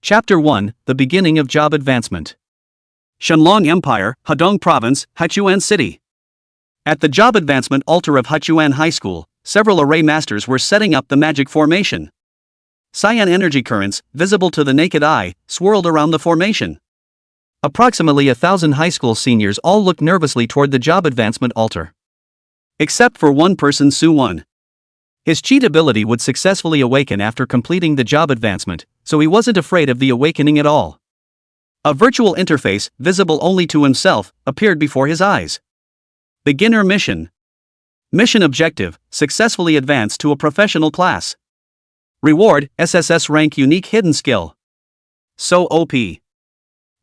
Chapter 1: The Beginning of Job Advancement. Shenlong Empire, Hadong Province, Huchuan City. At the job advancement altar of Huchuan High School, several array masters were setting up the magic formation. Cyan energy currents, visible to the naked eye, swirled around the formation. Approximately 1,000 high school seniors all looked nervously toward the job advancement altar. Except for one person, Su-won. His cheat ability would successfully awaken after completing the job advancement, so he wasn't afraid of the awakening at all. A virtual interface, visible only to himself, appeared before his eyes. Beginner mission. Mission objective: successfully advance to a professional class. Reward: SSS rank unique hidden skill. So OP.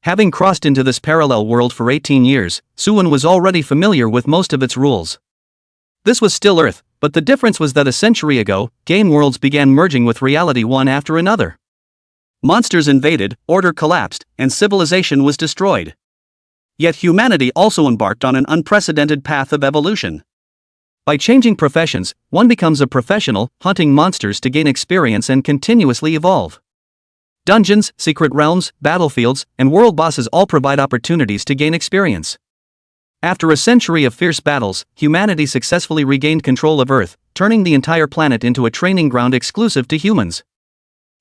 Having crossed into this parallel world for 18 years, Su-won was already familiar with most of its rules. This was still Earth, but the difference was that a century ago, game worlds began merging with reality one after another. Monsters invaded, order collapsed, and civilization was destroyed. Yet humanity also embarked on an unprecedented path of evolution. By changing professions, one becomes a professional, hunting monsters to gain experience and continuously evolve. Dungeons, secret realms, battlefields, and world bosses all provide opportunities to gain experience. After a century of fierce battles, humanity successfully regained control of Earth, turning the entire planet into a training ground exclusive to humans.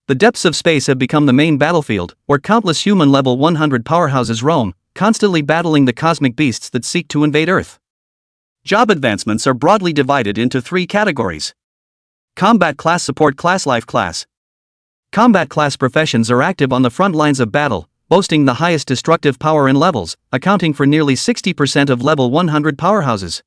The depths of space have become the main battlefield, where countless human level 100 powerhouses roam, constantly battling the cosmic beasts that seek to invade Earth. Job advancements are broadly divided into 3 categories. Combat class, support class, life class. Combat class professions are active on the front lines of battle, boasting the highest destructive power and levels, accounting for nearly 60% of level 100 powerhouses.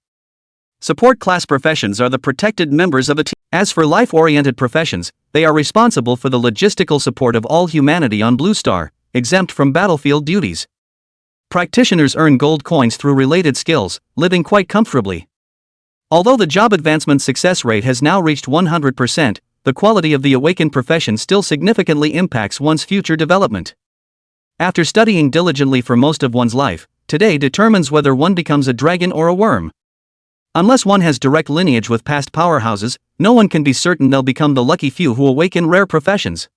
Support class professions are the protected members of a team. As for life-oriented professions, they are responsible for the logistical support of all humanity on Blue Star, exempt from battlefield duties. Practitioners earn gold coins through related skills, living quite comfortably. Although the job advancement success rate has now reached 100%, the quality of the awakened profession still significantly impacts one's future development. After studying diligently for most of one's life, today determines whether one becomes a dragon or a worm. Unless one has direct lineage with past powerhouses, no one can be certain they'll become the lucky few who awaken rare professions.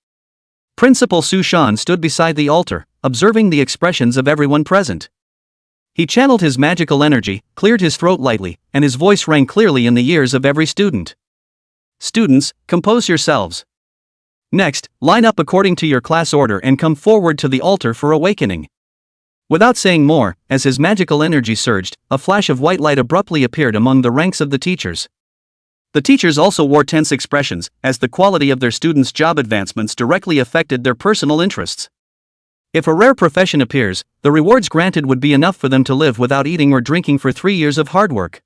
Principal Su Shan stood beside the altar, observing the expressions of everyone present. He channeled his magical energy, cleared his throat lightly, and his voice rang clearly in the ears of every student. Students, compose yourselves. Next, line up according to your class order and come forward to the altar for awakening. Without saying more, as his magical energy surged, a flash of white light abruptly appeared among the ranks of the teachers. The teachers also wore tense expressions, as the quality of their students' job advancements directly affected their personal interests. If a rare profession appears, the rewards granted would be enough for them to live without eating or drinking for 3 years of hard work.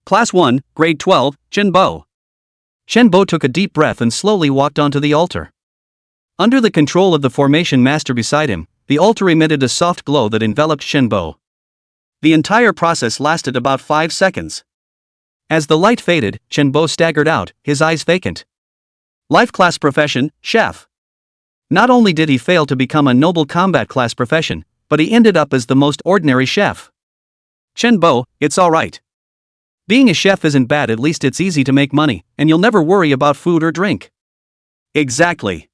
Class 1, Grade 12, Shenbo. Shenbo took a deep breath and slowly walked onto the altar. Under the control of the formation master beside him, the altar emitted a soft glow that enveloped Shenbo. The entire process lasted about 5 seconds. As the light faded, Shenbo staggered out, his eyes vacant. Life class profession, chef. Not only did he fail to become a noble combat class profession, but he ended up as the most ordinary chef. Shenbo, it's alright. Being a chef isn't bad, at least it's easy to make money, and you'll never worry about food or drink. Exactly.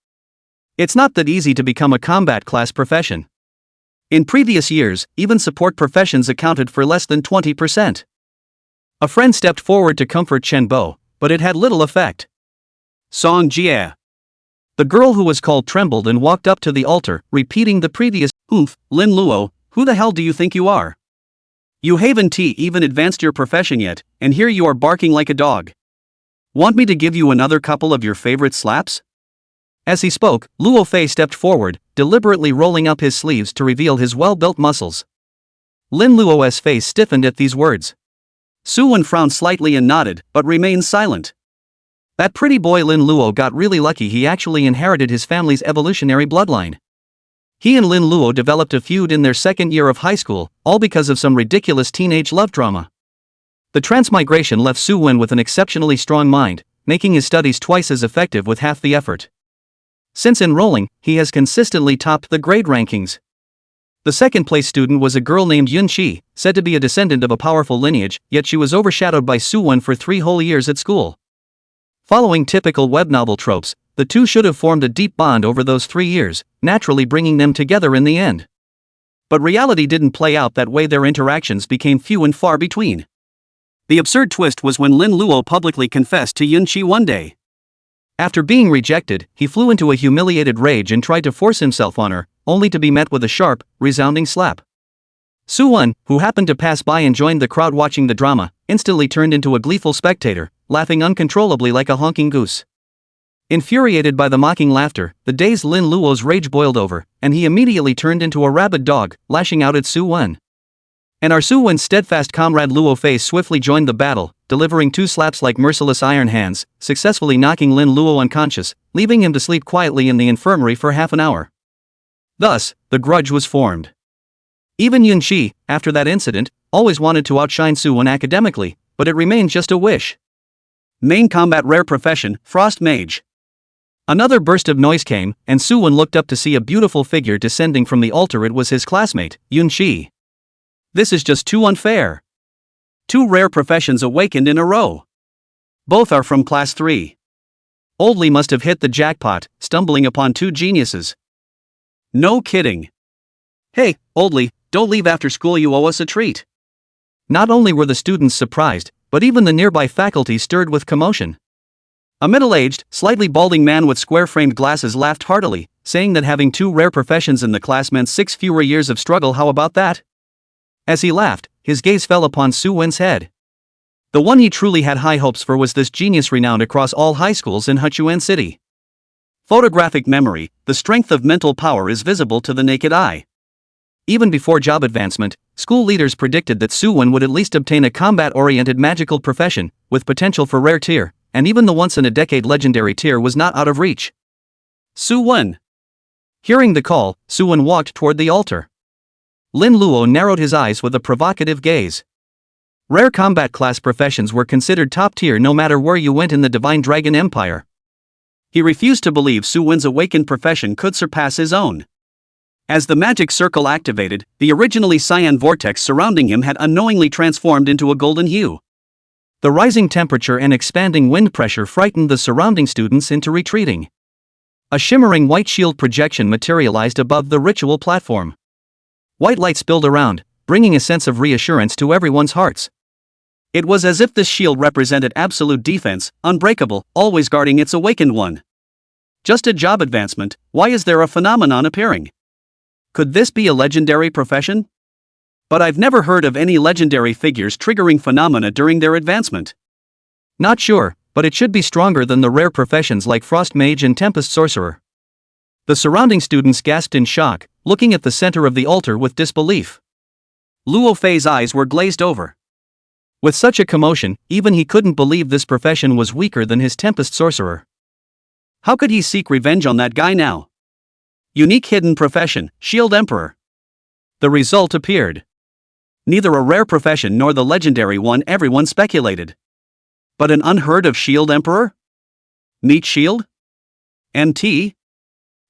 It's not that easy to become a combat class profession. In previous years, even support professions accounted for less than 20%. A friend stepped forward to comfort Shenbo, but it had little effect. Song Jie. The girl who was called trembled and walked up to the altar, repeating the previous, Lin Luo, who the hell do you think you are? You haven't even advanced your profession yet, and here you are barking like a dog. Want me to give you another couple of your favorite slaps? As he spoke, Luo Fei stepped forward, deliberately rolling up his sleeves to reveal his well-built muscles. Lin Luo's face stiffened at these words. Su-won frowned slightly and nodded, but remained silent. That pretty boy Lin Luo got really lucky. He actually inherited his family's evolutionary bloodline. He and Lin Luo developed a feud in their second year of high school, all because of some ridiculous teenage love drama. The transmigration left Su-won with an exceptionally strong mind, making his studies twice as effective with half the effort. Since enrolling, he has consistently topped the grade rankings. The second-place student was a girl named Yun Chi, said to be a descendant of a powerful lineage, yet she was overshadowed by Su-won for 3 whole years at school. Following typical web novel tropes, the two should have formed a deep bond over those 3 years, naturally bringing them together in the end. But reality didn't play out that way. Their interactions became few and far between. The absurd twist was when Lin Luo publicly confessed to Yunqi one day. After being rejected, he flew into a humiliated rage and tried to force himself on her, only to be met with a sharp, resounding slap. Suwon, who happened to pass by and joined the crowd watching the drama, instantly turned into a gleeful spectator, laughing uncontrollably like a honking goose. Infuriated by the mocking laughter, the dazed Lin Luo's rage boiled over, and he immediately turned into a rabid dog, lashing out at Suwon. And our Suwon's steadfast comrade Luo Fei swiftly joined the battle, delivering 2 slaps like merciless iron hands, successfully knocking Lin Luo unconscious, leaving him to sleep quietly in the infirmary for half an hour. Thus, the grudge was formed. Even Yunqi, after that incident, always wanted to outshine Suwon academically, but it remained just a wish. Main combat rare profession, Frost Mage. Another burst of noise came, and Suwon looked up to see a beautiful figure descending from the altar. It was his classmate, Yunqi. This is just too unfair. 2 rare professions awakened in a row. Both are from class 3. Old Lee must have hit the jackpot, stumbling upon 2 geniuses. No kidding. Hey, Old Lee, don't leave after school, you owe us a treat. Not only were the students surprised, but even the nearby faculty stirred with commotion. A middle-aged, slightly balding man with square-framed glasses laughed heartily, saying that having 2 rare professions in the class meant 6 fewer years of struggle. How about that? As he laughed, his gaze fell upon Suwon's head. The one he truly had high hopes for was this genius renowned across all high schools in Huchuan City. Photographic memory, the strength of mental power is visible to the naked eye. Even before job advancement, school leaders predicted that Suwon would at least obtain a combat-oriented magical profession, with potential for rare tier, and even the once-in-a-decade legendary tier was not out of reach. Suwon. Hearing the call, Suwon walked toward the altar. Lin Luo narrowed his eyes with a provocative gaze. Rare combat class professions were considered top tier no matter where you went in the Divine Dragon Empire. He refused to believe Suwon's awakened profession could surpass his own. As the magic circle activated, the originally cyan vortex surrounding him had unknowingly transformed into a golden hue. The rising temperature and expanding wind pressure frightened the surrounding students into retreating. A shimmering white shield projection materialized above the ritual platform. White light spilled around, bringing a sense of reassurance to everyone's hearts. It was as if this shield represented absolute defense, unbreakable, always guarding its awakened one. Just a job advancement, why is there a phenomenon appearing? Could this be a legendary profession? But I've never heard of any legendary figures triggering phenomena during their advancement. Not sure, but it should be stronger than the rare professions like Frost Mage and Tempest Sorcerer. The surrounding students gasped in shock, looking at the center of the altar with disbelief. Luo Fei's eyes were glazed over. With such a commotion, even he couldn't believe this profession was weaker than his Tempest Sorcerer. How could he seek revenge on that guy now? Unique hidden profession, Shield Emperor. The result appeared. Neither a rare profession nor the legendary one everyone speculated. But an unheard of Shield Emperor? Meet Shield? MT?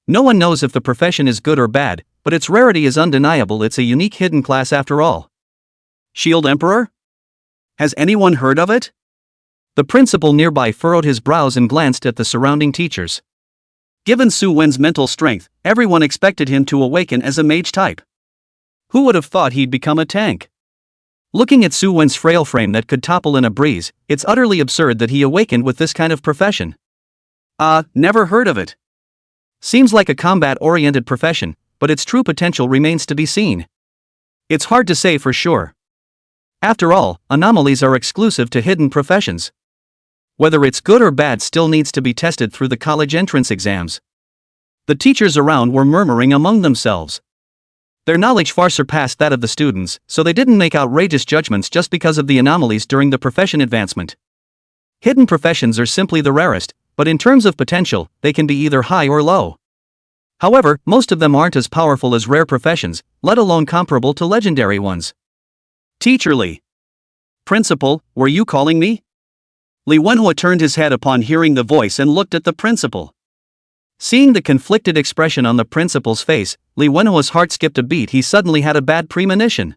No one knows if the profession is good or bad, but its rarity is undeniable. It's a unique hidden class after all. Shield Emperor? Has anyone heard of it? The principal nearby furrowed his brows and glanced at the surrounding teachers. Given Suwon's mental strength, everyone expected him to awaken as a mage type. Who would have thought he'd become a tank? Looking at Suwon's frail frame that could topple in a breeze, it's utterly absurd that he awakened with this kind of profession. Never heard of it. Seems like a combat-oriented profession, but its true potential remains to be seen. It's hard to say for sure. After all, anomalies are exclusive to hidden professions. Whether it's good or bad still needs to be tested through the college entrance exams. The teachers around were murmuring among themselves. Their knowledge far surpassed that of the students, so they didn't make outrageous judgments just because of the anomalies during the profession advancement. Hidden professions are simply the rarest, but in terms of potential, they can be either high or low. However, most of them aren't as powerful as rare professions, let alone comparable to legendary ones. Teacher Lee. Principal, were you calling me? Li Wenhua turned his head upon hearing the voice and looked at the principal. Seeing the conflicted expression on the principal's face, Li Wenhua's heart skipped a beat. He suddenly had a bad premonition.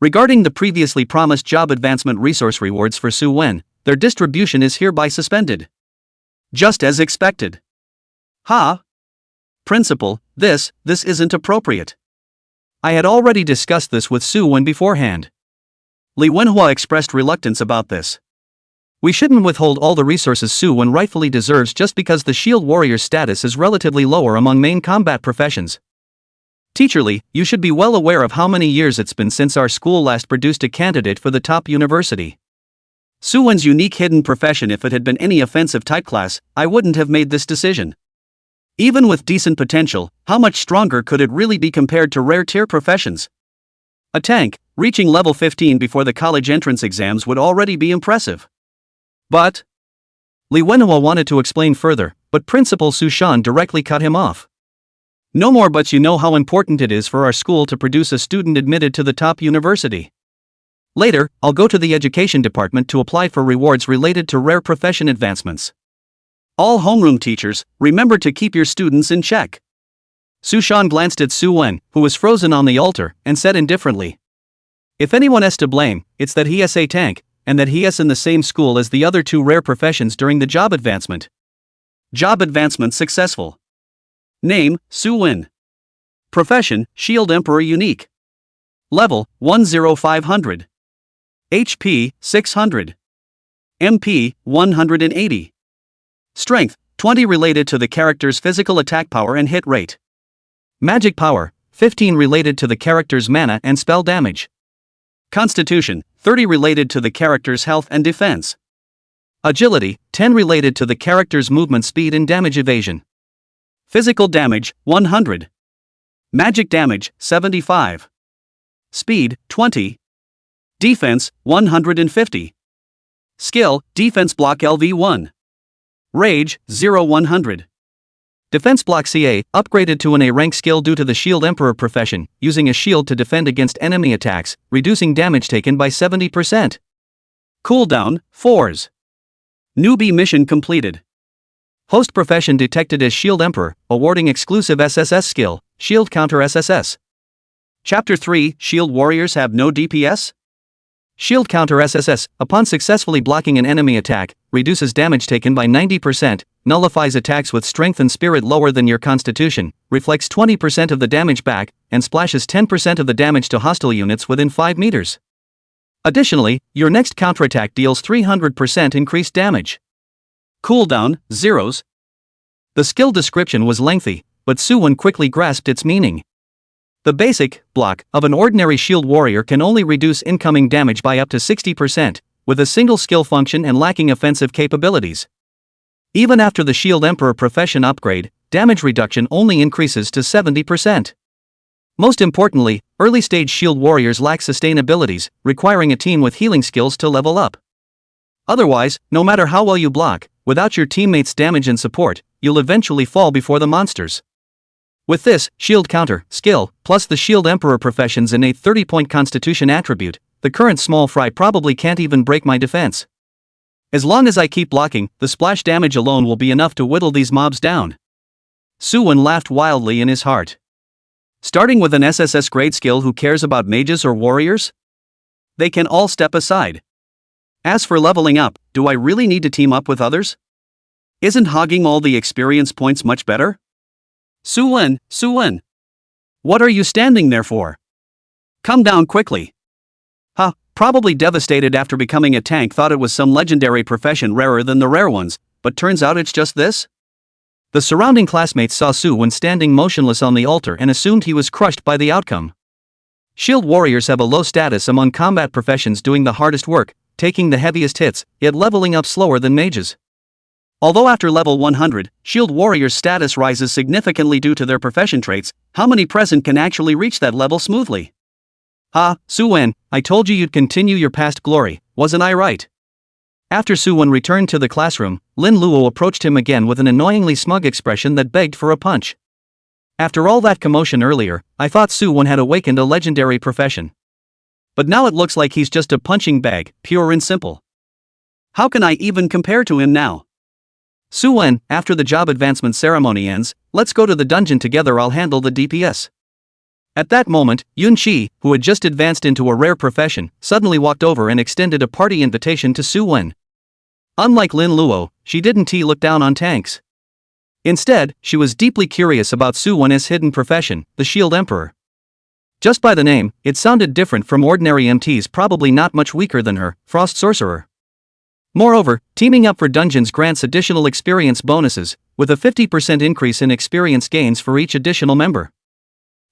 Regarding the previously promised job advancement resource rewards for Suwon, their distribution is hereby suspended. Just as expected. Ha! Principal, this isn't appropriate. I had already discussed this with Su-won beforehand. Li Wenhua expressed reluctance about this. We shouldn't withhold all the resources Su-won rightfully deserves just because the shield warrior's status is relatively lower among main combat professions. Teacher Lee, you should be well aware of how many years it's been since our school last produced a candidate for the top university. Su-won's unique hidden profession. If it had been any offensive type class, I wouldn't have made this decision. Even with decent potential, how much stronger could it really be compared to rare tier professions? A tank, reaching level 15 before the college entrance exams would already be impressive. But Li Wenhua wanted to explain further, but Principal Su-shan directly cut him off. No more buts. You know how important it is for our school to produce a student admitted to the top university. Later, I'll go to the education department to apply for rewards related to rare profession advancements. All homeroom teachers, remember to keep your students in check. Su-shan glanced at Su-won, who was frozen on the altar, and said indifferently, if anyone is to blame, it's that he is a tank, and that he is in the same school as the other two rare professions during the job advancement. Job advancement successful. Name, Su-won. Profession, Shield Emperor Unique. Level, 10500. HP, 600. MP, 180. Strength, 20 related to the character's physical attack power and hit rate. Magic power, 15 related to the character's mana and spell damage. Constitution, 30 related to the character's health and defense. Agility, 10 related to the character's movement speed and damage evasion. Physical damage, 100. Magic damage, 75. Speed, 20. Defense, 150. Skill, defense block LV1. Rage, 0-100. Defense block CA, upgraded to an A rank skill due to the Shield Emperor profession, using a shield to defend against enemy attacks, reducing damage taken by 70%. Cooldown, 4s. Newbie mission completed. Host profession detected as Shield Emperor, awarding exclusive SSS skill, Shield Counter SSS. Chapter 3, Shield Warriors have no DPS? Shield Counter SSS, upon successfully blocking an enemy attack, reduces damage taken by 90%, nullifies attacks with strength and spirit lower than your constitution, reflects 20% of the damage back, and splashes 10% of the damage to hostile units within 5 meters. Additionally, your next counterattack deals 300% increased damage. Cooldown, 0s. The skill description was lengthy, but Su-won quickly grasped its meaning. The basic block of an ordinary shield warrior can only reduce incoming damage by up to 60%, with a single skill function and lacking offensive capabilities. Even after the Shield Emperor profession upgrade, damage reduction only increases to 70%. Most importantly, early-stage shield warriors lack sustain abilities, requiring a team with healing skills to level up. Otherwise, no matter how well you block, without your teammates' damage and support, you'll eventually fall before the monsters. With this Shield Counter skill, plus the Shield Emperor profession's innate 30-point Constitution attribute, the current small fry probably can't even break my defense. As long as I keep blocking, the splash damage alone will be enough to whittle these mobs down. Su-won laughed wildly in his heart. Starting with an SSS grade skill, who cares about mages or warriors? They can all step aside. As for leveling up, do I really need to team up with others? Isn't hogging all the experience points much better? Su-won, what are you standing there for? Come down quickly. Probably devastated after becoming a tank, thought it was some legendary profession rarer than the rare ones, but turns out it's just this? The surrounding classmates saw Su-won standing motionless on the altar and assumed he was crushed by the outcome. Shield warriors have a low status among combat professions, doing the hardest work, taking the heaviest hits, yet leveling up slower than mages. Although after level 100, shield warriors' status rises significantly due to their profession traits, how many present can actually reach that level smoothly? Su-won, I told you you'd continue your past glory, wasn't I right? After Su-won returned to the classroom, Lin Luo approached him again with an annoyingly smug expression that begged for a punch. After all that commotion earlier, I thought Su-won had awakened a legendary profession. But now it looks like he's just a punching bag, pure and simple. How can I even compare to him now? Su-won, after the job advancement ceremony ends, let's go to the dungeon together, I'll handle the DPS. At that moment, Yun-chi, who had just advanced into a rare profession, suddenly walked over and extended a party invitation to Su-won. Unlike Lin Luo, she didn't look down on tanks. Instead, she was deeply curious about Suwon's hidden profession, the Shield Emperor. Just by the name, it sounded different from ordinary MTs, probably not much weaker than her, Frost Sorcerer. Moreover, teaming up for dungeons grants additional experience bonuses, with a 50% increase in experience gains for each additional member.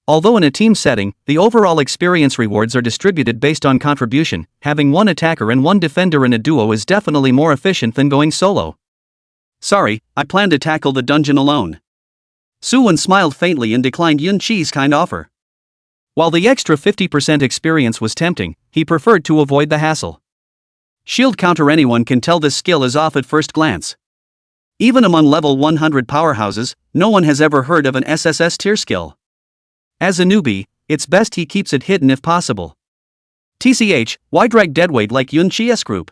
Although in a team setting, the overall experience rewards are distributed based on contribution, having one attacker and one defender in a duo is definitely more efficient than going solo. Sorry, I plan to tackle the dungeon alone. Suwon smiled faintly and declined Yun-Chi's kind offer. While the extra 50% experience was tempting, he preferred to avoid the hassle. Shield counter, anyone can tell this skill is off at first glance. Even among level 100 powerhouses, no one has ever heard of an SSS tier skill. As a newbie, it's best he keeps it hidden if possible. TCH, why drag deadweight like Yun-Chi's group?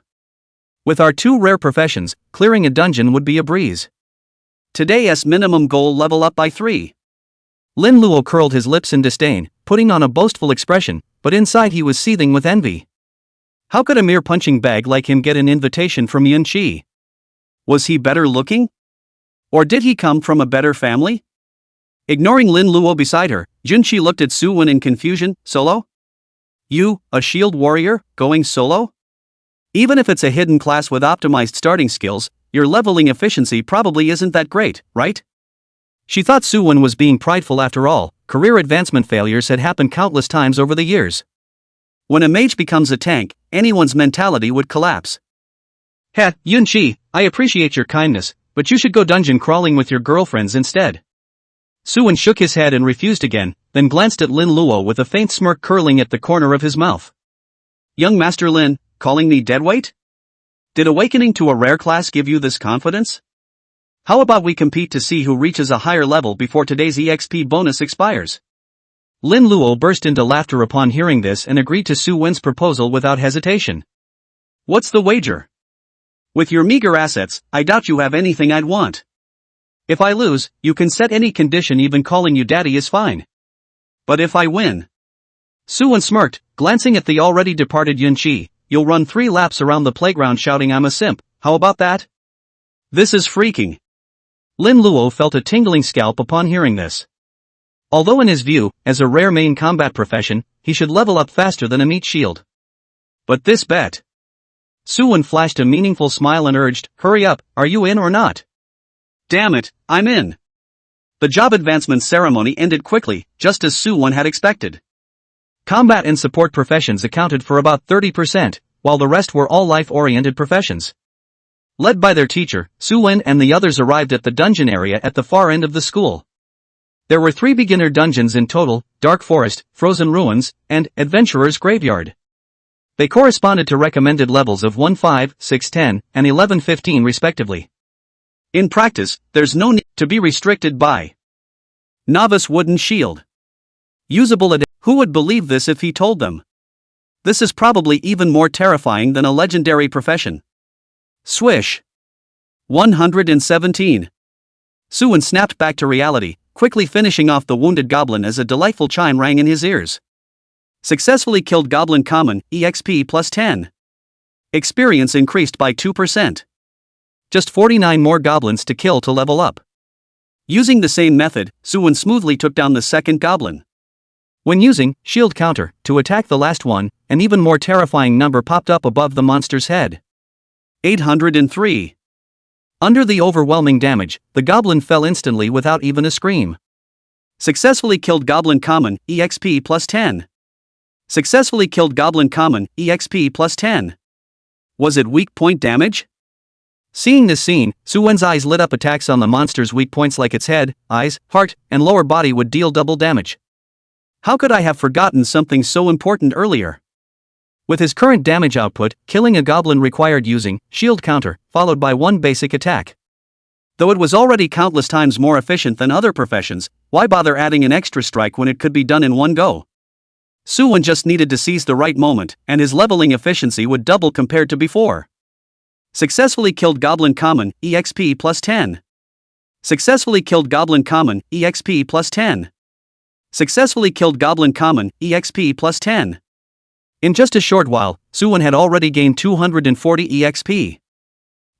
With our two rare professions, clearing a dungeon would be a breeze. Today's minimum goal level up by 3. Lin Luo curled his lips in disdain, putting on a boastful expression, but inside he was seething with envy. How could a mere punching bag like him get an invitation from Yun-Chi? Was he better looking? Or did he come from a better family? Ignoring Lin Luo beside her, Yun-Chi looked at Suwon in confusion. Solo? You, a shield warrior, going solo? Even if it's a hidden class with optimized starting skills, your leveling efficiency probably isn't that great, right? She thought Suwon was being prideful after all. Career advancement failures had happened countless times over the years. When a mage becomes a tank, anyone's mentality would collapse. Heh, Yun-Chi, I appreciate your kindness, but you should go dungeon crawling with your girlfriends instead. Suwon shook his head and refused again, then glanced at Lin Luo with a faint smirk curling at the corner of his mouth. Young Master Lin, calling me deadweight? Did awakening to a rare class give you this confidence? How about we compete to see who reaches a higher level before today's EXP bonus expires? Lin Luo burst into laughter upon hearing this and agreed to Suwon's proposal without hesitation. What's the wager? With your meager assets, I doubt you have anything I'd want. If I lose, you can set any condition, even calling you daddy is fine. But if I win? Suwon smirked, glancing at the already departed Yun-Chi. You'll run 3 laps around the playground shouting I'm a simp, how about that? This is freaking. Lin Luo felt a tingling scalp upon hearing this. Although in his view, as a rare main combat profession, he should level up faster than a meat shield. But this bet. Suwon flashed a meaningful smile and urged, hurry up, are you in or not? Damn it, I'm in. The job advancement ceremony ended quickly, just as Suwon had expected. Combat and support professions accounted for about 30%, while the rest were all life-oriented professions. Led by their teacher, Suwon and the others arrived at the dungeon area at the far end of the school. There were 3 beginner dungeons in total: Dark Forest, Frozen Ruins, and Adventurer's Graveyard. They corresponded to recommended levels of 1-5, 6-10, and 11-15 respectively. In practice, there's no need to be restricted by Novice Wooden Shield. Usable Who would believe this if he told them? This is probably even more terrifying than a legendary profession. Swish. 117. Suwon snapped back to reality, quickly finishing off the wounded goblin as a delightful chime rang in his ears. Successfully killed Goblin Common, EXP plus 10. Experience increased by 2%. Just 49 more goblins to kill to level up. Using the same method, Suwon smoothly took down the second goblin. When using shield counter to attack the last one, an even more terrifying number popped up above the monster's head. 803. Under the overwhelming damage, the goblin fell instantly without even a scream. Successfully killed Goblin Common, EXP plus 10. Successfully killed Goblin Common, EXP plus 10. Was it weak point damage? Seeing this scene, Suwon's eyes lit up. Attacks on the monster's weak points like its head, eyes, heart, and lower body would deal double damage. How could I have forgotten something so important earlier? With his current damage output, killing a goblin required using shield counter, followed by 1 basic attack. Though it was already countless times more efficient than other professions, why bother adding an extra strike when it could be done in one go? Suwon just needed to seize the right moment, and his leveling efficiency would double compared to before. Successfully killed Goblin Common, EXP plus 10. Successfully killed Goblin Common, EXP plus 10. Successfully killed Goblin Common, EXP plus 10. In just a short while, Suwon had already gained 240 EXP.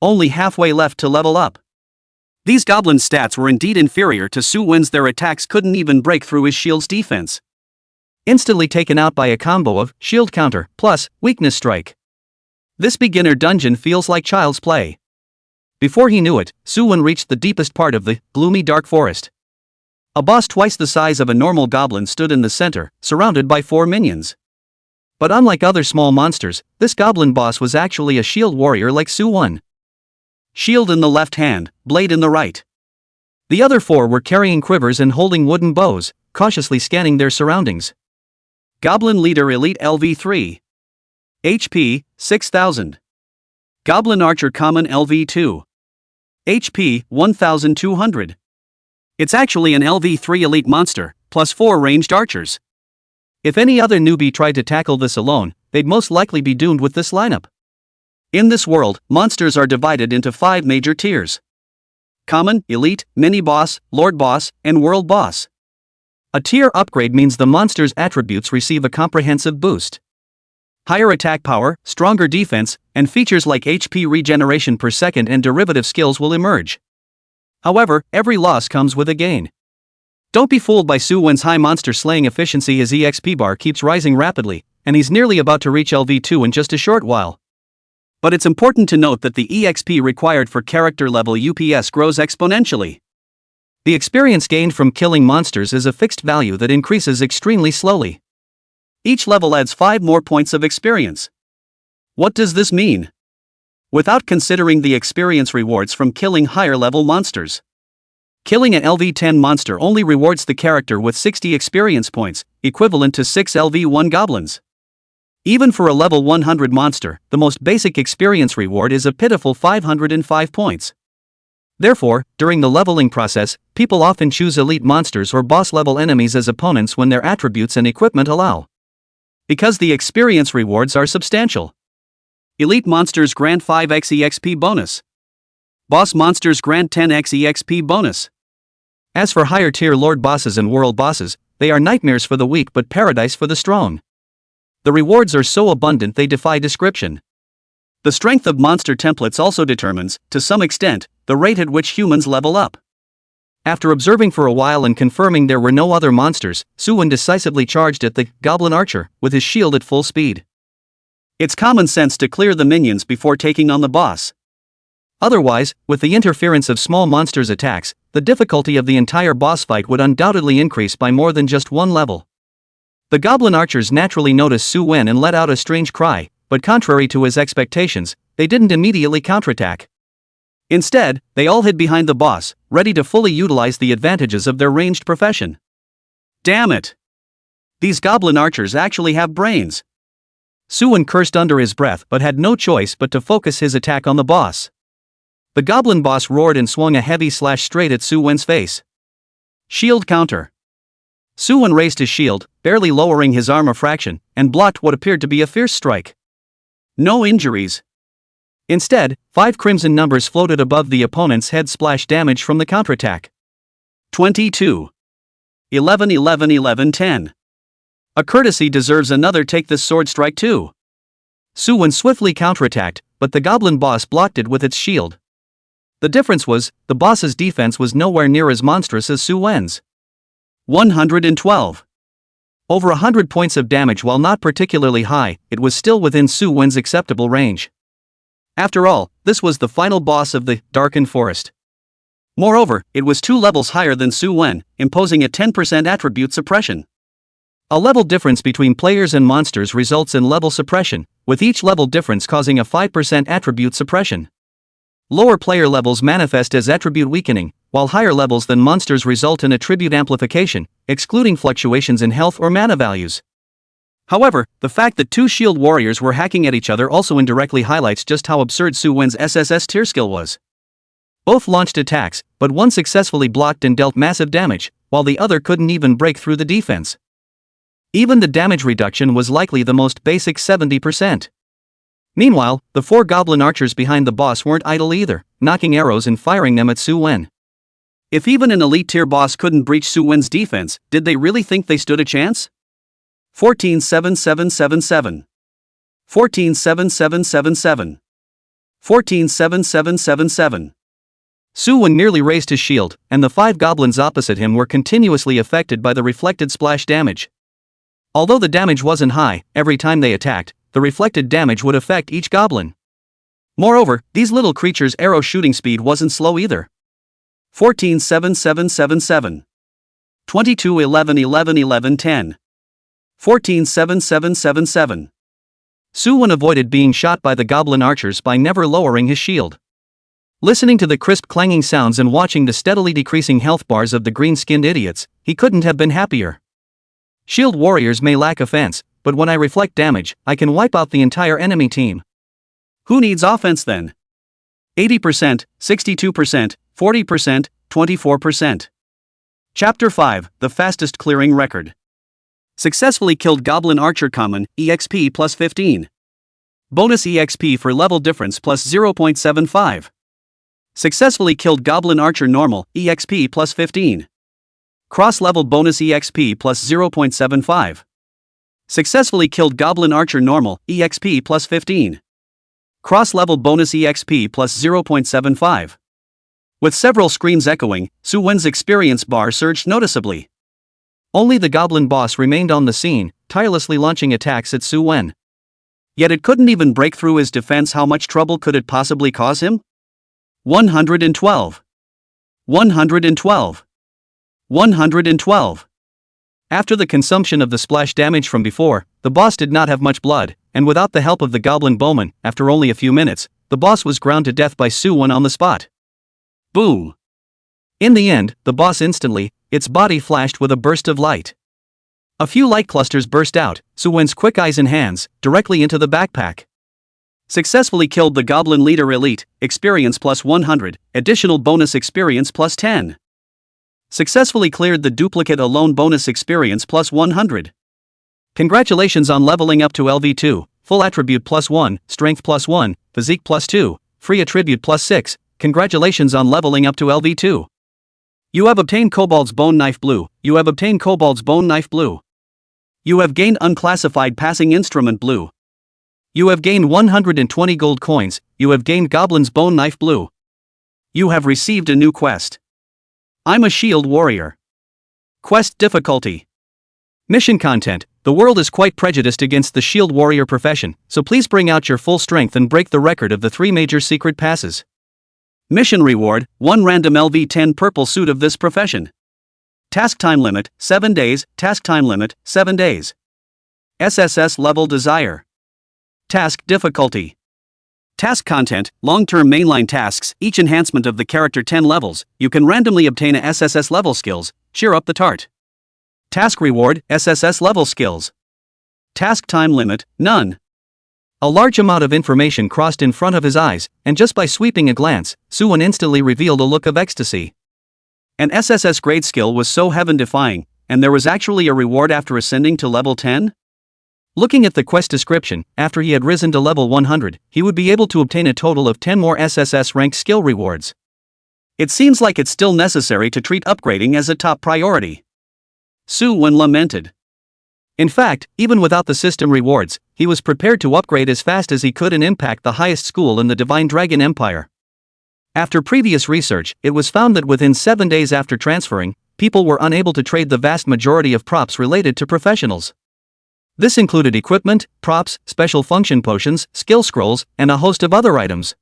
Only halfway left to level up. These goblins' stats were indeed inferior to Su Wen's. Their attacks couldn't even break through his shield's defense. Instantly taken out by a combo of shield counter plus weakness strike. This beginner dungeon feels like child's play. Before he knew it, Su Wen reached the deepest part of the gloomy dark forest. A boss twice the size of a normal goblin stood in the center, surrounded by 4 minions. But unlike other small monsters, this goblin boss was actually a shield warrior like Su Wen. Shield in the left hand, blade in the right. The other 4 were carrying quivers and holding wooden bows, cautiously scanning their surroundings. Goblin Leader Elite LV3. HP, 6000. Goblin Archer Common LV2. HP, 1200. It's actually an LV3 Elite monster, plus 4 ranged archers. If any other newbie tried to tackle this alone, they'd most likely be doomed with this lineup. In this world, monsters are divided into 5 major tiers: Common, Elite, Mini-Boss, Lord Boss, and World Boss. A tier upgrade means the monster's attributes receive a comprehensive boost. Higher attack power, stronger defense, and features like HP regeneration per second and derivative skills will emerge. However, every loss comes with a gain. Don't be fooled by Su Wen's high monster slaying efficiency. His EXP bar keeps rising rapidly, and he's nearly about to reach LV2 in just a short while. But it's important to note that the EXP required for character level UPS grows exponentially. The experience gained from killing monsters is a fixed value that increases extremely slowly. Each level adds 5 more points of experience. What does this mean? Without considering the experience rewards from killing higher level monsters. Killing an LV10 monster only rewards the character with 60 experience points, equivalent to 6 LV1 goblins. Even for a level 100 monster, the most basic experience reward is a pitiful 505 points. Therefore, during the leveling process, people often choose elite monsters or boss-level enemies as opponents when their attributes and equipment allow. Because the experience rewards are substantial. Elite monsters grant 5x EXP bonus. Boss monsters grant 10x EXP bonus. As for higher-tier Lord Bosses and World Bosses, they are nightmares for the weak but paradise for the strong. The rewards are so abundant they defy description. The strength of monster templates also determines, to some extent, the rate at which humans level up. After observing for a while and confirming there were no other monsters, Su Wen decisively charged at the Goblin Archer, with his shield at full speed. It's common sense to clear the minions before taking on the boss. Otherwise, with the interference of small monsters' attacks, the difficulty of the entire boss fight would undoubtedly increase by more than just 1 level. The Goblin Archers naturally noticed Su Wen and let out a strange cry, but contrary to his expectations, they didn't immediately counterattack. Instead, they all hid behind the boss, ready to fully utilize the advantages of their ranged profession. Damn it! These Goblin Archers actually have brains. Su Wen cursed under his breath but had no choice but to focus his attack on the boss. The Goblin boss roared and swung a heavy slash straight at Su Wen's face. Shield counter. Su Wen raised his shield, barely lowering his armor fraction, and blocked what appeared to be a fierce strike. No injuries. Instead, 5 crimson numbers floated above the opponent's head. Splash damage from the counterattack. 22. 11 11 11 10. A courtesy deserves another. Take this sword strike too. Su Wen swiftly counterattacked, but the goblin boss blocked it with its shield. The difference was, the boss's defense was nowhere near as monstrous as Su Wen's. 112. Over 100 points of damage. While not particularly high, it was still within Su Wen's acceptable range. After all, this was the final boss of the Darkened Forest. Moreover, it was 2 levels higher than Su Wen, imposing a 10% attribute suppression. A level difference between players and monsters results in level suppression, with each level difference causing a 5% attribute suppression. Lower player levels manifest as attribute weakening, while higher levels than monsters result in attribute amplification, excluding fluctuations in health or mana values. However, the fact that 2 shield warriors were hacking at each other also indirectly highlights just how absurd Su Wen's SSS tier skill was. Both launched attacks, but one successfully blocked and dealt massive damage, while the other couldn't even break through the defense. Even the damage reduction was likely the most basic 70%. Meanwhile, the 4 goblin archers behind the boss weren't idle either, knocking arrows and firing them at Su Wen. If even an elite tier boss couldn't breach Su Wen's defense, did they really think they stood a chance? 14 7 7 7 7. 14 7 7 7 7. 14 7 7 7 7. Su Wen nearly raised his shield, and the 5 goblins opposite him were continuously affected by the reflected splash damage. Although the damage wasn't high, every time they attacked, the reflected damage would affect each goblin. Moreover, these little creatures' arrow shooting speed wasn't slow either. 14-7-7-7-7. 22-11-11-11-10. 14-7-7-7-7. Su Wen avoided being shot by the goblin archers by never lowering his shield. Listening to the crisp clanging sounds and watching the steadily decreasing health bars of the green-skinned idiots, he couldn't have been happier. Shield warriors may lack offense, but when I reflect damage, I can wipe out the entire enemy team. Who needs offense then? 80%, 62%, 40%, 24%. Chapter 5, The Fastest Clearing Record. Successfully killed Goblin Archer Common, EXP plus 15. Bonus EXP for level difference plus 0.75. Successfully killed Goblin Archer Normal, EXP plus 15. Cross-level bonus EXP plus 0.75. Successfully killed Goblin Archer Normal, EXP plus 15. Cross-level bonus EXP plus 0.75. With several screams echoing, Su Wen's experience bar surged noticeably. Only the goblin boss remained on the scene, tirelessly launching attacks at Su Wen. Yet it couldn't even break through his defense. How much trouble could it possibly cause him? 112. 112. 112. After the consumption of the splash damage from before, the boss did not have much blood, and without the help of the goblin bowman, after only a few minutes, the boss was ground to death by Su Wen on the spot. Boom! In the end, the boss instantly, its body flashed with a burst of light. A few light clusters burst out, Su Wen's quick eyes and hands, directly into the backpack. Successfully killed the Goblin Leader Elite, experience plus 100, additional bonus experience plus 10. Successfully cleared the Duplicate Alone bonus experience plus 100. Congratulations on leveling up to LV2, full attribute plus 1, strength plus 1, physique plus 2, free attribute plus 6, congratulations on leveling up to LV2. You have obtained Kobold's Bone Knife Blue, you have obtained Kobold's Bone Knife Blue. You have gained Unclassified Passing Instrument Blue. You have gained 120 gold coins, you have gained Goblin's Bone Knife Blue. You have received a new quest. I'm a shield warrior. Quest difficulty. Mission content. The world is quite prejudiced against the shield warrior profession, so please bring out your full strength and break the record of the 3 major secret passes. Mission reward, 1 random LV10 purple suit of this profession. Task time limit, 7 days, task time limit, 7 days. SSS level desire. Task difficulty. Task content, long-term mainline tasks, each enhancement of the character 10 levels, you can randomly obtain a SSS level skills, cheer up the tart. Task reward, SSS level skills. Task time limit, none. A large amount of information crossed in front of his eyes, and just by sweeping a glance, Su Wen instantly revealed a look of ecstasy. An SSS grade skill was so heaven-defying, and there was actually a reward after ascending to level 10? Looking at the quest description, after he had risen to level 100, he would be able to obtain a total of 10 more SSS-ranked skill rewards. It seems like it's still necessary to treat upgrading as a top priority. Su Wen lamented. In fact, even without the system rewards, he was prepared to upgrade as fast as he could and impact the highest school in the Divine Dragon Empire. After previous research, it was found that within 7 days after transferring, people were unable to trade the vast majority of props related to professionals. This included equipment, props, special function potions, skill scrolls, and a host of other items.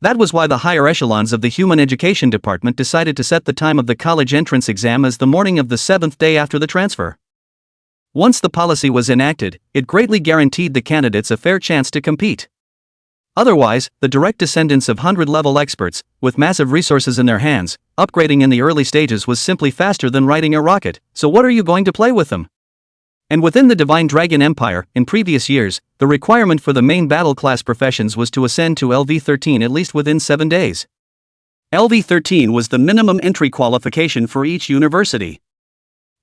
That was why the higher echelons of the Human Education Department decided to set the time of the college entrance exam as the morning of the 7th day after the transfer. Once the policy was enacted, it greatly guaranteed the candidates a fair chance to compete. Otherwise, the direct descendants of 100-level experts, with massive resources in their hands, upgrading in the early stages was simply faster than riding a rocket, so what are you going to play with them? And within the Divine Dragon Empire, in previous years, the requirement for the main battle class professions was to ascend to LV13 at least within 7 days. LV13 was the minimum entry qualification for each university.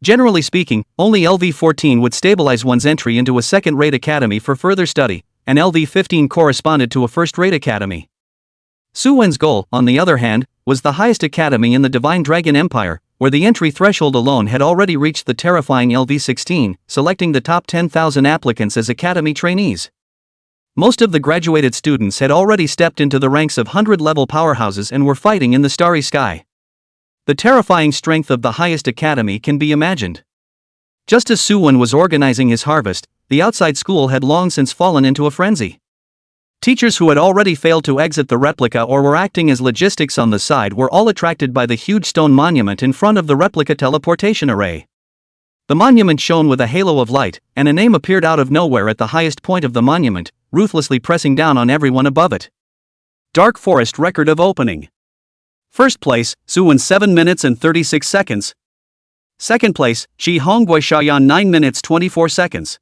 Generally speaking, only LV14 would stabilize one's entry into a second-rate academy for further study, and LV15 corresponded to a first-rate academy. Su Wen's goal, on the other hand, was the highest academy in the Divine Dragon Empire, where the entry threshold alone had already reached the terrifying LV16, selecting the top 10,000 applicants as academy trainees. Most of the graduated students had already stepped into the ranks of 100-level powerhouses and were fighting in the starry sky. The terrifying strength of the highest academy can be imagined. Just as Suwon was organizing his harvest, the outside school had long since fallen into a frenzy. Teachers who had already failed to exit the replica or were acting as logistics on the side were all attracted by the huge stone monument in front of the replica teleportation array. The monument shone with a halo of light, and a name appeared out of nowhere at the highest point of the monument, ruthlessly pressing down on everyone above it. Dark Forest Record of Opening. First place, Suwon 7 minutes and 36 seconds. Second place, Shi Hongguai Shayan 9 minutes 24 seconds.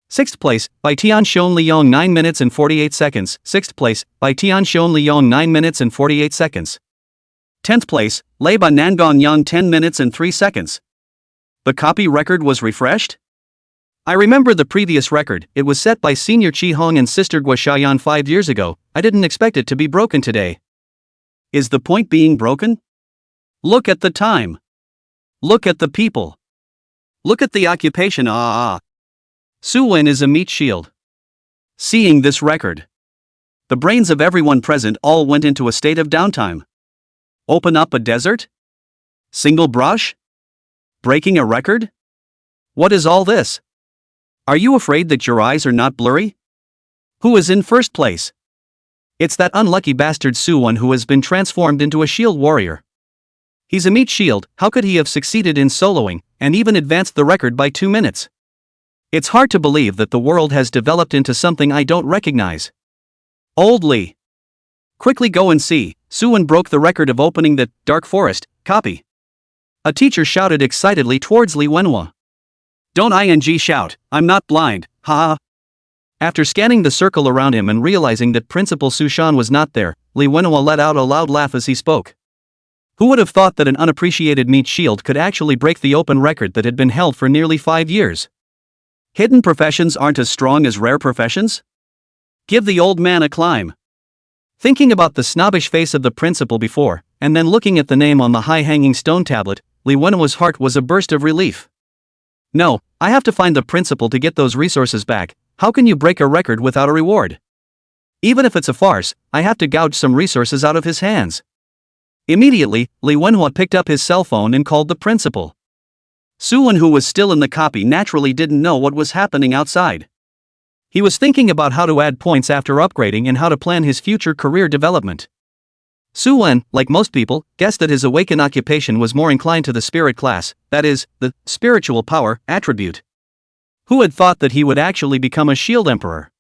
Sixth place, by Tian Shon Leong 9 minutes and 48 seconds. Sixth place, by Tian Shon Leong 9 minutes and 48 seconds. 10th place, Leiba Nangon Yang 10 minutes and 3 seconds. The copy record was refreshed? I remember the previous record. It was set by senior Chi Hong and sister Gua Shayan 5 years ago. I didn't expect it to be broken today. Is the point being broken? Look at the time. Look at the people. Look at the occupation. Suwon is a meat shield. Seeing this record, the brains of everyone present all went into a state of downtime. Open up a desert? Single brush? Breaking a record? What is all this? Are you afraid that your eyes are not blurry? Who is in first place? It's that unlucky bastard Suwon who has been transformed into a shield warrior. He's a meat shield. How could he have succeeded in soloing, and even advanced the record by 2 minutes? It's hard to believe that the world has developed into something I don't recognize. Old Lee. Quickly go and see. Suwon broke the record of opening the Dark Forest copy. A teacher shouted excitedly towards Lee Wenhua. Don't ing shout, I'm not blind, haha. After scanning the circle around him and realizing that Principal Sushan was not there, Lee Wenhua let out a loud laugh as he spoke. Who would have thought that an unappreciated meat shield could actually break the open record that had been held for nearly 5 years? Hidden professions aren't as strong as rare professions? Give the old man a climb. Thinking about the snobbish face of the principal before, and then looking at the name on the high-hanging stone tablet, Lee Wenhua's heart was a burst of relief. No, I have to find the principal to get those resources back. How can you break a record without a reward? Even if it's a farce, I have to gouge some resources out of his hands. Immediately, Lee Wenhua picked up his cell phone and called the principal. Suwon, who was still in the copy, naturally didn't know what was happening outside. He was thinking about how to add points after upgrading and how to plan his future career development. Suwon, like most people, guessed that his awakened occupation was more inclined to the spirit class, that is, the spiritual power attribute. Who had thought that he would actually become a shield emperor?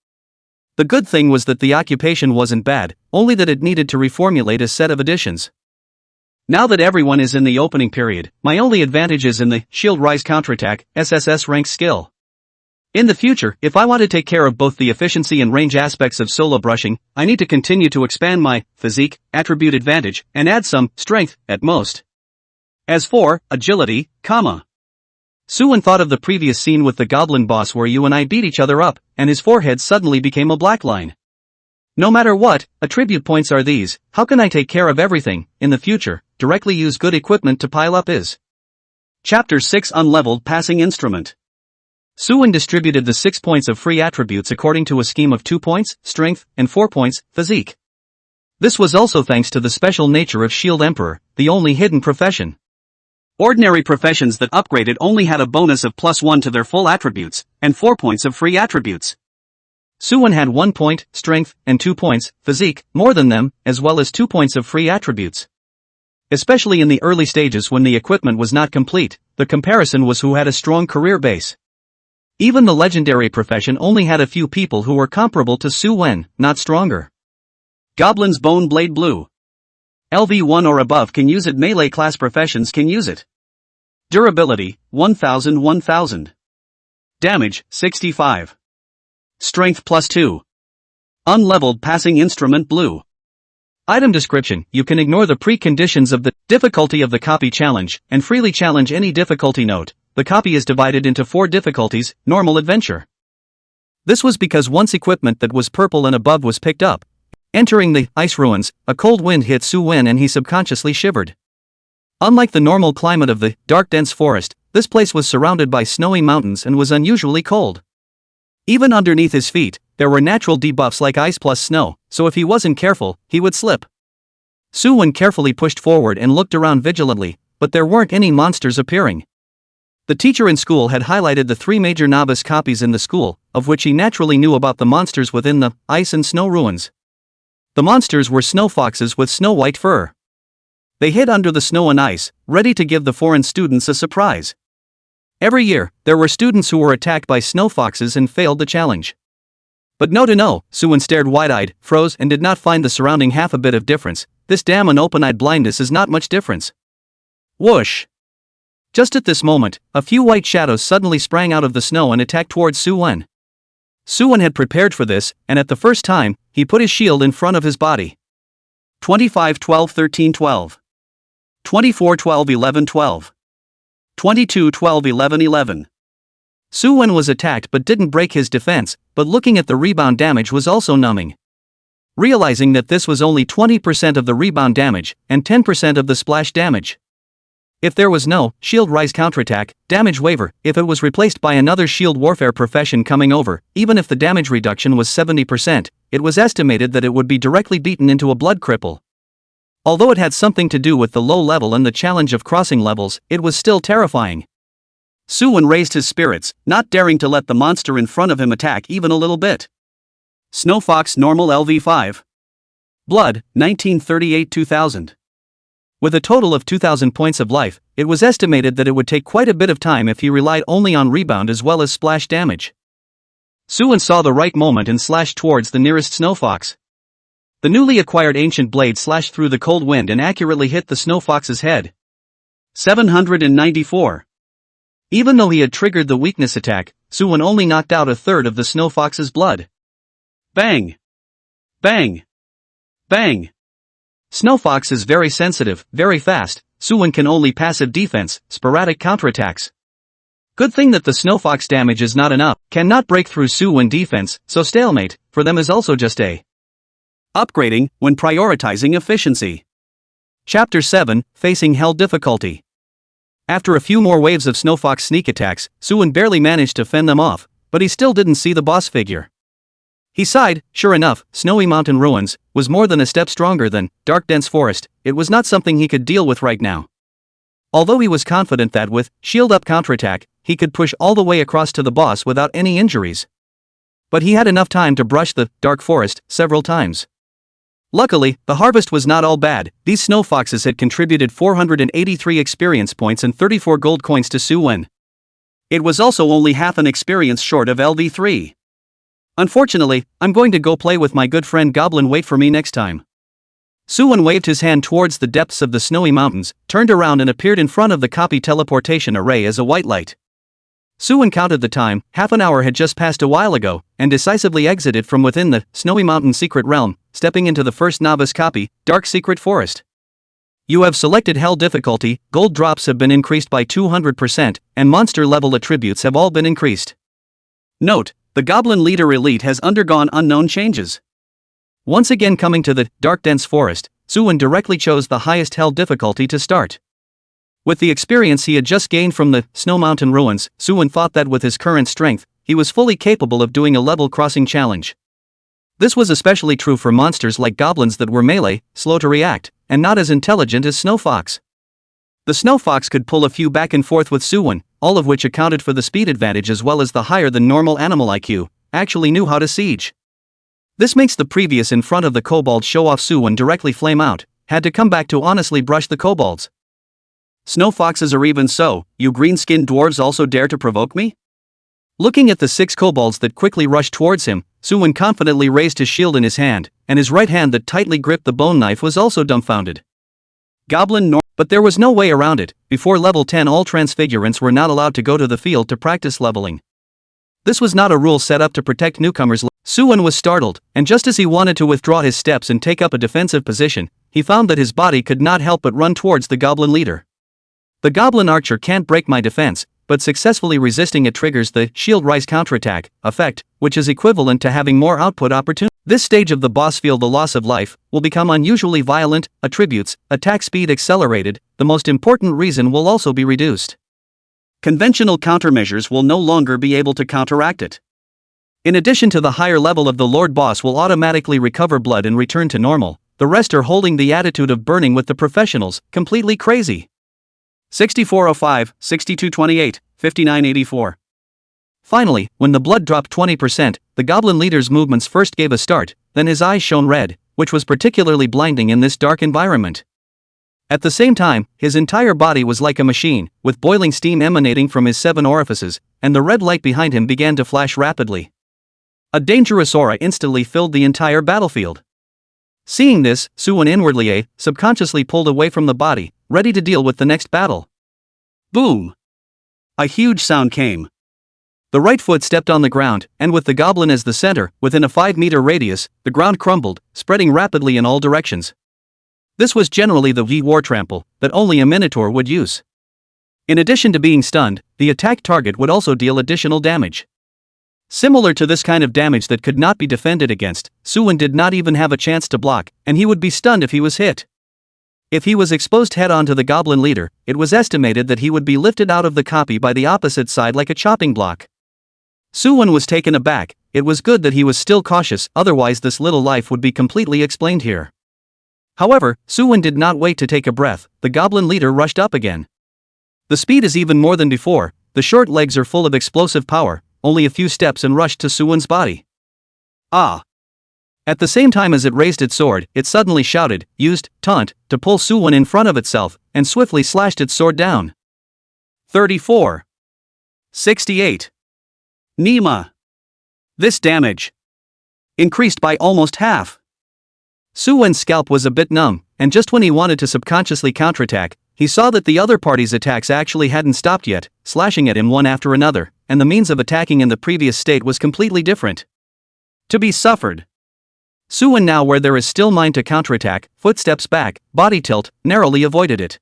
The good thing was that the occupation wasn't bad, only that it needed to reformulate a set of additions. Now that everyone is in the opening period, my only advantage is in the Shield Rise Counterattack SSS rank skill. In the future, if I want to take care of both the efficiency and range aspects of solo brushing, I need to continue to expand my physique attribute advantage and add some strength at most. As for agility, Suwon thought of the previous scene with the goblin boss where you and I beat each other up, and his forehead suddenly became a black line. No matter what, attribute points are these. How can I take care of everything in the future? Directly use good equipment to pile up is. Chapter 6 Unleveled Passing Instrument. Suwon distributed the 6 points of free attributes according to a scheme of 2 points, strength, and 4 points, physique. This was also thanks to the special nature of Shield Emperor, the only hidden profession. Ordinary professions that upgraded only had a bonus of +1 to their full attributes, and 4 points of free attributes. Suwon had 1 point, strength, and 2 points, physique, more than them, as well as 2 points of free attributes. Especially in the early stages when the equipment was not complete, the comparison was who had a strong career base. Even the legendary profession only had a few people who were comparable to Suwon, not stronger. Goblin's Bone Blade Blue. LV1 or above can use it. Melee class professions can use it. Durability, 1000. Damage, 65. Strength +2. Unleveled Passing Instrument Blue. Item description: you can ignore the preconditions of the difficulty of the copy challenge, and freely challenge any difficulty note. The copy is divided into 4 difficulties, normal adventure. This was because once equipment that was purple and above was picked up, entering the ice ruins, a cold wind hit Suwon and he subconsciously shivered. Unlike the normal climate of the dark dense forest, this place was surrounded by snowy mountains and was unusually cold. Even underneath his feet, there were natural debuffs like ice plus snow, so if he wasn't careful, he would slip. Soo-won carefully pushed forward and looked around vigilantly, but there weren't any monsters appearing. The teacher in school had highlighted the 3 major novice copies in the school, of which he naturally knew about the monsters within the ice and snow ruins. The monsters were snow foxes with snow-white fur. They hid under the snow and ice, ready to give the foreign students a surprise. Every year, there were students who were attacked by snow foxes and failed the challenge. But no, Soo-won stared wide-eyed, froze and did not find the surrounding half a bit of difference. This damn and open-eyed blindness is not much difference. Whoosh! Just at this moment, a few white shadows suddenly sprang out of the snow and attacked towards Soo-won. Soo-won had prepared for this, and at the first time, he put his shield in front of his body. 25-12-13-12. 24-12-11-12. 22-12-11-11. Soo-won was attacked but didn't break his defense, but looking at the rebound damage was also numbing. Realizing that this was only 20% of the rebound damage, and 10% of the splash damage. If there was no shield rise counterattack, damage waiver, if it was replaced by another shield warfare profession coming over, even if the damage reduction was 70%, it was estimated that it would be directly beaten into a blood cripple. Although it had something to do with the low level and the challenge of crossing levels, it was still terrifying. Soo-won raised his spirits, not daring to let the monster in front of him attack even a little bit. Snow Fox Normal LV5. Blood, 1938-2000. With a total of 2,000 points of life, it was estimated that it would take quite a bit of time if he relied only on rebound as well as splash damage. Soo-won saw the right moment and slashed towards the nearest snow fox. The newly acquired ancient blade slashed through the cold wind and accurately hit the snow fox's head. 794. Even though he had triggered the weakness attack, Soo-won only knocked out a third of the snow fox's blood. Bang! Bang! Bang! Snow Fox is very sensitive, very fast. Soo-won can only passive defense, sporadic counterattacks. Good thing that the Snow Fox damage is not enough, cannot break through Soo-won defense, so stalemate, for them is also just a upgrading, when prioritizing efficiency. Chapter 7, Facing Hell Difficulty. After a few more waves of Snow Fox sneak attacks, Soo-won barely managed to fend them off, but he still didn't see the boss figure. He sighed. Sure enough, Snowy Mountain Ruins was more than a step stronger than Dark Dense Forest. It was not something he could deal with right now. Although he was confident that with Shield Up counterattack, he could push all the way across to the boss without any injuries. But he had enough time to brush the Dark Forest several times. Luckily, the harvest was not all bad. These snow foxes had contributed 483 experience points and 34 gold coins to Soo-won. It was also only half an experience short of LV3. Unfortunately, I'm going to go play with my good friend Goblin. Wait for me next time. Soo-won waved his hand towards the depths of the snowy mountains, turned around and appeared in front of the copy teleportation array as a white light. Soo-won counted the time. Half an hour had just passed a while ago, and decisively exited from within the Snowy Mountain Secret Realm, stepping into the first novice copy, Dark Secret Forest. You have selected Hell difficulty. Gold drops have been increased by 200%, and monster level attributes have all been increased. Note: the Goblin Leader Elite has undergone unknown changes. Once again coming to the Dark Dense Forest, Soo-won directly chose the highest Hell difficulty to start. With the experience he had just gained from the Snow Mountain Ruins, Soo-won thought that with his current strength, he was fully capable of doing a level crossing challenge. This was especially true for monsters like goblins that were melee, slow to react, and not as intelligent as Snow Fox. The Snow Fox could pull a few back and forth with Soo-won, all of which accounted for the speed advantage as well as the higher than normal animal IQ, actually knew how to siege. This makes the previous in front of the kobold show off Soo-won directly flame out, had to come back to honestly brush the kobolds. Snow foxes are even so, you green-skinned dwarves also dare to provoke me? Looking at the 6 kobolds that quickly rushed towards him, Soo-won confidently raised his shield in his hand, and his right hand that tightly gripped the bone knife was also dumbfounded. But there was no way around it. Before level 10 all transfigurants were not allowed to go to the field to practice leveling. This was not a rule set up to protect newcomers. Soo-won was startled, and just as he wanted to withdraw his steps and take up a defensive position, he found that his body could not help but run towards the goblin leader. The goblin archer can't break my defense, but successfully resisting it triggers the shield rise counterattack effect, which is equivalent to having more output opportunity. This stage of the boss feel the loss of life will become unusually violent. Attributes: attack speed accelerated. The most important reason will also be reduced. Conventional countermeasures will no longer be able to counteract it. In addition to the higher level of the Lord Boss will automatically recover blood and return to normal, the rest are holding the attitude of burning with the professionals, completely crazy. 6405, 6228, 5984. Finally, when the blood dropped 20%, the goblin leader's movements first gave a start, then his eyes shone red, which was particularly blinding in this dark environment. At the same time, his entire body was like a machine, with boiling steam emanating from his 7 orifices, and the red light behind him began to flash rapidly. A dangerous aura instantly filled the entire battlefield. Seeing this, Suwon inwardly subconsciously pulled away from the body, ready to deal with the next battle. Boom! A huge sound came. The right foot stepped on the ground, and with the goblin as the center, within a 5-meter radius, the ground crumbled, spreading rapidly in all directions. This was generally the V war trample that only a minotaur would use. In addition to being stunned, the attacked target would also deal additional damage. Similar to this kind of damage that could not be defended against, Suwon did not even have a chance to block, and he would be stunned if he was hit. If he was exposed head-on to the goblin leader, it was estimated that he would be lifted out of the copy by the opposite side like a chopping block. Suwon was taken aback. It was good that he was still cautious, otherwise this little life would be completely explained here. However, Suwon did not wait to take a breath. The goblin leader rushed up again. The speed is even more than before. The short legs are full of explosive power, only a few steps and rushed to Suwon's body. Ah! At the same time as it raised its sword, it suddenly shouted, used taunt to pull Suwon in front of itself, and swiftly slashed its sword down. 34. 68. Nima. This damage increased by almost half. Suwon's scalp was a bit numb, and just when he wanted to subconsciously counterattack, he saw that the other party's attacks actually hadn't stopped yet, slashing at him one after another, and the means of attacking in the previous state was completely different. To be suffered. Suwon, now where there is still mind to counterattack, footsteps back, body tilt, narrowly avoided it.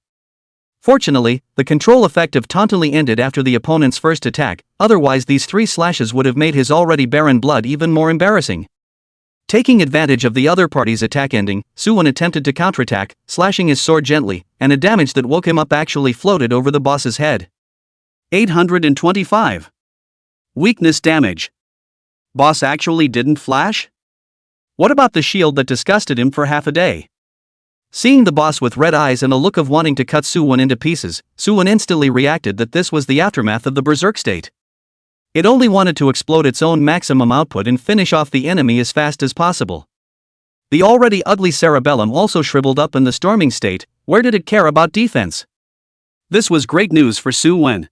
Fortunately, the control effect of tauntingly ended after the opponent's first attack, otherwise these 3 slashes would have made his already barren blood even more embarrassing. Taking advantage of the other party's attack ending, Suwon attempted to counterattack, slashing his sword gently, and a damage that woke him up actually floated over the boss's head. 825. Weakness damage. Boss actually didn't flash? What about the shield that disgusted him for half a day? Seeing the boss with red eyes and a look of wanting to cut Suwon into pieces, Suwon instantly reacted that this was the aftermath of the berserk state. It only wanted to explode its own maximum output and finish off the enemy as fast as possible. The already ugly cerebellum also shriveled up in the storming state. Where did it care about defense? This was great news for Suwon.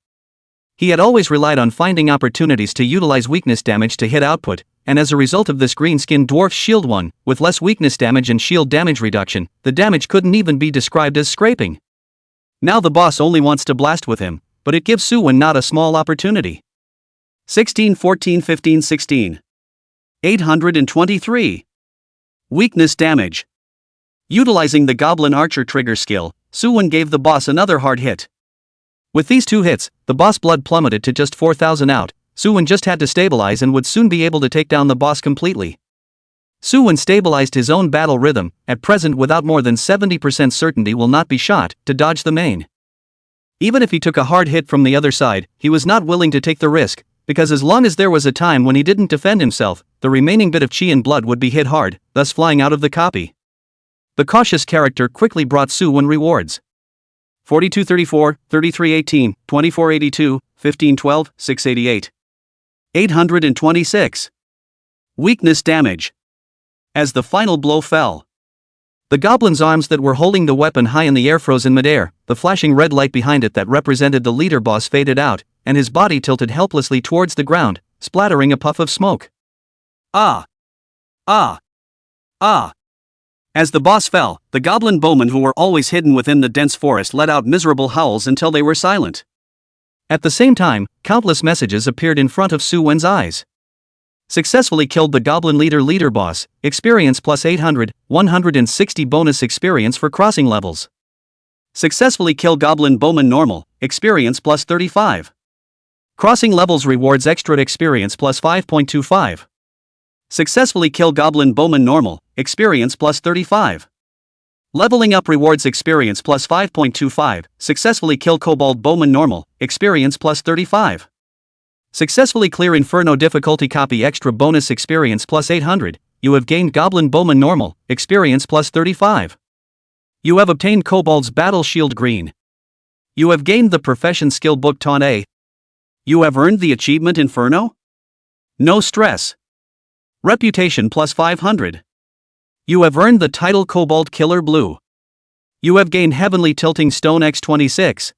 He had always relied on finding opportunities to utilize weakness damage to hit output, and as a result of this green-skinned dwarf's shield one, with less weakness damage and shield damage reduction, the damage couldn't even be described as scraping. Now the boss only wants to blast with him, but it gives Suwon not a small opportunity. 16, 14, 15, 16. 823. Weakness damage. Utilizing the Goblin Archer trigger skill, Suwon gave the boss another hard hit. With these 2 hits, the boss blood plummeted to just 4,000 out. Suwon just had to stabilize and would soon be able to take down the boss completely. Suwon stabilized his own battle rhythm, at present without more than 70% certainty will not be shot, to dodge the main. Even if he took a hard hit from the other side, he was not willing to take the risk, because as long as there was a time when he didn't defend himself, the remaining bit of chi and blood would be hit hard, thus flying out of the copy. The cautious character quickly brought Suwon rewards. 4234, 3318, 2482, 1512, 688. 826. Weakness damage. As the final blow fell, the goblin's arms that were holding the weapon high in the air froze in midair, the flashing red light behind it that represented the leader boss faded out, and his body tilted helplessly towards the ground, splattering a puff of smoke. Ah! Ah! Ah! As the boss fell, the goblin bowmen who were always hidden within the dense forest let out miserable howls until they were silent. At the same time, countless messages appeared in front of Suwon's eyes. Successfully killed the goblin leader boss, experience plus 800, 160 bonus experience for crossing levels. Successfully kill goblin bowman normal, experience plus 35. Crossing levels rewards extra experience plus 5.25. Successfully kill goblin bowman normal, experience plus 35. Leveling up rewards experience plus 5.25, successfully kill kobold bowman normal, experience plus 35. Successfully clear Inferno difficulty copy extra bonus experience plus 800. You have gained Goblin Bowman normal, experience plus 35. You have obtained Kobold's Battle Shield green. You have gained the Profession Skill Book Taunt A. You have earned the achievement Inferno? No stress. Reputation plus 500. You have earned the title Kobold Killer Blue. You have gained Heavenly Tilting Stone X26.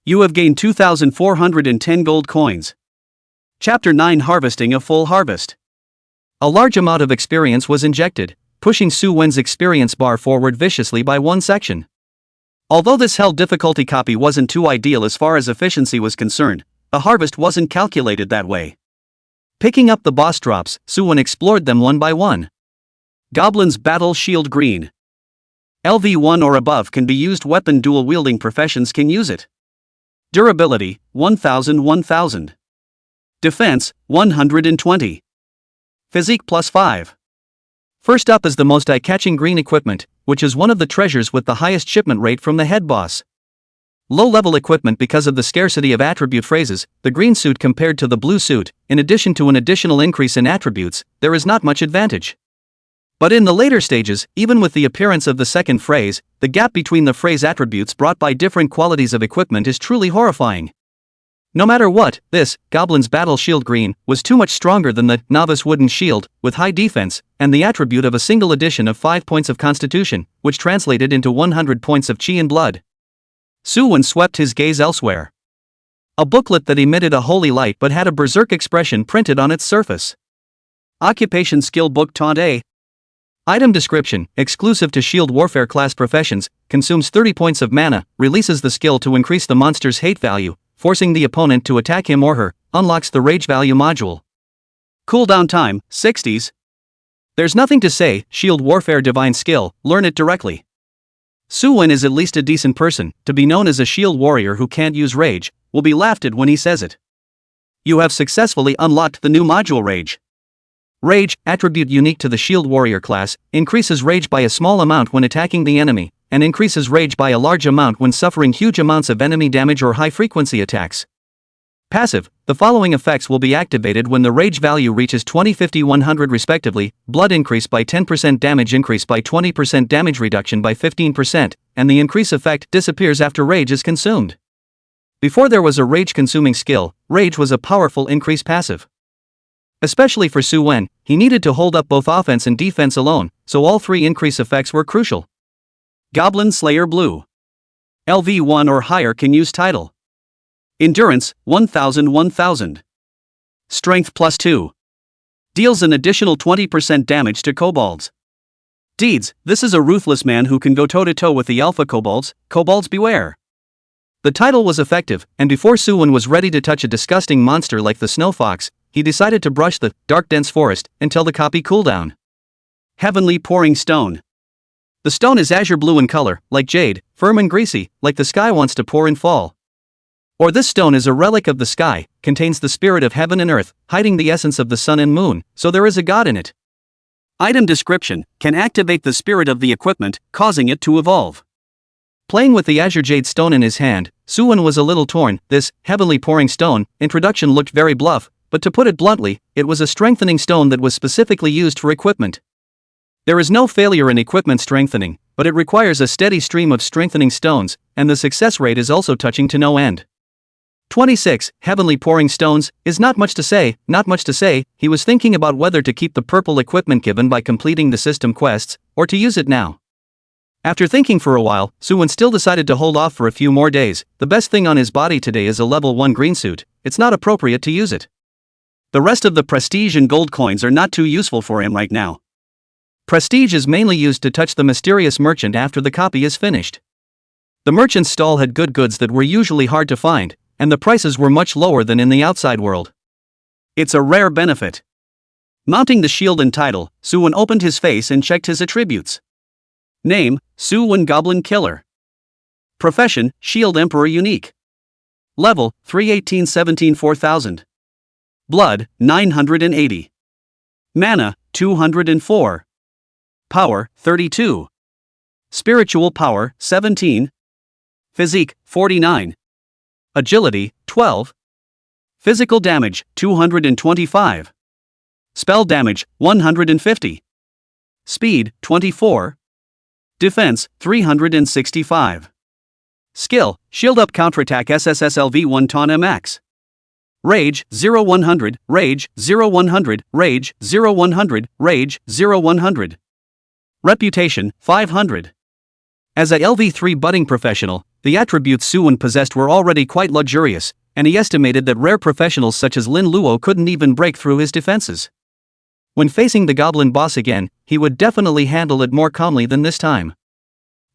You have gained 2,410 gold coins. Chapter 9 Harvesting a Full Harvest. A large amount of experience was injected, pushing Su Wen's experience bar forward viciously by one section. Although this hell difficulty copy wasn't too ideal as far as efficiency was concerned, the harvest wasn't calculated that way. Picking up the boss drops, Su Wen explored them one by one. Goblin's Battle Shield green. LV1 or above can be used. Weapon dual wielding professions can use it. Durability 1000. Defense 120. Physique plus 5. First up is the most eye-catching green equipment, which is one of the treasures with the highest shipment rate from the head boss. Low-level equipment because of the scarcity of attribute phrases. The green suit compared to the blue suit, in addition to an additional increase in attributes, there is not much advantage. But in the later stages, even with the appearance of the second phrase, the gap between the phrase attributes brought by different qualities of equipment is truly horrifying. No matter what, this, Goblin's Battle Shield green, was too much stronger than the Novice Wooden Shield, with high defense, and the attribute of a single addition of 5 points of Constitution, which translated into 100 points of Chi and blood. Su Wen swept his gaze elsewhere. A booklet that emitted a holy light but had a berserk expression printed on its surface. Occupation Skill Book Taunt A. Item description, exclusive to Shield Warfare class professions, consumes 30 points of mana, releases the skill to increase the monster's hate value, forcing the opponent to attack him or her, unlocks the rage value module. Cooldown time, 60s. There's nothing to say, Shield Warfare Divine Skill, learn it directly. Su Wen is at least a decent person. To be known as a shield warrior who can't use rage, will be laughed at when he says it. You have successfully unlocked the new module Rage. Rage, attribute unique to the Shield Warrior class, increases rage by a small amount when attacking the enemy, and increases rage by a large amount when suffering huge amounts of enemy damage or high-frequency attacks. Passive, the following effects will be activated when the rage value reaches 20, 50, 100 respectively: blood increase by 10%, damage increase by 20%, damage reduction by 15%, and the increase effect disappears after rage is consumed. Before there was a rage-consuming skill, rage was a powerful increase passive. Especially for Su Wen, he needed to hold up both offense and defense alone, so all three increase effects were crucial. Goblin Slayer Blue. LV1 or higher can use title. Endurance, 1000. Strength plus 2. Deals an additional 20% damage to kobolds. Deeds, this is a ruthless man who can go toe-to-toe with the alpha kobolds. Kobolds beware. The title was effective, and before Su Wen was ready to touch a disgusting monster like the snow fox, he decided to brush the dark dense forest until the copy cooldown. Heavenly Pouring Stone. The stone is azure blue in color, like jade, firm and greasy, like the sky wants to pour and fall. Or this stone is a relic of the sky, contains the spirit of heaven and earth, hiding the essence of the sun and moon, so there is a god in it. Item description, can activate the spirit of the equipment, causing it to evolve. Playing with the azure jade stone in his hand, Su Wen was a little torn. This heavenly pouring stone introduction looked very bluff, but to put it bluntly, it was a strengthening stone that was specifically used for equipment. There is no failure in equipment strengthening, but it requires a steady stream of strengthening stones, and the success rate is also touching to no end. 26 Heavenly Pouring Stones is not much to say. He was thinking about whether to keep the purple equipment given by completing the system quests, or to use it now. After thinking for a while, Su Wen still decided to hold off for a few more days. The best thing on his body today is a level 1 green suit. It's not appropriate to use it. The rest of the prestige and gold coins are not too useful for him right now. Prestige is mainly used to touch the mysterious merchant after the copy is finished. The merchant's stall had good goods that were usually hard to find, and the prices were much lower than in the outside world. It's a rare benefit. Mounting the shield and title, Su Wen opened his face and checked his attributes. Name, Su Wen Goblin Killer. Profession, Shield Emperor Unique. Level, 318-17 4000. Blood, 980. Mana, 204. Power, 32. Spiritual Power, 17. Physique, 49. Agility, 12. Physical damage, 225. Spell damage, 150. Speed, 24. Defense, 365. Skill, Shield Up Counterattack SSSLV 1 ton max. Rage, 0-100, Rage, 0-100, Rage, 0-100, Rage, 0-100. Reputation, 500. As a LV3 budding professional, the attributes Suwon possessed were already quite luxurious, and he estimated that rare professionals such as Lin Luo couldn't even break through his defenses. When facing the goblin boss again, he would definitely handle it more calmly than this time.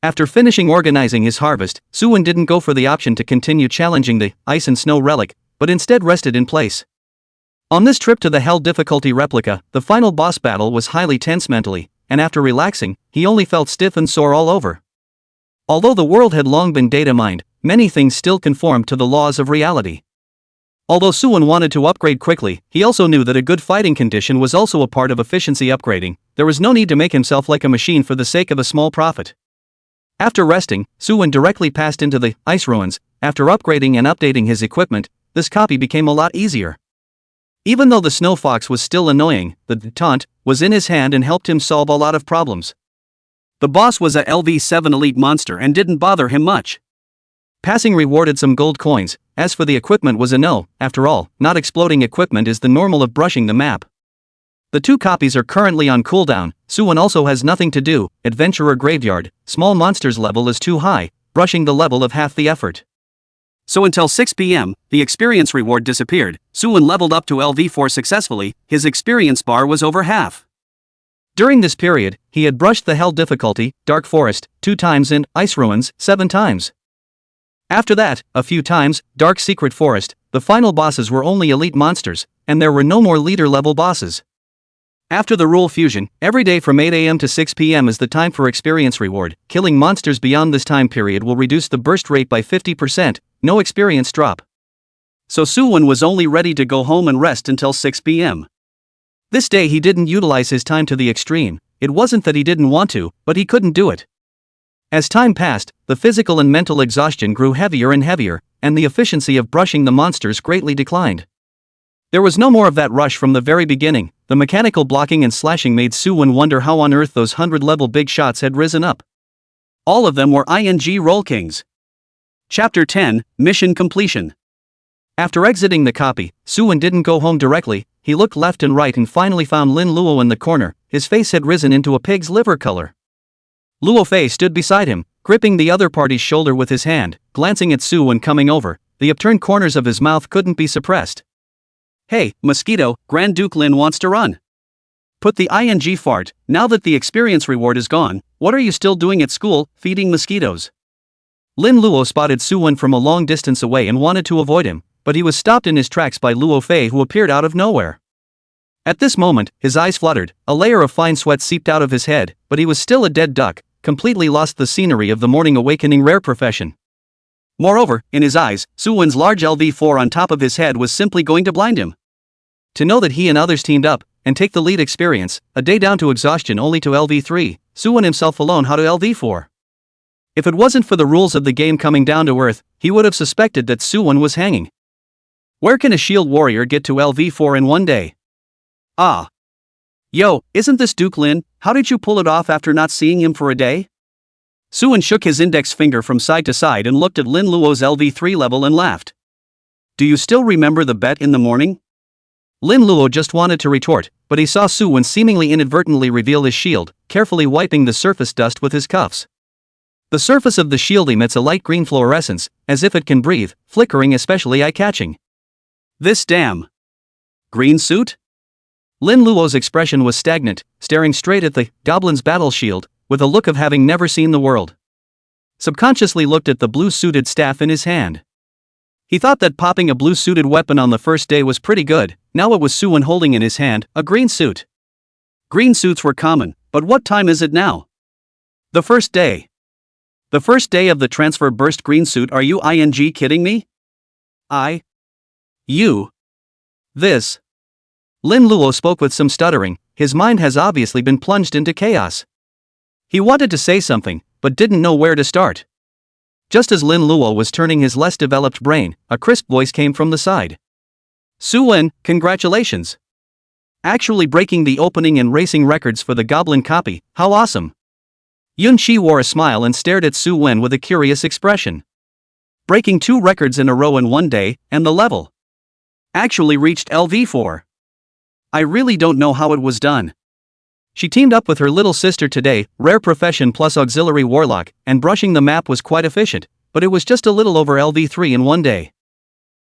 After finishing organizing his harvest, Suwon didn't go for the option to continue challenging the Ice and Snow relic, but instead rested in place. On this trip to the Hell difficulty replica, the final boss battle was highly tense mentally, and after relaxing, he only felt stiff and sore all over. Although the world had long been data mined, many things still conformed to the laws of reality. Although Suwon wanted to upgrade quickly, he also knew that a good fighting condition was also a part of efficiency upgrading. There was no need to make himself like a machine for the sake of a small profit. After resting, Suwon directly passed into the ice ruins. After upgrading and updating his equipment, this copy became a lot easier. Even though the Snow Fox was still annoying, the taunt was in his hand and helped him solve a lot of problems. The boss was a LV7 elite monster and didn't bother him much. Passing rewarded some gold coins. As for the equipment was a no. After all, not exploding equipment is the normal of brushing the map. The two copies are currently on cooldown. Suwon also has nothing to do. Adventurer Graveyard, small monsters level is too high, brushing the level of half the effort. So until 6 p.m., the experience reward disappeared. Suwon leveled up to LV4 successfully. His experience bar was over half. During this period, he had brushed the Hell difficulty, Dark Forest, 2 times and Ice Ruins, 7 times. After that, a few times, Dark Secret Forest. The final bosses were only elite monsters, and there were no more leader-level bosses. After the rule fusion, every day from 8 a.m. to 6 p.m. is the time for experience reward. Killing monsters beyond this time period will reduce the burst rate by 50%, no experience drop. So Suwon was only ready to go home and rest until 6 p.m. This day he didn't utilize his time to the extreme. It wasn't that he didn't want to, but he couldn't do it. As time passed, the physical and mental exhaustion grew heavier and heavier, and the efficiency of brushing the monsters greatly declined. There was no more of that rush from the very beginning. The mechanical blocking and slashing made Suwon wonder how on earth those 100-level big shots had risen up. All of them were ING Roll Kings. Chapter 10, Mission Completion. After exiting the copy, Suwon didn't go home directly. He looked left and right and finally found Lin Luo in the corner. His face had risen into a pig's liver color. Luo Fei stood beside him, gripping the other party's shoulder with his hand, glancing at Suwon coming over. The upturned corners of his mouth couldn't be suppressed. "Hey, Mosquito, Grand Duke Lin wants to run. Put the ing fart. Now that the experience reward is gone, what are you still doing at school, feeding mosquitoes?" Lin Luo spotted Suwon from a long distance away and wanted to avoid him, but he was stopped in his tracks by Luo Fei, who appeared out of nowhere. At this moment, his eyes fluttered, a layer of fine sweat seeped out of his head, but he was still a dead duck, completely lost the scenery of the morning awakening rare profession. Moreover, in his eyes, Suwon's large LV4 on top of his head was simply going to blind him. To know that he and others teamed up, and take the lead experience, a day down to exhaustion only to LV3, Suwon himself alone how to LV4. If it wasn't for the rules of the game coming down to earth, he would have suspected that Suwon was hanging. Where can a shield warrior get to LV4 in one day? Ah. Yo, isn't this Duke Lin? How did you pull it off after not seeing him for a day? Suwon shook his index finger from side to side and looked at Lin Luo's LV3 level and laughed. Do you still remember the bet in the morning? Lin Luo just wanted to retort, but he saw Suwon seemingly inadvertently reveal his shield, carefully wiping the surface dust with his cuffs. The surface of the shield emits a light green fluorescence, as if it can breathe, flickering especially eye-catching. This damn green suit? Lin Luo's expression was stagnant, staring straight at the goblin's battle shield, with a look of having never seen the world. Subconsciously looked at the blue-suited staff in his hand. He thought that popping a blue-suited weapon on the first day was pretty good. Now it was Suwon holding in his hand a green suit. Green suits were common, but what time is it now? The first day. The first day of the transfer burst green suit. Are you ing kidding me? This. Lin Luo spoke with some stuttering. His mind has obviously been plunged into chaos. He wanted to say something, but didn't know where to start. Just as Lin Luo was turning his less developed brain, a crisp voice came from the side. Su-wen, congratulations! Actually breaking the opening and racing records for the goblin copy, how awesome! Yun-chi wore a smile and stared at Su-wen with a curious expression. Breaking 2 records in a row in one day, and the level actually reached LV4. I really don't know how it was done. She teamed up with her little sister today, rare profession plus auxiliary warlock, and brushing the map was quite efficient, but it was just a little over LV3 in one day.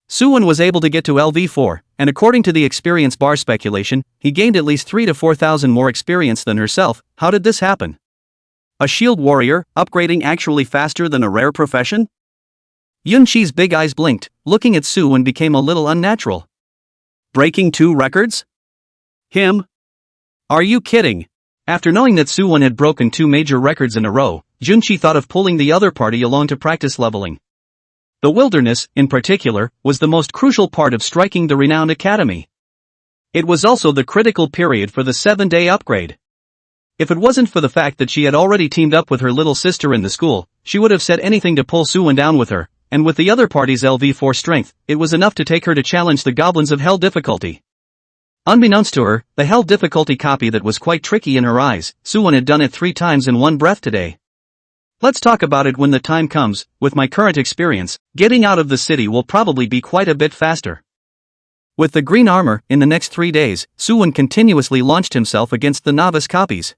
Su-wen was able to get to LV4, and according to the experience bar speculation, he gained at least 3 to 4,000 more experience than herself. How did this happen? A shield warrior, upgrading actually faster than a rare profession? Yun-chi's big eyes blinked, looking at Su-wen became a little unnatural. Breaking 2 records? Him? Are you kidding? After knowing that Su-wen had broken 2 major records in a row, Yun-chi thought of pulling the other party along to practice leveling. The wilderness, in particular, was the most crucial part of striking the renowned academy. It was also the critical period for the 7-day upgrade. If it wasn't for the fact that she had already teamed up with her little sister in the school, she would have said anything to pull Su-wen down with her, and with the other party's LV4 strength, it was enough to take her to challenge the goblins of hell difficulty. Unbeknownst to her, the hell difficulty copy that was quite tricky in her eyes, Su-wen had done it 3 times in one breath today. Let's talk about it when the time comes. With my current experience, getting out of the city will probably be quite a bit faster. With the green armor, in the next 3 days, Su-wen continuously launched himself against the novice copies.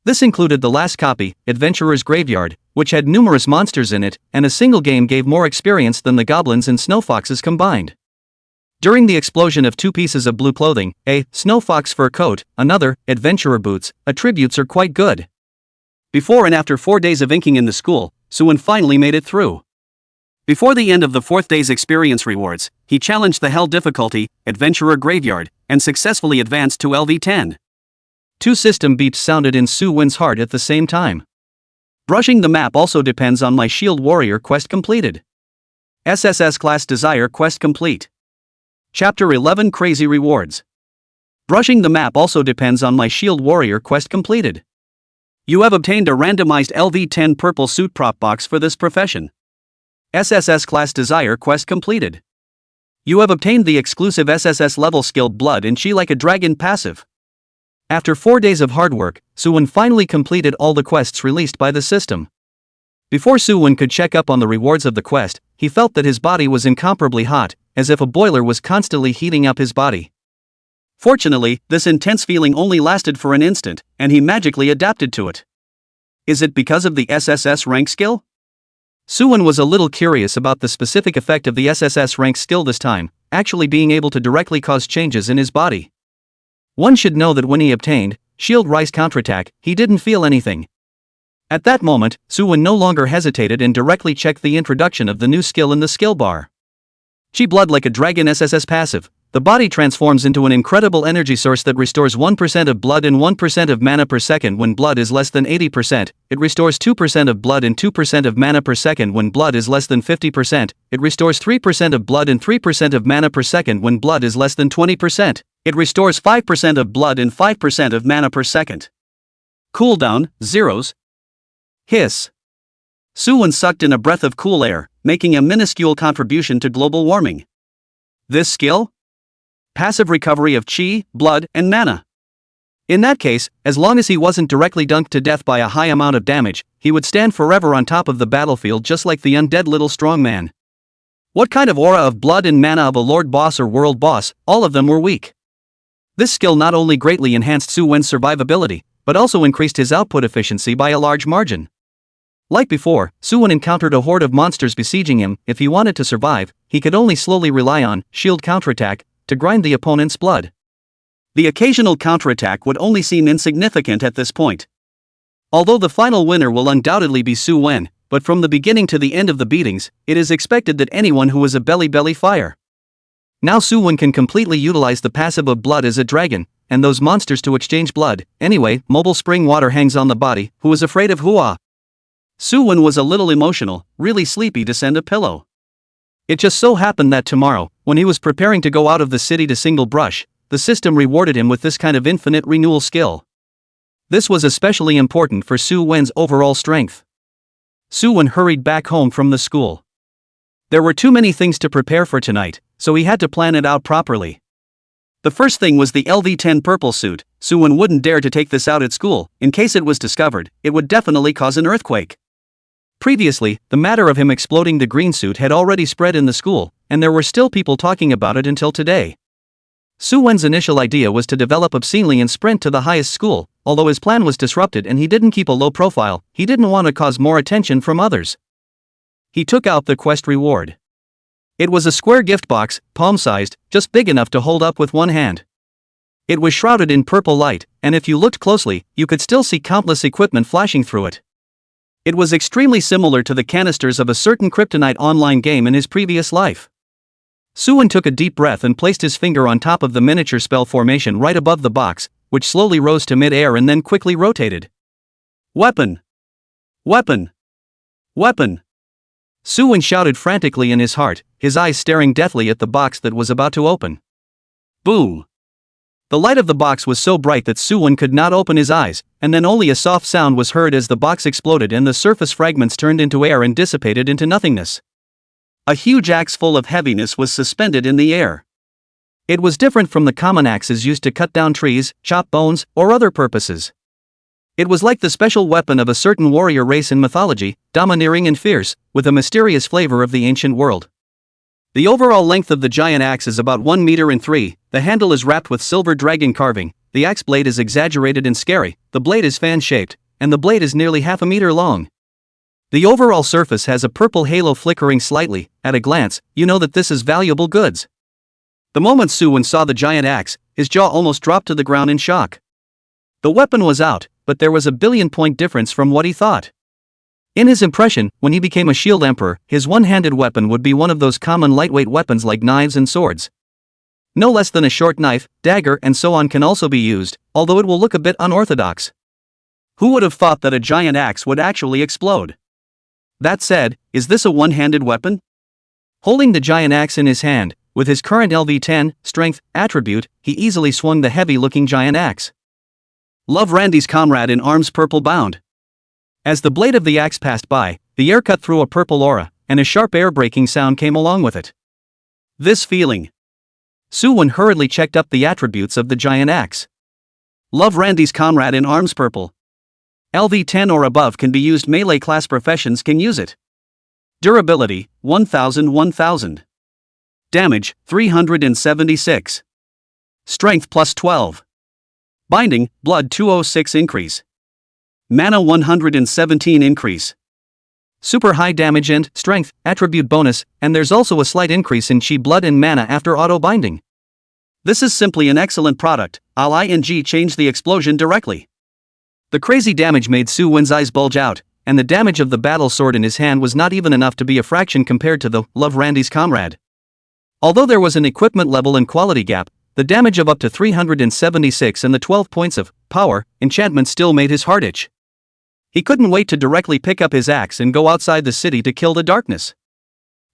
This included the last copy, Adventurer's Graveyard, which had numerous monsters in it, and a single game gave more experience than the goblins and snow foxes combined. During the explosion of 2 pieces of blue clothing, a snow fox fur coat, another, adventurer boots, attributes are quite good. Before and after 4 days of inking in the school, Su-wen finally made it through. Before the end of the 4th day's experience rewards, he challenged the hell difficulty, Adventurer Graveyard, and successfully advanced to LV10. 2 system beeps sounded in Su-wen's heart at the same time. Brushing the map also depends on my Shield Warrior quest completed. SSS Class Desire quest complete. Chapter 11 Crazy Rewards. Brushing the map also depends on my Shield Warrior quest completed. You have obtained a randomized LV10 purple suit prop box for this profession. SSS Class Desire quest completed. You have obtained the exclusive SSS level skill Blood and Chi Like a Dragon passive. After 4 days of hard work, Su-wen finally completed all the quests released by the system. Before Su-wen could check up on the rewards of the quest, he felt that his body was incomparably hot, as if a boiler was constantly heating up his body. Fortunately, this intense feeling only lasted for an instant, and he magically adapted to it. Is it because of the SSS rank skill? Su-wen was a little curious about the specific effect of the SSS rank skill this time, actually being able to directly cause changes in his body. One should know that when he obtained Shield Rise Counterattack, he didn't feel anything. At that moment, Su-wen no longer hesitated and directly checked the introduction of the new skill in the skill bar. Chi Blood Like a Dragon SSS passive. The body transforms into an incredible energy source that restores 1% of blood and 1% of mana per second when blood is less than 80%. It restores 2% of blood and 2% of mana per second when blood is less than 50%. It restores 3% of blood and 3% of mana per second when blood is less than 20%. It restores 5% of blood and 5% of mana per second. Cooldown, zeros. Hiss. Su-wen sucked in a breath of cool air, making a minuscule contribution to global warming. This skill? Passive recovery of chi, blood, and mana. In that case, as long as he wasn't directly dunked to death by a high amount of damage, he would stand forever on top of the battlefield just like the undead little strong man. What kind of aura of blood and mana of a lord boss or world boss? All of them were weak. This skill not only greatly enhanced Su-wen's survivability, but also increased his output efficiency by a large margin. Like before, Su-wen encountered a horde of monsters besieging him. If he wanted to survive, he could only slowly rely on shield counterattack to grind the opponent's blood. The occasional counterattack would only seem insignificant at this point. Although the final winner will undoubtedly be Su-wen, but from the beginning to the end of the beatings, it is expected that anyone who is a belly fire. Now Su-wen can completely utilize the passive of Blood as a dragon, and those monsters to exchange blood. Anyway, mobile spring water hangs on the body. Who is afraid of Hua? Su-wen was a little emotional, really sleepy to send a pillow. It just so happened that tomorrow, when he was preparing to go out of the city to single brush, the system rewarded him with this kind of infinite renewal skill. This was especially important for Su-wen's overall strength. Su-wen hurried back home from the school. There were too many things to prepare for tonight, so he had to plan it out properly. The first thing was the LV-10 purple suit. Suwon wouldn't dare to take this out at school. In case it was discovered, it would definitely cause an earthquake. Previously, the matter of him exploding the green suit had already spread in the school, and there were still people talking about it until today. Suwon's initial idea was to develop obscenely and sprint to the highest school. Although his plan was disrupted and he didn't keep a low profile, he didn't want to cause more attention from others. He took out the quest reward. It was a square gift box, palm-sized, just big enough to hold up with one hand. It was shrouded in purple light, and if you looked closely, you could still see countless equipment flashing through it. It was extremely similar to the canisters of a certain kryptonite online game in his previous life. Suwon took a deep breath and placed his finger on top of the miniature spell formation right above the box, which slowly rose to mid-air and then quickly rotated. Weapon! Weapon! Weapon! Suwon shouted frantically in his heart, his eyes staring deathly at the box that was about to open. Boom! The light of the box was so bright that Suwon could not open his eyes, and then only a soft sound was heard as the box exploded and the surface fragments turned into air and dissipated into nothingness. A huge axe full of heaviness was suspended in the air. It was different from the common axes used to cut down trees, chop bones, or other purposes. It was like the special weapon of a certain warrior race in mythology, domineering and fierce, with a mysterious flavor of the ancient world. The overall length of the giant axe is about 1 meter and 3, the handle is wrapped with silver dragon carving, the axe blade is exaggerated and scary, the blade is fan-shaped, and the blade is nearly half a meter long. The overall surface has a purple halo flickering slightly. At a glance, you know that this is valuable goods. The moment Suwon saw the giant axe, his jaw almost dropped to the ground in shock. The weapon was out, but there was a billion-point difference from what he thought. In his impression, when he became a shield emperor, his one-handed weapon would be one of those common lightweight weapons like knives and swords. No less than a short knife, dagger and so on can also be used, although it will look a bit unorthodox. Who would have thought that a giant axe would actually explode? That said, is this a one-handed weapon? Holding the giant axe in his hand, with his current LV-10 strength attribute, he easily swung the heavy-looking giant axe. Love Randy's comrade in arms purple bound. As the blade of the axe passed by, the air cut through a purple aura, and a sharp air-breaking sound came along with it. This feeling. Suwon hurriedly checked up the attributes of the giant axe. Love Randy's comrade in arms purple. LV-10 or above can be used. Melee class professions can use it. Durability, 1000. Damage, 376. Strength plus 12. Binding, blood 206 increase. Mana 117 increase. Super high damage and strength attribute bonus, and there's also a slight increase in chi blood and mana after auto binding. This is simply an excellent product. I'll change the explosion directly. The crazy damage made Suwon's eyes bulge out, and the damage of the battle sword in his hand was not even enough to be a fraction compared to the Love Randy's comrade. Although there was an equipment level and quality gap, the damage of up to 376 and the 12 points of power enchantment still made his heart itch. He couldn't wait to directly pick up his axe and go outside the city to kill the darkness.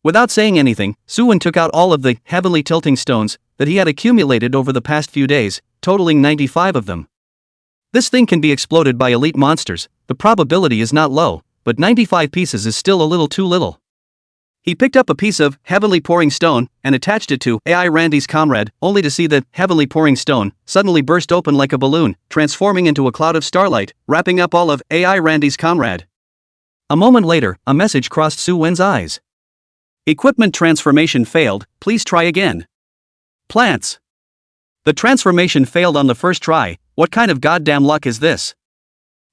Without saying anything, Suwon took out all of the heavily tilting stones that he had accumulated over the past few days, totaling 95 of them. This thing can be exploded by elite monsters. The probability is not low, but 95 pieces is still a little too little. He picked up a piece of heavily pouring stone and attached it to AI Randy's comrade, only to see the heavily pouring stone suddenly burst open like a balloon, transforming into a cloud of starlight, wrapping up all of AI Randy's comrade. A moment later, a message crossed Suwon's eyes. Equipment transformation failed, please try again. Plants. The transformation failed on the first try. What kind of goddamn luck is this?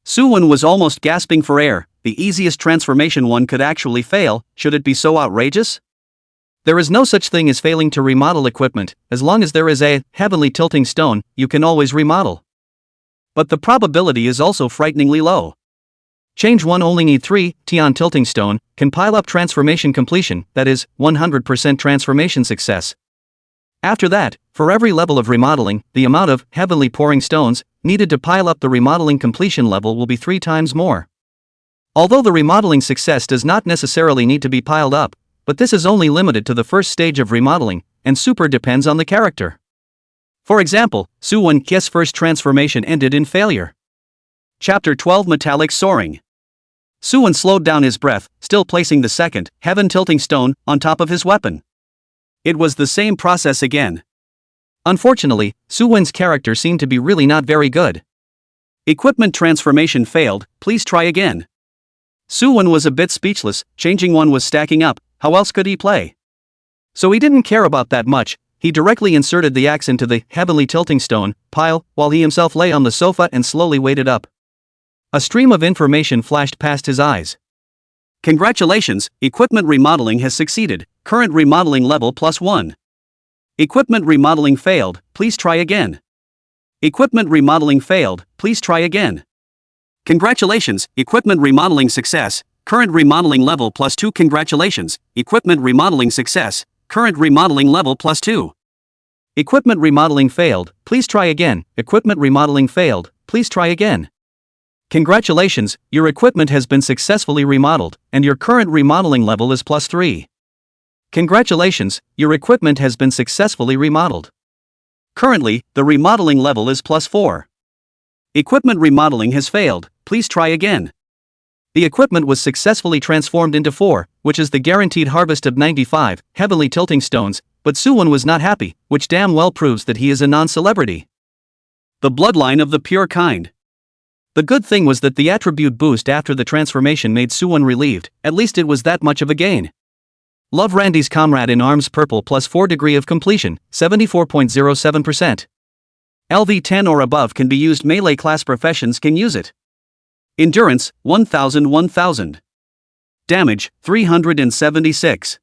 Suwon was almost gasping for air. The easiest transformation one could actually fail. Should it be so outrageous? There is no such thing as failing to remodel equipment. As long as there is a heavily tilting stone, you can always remodel. But the probability is also frighteningly low. Change 1 only need 3 Tion tilting stone, can pile up transformation completion, that is, 100% transformation success. After that, for every level of remodeling, the amount of heavily pouring stones needed to pile up the remodeling completion level will be 3 times more. Although the remodeling success does not necessarily need to be piled up, but this is only limited to the first stage of remodeling, and super depends on the character. For example, Suwon Kye's first transformation ended in failure. Chapter 12 Metallic Soaring. Suwon slowed down his breath, still placing the second, heaven-tilting stone, on top of his weapon. It was the same process again. Unfortunately, Suwon's character seemed to be really not very good. Equipment transformation failed, please try again. Suwon was a bit speechless, changing one was stacking up, how else could he play? So he didn't care about that much, he directly inserted the axe into the heavenly tilting stone pile, while he himself lay on the sofa and slowly waited up. A stream of information flashed past his eyes. Congratulations, equipment remodeling has succeeded, current remodeling level +1. Equipment remodeling failed, please try again. Equipment remodeling failed, please try again. Congratulations, equipment remodeling success, current remodeling level +2. Congratulations, equipment remodeling success, current remodeling level +2. Equipment remodeling failed, please try again. Equipment remodeling failed, please try again. Congratulations, your equipment has been successfully remodeled, and your current remodeling level is +3. Congratulations, your equipment has been successfully remodeled. Currently, the remodeling level is +4. Equipment remodeling has failed, please try again. The equipment was successfully transformed into 4, which is the guaranteed harvest of 95 heavenly tilting stones, but Suwon was not happy, which damn well proves that he is a non-celebrity. The bloodline of the pure kind. The good thing was that the attribute boost after the transformation made Suwon relieved, at least it was that much of a gain. Love Randy's comrade in arms purple +4 degree of completion, 74.07%. LV 10 or above can be used, melee class professions can use it. Endurance, 1000. Damage, 376.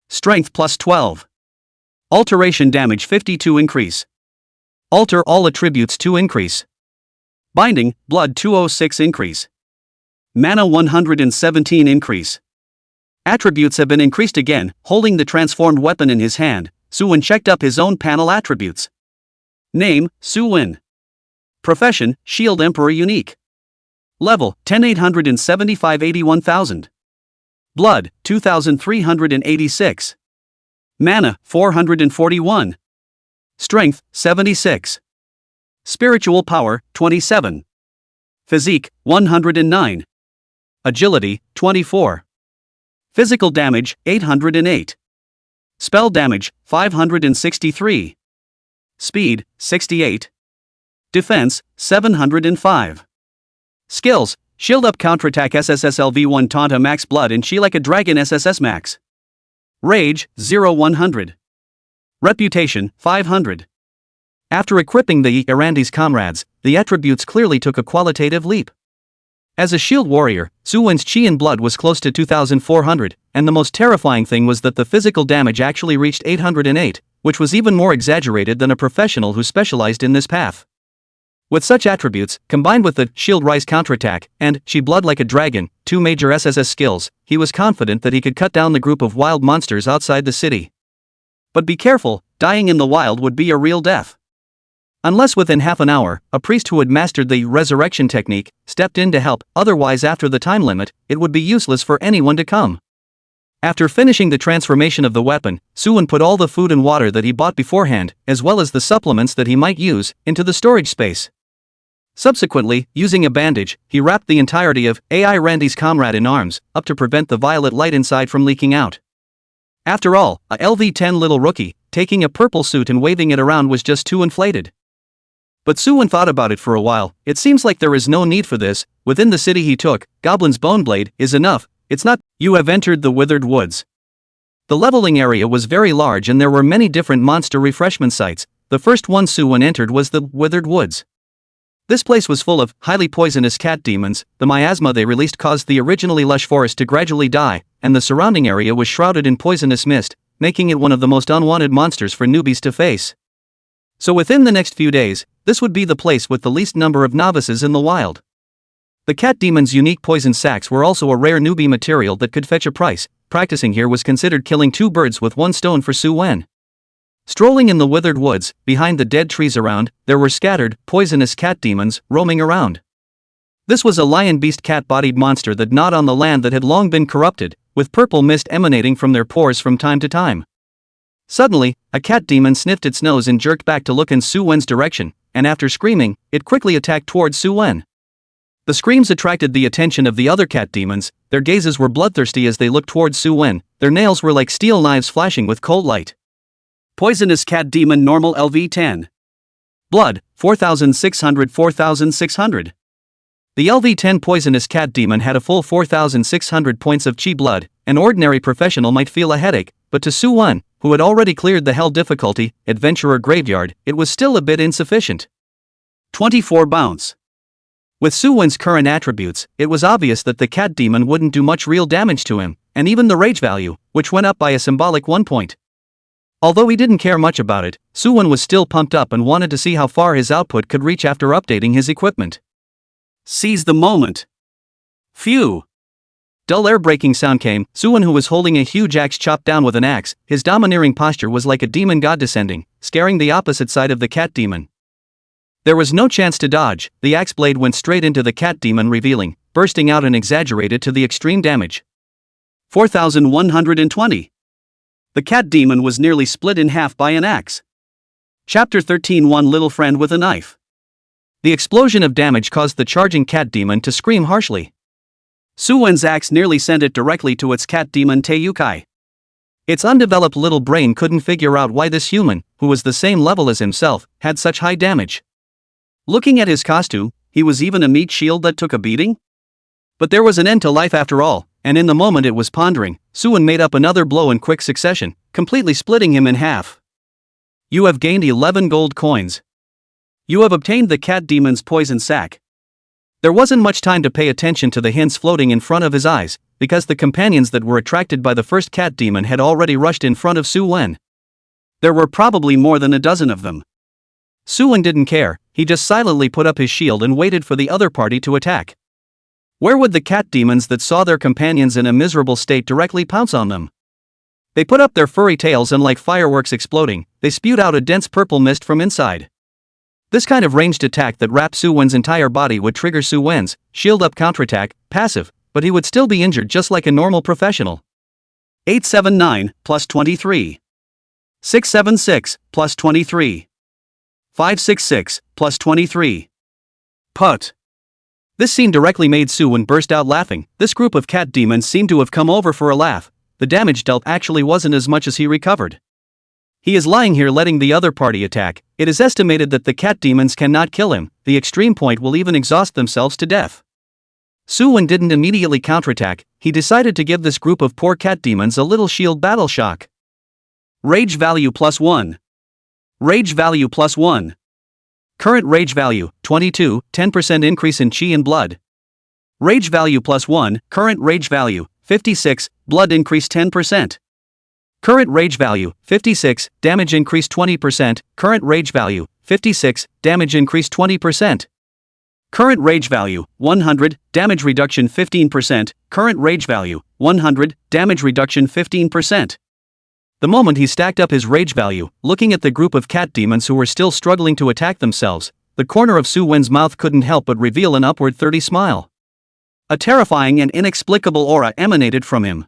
Strength +12. Alteration damage 52 increase. Alter all attributes 2 increase. Binding, blood 206 increase. Mana 117 increase. Attributes have been increased again. Holding the transformed weapon in his hand, Suwon checked up his own panel attributes. Name, Suwon. Profession, Shield Emperor Unique. Level, 10,875 81,000. Blood, 2,386. Mana, 441. Strength, 76. Spiritual power, 27. Physique, 109. Agility, 24. Physical damage, 808. Spell damage, 563. Speed, 68. Defense, 705. Skills, Shield Up Counterattack SSSLV1 Taunta Max Blood and Chi Like a Dragon SSS Max. Rage, 0-100. Reputation, 500. After equipping the Randy's comrades, the attributes clearly took a qualitative leap. As a shield warrior, Suwon's chi and blood was close to 2,400, and the most terrifying thing was that the physical damage actually reached 808, which was even more exaggerated than a professional who specialized in this path. With such attributes, combined with the Shield Rise Counterattack and Chi Blood Like a Dragon, 2 major SSS skills, he was confident that he could cut down the group of wild monsters outside the city. But be careful, dying in the wild would be a real death. Unless within half an hour, a priest who had mastered the resurrection technique stepped in to help, otherwise after the time limit, it would be useless for anyone to come. After finishing the transformation of the weapon, Suwon put all the food and water that he bought beforehand, as well as the supplements that he might use, into the storage space. Subsequently, using a bandage, he wrapped the entirety of AI Randy's comrade in arms, up to prevent the violet light inside from leaking out. After all, a LV-10 little rookie, taking a purple suit and waving it around was just too inflated. But Suwon thought about it for a while. It seems like there is no need for this. Within the city he took, Goblin's Boneblade is enough. It's not. You have entered the Withered Woods. The leveling area was very large and there were many different monster refreshment sites. The first one Suwon entered was the Withered Woods. This place was full of highly poisonous cat demons. The miasma they released caused the originally lush forest to gradually die, and the surrounding area was shrouded in poisonous mist, making it one of the most unwanted monsters for newbies to face. So within the next few days, this would be the place with the least number of novices in the wild. The cat demon's unique poison sacs were also a rare newbie material that could fetch a price. Practicing here was considered killing 2 birds with 1 stone for Suwon. Strolling in the withered woods, behind the dead trees around, there were scattered, poisonous cat demons roaming around. This was a lion beast cat-bodied monster that gnawed on the land that had long been corrupted, with purple mist emanating from their pores from time to time. Suddenly, a cat demon sniffed its nose and jerked back to look in Suwon's direction, and after screaming, it quickly attacked towards Suwon. The screams attracted the attention of the other cat demons. Their gazes were bloodthirsty as they looked towards Su Wen. Their nails were like steel knives flashing with cold light. Poisonous cat demon normal LV10. Blood, 4600 4600. The LV10 poisonous cat demon had a full 4600 points of chi blood. An ordinary professional might feel a headache, but to Su Wen, who had already cleared the hell difficulty, adventurer graveyard, it was still a bit insufficient. 24 bounce. With Su Wen's current attributes, it was obvious that the cat demon wouldn't do much real damage to him, and even the rage value, which went up by a symbolic 1 point. Although he didn't care much about it, Su Wen was still pumped up and wanted to see how far his output could reach after updating his equipment. Seize the moment. Phew. Dull air-breaking sound came. Su Wen, who was holding a huge axe chopped down with an axe, his domineering posture was like a demon god descending, scaring the opposite side of the cat demon. There was no chance to dodge. The axe blade went straight into the cat demon, revealing, bursting out an exaggerated to the extreme damage. 4120. The cat demon was nearly split in half by an axe. Chapter 13. One little friend with a knife. The explosion of damage caused the charging cat demon to scream harshly. Su Wen's axe nearly sent it directly to its cat demon Teiyukai. Its undeveloped little brain couldn't figure out why this human, who was the same level as himself, had such high damage. Looking at his costume, he was even a meat shield that took a beating? But there was an end to life after all, and in the moment it was pondering, Su Wen made up another blow in quick succession, completely splitting him in half. You have gained 11 gold coins. You have obtained the cat demon's poison sac. There wasn't much time to pay attention to the hints floating in front of his eyes, because the companions that were attracted by the first cat demon had already rushed in front of Su Wen. There were probably more than a dozen of them. Su Wen didn't care, he just silently put up his shield and waited for the other party to attack. Where would the cat demons that saw their companions in a miserable state directly pounce on them? They put up their furry tails and like fireworks exploding, they spewed out a dense purple mist from inside. This kind of ranged attack that wrapped Su Wen's entire body would trigger Su Wen's shield-up counterattack, passive, but he would still be injured just like a normal professional. 879, plus 23. 676, plus 23. 566, plus 23. Put. This scene directly made Su Wen burst out laughing. This group of cat demons seemed to have come over for a laugh. The damage dealt actually wasn't as much as he recovered. He is lying here letting the other party attack. It is estimated that the cat demons cannot kill him, the extreme point will even exhaust themselves to death. Su Wen didn't immediately counterattack, he decided to give this group of poor cat demons a little shield battle shock. Rage value plus 1. Rage value plus 1. Current rage value, 22, 10% increase in chi and blood. Rage value plus 1, current rage value, 56, blood increase 10%. Current rage value, 56, damage increase 20%, current rage value, 56, damage increase 20%. Current rage value, 100, damage reduction 15%, current rage value, 100, damage reduction 15%. The moment he stacked up his rage value, looking at the group of cat demons who were still struggling to attack themselves, the corner of Su Wen's mouth couldn't help but reveal an upward 30 smile. A terrifying and inexplicable aura emanated from him.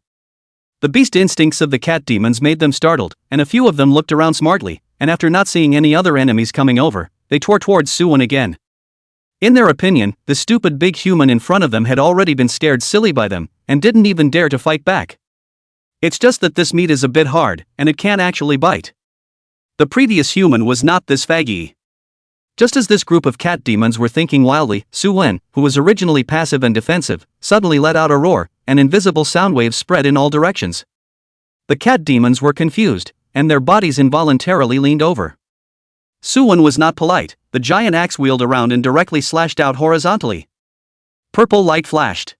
The beast instincts of the cat demons made them startled, and a few of them looked around smartly, and after not seeing any other enemies coming over, they tore towards Su Wen again. In their opinion, the stupid big human in front of them had already been scared silly by them, and didn't even dare to fight back. It's just that this meat is a bit hard, and it can't actually bite. The previous human was not this faggy. Just as this group of cat demons were thinking wildly, Su Wen, who was originally passive and defensive, suddenly let out a roar, and invisible sound waves spread in all directions. The cat demons were confused, and their bodies involuntarily leaned over. Su Wen was not polite, the giant axe wheeled around and directly slashed out horizontally. Purple light flashed.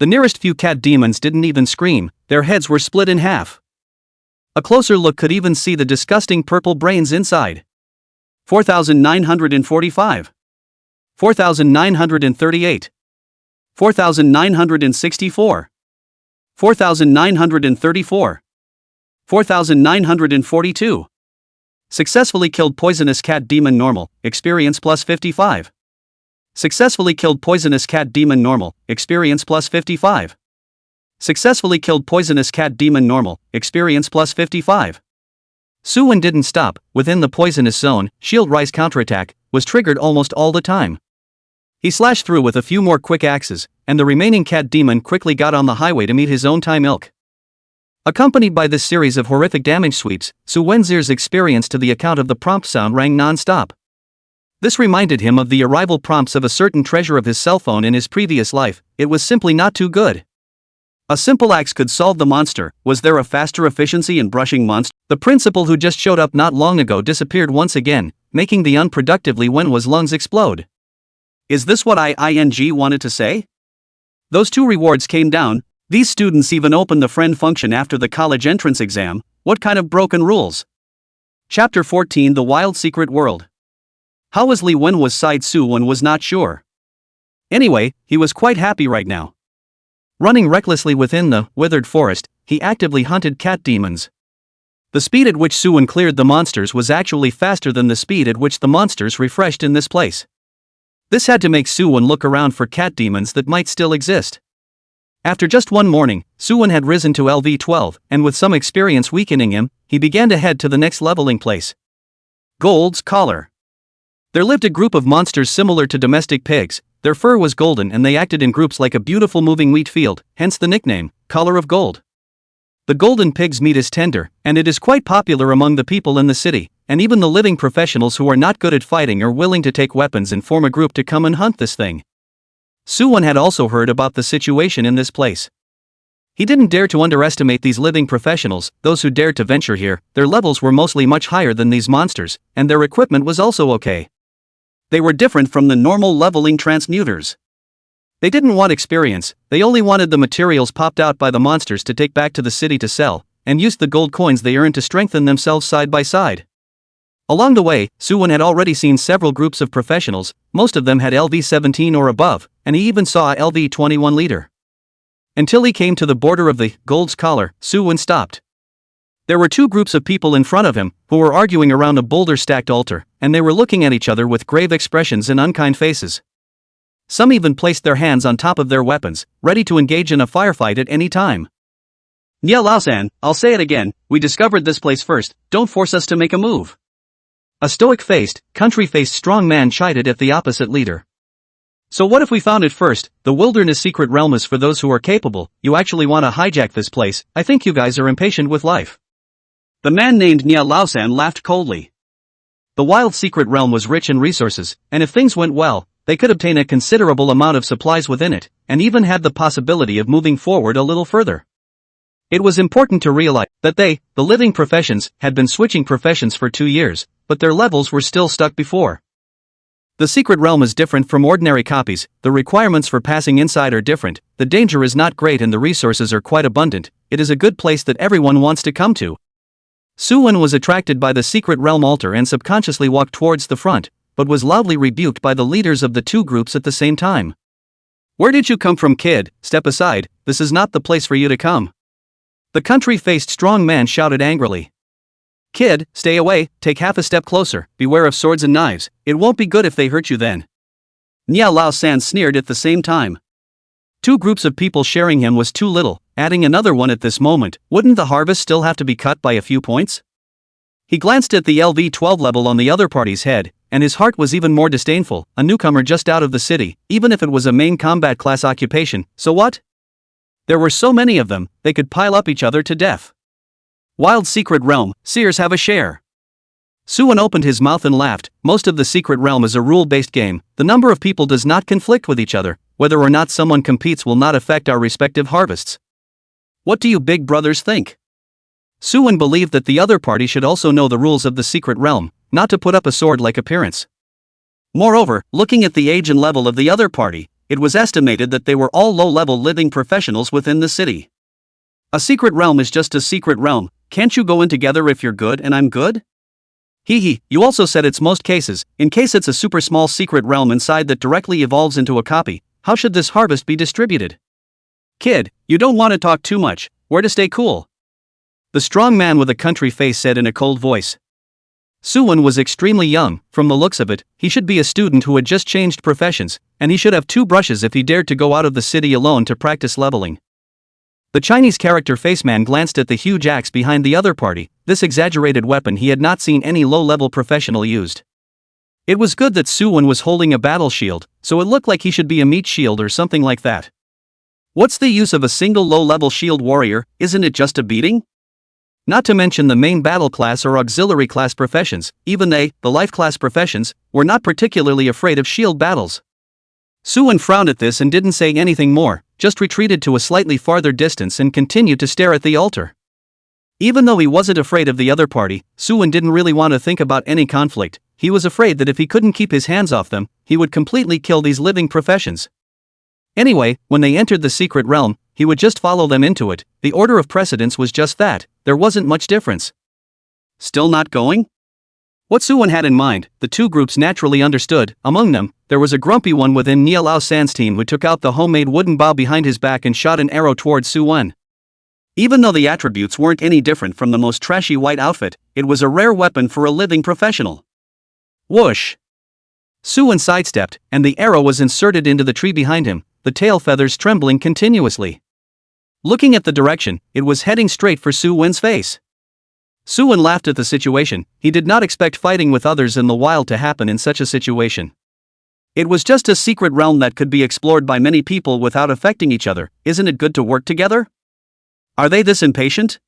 The nearest few cat demons didn't even scream, their heads were split in half. A closer look could even see the disgusting purple brains inside. 4,945. 4,938. 4,964. 4,934. 4,942. Successfully killed poisonous cat demon normal, experience plus 55. Successfully killed poisonous cat demon normal, experience plus 55. Successfully killed poisonous cat demon normal, experience plus 55. Su Wen didn't stop. Within the poisonous zone, shield rise counterattack was triggered almost all the time. He slashed through with a few more quick axes, and the remaining cat demon quickly got on the highway to meet his own time ilk. Accompanied by this series of horrific damage sweeps, Su Wenzir's experience to the account of the prompt sound rang non-stop. This reminded him of the arrival prompts of a certain treasure of his cell phone in his previous life. It was simply not too good. A simple axe could solve the monster. Was there a faster efficiency in brushing monster? The principal who just showed up not long ago disappeared once again, making the unproductively Wenhwa's lungs explode. Is this what I wanted to say? Those two rewards came down. These students even opened the friend function after the college entrance exam. What kind of broken rules? Chapter 14: The Wild Secret World. How was Li Wenhwa's side? Su-won was not sure. Anyway, he was quite happy right now. Running recklessly within the withered forest, he actively hunted cat demons. The speed at which Su-won cleared the monsters was actually faster than the speed at which the monsters refreshed in this place. This had to make Su-won look around for cat demons that might still exist. After just one morning, Su-won had risen to LV12, and with some experience weakening him, he began to head to the next leveling place. Gold's Collar. There lived a group of monsters similar to domestic pigs. Their fur was golden and they acted in groups like a beautiful moving wheat field, hence the nickname, Collar of Gold. The golden pig's meat is tender, and it is quite popular among the people in the city, and even the living professionals who are not good at fighting are willing to take weapons and form a group to come and hunt this thing. Su-won had also heard about the situation in this place. He didn't dare to underestimate these living professionals. Those who dared to venture here, their levels were mostly much higher than these monsters, and their equipment was also okay. They were different from the normal leveling transmuters. They didn't want experience, they only wanted the materials popped out by the monsters to take back to the city to sell, and used the gold coins they earned to strengthen themselves side by side. Along the way, Su-won had already seen several groups of professionals. Most of them had LV17 or above, and he even saw a LV21 leader. Until he came to the border of the Gold's Collar, Su-won stopped. There were two groups of people in front of him, who were arguing around a boulder-stacked altar, and they were looking at each other with grave expressions and unkind faces. Some even placed their hands on top of their weapons, ready to engage in a firefight at any time. Nia Lao-san, I'll say it again, we discovered this place first, don't force us to make a move. A stoic-faced, country-faced strong man chided at the opposite leader. So what if we found it first? The wilderness secret realm is for those who are capable. You actually want to hijack this place. I think you guys are impatient with life. The man named Nia Lao-san laughed coldly. The wild secret realm was rich in resources, and if things went well, they could obtain a considerable amount of supplies within it, and even had the possibility of moving forward a little further. It was important to realize that they, the living professions, had been switching professions for 2 years, but their levels were still stuck before. The secret realm is different from ordinary copies. The requirements for passing inside are different, the danger is not great and the resources are quite abundant. It is a good place that everyone wants to come to. Su-won was attracted by the secret realm altar and subconsciously walked towards the front, but was loudly rebuked by the leaders of the two groups at the same time. Where did you come from, kid? Step aside, this is not the place for you to come. The country-faced strong man shouted angrily. Kid, stay away, take half a step closer, beware of swords and knives, it won't be good if they hurt you then. Nia Lao-san sneered at the same time. Two groups of people sharing him was too little, adding another one at this moment, wouldn't the harvest still have to be cut by a few points? He glanced at the LV12 level on the other party's head, and his heart was even more disdainful, a newcomer just out of the city, even if it was a main combat class occupation, so what? There were so many of them, they could pile up each other to death. Wild secret realm, seers have a share. Su-won opened his mouth and laughed. Most of the secret realm is a rule-based game, the number of people does not conflict with each other, whether or not someone competes will not affect our respective harvests. What do you big brothers think? Su-won believed that the other party should also know the rules of the secret realm, not to put up a sword-like appearance. Moreover, looking at the age and level of the other party, it was estimated that they were all low-level living professionals within the city. A secret realm is just a secret realm, can't you go in together if you're good and I'm good? You also said it's most cases, in case it's a super small secret realm inside that directly evolves into a copy, how should this harvest be distributed? Kid, you don't want to talk too much, where to stay cool? The strong man with a country face said in a cold voice. Su-won was extremely young, from the looks of it, he should be a student who had just changed professions, and he should have 2 brushes if he dared to go out of the city alone to practice leveling. The Chinese character Faceman glanced at the huge axe behind the other party. This exaggerated weapon he had not seen any low-level professional used. It was good that Suwon was holding a battle shield, so it looked like he should be a meat shield or something like that. What's the use of a single low-level shield warrior, isn't it just a beating? Not to mention the main battle class or auxiliary class professions, even they, the life class professions, were not particularly afraid of shield battles. Suwon frowned at this and didn't say anything more, just retreated to a slightly farther distance and continued to stare at the altar. Even though he wasn't afraid of the other party, Suwon didn't really want to think about any conflict. He was afraid that if he couldn't keep his hands off them, he would completely kill these living professions. Anyway, when they entered the secret realm, he would just follow them into it. The order of precedence was just that, there wasn't much difference. Still not going? What Suwon had in mind, the two groups naturally understood. Among them, there was a grumpy one within Nia Lao San's team who took out the homemade wooden bow behind his back and shot an arrow towards Suwon. Even though the attributes weren't any different from the most trashy white outfit, it was a rare weapon for a living professional. Whoosh! Suwon sidestepped, and the arrow was inserted into the tree behind him, the tail feathers trembling continuously. Looking at the direction, it was heading straight for Suwon's face. Suwon laughed at the situation. He did not expect fighting with others in the wild to happen in such a situation. It was just a secret realm that could be explored by many people without affecting each other. Isn't it good to work together? Are they this impatient?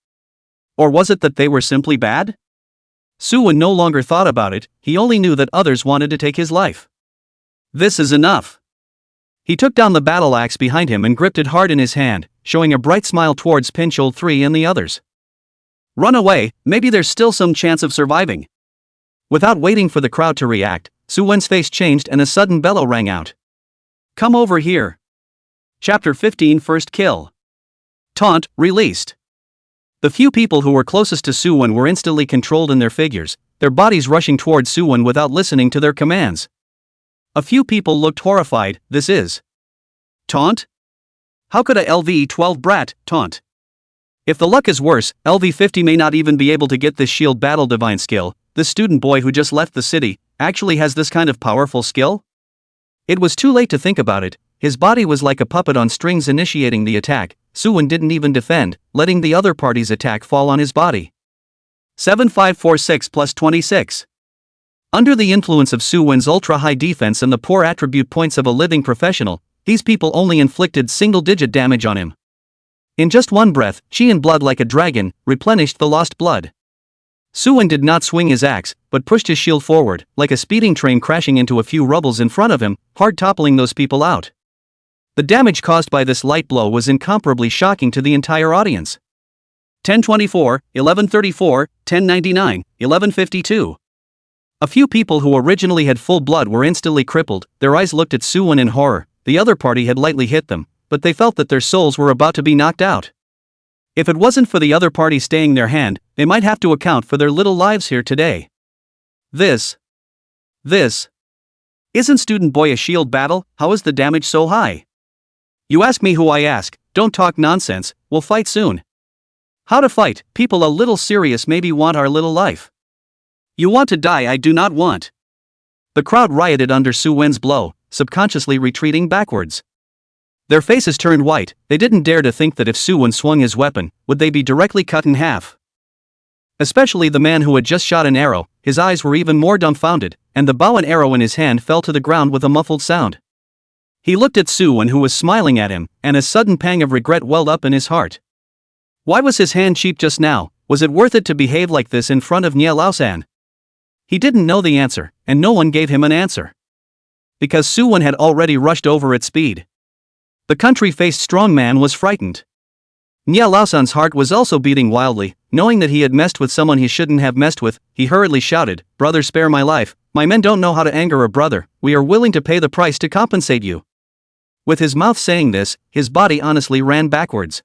Or was it that they were simply bad? Suwon no longer thought about it, he only knew that others wanted to take his life. This is enough. He took down the battle axe behind him and gripped it hard in his hand, showing a bright smile towards Pinchol 3 and the others. Run away, maybe there's still some chance of surviving. Without waiting for the crowd to react, Suwon's face changed and a sudden bellow rang out. Come over here. Chapter 15 First Kill. Taunt, released. The few people who were closest to Suwon were instantly controlled in their figures, their bodies rushing towards Suwon without listening to their commands. A few people looked horrified. This is taunt? How could a LV-12 brat taunt? If the luck is worse, LV-50 may not even be able to get this shield battle divine skill. This student boy who just left the city actually has this kind of powerful skill? It was too late to think about it. His body was like a puppet on strings initiating the attack. Suwon didn't even defend, letting the other party's attack fall on his body. 7546 plus 26. Under the influence of Suwon's ultra-high defense and the poor attribute points of a living professional, these people only inflicted single-digit damage on him. In just one breath, chi and blood like a dragon replenished the lost blood. Suwon did not swing his axe, but pushed his shield forward, like a speeding train crashing into a few rubbles in front of him, hard toppling those people out. The damage caused by this light blow was incomparably shocking to the entire audience. 1024, 1134, 1099, 1152. A few people who originally had full blood were instantly crippled. Their eyes looked at Suwon in horror. The other party had lightly hit them, but they felt that their souls were about to be knocked out. If it wasn't for the other party staying their hand, they might have to account for their little lives here today. This. Isn't student boy a shield battle? How is the damage so high? You ask me who I ask, don't talk nonsense, we'll fight soon. How to fight? People a little serious maybe want our little life. You want to die, I do not want. The crowd rioted under Suwon's blow, subconsciously retreating backwards. Their faces turned white. They didn't dare to think that if Suwon swung his weapon, would they be directly cut in half. Especially the man who had just shot an arrow, his eyes were even more dumbfounded, and the bow and arrow in his hand fell to the ground with a muffled sound. He looked at Suwon who was smiling at him, and a sudden pang of regret welled up in his heart. Why was his hand cheap just now? Was it worth it to behave like this in front of Nia Lao-san? He didn't know the answer, and no one gave him an answer. Because Suwon had already rushed over at speed. The country-faced strong man was frightened. Nia Lao-san's heart was also beating wildly. Knowing that he had messed with someone he shouldn't have messed with, he hurriedly shouted, "Brother, spare my life. My men don't know how to anger a brother. We are willing to pay the price to compensate you." With his mouth saying this, his body honestly ran backwards.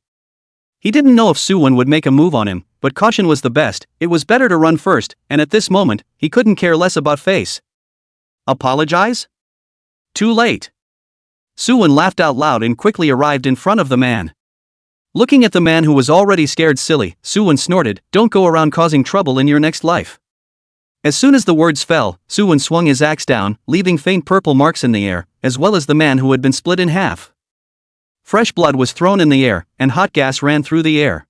He didn't know if Suwon would make a move on him, but caution was the best. It was better to run first, and at this moment, he couldn't care less about face. Apologize? Too late. Suwon laughed out loud and quickly arrived in front of the man. Looking at the man who was already scared silly, Suwon snorted, "Don't go around causing trouble in your next life." As soon as the words fell, Suwon swung his axe down, leaving faint purple marks in the air, as well as the man who had been split in half. Fresh blood was thrown in the air, and hot gas ran through the air.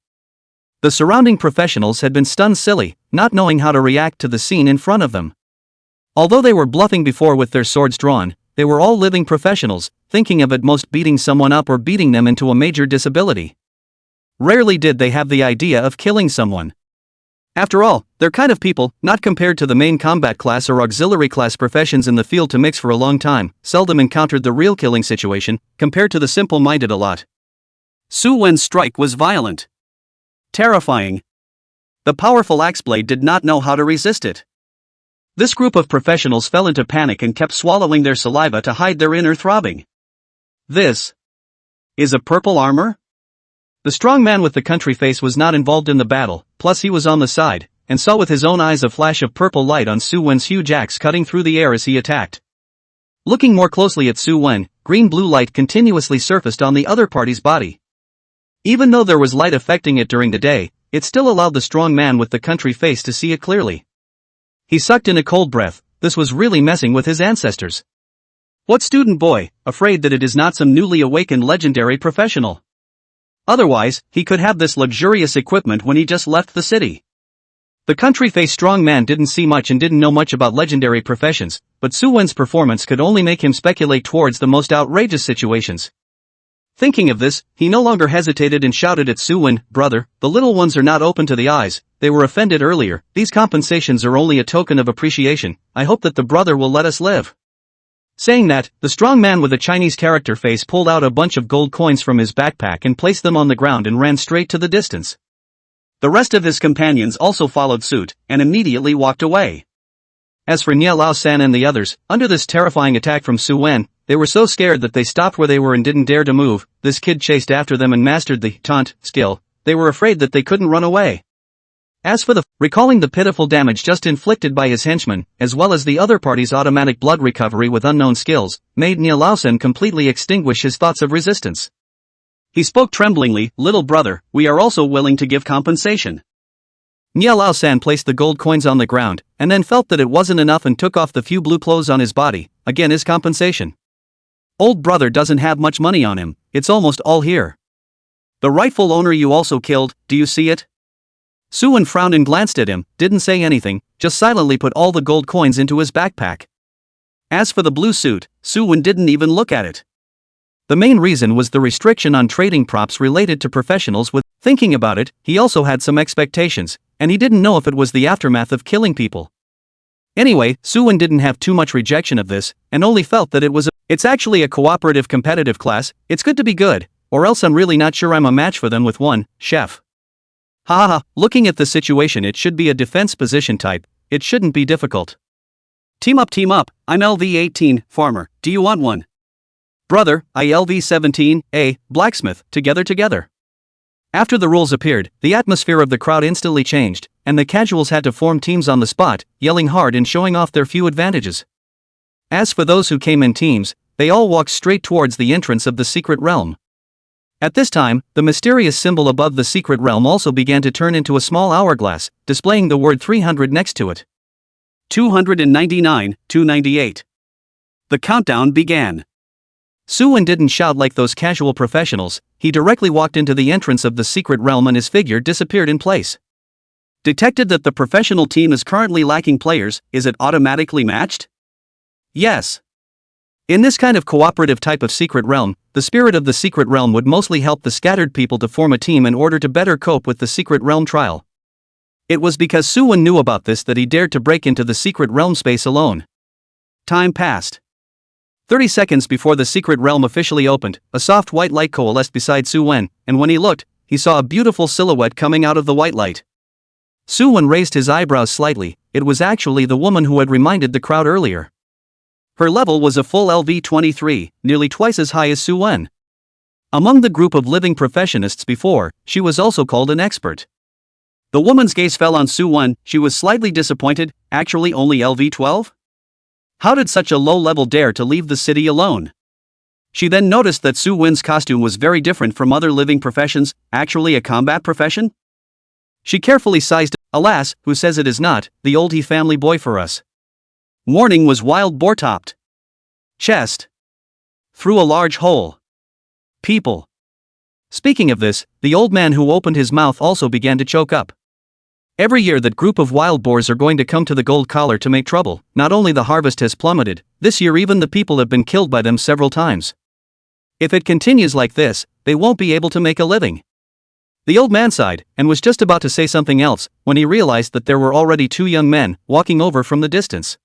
The surrounding professionals had been stunned silly, not knowing how to react to the scene in front of them. Although they were bluffing before with their swords drawn, they were all living professionals, thinking of at most beating someone up or beating them into a major disability. Rarely did they have the idea of killing someone. After all, they're kind of people, not compared to the main combat class or auxiliary class professions in the field to mix for a long time, seldom encountered the real killing situation, compared to the simple-minded a lot. Su Wen's strike was violent. Terrifying. The powerful axe blade did not know how to resist it. This group of professionals fell into panic and kept swallowing their saliva to hide their inner throbbing. This is a purple armor? The strong man with the country face was not involved in the battle, plus he was on the side, and saw with his own eyes a flash of purple light on Su Wen's huge axe cutting through the air as he attacked. Looking more closely at Su Wen, green-blue light continuously surfaced on the other party's body. Even though there was light affecting it during the day, it still allowed the strong man with the country face to see it clearly. He sucked in a cold breath. This was really messing with his ancestors. What student boy, afraid that it is not some newly awakened legendary professional? Otherwise, he could have this luxurious equipment when he just left the city. The country-faced strong man didn't see much and didn't know much about legendary professions, but Su Wen's performance could only make him speculate towards the most outrageous situations. Thinking of this, he no longer hesitated and shouted at Su Wen, "Brother, the little ones are not open to the eyes, they were offended earlier, these compensations are only a token of appreciation, I hope that the brother will let us live." Saying that, the strong man with a Chinese character face pulled out a bunch of gold coins from his backpack and placed them on the ground and ran straight to the distance. The rest of his companions also followed suit, and immediately walked away. As for Nie Lao-san and the others, under this terrifying attack from Su Wen, they were so scared that they stopped where they were and didn't dare to move. This kid chased after them and mastered the taunt skill. They were afraid that they couldn't run away. As for recalling the pitiful damage just inflicted by his henchmen, as well as the other party's automatic blood recovery with unknown skills, made Nie Lao-san completely extinguish his thoughts of resistance. He spoke tremblingly, "Little brother, we are also willing to give compensation." Nie Lao-san placed the gold coins on the ground, and then felt that it wasn't enough and took off the few blue clothes on his body, again his compensation. Old brother doesn't have much money on him, it's almost all here. The rightful owner you also killed, do you see it? Su Wen frowned and glanced at him, didn't say anything, just silently put all the gold coins into his backpack. As for the blue suit, Su Wen didn't even look at it. The main reason was the restriction on trading props related to professionals with. Thinking about it, he also had some expectations, and he didn't know if it was the aftermath of killing people. Anyway, Su Wen didn't have too much rejection of this, and only felt that it's actually a cooperative competitive class, it's good to be good, or else I'm really not sure I'm a match for them with one, chef. Haha, looking at the situation it should be a defense position type, it shouldn't be difficult. Team up, I'm LV-18, farmer, do you want one? Brother, I LV-17, blacksmith, together. After the rules appeared, the atmosphere of the crowd instantly changed, and the casuals had to form teams on the spot, yelling hard and showing off their few advantages. As for those who came in teams, they all walked straight towards the entrance of the secret realm. At this time, the mysterious symbol above the secret realm also began to turn into a small hourglass, displaying the word 300 next to it. 299, 298. The countdown began. Su Wen didn't shout like those casual professionals, he directly walked into the entrance of the secret realm and his figure disappeared in place. Detected that the professional team is currently lacking players, is it automatically matched? Yes. In this kind of cooperative type of secret realm, the spirit of the secret realm would mostly help the scattered people to form a team in order to better cope with the secret realm trial. It was because Su Wen knew about this that he dared to break into the secret realm space alone. Time passed. 30 seconds before the secret realm officially opened, a soft white light coalesced beside Su Wen, and when he looked, he saw a beautiful silhouette coming out of the white light. Su Wen raised his eyebrows slightly, it was actually the woman who had reminded the crowd earlier. Her level was a full LV-23, nearly twice as high as Su Wen. Among the group of living professionists before, she was also called an expert. The woman's gaze fell on Su Wen, she was slightly disappointed, actually only LV-12? How did such a low level dare to leave the city alone? She then noticed that Su Wen's costume was very different from other living professions, actually a combat profession? She carefully sized, alas, who says it is not, the old he family boy for us. Warning was wild boar-topped. Chest. Through a large hole. People. Speaking of this, the old man who opened his mouth also began to choke up. Every year that group of wild boars are going to come to the gold collar to make trouble. Not only the harvest has plummeted, this year even the people have been killed by them several times. If it continues like this, they won't be able to make a living. The old man sighed, and was just about to say something else, when he realized that there were already two young men walking over from the distance.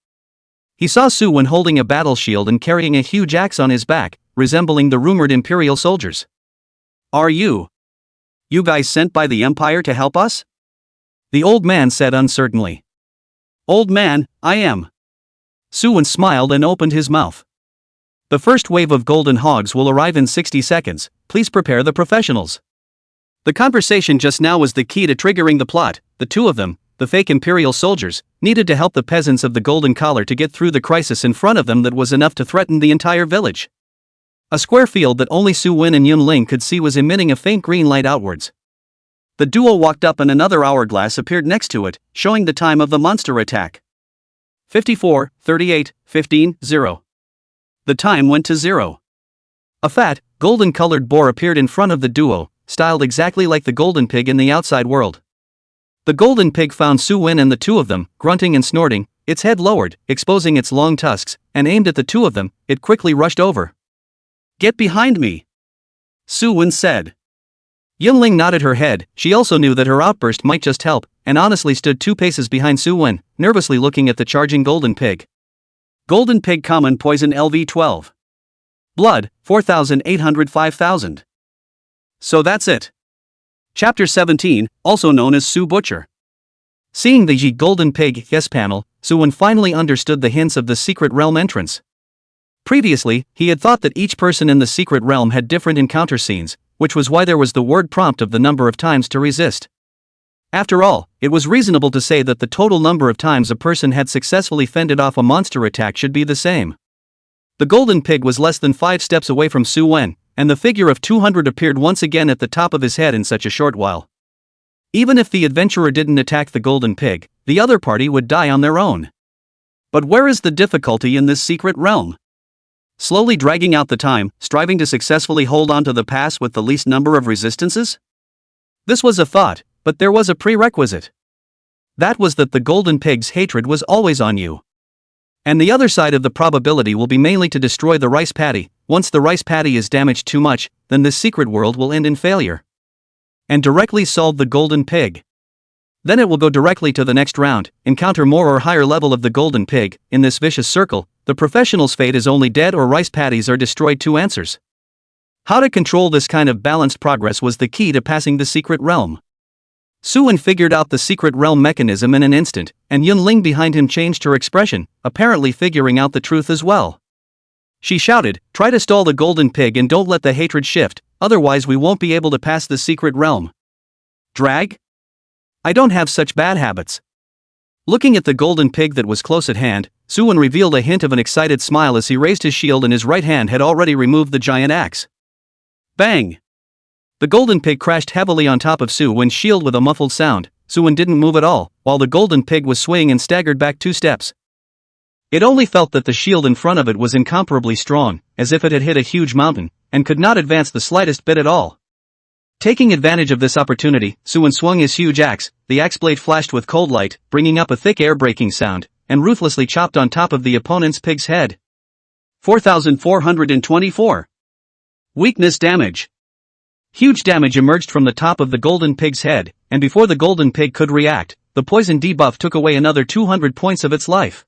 He saw Su-won holding a battle shield and carrying a huge axe on his back, resembling the rumored imperial soldiers. "Are you guys sent by the Empire to help us?" the old man said uncertainly. "Old man, I am." Su-won smiled and opened his mouth. "The first wave of golden hogs will arrive in 60 seconds, please prepare the professionals." The conversation just now was the key to triggering the plot. The two of them, the fake imperial soldiers, needed to help the peasants of the golden collar to get through the crisis in front of them that was enough to threaten the entire village. A square field that only Su-won and Yun-ling could see was emitting a faint green light outwards. The duo walked up and another hourglass appeared next to it, showing the time of the monster attack. 54, 38, 15, 0. The time went to 0. A fat, golden-colored boar appeared in front of the duo, styled exactly like the golden pig in the outside world. The golden pig found Su-won and the two of them, grunting and snorting, its head lowered, exposing its long tusks, and aimed at the two of them. It quickly rushed over. "Get behind me," Su-won said. Yun-ling nodded her head. She also knew that her outburst might just help, and honestly stood 2 paces behind Su-won, nervously looking at the charging golden pig. Golden pig common poison LV12. Blood, 4,800 5,000. So that's it. Chapter 17, also known as Su Butcher. Seeing the Yi Golden Pig yes panel, Su-won finally understood the hints of the secret realm entrance. Previously, he had thought that each person in the secret realm had different encounter scenes, which was why there was the word prompt of the number of times to resist. After all, it was reasonable to say that the total number of times a person had successfully fended off a monster attack should be the same. The golden pig was less than 5 steps away from Su-won, and the figure of 200 appeared once again at the top of his head in such a short while. Even if the adventurer didn't attack the golden pig, the other party would die on their own. But where is the difficulty in this secret realm? Slowly dragging out the time, striving to successfully hold on to the pass with the least number of resistances? This was a thought, but there was a prerequisite. That was that the golden pig's hatred was always on you. And the other side of the probability will be mainly to destroy the rice paddy. Once the rice paddy is damaged too much, then this secret world will end in failure. And directly solve the golden pig. Then it will go directly to the next round, encounter more or higher level of the golden pig. In this vicious circle, the professional's fate is only dead or rice paddies are destroyed. 2 answers. How to control this kind of balanced progress was the key to passing the secret realm. Su-won figured out the secret realm mechanism in an instant, and Yun-ling behind him changed her expression, apparently figuring out the truth as well. She shouted, "Try to stall the golden pig and don't let the hatred shift, otherwise we won't be able to pass the secret realm." Drag? I don't have such bad habits. Looking at the golden pig that was close at hand, Su-won revealed a hint of an excited smile as he raised his shield and his right hand had already removed the giant axe. Bang! The golden pig crashed heavily on top of Su-won's shield with a muffled sound. Su-won didn't move at all, while the golden pig was swaying and staggered back 2 steps. It only felt that the shield in front of it was incomparably strong, as if it had hit a huge mountain, and could not advance the slightest bit at all. Taking advantage of this opportunity, Su-won swung his huge axe. The axe blade flashed with cold light, bringing up a thick air-breaking sound, and ruthlessly chopped on top of the opponent's pig's head. 4,424. Weakness damage. Huge damage emerged from the top of the golden pig's head, and before the golden pig could react, the poison debuff took away another 200 points of its life.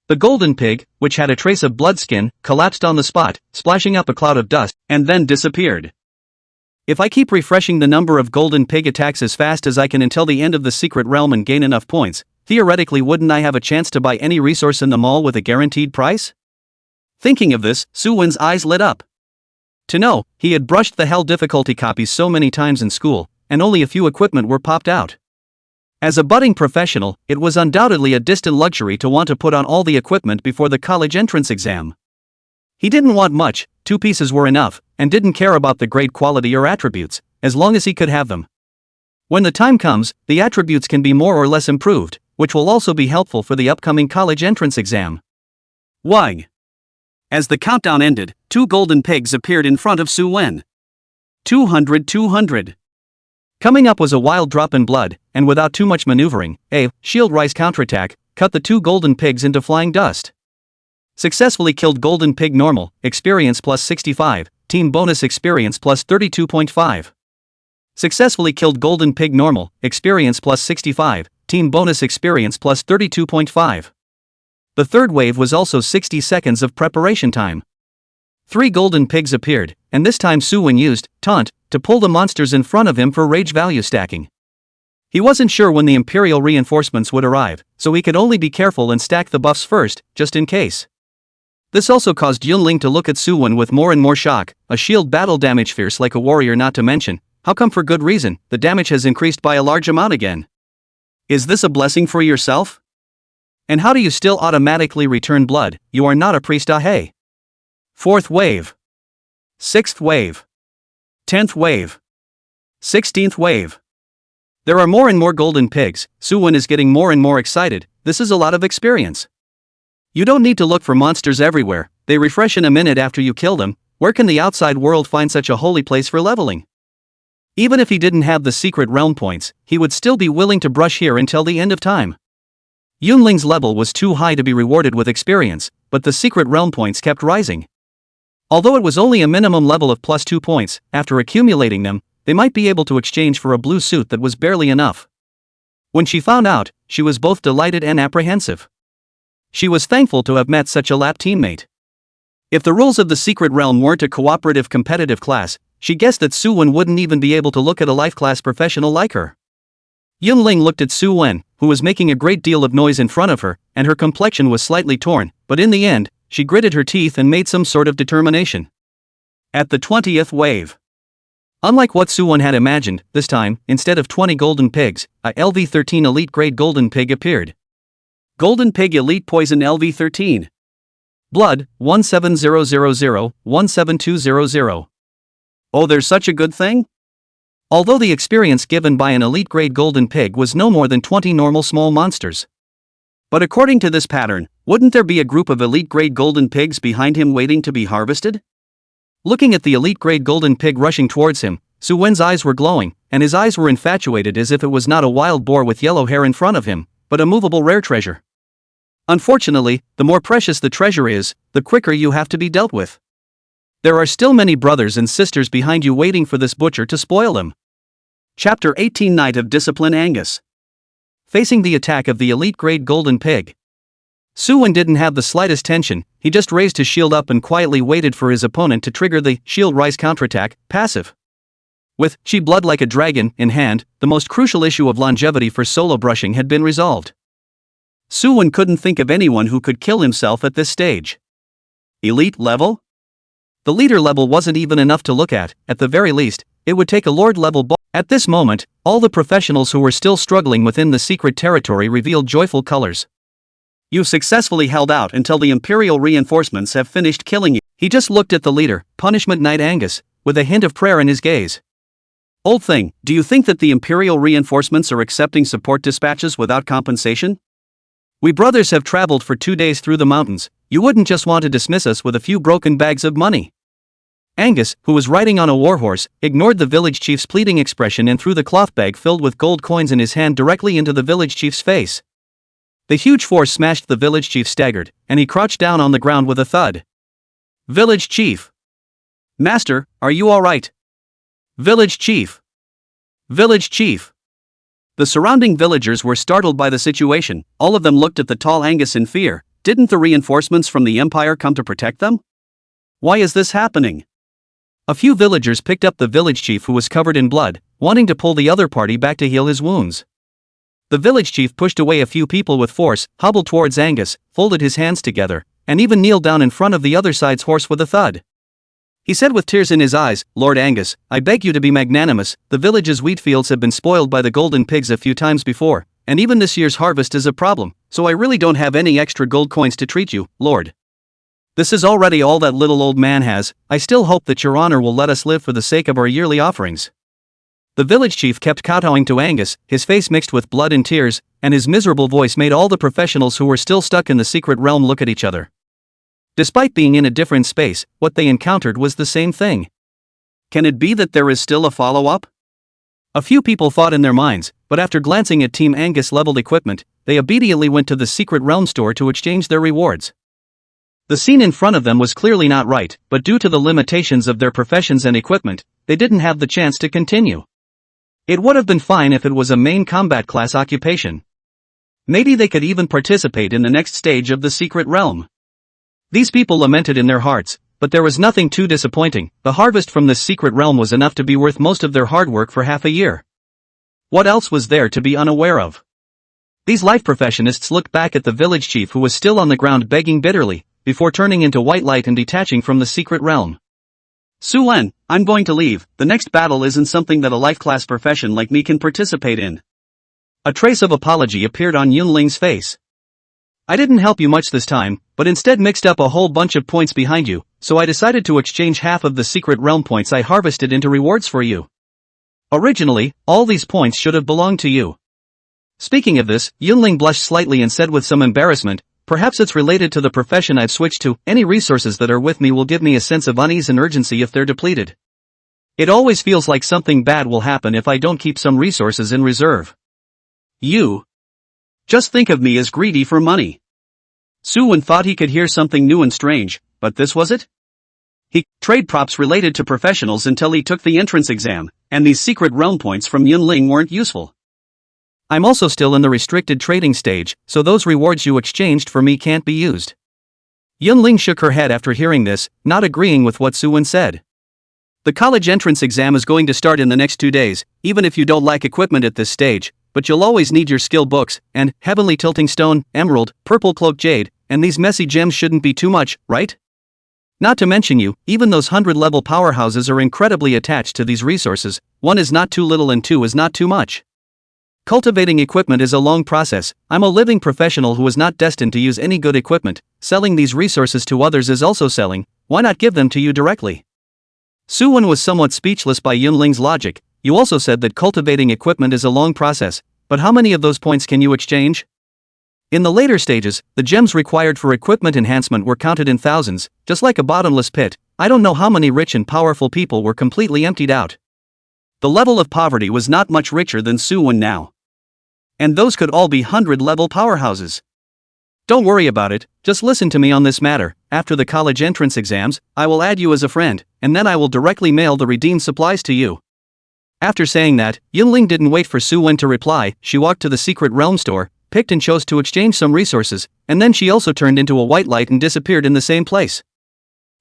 The golden pig, which had a trace of blood skin, collapsed on the spot, splashing up a cloud of dust, and then disappeared. If I keep refreshing the number of golden pig attacks as fast as I can until the end of the secret realm and gain enough points, theoretically wouldn't I have a chance to buy any resource in the mall with a guaranteed price? Thinking of this, Su-won's eyes lit up. To know, he had brushed the hell difficulty copies so many times in school, and only a few equipment were popped out. As a budding professional, it was undoubtedly a distant luxury to want to put on all the equipment before the college entrance exam. He didn't want much, 2 pieces were enough, and didn't care about the grade quality or attributes, as long as he could have them. When the time comes, the attributes can be more or less improved, which will also be helpful for the upcoming college entrance exam. Why? As the countdown ended, 2 golden pigs appeared in front of Su-won. 200. Coming up was a wild drop in blood, and without too much maneuvering, a shield rise counterattack cut the two golden pigs into flying dust. Successfully killed golden pig normal, experience plus 65, team bonus experience plus 32.5. Successfully killed golden pig normal, experience plus 65, team bonus experience plus 32.5. The third wave was also 60 seconds of preparation time. 3 golden pigs appeared, and this time Suwon used taunt to pull the monsters in front of him for rage value stacking. He wasn't sure when the Imperial reinforcements would arrive, so he could only be careful and stack the buffs first, just in case. This also caused Yunling to look at Suwon with more and more shock. A shield battle damage fierce like a warrior, not to mention, how come for good reason, the damage has increased by a large amount again. Is this a blessing for yourself? And how do you still automatically return blood? You are not a priest, hey. 4th wave. 6th wave. 10th wave. 16th wave. There are more and more golden pigs. Suwon is getting more and more excited. This is a lot of experience. You don't need to look for monsters everywhere, they refresh in a minute after you kill them. Where can the outside world find such a holy place for leveling? Even if he didn't have the secret realm points, he would still be willing to brush here until the end of time. Yunling's level was too high to be rewarded with experience, but the secret realm points kept rising. Although it was only a minimum level of plus 2 points, after accumulating them, they might be able to exchange for a blue suit that was barely enough. When she found out, she was both delighted and apprehensive. She was thankful to have met such a lap teammate. If the rules of the secret realm weren't a cooperative competitive class, she guessed that Suwon wouldn't even be able to look at a life class professional like her. Yunling looked at Suwon, who was making a great deal of noise in front of her, and her complexion was slightly torn, but in the end, she gritted her teeth and made some sort of determination. At the 20th wave. Unlike what Suwon had imagined, this time, instead of 20 golden pigs, a LV-13 elite grade golden pig appeared. Golden Pig Elite Poison LV-13. Blood, 17000, 17200. Oh, there's such a good thing? Although the experience given by an elite grade golden pig was no more than 20 normal small monsters. But according to this pattern, wouldn't there be a group of elite grade golden pigs behind him waiting to be harvested? Looking at the elite grade golden pig rushing towards him, Suwon's eyes were glowing, and his eyes were infatuated as if it was not a wild boar with yellow hair in front of him, but a movable rare treasure. Unfortunately, the more precious the treasure is, the quicker you have to be dealt with. There are still many brothers and sisters behind you waiting for this butcher to spoil them. Chapter 18 Night of Discipline Angus. Facing the attack of the elite grade golden pig, Suwon didn't have the slightest tension. He just raised his shield up and quietly waited for his opponent to trigger the shield rise counterattack passive. With Chi blood like a dragon in hand, the most crucial issue of longevity for solo brushing had been resolved. Suwon couldn't think of anyone who could kill himself at this stage. Elite level? The leader level wasn't even enough to look at the very least, it would take a lord level boss. At this moment, all the professionals who were still struggling within the secret territory revealed joyful colors. You've successfully held out until the Imperial reinforcements have finished killing you. He just looked at the leader, Punishment Knight Angus, with a hint of prayer in his gaze. Old thing, do you think that the Imperial reinforcements are accepting support dispatches without compensation? We brothers have traveled for 2 days through the mountains, you wouldn't just want to dismiss us with a few broken bags of money. Angus, who was riding on a warhorse, ignored the village chief's pleading expression and threw the cloth bag filled with gold coins in his hand directly into the village chief's face. The huge force smashed the village chief staggered, and he crouched down on the ground with a thud. Village chief. Master, are you alright? Village chief. Village chief. The surrounding villagers were startled by the situation. All of them looked at the tall Angus in fear. Didn't the reinforcements from the Empire come to protect them? Why is this happening? A few villagers picked up the village chief who was covered in blood, wanting to pull the other party back to heal his wounds. The village chief pushed away a few people with force, hobbled towards Angus, folded his hands together, and even kneeled down in front of the other side's horse with a thud. He said with tears in his eyes, Lord Angus, I beg you to be magnanimous. The village's wheat fields have been spoiled by the golden pigs a few times before, and even this year's harvest is a problem, so I really don't have any extra gold coins to treat you, Lord. This is already all that little old man has. I still hope that your honor will let us live for the sake of our yearly offerings. The village chief kept kowtowing to Angus, his face mixed with blood and tears, and his miserable voice made all the professionals who were still stuck in the secret realm look at each other. Despite being in a different space, what they encountered was the same thing. Can it be that there is still a follow-up? A few people thought in their minds, but after glancing at Team Angus leveled equipment, they immediately went to the Secret Realm store to exchange their rewards. The scene in front of them was clearly not right, but due to the limitations of their professions and equipment, they didn't have the chance to continue. It would have been fine if it was a main combat class occupation. Maybe they could even participate in the next stage of the Secret Realm. These people lamented in their hearts, but there was nothing too disappointing. The harvest from this Secret Realm was enough to be worth most of their hard work for half a year. What else was there to be unaware of? These life professionists looked back at the village chief who was still on the ground begging bitterly, before turning into white light and detaching from the Secret Realm. Su-wen, I'm going to leave. The next battle isn't something that a life class profession like me can participate in. A trace of apology appeared on Yunling's face. I didn't help you much this time, but instead mixed up a whole bunch of points behind you, so I decided to exchange half of the Secret Realm points I harvested into rewards for you. Originally, all these points should have belonged to you. Speaking of this, Yunling blushed slightly and said with some embarrassment, perhaps it's related to the profession I've switched to. Any resources that are with me will give me a sense of unease and urgency if they're depleted. It always feels like something bad will happen if I don't keep some resources in reserve. You just think of me as greedy for money. Su-wen thought he could hear something new and strange, but this was it? He trade props related to professionals until he took the entrance exam, and these Secret Realm points from Yunling weren't useful. I'm also still in the restricted trading stage, so those rewards you exchanged for me can't be used. Yunling shook her head after hearing this, not agreeing with what Su-wen said. The college entrance exam is going to start in the next 2 days, even if you don't lack equipment at this stage, but you'll always need your skill books, and heavenly tilting stone, emerald, purple cloak jade, and these messy gems shouldn't be too much, right? Not to mention you, even those 100-level powerhouses are incredibly attached to these resources. 1 is not too little and 2 is not too much. Cultivating equipment is a long process. I'm a living professional who is not destined to use any good equipment. Selling these resources to others is also selling. Why not give them to you directly? Su-wen was somewhat speechless by Yunling's logic. You also said that cultivating equipment is a long process, but how many of those points can you exchange? In the later stages, the gems required for equipment enhancement were counted in thousands, just like a bottomless pit. I don't know how many rich and powerful people were completely emptied out. The level of poverty was not much richer than Su-wen now. And those could all be 100-level powerhouses. Don't worry about it, just listen to me on this matter. After the college entrance exams, I will add you as a friend, and then I will directly mail the redeemed supplies to you. After saying that, Yunling didn't wait for Su-wen to reply. She walked to the Secret Realm store, picked and chose to exchange some resources, and then she also turned into a white light and disappeared in the same place.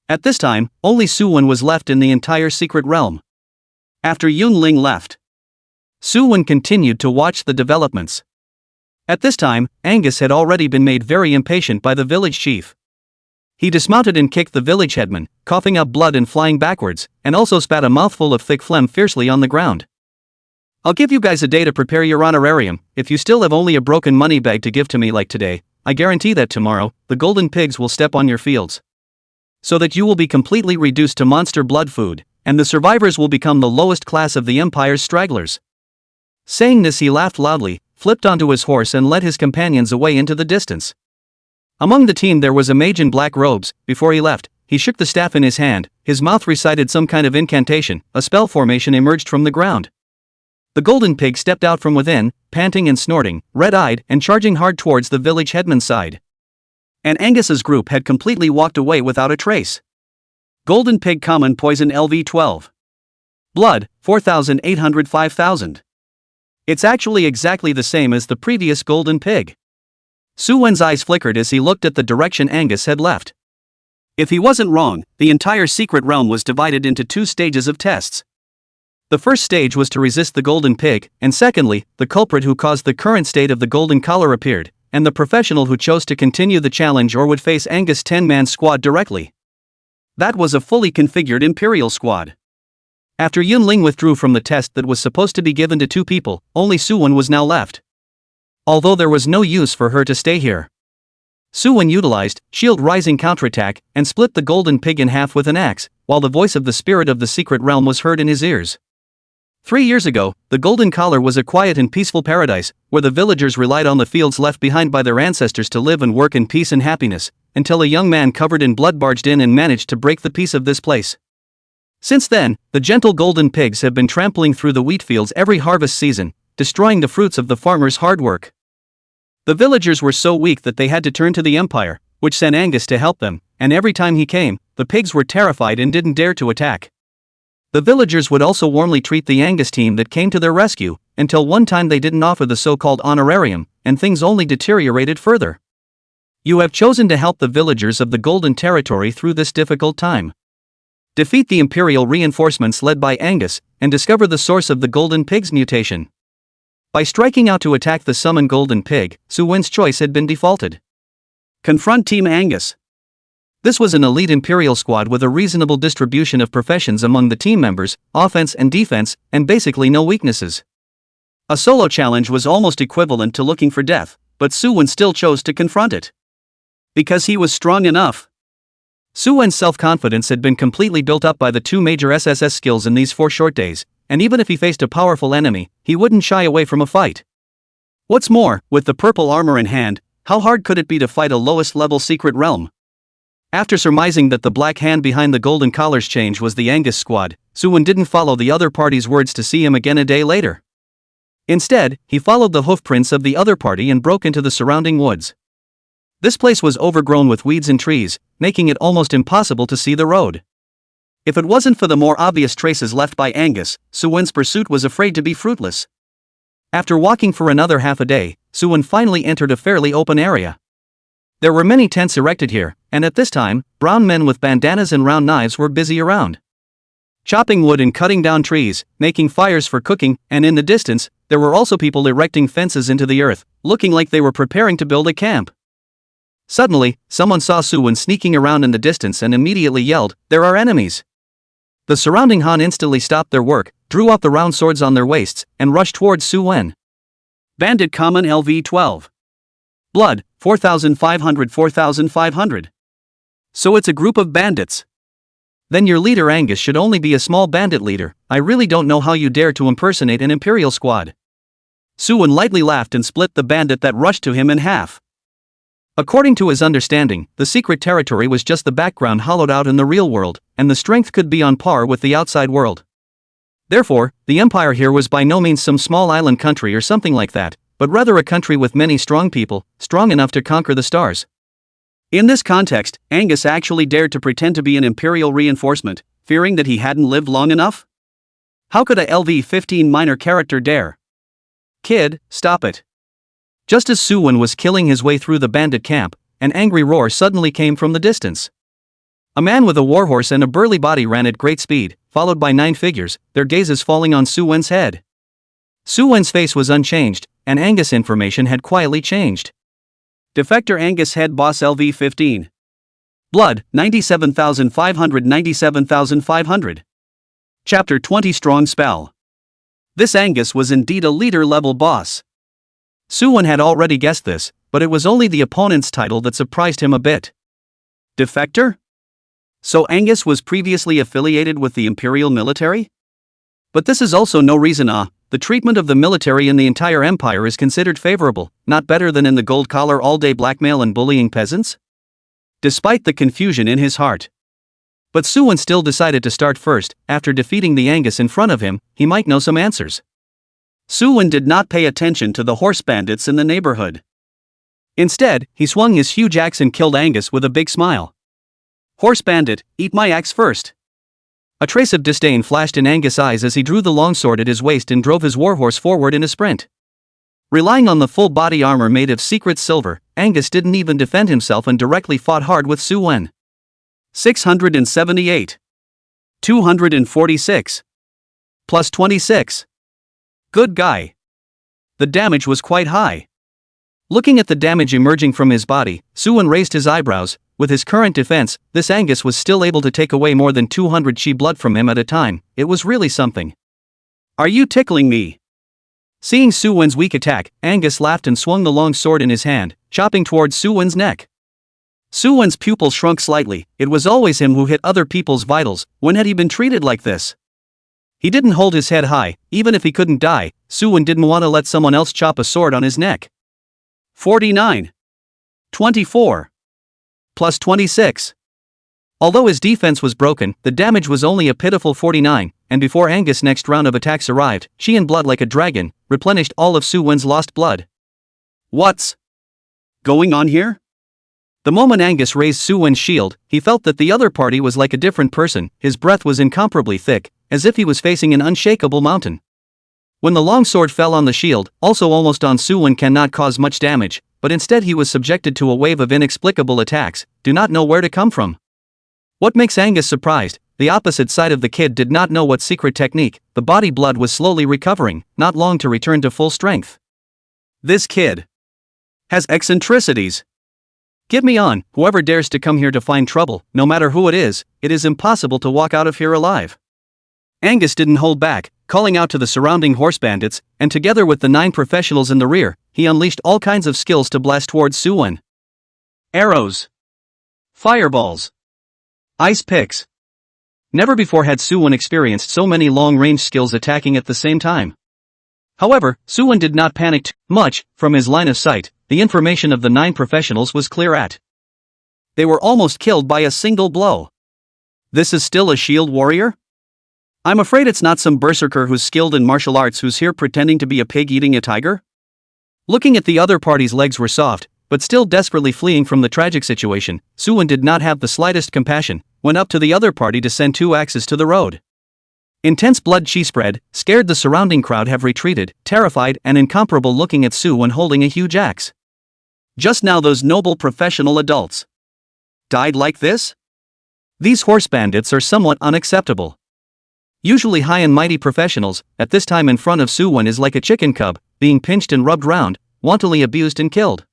At this time, only Su-wen was left in the entire Secret Realm. After Yunling left, Su-wen continued to watch the developments. At this time, Angus had already been made very impatient by the village chief. He dismounted and kicked the village headman, coughing up blood and flying backwards, and also spat a mouthful of thick phlegm fiercely on the ground. I'll give you guys a day to prepare your honorarium. If you still have only a broken money bag to give to me like today, I guarantee that tomorrow, the golden pigs will step on your fields. So that you will be completely reduced to monster blood food, and the survivors will become the lowest class of the Empire's stragglers. Saying this, he laughed loudly, flipped onto his horse and led his companions away into the distance. Among the team there was a mage in black robes. Before he left, he shook the staff in his hand, his mouth recited some kind of incantation, a spell formation emerged from the ground. The golden pig stepped out from within, panting and snorting, red-eyed and charging hard towards the village headman's side. And Angus's group had completely walked away without a trace. Golden pig common poison LV12. Blood, 4,800 5,000. It's actually exactly the same as the previous golden pig. Su-wen's eyes flickered as he looked at the direction Angus had left. If he wasn't wrong, the entire Secret Realm was divided into 2 stages of tests. The first stage was to resist the golden pig, and secondly, the culprit who caused the current state of the golden collar appeared, and the professional who chose to continue the challenge or would face Angus' 10-man squad directly. That was a fully configured Imperial squad. After Yunling withdrew from the test that was supposed to be given to 2 people, only Su-wen was now left. Although there was no use for her to stay here. Su-wen utilized Shield Rising counterattack and split the golden pig in half with an axe, while the voice of the spirit of the Secret Realm was heard in his ears. 3 years ago, the Golden Collar was a quiet and peaceful paradise, where the villagers relied on the fields left behind by their ancestors to live and work in peace and happiness, until a young man covered in blood barged in and managed to break the peace of this place. Since then, the gentle golden pigs have been trampling through the wheat fields every harvest season, destroying the fruits of the farmers' hard work. The villagers were so weak that they had to turn to the Empire, which sent Angus to help them, and every time he came, the pigs were terrified and didn't dare to attack. The villagers would also warmly treat the Angus team that came to their rescue, until one time they didn't offer the so-called honorarium, and things only deteriorated further. You have chosen to help the villagers of the Golden Territory through this difficult time. Defeat the Imperial reinforcements led by Angus, and discover the source of the Golden Pig's mutation. By striking out to attack the summoned Golden Pig, Su-wen's choice had been defaulted. Confront Team Angus. This was an elite Imperial squad with a reasonable distribution of professions among the team members, offense and defense, and basically no weaknesses. A solo challenge was almost equivalent to looking for death, but Su-wen still chose to confront it. Because he was strong enough. Su-wen's self-confidence had been completely built up by the two major SSS skills in these 4 short days, and even if he faced a powerful enemy, he wouldn't shy away from a fight. What's more, with the purple armor in hand, how hard could it be to fight a lowest-level secret realm? After surmising that the black hand behind the golden collar's change was the Angus squad, Su-wen didn't follow the other party's words to see him again a day later. Instead, he followed the hoofprints of the other party and broke into the surrounding woods. This place was overgrown with weeds and trees, making it almost impossible to see the road. If it wasn't for the more obvious traces left by Angus, Su-wen's pursuit was afraid to be fruitless. After walking for another half a day, Su-wen finally entered a fairly open area. There were many tents erected here, and at this time, brown men with bandanas and round knives were busy around, chopping wood and cutting down trees, making fires for cooking, and in the distance, there were also people erecting fences into the earth, looking like they were preparing to build a camp. Suddenly, someone saw Su-wen sneaking around in the distance and immediately yelled, "There are enemies!" The surrounding Han instantly stopped their work, drew out the round swords on their waists, and rushed towards Su-wen. Bandit Common LV-12. Blood, 4,500. So it's a group of bandits. Then your leader Angus should only be a small bandit leader. I really don't know how you dare to impersonate an Imperial squad. Su-wen lightly laughed and split the bandit that rushed to him in half. According to his understanding, the secret territory was just the background hollowed out in the real world, and the strength could be on par with the outside world. Therefore, the Empire here was by no means some small island country or something like that, but rather a country with many strong people, strong enough to conquer the stars. In this context, Angus actually dared to pretend to be an Imperial reinforcement, fearing that he hadn't lived long enough? How could a LV-15 minor character dare? Kid, stop it. Just as Su-wen was killing his way through the bandit camp, an angry roar suddenly came from the distance. A man with a warhorse and a burly body ran at great speed, followed by 9 figures, their gazes falling on Su-wen's head. Su-wen's face was unchanged, and Angus' information had quietly changed. Defector Angus Head Boss LV-15. Blood, 97,500. Chapter 20 Strong Spell. This Angus was indeed a leader-level boss. Su-wen had already guessed this, but it was only the opponent's title that surprised him a bit. Defector? So Angus was previously affiliated with the Imperial military? But this is also no reason the treatment of the military in the entire empire is considered favorable, not better than in the gold collar all-day blackmail and bullying peasants? Despite the confusion in his heart. But Su-wen still decided to start first. After defeating the Angus in front of him, he might know some answers. Su-wen did not pay attention to the horse bandits in the neighborhood. Instead, he swung his huge axe and killed Angus with a big smile. Horse bandit, eat my axe first. A trace of disdain flashed in Angus' eyes as he drew the longsword at his waist and drove his warhorse forward in a sprint. Relying on the full body armor made of secret silver, Angus didn't even defend himself and directly fought hard with Su-wen. 678. 246. Plus 26. Good guy. The damage was quite high. Looking at the damage emerging from his body, Su-wen raised his eyebrows. With his current defense, this Angus was still able to take away more than 200 chi blood from him at a time. It was really something. Are you tickling me? Seeing Su-wen's weak attack, Angus laughed and swung the long sword in his hand, chopping towards Su-wen's neck. Su-wen's pupil shrunk slightly. It was always him who hit other people's vitals. When had he been treated like this? He didn't hold his head high. Even if he couldn't die, Su-wen didn't want to let someone else chop a sword on his neck. 49. 24. Plus 26. Although his defense was broken, the damage was only a pitiful 49, and before Angus' next round of attacks arrived, she and blood like a dragon replenished all of Su-Wen's lost blood. What's going on here? The moment Angus raised Su-Wen's shield, he felt that the other party was like a different person. His breath was incomparably thick, as if he was facing an unshakable mountain. When the long sword fell on the shield, also almost on Su-Wen, cannot cause much damage, but instead he was subjected to a wave of inexplicable attacks, do not know where to come from. What makes Angus surprised, the opposite side of the kid did not know what secret technique, the body blood was slowly recovering, not long to return to full strength. This kid has eccentricities. Get me on, whoever dares to come here to find trouble, no matter who it is impossible to walk out of here alive. Angus didn't hold back, calling out to the surrounding horse bandits, and together with the 9 professionals in the rear, he unleashed all kinds of skills to blast towards Su-Wen. Arrows, fireballs, ice picks. Never before had Su-Wen experienced so many long-range skills attacking at the same time. However, Su-Wen did not panic too much. From his line of sight, the information of the 9 professionals was clear at. They were almost killed by a single blow. This is still a shield warrior? I'm afraid it's not some berserker who's skilled in martial arts who's here pretending to be a pig eating a tiger? Looking at the other party's legs were soft, but still desperately fleeing from the tragic situation, Su-Wen did not have the slightest compassion, went up to the other party to send 2 axes to the road. Intense blood she spread, scared the surrounding crowd have retreated, terrified and incomparable looking at Su-Wen holding a huge axe. Just now those noble professional adults died like this? These horse bandits are somewhat unacceptable. Usually high and mighty professionals, at this time in front of Su-Wen is like a chicken cub, being pinched and rubbed round, wantonly abused and killed.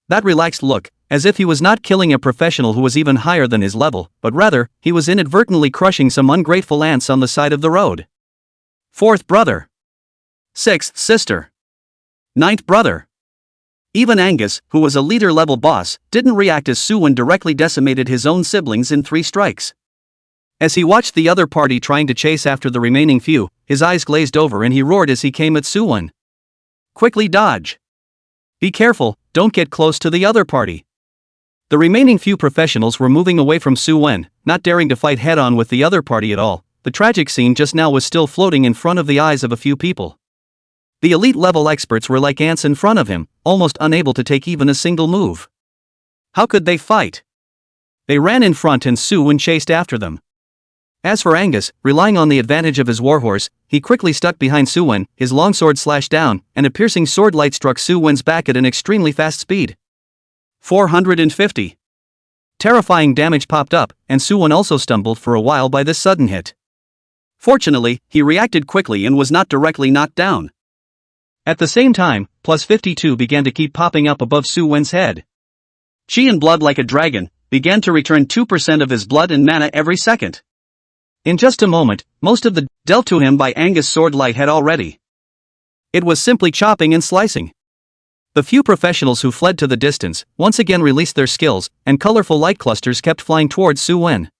That relaxed look, as if he was not killing a professional who was even higher than his level, but rather, he was inadvertently crushing some ungrateful ants on the side of the road. 4th brother. 6th sister. 9th brother. Even Angus, who was a leader-level boss, didn't react as Su-Wen directly decimated his own siblings in 3 strikes. As he watched the other party trying to chase after the remaining few, his eyes glazed over and he roared as he came at Su-Wen. Quickly dodge. Be careful, don't get close to the other party. The remaining few professionals were moving away from Su-Wen, not daring to fight head-on with the other party at all. The tragic scene just now was still floating in front of the eyes of a few people. The elite-level experts were like ants in front of him, almost unable to take even a single move. How could they fight? They ran in front and Su-Wen chased after them. As for Angus, relying on the advantage of his warhorse, he quickly stuck behind Su-Wen, his longsword slashed down, and a piercing sword light struck Su-Wen's back at an extremely fast speed. 450. Terrifying damage popped up, and Su-Wen also stumbled for a while by this sudden hit. Fortunately, he reacted quickly and was not directly knocked down. At the same time, plus 52 began to keep popping up above Su-Wen's head. Chi and blood like a dragon began to return 2% of his blood and mana every second. In just a moment, most of the dealt to him by Angus' sword light had already. It was simply chopping and slicing. The few professionals who fled to the distance once again released their skills, and colorful light clusters kept flying towards Su-Wen.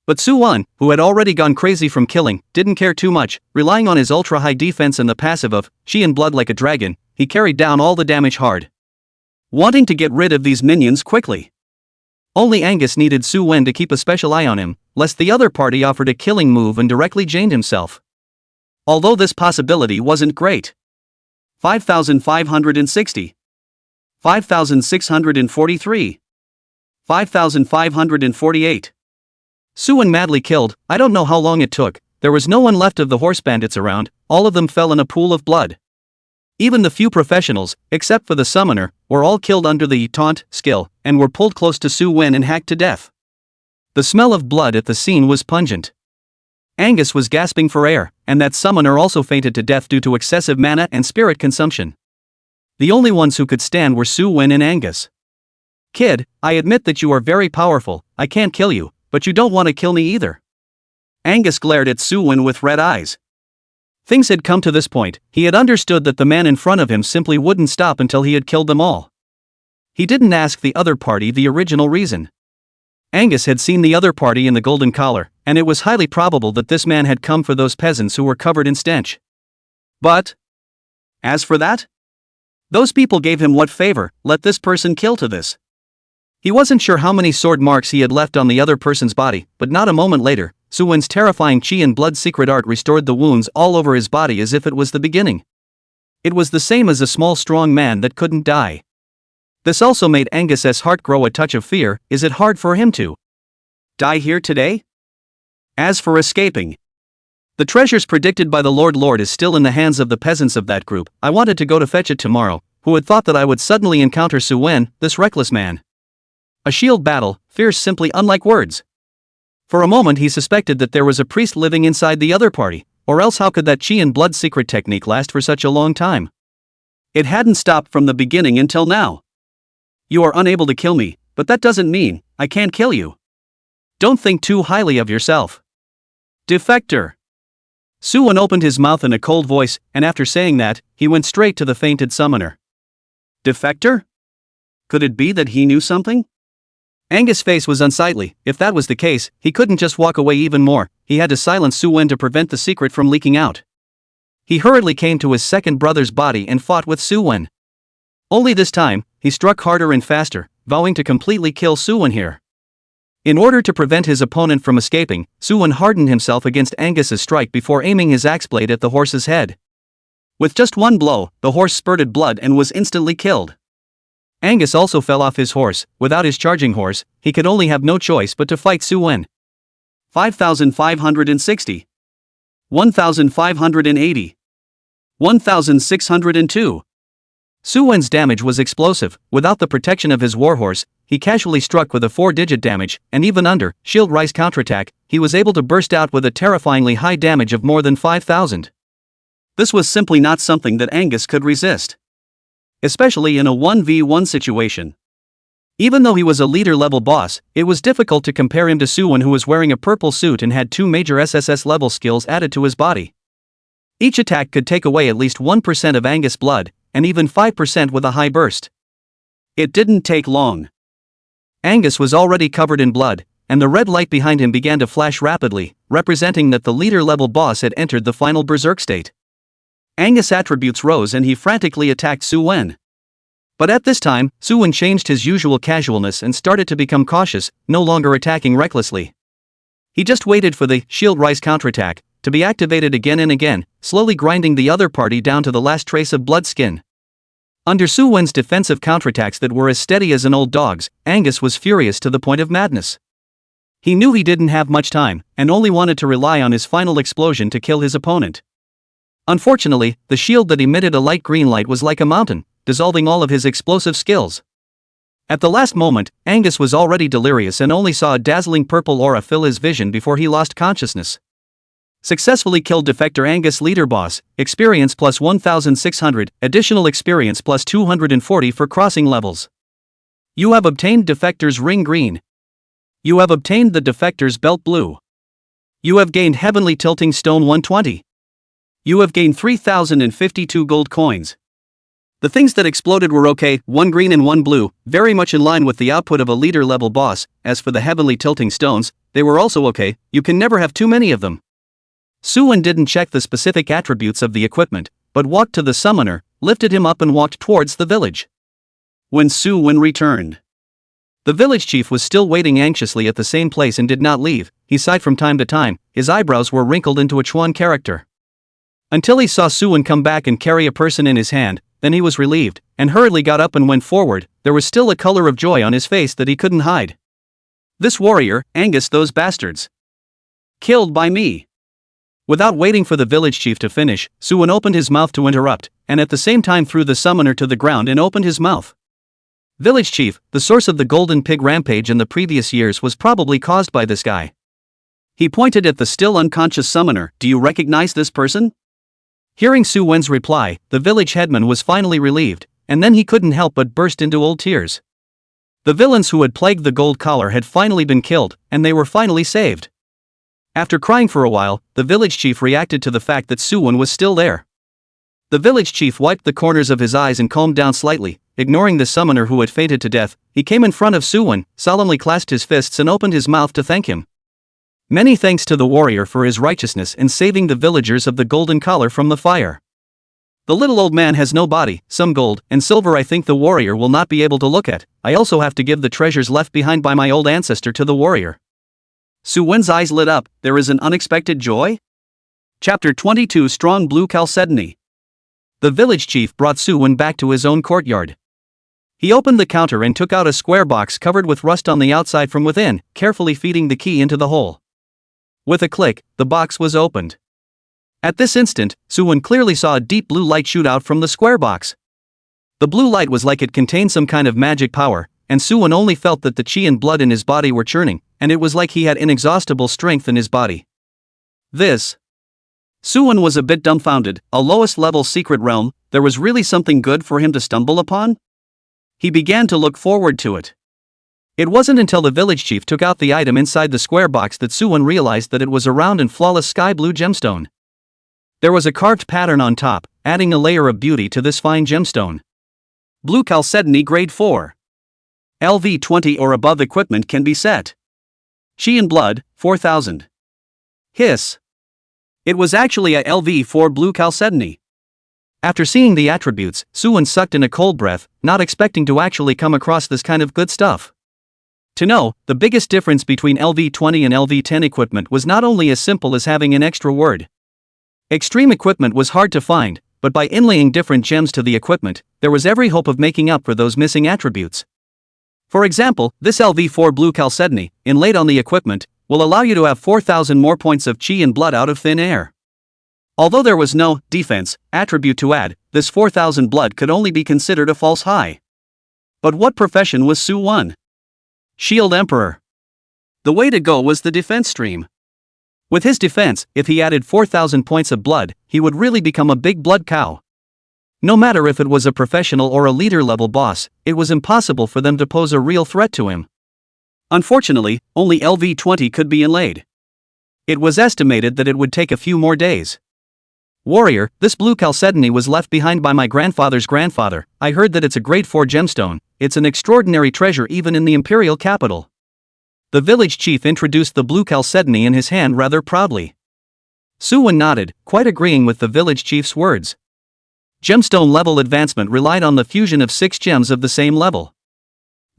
But Su-Wen, who had already gone crazy from killing, didn't care too much, relying on his ultra-high defense and the passive of Chi and blood like a dragon, he carried down all the damage hard. Wanting to get rid of these minions quickly. Only Angus needed Su-Wen to keep a special eye on him, lest the other party offered a killing move and directly jained himself. Although this possibility wasn't great. 5,560. 5,643. 5,548. Su-Wen madly killed. I don't know how long it took, there was no one left of the horse bandits around, all of them fell in a pool of blood. Even the few professionals, except for the summoner, were all killed under the taunt skill, and were pulled close to Su-Wen and hacked to death. The smell of blood at the scene was pungent. Angus was gasping for air, and that summoner also fainted to death due to excessive mana and spirit consumption. The only ones who could stand were Su-Wen and Angus. Kid, I admit that you are very powerful, I can't kill you, but you don't want to kill me either. Angus glared at Su-Wen with red eyes. Things had come to this point, he had understood that the man in front of him simply wouldn't stop until he had killed them all. He didn't ask the other party the original reason. Angus had seen the other party in the golden collar, and it was highly probable that this man had come for those peasants who were covered in stench. But as for that? Those people gave him what favor, let this person kill to this. He wasn't sure how many sword marks he had left on the other person's body, but not a moment later, Suwen's terrifying chi and blood secret art restored the wounds all over his body as if it was the beginning. It was the same as a small strong man that couldn't die. This also made Angus's heart grow a touch of fear. Is it hard for him to die here today? As for escaping, the treasures predicted by the Lord is still in the hands of the peasants of that group. I wanted to go to fetch it tomorrow. Who had thought that I would suddenly encounter Suwen, this reckless man? A shield battle, fierce simply unlike words. For a moment he suspected that there was a priest living inside the other party, or else how could that chi and blood secret technique last for such a long time? It hadn't stopped from the beginning until now. You are unable to kill me, but that doesn't mean I can't kill you. Don't think too highly of yourself. Defector. Suwen opened his mouth in a cold voice, and after saying that, he went straight to the fainted summoner. Defector? Could it be that he knew something? Angus' face was unsightly. If that was the case, he couldn't just walk away even more. He had to silence Suwen to prevent the secret from leaking out. He hurriedly came to his second brother's body and fought with Suwen. Only this time, he struck harder and faster, vowing to completely kill Suwen here. In order to prevent his opponent from escaping, Suwen hardened himself against Angus's strike before aiming his axe blade at the horse's head. With just one blow, the horse spurted blood and was instantly killed. Angus also fell off his horse. Without his charging horse, he could only have no choice but to fight Suwen. 5,560. 1,580. 1,602. Suwen's damage was explosive. Without the protection of his warhorse, he casually struck with a 4-digit damage, and even under shield rise counterattack, he was able to burst out with a terrifyingly high damage of more than 5,000. This was simply not something that Angus could resist, especially in a 1v1 situation. Even though he was a leader-level boss, it was difficult to compare him to Suwen, who was wearing a purple suit and had 2 major SSS-level skills added to his body. Each attack could take away at least 1% of Angus' blood, and even 5% with a high burst. It didn't take long. Angus was already covered in blood, and the red light behind him began to flash rapidly, representing that the leader-level boss had entered the final berserk state. Angus' attributes rose and he frantically attacked Suwen. But at this time, Suwen changed his usual casualness and started to become cautious, no longer attacking recklessly. He just waited for the shield rise counterattack to be activated again and again, slowly grinding the other party down to the last trace of blood skin. Under Suwen's defensive counterattacks that were as steady as an old dog's, Angus was furious to the point of madness. He knew he didn't have much time, and only wanted to rely on his final explosion to kill his opponent. Unfortunately, the shield that emitted a light green light was like a mountain, dissolving all of his explosive skills. At the last moment, Angus was already delirious and only saw a dazzling purple aura fill his vision before he lost consciousness. Successfully killed Defector Angus leader boss, experience plus 1,600, additional experience plus 240 for crossing levels. You have obtained Defector's ring green. You have obtained the Defector's belt blue. You have gained Heavenly Tilting Stone 120. You have gained 3,052 gold coins. The things that exploded were okay, 1 green and 1 blue, very much in line with the output of a leader-level boss. As for the Heavenly Tilting Stones, they were also okay, you can never have too many of them. Suwen didn't check the specific attributes of the equipment, but walked to the summoner, lifted him up and walked towards the village. When Suwen returned, the village chief was still waiting anxiously at the same place and did not leave. He sighed from time to time, his eyebrows were wrinkled into a Chuan character. Until he saw Suwen come back and carry a person in his hand, then he was relieved, and hurriedly got up and went forward. There was still a color of joy on his face that he couldn't hide. This warrior, Angus, those bastards. Killed by me. Without waiting for the village chief to finish, Suwen opened his mouth to interrupt, and at the same time threw the summoner to the ground and opened his mouth. Village chief, the source of the Golden Pig rampage in the previous years was probably caused by this guy. He pointed at the still unconscious summoner. Do you recognize this person? Hearing Suwen's reply, the village headman was finally relieved, and then he couldn't help but burst into old tears. The villains who had plagued the gold collar had finally been killed, and they were finally saved. After crying for a while, the village chief reacted to the fact that Suwen was still there. The village chief wiped the corners of his eyes and calmed down slightly, ignoring the summoner who had fainted to death. He came in front of Suwen, solemnly clasped his fists and opened his mouth to thank him. Many thanks to the warrior for his righteousness in saving the villagers of the golden collar from the fire. The little old man has no body, some gold and silver I think the warrior will not be able to look at. I also have to give the treasures left behind by my old ancestor to the warrior. Su-wen's eyes lit up. There is an unexpected joy? Chapter 22 Strong Blue Chalcedony. The village chief brought Su-wen back to his own courtyard. He opened the counter and took out a square box covered with rust on the outside from within, carefully feeding the key into the hole. With a click, the box was opened. At this instant, Su-wen clearly saw a deep blue light shoot out from the square box. The blue light was like it contained some kind of magic power, and Su-wen only felt that the chi and blood in his body were churning, and it was like he had inexhaustible strength in his body. This. Su-wen was a bit dumbfounded. A lowest level secret realm, there was really something good for him to stumble upon? He began to look forward to it. It wasn't until the village chief took out the item inside the square box that Su-wen realized that it was a round and flawless sky blue gemstone. There was a carved pattern on top, adding a layer of beauty to this fine gemstone. Blue Chalcedony Grade 4. LV20 or above equipment can be set. Chi and blood, 4000. Hiss. It was actually a LV4 Blue Chalcedony. After seeing the attributes, Su-wen sucked in a cold breath, not expecting to actually come across this kind of good stuff. To know, the biggest difference between LV20 and LV10 equipment was not only as simple as having an extra word. Extreme equipment was hard to find, but by inlaying different gems to the equipment, there was every hope of making up for those missing attributes. For example, this LV4 Blue Chalcedony, inlaid on the equipment, will allow you to have 4000 more points of chi and blood out of thin air. Although there was no defense attribute to add, this 4000 blood could only be considered a false high. But what profession was Su-wen? Shield Emperor. The way to go was the defense stream. With his defense, if he added 4000 points of blood, he would really become a big blood cow. No matter if it was a professional or a leader-level boss, it was impossible for them to pose a real threat to him. Unfortunately, only LV20 could be inlaid. It was estimated that it would take a few more days. Warrior, this blue chalcedony was left behind by my grandfather's grandfather. I heard that it's a grade 4 gemstone. It's an extraordinary treasure even in the imperial capital. The village chief introduced the blue chalcedony in his hand rather proudly. Su-wen nodded, quite agreeing with the village chief's words. Gemstone level advancement relied on the fusion of 6 gems of the same level.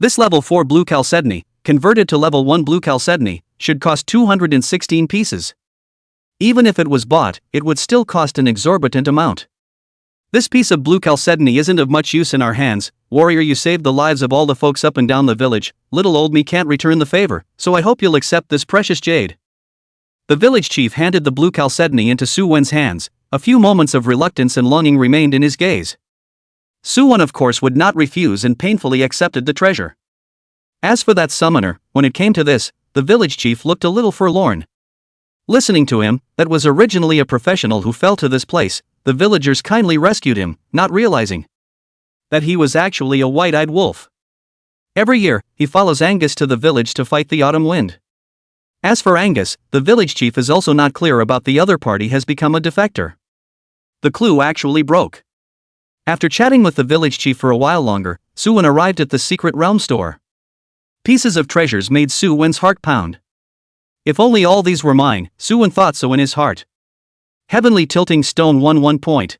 This level 4 blue chalcedony, converted to level 1 blue chalcedony, should cost 216 pieces. Even if it was bought, it would still cost an exorbitant amount. This piece of blue chalcedony isn't of much use in our hands. Warrior, you saved the lives of all the folks up and down the village. Little old me can't return the favor, so I hope you'll accept this precious jade. The village chief handed the blue chalcedony into Su-wen's hands. A few moments of reluctance and longing remained in his gaze. Su-wen of course would not refuse and painfully accepted the treasure. As for that summoner, when it came to this, the village chief looked a little forlorn. Listening to him, that was originally a professional who fell to this place, the villagers kindly rescued him, not realizing that he was actually a white-eyed wolf. Every year, he follows Angus to the village to fight the autumn wind. As for Angus, the village chief is also not clear about the other party has become a defector. The clue actually broke. After chatting with the village chief for a while longer, Su-wen arrived at the secret realm store. Pieces of treasures made Su-wen's heart pound. If only all these were mine, Su-wen thought so in his heart. Heavenly Tilting Stone 1 point.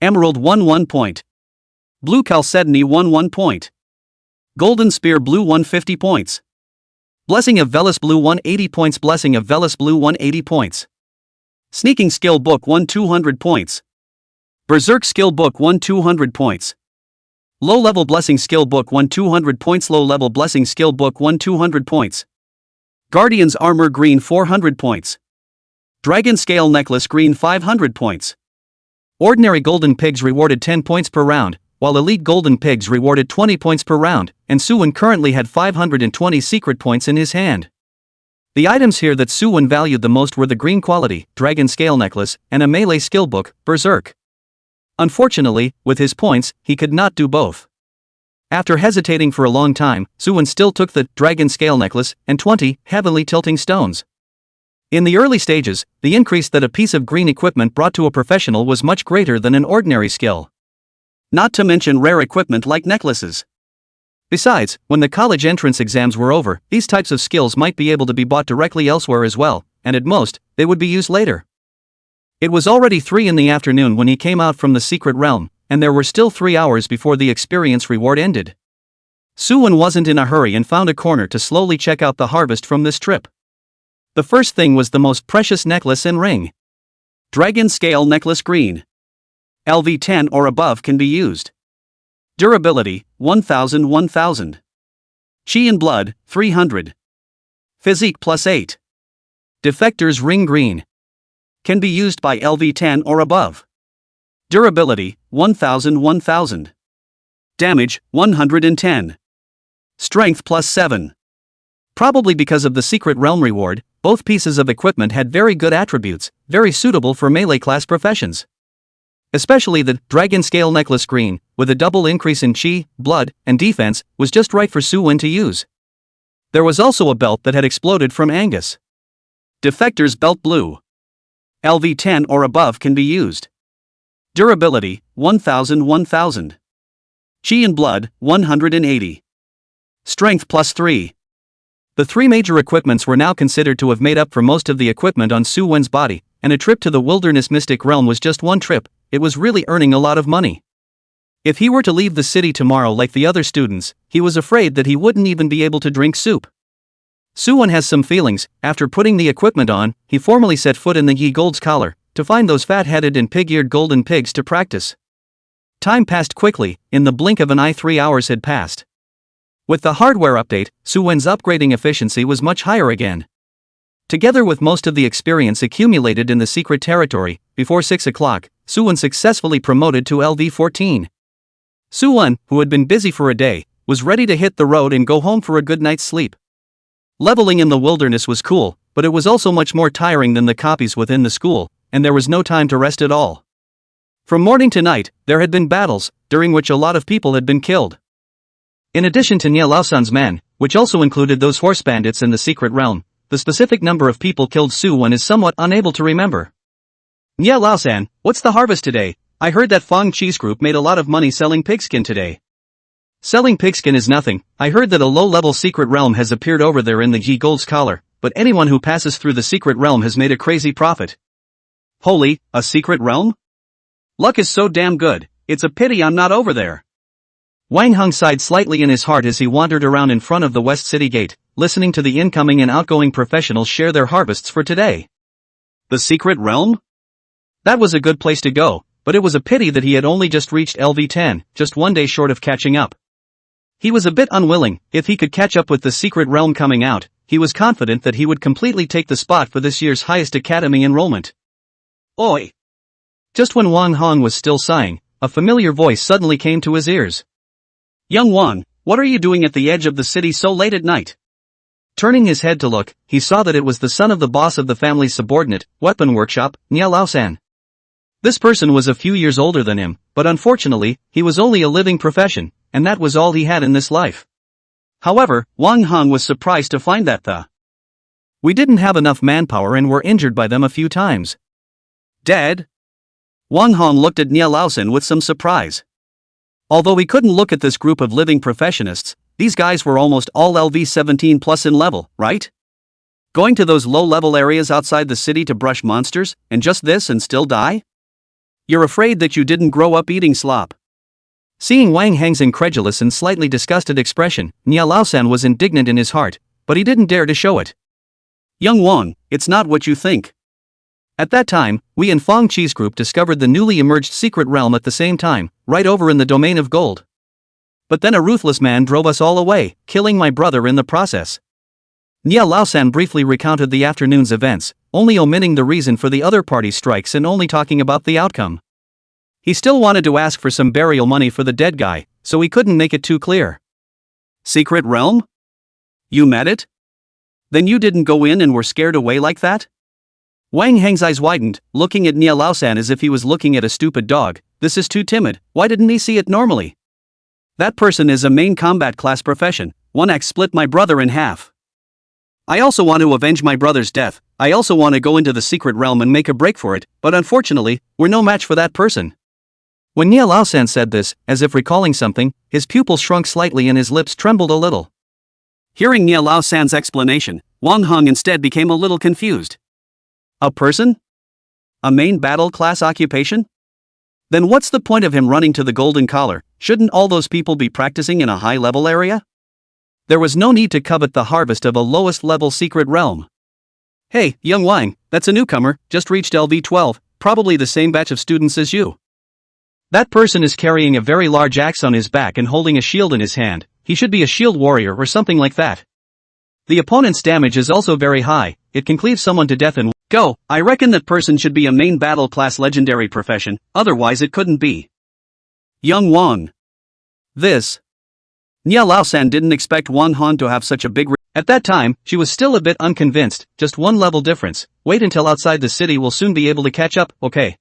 Emerald 1 point. Blue Chalcedony 1 point. Golden Spear Blue 150 points. Blessing of Velis Blue 180 points. Blessing of Velis Blue 180 points. Sneaking Skill Book 200 points. Berserk Skill Book 200 points. Low-level Blessing Skill Book 200 points. Low-level Blessing Skill Book 200 points. Guardian's Armor Green 400 points. Dragon Scale Necklace Green 500 points. Ordinary Golden Pigs rewarded 10 points per round, while Elite Golden Pigs rewarded 20 points per round, and Su-wen currently had 520 secret points in his hand. The items here that Su-wen valued the most were the green quality, Dragon Scale Necklace, and a melee skill book, Berserk. Unfortunately, with his points, he could not do both. After hesitating for a long time, Su-wen still took the Dragon Scale Necklace and 20 Heavenly Tilting Stones. In the early stages, the increase that a piece of green equipment brought to a professional was much greater than an ordinary skill. Not to mention rare equipment like necklaces. Besides, when the college entrance exams were over, these types of skills might be able to be bought directly elsewhere as well, and at most, they would be used later. It was already 3 in the afternoon when he came out from the secret realm, and there were still 3 hours before the experience reward ended. Suwon wasn't in a hurry and found a corner to slowly check out the harvest from this trip. The first thing was the most precious necklace and ring. Dragon Scale Necklace Green. LV 10 or above can be used. Durability, 1000. Chi and Blood, 300. Physique +8. Defector's Ring Green. Can be used by LV 10 or above. Durability, 1000. Damage, 110. Strength +7. Probably because of the secret realm reward, both pieces of equipment had very good attributes, very suitable for melee class professions. Especially the Dragon Scale Necklace Green, with a double increase in Chi, Blood, and defense, was just right for Suwon to use. There was also a belt that had exploded from Angus. Defector's Belt Blue. LV 10 or above can be used. Durability, 1000. Chi and Blood, 180. Strength +3. The 3 major equipments were now considered to have made up for most of the equipment on Suwon's body, and a trip to the Wilderness Mystic Realm was just one trip. It was really earning a lot of money. If he were to leave the city tomorrow like the other students, he was afraid that he wouldn't even be able to drink soup. Suwon has some feelings. After putting the equipment on, he formally set foot in the Ye Gold's collar, to find those fat-headed and pig-eared golden pigs to practice. Time passed quickly. In the blink of an eye 3 hours had passed. With the hardware update, Suwon's upgrading efficiency was much higher again. Together with most of the experience accumulated in the secret territory, before 6 o'clock, Suwon successfully promoted to LV 14. Suwon, who had been busy for a day, was ready to hit the road and go home for a good night's sleep. Leveling in the wilderness was cool, but it was also much more tiring than the copies within the school, and there was no time to rest at all. From morning to night, there had been battles, during which a lot of people had been killed. In addition to Nie Laosan's men, which also included those horse bandits in the secret realm, the specific number of people killed Suwon is somewhat unable to remember. Nie Laosan, what's the harvest today? I heard that Fong Cheese Group made a lot of money selling pigskin today. Selling pigskin is nothing. I heard that a low-level secret realm has appeared over there in the Ye Gold's collar, but anyone who passes through the secret realm has made a crazy profit. Holy, a secret realm? Luck is so damn good, it's a pity I'm not over there. Wang Hung sighed slightly in his heart as he wandered around in front of the West City Gate, listening to the incoming and outgoing professionals share their harvests for today. The secret realm? That was a good place to go, but it was a pity that he had only just reached LV 10, just one day short of catching up. He was a bit unwilling. If he could catch up with the secret realm coming out, he was confident that he would completely take the spot for this year's highest academy enrollment. Oi! Just when Wang Hong was still sighing, a familiar voice suddenly came to his ears. Young Wang, what are you doing at the edge of the city so late at night? Turning his head to look, he saw that it was the son of the boss of the family's subordinate, weapon workshop, Nie Laosan. This person was a few years older than him, but unfortunately, he was only a living profession, and that was all he had in this life. However, Wang Hong was surprised to find that we didn't have enough manpower and were injured by them a few times. Dead? Wang Hong looked at Nie Laosan with some surprise. Although he couldn't look at this group of living professionists, these guys were almost all LV 17 plus in level, right? Going to those low-level areas outside the city to brush monsters, and just this and still die? You're afraid that you didn't grow up eating slop. Seeing Wang Heng's incredulous and slightly disgusted expression, Nie Laosan was indignant in his heart, but he didn't dare to show it. Young Wang, it's not what you think. At that time, we and Fong Cheese Group discovered the newly emerged secret realm at the same time, right over in the domain of gold. But then a ruthless man drove us all away, killing my brother in the process. Nie Laosan briefly recounted the afternoon's events, only omitting the reason for the other party's strikes and only talking about the outcome. He still wanted to ask for some burial money for the dead guy, so he couldn't make it too clear. Secret realm? You met it? Then you didn't go in and were scared away like that? Wang Heng's eyes widened, looking at Nie Laosan as if he was looking at a stupid dog. This is too timid, why didn't he see it normally? That person is a main combat class profession. 1x split my brother in half. I also want to avenge my brother's death. I also want to go into the secret realm and make a break for it, but unfortunately, we're no match for that person. When Nie Laosan said this, as if recalling something, his pupils shrunk slightly and his lips trembled a little. Hearing Nie Laosan's explanation, Wang Hong instead became a little confused. A person? A main battle class occupation? Then what's the point of him running to the golden collar? Shouldn't all those people be practicing in a high-level area? There was no need to covet the harvest of a lowest-level secret realm. Hey, young Wang, that's a newcomer, just reached LV-12, probably the same batch of students as you. That person is carrying a very large axe on his back and holding a shield in his hand. He should be a shield warrior or something like that. The opponent's damage is also very high, it can cleave someone to death in go. I reckon that person should be a main battle class legendary profession, otherwise it couldn't be. Young Wang. This. Nia Laosan didn't expect Wang Han to have such a big At that time, she was still a bit unconvinced, just one level difference, wait until outside the city will soon be able to catch up, okay.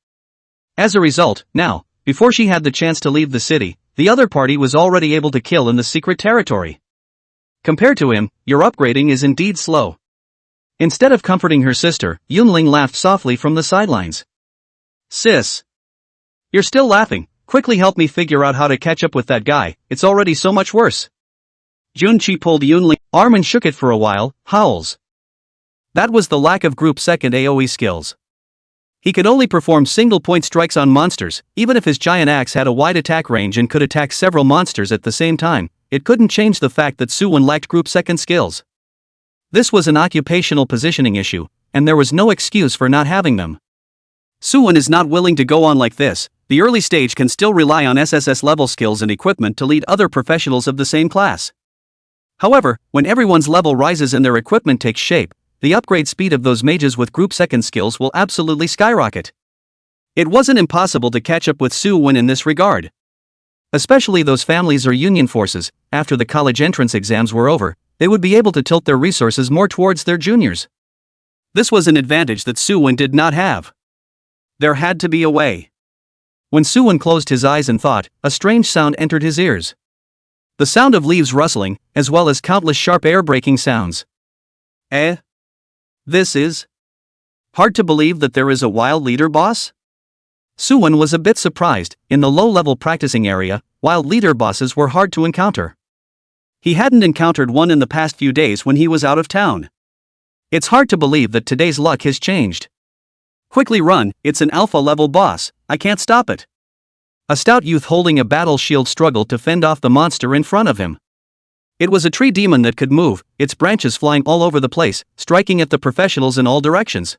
As a result, now, before she had the chance to leave the city, the other party was already able to kill in the secret territory. Compared to him, your upgrading is indeed slow. Instead of comforting her sister, Yunling laughed softly from the sidelines. Sis. You're still laughing, quickly help me figure out how to catch up with that guy, it's already so much worse. Junqi pulled Yunling's arm and shook it for a while, howls. That was the lack of group second AoE skills. He could only perform single-point strikes on monsters, even if his giant axe had a wide attack range and could attack several monsters at the same time, it couldn't change the fact that Suwon lacked group second skills. This was an occupational positioning issue, and there was no excuse for not having them. Suwon is not willing to go on like this, the early stage can still rely on SSS level skills and equipment to lead other professionals of the same class. However, when everyone's level rises and their equipment takes shape, the upgrade speed of those mages with group second skills will absolutely skyrocket. It wasn't impossible to catch up with Suwon in this regard. Especially those families or union forces, after the college entrance exams were over, they would be able to tilt their resources more towards their juniors. This was an advantage that Suwon did not have. There had to be a way. When Suwon closed his eyes and thought, a strange sound entered his ears. The sound of leaves rustling, as well as countless sharp air-breaking sounds. This is hard to believe that there is a wild leader boss? Suwon was a bit surprised. In the low-level practicing area, wild leader bosses were hard to encounter. He hadn't encountered one in the past few days when he was out of town. It's hard to believe that today's luck has changed. Quickly run, it's an alpha-level boss, I can't stop it. A stout youth holding a battle shield struggled to fend off the monster in front of him. It was a tree demon that could move, its branches flying all over the place, striking at the professionals in all directions.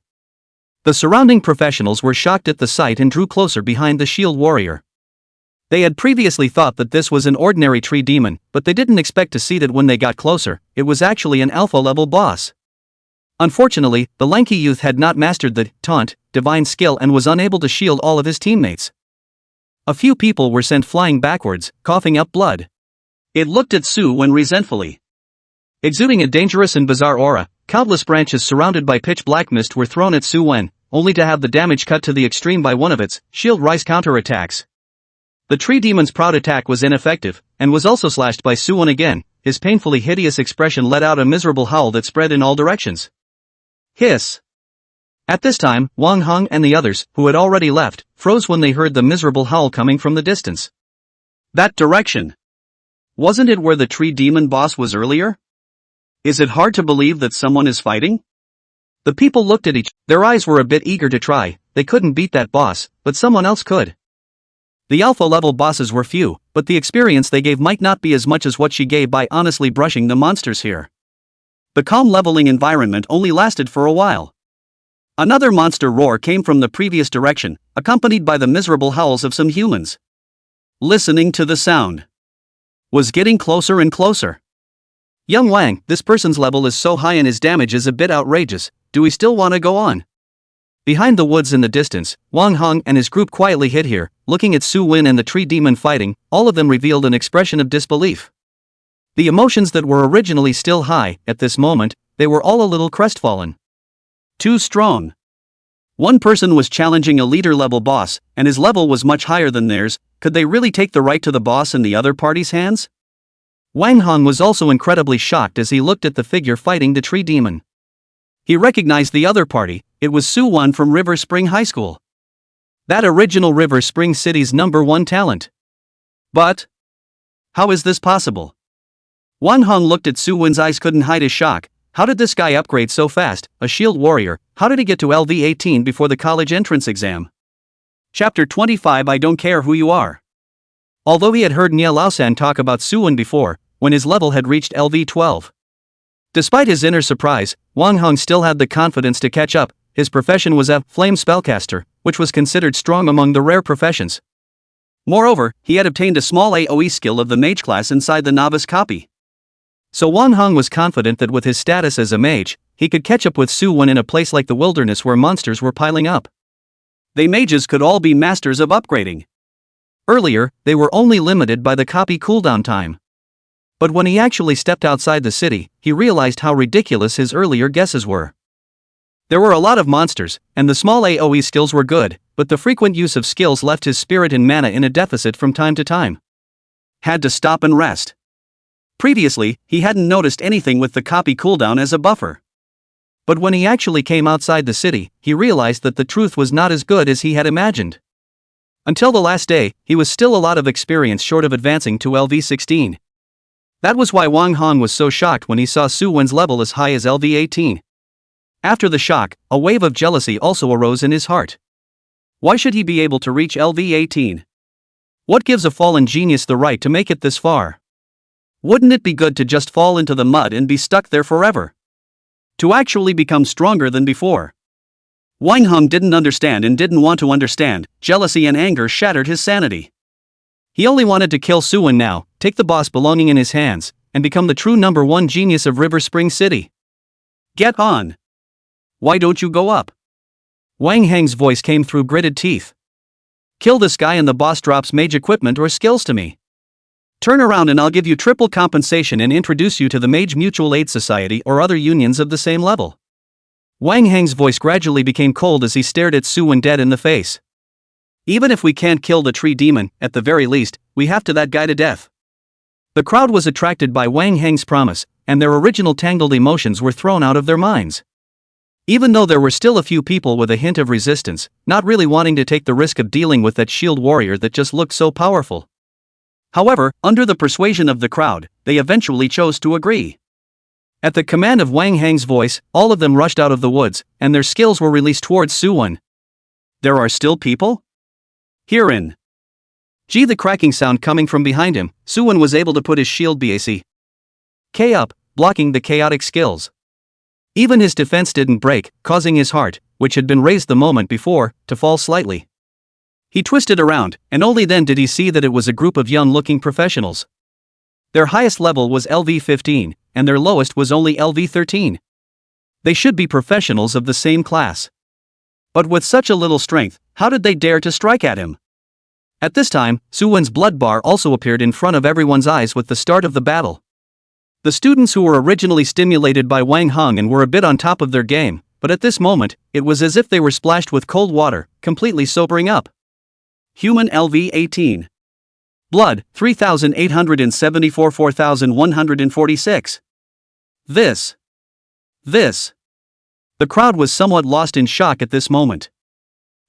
The surrounding professionals were shocked at the sight and drew closer behind the shield warrior. They had previously thought that this was an ordinary tree demon, but they didn't expect to see that when they got closer, it was actually an alpha-level boss. Unfortunately, the lanky youth had not mastered the taunt divine skill and was unable to shield all of his teammates. A few people were sent flying backwards, coughing up blood. It looked at Suwon resentfully. Exuding a dangerous and bizarre aura, countless branches surrounded by pitch-black mist were thrown at Suwon, only to have the damage cut to the extreme by one of its shield rise counterattacks. The tree demon's proud attack was ineffective, and was also slashed by Suwon again. His painfully hideous expression let out a miserable howl that spread in all directions. Hiss! At this time, Wang Hong and the others, who had already left, froze when they heard the miserable howl coming from the distance. That direction! Wasn't it where the tree demon boss was earlier? Is it hard to believe that someone is fighting? The people looked at each other. Their eyes were a bit eager to try. They couldn't beat that boss, but someone else could. The alpha-level bosses were few, but the experience they gave might not be as much as what she gave by honestly brushing the monsters here. The calm leveling environment only lasted for a while. Another monster roar came from the previous direction, accompanied by the miserable howls of some humans. Listening to the sound was getting closer and closer. Young Wang, this person's level is so high and his damage is a bit outrageous, do we still want to go on? Behind the woods in the distance, Wang Hong and his group quietly hid here, looking at Suwon and the tree demon fighting, all of them revealed an expression of disbelief. The emotions that were originally still high, at this moment, they were all a little crestfallen. Too strong. One person was challenging a leader-level boss, and his level was much higher than theirs. Could they really take the right to the boss in the other party's hands? Wang Hong was also incredibly shocked as he looked at the figure fighting the tree demon. He recognized the other party, it was Suwon from River Spring High School. That original River Spring City's #1 talent. But how is this possible? Wang Hong looked at Suwon's eyes, couldn't hide his shock. How did this guy upgrade so fast? A shield warrior, how did he get to LV18 before the college entrance exam? Chapter 25 I Don't Care Who You Are. Although he had heard Nia Laosan talk about Suwon before, when his level had reached LV12. Despite his inner surprise, Wang Heng still had the confidence to catch up. His profession was a flame spellcaster, which was considered strong among the rare professions. Moreover, he had obtained a small AoE skill of the mage class inside the novice copy. So Wang Heng was confident that with his status as a mage, he could catch up with Suwon in a place like the wilderness where monsters were piling up. They mages could all be masters of upgrading. Earlier, they were only limited by the copy cooldown time. But when he actually stepped outside the city, he realized how ridiculous his earlier guesses were. There were a lot of monsters, and the small AoE skills were good, but the frequent use of skills left his spirit and mana in a deficit from time to time. Had to stop and rest. Previously, he hadn't noticed anything with the copy cooldown as a buffer. But when he actually came outside the city, he realized that the truth was not as good as he had imagined. Until the last day, he was still a lot of experience short of advancing to LV16. That was why Wang Heng was so shocked when he saw Suwon's level as high as LV18. After the shock, a wave of jealousy also arose in his heart. Why should he be able to reach LV18? What gives a fallen genius the right to make it this far? Wouldn't it be good to just fall into the mud and be stuck there forever? To actually become stronger than before. Wang Heng didn't understand and didn't want to understand. Jealousy and anger shattered his sanity. He only wanted to kill Suwon now, take the boss belonging in his hands, and become the true #1 genius of River Spring City. Get on! Why don't you go up? Wang Heng's voice came through gritted teeth. Kill this guy and the boss drops mage equipment or skills to me. Turn around and I'll give you triple compensation and introduce you to the Mage Mutual Aid Society or other unions of the same level. Wang Heng's voice gradually became cold as he stared at Suwon dead in the face. Even if we can't kill the tree demon, at the very least, we have to that guy to death. The crowd was attracted by Wang Heng's promise, and their original tangled emotions were thrown out of their minds. Even though there were still a few people with a hint of resistance, not really wanting to take the risk of dealing with that shield warrior that just looked so powerful. However, under the persuasion of the crowd, they eventually chose to agree. At the command of Wang Heng's voice, all of them rushed out of the woods, and their skills were released towards Suwon. There are still people? Herein. Gee, the cracking sound coming from behind him, Suwon was able to put his shield BAC K up, blocking the chaotic skills. Even his defense didn't break, causing his heart, which had been raised the moment before, to fall slightly. He twisted around, and only then did he see that it was a group of young-looking professionals. Their highest level was LV15, and their lowest was only LV13. They should be professionals of the same class. But with such a little strength, how did they dare to strike at him? At this time, Suwon's blood bar also appeared in front of everyone's eyes with the start of the battle. The students who were originally stimulated by Wang Heng and were a bit on top of their game, but at this moment, it was as if they were splashed with cold water, completely sobering up. Human LV18. Blood, 3,874 4,146. This. The crowd was somewhat lost in shock at this moment.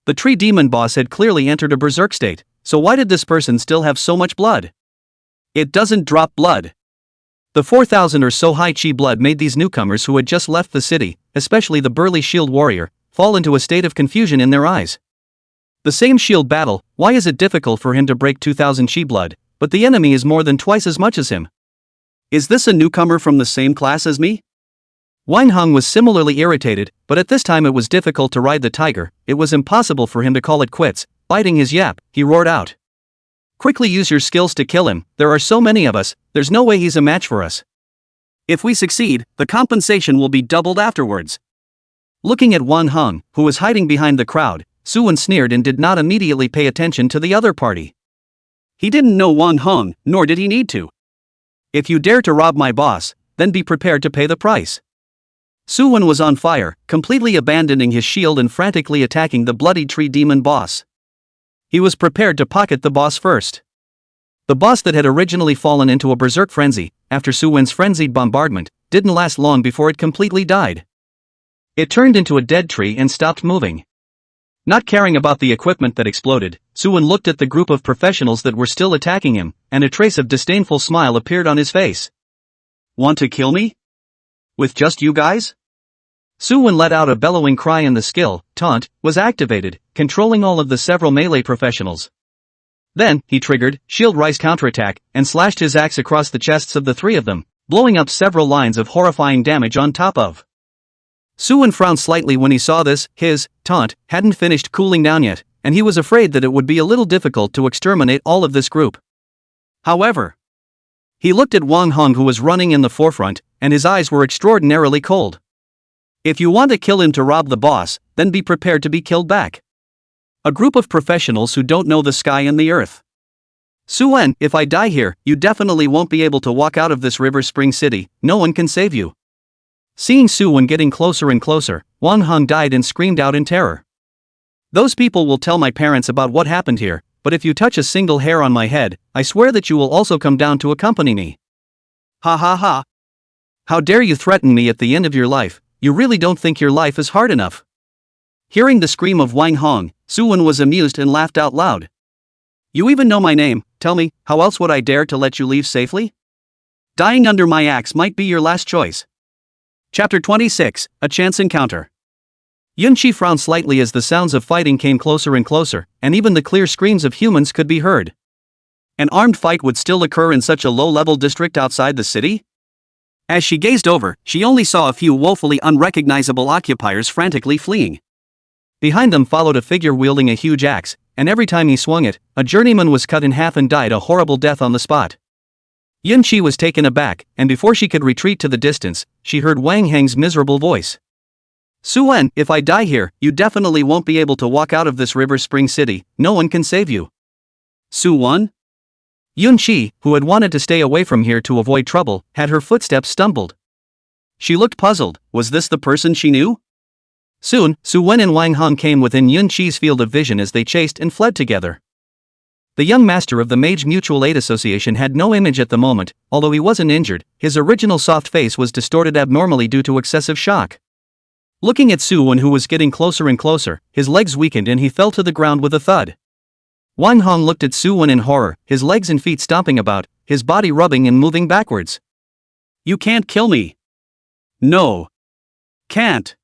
The tree demon boss had clearly entered a berserk state, so why did this person still have so much blood? It doesn't drop blood. The 4,000 or so high chi blood made these newcomers who had just left the city, especially the burly shield warrior, fall into a state of confusion in their eyes. The same shield battle, why is it difficult for him to break 2,000 chi blood, but the enemy is more than twice as much as him? Is this a newcomer from the same class as me? Wang Heng was similarly irritated, but at this time it was difficult to ride the tiger. It was impossible for him to call it quits. Biting his yap, he roared out. Quickly use your skills to kill him, there are so many of us, there's no way he's a match for us. If we succeed, the compensation will be doubled afterwards. Looking at Wang Heng, who was hiding behind the crowd, Suwon sneered and did not immediately pay attention to the other party. He didn't know Wang Heng, nor did he need to. If you dare to rob my boss, then be prepared to pay the price. Suwon was on fire, completely abandoning his shield and frantically attacking the bloody tree demon boss. He was prepared to pocket the boss first. The boss that had originally fallen into a berserk frenzy, after Suwon's frenzied bombardment, didn't last long before it completely died. It turned into a dead tree and stopped moving. Not caring about the equipment that exploded, Suwon looked at the group of professionals that were still attacking him, and a trace of disdainful smile appeared on his face. Want to kill me? With just you guys? Suwon let out a bellowing cry and the skill, taunt, was activated, controlling all of the several melee professionals. Then, he triggered, Shield Rise counterattack, and slashed his axe across the chests of the three of them, blowing up several lines of horrifying damage on top of. Suwon frowned slightly when he saw this. His taunt hadn't finished cooling down yet, and he was afraid that it would be a little difficult to exterminate all of this group. However, he looked at Wang Hong, who was running in the forefront, and his eyes were extraordinarily cold. If you want to kill him to rob the boss, then be prepared to be killed back. A group of professionals who don't know the sky and the earth. Suwon, if I die here, you definitely won't be able to walk out of this River Spring City, no one can save you. Seeing Suwon getting closer and closer, Wang Hong died and screamed out in terror. Those people will tell my parents about what happened here, but if you touch a single hair on my head, I swear that you will also come down to accompany me. Ha ha ha. How dare you threaten me at the end of your life, you really don't think your life is hard enough. Hearing the scream of Wang Hong, Suwon was amused and laughed out loud. You even know my name, tell me, how else would I dare to let you leave safely? Dying under my axe might be your last choice. Chapter 26, A Chance Encounter. Yunqi frowned slightly as the sounds of fighting came closer and closer, and even the clear screams of humans could be heard. An armed fight would still occur in such a low-level district outside the city? As she gazed over, she only saw a few woefully unrecognizable occupiers frantically fleeing. Behind them followed a figure wielding a huge axe, and every time he swung it, a journeyman was cut in half and died a horrible death on the spot. Yunqi was taken aback, and before she could retreat to the distance, she heard Wang Heng's miserable voice. Suwon, if I die here, you definitely won't be able to walk out of this River Spring City, no one can save you. Suwon? Yunqi, who had wanted to stay away from here to avoid trouble, had her footsteps stumbled. She looked puzzled. Was this the person she knew? Soon, Suwon and Wang Hong came within Yunqi's field of vision as they chased and fled together. The young master of the Mage Mutual Aid Association had no image at the moment. Although he wasn't injured, his original soft face was distorted abnormally due to excessive shock. Looking at Suwon, who was getting closer and closer, his legs weakened and he fell to the ground with a thud. Wang Hong looked at Suwon in horror, his legs and feet stomping about, his body rubbing and moving backwards. You can't kill me. No. Can't.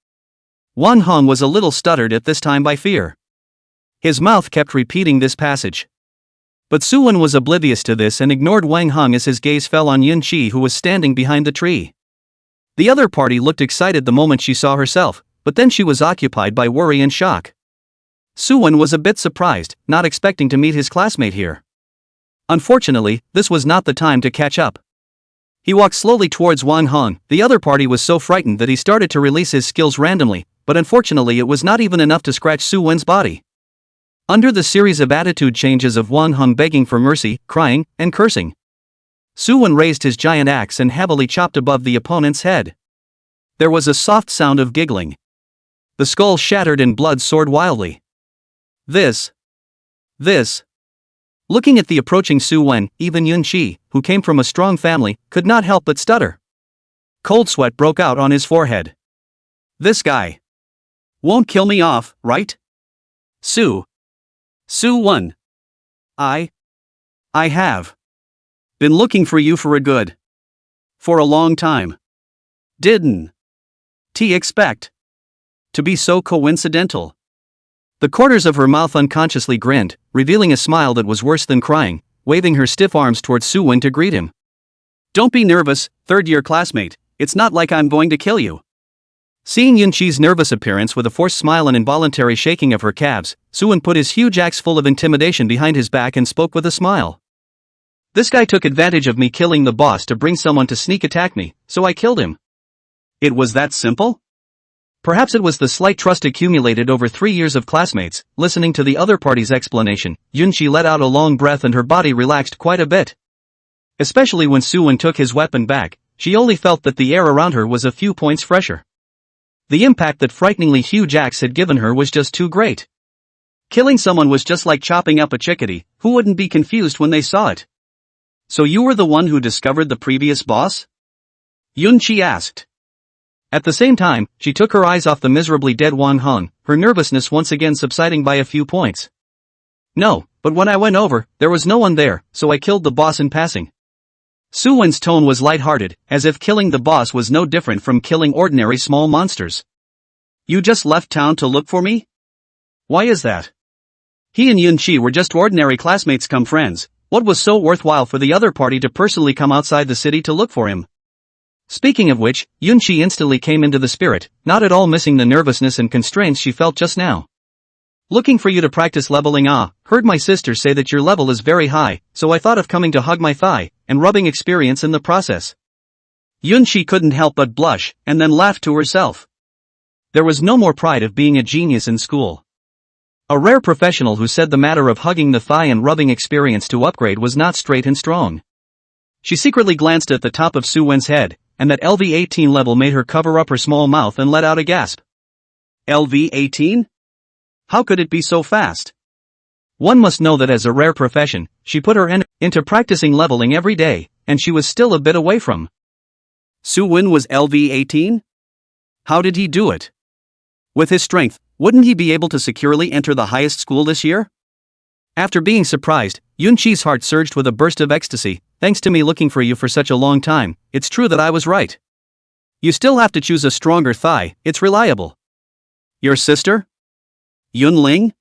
Wang Hong was a little stuttered at this time by fear. His mouth kept repeating this passage. But Suwon was oblivious to this and ignored Wang Hong as his gaze fell on Yunqi, who was standing behind the tree. The other party looked excited the moment she saw herself, but then she was occupied by worry and shock. Suwon was a bit surprised, not expecting to meet his classmate here. Unfortunately, this was not the time to catch up. He walked slowly towards Wang Hong. The other party was so frightened that he started to release his skills randomly, but unfortunately it was not even enough to scratch Suwon's body. Under the series of attitude changes of Wang Hong begging for mercy, crying, and cursing, Suwon raised his giant axe and heavily chopped above the opponent's head. There was a soft sound of giggling. The skull shattered and blood soared wildly. This. Looking at the approaching Suwon, even Yunqi, who came from a strong family, could not help but stutter. Cold sweat broke out on his forehead. This guy won't kill me off, right? Suwon. I have been looking for you for a long time. Didn't expect to be so coincidental. The corners of her mouth unconsciously grinned, revealing a smile that was worse than crying, waving her stiff arms towards Suwon to greet him. Don't be nervous, third-year classmate, it's not like I'm going to kill you. Seeing Yunqi's nervous appearance with a forced smile and involuntary shaking of her calves, Suwon put his huge axe full of intimidation behind his back and spoke with a smile. This guy took advantage of me killing the boss to bring someone to sneak attack me, so I killed him. It was that simple? Perhaps it was the slight trust accumulated over 3 years of classmates. Listening to the other party's explanation, Yunqi let out a long breath and her body relaxed quite a bit. Especially when Suwon took his weapon back, she only felt that the air around her was a few points fresher. The impact that frighteningly huge axe had given her was just too great. Killing someone was just like chopping up a chickadee. Who wouldn't be confused when they saw it? So you were the one who discovered the previous boss? Yunqi asked. At the same time, she took her eyes off the miserably dead Wang Hong, her nervousness once again subsiding by a few points. No, but when I went over, there was no one there, so I killed the boss in passing. Suwon's tone was lighthearted, as if killing the boss was no different from killing ordinary small monsters. You just left town to look for me? Why is that? He and Yunqi were just ordinary classmates come friends. What was so worthwhile for the other party to personally come outside the city to look for him? Speaking of which, Yunqi instantly came into the spirit, not at all missing the nervousness and constraints she felt just now. Looking for you to practice leveling. Heard my sister say that your level is very high, so I thought of coming to hug my thigh, and rubbing experience in the process. Yunqi couldn't help but blush, and then laughed to herself. There was no more pride of being a genius in school. A rare professional who said the matter of hugging the thigh and rubbing experience to upgrade was not straight and strong. She secretly glanced at the top of Suwon's head, and that LV-18 level made her cover up her small mouth and let out a gasp. LV-18? How could it be so fast? One must know that as a rare profession, she put her into practicing leveling every day, and she was still a bit away from. Suwon was LV-18? How did he do it? With his strength, wouldn't he be able to securely enter the highest school this year? After being surprised, Yunqi's heart surged with a burst of ecstasy. Thanks to me looking for you for such a long time, it's true that I was right. You still have to choose a stronger thigh, it's reliable. Your sister? Yunling?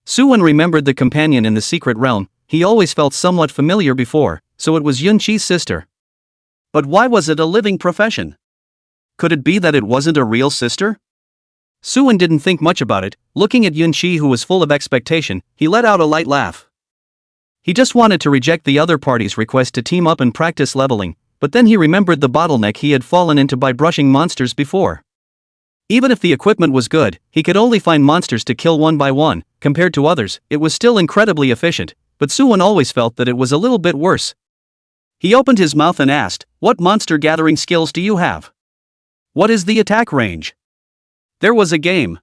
Suwon remembered the companion in the secret realm. He always felt somewhat familiar before, so it was Yunqi's sister. But why was it a living profession? Could it be that it wasn't a real sister? Suwon didn't think much about it. Looking at Yunqi, who was full of expectation, he let out a light laugh. He just wanted to reject the other party's request to team up and practice leveling, but then he remembered the bottleneck he had fallen into by brushing monsters before. Even if the equipment was good, he could only find monsters to kill one by one. Compared to others, it was still incredibly efficient, but Suwon always felt that it was a little bit worse. He opened his mouth and asked, "What monster gathering skills do you have? What is the attack range?" There was a game.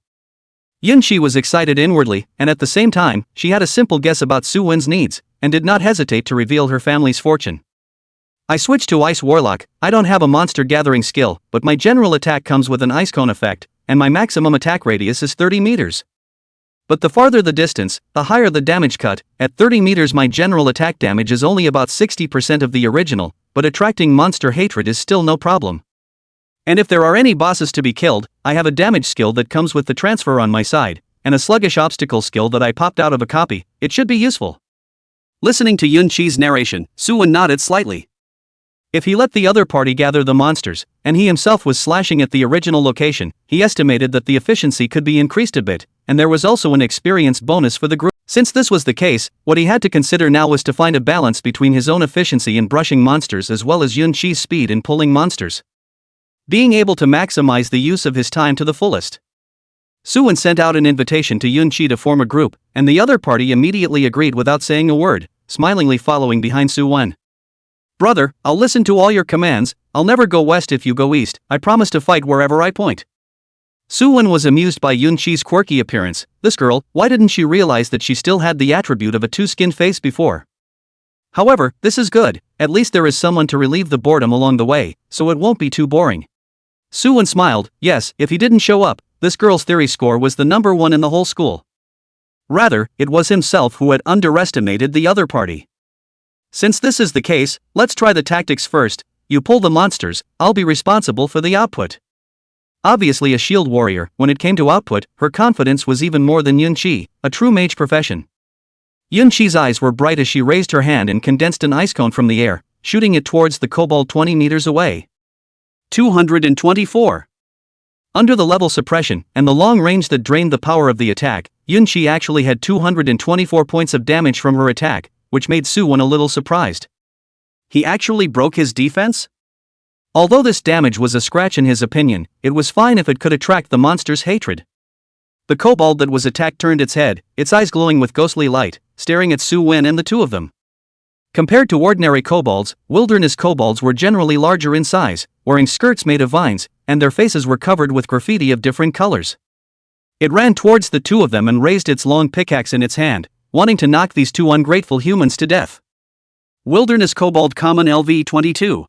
Yunqi was excited inwardly, and at the same time, she had a simple guess about Suwon's needs, and did not hesitate to reveal her family's fortune. I switched to Ice Warlock. I don't have a monster gathering skill, but my general attack comes with an ice cone effect, and my maximum attack radius is 30 meters. But the farther the distance, the higher the damage cut. At 30 meters my general attack damage is only about 60% of the original, but attracting monster hatred is still no problem. And if there are any bosses to be killed, I have a damage skill that comes with the transfer on my side, and a sluggish obstacle skill that I popped out of a copy. It should be useful. Listening to Yunqi's narration, Suwon nodded slightly. If he let the other party gather the monsters, and he himself was slashing at the original location, he estimated that the efficiency could be increased a bit, and there was also an experience bonus for the group. Since this was the case, what he had to consider now was to find a balance between his own efficiency in brushing monsters as well as Yunqi's speed in pulling monsters. Being able to maximize the use of his time to the fullest. Suwon sent out an invitation to Yunqi to form a group, and the other party immediately agreed without saying a word, smilingly following behind Suwon. "Brother, I'll listen to all your commands. I'll never go west if you go east. I promise to fight wherever I point." Suwon was amused by Yunqi's quirky appearance. This girl, why didn't she realize that she still had the attribute of a two-skinned face before? However, this is good. At least there is someone to relieve the boredom along the way, so it won't be too boring. Suwon smiled. Yes, if he didn't show up, this girl's theory score was the number one in the whole school. Rather, it was himself who had underestimated the other party. Since this is the case, let's try the tactics first. You pull the monsters, I'll be responsible for the output. Obviously a shield warrior, when it came to output, her confidence was even more than Yunqi, a true mage profession. Yunqi's eyes were bright as she raised her hand and condensed an ice cone from the air, shooting it towards the kobold 20 meters away. 224. Under the level suppression, and the long range that drained the power of the attack, Yunqi actually had 224 points of damage from her attack, which made Suwon a little surprised. He actually broke his defense? Although this damage was a scratch in his opinion, it was fine if it could attract the monster's hatred. The kobold that was attacked turned its head, its eyes glowing with ghostly light, staring at Suwon and the two of them. Compared to ordinary kobolds, wilderness kobolds were generally larger in size, wearing skirts made of vines, and their faces were covered with graffiti of different colors. It ran towards the two of them and raised its long pickaxe in its hand, wanting to knock these two ungrateful humans to death. Wilderness Kobold Common LV-22.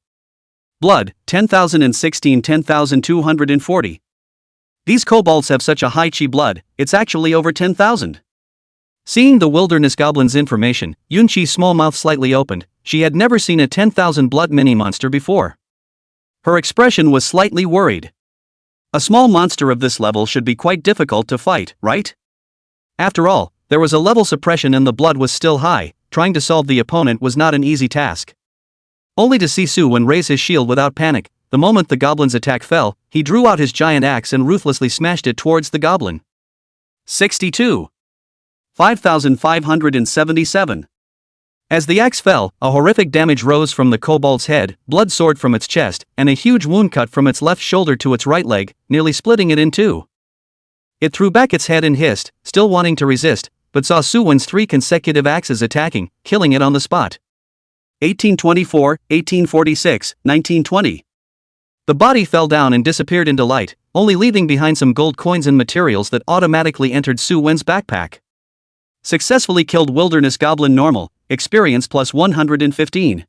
Blood, 10,016 10,240. These kobolds have such a high chi blood, it's actually over 10,000. Seeing the wilderness goblin's information, Yunqi's small mouth slightly opened. she had never seen a 10,000 blood mini-monster before. Her expression was slightly worried. A small monster of this level should be quite difficult to fight, right? After all, there was a level suppression and the blood was still high. Trying to solve the opponent was not an easy task. Only to see Su-won raise his shield without panic. The moment the goblin's attack fell, he drew out his giant axe and ruthlessly smashed it towards the goblin. 62. 5,577. As the axe fell, a horrific damage rose from the kobold's head, blood soared from its chest, and a huge wound cut from its left shoulder to its right leg, nearly splitting it in two. It threw back its head and hissed, still wanting to resist, but saw Su-won's 3 consecutive axes attacking, killing it on the spot. 1824, 1846, 1920. The body fell down and disappeared into light, only leaving behind some gold coins and materials that automatically entered Su-won's backpack. Successfully killed Wilderness Goblin normal, experience plus 115.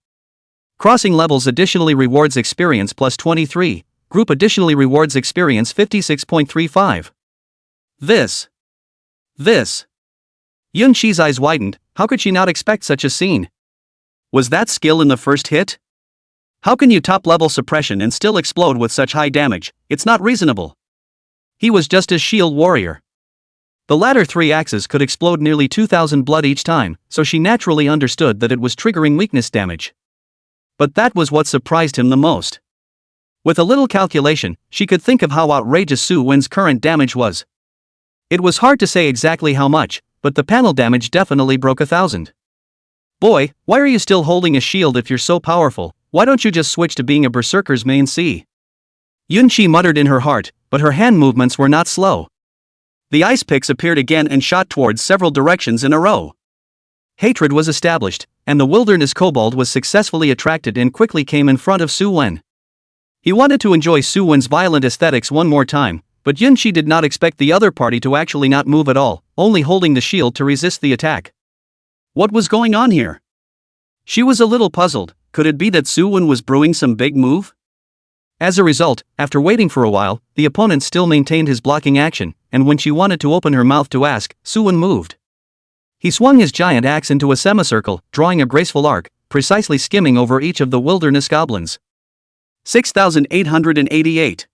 Crossing levels additionally rewards experience plus 23, group additionally rewards experience 56.35. This. Yun-Chi's eyes widened. How could she not expect such a scene? Was that skill in the first hit? How can you top-level suppression and still explode with such high damage? It's not reasonable. He was just a shield warrior. The latter 3 axes could explode nearly 2,000 blood each time, so she naturally understood that it was triggering weakness damage. But that was what surprised him the most. With a little calculation, she could think of how outrageous Su-won's current damage was. It was hard to say exactly how much, but the panel damage definitely broke 1,000. Boy, why are you still holding a shield if you're so powerful? Why don't you just switch to being a berserker's main C? Yun-Chi muttered in her heart, but her hand movements were not slow. The ice picks appeared again and shot towards several directions in a row. Hatred was established, and the wilderness kobold was successfully attracted and quickly came in front of Su-won. He wanted to enjoy Su-won's violent aesthetics one more time, but Yun-Chi did not expect the other party to actually not move at all, only holding the shield to resist the attack. What was going on here? She was a little puzzled. Could it be that Su-won was brewing some big move? As a result, after waiting for a while, the opponent still maintained his blocking action, and when she wanted to open her mouth to ask, Su-won moved. He swung his giant axe into a semicircle, drawing a graceful arc, precisely skimming over each of the wilderness goblins. 6,888.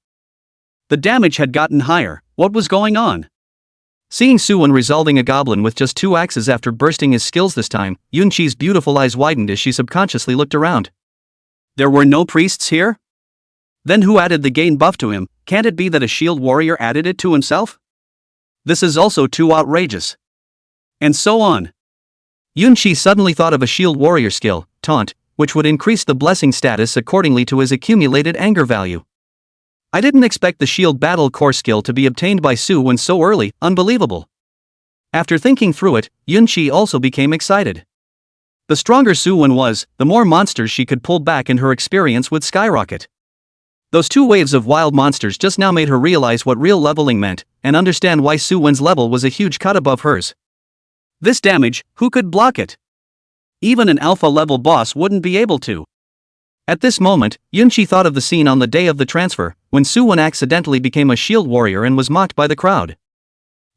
The damage had gotten higher. What was going on? Seeing Su-won resolving a goblin with just 2 axes after bursting his skills this time, Yun-Chi's beautiful eyes widened as she subconsciously looked around. There were no priests here? Then who added the gain buff to him? Can't it be that a shield warrior added it to himself? This is also too outrageous. And so on. Yun-Chi suddenly thought of a shield warrior skill, Taunt, which would increase the blessing status accordingly to his accumulated anger value. I didn't expect the shield battle core skill to be obtained by Su-won so early, unbelievable. After thinking through it, Yun-Chi also became excited. The stronger Su-won was, the more monsters she could pull back and her experience would skyrocket. Those 2 waves of wild monsters just now made her realize what real leveling meant, and understand why Su-won's level was a huge cut above hers. This damage, who could block it? Even an alpha-level boss wouldn't be able to. At this moment, Yun-Chi thought of the scene on the day of the transfer, when Su-won accidentally became a shield warrior and was mocked by the crowd.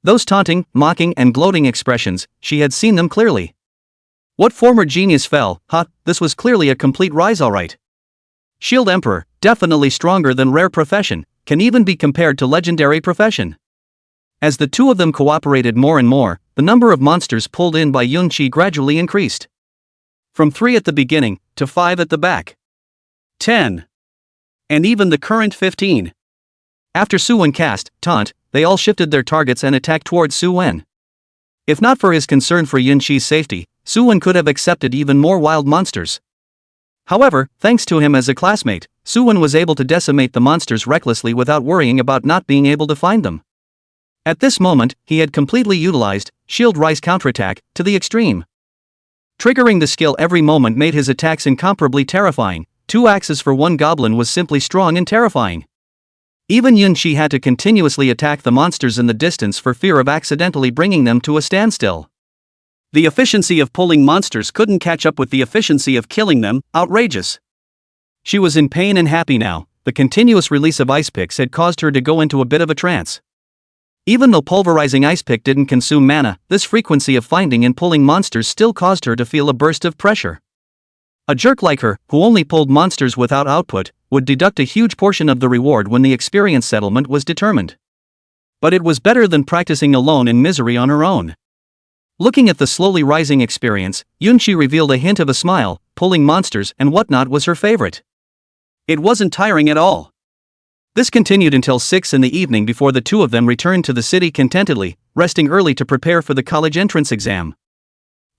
Those taunting, mocking and gloating expressions, she had seen them clearly. What former genius fell? This was clearly a complete rise alright. Shield Emperor, definitely stronger than rare profession, can even be compared to legendary profession. As the 2 of them cooperated more and more, the number of monsters pulled in by Yun-Chi gradually increased. From 3 at the beginning, to 5 at the back. 10. And even the current 15. After Su-won cast Taunt, they all shifted their targets and attacked towards Su-won. If not for his concern for Yun-Chi's safety, Su-won could have accepted even more wild monsters. However, thanks to him as a classmate, Su-won was able to decimate the monsters recklessly without worrying about not being able to find them. At this moment, he had completely utilized Shield Rise counterattack to the extreme. Triggering the skill every moment made his attacks incomparably terrifying. 2 axes for 1 goblin was simply strong and terrifying. Even Yun-Chi had to continuously attack the monsters in the distance for fear of accidentally bringing them to a standstill. The efficiency of pulling monsters couldn't catch up with the efficiency of killing them. Outrageous. She was in pain and happy now. The continuous release of ice picks had caused her to go into a bit of a trance. Even though pulverizing ice pick didn't consume mana, this frequency of finding and pulling monsters still caused her to feel a burst of pressure. A jerk like her, who only pulled monsters without output, would deduct a huge portion of the reward when the experience settlement was determined. But it was better than practicing alone in misery on her own. Looking at the slowly rising experience, Yunchi revealed a hint of a smile. Pulling monsters and whatnot was her favorite. It wasn't tiring at all. This continued until 6 in the evening before the two of them returned to the city contentedly, resting early to prepare for the college entrance exam.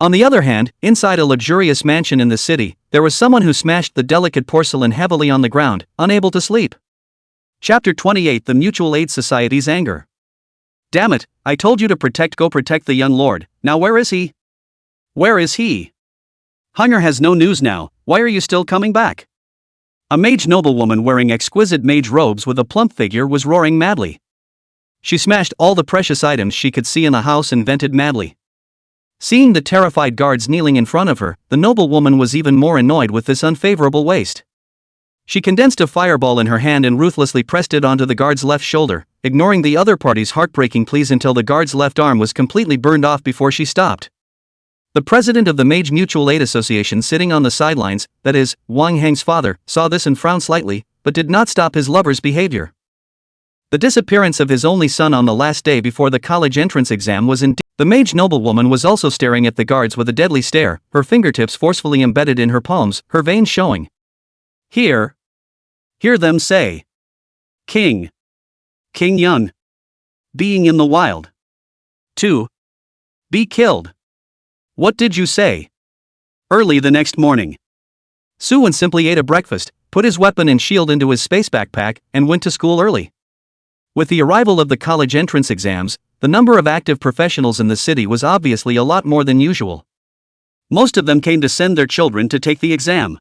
On the other hand, inside a luxurious mansion in the city, there was someone who smashed the delicate porcelain heavily on the ground, unable to sleep. Chapter 28: The Mutual Aid Society's Anger. Damn it, I told you to go protect the young lord. Now where is he? Where is he? Hunger has no news now. Why are you still coming back? A mage noblewoman wearing exquisite mage robes with a plump figure was roaring madly. She smashed all the precious items she could see in the house and vented madly. Seeing the terrified guards kneeling in front of her, the noblewoman was even more annoyed with this unfavorable waste. She condensed a fireball in her hand and ruthlessly pressed it onto the guard's left shoulder, ignoring the other party's heartbreaking pleas until the guard's left arm was completely burned off before she stopped. The president of the Mage Mutual Aid Association, sitting on the sidelines, that is, Wang Heng's father, saw this and frowned slightly, but did not stop his lover's behavior. The disappearance of his only son on the last day before the college entrance exam was indeed. The mage noblewoman was also staring at the guards with a deadly stare, her fingertips forcefully embedded in her palms, her veins showing. Hear them say. King Yun. Being in the wild. 2. Be killed. What did you say? Early the next morning, Suwon simply ate a breakfast, put his weapon and shield into his space backpack, and went to school early. With the arrival of the college entrance exams, the number of active professionals in the city was obviously a lot more than usual. Most of them came to send their children to take the exam.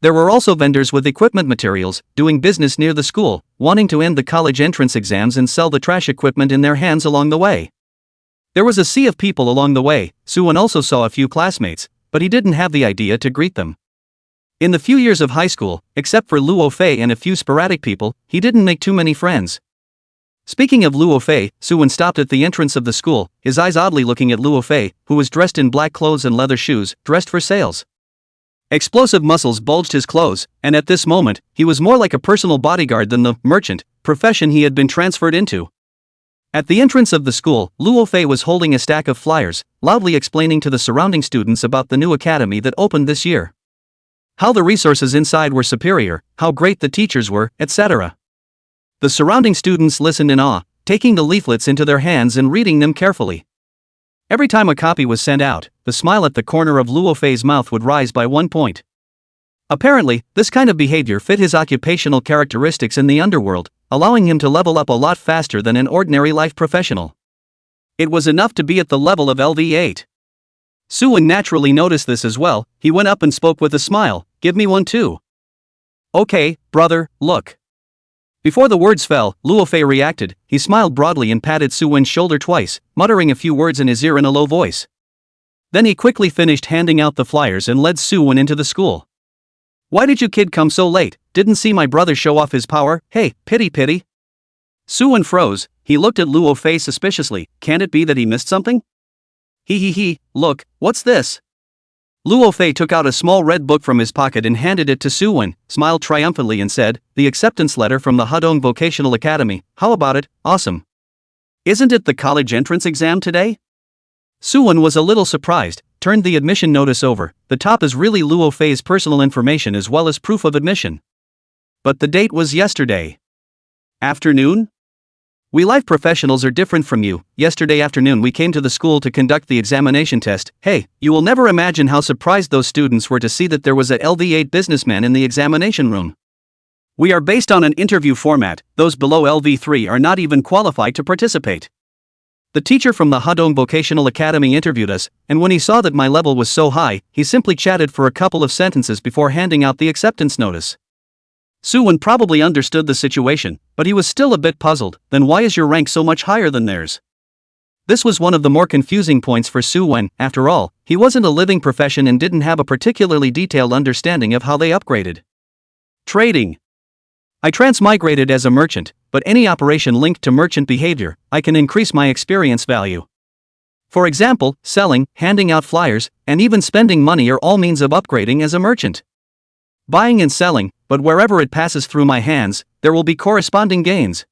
There were also vendors with equipment materials, doing business near the school, wanting to end the college entrance exams and sell the trash equipment in their hands along the way. There was a sea of people along the way. Suwon also saw a few classmates, but he didn't have the idea to greet them. In the few years of high school, except for Luo Fei and a few sporadic people, he didn't make too many friends. Speaking of Luo Fei, Suwon stopped at the entrance of the school, his eyes oddly looking at Luo Fei, who was dressed in black clothes and leather shoes, dressed for sales. Explosive muscles bulged his clothes, and at this moment, he was more like a personal bodyguard than the merchant profession he had been transferred into. At the entrance of the school, Luo Fei was holding a stack of flyers, loudly explaining to the surrounding students about the new academy that opened this year. How the resources inside were superior, how great the teachers were, etc. The surrounding students listened in awe, taking the leaflets into their hands and reading them carefully. Every time a copy was sent out, the smile at the corner of Luo Fei's mouth would rise by 1 point. Apparently, this kind of behavior fit his occupational characteristics in the underworld, allowing him to level up a lot faster than an ordinary life professional. It was enough to be at the level of LV8. Suwon naturally noticed this as well. He went up and spoke with a smile, "Give me one too." "Okay, brother, look." Before the words fell, Luo Fei reacted. He smiled broadly and patted Suwon's shoulder twice, muttering a few words in his ear in a low voice. Then he quickly finished handing out the flyers and led Suwon into the school. "Why did you kid come so late? Didn't see my brother show off his power? Hey, pity. Suwon froze. He looked at Luo Fei suspiciously. Can it be that he missed something? He, look, what's this? Luo Fei took out a small red book from his pocket and handed it to Suwon, smiled triumphantly and said, "The acceptance letter from the Hadong Vocational Academy. How about it? Awesome. Isn't it the college entrance exam today?" Suwon was a little surprised, turned the admission notice over. The top is really Luo Fei's personal information as well as proof of admission. But the date was yesterday. Afternoon? "We life professionals are different from you. Yesterday afternoon we came to the school to conduct the examination test. Hey, you will never imagine how surprised those students were to see that there was a LV8 businessman in the examination room. We are based on an interview format. Those below LV3 are not even qualified to participate. The teacher from the Hadong Vocational Academy interviewed us, and when he saw that my level was so high, he simply chatted for a couple of sentences before handing out the acceptance notice." Suwon probably understood the situation, but he was still a bit puzzled. Then why is your rank so much higher than theirs? This was one of the more confusing points for Suwon. After all, he wasn't a living profession and didn't have a particularly detailed understanding of how they upgraded. Trading. I transmigrated as a merchant, but any operation linked to merchant behavior, I can increase my experience value. For example, selling, handing out flyers, and even spending money are all means of upgrading as a merchant. Buying and selling, but wherever it passes through my hands, there will be corresponding gains.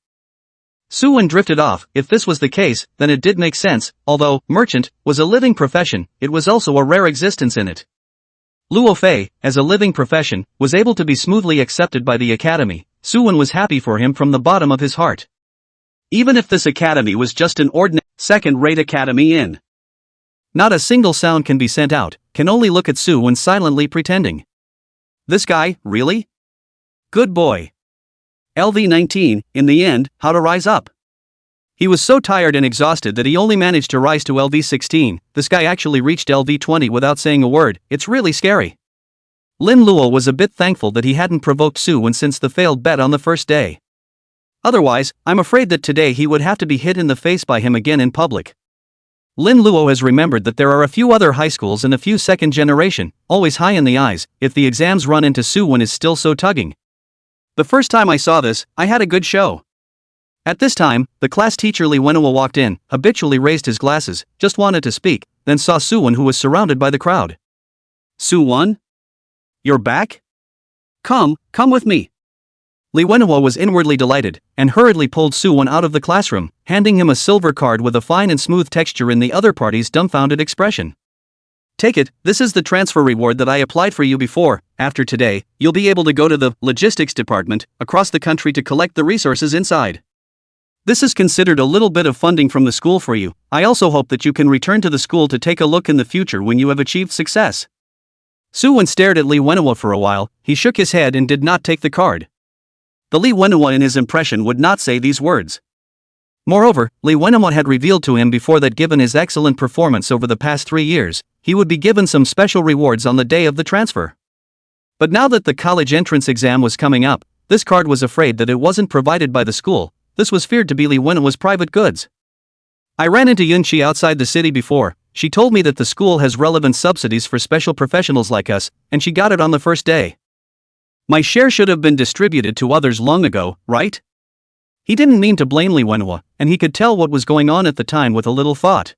Suwon drifted off. If this was the case, then it did make sense. Although merchant was a living profession, it was also a rare existence in it. Luo Fei, as a living profession, was able to be smoothly accepted by the academy. Suwon was happy for him from the bottom of his heart. Even if this academy was just an ordinary, second-rate academy in. Not a single sound can be sent out, can only look at Suwon silently pretending. This guy, really? Good boy. LV19, in the end, how to rise up. He was so tired and exhausted that he only managed to rise to LV16, this guy actually reached LV20 without saying a word, it's really scary. Lin Luo was a bit thankful that he hadn't provoked Suwon since the failed bet on the first day. Otherwise, I'm afraid that today he would have to be hit in the face by him again in public. Lin Luo has remembered that there are a few other high schools and a few second generation, always high in the eyes, if the exams run into Suwon is still so tugging. The first time I saw this, I had a good show. At this time, the class teacher Li Wenhua walked in, habitually raised his glasses, just wanted to speak, then saw Suwon who was surrounded by the crowd. Suwon? You're back? Come with me. Li Wenhua was inwardly delighted, and hurriedly pulled Suwon out of the classroom, handing him a silver card with a fine and smooth texture in the other party's dumbfounded expression. Take it, this is the transfer reward that I applied for you before. After today, you'll be able to go to the logistics department across the country to collect the resources inside. This is considered a little bit of funding from the school for you. I also hope that you can return to the school to take a look in the future when you have achieved success. Suwon stared at Li Wenhua for a while, he shook his head and did not take the card. The Li Wenhua in his impression would not say these words. Moreover, Li Wenhua had revealed to him before that given his excellent performance over the past 3 years, he would be given some special rewards on the day of the transfer. But now that the college entrance exam was coming up, this card was afraid that it wasn't provided by the school. This was feared to be Li Wenhua's private goods. I ran into Yunqi outside the city before. She told me that the school has relevant subsidies for special professionals like us, and she got it on the first day. My share should have been distributed to others long ago, right? He didn't mean to blame Li Wenhua, and he could tell what was going on at the time with a little thought.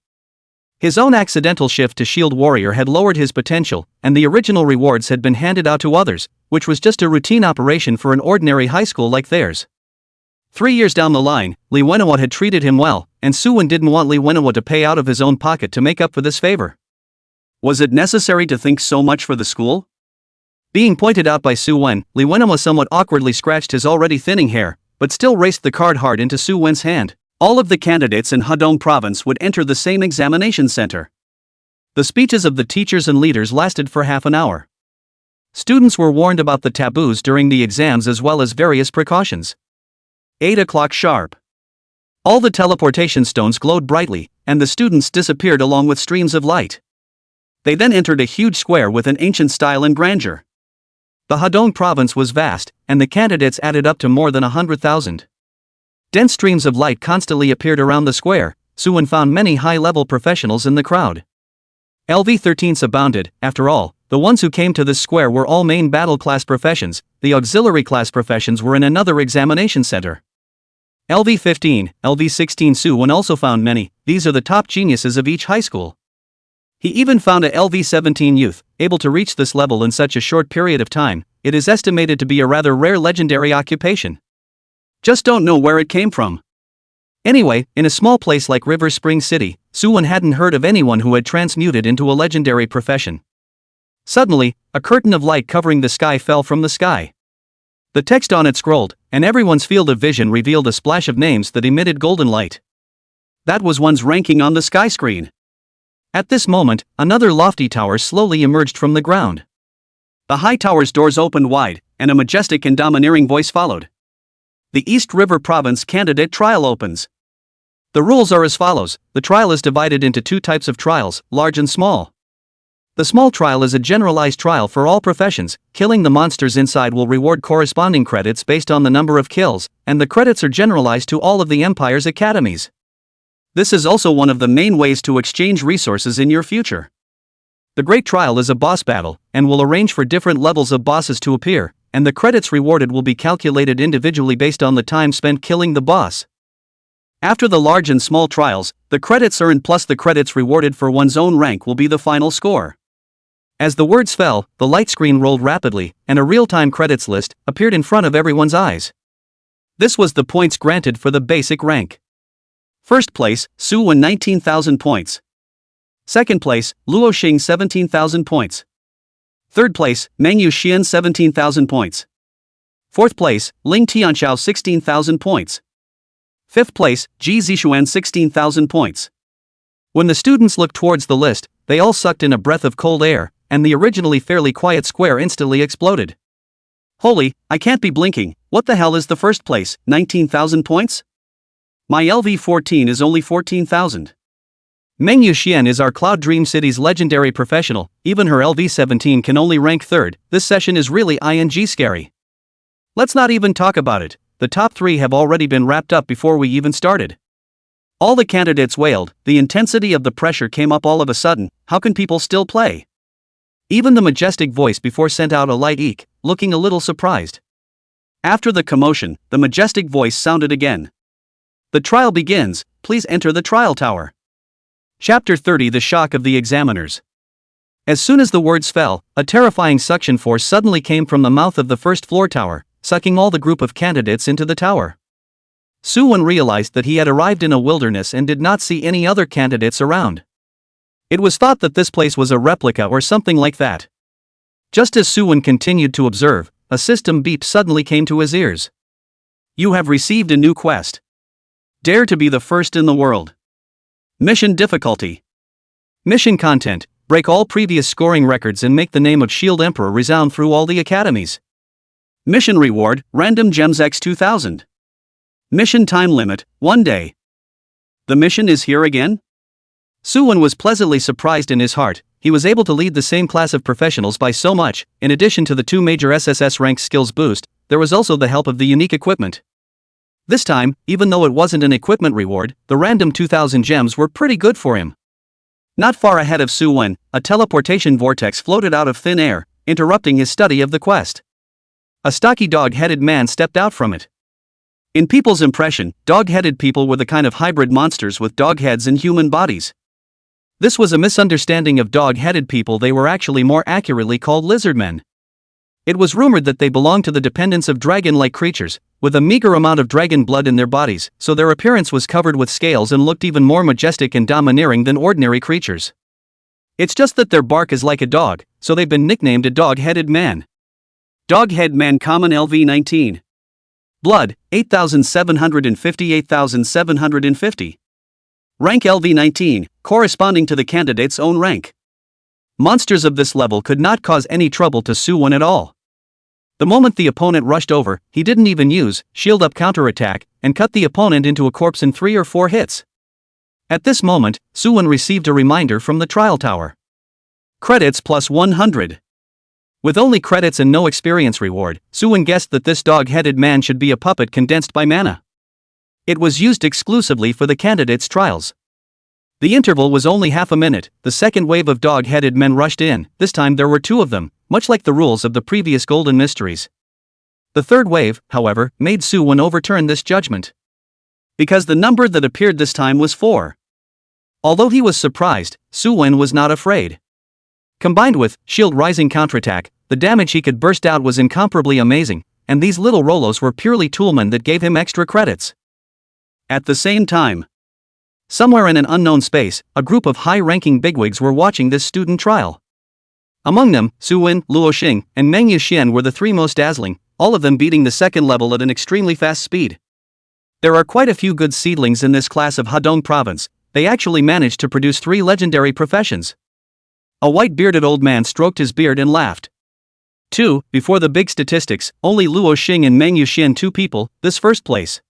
His own accidental shift to Shield Warrior had lowered his potential, and the original rewards had been handed out to others, which was just a routine operation for an ordinary high school like theirs. 3 years down the line, Li Wenhua had treated him well, and Suwon didn't want Li Wenhua to pay out of his own pocket to make up for this favor. Was it necessary to think so much for the school? Being pointed out by Suwon, Li Wenhua somewhat awkwardly scratched his already thinning hair, but still raced the card hard into Suwon's hand. All of the candidates in Hadong province would enter the same examination center. The speeches of the teachers and leaders lasted for half an hour. Students were warned about the taboos during the exams as well as various precautions. 8 o'clock sharp. All the teleportation stones glowed brightly, and the students disappeared along with streams of light. They then entered a huge square with an ancient style and grandeur. The Hadong province was vast, and the candidates added up to more than 100,000. Dense streams of light constantly appeared around the square. Suwon found many high-level professionals in the crowd. LV-13s abounded. After all, the ones who came to this square were all main battle class professions. The auxiliary class professions were in another examination center. LV-15, LV-16 Suwon also found many. These are the top geniuses of each high school. He even found a LV-17 youth, able to reach this level in such a short period of time. It is estimated to be a rather rare legendary occupation. Just don't know where it came from. Anyway, in a small place like River Spring City, Suwon hadn't heard of anyone who had transmuted into a legendary profession. Suddenly, a curtain of light covering the sky fell from the sky. The text on it scrolled, and everyone's field of vision revealed a splash of names that emitted golden light. That was one's ranking on the sky screen. At this moment, another lofty tower slowly emerged from the ground. The high tower's doors opened wide, and a majestic and domineering voice followed. The East River Province candidate trial opens. The rules are as follows. The trial is divided into 2 types of trials, large and small. The small trial is a generalized trial for all professions. Killing the monsters inside will reward corresponding credits based on the number of kills, and the credits are generalized to all of the Empire's academies. This is also one of the main ways to exchange resources in your future. The Great Trial is a boss battle, and will arrange for different levels of bosses to appear, and the credits rewarded will be calculated individually based on the time spent killing the boss. After the large and small trials, the credits earned plus the credits rewarded for one's own rank will be the final score. As the words fell, the light screen rolled rapidly, and a real-time credits list appeared in front of everyone's eyes. This was the points granted for the basic rank. First place, Su won 19,000 points. Second place, Luo Xing 17,000 points. Third place, Meng Yuxian 17,000 points. Fourth place, Ling Tianxiao 16,000 points. Fifth place, Ji Zixuan 16,000 points. When the students looked towards the list, they all sucked in a breath of cold air, and the originally fairly quiet square instantly exploded. Holy, I can't be blinking, what the hell is the first place, 19,000 points? My LV14 is only 14,000. Meng Yuxian is our Cloud Dream City's legendary professional, even her LV17 can only rank third. This session is really scary. Let's not even talk about it, the top 3 have already been wrapped up before we even started. All the candidates wailed, the intensity of the pressure came up all of a sudden, how can people still play? Even the majestic voice before sent out a light eek, looking a little surprised. After the commotion, the majestic voice sounded again. The trial begins, please enter the trial tower. Chapter 30 The Shock of the Examiners. As soon as the words fell, a terrifying suction force suddenly came from the mouth of the first floor tower, sucking all the group of candidates into the tower. Suwon realized that he had arrived in a wilderness and did not see any other candidates around. It was thought that this place was a replica or something like that. Just as Suwon continued to observe, a system beep suddenly came to his ears. You have received a new quest. Dare to be the first in the world. Mission difficulty. Mission content, break all previous scoring records and make the name of Shield Emperor resound through all the academies. Mission reward, random gems x 2000. Mission time limit, 1 day. The mission is here again? Suwon was pleasantly surprised in his heart. He was able to lead the same class of professionals by so much. In addition to the 2 major SSS rank skills boost, there was also the help of the unique equipment. This time, even though it wasn't an equipment reward, the random 2000 gems were pretty good for him. Not far ahead of Suwon, a teleportation vortex floated out of thin air, interrupting his study of the quest. A stocky dog-headed man stepped out from it. In people's impression, dog-headed people were the kind of hybrid monsters with dog heads and human bodies. This was a misunderstanding of dog-headed people. They were actually more accurately called lizardmen. It was rumored that they belonged to the dependents of dragon-like creatures, with a meager amount of dragon blood in their bodies, so their appearance was covered with scales and looked even more majestic and domineering than ordinary creatures. It's just that their bark is like a dog, so they've been nicknamed a dog-headed man. Dog-head man common LV19. Blood, 8,750 8,750. Rank LV19, corresponding to the candidate's own rank. Monsters of this level could not cause any trouble to Suwon at all. The moment the opponent rushed over, he didn't even use shield up counterattack and cut the opponent into a corpse in 3 or 4 hits. At this moment, Suwon received a reminder from the trial tower. Credits plus 100. With only credits and no experience reward, Suwon guessed that this dog-headed man should be a puppet condensed by mana. It was used exclusively for the candidates' trials. The interval was only half a minute. The second wave of dog-headed men rushed in. This time there were 2 of them, much like the rules of the previous Golden Mysteries. The third wave, however, made Suwon overturn this judgment. Because the number that appeared this time was 4. Although he was surprised, Suwon was not afraid. Combined with shield rising counterattack, the damage he could burst out was incomparably amazing, and these little Rolos were purely toolmen that gave him extra credits. At the same time, somewhere in an unknown space, a group of high-ranking bigwigs were watching this student trial. Among them, Suwon, Luo Xing, and Meng Yuxian were the 3 most dazzling, all of them beating the second level at an extremely fast speed. There are quite a few good seedlings in this class of Hadong province. They actually managed to produce 3 legendary professions. A white-bearded old man stroked his beard and laughed. 2. Before the big statistics, only Luo Xing and Meng Yuxian 2 people, this first place.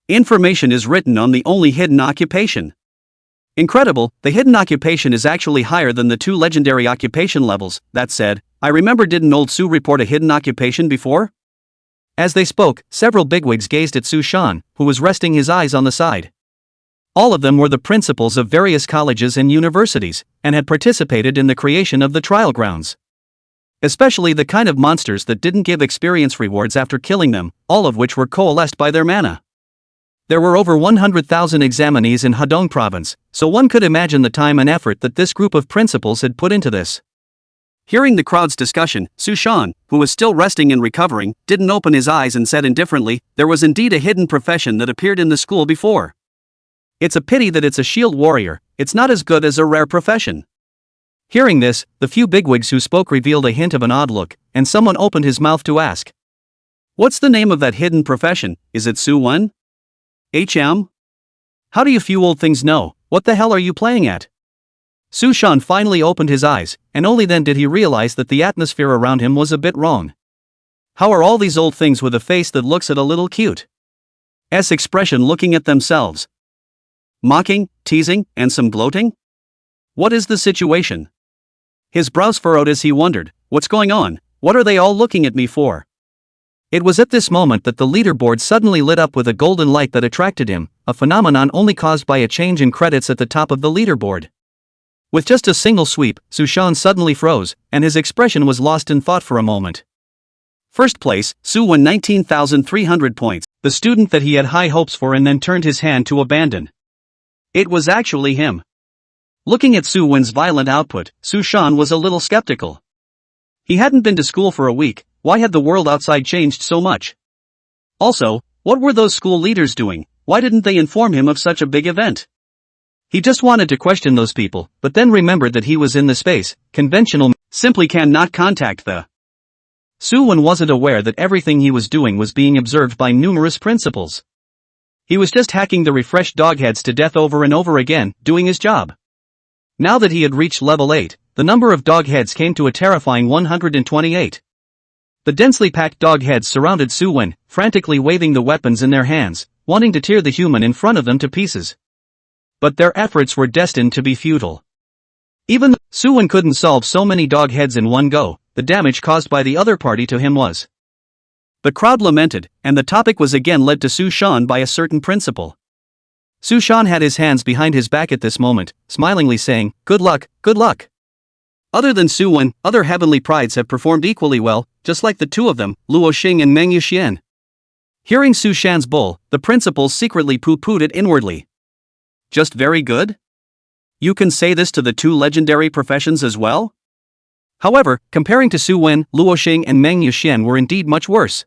Information is written on the only hidden occupation. Incredible, the hidden occupation is actually higher than the 2 legendary occupation levels. That said, I remember, didn't old Su report a hidden occupation before? As they spoke, several bigwigs gazed at Su Shan, who was resting his eyes on the side. All of them were the principals of various colleges and universities, and had participated in the creation of the trial grounds. Especially the kind of monsters that didn't give experience rewards after killing them, all of which were coalesced by their mana. There were over 100,000 examinees in Hadong province, so one could imagine the time and effort that this group of principals had put into this. Hearing the crowd's discussion, Su Shan, who was still resting and recovering, didn't open his eyes and said indifferently, "There was indeed a hidden profession that appeared in the school before. It's a pity that it's a shield warrior, it's not as good as a rare profession." Hearing this, the few bigwigs who spoke revealed a hint of an odd look, and someone opened his mouth to ask, "What's the name of that hidden profession? Is it Su Wen? HM? How do you few old things know? What the hell are you playing at?" Su Shan finally opened his eyes, and only then did he realize that the atmosphere around him was a bit wrong. How are all these old things with a face that looks a little cute? Expression looking at themselves? Mocking, teasing, and some gloating? What is the situation? His brows furrowed as he wondered, what's going on? What are they all looking at me for? It was at this moment that the leaderboard suddenly lit up with a golden light that attracted him, a phenomenon only caused by a change in credits at the top of the leaderboard. With just a single sweep, Su Shan suddenly froze, and his expression was lost in thought for a moment. First place, Su won 19,300 points, the student that he had high hopes for and then turned his hand to abandon. It was actually him. Looking at Su Wen's violent output, Su Shan was a little skeptical. He hadn't been to school for a week, why had the world outside changed so much? Also, what were those school leaders doing? Why didn't they inform him of such a big event? He just wanted to question those people, but then remembered that he was in the space, conventional simply cannot contact the. Su Wen wasn't aware that everything he was doing was being observed by numerous principals. He was just hacking the refreshed dogheads to death over and over again, doing his job. Now that he had reached level 8, the number of dogheads came to a terrifying 128. The densely packed dogheads surrounded Su Wen, frantically waving the weapons in their hands, wanting to tear the human in front of them to pieces. But their efforts were destined to be futile. Even though Su Wen couldn't solve so many dogheads in one go, the damage caused by the other party to him was. The crowd lamented, and the topic was again led to Su Shan by a certain principal. Su Shan had his hands behind his back at this moment, smilingly saying, "Good luck, good luck." Other than Su Wen, other heavenly prides have performed equally well, just like the two of them, Luo Xing and Meng Yuxian. Hearing Su Shan's bull, the principals secretly poo-pooed it inwardly. Just very good? You can say this to the two legendary professions as well? However, comparing to Su Wen, Luo Xing and Meng Yuxian were indeed much worse.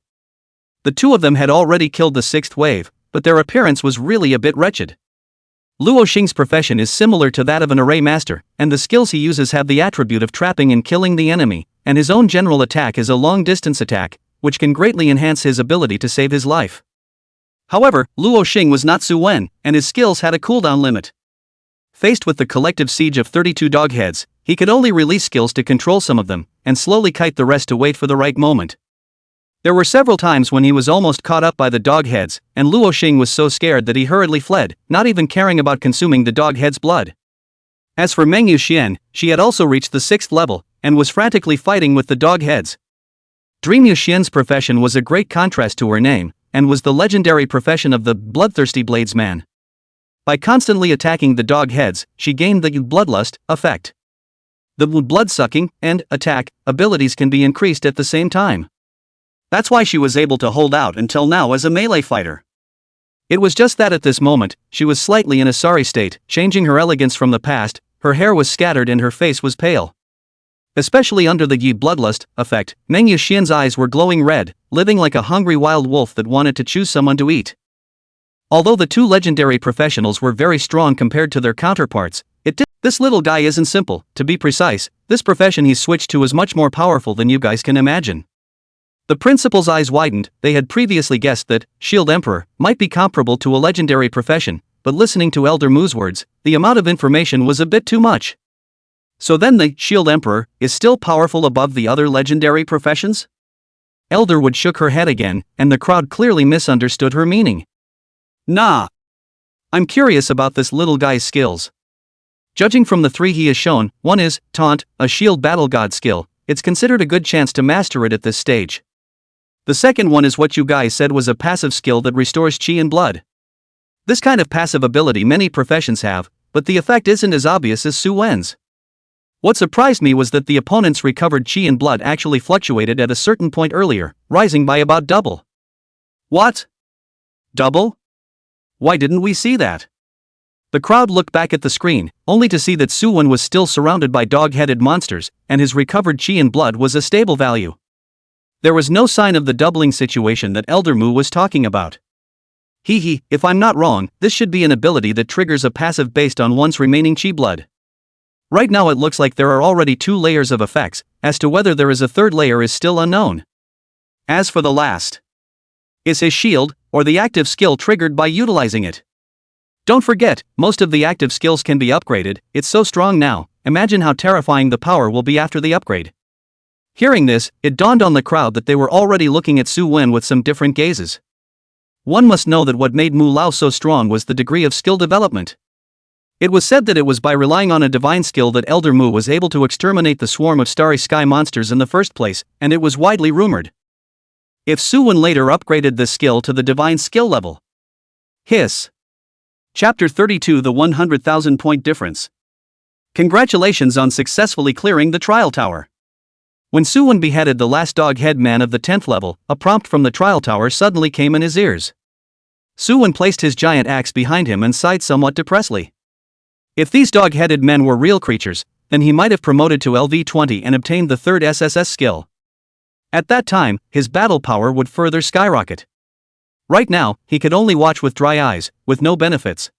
The two of them had already killed the 6th wave, but their appearance was really a bit wretched. Luo Xing's profession is similar to that of an array master, and the skills he uses have the attribute of trapping and killing the enemy, and his own general attack is a long-distance attack, which can greatly enhance his ability to save his life. However, Luo Xing was not Su Wen, and his skills had a cooldown limit. Faced with the collective siege of 32 dogheads, he could only release skills to control some of them, and slowly kite the rest to wait for the right moment. There were several times when he was almost caught up by the dogheads, and Luo Xing was so scared that he hurriedly fled, not even caring about consuming the doghead's blood. As for Meng Yuxian, she had also reached the 6th level, and was frantically fighting with the dogheads. Dream Yuxian's profession was a great contrast to her name, and was the legendary profession of the bloodthirsty bladesman. By constantly attacking the dog heads, she gained the bloodlust effect. The blood-sucking and attack abilities can be increased at the same time. That's why she was able to hold out until now as a melee fighter. It was just that at this moment, she was slightly in a sorry state, changing her elegance from the past, her hair was scattered and her face was pale. Especially under the bloodlust effect, Meng Yuxian's eyes were glowing red, living like a hungry wild wolf that wanted to choose someone to eat. Although the two legendary professionals were very strong compared to their counterparts, this little guy isn't simple. To be precise, this profession he's switched to is much more powerful than you guys can imagine. The principal's eyes widened. They had previously guessed that Shield Emperor might be comparable to a legendary profession, but listening to Elder Mu's words, the amount of information was a bit too much. So then the Shield Emperor is still powerful above the other legendary professions? Elder Wood shook her head again, and the crowd clearly misunderstood her meaning. Nah. I'm curious about this little guy's skills. Judging from the 3 he has shown, one is Taunt, a shield battle god skill. It's considered a good chance to master it at this stage. The second one is what you guys said was a passive skill that restores chi and blood. This kind of passive ability many professions have, but the effect isn't as obvious as Su Wen's. What surprised me was that the opponent's recovered chi and blood actually fluctuated at a certain point earlier, rising by about double. What? Double? Why didn't we see that? The crowd looked back at the screen, only to see that Suwon was still surrounded by dog-headed monsters, and his recovered chi and blood was a stable value. There was no sign of the doubling situation that Elder Mu was talking about. If I'm not wrong, this should be an ability that triggers a passive based on one's remaining chi blood. Right now it looks like there are already 2 layers of effects, as to whether there is a third layer is still unknown. As for the last, is his shield, or the active skill triggered by utilizing it? Don't forget, most of the active skills can be upgraded. It's so strong now, imagine how terrifying the power will be after the upgrade. Hearing this, it dawned on the crowd that they were already looking at Su Wen with some different gazes. One must know that what made Mu Lao so strong was the degree of skill development. It was said that it was by relying on a divine skill that Elder Mu was able to exterminate the swarm of starry sky monsters in the first place, and it was widely rumored. If Su Wen later upgraded this skill to the divine skill level. Hiss. Chapter 32 The 100,000 Point Difference. Congratulations on successfully clearing the trial tower. When Suwon beheaded the last dog-head man of the 10th level, a prompt from the trial tower suddenly came in his ears. Suwon placed his giant axe behind him and sighed somewhat depressedly. If these dog-headed men were real creatures, then he might have promoted to LV20 and obtained the 3rd SSS skill. At that time, his battle power would further skyrocket. Right now, he could only watch with dry eyes, with no benefits.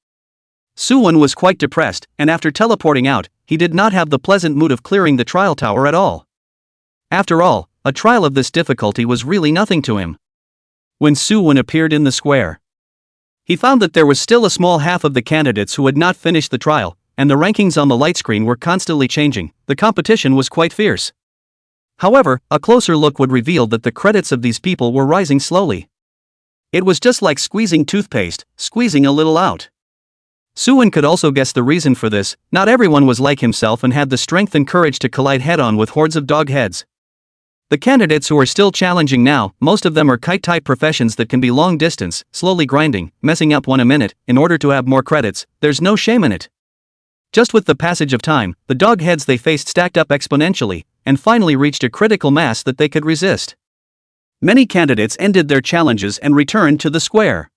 Suwon was quite depressed, and after teleporting out, he did not have the pleasant mood of clearing the trial tower at all. After all, a trial of this difficulty was really nothing to him. When Suwon appeared in the square, he found that there was still a small half of the candidates who had not finished the trial, and the rankings on the light screen were constantly changing. The competition was quite fierce. However, a closer look would reveal that the credits of these people were rising slowly. It was just like squeezing toothpaste, squeezing a little out. Suwon could also guess the reason for this. Not everyone was like himself and had the strength and courage to collide head-on with hordes of dog heads. The candidates who are still challenging now, most of them are kite-type professions that can be long distance, slowly grinding, messing up one a minute, in order to have more credits. There's no shame in it. Just with the passage of time, the dog heads they faced stacked up exponentially, and finally reached a critical mass that they could resist. Many candidates ended their challenges and returned to the square.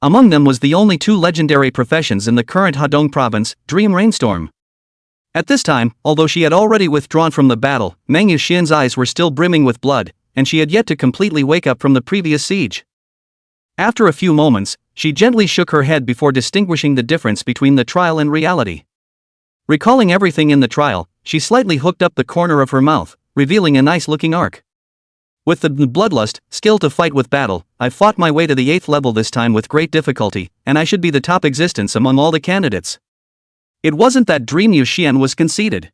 Among them was the only 2 legendary professions in the current Hadong province, Dream Rainstorm. At this time, although she had already withdrawn from the battle, Meng Yuxian's eyes were still brimming with blood, and she had yet to completely wake up from the previous siege. After a few moments, she gently shook her head before distinguishing the difference between the trial and reality. Recalling everything in the trial, she slightly hooked up the corner of her mouth, revealing a nice-looking arc. With the bloodlust, skill to fight with battle, I fought my way to the 8th level this time with great difficulty, and I should be the top existence among all the candidates. It wasn't that Dream Yuxian was conceited.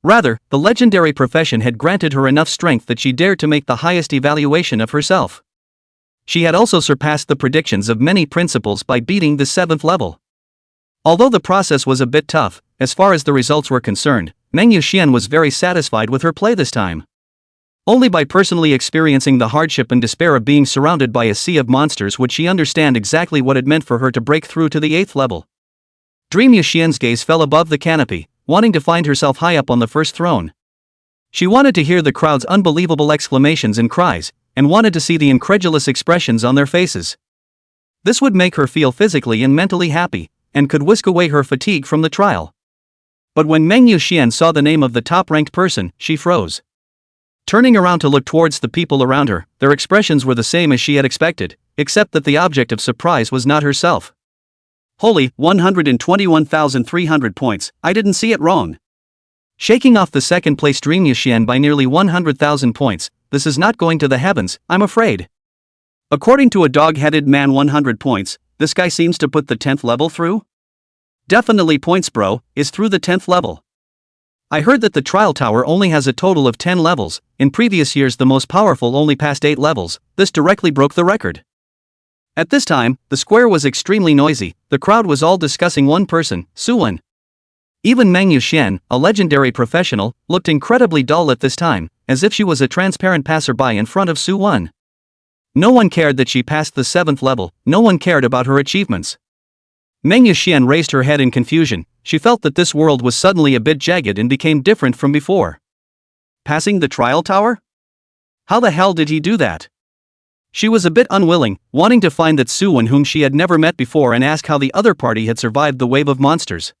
Rather, the legendary profession had granted her enough strength that she dared to make the highest evaluation of herself. She had also surpassed the predictions of many principals by beating the 7th level. Although the process was a bit tough, as far as the results were concerned, Meng Yuxian was very satisfied with her play this time. Only by personally experiencing the hardship and despair of being surrounded by a sea of monsters would she understand exactly what it meant for her to break through to the 8th level. Dream Yuxian's gaze fell above the canopy, wanting to find herself high up on the first throne. She wanted to hear the crowd's unbelievable exclamations and cries, and wanted to see the incredulous expressions on their faces. This would make her feel physically and mentally happy, and could whisk away her fatigue from the trial. But when Meng Yuxian saw the name of the top-ranked person, she froze. Turning around to look towards the people around her, their expressions were the same as she had expected, except that the object of surprise was not herself. Holy, 121,300 points, I didn't see it wrong. Shaking off the second-place Dream Yuxian by nearly 100,000 points, this is not going to the heavens, I'm afraid. According to a dog-headed man 100 points, this guy seems to put the 10th level through? Definitely points bro, is through the 10th level. I heard that the trial tower only has a total of 10 levels, in previous years the most powerful only passed 8 levels, this directly broke the record. At this time, the square was extremely noisy, the crowd was all discussing one person, Suwon. Even Meng Yuxian, a legendary professional, looked incredibly dull at this time, as if she was a transparent passerby in front of Suwon. No one cared that she passed the 7th level, no one cared about her achievements. Meng Yuxian raised her head in confusion. She felt that this world was suddenly a bit jagged and became different from before. Passing the trial tower? How the hell did he do that? She was a bit unwilling, wanting to find that Suwon whom she had never met before and ask how the other party had survived the wave of monsters.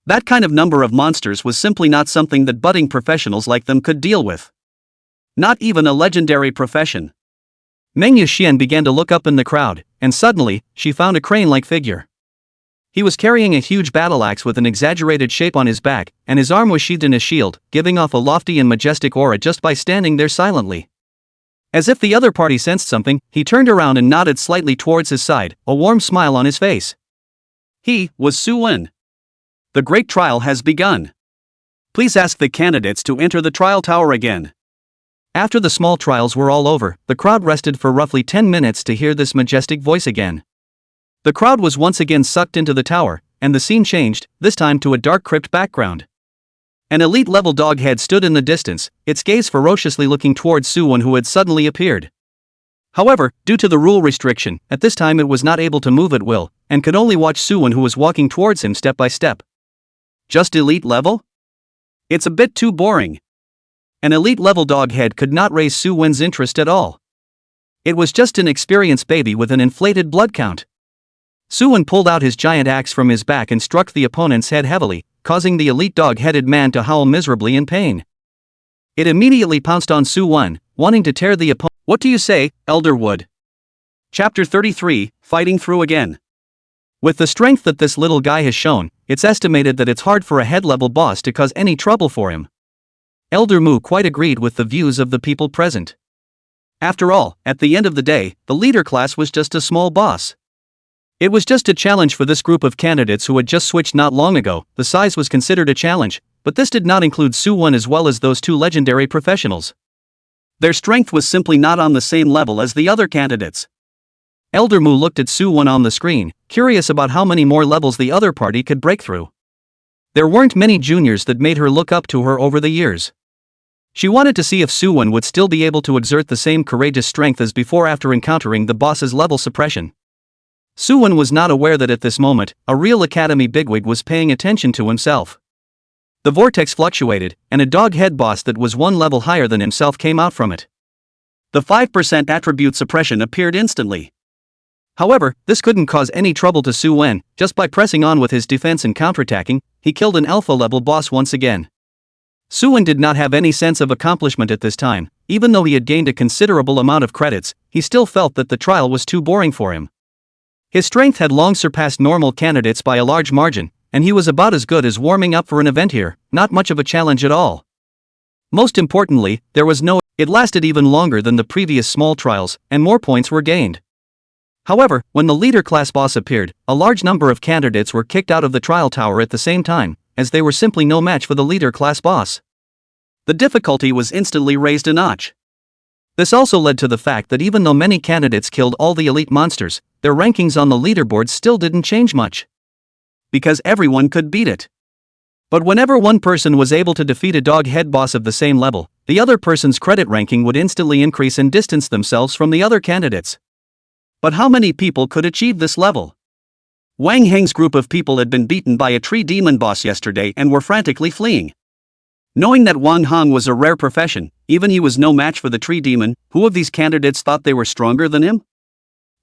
That kind of number of monsters was simply not something that budding professionals like them could deal with. Not even a legendary profession. Meng Yuxian began to look up in the crowd, and suddenly, she found a crane-like figure. He was carrying a huge battle axe with an exaggerated shape on his back, and his arm was sheathed in a shield, giving off a lofty and majestic aura just by standing there silently. As if the other party sensed something, he turned around and nodded slightly towards his side, a warm smile on his face. He was Suwon. The great trial has begun. Please ask the candidates to enter the trial tower again. After the small trials were all over, the crowd rested for roughly 10 minutes to hear this majestic voice again. The crowd was once again sucked into the tower, and the scene changed, this time to a dark crypt background. An elite-level dog head stood in the distance, its gaze ferociously looking towards Suwon who had suddenly appeared. However, due to the rule restriction, at this time it was not able to move at will, and could only watch Suwon who was walking towards him step by step. Just elite level? It's a bit too boring. An elite-level dog head could not raise Suwon's interest at all. It was just an experienced baby with an inflated blood count. Suwon pulled out his giant axe from his back and struck the opponent's head heavily, causing the elite dog-headed man to howl miserably in pain. It immediately pounced on Suwon, wanting to tear the opponent. What do you say, Elderwood? Chapter 33, Fighting Through Again. With the strength that this little guy has shown, it's estimated that it's hard for a head-level boss to cause any trouble for him. Elder Mu quite agreed with the views of the people present. After all, at the end of the day, the leader class was just a small boss. It was just a challenge for this group of candidates who had just switched not long ago. The size was considered a challenge, but this did not include Suwon as well as those two legendary professionals. Their strength was simply not on the same level as the other candidates. Elder Mu looked at Suwon on the screen, curious about how many more levels the other party could break through. There weren't many juniors that made her look up to her over the years. She wanted to see if Suwon would still be able to exert the same courageous strength as before after encountering the boss's level suppression. Suwon was not aware that at this moment, a real academy bigwig was paying attention to himself. The vortex fluctuated, and a dog-head boss that was one level higher than himself came out from it. The 5% attribute suppression appeared instantly. However, this couldn't cause any trouble to Suwon. Just by pressing on with his defense and counterattacking, he killed an alpha-level boss once again. Suwon did not have any sense of accomplishment at this time. Even though he had gained a considerable amount of credits, he still felt that the trial was too boring for him. His strength had long surpassed normal candidates by a large margin, and he was about as good as warming up for an event here, not much of a challenge at all. Most importantly, there was no. It lasted even longer than the previous small trials, and more points were gained. However, when the leader class boss appeared, a large number of candidates were kicked out of the trial tower at the same time, as they were simply no match for the leader class boss. The difficulty was instantly raised a notch. This also led to the fact that even though many candidates killed all the elite monsters, their rankings on the leaderboard still didn't change much. Because everyone could beat it. But whenever one person was able to defeat a dog-head boss of the same level, the other person's credit ranking would instantly increase and distance themselves from the other candidates. But how many people could achieve this level? Wang Heng's group of people had been beaten by a tree demon boss yesterday and were frantically fleeing. Knowing that Wang Hong was a rare profession, even he was no match for the tree demon, who of these candidates thought they were stronger than him?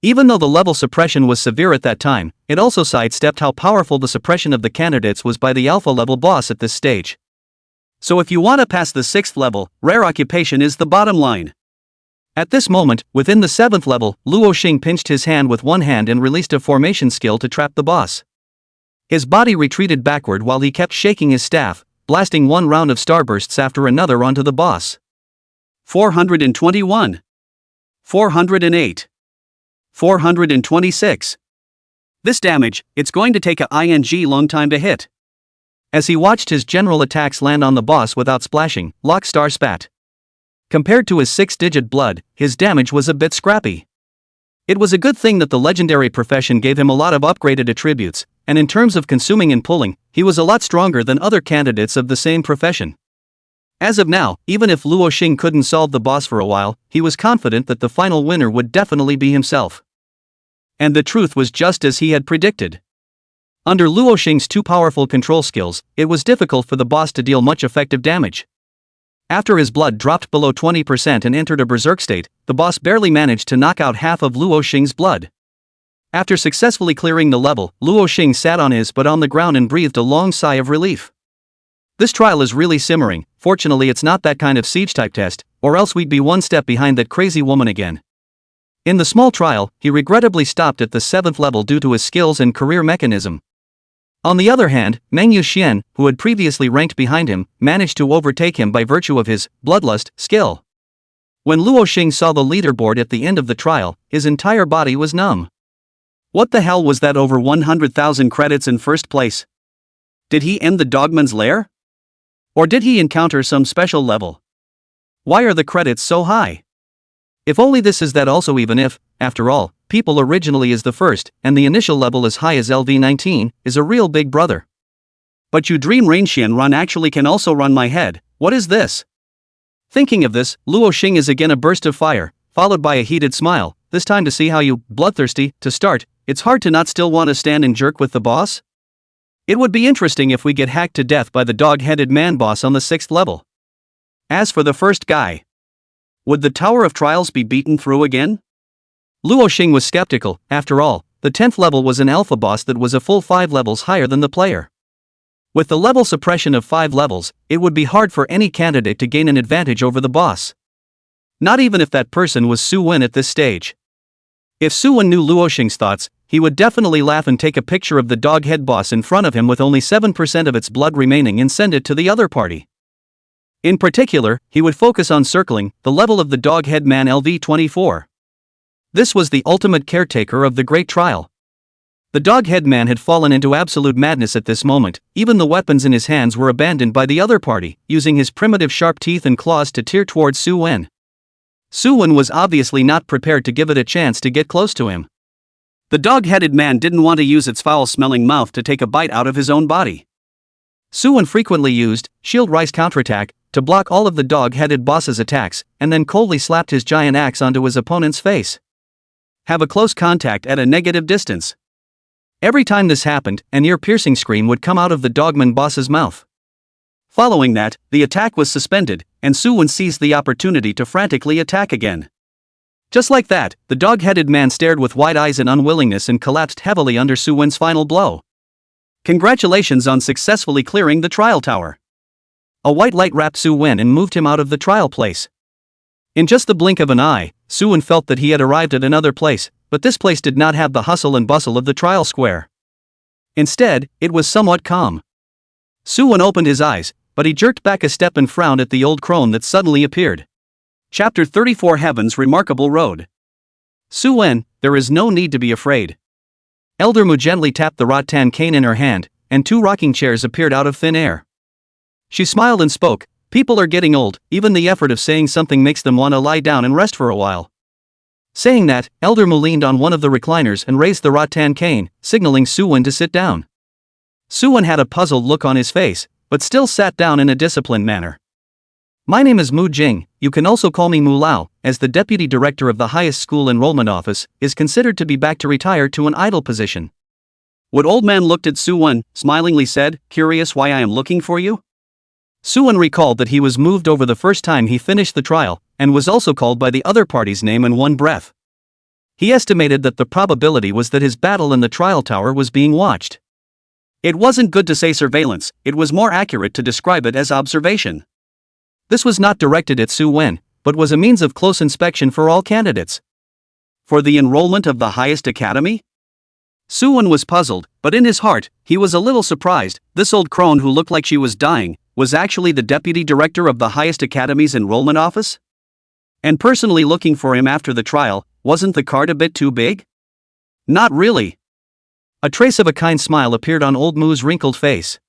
Even though the level suppression was severe at that time, it also sidestepped how powerful the suppression of the candidates was by the alpha-level boss at this stage. So if you want to pass the 6th level, rare occupation is the bottom line. At this moment, within the 7th level, Luo Xing pinched his hand with one hand and released a formation skill to trap the boss. His body retreated backward while he kept shaking his staff, blasting one round of starbursts after another onto the boss. 421. 408. 426. This damage, it's going to take a long time to hit. As he watched his general attacks land on the boss without splashing, Lockstar spat. Compared to his 6-digit blood, his damage was a bit scrappy. It was a good thing that the legendary profession gave him a lot of upgraded attributes, and in terms of consuming and pulling, he was a lot stronger than other candidates of the same profession. As of now, even if Luo Xing couldn't solve the boss for a while, he was confident that the final winner would definitely be himself. And the truth was just as he had predicted. Under Luo Xing's two powerful control skills, it was difficult for the boss to deal much effective damage. After his blood dropped below 20% and entered a berserk state, the boss barely managed to knock out half of Luo Xing's blood. After successfully clearing the level, Luo Xing sat on his butt on the ground and breathed a long sigh of relief. This trial is really simmering. Fortunately it's not that kind of siege-type test, or else we'd be one step behind that crazy woman again. In the small trial, he regrettably stopped at the 7th level due to his skills and career mechanism. On the other hand, Meng Yuxian, who had previously ranked behind him, managed to overtake him by virtue of his bloodlust skill. When Luo Xing saw the leaderboard at the end of the trial, his entire body was numb. What the hell was that, over 100,000 credits in first place? Did he end the Dogman's lair? Or did he encounter some special level? Why are the credits so high? If only this is that also, even if, after all, people originally is the first, and the initial level as high as LV19, is a real big brother. But you dream Rainxian run actually can also run my head, what is this? Thinking of this, Luo Xing is again a burst of fire, followed by a heated smile, this time to see how you, bloodthirsty, to start, it's hard to not still want to stand and jerk with the boss? It would be interesting if we get hacked to death by the dog-headed man boss on the 6th level. As for the first guy, would the Tower of Trials be beaten through again? Luo Xing was skeptical. After all, the 10th level was an alpha boss that was a full 5 levels higher than the player. With the level suppression of 5 levels, it would be hard for any candidate to gain an advantage over the boss. Not even if that person was Su Wen at this stage. If Su Wen knew Luo Xing's thoughts, he would definitely laugh and take a picture of the dog-head boss in front of him with only 7% of its blood remaining and send it to the other party. In particular, he would focus on circling the level of the dog-head man LV24. This was the ultimate caretaker of the great trial. The dog-head man had fallen into absolute madness at this moment. Even the weapons in his hands were abandoned by the other party, using his primitive sharp teeth and claws to tear towards Su Wen. Su Wen was obviously not prepared to give it a chance to get close to him. The dog-headed man didn't want to use its foul-smelling mouth to take a bite out of his own body. Su Wen frequently used shield rise counterattack to block all of the dog-headed boss's attacks, and then coldly slapped his giant axe onto his opponent's face. Have a close contact at a negative distance. Every time this happened, an ear-piercing scream would come out of the dogman boss's mouth. Following that, the attack was suspended, and Su Wen seized the opportunity to frantically attack again. Just like that, the dog-headed man stared with wide eyes in unwillingness and collapsed heavily under Su Wen's final blow. Congratulations on successfully clearing the trial tower. A white light wrapped Su Wen and moved him out of the trial place. In just the blink of an eye, Su Wen felt that he had arrived at another place, but this place did not have the hustle and bustle of the trial square. Instead, it was somewhat calm. Su Wen opened his eyes, but he jerked back a step and frowned at the old crone that suddenly appeared. Chapter 34, Heaven's Remarkable Road. Su Wen, there is no need to be afraid. Elder Mu gently tapped the rattan cane in her hand, and 2 rocking chairs appeared out of thin air. She smiled and spoke, people are getting old, even the effort of saying something makes them want to lie down and rest for a while. Saying that, Elder Mu leaned on one of the recliners and raised the rattan cane, signaling Su Wen to sit down. Su Wen had a puzzled look on his face, but still sat down in a disciplined manner. My name is Mu Jing, you can also call me Mu Lao, as the deputy director of the highest school enrollment office, is considered to be back to retire to an idle position. Wood old man looked at Su Wen, smilingly said, curious why I am looking for you? Su Wen recalled that he was moved over the first time he finished the trial, and was also called by the other party's name in one breath. He estimated that the probability was that his battle in the trial tower was being watched. It wasn't good to say surveillance, it was more accurate to describe it as observation. This was not directed at Su Wen, but was a means of close inspection for all candidates. For the enrollment of the highest academy? Su Wen was puzzled, but in his heart, he was a little surprised. This old crone who looked like she was dying, was actually the deputy director of the highest academy's enrollment office? And personally looking for him after the trial, wasn't the card a bit too big? Not really. A trace of a kind smile appeared on old Mu's wrinkled face.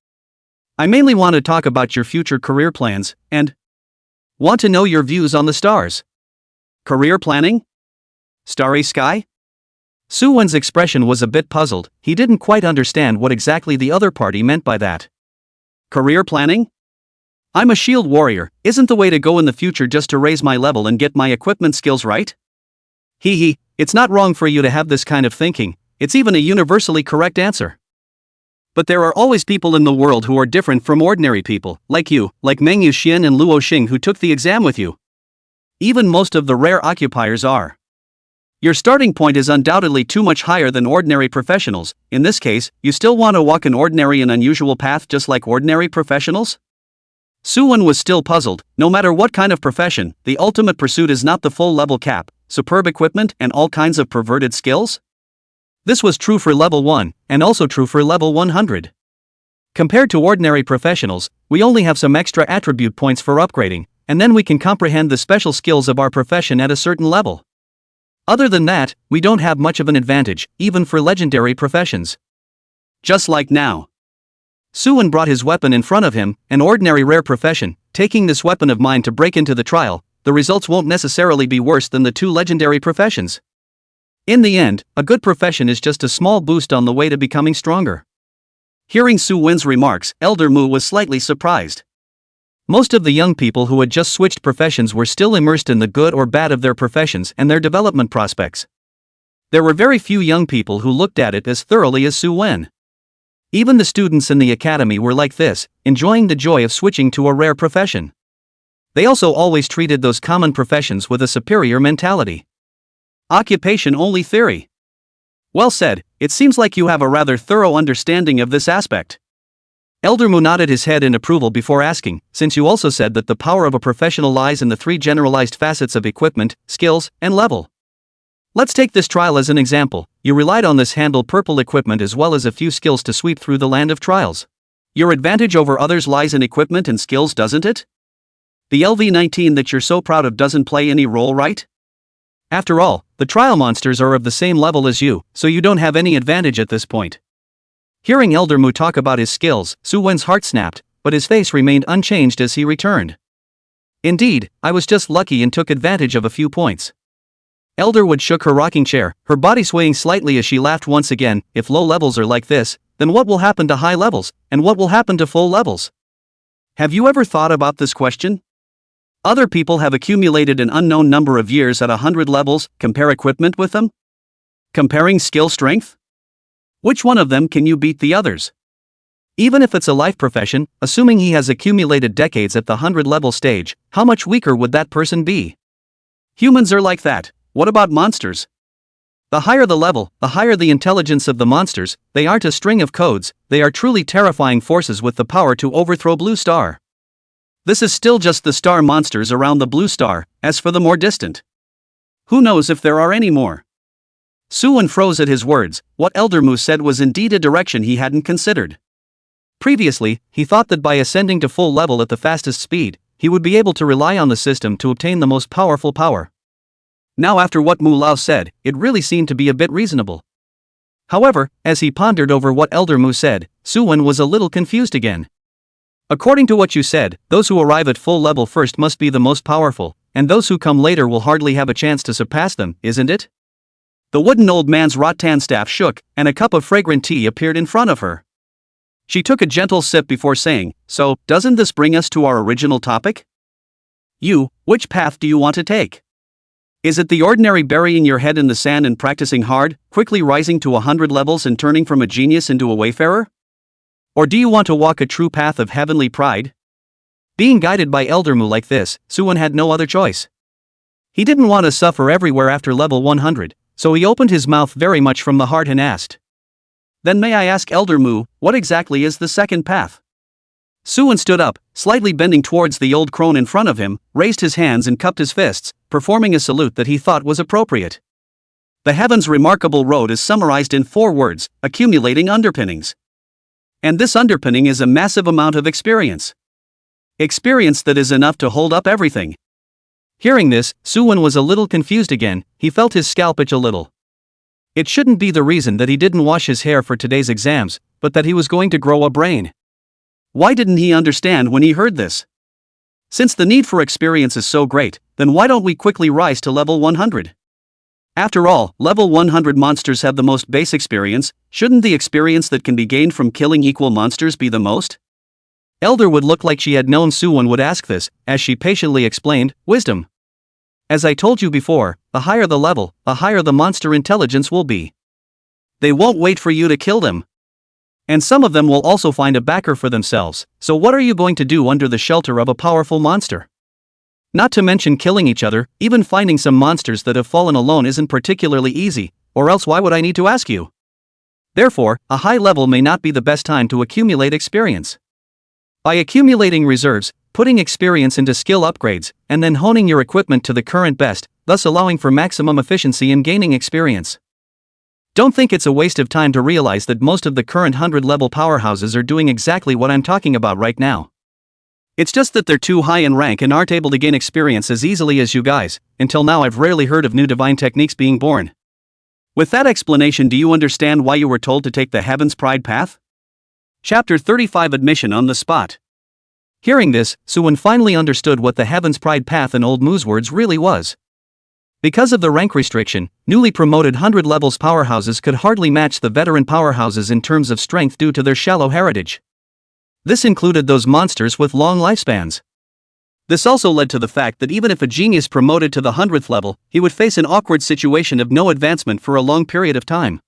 I mainly want to talk about your future career plans, and want to know your views on the stars. Career planning? Starry sky? Su Wen's expression was a bit puzzled. He didn't quite understand what exactly the other party meant by that. Career planning? I'm a shield warrior, isn't the way to go in the future just to raise my level and get my equipment skills right? It's not wrong for you to have this kind of thinking, it's even a universally correct answer. But there are always people in the world who are different from ordinary people, like you, like Meng Yuxian and Luo Xing who took the exam with you. Even most of the rare occupiers are. Your starting point is undoubtedly too much higher than ordinary professionals. In this case, you still want to walk an ordinary and unusual path just like ordinary professionals? Suwon was still puzzled. No matter what kind of profession, the ultimate pursuit is not the full level cap, superb equipment, and all kinds of perverted skills? This was true for level 1, and also true for level 100. Compared to ordinary professionals, we only have some extra attribute points for upgrading, and then we can comprehend the special skills of our profession at a certain level. Other than that, we don't have much of an advantage, even for legendary professions. Just like now. Suwon brought his weapon in front of him, an ordinary rare profession. Taking this weapon of mine to break into the trial, the results won't necessarily be worse than the two legendary professions. In the end, a good profession is just a small boost on the way to becoming stronger. Hearing Suwon's remarks, Elder Mu was slightly surprised. Most of the young people who had just switched professions were still immersed in the good or bad of their professions and their development prospects. There were very few young people who looked at it as thoroughly as Suwon. Even the students in the academy were like this, enjoying the joy of switching to a rare profession. They also always treated those common professions with a superior mentality. Occupation-only theory. Well said, it seems like you have a rather thorough understanding of this aspect. Elder Mu nodded his head in approval before asking, since you also said that the power of a professional lies in the three generalized facets of equipment, skills, and level. Let's take this trial as an example. You relied on this handle purple equipment as well as a few skills to sweep through the land of trials. Your advantage over others lies in equipment and skills, doesn't it? The LV-19 that you're so proud of doesn't play any role, right? After all, the trial monsters are of the same level as you, so you don't have any advantage at this point. Hearing Elder Mu talk about his skills, Suwon's heart snapped, but his face remained unchanged as he returned. Indeed, I was just lucky and took advantage of a few points. Elderwood shook her rocking chair, her body swaying slightly as she laughed once again. If low levels are like this, then what will happen to high levels, and what will happen to full levels? Have you ever thought about this question? Other people have accumulated an unknown number of years at 100 levels. Compare equipment with them? Comparing skill strength? Which one of them can you beat the others? Even if it's a life profession, assuming he has accumulated decades at the 100 level stage, how much weaker would that person be? Humans are like that. What about monsters? The higher the level, the higher the intelligence of the monsters. They aren't a string of codes, they are truly terrifying forces with the power to overthrow Blue Star. This is still just the star monsters around the Blue Star. As for the more distant, who knows if there are any more? Suwon froze at his words. What Elder Mu said was indeed a direction he hadn't considered. Previously, he thought that by ascending to full level at the fastest speed, he would be able to rely on the system to obtain the most powerful power. Now after what Mu Lao said, it really seemed to be a bit reasonable. However, as he pondered over what Elder Mu said, Suwon was a little confused again. According to what you said, those who arrive at full level first must be the most powerful, and those who come later will hardly have a chance to surpass them, isn't it? The wooden old man's rattan staff shook, and a cup of fragrant tea appeared in front of her. She took a gentle sip before saying, so, doesn't this bring us to our original topic? Which path do you want to take? Is it the ordinary burying your head in the sand and practicing hard, quickly rising to 100 levels and turning from a genius into a wayfarer? Or do you want to walk a true path of heavenly pride? Being guided by Elder Mu like this, Suwon had no other choice. He didn't want to suffer everywhere after level 100, so he opened his mouth very much from the heart and asked. Then may I ask Elder Mu, what exactly is the second path? Suwon stood up, slightly bending towards the old crone in front of him, raised his hands and cupped his fists, performing a salute that he thought was appropriate. The Heaven's Remarkable Road is summarized in 4 words, accumulating underpinnings. And this underpinning is a massive amount of experience. Experience that is enough to hold up everything. Hearing this, Suwon was a little confused again. He felt his scalp itch a little. It shouldn't be the reason that he didn't wash his hair for today's exams, but that he was going to grow a brain. Why didn't he understand when he heard this? Since the need for experience is so great, then why don't we quickly rise to level 100? After all, level 100 monsters have the most base experience. Shouldn't the experience that can be gained from killing equal monsters be the most? Elder would look like she had known Suwon would ask this, as she patiently explained, wisdom. As I told you before, the higher the level, the higher the monster intelligence will be. They won't wait for you to kill them. And some of them will also find a backer for themselves, so what are you going to do under the shelter of a powerful monster? Not to mention killing each other, even finding some monsters that have fallen alone isn't particularly easy, or else why would I need to ask you? Therefore, a high level may not be the best time to accumulate experience. By accumulating reserves, putting experience into skill upgrades, and then honing your equipment to the current best, thus allowing for maximum efficiency in gaining experience. Don't think it's a waste of time to realize that most of the current 100-level powerhouses are doing exactly what I'm talking about right now. It's just that they're too high in rank and aren't able to gain experience as easily as you guys. Until now I've rarely heard of new divine techniques being born. With that explanation, do you understand why you were told to take the Heaven's Pride path? Chapter 35 Admission on the Spot. Hearing this, Suwon finally understood what the Heaven's Pride path in Old Moo's words really was. Because of the rank restriction, newly promoted 100 levels powerhouses could hardly match the veteran powerhouses in terms of strength due to their shallow heritage. This included those monsters with long lifespans. This also led to the fact that even if a genius promoted to the 100th level, he would face an awkward situation of no advancement for a long period of time.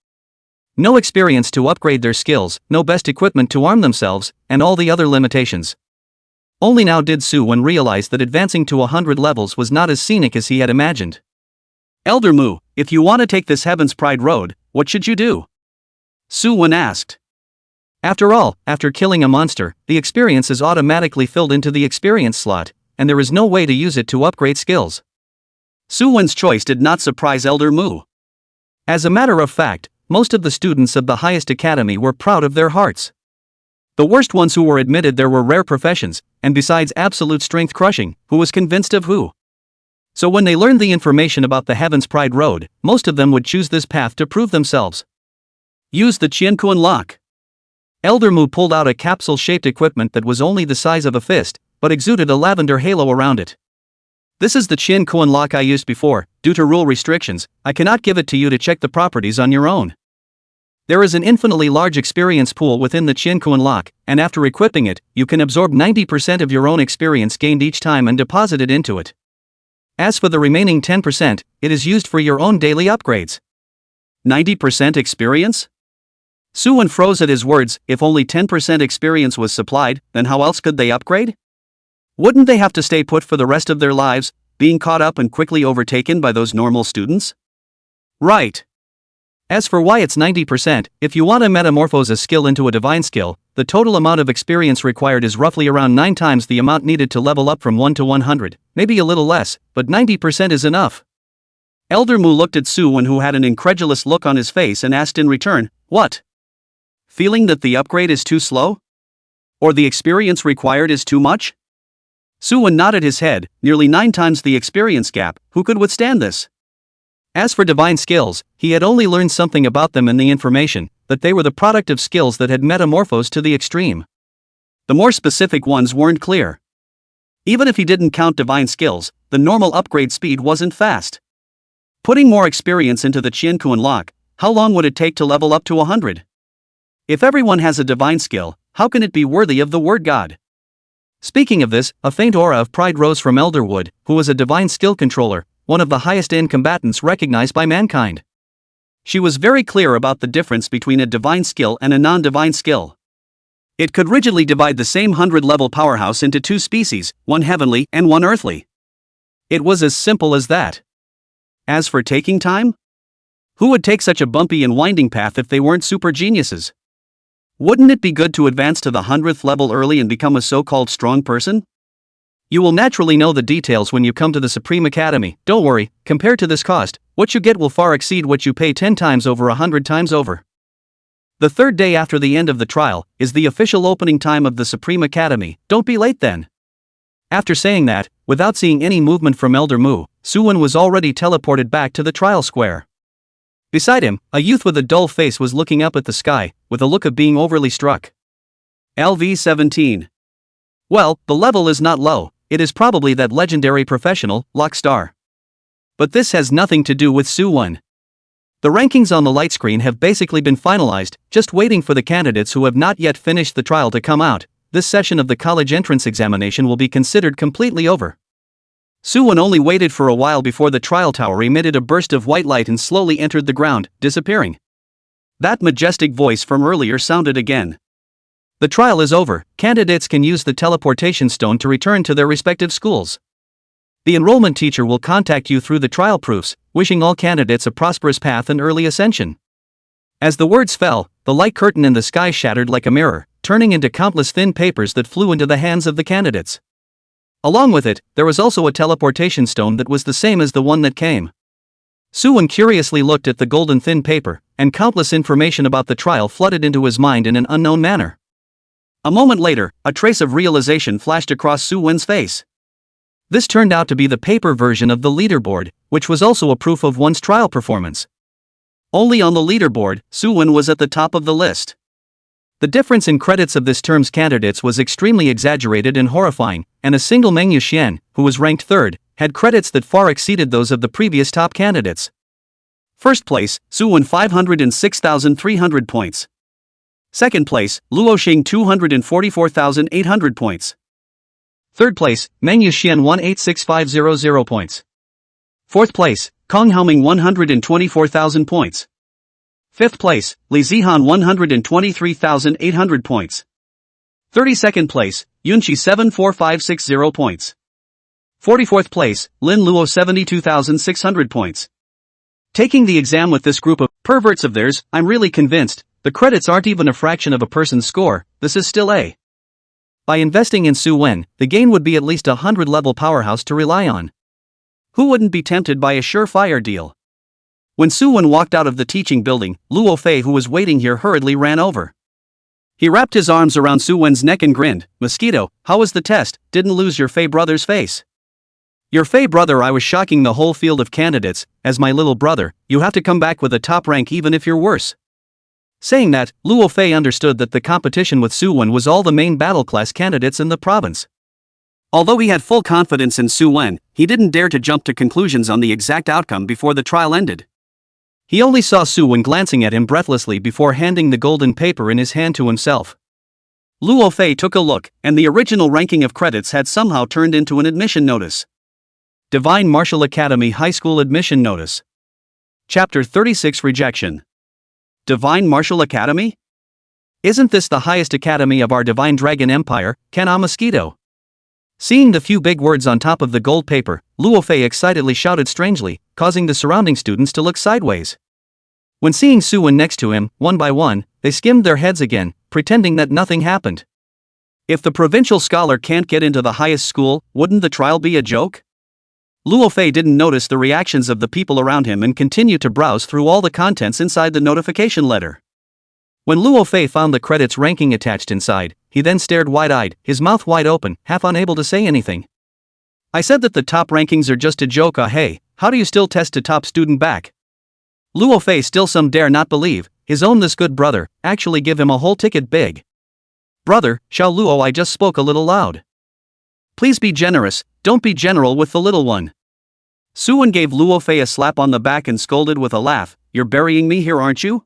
No experience to upgrade their skills, no best equipment to arm themselves, and all the other limitations. Only now did Suwon realize that advancing to 100 levels was not as scenic as he had imagined. Elder Mu, if you want to take this Heaven's Pride road, what should you do? Suwon asked. After all, after killing a monster, the experience is automatically filled into the experience slot, and there is no way to use it to upgrade skills. Suwon's choice did not surprise Elder Mu. As a matter of fact, most of the students of the highest academy were proud of their hearts. The worst ones who were admitted there were rare professions, and besides absolute strength crushing, who was convinced of who. So when they learned the information about the Heaven's Pride road, most of them would choose this path to prove themselves. Use the Qiankuan lock. Elder Mu pulled out a capsule-shaped equipment that was only the size of a fist, but exuded a lavender halo around it. This is the Qiankuan lock I used before. Due to rule restrictions, I cannot give it to you to check the properties on your own. There is an infinitely large experience pool within the Qiankuan lock, and after equipping it, you can absorb 90% of your own experience gained each time and deposit it into it. As for the remaining 10%, it is used for your own daily upgrades. 90% experience? Suwon froze at his words. If only 10% experience was supplied, then how else could they upgrade? Wouldn't they have to stay put for the rest of their lives, being caught up and quickly overtaken by those normal students? Right. As for why it's 90%, if you want to metamorphose a skill into a divine skill, the total amount of experience required is roughly around 9 times the amount needed to level up from 1 to 100, maybe a little less, but 90% is enough. Elder Mu looked at Suwon, who had an incredulous look on his face, and asked in return, what? Feeling that the upgrade is too slow? Or the experience required is too much? Suwon nodded his head. Nearly 9 times the experience gap, who could withstand this? As for divine skills, he had only learned something about them in the information, that they were the product of skills that had metamorphosed to the extreme. The more specific ones weren't clear. Even if he didn't count divine skills, the normal upgrade speed wasn't fast. Putting more experience into the Qiankuan lock, how long would it take to level up to 100? If everyone has a divine skill, how can it be worthy of the word God? Speaking of this, a faint aura of pride rose from Elderwood, who was a divine skill controller, one of the highest-end combatants recognized by mankind. She was very clear about the difference between a divine skill and a non-divine skill. It could rigidly divide the same 100-level powerhouse into 2 species, one heavenly and one earthly. It was as simple as that. As for taking time? Who would take such a bumpy and winding path if they weren't super geniuses? Wouldn't it be good to advance to the 100th level early and become a so-called strong person? You will naturally know the details when you come to the Supreme Academy. Don't worry, compared to this cost, what you get will far exceed what you pay 10 times over 100 times over. The 3rd day after the end of the trial is the official opening time of the Supreme Academy. Don't be late then. After saying that, without seeing any movement from Elder Mu, Suwon was already teleported back to the trial square. Beside him, a youth with a dull face was looking up at the sky, with a look of being overly struck. LV-17. Well, the level is not low, it is probably that legendary professional, Lockstar. But this has nothing to do with Suwon. The rankings on the light screen have basically been finalized, just waiting for the candidates who have not yet finished the trial to come out. This session of the college entrance examination will be considered completely over. Suwon only waited for a while before the trial tower emitted a burst of white light and slowly entered the ground, disappearing. That majestic voice from earlier sounded again. The trial is over, candidates can use the teleportation stone to return to their respective schools. The enrollment teacher will contact you through the trial proofs, wishing all candidates a prosperous path and early ascension. As the words fell, the light curtain in the sky shattered like a mirror, turning into countless thin papers that flew into the hands of the candidates. Along with it, there was also a teleportation stone that was the same as the one that came. Suwon curiously looked at the golden thin paper, and countless information about the trial flooded into his mind in an unknown manner. A moment later, a trace of realization flashed across Suwon's face. This turned out to be the paper version of the leaderboard, which was also a proof of one's trial performance. Only on the leaderboard, Suwon was at the top of the list. The difference in credits of this term's candidates was extremely exaggerated and horrifying, and a single Mengyu Xian, who was ranked third, had credits that far exceeded those of the previous top candidates. First place, Suwon 506,300 points. Second place, Luo Xing 244,800 points. Third place, Mengyu Xian 186500 points. Fourth place, Kong Haoming 124,000 points. Fifth place, Li Zihan 123,800 points. 32nd place, Yunqi 74560 points. 44th place, Lin Luo 72,600 points. Taking the exam with this group of perverts of theirs, I'm really convinced the credits aren't even a fraction of a person's score. This is still A. By investing in Suwon, the gain would be at least a 100-level powerhouse to rely on. Who wouldn't be tempted by a surefire deal? When Suwon walked out of the teaching building, Luo Fei, who was waiting here, hurriedly ran over. He wrapped his arms around Suwon's neck and grinned. "Mosquito, how was the test? Didn't lose your Fei brother's face?" "Your Fei brother, I was shocking the whole field of candidates. As my little brother, you have to come back with a top rank even if you're worse." Saying that, Luo Fei understood that the competition with Suwon was all the main battle class candidates in the province. Although he had full confidence in Suwon, he didn't dare to jump to conclusions on the exact outcome before the trial ended. He only saw Suwon glancing at him breathlessly before handing the golden paper in his hand to himself. Luo Fei took a look, and the original ranking of credits had somehow turned into an admission notice. Divine Martial Academy High School Admission Notice. Chapter 36 Rejection. Divine Martial Academy? Isn't this the highest academy of our Divine Dragon Empire, Kana Mosquito? Seeing the few big words on top of the gold paper, Luo Fei excitedly shouted strangely, causing the surrounding students to look sideways. When seeing Suwon next to him, one by one, they skimmed their heads again, pretending that nothing happened. If the provincial scholar can't get into the highest school, wouldn't the trial be a joke? Luo Fei didn't notice the reactions of the people around him and continued to browse through all the contents inside the notification letter. When Luo Fei found the credits ranking attached inside, he then stared wide-eyed, his mouth wide open, half unable to say anything. "I said that the top rankings are just a joke. Hey, how do you still test a top student back?" Luo Fei still some dare not believe, his own this good brother, actually give him a whole ticket big. "Brother, Xiao Luo, I just spoke a little loud. Please be generous, don't be general with the little one." Suwon gave Luo Fei a slap on the back and scolded with a laugh, "You're burying me here, aren't you?"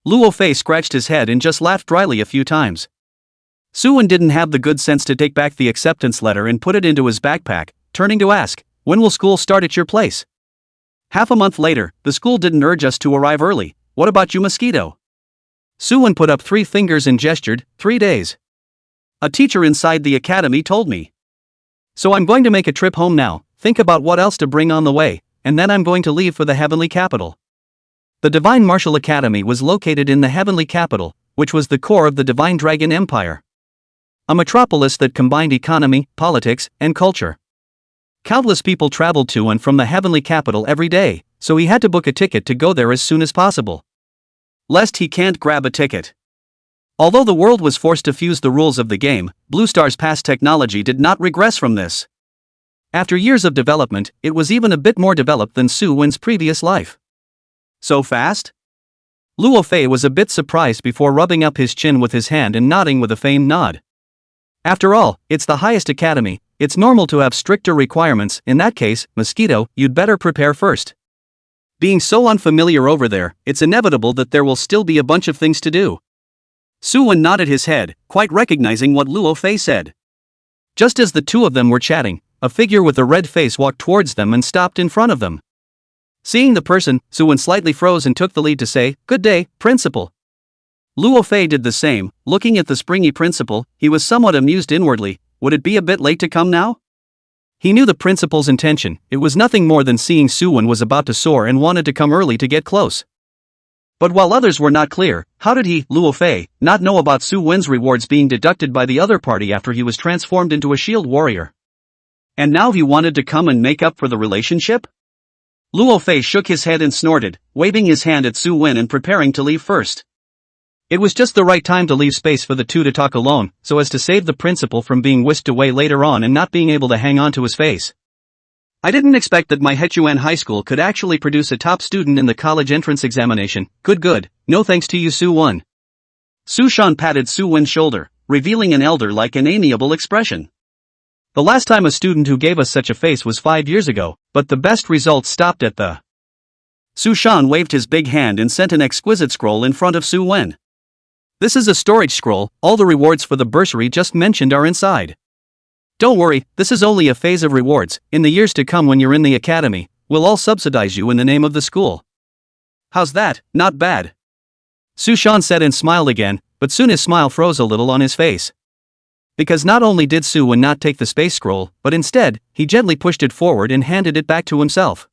Luo Fei scratched his head and just laughed dryly a few times. Suwon didn't have the good sense to take back the acceptance letter and put it into his backpack, turning to ask, "When will school start at your place?" "Half a month later. The school didn't urge us to arrive early. What about you, Mosquito?" Suwon put up 3 fingers and gestured, 3 days. "A teacher inside the academy told me. So I'm going to make a trip home now, think about what else to bring on the way, and then I'm going to leave for the heavenly capital." The Divine Martial Academy was located in the heavenly capital, which was the core of the Divine Dragon Empire. A metropolis that combined economy, politics, and culture. Countless people traveled to and from the heavenly capital every day, so he had to book a ticket to go there as soon as possible. Lest he can't grab a ticket. Although the world was forced to fuse the rules of the game, Blue Star's past technology did not regress from this. After years of development, it was even a bit more developed than Suwon's previous life. So fast? Luo Fei was a bit surprised before rubbing up his chin with his hand and nodding with a faint nod. After all, it's the highest academy, it's normal to have stricter requirements. In that case, Mosquito, you'd better prepare first. Being so unfamiliar over there, it's inevitable that there will still be a bunch of things to do. Suwon nodded his head, quite recognizing what Luo Fei said. Just as the two of them were chatting, a figure with a red face walked towards them and stopped in front of them. Seeing the person, Suwon slightly froze and took the lead to say, "Good day, principal." Luo Fei did the same. Looking at the springy principal, he was somewhat amused inwardly. Would it be a bit late to come now? He knew the principal's intention. It was nothing more than seeing Suwon was about to soar and wanted to come early to get close. But while others were not clear, how did he, Luo Fei, not know about Suwon's rewards being deducted by the other party after he was transformed into a shield warrior? And now he wanted to come and make up for the relationship? Luo Fei shook his head and snorted, waving his hand at Suwon and preparing to leave first. It was just the right time to leave space for the two to talk alone, so as to save the principal from being whisked away later on and not being able to hang on to his face. I didn't expect that my Hechuan high school could actually produce a top student in the college entrance examination. Good. No thanks to you, Suwon. Su Shan patted Suwon's shoulder, revealing an elder-like and amiable expression. The last time a student who gave us such a face was 5 years ago, but the best results stopped at the... Su Shan waved his big hand and sent an exquisite scroll in front of Suwon. This is a storage scroll. All the rewards for the bursary just mentioned are inside. Don't worry, this is only a phase of rewards. In the years to come when you're in the academy, we'll all subsidize you in the name of the school. How's that? Not bad. Su Shan said and smiled again, but soon his smile froze a little on his face. Because not only did Suwon not take the space scroll, but instead, he gently pushed it forward and handed it back to himself.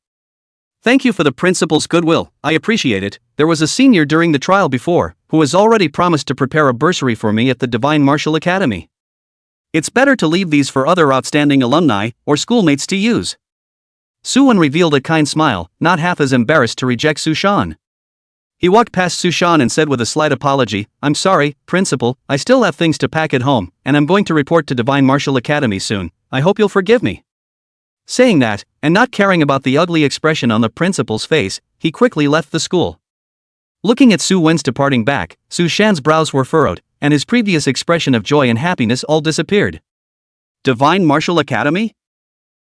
Thank you for the principal's goodwill, I appreciate it. There was a senior during the trial before, who has already promised to prepare a bursary for me at the Divine Martial Academy. It's better to leave these for other outstanding alumni, or schoolmates to use. Suwon revealed a kind smile, not half as embarrassed to reject Su Shan. He walked past Su Shan and said with a slight apology, "I'm sorry, principal, I still have things to pack at home, and I'm going to report to Divine Martial Academy soon. I hope you'll forgive me." Saying that, and not caring about the ugly expression on the principal's face, he quickly left the school. Looking at Suwon's departing back, Su Shan's brows were furrowed, and his previous expression of joy and happiness all disappeared. Divine Martial Academy?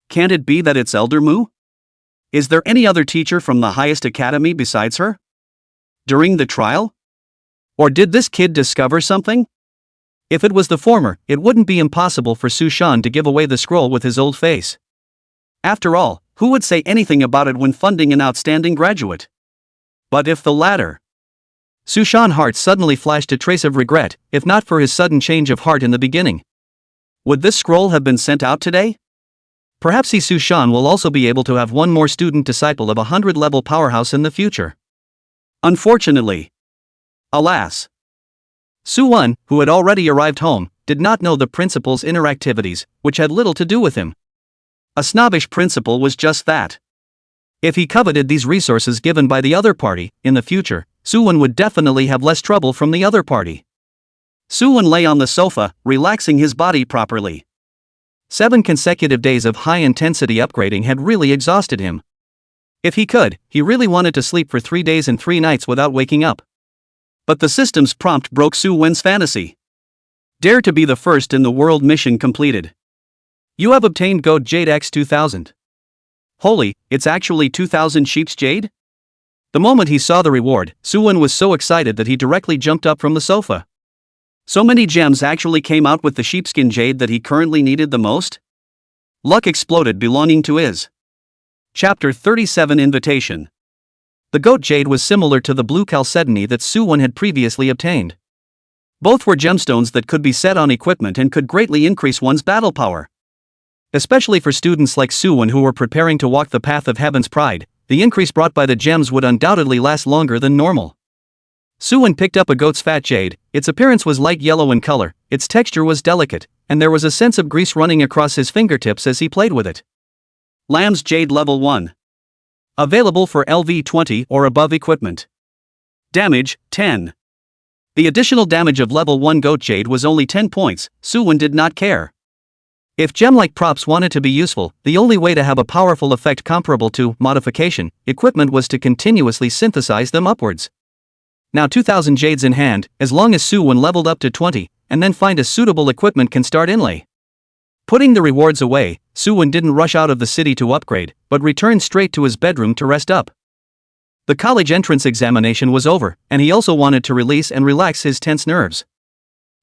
Can't it be that it's Elder Mu? Is there any other teacher from the highest academy besides her? During the trial? Or did this kid discover something? If it was the former, it wouldn't be impossible for Su Shan to give away the scroll with his old face. After all, who would say anything about it when funding an outstanding graduate? But if the latter... Su Shan's heart suddenly flashed a trace of regret, if not for his sudden change of heart in the beginning. Would this scroll have been sent out today? Perhaps Su Shan will also be able to have one more student disciple of a 100-level powerhouse in the future. Unfortunately. Alas. Suwon, who had already arrived home, did not know the principal's inner activities, which had little to do with him. A snobbish principal was just that. If he coveted these resources given by the other party, in the future, Suwon would definitely have less trouble from the other party. Suwon lay on the sofa, relaxing his body properly. 7 consecutive days of high-intensity upgrading had really exhausted him. If he could, he really wanted to sleep for 3 days and 3 nights without waking up. But the system's prompt broke Suwon's fantasy. Dare to be the first in the world mission completed. You have obtained Gold Jade X 2000. Holy, it's actually 2000 sheep's jade? The moment he saw the reward, Suwon was so excited that he directly jumped up from the sofa. So many gems actually came out with the sheepskin jade that he currently needed the most? Luck exploded belonging to his. Chapter 37 Invitation. The goat jade was similar to the blue chalcedony that Suwon had previously obtained. Both were gemstones that could be set on equipment and could greatly increase one's battle power. Especially for students like Suwon who were preparing to walk the path of heaven's pride, the increase brought by the gems would undoubtedly last longer than normal. Suwon picked up a goat's fat jade. Its appearance was light yellow in color, its texture was delicate, and there was a sense of grease running across his fingertips as he played with it. Lamb's Jade Level 1. Available for LV20 or above equipment. Damage, 10. The additional damage of Level 1 Goat Jade was only 10 points, Suwon did not care. If gem-like props wanted to be useful, the only way to have a powerful effect comparable to modification equipment was to continuously synthesize them upwards. Now 2000 jades in hand, as long as Suwon leveled up to 20, and then find a suitable equipment can start inlay. Putting the rewards away, Suwon didn't rush out of the city to upgrade, but returned straight to his bedroom to rest up. The college entrance examination was over, and he also wanted to release and relax his tense nerves.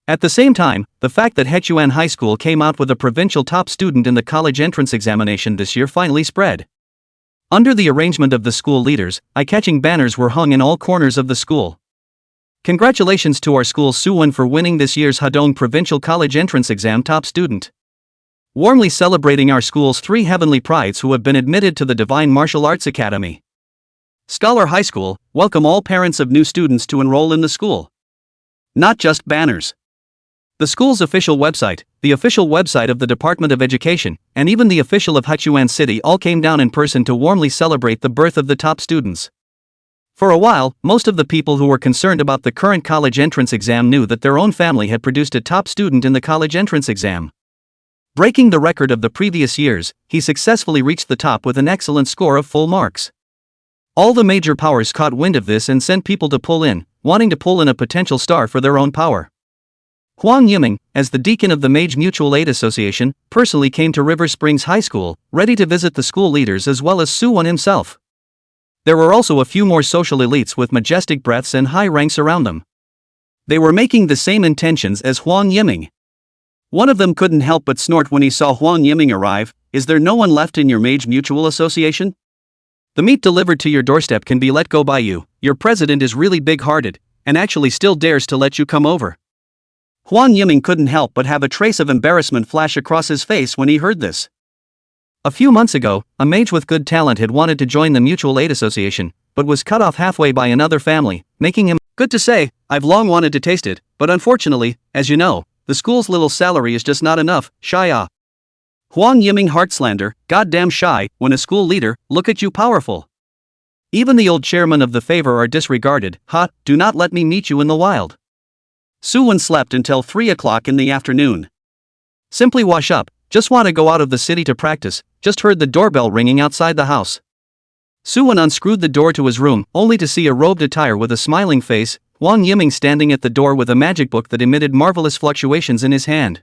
At the same time, the fact that Hechuan High School came out with a provincial top student in the college entrance examination this year finally spread. Under the arrangement of the school leaders, eye-catching banners were hung in all corners of the school. Congratulations to our school Suwon for winning this year's Hadong Provincial College Entrance Exam top student. Warmly celebrating our school's 3 heavenly prides who have been admitted to the Divine Martial Arts Academy. Scholar High School, welcome all parents of new students to enroll in the school. Not just banners. The school's official website, the official website of the Department of Education, and even the official of Hachuan City all came down in person to warmly celebrate the birth of the top students. For a while, most of the people who were concerned about the current college entrance exam knew that their own family had produced a top student in the college entrance exam. Breaking the record of the previous years, he successfully reached the top with an excellent score of full marks. All the major powers caught wind of this and sent people to wanting to pull in a potential star for their own power. Huang Yiming, as the deacon of the Mage Mutual Aid Association, personally came to River Springs High School, ready to visit the school leaders as well as Suwon himself. There were also a few more social elites with majestic breaths and high ranks around them. They were making the same intentions as Huang Yiming. One of them couldn't help but snort when he saw Huang Yiming arrive. Is there no one left in your Mage Mutual Association? The meat delivered to your doorstep can be let go by you. Your president is really big-hearted, and actually still dares to let you come over. Huang Yiming couldn't help but have a trace of embarrassment flash across his face when he heard this. A few months ago, a mage with good talent had wanted to join the Mutual Aid Association, but was cut off halfway by another family, making him, good to say, I've long wanted to taste it, but unfortunately, as you know, the school's little salary is just not enough, shy. Huang Yiming heart slander, goddamn shy, when a school leader, look at you powerful. Even the old chairman of the favor are disregarded, do not let me meet you in the wild. Suwon slept until 3 o'clock in the afternoon. Simply wash up, just want to go out of the city to practice, just heard the doorbell ringing outside the house. Suwon unscrewed the door to his room, only to see a robed attire with a smiling face, Huang Yiming standing at the door with a magic book that emitted marvelous fluctuations in his hand.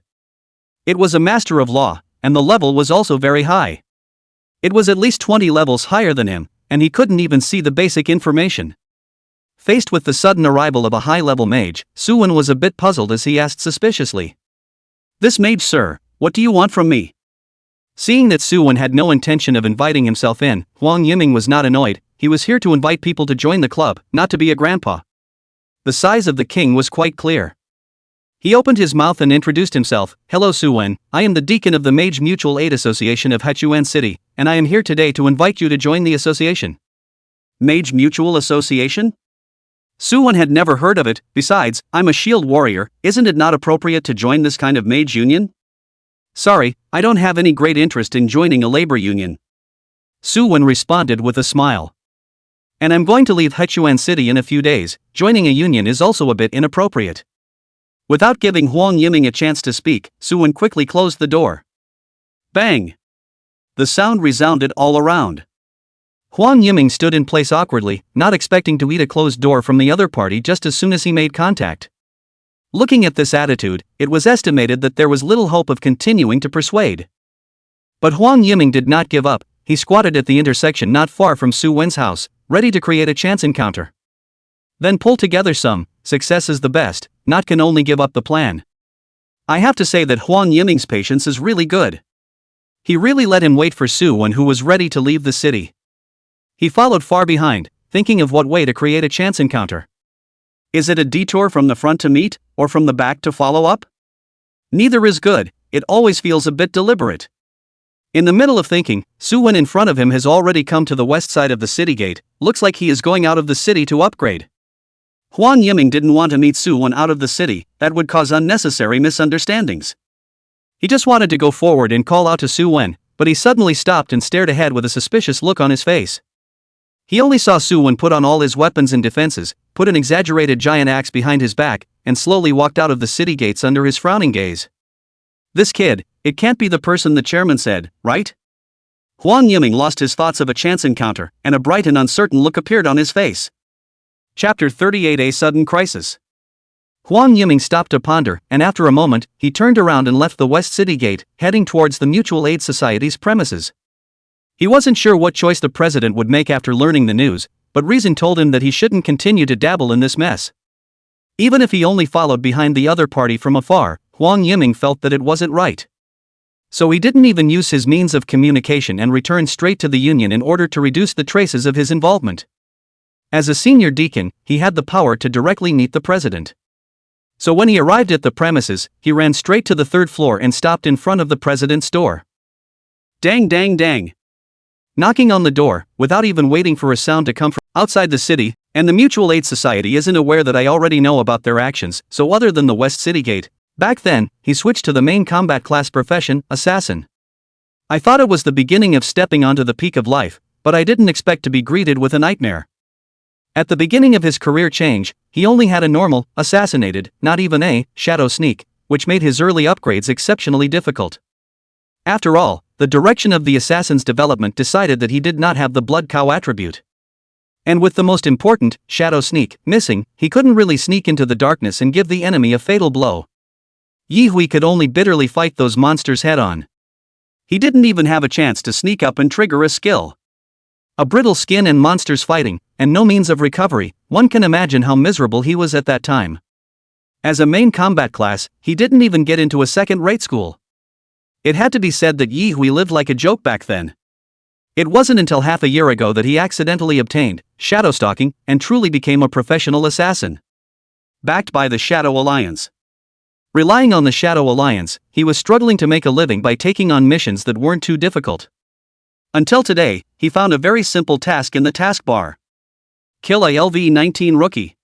It was a master of law, and the level was also very high. It was at least 20 levels higher than him, and he couldn't even see the basic information. Faced with the sudden arrival of a high-level mage, Suwon was a bit puzzled as he asked suspiciously. This mage, sir, what do you want from me? Seeing that Suwon had no intention of inviting himself in, Huang Yiming was not annoyed. He was here to invite people to join the club, not to be a grandpa. The size of the king was quite clear. He opened his mouth and introduced himself. Hello Suwon, I am the deacon of the Mage Mutual Aid Association of Hachuan City, and I am here today to invite you to join the association. Mage Mutual Association? Suwon had never heard of it. Besides, I'm a shield warrior, isn't it not appropriate to join this kind of mage union? Sorry, I don't have any great interest in joining a labor union. Suwon responded with a smile. And I'm going to leave Hachuan City in a few days. Joining a union is also a bit inappropriate. Without giving Huang Yiming a chance to speak, Suwon quickly closed the door. Bang! The sound resounded all around. Huang Yiming stood in place awkwardly, not expecting to eat a closed door from the other party just as soon as he made contact. Looking at this attitude, it was estimated that there was little hope of continuing to persuade. But Huang Yiming did not give up. He squatted at the intersection not far from Suwon's house, ready to create a chance encounter. Then pull together some. Success is the best, not can only give up the plan. I have to say that Huang Yiming's patience is really good. He really let him wait for Suwon, who was ready to leave the city. He followed far behind, thinking of what way to create a chance encounter. Is it a detour from the front to meet, or from the back to follow up? Neither is good, it always feels a bit deliberate. In the middle of thinking, Suwon in front of him has already come to the west side of the city gate. Looks like he is going out of the city to upgrade. Huang Yiming didn't want to meet Suwon out of the city, that would cause unnecessary misunderstandings. He just wanted to go forward and call out to Suwon, but he suddenly stopped and stared ahead with a suspicious look on his face. He only saw Suwon put on all his weapons and defenses, put an exaggerated giant axe behind his back, and slowly walked out of the city gates under his frowning gaze. This kid, it can't be the person the chairman said, right? Huang Yiming lost his thoughts of a chance encounter, and a bright and uncertain look appeared on his face. Chapter 38: A Sudden Crisis. Huang Yiming stopped to ponder, and after a moment, he turned around and left the West City Gate, heading towards the Mutual Aid Society's premises. He wasn't sure what choice the president would make after learning the news, but reason told him that he shouldn't continue to dabble in this mess. Even if he only followed behind the other party from afar, Huang Yiming felt that it wasn't right. So he didn't even use his means of communication and returned straight to the Union in order to reduce the traces of his involvement. As a senior deacon, he had the power to directly meet the president. So when he arrived at the premises, he ran straight to the third floor and stopped in front of the president's door. Dang dang dang. Knocking on the door, without even waiting for a sound to come from outside the city, and the Mutual Aid Society isn't aware that I already know about their actions, so other than the West City Gate, back then, he switched to the main combat class profession, assassin. I thought it was the beginning of stepping onto the peak of life, but I didn't expect to be greeted with a nightmare. At the beginning of his career change, he only had a normal, assassinated, not even a, shadow sneak, which made his early upgrades exceptionally difficult. After all, the direction of the assassin's development decided that he did not have the blood cow attribute. And with the most important, shadow sneak, missing, he couldn't really sneak into the darkness and give the enemy a fatal blow. Yi Hui could only bitterly fight those monsters head-on. He didn't even have a chance to sneak up and trigger a skill. A brittle skin and monsters fighting, and no means of recovery, one can imagine how miserable he was at that time. As a main combat class, he didn't even get into a second-rate school. It had to be said that Yi Hui lived like a joke back then. It wasn't until half a year ago that he accidentally obtained shadow stalking and truly became a professional assassin. Backed by the Shadow Alliance. Relying on the Shadow Alliance, he was struggling to make a living by taking on missions that weren't too difficult. Until today, he found a very simple task in the taskbar. Kill a LV-19 rookie.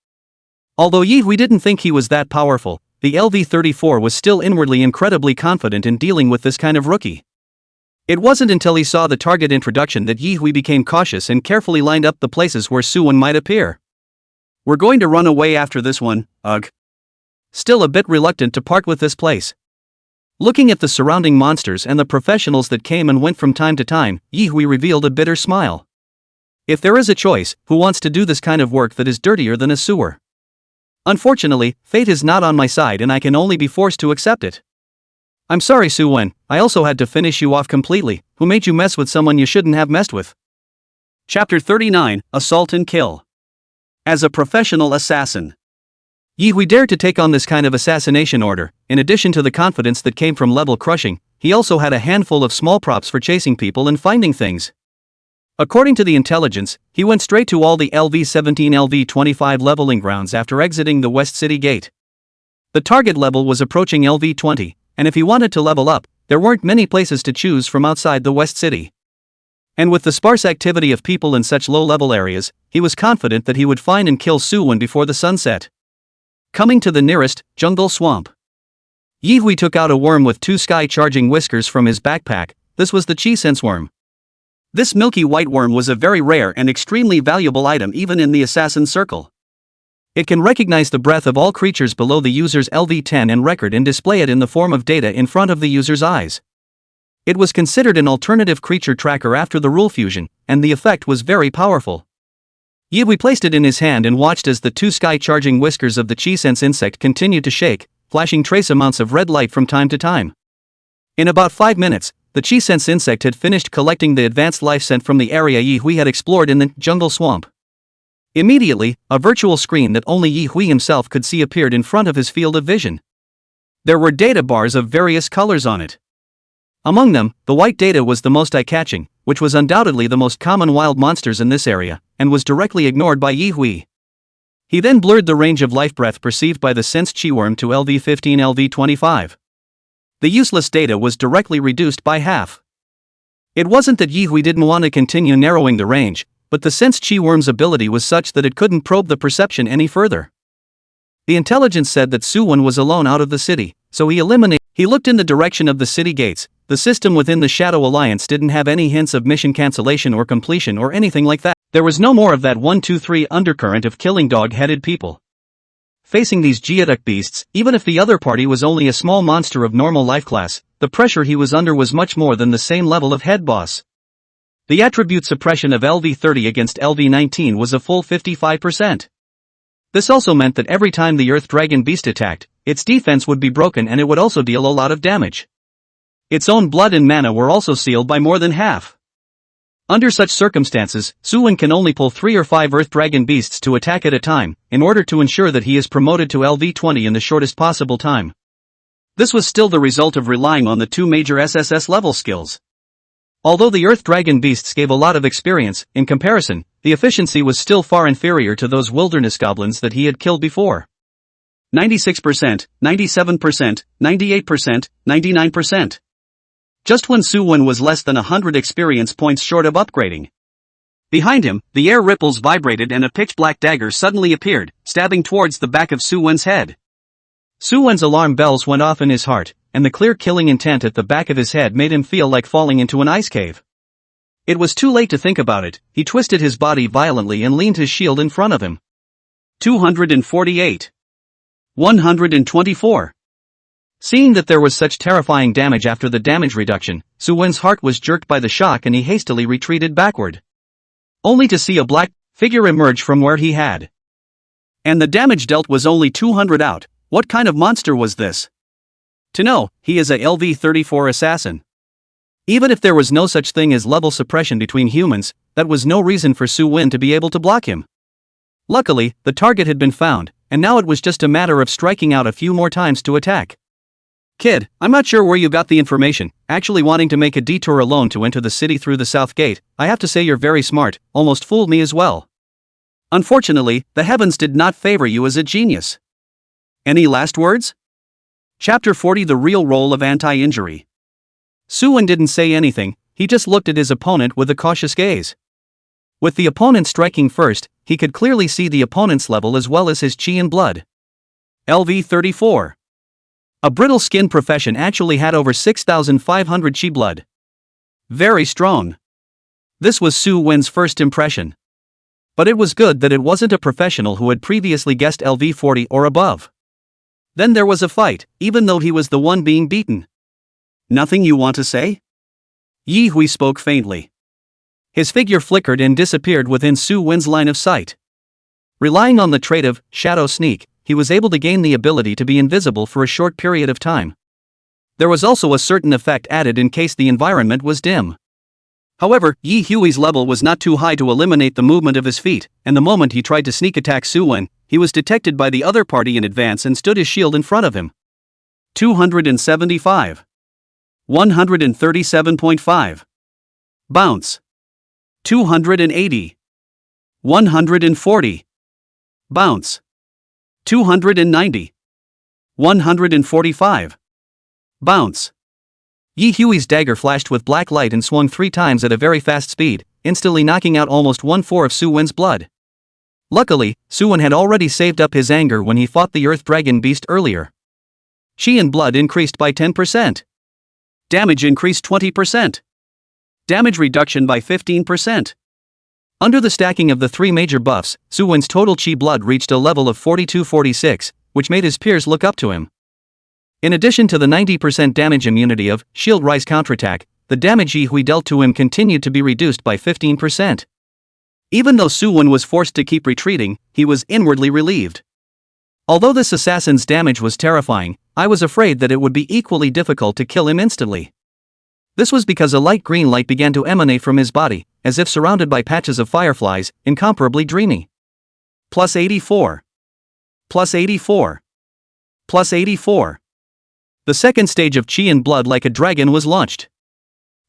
Although Yi Hui didn't think he was that powerful, the LV-34 was still inwardly incredibly confident in dealing with this kind of rookie. It wasn't until he saw the target introduction that Yi Hui became cautious and carefully lined up the places where Suwon might appear. We're going to run away after this one, ugh. Still a bit reluctant to part with this place. Looking at the surrounding monsters and the professionals that came and went from time to time, Yi Hui revealed a bitter smile. If there is a choice, who wants to do this kind of work that is dirtier than a sewer? Unfortunately, fate is not on my side and I can only be forced to accept it. I'm sorry Suwon, I also had to finish you off completely. Who made you mess with someone you shouldn't have messed with? Chapter 39, Assault and Kill. As a professional assassin, Yi Hui dared to take on this kind of assassination order. In addition to the confidence that came from level crushing, he also had a handful of small props for chasing people and finding things. According to the intelligence, he went straight to all the LV-17 LV-25 leveling grounds after exiting the West City Gate. The target level was approaching LV-20, and if he wanted to level up, there weren't many places to choose from outside the West City. And with the sparse activity of people in such low-level areas, he was confident that he would find and kill Suwon before the sun set. Coming to the nearest jungle swamp, Yi Hui took out a worm with 2 sky-charging whiskers from his backpack. This was the Chi Sense worm. This milky white worm was a very rare and extremely valuable item even in the assassin circle. It can recognize the breath of all creatures below the user's LV-10 and record and display it in the form of data in front of the user's eyes. It was considered an alternative creature tracker after the rule fusion, and the effect was very powerful. Yi Hui placed it in his hand and watched as the 2 sky-charging whiskers of the Chi Sense insect continued to shake, flashing trace amounts of red light from time to time. In about 5 minutes, the Chi Sense insect had finished collecting the advanced life scent from the area Yi Hui had explored in the jungle swamp. Immediately, a virtual screen that only Yi Hui himself could see appeared in front of his field of vision. There were data bars of various colors on it. Among them, the white data was the most eye-catching, which was undoubtedly the most common wild monsters in this area, and was directly ignored by Yi Hui. He then blurred the range of life breath perceived by the sensed chi worm to LV-15 LV-25. The useless data was directly reduced by half. It wasn't that Yi Hui didn't want to continue narrowing the range, but the sensed chi worm's ability was such that it couldn't probe the perception any further. The intelligence said that Suwon was alone out of the city, so he looked in the direction of the city gates. The system within the Shadow Alliance didn't have any hints of mission cancellation or completion or anything like that. There was no more of that 1-2-3 undercurrent of killing dog-headed people. Facing these geoduck beasts, even if the other party was only a small monster of normal life class, the pressure he was under was much more than the same level of head boss. The attribute suppression of LV-30 against LV-19 was a full 55%. This also meant that every time the Earth Dragon beast attacked, its defense would be broken and it would also deal a lot of damage. Its own blood and mana were also sealed by more than half. Under such circumstances, Suwon can only pull 3 or 5 Earth Dragon beasts to attack at a time, in order to ensure that he is promoted to LV-20 in the shortest possible time. This was still the result of relying on the two major SSS level skills. Although the Earth Dragon beasts gave a lot of experience, in comparison, the efficiency was still far inferior to those wilderness goblins that he had killed before. 96%, 97%, 98%, 99%. Just when Su-Wen was less than 100 experience points short of upgrading. Behind him, the air ripples vibrated and a pitch-black dagger suddenly appeared, stabbing towards the back of Su-Wen's head. Su-Wen's alarm bells went off in his heart, and the clear killing intent at the back of his head made him feel like falling into an ice cave. It was too late to think about it. He twisted his body violently and leaned his shield in front of him. 248. 124. Seeing that there was such terrifying damage after the damage reduction, Su-Wen's heart was jerked by the shock and he hastily retreated backward. Only to see a black figure emerge from where he had. And the damage dealt was only 200 out. What kind of monster was this? To know, he is a LV-34 assassin. Even if there was no such thing as level suppression between humans, that was no reason for Su-Wen to be able to block him. Luckily, the target had been found, and now it was just a matter of striking out a few more times to attack. Kid, I'm not sure where you got the information, actually wanting to make a detour alone to enter the city through the south gate. I have to say you're very smart, almost fooled me as well. Unfortunately, the heavens did not favor you as a genius. Any last words? Chapter 40 The Real Role of Anti-Injury. Su-Wen didn't say anything, he just looked at his opponent with a cautious gaze. With the opponent striking first, he could clearly see the opponent's level as well as his chi and blood. LV-34. A brittle skin profession actually had over 6,500 chi blood. Very strong. This was Su-Wen's first impression. But it was good that it wasn't a professional who had previously guessed LV-40 or above. Then there was a fight, even though he was the one being beaten. Nothing you want to say? Yi Hui spoke faintly. His figure flickered and disappeared within Su-Wen's line of sight. Relying on the trait of shadow sneak, he was able to gain the ability to be invisible for a short period of time. There was also a certain effect added in case the environment was dim. However, Yi Hui's level was not too high to eliminate the movement of his feet, and the moment he tried to sneak attack Su-Wen, he was detected by the other party in advance and stood his shield in front of him. 275. 137.5. Bounce. 280. 140. Bounce. 290. 145. Bounce. Yi Hui's dagger flashed with black light and swung 3 times at a very fast speed, instantly knocking out almost 1/4 of Su-Wen's blood. Luckily, Su-Wen had already saved up his anger when he fought the Earth Dragon beast earlier. Chi and blood increased by 10%. Damage increased 20%. Damage reduction by 15%. Under the stacking of the 3 major buffs, Su-Wen's total chi blood reached a level of 4246, which made his peers look up to him. In addition to the 90% damage immunity of Shield Rise counterattack, the damage Yi Hui dealt to him continued to be reduced by 15%. Even though Su-Wen was forced to keep retreating, he was inwardly relieved. Although this assassin's damage was terrifying, I was afraid that it would be equally difficult to kill him instantly. This was because a light green light began to emanate from his body, as if surrounded by patches of fireflies, incomparably dreamy. Plus 84. Plus 84. Plus 84. The second stage of Chi and Blood like a dragon was launched.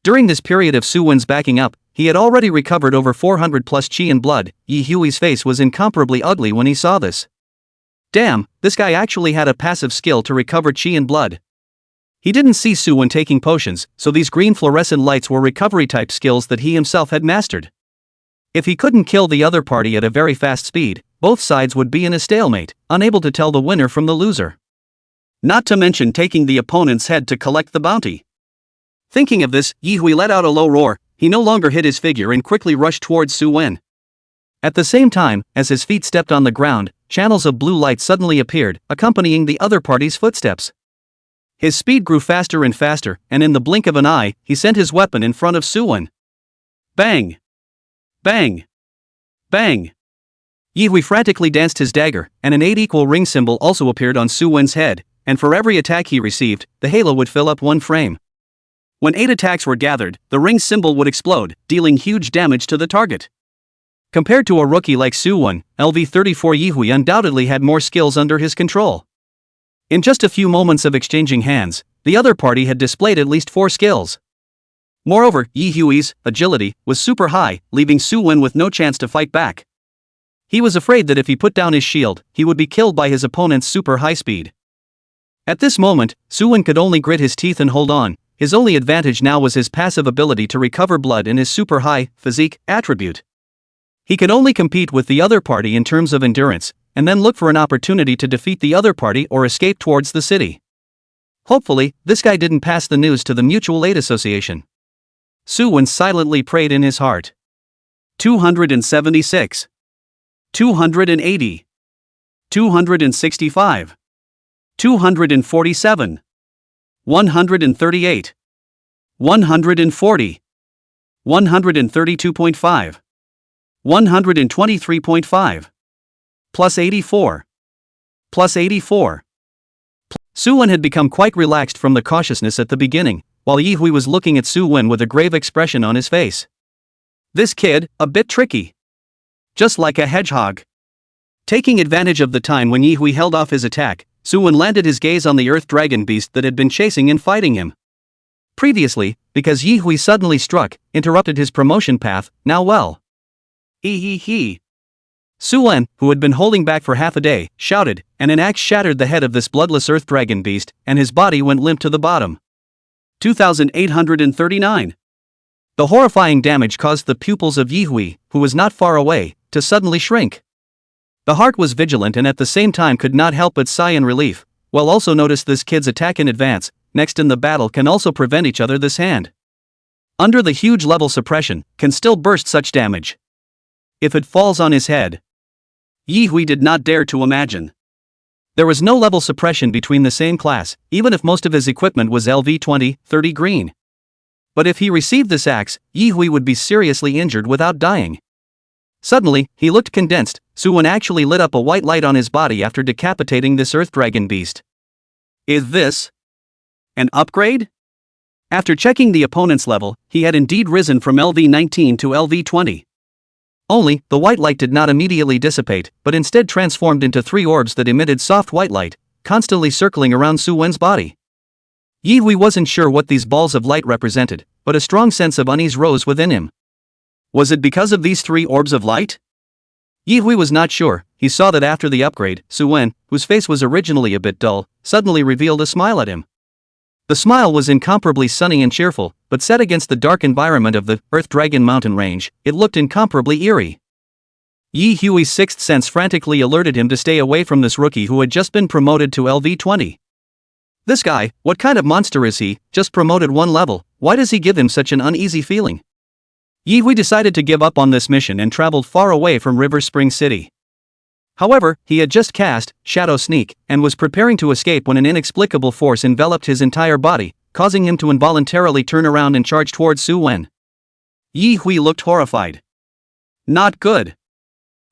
During this period of Su-Wen's backing up, he had already recovered over 400 plus Chi and Blood. Yi Hui's face was incomparably ugly when he saw this. Damn, this guy actually had a passive skill to recover Chi and Blood. He didn't see Su-Wen taking potions, so these green fluorescent lights were recovery-type skills that he himself had mastered. If he couldn't kill the other party at a very fast speed, both sides would be in a stalemate, unable to tell the winner from the loser. Not to mention taking the opponent's head to collect the bounty. Thinking of this, Yi Hui let out a low roar. He no longer hid his figure and quickly rushed towards Su-Wen. At the same time, as his feet stepped on the ground, channels of blue light suddenly appeared, accompanying the other party's footsteps. His speed grew faster and faster, and in the blink of an eye, he sent his weapon in front of Su-Wen. Bang! Bang! Bang! Yi Hui frantically danced his dagger, and an 8 equal ring symbol also appeared on Su-Wen's head, and for every attack he received, the halo would fill up 1 frame. When 8 attacks were gathered, the ring symbol would explode, dealing huge damage to the target. Compared to a rookie like Su-Wen, LV-34 Yi Hui undoubtedly had more skills under his control. In just a few moments of exchanging hands, the other party had displayed at least 4 skills. Moreover, Yi Hui's agility was super high, leaving Su Wen with no chance to fight back. He was afraid that if he put down his shield, he would be killed by his opponent's super high speed. At this moment, Su Wen could only grit his teeth and hold on. His only advantage now was his passive ability to recover blood in his super high physique attribute. He could only compete with the other party in terms of endurance, and then look for an opportunity to defeat the other party or escape towards the city. Hopefully, this guy didn't pass the news to the Mutual Aid Association. Su Wen silently prayed in his heart. 276. 280. 265. 247. 138. 140. 132.5. 123.5. Plus 84. Plus 84. Su Wen had become quite relaxed from the cautiousness at the beginning, while Yi Hui was looking at Su Wen with a grave expression on his face. This kid, a bit tricky. Just like a hedgehog. Taking advantage of the time when Yi Hui held off his attack, Su Wen landed his gaze on the earth dragon beast that had been chasing and fighting him. Previously, because Yi Hui suddenly interrupted his promotion path, now well. He. Su Wen, who had been holding back for half a day, shouted, and an axe shattered the head of this bloodless earth dragon beast, and his body went limp to the bottom. 2,839. The horrifying damage caused the pupils of Yi Hui, who was not far away, to suddenly shrink. The heart was vigilant and at the same time could not help but sigh in relief, while also noticed this kid's attack in advance, next in the battle can also prevent each other this hand. Under the huge level suppression, can still burst such damage. If it falls on his head. Yi Hui did not dare to imagine. There was no level suppression between the same class, even if most of his equipment was LV 30 green. But if he received this axe, Yi Hui would be seriously injured without dying. Suddenly, he looked condensed. Su Wen actually lit up a white light on his body after decapitating this earth dragon beast. Is this an upgrade? After checking the opponent's level, he had indeed risen from LV 19 to LV 20. Only, the white light did not immediately dissipate, but instead transformed into 3 orbs that emitted soft white light, constantly circling around Su Wen's body. Yi Hui wasn't sure what these balls of light represented, but a strong sense of unease rose within him. Was it because of these 3 orbs of light? Yi Hui was not sure. He saw that after the upgrade, Su Wen, whose face was originally a bit dull, suddenly revealed a smile at him. The smile was incomparably sunny and cheerful, but set against the dark environment of the Earth Dragon mountain range, it looked incomparably eerie. Yi Hui's sixth sense frantically alerted him to stay away from this rookie who had just been promoted to LV 20. This guy, what kind of monster is he, just promoted 1 level, why does he give him such an uneasy feeling? Yi Hui decided to give up on this mission and traveled far away from River Spring City. However, he had just cast Shadow Sneak and was preparing to escape when an inexplicable force enveloped his entire body, causing him to involuntarily turn around and charge towards Su Wen. Yi Hui looked horrified. Not good.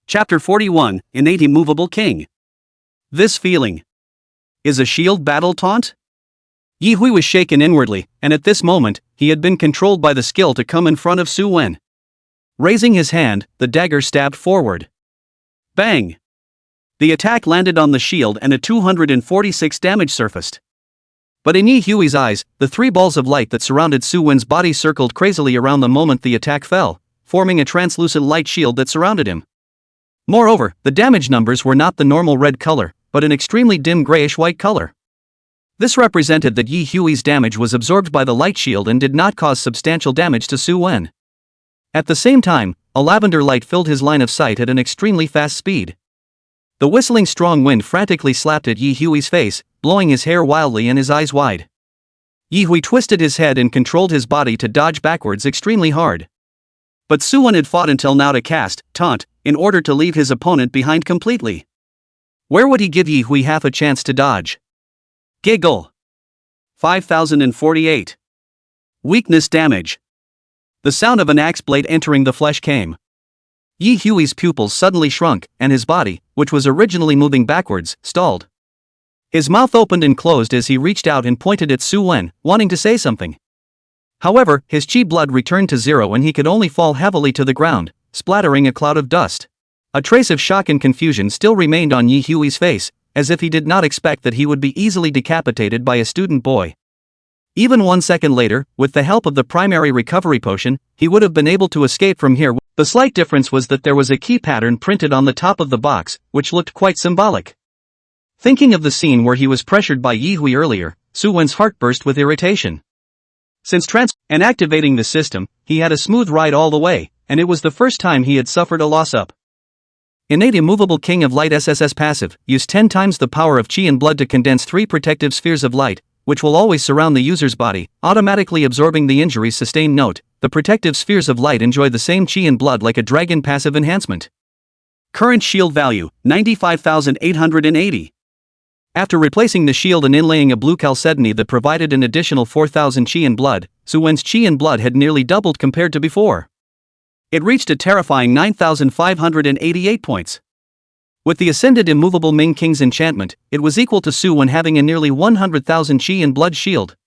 Chapter 41, Innate Immovable King. This feeling. Is a shield battle taunt? Yi Hui was shaken inwardly, and at this moment, he had been controlled by the skill to come in front of Su Wen. Raising his hand, the dagger stabbed forward. Bang! The attack landed on the shield and a 246 damage surfaced. But in Yi Hui's eyes, the 3 balls of light that surrounded Su Wen's body circled crazily around the moment the attack fell, forming a translucent light shield that surrounded him. Moreover, the damage numbers were not the normal red color, but an extremely dim grayish-white color. This represented that Yi Hui's damage was absorbed by the light shield and did not cause substantial damage to Su Wen. At the same time, a lavender light filled his line of sight at an extremely fast speed. The whistling strong wind frantically slapped at Yi Hui's face, blowing his hair wildly and his eyes wide. Yi Hui twisted his head and controlled his body to dodge backwards extremely hard. But Su Wen had fought until now to cast Taunt, in order to leave his opponent behind completely. Where would he give Yi Hui half a chance to dodge? Giggle. 5048. Weakness damage. The sound of an axe blade entering the flesh came. Yi Hui's pupils suddenly shrunk, and his body, which was originally moving backwards, stalled. His mouth opened and closed as he reached out and pointed at Su Wen, wanting to say something. However, his chi blood returned to 0 and he could only fall heavily to the ground, splattering a cloud of dust. A trace of shock and confusion still remained on Yi Hui's face, as if he did not expect that he would be easily decapitated by a student boy. Even 1 second later, with the help of the primary recovery potion, he would have been able to escape from here. The slight difference was that there was a key pattern printed on the top of the box, which looked quite symbolic. Thinking of the scene where he was pressured by Yi Hui earlier, Su-wen's heart burst with irritation. Since and activating the system, he had a smooth ride all the way, and it was the first time he had suffered a loss-up. Innate Immovable King of Light SSS passive, use 10 times the power of Qi and blood to condense 3 protective spheres of light, which will always surround the user's body, automatically absorbing the injuries sustained. Note, the protective spheres of light enjoy the same Qi and blood like a dragon passive enhancement. Current shield value, 95,880. After replacing the shield and inlaying a blue chalcedony that provided an additional 4,000 Qi and blood, Su-wen's Qi and blood had nearly doubled compared to before. It reached a terrifying 9,588 points. With the Ascended Immovable Ming King's enchantment, it was equal to Su-wen having a nearly 100,000 Qi and blood shield.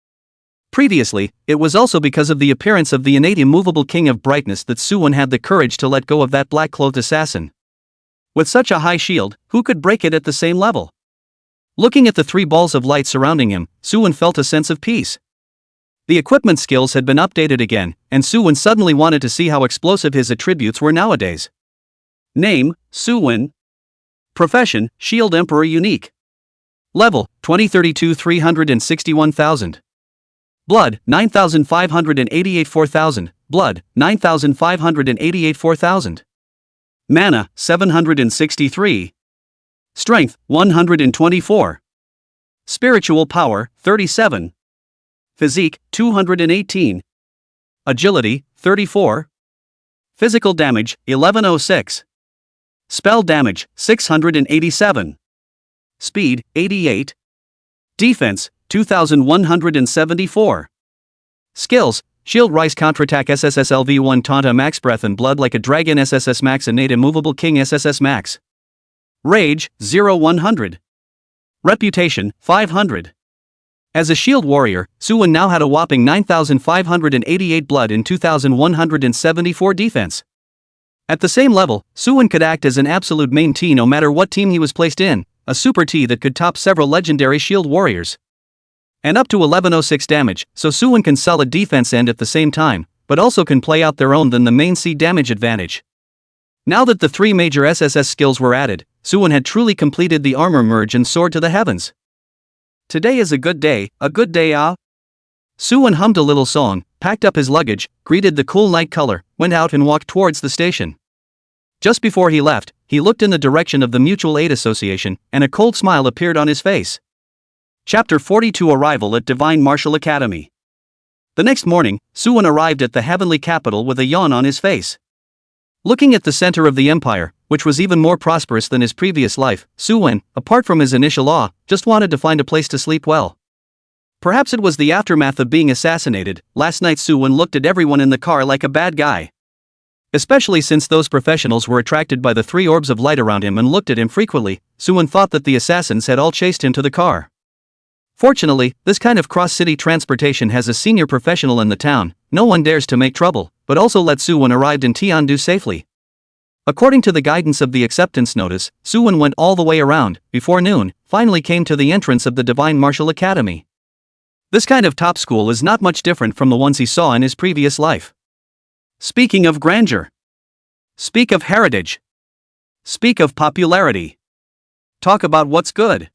Previously, it was also because of the appearance of the innate Immovable King of Brightness that Su-wen had the courage to let go of that black-clothed assassin. With such a high shield, who could break it at the same level? Looking at the 3 balls of light surrounding him, Su-wen felt a sense of peace. The equipment skills had been updated again, and Su-wen suddenly wanted to see how explosive his attributes were nowadays. Name, Su-wen. Profession, Shield Emperor Unique. Level, 2032 361,000. Blood, 9,588 4,000. Blood, 9,588 4,000. Mana, 763. Strength, 124. Spiritual power, 37. Physique, 218. Agility, 34. Physical damage, 1106. Spell damage, 687. Speed, 88. Defense, 2,174. Skills, Shield Rise Counterattack SSS LV1 Taunta Max Breath and Blood Like a Dragon SSS Max Innate Immovable King SSS Max. Rage, 0-100. Reputation, 500. As a shield warrior, Su-wen now had a whopping 9,588 blood and 2,174 defense. At the same level, Su-wen could act as an absolute main T no matter what team he was placed in, a super T that could top several legendary shield warriors. And up to 1106 damage, so Su-wen can sell a defense end at the same time, but also can play out their own than the main C damage advantage. Now that the 3 major SSS skills were added, Su-wen had truly completed the armor merge and soared to the heavens. Today is a good day, ah? Su-wen hummed a little song, packed up his luggage, greeted the cool night color, went out and walked towards the station. Just before he left, he looked in the direction of the Mutual Aid Association, and a cold smile appeared on his face. Chapter 42 Arrival at Divine Martial Academy. The next morning, Su-wen arrived at the heavenly capital with a yawn on his face. Looking at the center of the empire, which was even more prosperous than his previous life, Su-wen, apart from his initial awe, just wanted to find a place to sleep well. Perhaps it was the aftermath of being assassinated. Last night Su-wen looked at everyone in the car like a bad guy. Especially since those professionals were attracted by the 3 orbs of light around him and looked at him frequently, Su-wen thought that the assassins had all chased him to the car. Fortunately, this kind of cross-city transportation has a senior professional in the town. No one dares to make trouble, but also let Su-wen arrived in Tiandu safely. According to the guidance of the acceptance notice, Su-wen went all the way around, before noon, finally came to the entrance of the Divine Martial Academy. This kind of top school is not much different from the ones he saw in his previous life. Speaking of grandeur. Speak of heritage. Speak of popularity. Talk about what's good.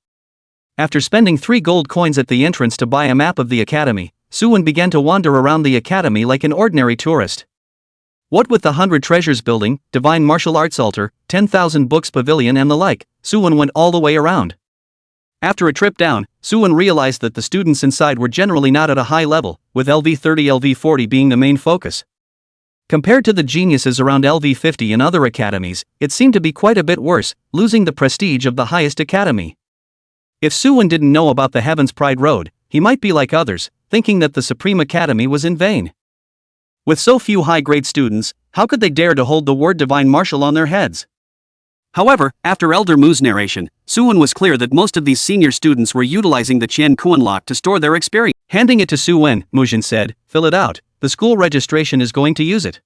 After spending 3 gold coins at the entrance to buy a map of the academy, Su-wen began to wander around the academy like an ordinary tourist. What with the 100 treasures building, divine martial arts altar, 10,000 books pavilion and the like, Su-wen went all the way around. After a trip down, Su-wen realized that the students inside were generally not at a high level, with LV30 LV40 being the main focus. Compared to the geniuses around LV50 and other academies, it seemed to be quite a bit worse, losing the prestige of the highest academy. If Su-wen didn't know about the Heaven's Pride Road, he might be like others, thinking that the Supreme Academy was in vain. With so few high-grade students, how could they dare to hold the word divine martial on their heads? However, after Elder Mu's narration, Su-wen was clear that most of these senior students were utilizing the Qian Kuan lock to store their experience. Handing it to Su-wen, Mujin said, "Fill it out, the school registration is going to use it."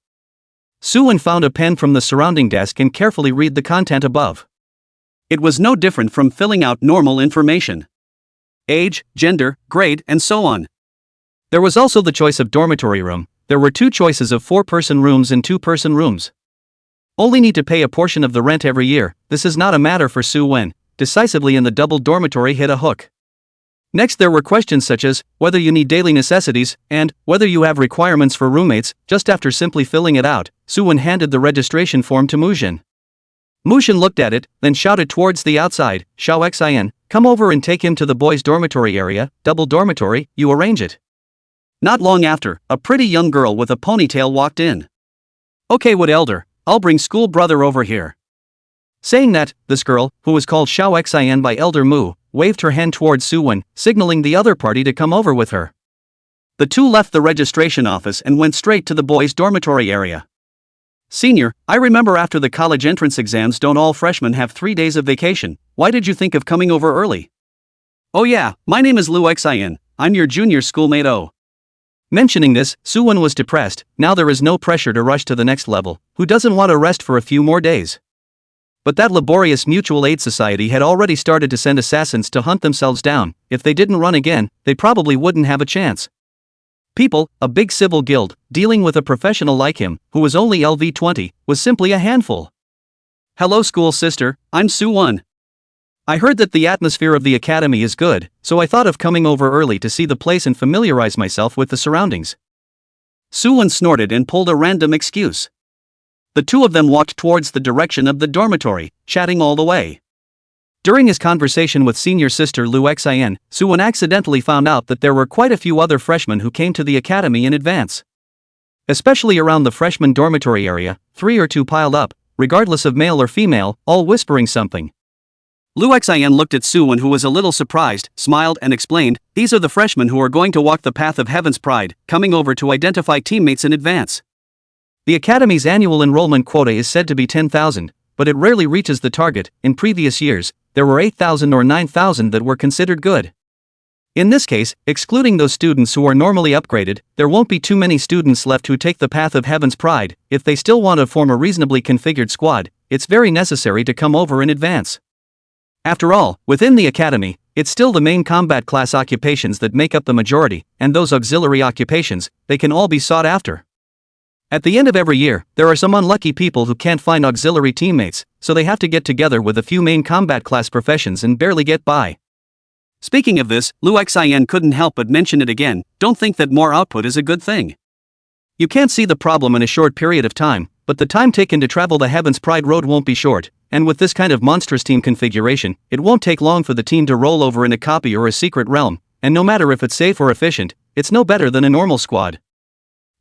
Su-wen found a pen from the surrounding desk and carefully read the content above. It was no different from filling out normal information. Age, gender, grade, and so on. There was also the choice of dormitory room. There were 2 choices of 4-person rooms and 2-person rooms. Only need to pay a portion of the rent every year. This is not a matter for Su Wen. Decisively in the double dormitory hit a hook. Next there were questions such as, whether you need daily necessities, and, whether you have requirements for roommates. Just after simply filling it out, Su Wen handed the registration form to Mujin. Mujin looked at it, then shouted towards the outside, Xiao Xian, come over and take him to the boys' dormitory area, double dormitory, you arrange it. Not long after, a pretty young girl with a ponytail walked in. Okay, Wood Elder, I'll bring school brother over here. Saying that, this girl, who was called Xiao Xian by Elder Mu, waved her hand towards Su Wen, signaling the other party to come over with her. The two left the registration office and went straight to the boys' dormitory area. Senior, I remember after the college entrance exams don't all freshmen have 3 days of vacation? Why did you think of coming over early? Oh yeah, my name is Liu Xian, I'm your junior schoolmate Oh. Mentioning this, Su Wen was depressed. Now there is no pressure to rush to the next level. Who doesn't want to rest for a few more days? But that laborious mutual aid society had already started to send assassins to hunt themselves down. If they didn't run again, they probably wouldn't have a chance. People, a big civil guild, dealing with a professional like him, who was only LV20, was simply a handful. Hello school sister, I'm Su Wen. I heard that the atmosphere of the academy is good, so I thought of coming over early to see the place and familiarize myself with the surroundings. Su Wen snorted and pulled a random excuse. The two of them walked towards the direction of the dormitory, chatting all the way. During his conversation with senior sister Liu Xian, Su Wen accidentally found out that there were quite a few other freshmen who came to the academy in advance. Especially around the freshman dormitory area, 3 or 2 piled up, regardless of male or female, all whispering something. Liu Xian looked at Su Wen, who was a little surprised, smiled and explained, these are the freshmen who are going to walk the path of Heaven's Pride, coming over to identify teammates in advance. The academy's annual enrollment quota is said to be 10,000, but it rarely reaches the target. In previous years, there were 8,000 or 9,000 that were considered good. In this case, excluding those students who are normally upgraded, there won't be too many students left who take the path of Heaven's Pride. If they still want to form a reasonably configured squad, it's very necessary to come over in advance. After all, within the academy, it's still the main combat class occupations that make up the majority, and those auxiliary occupations, they can all be sought after. At the end of every year, there are some unlucky people who can't find auxiliary teammates, so they have to get together with a few main combat class professions and barely get by. Speaking of this, Liu Xian couldn't help but mention it again, don't think that more output is a good thing. You can't see the problem in a short period of time, but the time taken to travel the Heaven's Pride road won't be short, and with this kind of monstrous team configuration, it won't take long for the team to roll over in a copy or a secret realm, and no matter if it's safe or efficient, it's no better than a normal squad.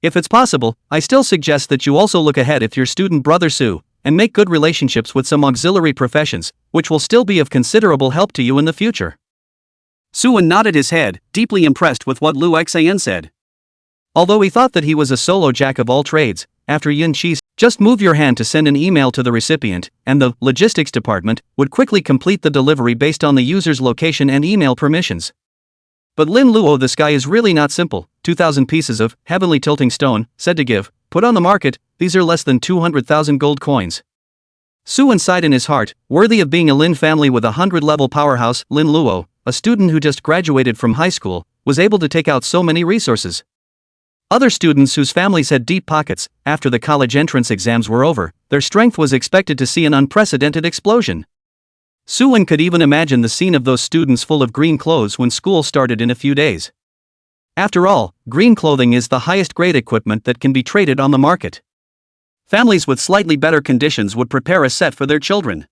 If it's possible, I still suggest that you also look ahead with your student brother Su, and make good relationships with some auxiliary professions, which will still be of considerable help to you in the future. Su Wen nodded his head, deeply impressed with what Liu Xian said. Although he thought that he was a solo jack of all trades, after Yin Chi's just move your hand to send an email to the recipient, and the logistics department would quickly complete the delivery based on the user's location and email permissions. But Lin Luo, this guy is really not simple. 2,000 pieces of heavenly tilting stone, said to give, put on the market, these are less than 200,000 gold coins. Su Wen sighed in his heart, worthy of being a Lin family with a 100-level powerhouse. Lin Luo, a student who just graduated from high school, was able to take out so many resources. Other students whose families had deep pockets, after the college entrance exams were over, their strength was expected to see an unprecedented explosion. Su Wen could even imagine the scene of those students full of green clothes when school started in a few days. After all, green clothing is the highest grade equipment that can be traded on the market. Families with slightly better conditions would prepare a set for their children.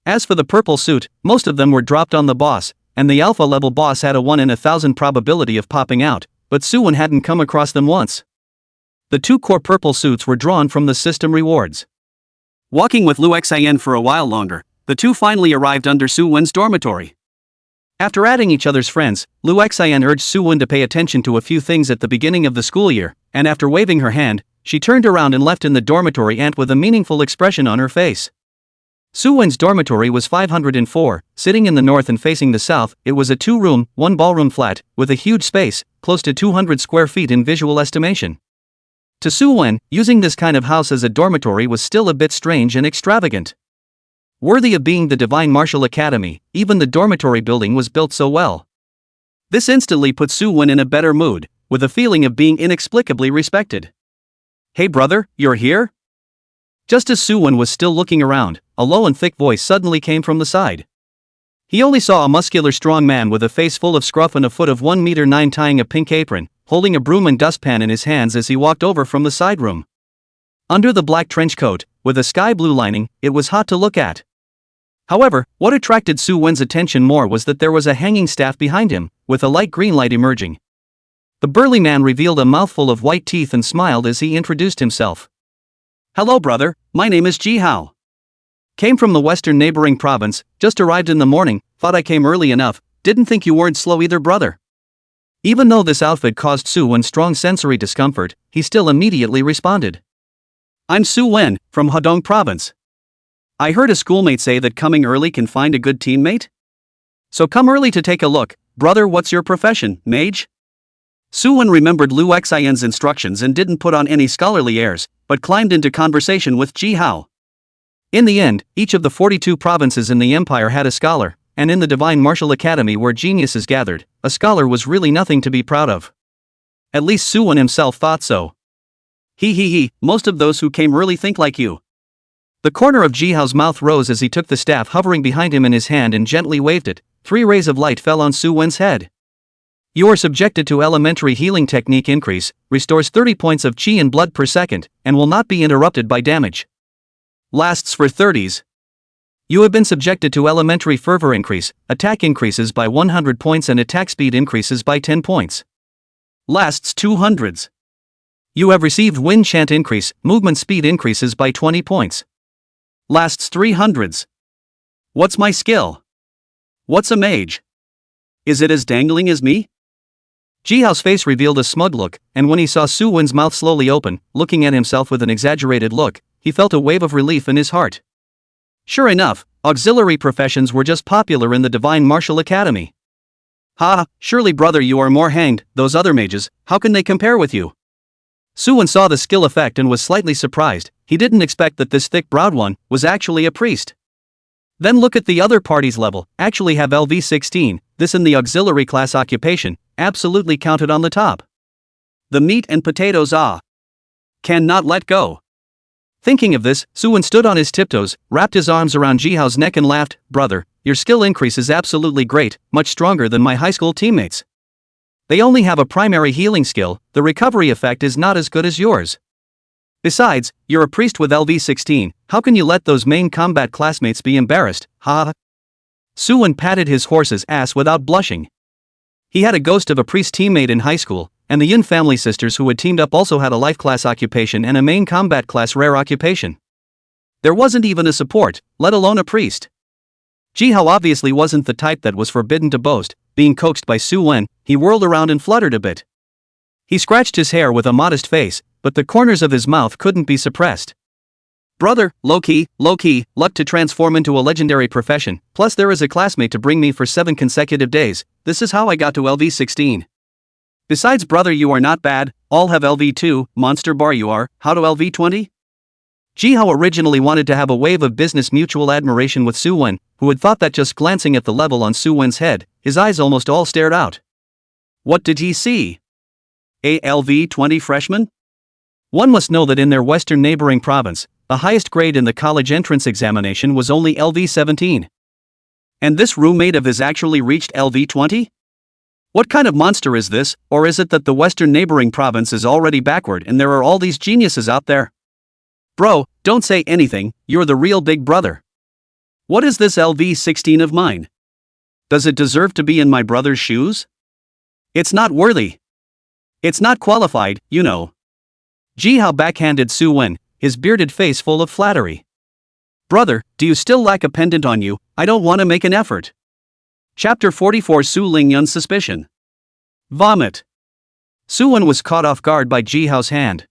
As for the purple suit, most of them were dropped on the boss, and the alpha level boss had a 1 in 1,000 probability of popping out, but Su Wen hadn't come across them once. The 2 core purple suits were drawn from the system rewards. Walking with Liu Xian for a while longer, the two finally arrived under Su Wen's dormitory. After adding each other's friends, Liu Xian urged Su Wen to pay attention to a few things at the beginning of the school year, and after waving her hand, she turned around and left in the dormitory ant with a meaningful expression on her face. Su Wen's dormitory was 504, sitting in the north and facing the south. It was a 2-room, 1-ballroom flat, with a huge space, close to 200 square feet in visual estimation. To Su Wen, using this kind of house as a dormitory was still a bit strange and extravagant. Worthy of being the Divine Martial Academy, even the dormitory building was built so well. This instantly put Su-won in a better mood, with a feeling of being inexplicably respected. "Hey brother, you're here?" Just as Su-won was still looking around, a low and thick voice suddenly came from the side. He only saw a muscular strong man with a face full of scruff and a foot of 1 m tying a pink apron, holding a broom and dustpan in his hands as he walked over from the side room. Under the black trench coat, with a sky blue lining, it was hot to look at. However, what attracted Su-won's attention more was that there was a hanging staff behind him, with a light green light emerging. The burly man revealed a mouthful of white teeth and smiled as he introduced himself. "Hello brother, my name is Ji-hao. Came from the western neighboring province, just arrived in the morning, thought I came early enough, didn't think you weren't slow either brother." Even though this outfit caused Su-won strong sensory discomfort, he still immediately responded. "I'm Su-won, from Hadong province. I heard a schoolmate say that coming early can find a good teammate? So come early to take a look. Brother, what's your profession, mage?" Su-won remembered Liu Xian's instructions and didn't put on any scholarly airs, but climbed into conversation with Ji-hao. In the end, each of the 42 provinces in the empire had a scholar, and in the Divine Martial Academy where geniuses gathered, a scholar was really nothing to be proud of. At least Su-won himself thought so. He, most of those who came early think like you." The corner of Ji-hao's mouth rose as he took the staff hovering behind him in his hand and gently waved it. 3 rays of light fell on Su-won's head. "You are subjected to elementary healing technique increase, restores 30 points of chi and blood per second, and will not be interrupted by damage. Lasts for 30s. You have been subjected to elementary fervor increase, attack increases by 100 points and attack speed increases by 10 points. Lasts 200s. You have received wind chant increase, movement speed increases by 20 points. Lasts 300s. What's my skill? What's a mage? Is it as dangling as me?" Ji-hao's face revealed a smug look, and when he saw Su-won's mouth slowly open, looking at himself with an exaggerated look, he felt a wave of relief in his heart. Sure enough, auxiliary professions were just popular in the Divine Martial Academy. "Ha, surely brother you are more hanged, those other mages, how can they compare with you?" Su-won saw the skill effect and was slightly surprised. He didn't expect that this thick-browed one was actually a priest. Then look at the other party's level, actually have LV16, this in the auxiliary class occupation, absolutely counted on the top. The meat and potatoes cannot let go. Thinking of this, Su-won stood on his tiptoes, wrapped his arms around Ji-hao's neck and laughed. "Brother, your skill increase is absolutely great, much stronger than my high school teammates. They only have a primary healing skill, the recovery effect is not as good as yours. Besides, you're a priest with LV16, how can you let those main combat classmates be embarrassed, ha?" Su-won patted his horse's ass without blushing. He had a ghost of a priest teammate in high school, and the Yun family sisters who had teamed up also had a life class occupation and a main combat class rare occupation. There wasn't even a support, let alone a priest. Ji-hao obviously wasn't the type that was forbidden to boast. Being coaxed by Su-won, he whirled around and fluttered a bit. He scratched his hair with a modest face, but the corners of his mouth couldn't be suppressed. "Brother, low-key, luck to transform into a legendary profession, plus there is a classmate to bring me for 7 consecutive days, this is how I got to LV16. Besides brother you are not bad, all have LV2, monster bar you are, how to LV20? Ji-hao originally wanted to have a wave of business mutual admiration with Su-won, who had thought that just glancing at the level on Su-won's head, his eyes almost all stared out. What did he see? A LV20 freshman? One must know that in their western neighboring province, the highest grade in the college entrance examination was only LV17. And this roommate of his actually reached LV20? What kind of monster is this, or is it that the western neighboring province is already backward and there are all these geniuses out there? Bro, don't say anything, you're the real big brother. What is this LV16 of mine? Does it deserve to be in my brother's shoes? It's not worthy. It's not qualified, you know. Ji-hao backhanded Su-won, his bearded face full of flattery. Brother, do you still lack a pendant on you? I don't want to make an effort. Chapter 44 Su Lingyun's Suspicion. Vomit. Su-won was caught off guard by Ji-hao's hand.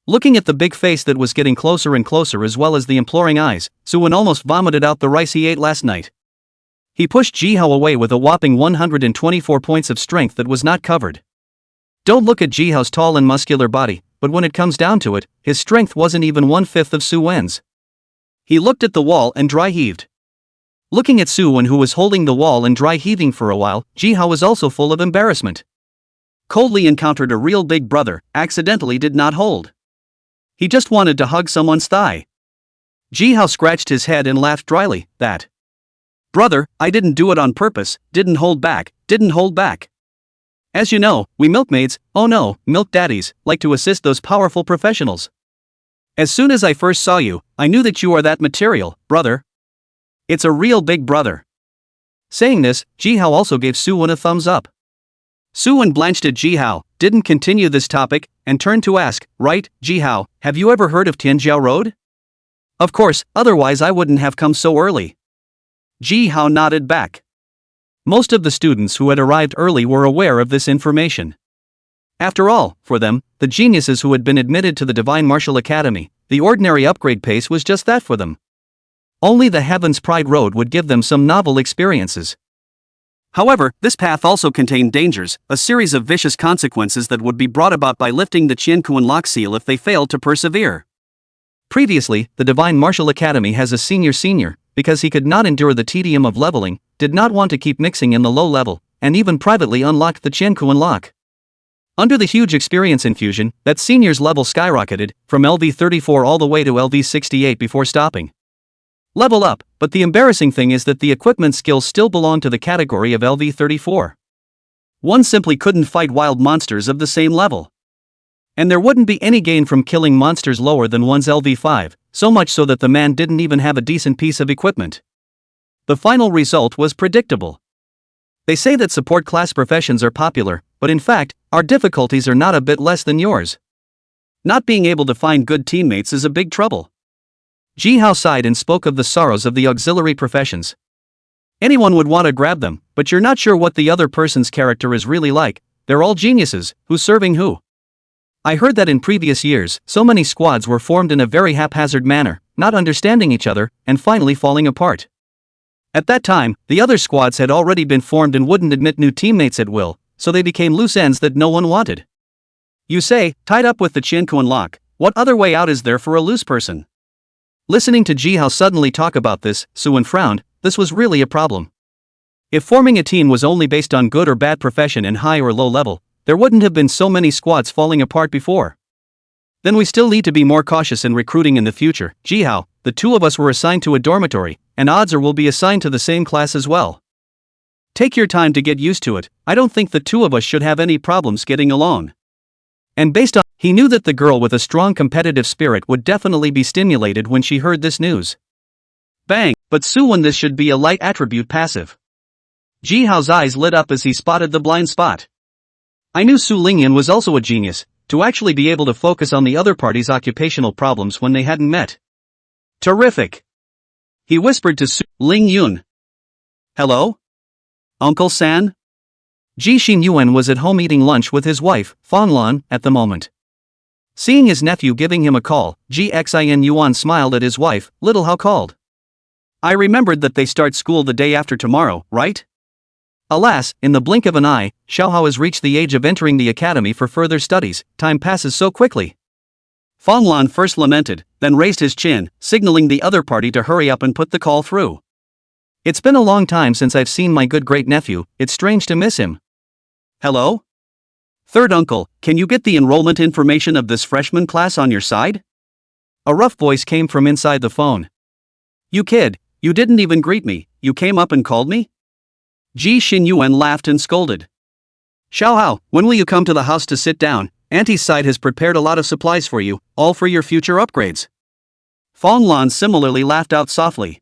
Looking at the big face that was getting closer and closer as well as the imploring eyes, Su-won almost vomited out the rice he ate last night. He pushed Ji-hao away with a whopping 124 points of strength that was not covered. Don't look at Ji-hao's tall and muscular body, but when it comes down to it, his strength wasn't even 1/5 of Su-won's. He looked at the wall and dry heaved. Looking at Suwon, who was holding the wall and dry heaving for a while, Jihao was also full of embarrassment. Coldly encountered a real big brother, accidentally did not hold. He just wanted to hug someone's thigh. Jihao scratched his head and laughed dryly, that. Brother, I didn't do it on purpose, didn't hold back. As you know, we milkmaids, oh no, milk daddies, like to assist those powerful professionals. As soon as I first saw you, I knew that you are that material, brother. It's a real big brother. Saying this, Jihao also gave Suwon a thumbs up. Suwon blanched at Jihao, didn't continue this topic, and turned to ask, right, Jihao, have you ever heard of Tianjiao Road? Of course, otherwise I wouldn't have come so early. Jihao nodded back. Most of the students who had arrived early were aware of this information. After all, for them, the geniuses who had been admitted to the Divine Martial Academy, the ordinary upgrade pace was just that for them. Only the Heaven's Pride Road would give them some novel experiences. However, this path also contained dangers, a series of vicious consequences that would be brought about by lifting the Qiankuan lock seal if they failed to persevere. Previously, the Divine Martial Academy has a senior, because he could not endure the tedium of leveling, did not want to keep mixing in the low level, and even privately unlocked the Qiankuan lock. Under the huge experience infusion, that senior's level skyrocketed, from LV34 all the way to LV68 before stopping. Level up, but the embarrassing thing is that the equipment skills still belong to the category of LV34. One simply couldn't fight wild monsters of the same level. And there wouldn't be any gain from killing monsters lower than one's LV5, so much so that the man didn't even have a decent piece of equipment. The final result was predictable. They say that support class professions are popular, but in fact, our difficulties are not a bit less than yours. Not being able to find good teammates is a big trouble. Jihao sighed and spoke of the sorrows of the auxiliary professions. Anyone would want to grab them, but you're not sure what the other person's character is really like. They're all geniuses, who's serving who? I heard that in previous years, so many squads were formed in a very haphazard manner, not understanding each other, and finally falling apart. At that time, the other squads had already been formed and wouldn't admit new teammates at will, so they became loose ends that no one wanted. You say, tied up with the Qiankuan lock, what other way out is there for a loose person? Listening to Jihao suddenly talk about this, Suwon frowned. This was really a problem. If forming a team was only based on good or bad profession and high or low level, there wouldn't have been so many squads falling apart before. Then we still need to be more cautious in recruiting in the future. Jihao, the two of us were assigned to a dormitory, and odds are we'll be assigned to the same class as well. Take your time to get used to it. I don't think the two of us should have any problems getting along. And based on, he knew that the girl with a strong competitive spirit would definitely be stimulated when she heard this news. Bang, but Suwon, this should be a light attribute passive. Jihao's eyes lit up as he spotted the blind spot. I knew Su Lingyan was also a genius, to actually be able to focus on the other party's occupational problems when they hadn't met. Terrific! He whispered to Su Lingyun. Hello? Uncle San? Ji Xinyuan was at home eating lunch with his wife, Fanglan, at the moment. Seeing his nephew giving him a call, Ji Xinyuan smiled at his wife. Little how called. I remembered that they start school the day after tomorrow, right? Alas, in the blink of an eye, Xiaohao has reached the age of entering the academy for further studies. Time passes so quickly. Fanglan first lamented, then raised his chin, signaling the other party to hurry up and put the call through. It's been a long time since I've seen my good great-nephew. It's strange to miss him. Hello? Third uncle, can you get the enrollment information of this freshman class on your side? A rough voice came from inside the phone. You kid, you didn't even greet me, you came up and called me? Ji Xinyuan laughed and scolded. Xiaohao, when will you come to the house to sit down? Auntie's side has prepared a lot of supplies for you, all for your future upgrades. Fanglan similarly laughed out softly.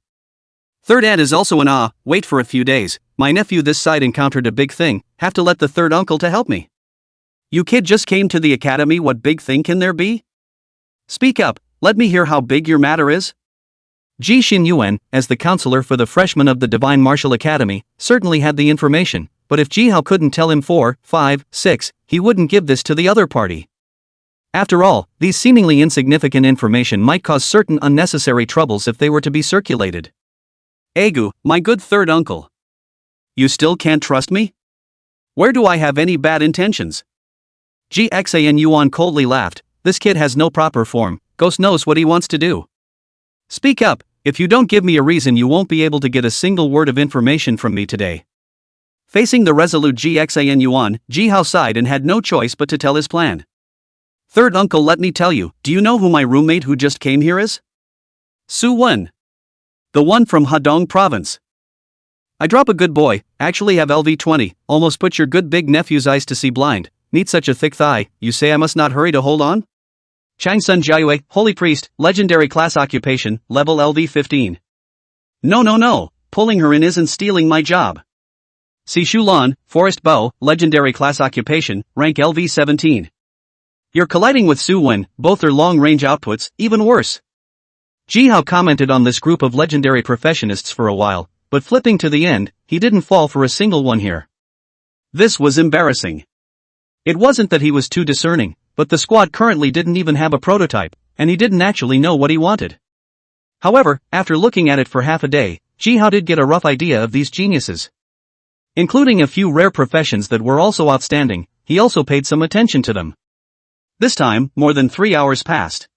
Third aunt is also in awe. Wait for a few days, my nephew this side encountered a big thing, have to let the third uncle to help me. You kid just came to the academy, what big thing can there be? Speak up, let me hear how big your matter is. Ji Xinyuan, as the counselor for the freshmen of the Divine Martial Academy, certainly had the information, but if Jihao couldn't tell him 4, 5, 6, he wouldn't give this to the other party. After all, these seemingly insignificant information might cause certain unnecessary troubles if they were to be circulated. Egu, my good third uncle. You still can't trust me? Where do I have any bad intentions? Ji Xinyuan coldly laughed. This kid has no proper form, ghost knows what he wants to do. Speak up, If you don't give me a reason, you won't be able to get a single word of information from me today. Facing the resolute Gxan Yuan, Ji Hao sighed and had no choice but to tell his plan. Third uncle, let me tell you, do you know who my roommate who just came here is? Su Wen. The one from Hadong province. I drop a good boy, actually have LV20, almost put your good big nephew's eyes to see blind, need such a thick thigh, you say I must not hurry to hold on? Chang Sun Jiayue, Holy Priest, legendary class occupation, level LV15. No, pulling her in isn't stealing my job. Si Shulan, Forest Bow, legendary class occupation, rank LV17. You're colliding with Su Wen, both are long-range outputs, even worse. Ji Hao commented on this group of legendary professionists for a while, but flipping to the end, he didn't fall for a single one here. This was embarrassing. It wasn't that he was too discerning, but the squad currently didn't even have a prototype, and he didn't actually know what he wanted. However, after looking at it for half a day, Ji Hao did get a rough idea of these geniuses. Including a few rare professions that were also outstanding, he also paid some attention to them. This time, more than 3 hours passed.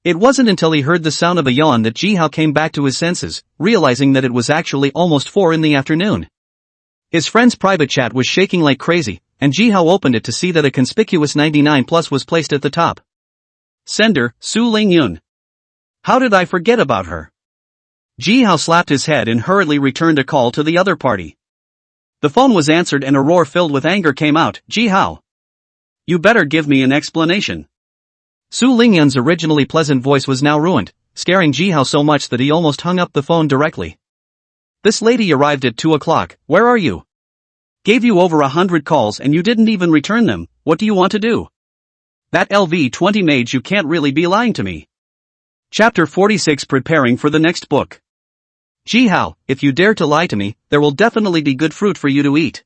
It wasn't until he heard the sound of a yawn that Ji Hao came back to his senses, realizing that it was actually almost 4 in the afternoon. His friend's private chat was shaking like crazy, and Ji Hao opened it to see that a conspicuous 99+ was placed at the top. Sender, Su Lingyun. How did I forget about her? Ji Hao slapped his head and hurriedly returned a call to the other party. The phone was answered and a roar filled with anger came out. Ji Hao. You better give me an explanation. Su Lingyun's originally pleasant voice was now ruined, scaring Ji Hao so much that he almost hung up the phone directly. This lady arrived at 2 o'clock, where are you? Gave you over 100 calls and you didn't even return them, what do you want to do? That LV20 mage, you can't really be lying to me. Chapter 46, Preparing for the next book. Ji Hao, if you dare to lie to me, there will definitely be good fruit for you to eat.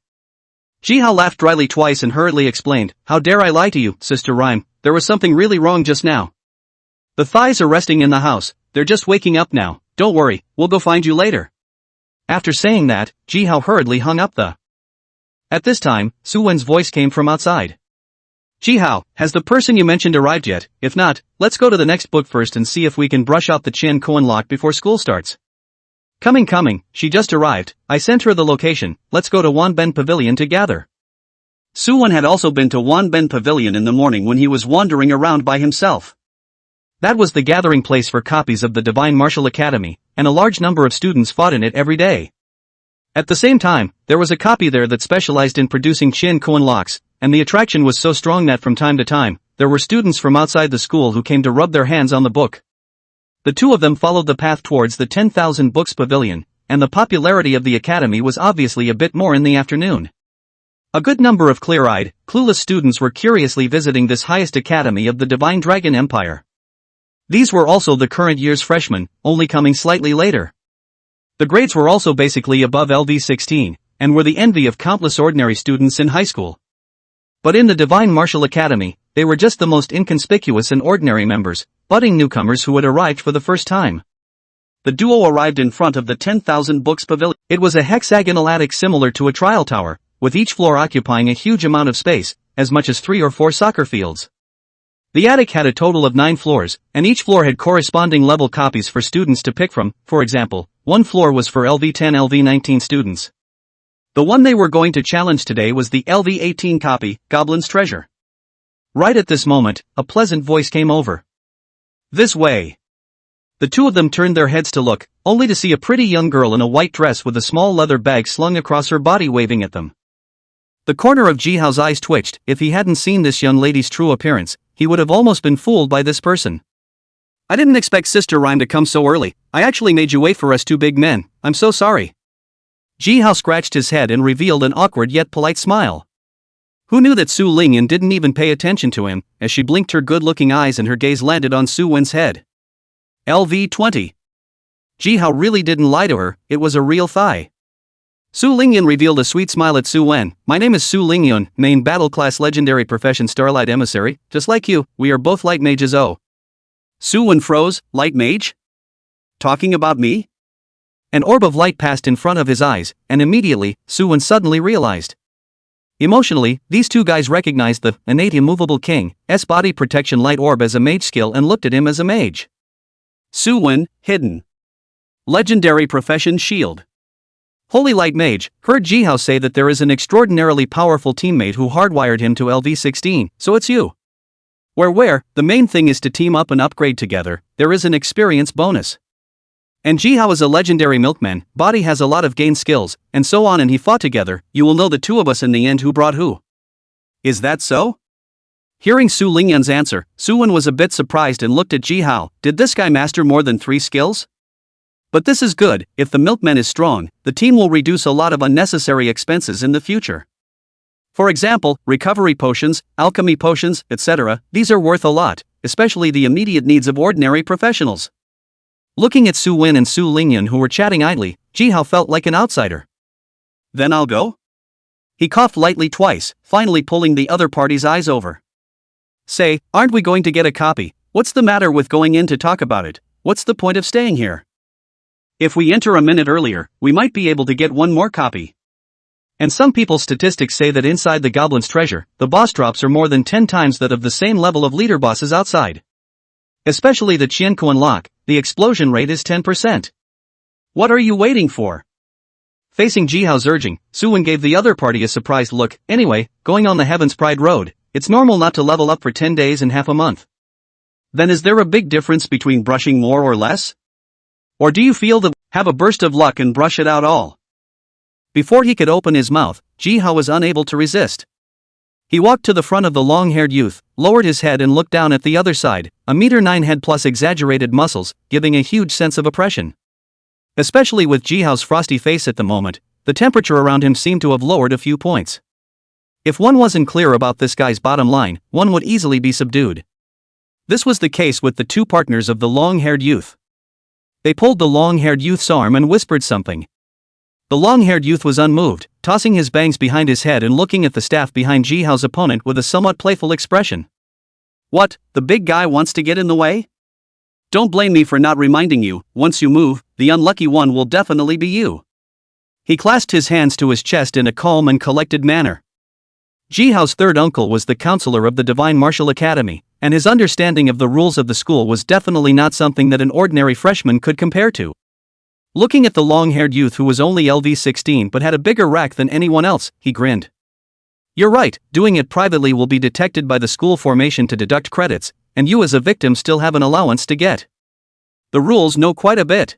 Ji Hao laughed dryly twice and hurriedly explained, how dare I lie to you, Sister Rhyme, there was something really wrong just now. The thighs are resting in the house, they're just waking up now, don't worry, we'll go find you later. After saying that, Ji Hao hurriedly hung up the. At this time, Su Wen's voice came from outside. Ji Hao, has the person you mentioned arrived yet? If not, let's go to the next book first and see if we can brush out the Chin Koan lock before school starts. Coming, she just arrived, I sent her the location, let's go to Wanben Pavilion to gather. Su Wen had also been to Wanben Pavilion in the morning when he was wandering around by himself. That was the gathering place for copies of the Divine Martial Academy, and a large number of students fought in it every day. At the same time, there was a copy there that specialized in producing Chin Koan locks, and the attraction was so strong that from time to time, there were students from outside the school who came to rub their hands on the book. The two of them followed the path towards the 10,000 Books Pavilion, and the popularity of the academy was obviously a bit more in the afternoon. A good number of clear-eyed, clueless students were curiously visiting this highest academy of the Divine Dragon Empire. These were also the current year's freshmen, only coming slightly later. The grades were also basically above LV16, and were the envy of countless ordinary students in high school. But in the Divine Martial Academy, they were just the most inconspicuous and ordinary members, budding newcomers who had arrived for the first time. The duo arrived in front of the 10,000 Books Pavilion. It was a hexagonal attic similar to a trial tower, with each floor occupying a huge amount of space, as much as 3 or 4 soccer fields. The attic had a total of 9 floors, and each floor had corresponding level copies for students to pick from. For example, one floor was for LV10 LV19 students. The one they were going to challenge today was the LV18 copy, Goblin's Treasure. Right at this moment, a pleasant voice came over. This way. The two of them turned their heads to look, only to see a pretty young girl in a white dress with a small leather bag slung across her body waving at them. The corner of Ji Hao's eyes twitched. If he hadn't seen this young lady's true appearance, he would have almost been fooled by this person. I didn't expect Sister Rhyme to come so early, I actually made you wait for us two big men, I'm so sorry. Ji Hao scratched his head and revealed an awkward yet polite smile. Who knew that Su Lingyun didn't even pay attention to him, as she blinked her good-looking eyes and her gaze landed on Su Wen's head. LV20. Ji Hao really didn't lie to her, it was a real thigh. Su Lingyun revealed a sweet smile at Su Wen. My name is Su Lingyun, main battle class legendary profession Starlight Emissary, just like you, we are both light mages. Oh. Su Wen froze, light mage? Talking about me? An orb of light passed in front of his eyes, and immediately, Su Wen suddenly realized. Emotionally, these two guys recognized the innate immovable king's body protection light orb as a mage skill and looked at him as a mage. Su Wen, hidden. Legendary profession Shield. Holy Light Mage, heard Jihao say that there is an extraordinarily powerful teammate who hardwired him to LV16, so it's you. Where, the main thing is to team up and upgrade together, there is an experience bonus. And Jihao is a legendary milkman, body has a lot of gain skills, and so on, and he fought together, you will know the two of us in the end who brought who. Is that so? Hearing Su Lingyan's answer, Suwon was a bit surprised and looked at Jihao. Did this guy master more than 3 skills? But this is good, if the milkman is strong, the team will reduce a lot of unnecessary expenses in the future. For example, recovery potions, alchemy potions, etc., these are worth a lot, especially the immediate needs of ordinary professionals. Looking at Su Wen and Su Lingyan who were chatting idly, Jihao felt like an outsider. Then I'll go? He coughed lightly twice, finally pulling the other party's eyes over. Say, aren't we going to get a copy? What's the matter with going in to talk about it? What's the point of staying here? If we enter a minute earlier, we might be able to get one more copy. And some people's statistics say that inside the Goblin's treasure, the boss drops are more than 10 times that of the same level of leader bosses outside. Especially the Qiankuan lock, the explosion rate is 10%. What are you waiting for? Facing Jihao's urging, Suwon gave the other party a surprised look. Anyway, going on the Heaven's Pride road, it's normal not to level up for 10 days and half a month. Then is there a big difference between brushing more or less? Or do you feel that have a burst of luck and brush it out all? Before he could open his mouth, Jihao was unable to resist. He walked to the front of the long-haired youth, lowered his head and looked down at the other side, a 1.9 head plus exaggerated muscles, giving a huge sense of oppression. Especially with Jihao's frosty face at the moment, the temperature around him seemed to have lowered a few points. If one wasn't clear about this guy's bottom line, one would easily be subdued. This was the case with the two partners of the long-haired youth. They pulled the long-haired youth's arm and whispered something. The long-haired youth was unmoved, tossing his bangs behind his head and looking at the staff behind Jihao's opponent with a somewhat playful expression. What, the big guy wants to get in the way? Don't blame me for not reminding you, once you move, the unlucky one will definitely be you. He clasped his hands to his chest in a calm and collected manner. Jihao's third uncle was the counselor of the Divine Martial Academy, and his understanding of the rules of the school was definitely not something that an ordinary freshman could compare to. Looking at the long-haired youth who was only LV16 but had a bigger rack than anyone else, he grinned. You're right, doing it privately will be detected by the school formation to deduct credits, and you as a victim still have an allowance to get. The rules know quite a bit.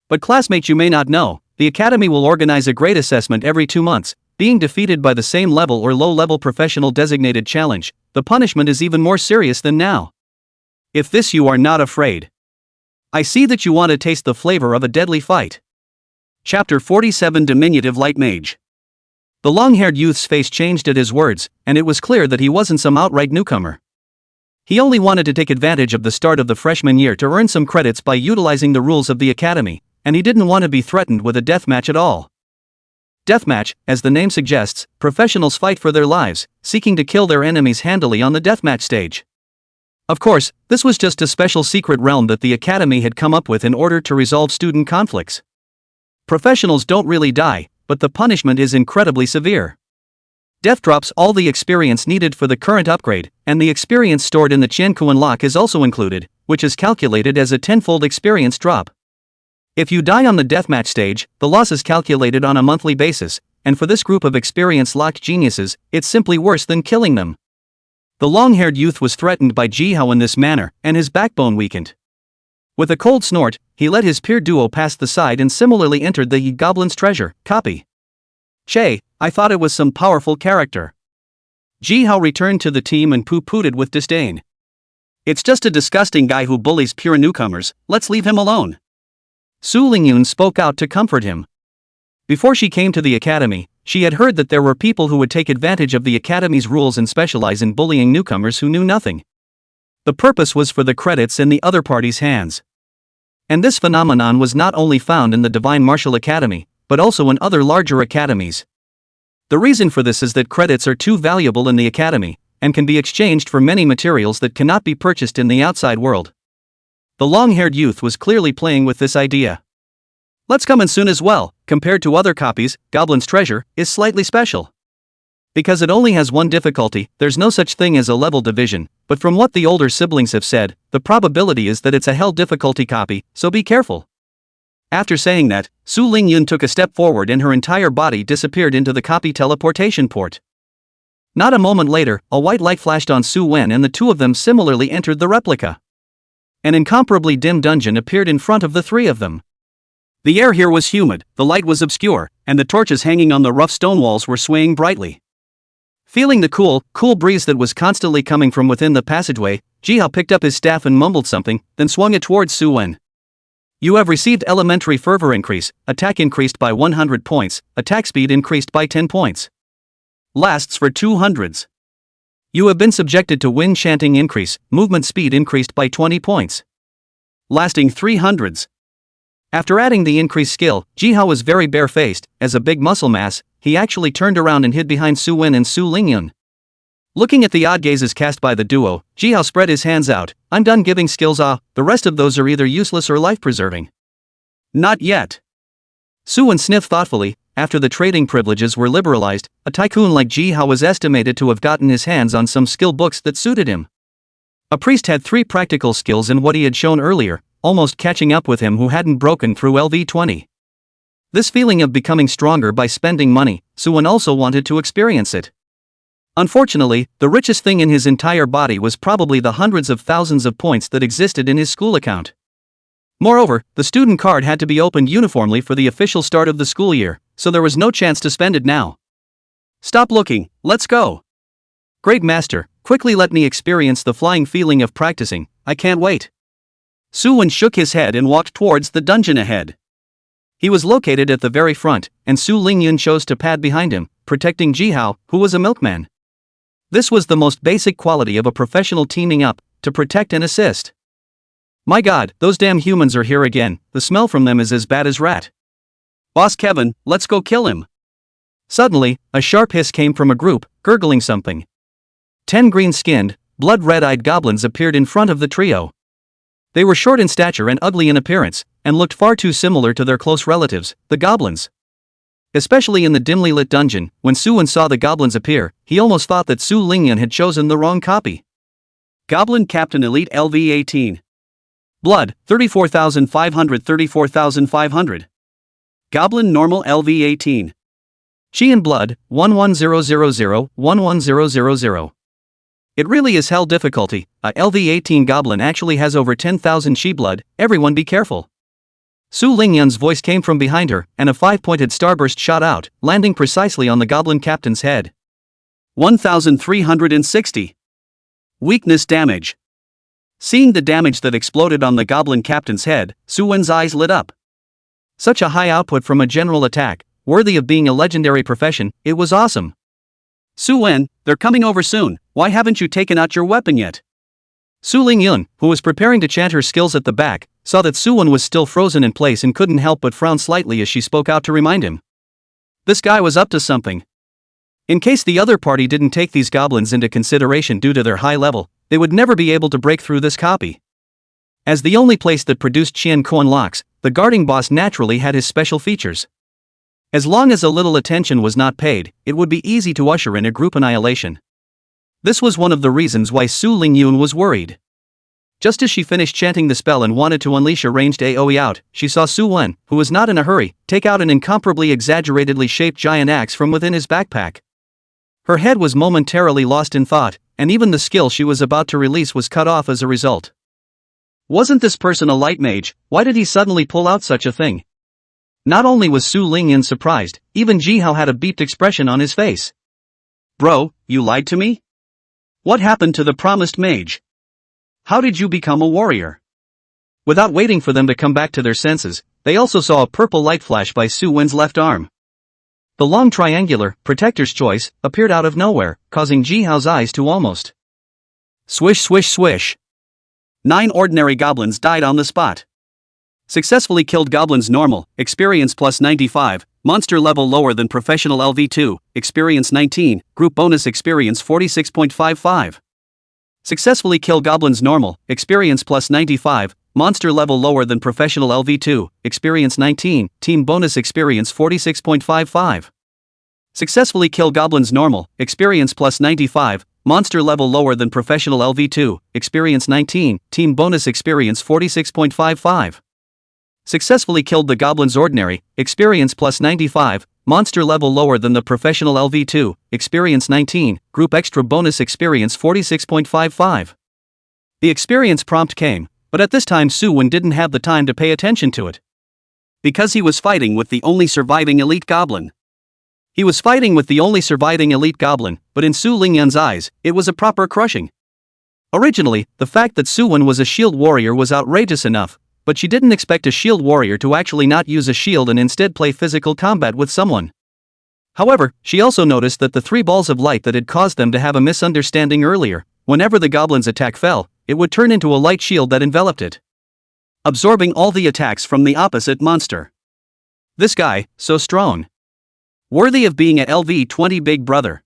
But classmates, you may not know, the academy will organize a grade assessment every 2 months. Being defeated by the same level or low-level professional designated challenge, the punishment is even more serious than now. If this you are not afraid. I see that you want to taste the flavor of a deadly fight. Chapter 47 Diminutive Light Mage. The long-haired youth's face changed at his words, and it was clear that he wasn't some outright newcomer. He only wanted to take advantage of the start of the freshman year to earn some credits by utilizing the rules of the academy, and he didn't want to be threatened with a deathmatch at all. Deathmatch, as the name suggests, professionals fight for their lives, seeking to kill their enemies handily on the deathmatch stage. Of course, this was just a special secret realm that the academy had come up with in order to resolve student conflicts. Professionals don't really die, but the punishment is incredibly severe. Death drops all the experience needed for the current upgrade, and the experience stored in the Qiankuan lock is also included, which is calculated as a 10-fold experience drop. If you die on the deathmatch stage, the loss is calculated on a monthly basis, and for this group of experience-locked geniuses, it's simply worse than killing them. The long-haired youth was threatened by Jihao in this manner, and his backbone weakened. With a cold snort, he let his peer duo pass the side and similarly entered the Goblin's treasure. Copy. Che, I thought it was some powerful character. Jihao returned to the team and poo-pooed with disdain. It's just a disgusting guy who bullies pure newcomers, let's leave him alone. Su Lingyun spoke out to comfort him. Before she came to the academy, she had heard that there were people who would take advantage of the academy's rules and specialize in bullying newcomers who knew nothing. The purpose was for the credits in the other party's hands. And this phenomenon was not only found in the Divine Martial Academy, but also in other larger academies. The reason for this is that credits are too valuable in the academy, and can be exchanged for many materials that cannot be purchased in the outside world. The long-haired youth was clearly playing with this idea. Let's come in soon as well. Compared to other copies, Goblin's Treasure is slightly special. Because it only has one difficulty, there's no such thing as a level division, but from what the older siblings have said, the probability is that it's a hell difficulty copy, so be careful. After saying that, Su Lingyun took a step forward and her entire body disappeared into the copy teleportation port. Not a moment later, a white light flashed on Su Wen and the two of them similarly entered the replica. An incomparably dim dungeon appeared in front of the three of them. The air here was humid, the light was obscure, and the torches hanging on the rough stone walls were swaying brightly. Feeling the cool breeze that was constantly coming from within the passageway, Jihao picked up his staff and mumbled something, then swung it towards Su Wen. You have received elementary fervor increase, attack increased by 100 points, attack speed increased by 10 points. Lasts for 200s. You have been subjected to wind chanting increase, movement speed increased by 20 points. Lasting 300s. After adding the increased skill, Jihao was very barefaced. As a big muscle mass, he actually turned around and hid behind Su Wen and Su Lingyun. Looking at the odd gazes cast by the duo, Jihao spread his hands out. I'm done giving skills the rest of those are either useless or life-preserving. Not yet. Su Wen sniffed thoughtfully. After the trading privileges were liberalized, a tycoon like Jihao was estimated to have gotten his hands on some skill books that suited him. A priest had 3 practical skills in what he had shown earlier, almost catching up with him who hadn't broken through LV20. This feeling of becoming stronger by spending money, Su Wen also wanted to experience it. Unfortunately, the richest thing in his entire body was probably the hundreds of thousands of points that existed in his school account. Moreover, the student card had to be opened uniformly for the official start of the school year, so there was no chance to spend it now. Stop looking, let's go. Great master, quickly let me experience the flying feeling of practicing, I can't wait. Su Wen shook his head and walked towards the dungeon ahead. He was located at the very front, and Su Lingyun chose to pad behind him, protecting Jihao, who was a milkman. This was the most basic quality of a professional teaming up, to protect and assist. My god, those damn humans are here again, the smell from them is as bad as rat. Boss Kevin, let's go kill him. Suddenly, a sharp hiss came from a group, gurgling something. 10 green-skinned, blood-red-eyed goblins appeared in front of the trio. They were short in stature and ugly in appearance, and looked far too similar to their close relatives, the goblins. Especially in the dimly lit dungeon, when Su Wen saw the goblins appear, he almost thought that Su Lingyun had chosen the wrong copy. Goblin Captain Elite LV18. Blood, 34,500 34,500. Goblin Normal LV18. Chi and Blood, 11000 11000. It really is hell difficulty. A LV18 goblin actually has over 10,000 Chi blood, everyone be careful. Su Lingyun's voice came from behind her, and a 5-pointed starburst shot out, landing precisely on the goblin captain's head. 1,360. Weakness damage. Seeing the damage that exploded on the goblin captain's head, Su Wen's eyes lit up. Such a high output from a general attack, worthy of being a legendary profession, it was awesome. Su Wen, they're coming over soon, why haven't you taken out your weapon yet? Su Lingyun, who was preparing to chant her skills at the back, saw that Su Wen was still frozen in place and couldn't help but frown slightly as she spoke out to remind him. This guy was up to something. In case the other party didn't take these goblins into consideration due to their high level, they would never be able to break through this copy. As the only place that produced Qian Kuan locks, the guarding boss naturally had his special features. As long as a little attention was not paid, it would be easy to usher in a group annihilation. This was one of the reasons why Su Lingyun was worried. Just as she finished chanting the spell and wanted to unleash a ranged AoE out, she saw Su Wen, who was not in a hurry, take out an incomparably exaggeratedly shaped giant axe from within his backpack. Her head was momentarily lost in thought, and even the skill she was about to release was cut off as a result. Wasn't this person a light mage? Why did he suddenly pull out such a thing? Not only was Su Lingyun surprised, even Jihao had a beeped expression on his face. Bro, you lied to me? What happened to the promised mage? How did you become a warrior? Without waiting for them to come back to their senses, they also saw a purple light flash by Su Wen's left arm. The long triangular, protector's choice, appeared out of nowhere, causing Jihao's eyes to almost swish swish swish. 9 ordinary goblins died on the spot. Successfully killed goblins normal, experience plus 95, monster level lower than professional LV2, experience 19, group bonus experience 46.55. Successfully kill goblins normal, experience plus 95, monster level lower than professional LV2, experience 19, team bonus experience 46.55. Successfully kill goblins normal, experience plus 95, monster level lower than professional LV2, experience 19, team bonus experience 46.55. successfully killed the Goblin's ordinary, experience plus 95, monster level lower than the professional LV2, experience 19, group extra bonus experience 46.55. The experience prompt came, but at this time Su-Wen didn't have the time to pay attention to it. Because he was fighting with the only surviving elite goblin. He was fighting with the only surviving elite goblin, but in Su Lingyan's eyes, it was a proper crushing. Originally, the fact that Su-Wen was a shield warrior was outrageous enough, but she didn't expect a shield warrior to actually not use a shield and instead play physical combat with someone. However, she also noticed that the 3 balls of light that had caused them to have a misunderstanding earlier, whenever the goblin's attack fell, it would turn into a light shield that enveloped it, absorbing all the attacks from the opposite monster. This guy, so strong. Worthy of being a LV20 big brother.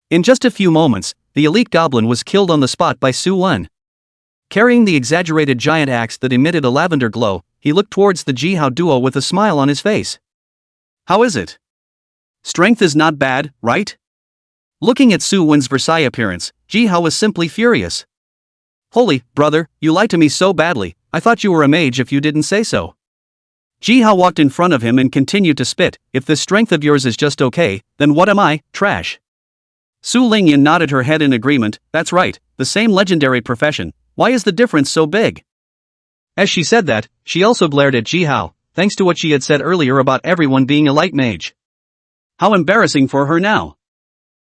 In just a few moments, the elite goblin was killed on the spot by Su-Wen. Carrying the exaggerated giant axe that emitted a lavender glow, he looked towards the Ji-Hao duo with a smile on his face. How is it? Strength is not bad, right? Looking at Su-Wen's Versailles appearance, Ji-Hao was simply furious. Holy, brother, you lied to me so badly, I thought you were a mage if you didn't say so. Ji-Hao walked in front of him and continued to spit, if this strength of yours is just okay, then what am I, trash? Su Lingyan nodded her head in agreement, that's right, the same legendary profession, why is the difference so big? As she said that, she also glared at Ji-Hao, thanks to what she had said earlier about everyone being a light mage. How embarrassing for her now.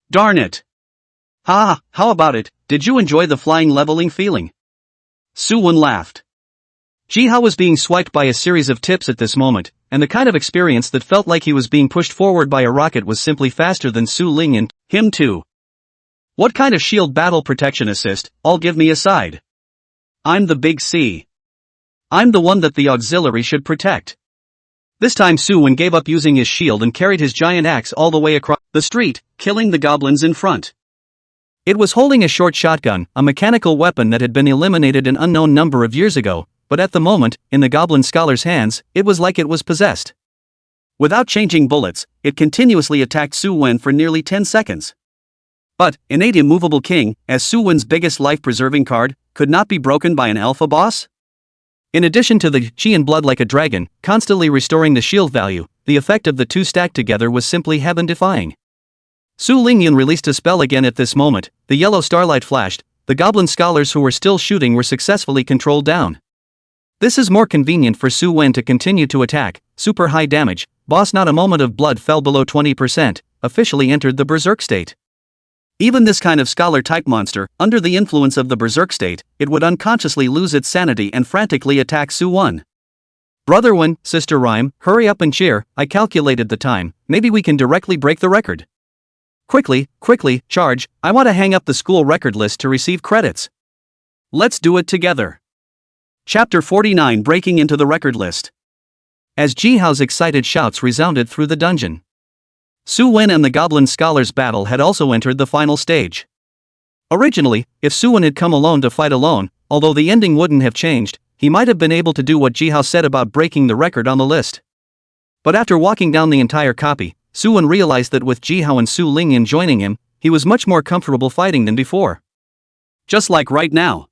Darn it. Ha, how about it, did you enjoy the flying leveling feeling? Su-Wen laughed. Ji-Hao was being swiped by a series of tips at this moment, and the kind of experience that felt like he was being pushed forward by a rocket was simply faster than Su Lingyan, him too. What kind of shield battle protection assist, all give me a side. I'm the big C. I'm the one that the auxiliary should protect. This time Su-Wen gave up using his shield and carried his giant axe all the way across the street, killing the goblins in front. It was holding a short shotgun, a mechanical weapon that had been eliminated an unknown number of years ago, but at the moment, in the goblin scholar's hands, it was like it was possessed. Without changing bullets, it continuously attacked Su-Wen for nearly 10 seconds. But, innate immovable king, as Su-Wen's biggest life-preserving card, could not be broken by an alpha boss? In addition to the chi and blood like a dragon, constantly restoring the shield value, the effect of the two stacked together was simply heaven-defying. Su Lingyan released a spell again at this moment, the yellow starlight flashed, the goblin scholars who were still shooting were successfully controlled down. This is more convenient for Su-Wen to continue to attack, super high damage, boss not a moment of blood fell below 20%, officially entered the berserk state. Even this kind of scholar-type monster, under the influence of the berserk state, it would unconsciously lose its sanity and frantically attack Su-Wen. Brother Wen, Sister Rhyme, hurry up and cheer, I calculated the time, maybe we can directly break the record. Quickly, charge, I want to hang up the school record list to receive credits. Let's do it together. Chapter 49 Breaking into the record list. As Ji-Hao's excited shouts resounded through the dungeon. Su-Wen and the goblin scholars' battle had also entered the final stage. Originally, if Su-Wen had come alone to fight alone, although the ending wouldn't have changed, he might have been able to do what Ji-Hao said about breaking the record on the list. But after walking down the entire copy, Su-Wen realized that with Ji-Hao and Su Lingyan joining him, he was much more comfortable fighting than before. Just like right now.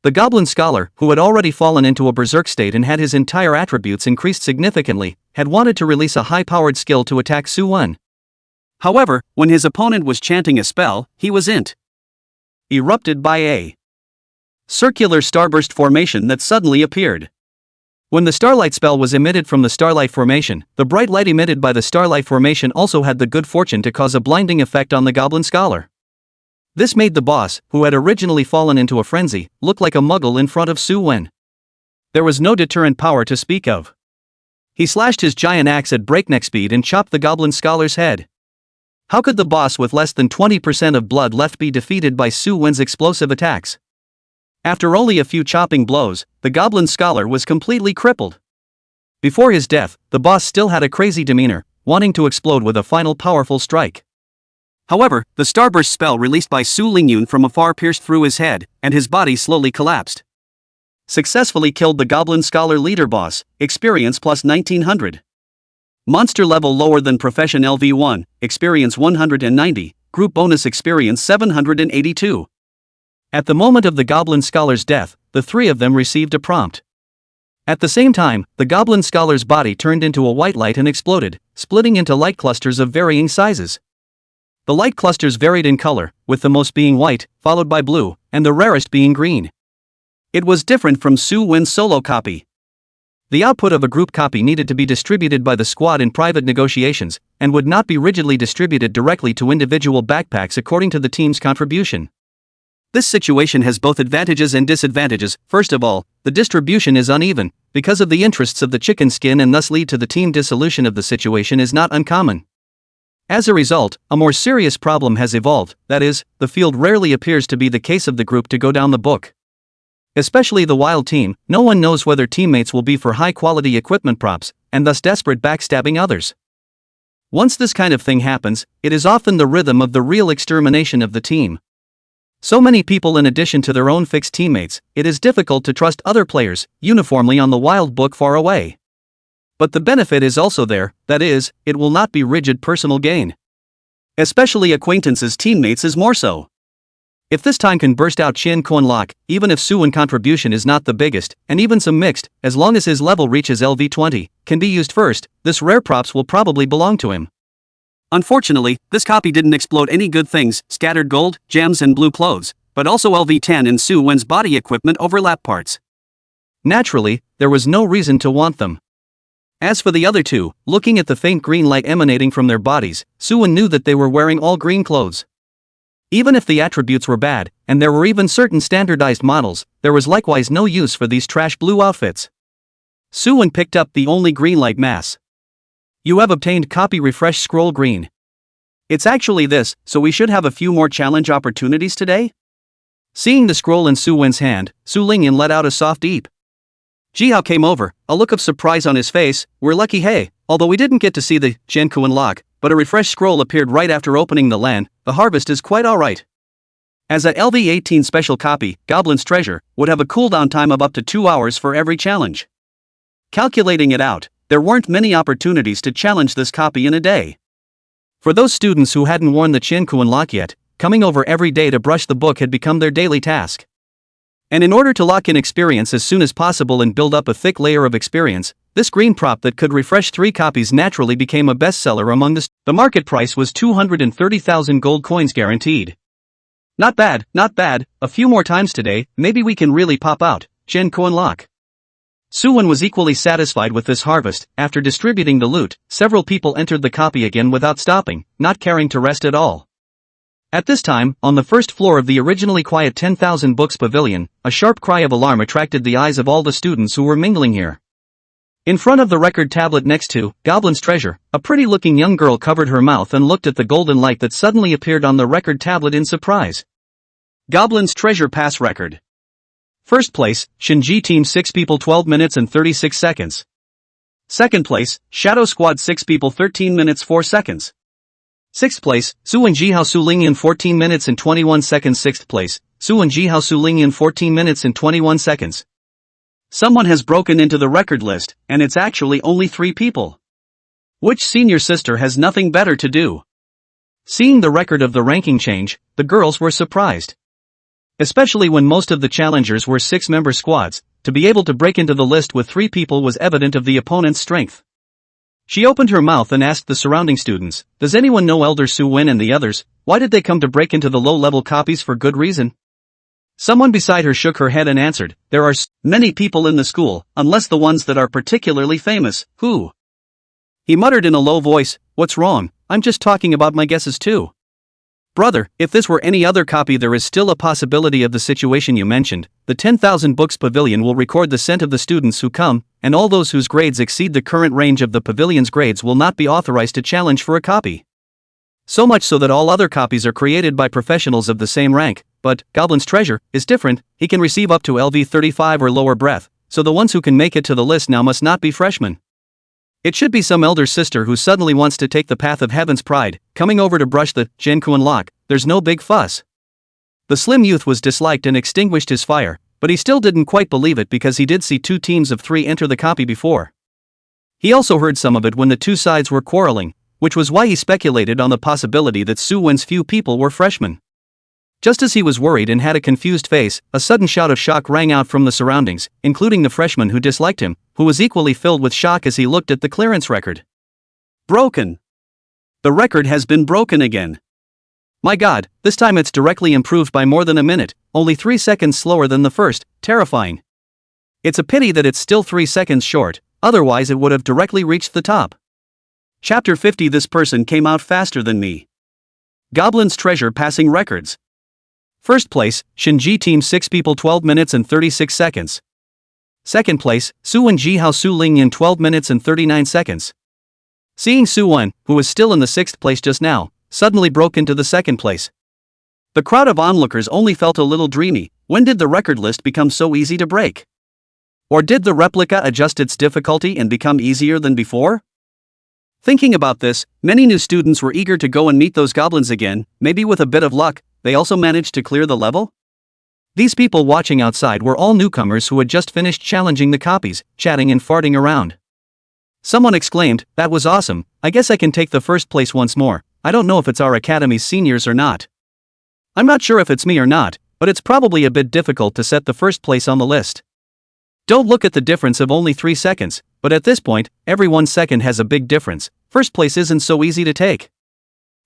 The goblin scholar, who had already fallen into a berserk state and had his entire attributes increased significantly, had wanted to release a high-powered skill to attack Su-Wen. However, when his opponent was chanting a spell, he was erupted by a circular starburst formation that suddenly appeared. When the starlight spell was emitted from the starlight formation, the bright light emitted by the starlight formation also had the good fortune to cause a blinding effect on the goblin scholar. This made the boss, who had originally fallen into a frenzy, look like a muggle in front of Su-Wen. There was no deterrent power to speak of. He slashed his giant axe at breakneck speed and chopped the goblin scholar's head. How could the boss with less than 20% of blood left be defeated by Su-Wen's explosive attacks? After only a few chopping blows, the goblin scholar was completely crippled. Before his death, the boss still had a crazy demeanor, wanting to explode with a final powerful strike. However, the starburst spell released by Su Lingyan from afar pierced through his head, and his body slowly collapsed. Successfully killed the goblin scholar leader boss, experience plus 1900. Monster level lower than profession LV1, experience 190, group bonus experience 782. At the moment of the goblin scholar's death, the three of them received a prompt. At the same time, the goblin scholar's body turned into a white light and exploded, splitting into light clusters of varying sizes. The light clusters varied in color, with the most being white, followed by blue, and the rarest being green. It was different from Su Wen's solo copy. The output of a group copy needed to be distributed by the squad in private negotiations, and would not be rigidly distributed directly to individual backpacks according to the team's contribution. This situation has both advantages and disadvantages. First of all, the distribution is uneven, because of the interests of the chicken skin, and thus lead to the team dissolution of the situation is not uncommon. As a result, a more serious problem has evolved, that is, the field rarely appears to be the case of the group to go down the book. Especially the wild team, no one knows whether teammates will be for high-quality equipment props, and thus desperate backstabbing others. Once this kind of thing happens, it is often the rhythm of the real extermination of the team. So many people in addition to their own fixed teammates, it is difficult to trust other players, uniformly on the wild book far away. But the benefit is also there, that is, it will not be rigid personal gain. Especially acquaintances teammates is more so. If this time can burst out Chin Kuan Lok, even if Suwon contribution is not the biggest, and even some mixed, as long as his level reaches LV20, can be used first, this rare props will probably belong to him. Unfortunately, this copy didn't explode any good things, scattered gold, gems and blue clothes, but also LV10 and Su Wen's body equipment overlap parts. Naturally, there was no reason to want them. As for the other two, looking at the faint green light emanating from their bodies, Suwon knew that they were wearing all green clothes. Even if the attributes were bad, and there were even certain standardized models, there was likewise no use for these trash blue outfits. Suwon picked up the only green light mass. You have obtained copy refresh scroll green. It's actually this, so we should have a few more challenge opportunities today? Seeing the scroll in Su Wen's hand, Su Lingyan let out a soft eep. Jihao came over, a look of surprise on his face. We're lucky, hey, although we didn't get to see the Chen Kuan Lok, but a refresh scroll appeared right after opening the land. The harvest is quite alright. As a LV18 special copy, Goblin's Treasure would have a cooldown time of up to 2 hours for every challenge. Calculating it out, there weren't many opportunities to challenge this copy in a day. For those students who hadn't worn the Chen Kuan Lok yet, coming over every day to brush the book had become their daily task. And in order to lock in experience as soon as possible and build up a thick layer of experience, this green prop that could refresh 3 copies naturally became a bestseller among the market price was 230,000 gold coins guaranteed. Not bad, not bad, a few more times today, maybe we can really pop out, Chen Kuan Lok. Suwon was equally satisfied with this harvest. After distributing the loot, several people entered the copy again without stopping, not caring to rest at all. At this time, on the first floor of the originally quiet 10,000 books pavilion, a sharp cry of alarm attracted the eyes of all the students who were mingling here. In front of the record tablet next to Goblin's Treasure, a pretty-looking young girl covered her mouth and looked at the golden light that suddenly appeared on the record tablet in surprise. Goblin's Treasure Pass Record. First place, Shinji Team 6 people 12 minutes and 36 seconds. Second place, Shadow Squad 6 people 13 minutes 4 seconds. Sixth place, Suwon Jihao Su Lingyan 14 minutes and 21 seconds. Sixth place, Suwon Jihao Su Lingyan 14 minutes and 21 seconds. Someone has broken into the record list, and it's actually only 3 people. Which senior sister has nothing better to do? Seeing the record of the ranking change, the girls were surprised. Especially when most of the challengers were 6-member squads, to be able to break into the list with 3 people was evident of the opponent's strength. She opened her mouth and asked the surrounding students, does anyone know Elder Su Wen and the others? Why did they come to break into the low-level copies for good reason? Someone beside her shook her head and answered, there are many people in the school, unless the ones that are particularly famous. Who? He muttered in a low voice, what's wrong? I'm just talking about my guesses too. Brother, if this were any other copy, there is still a possibility of the situation you mentioned. The 10,000 books pavilion will record the scent of the students who come, and all those whose grades exceed the current range of the pavilion's grades will not be authorized to challenge for a copy. So much so that all other copies are created by professionals of the same rank, but Goblin's Treasure is different. He can receive up to LV35 or lower breath, so the ones who can make it to the list now must not be freshmen. It should be some elder sister who suddenly wants to take the path of heaven's pride, coming over to brush the Chen Kuan Lok. There's no big fuss. The slim youth was disliked and extinguished his fire, but he still didn't quite believe it because he did see 2 teams of 3 enter the copy before. He also heard some of it when the 2 sides were quarreling, which was why he speculated on the possibility that Su Wen's few people were freshmen. Just as he was worried and had a confused face, a sudden shout of shock rang out from the surroundings, including the freshman who disliked him, who was equally filled with shock as he looked at the clearance record. Broken! The record has been broken again. My God, this time it's directly improved by more than a minute, only 3 seconds slower than the first, terrifying. It's a pity that it's still 3 seconds short, otherwise it would have directly reached the top. Chapter 50. This person came out faster than me. Goblin's treasure passing records. First place, Shinji Team 6 people 12 minutes and 36 seconds. Second place, Suwon Jihao Su Ling in 12 minutes and 39 seconds. Seeing Suwon, who was still in the 6th place just now, suddenly broke into the 2nd place. The crowd of onlookers only felt a little dreamy. When did the record list become so easy to break? Or did the replica adjust its difficulty and become easier than before? Thinking about this, many new students were eager to go and meet those goblins again. Maybe with a bit of luck, they also managed to clear the level? These people watching outside were all newcomers who had just finished challenging the copies, chatting and farting around. Someone exclaimed, "That was awesome, I guess I can take the 1st place once more. I don't know if it's our academy's seniors or not. I'm not sure if it's me or not, but it's probably a bit difficult to set the 1st place on the list." Don't look at the difference of only 3 seconds, but at this point, every 1 second has a big difference. 1st place isn't so easy to take.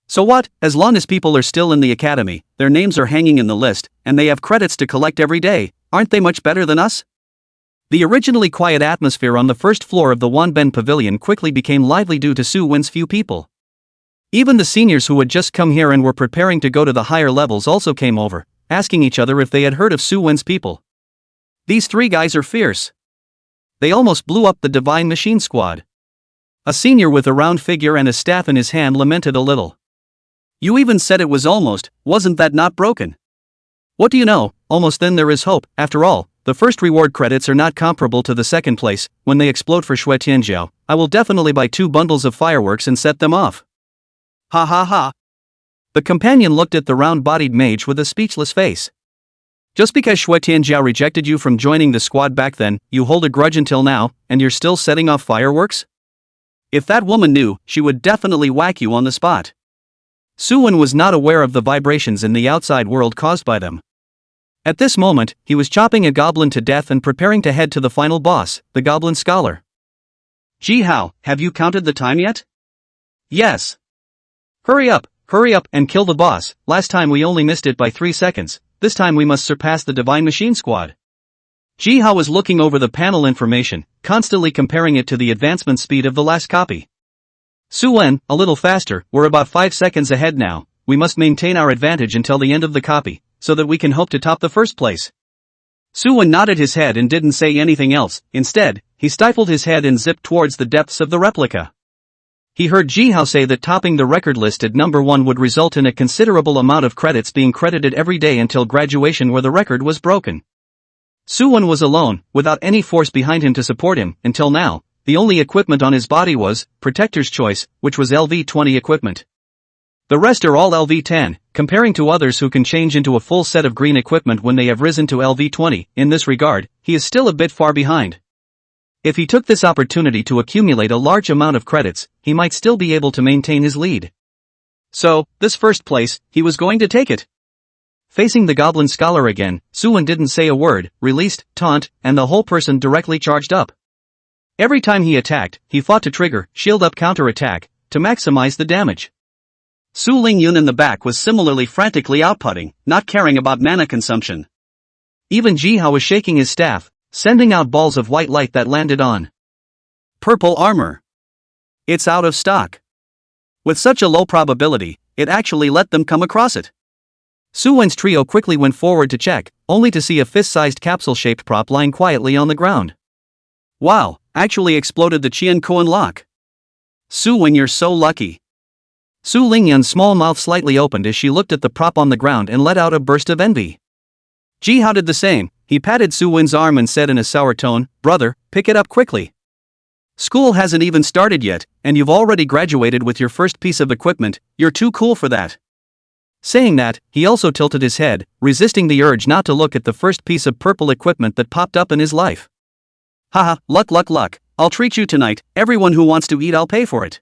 So what, as long as people are still in the academy, their names are hanging in the list, and they have credits to collect every day, aren't they much better than us? The originally quiet atmosphere on the 1st floor of the Wanben Pavilion quickly became lively due to Su Wen's few people. Even the seniors who had just come here and were preparing to go to the higher levels also came over, asking each other if they had heard of Su Wen's people. These 3 guys are fierce. They almost blew up the Divine Machine Squad. A senior with a round figure and a staff in his hand lamented a little. You even said it was almost, wasn't that not broken? What do you know, almost then there is hope. After all, the 1st reward credits are not comparable to the 2nd place. When they explode for Shui Tianjiao, I will definitely buy 2 bundles of fireworks and set them off. Ha ha ha. The companion looked at the round-bodied mage with a speechless face. Just because Shui Tianjiao rejected you from joining the squad back then, you hold a grudge until now, and you're still setting off fireworks? If that woman knew, she would definitely whack you on the spot. Suwon was not aware of the vibrations in the outside world caused by them. At this moment, he was chopping a goblin to death and preparing to head to the final boss, the goblin scholar. Jihao, have you counted the time yet? Yes. Hurry up, and kill the boss. Last time we only missed it by 3 seconds. This time we must surpass the Divine Machine Squad. Jihao was looking over the panel information, constantly comparing it to the advancement speed of the last copy. Suwen, a little faster, we're about 5 seconds ahead now. We must maintain our advantage until the end of the copy, so that we can hope to top the 1st place. Suwen nodded his head and didn't say anything else. Instead, he stifled his head and zipped towards the depths of the replica. He heard Jihao say that topping the record list at number 1 would result in a considerable amount of credits being credited every day until graduation where the record was broken. Suwon was alone, without any force behind him to support him. Until now, the only equipment on his body was Protector's Choice, which was LV-20 equipment. The rest are all LV-10, comparing to others who can change into a full set of green equipment when they have risen to LV-20. In this regard, he is still a bit far behind. If he took this opportunity to accumulate a large amount of credits, he might still be able to maintain his lead. So, this 1st place, he was going to take it. Facing the goblin scholar again, Suwon didn't say a word, released, taunt, and the whole person directly charged up. Every time he attacked, he fought to trigger, shield up counterattack, to maximize the damage. Su Lingyun in the back was similarly frantically outputting, not caring about mana consumption. Even Jihao was shaking his staff, sending out balls of white light that landed on purple armor. It's out of stock. With such a low probability, it actually let them come across it. Suwen's trio quickly went forward to check, only to see a fist-sized capsule-shaped prop lying quietly on the ground. Wow, actually exploded the Qian Koan lock. Suwen, you're so lucky. Su Lingyun's small mouth slightly opened as she looked at the prop on the ground and let out a burst of envy. Jihao did the same. He patted Suwen's arm and said in a sour tone, "Brother, pick it up quickly. School hasn't even started yet, and you've already graduated with your 1st piece of equipment. You're too cool for that." Saying that, he also tilted his head, resisting the urge not to look at the 1st piece of purple equipment that popped up in his life. Haha, luck. I'll treat you tonight. Everyone who wants to eat, I'll pay for it.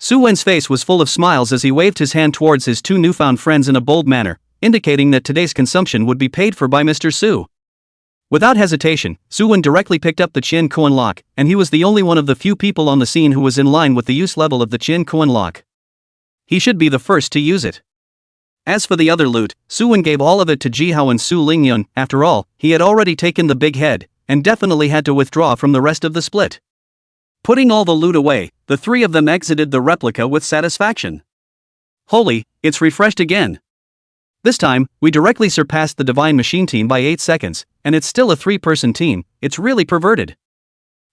Suwen's face was full of smiles as he waved his hand towards his 2 newfound friends in a bold manner. indicating that today's consumption would be paid for by Mr. Su. Without hesitation, Suwon directly picked up the Chin Koan lock, and he was the only one of the few people on the scene who was in line with the use level of the Chin Koan lock. He should be the first to use it. As for the other loot, Suwon gave all of it to Jihao and Su Lingyun. After all, he had already taken the big head, and definitely had to withdraw from the rest of the split. Putting all the loot away, the three of them exited the replica with satisfaction. Holy, it's refreshed again. This time, we directly surpassed the Divine Machine team by 8 seconds, and it's still a 3-person team. It's really perverted.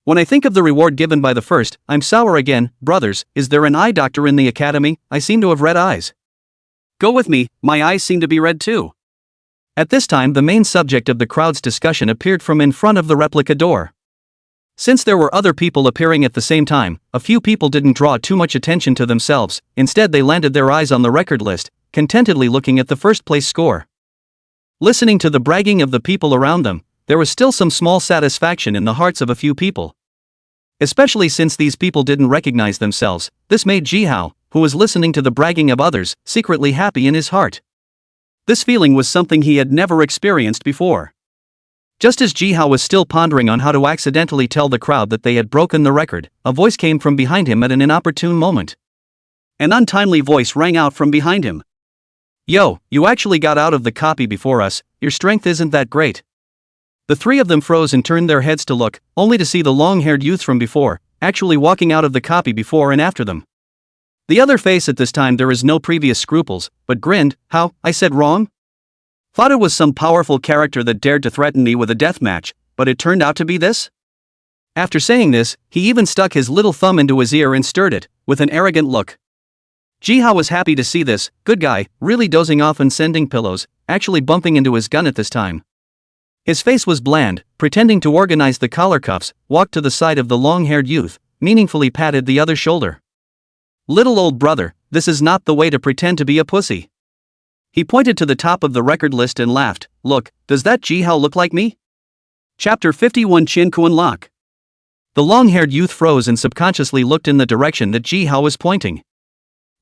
When I think of the reward given by the first, I'm sour again. Brothers, is there an eye doctor in the academy? I seem to have red eyes. Go with me, my eyes seem to be red too. At this time, the main subject of the crowd's discussion appeared from in front of the replica door. Since there were other people appearing at the same time, a few people didn't draw too much attention to themselves. Instead, they landed their eyes on the record list, contentedly looking at the first-place score. Listening to the bragging of the people around them, there was still some small satisfaction in the hearts of a few people. Especially since these people didn't recognize themselves, this made Jihao, who was listening to the bragging of others, secretly happy in his heart. This feeling was something he had never experienced before. Just as Jihao was still pondering on how to accidentally tell the crowd that they had broken the record, a voice came from behind him at an inopportune moment. An untimely voice rang out from behind him. Yo, you actually got out of the copy before us, your strength isn't that great. The three of them froze and turned their heads to look, only to see the long-haired youth from before, actually walking out of the copy before and after them. The other face at this time there is no previous scruples, but grinned. How, I said wrong? Thought it was some powerful character that dared to threaten me with a death match, but it turned out to be this? After saying this, he even stuck his little thumb into his ear and stirred it, with an arrogant look. Jihao was happy to see this good guy, really dozing off and sending pillows, actually bumping into his gun at this time. His face was bland, pretending to organize the collar cuffs, walked to the side of the long-haired youth, meaningfully patted the other's shoulder. Little old brother, this is not the way to pretend to be a pussy. He pointed to the top of the record list and laughed. Look, does that Jihao look like me? Chapter 51 Chin Koan Lock. The long-haired youth froze and subconsciously looked in the direction that Jihao was pointing.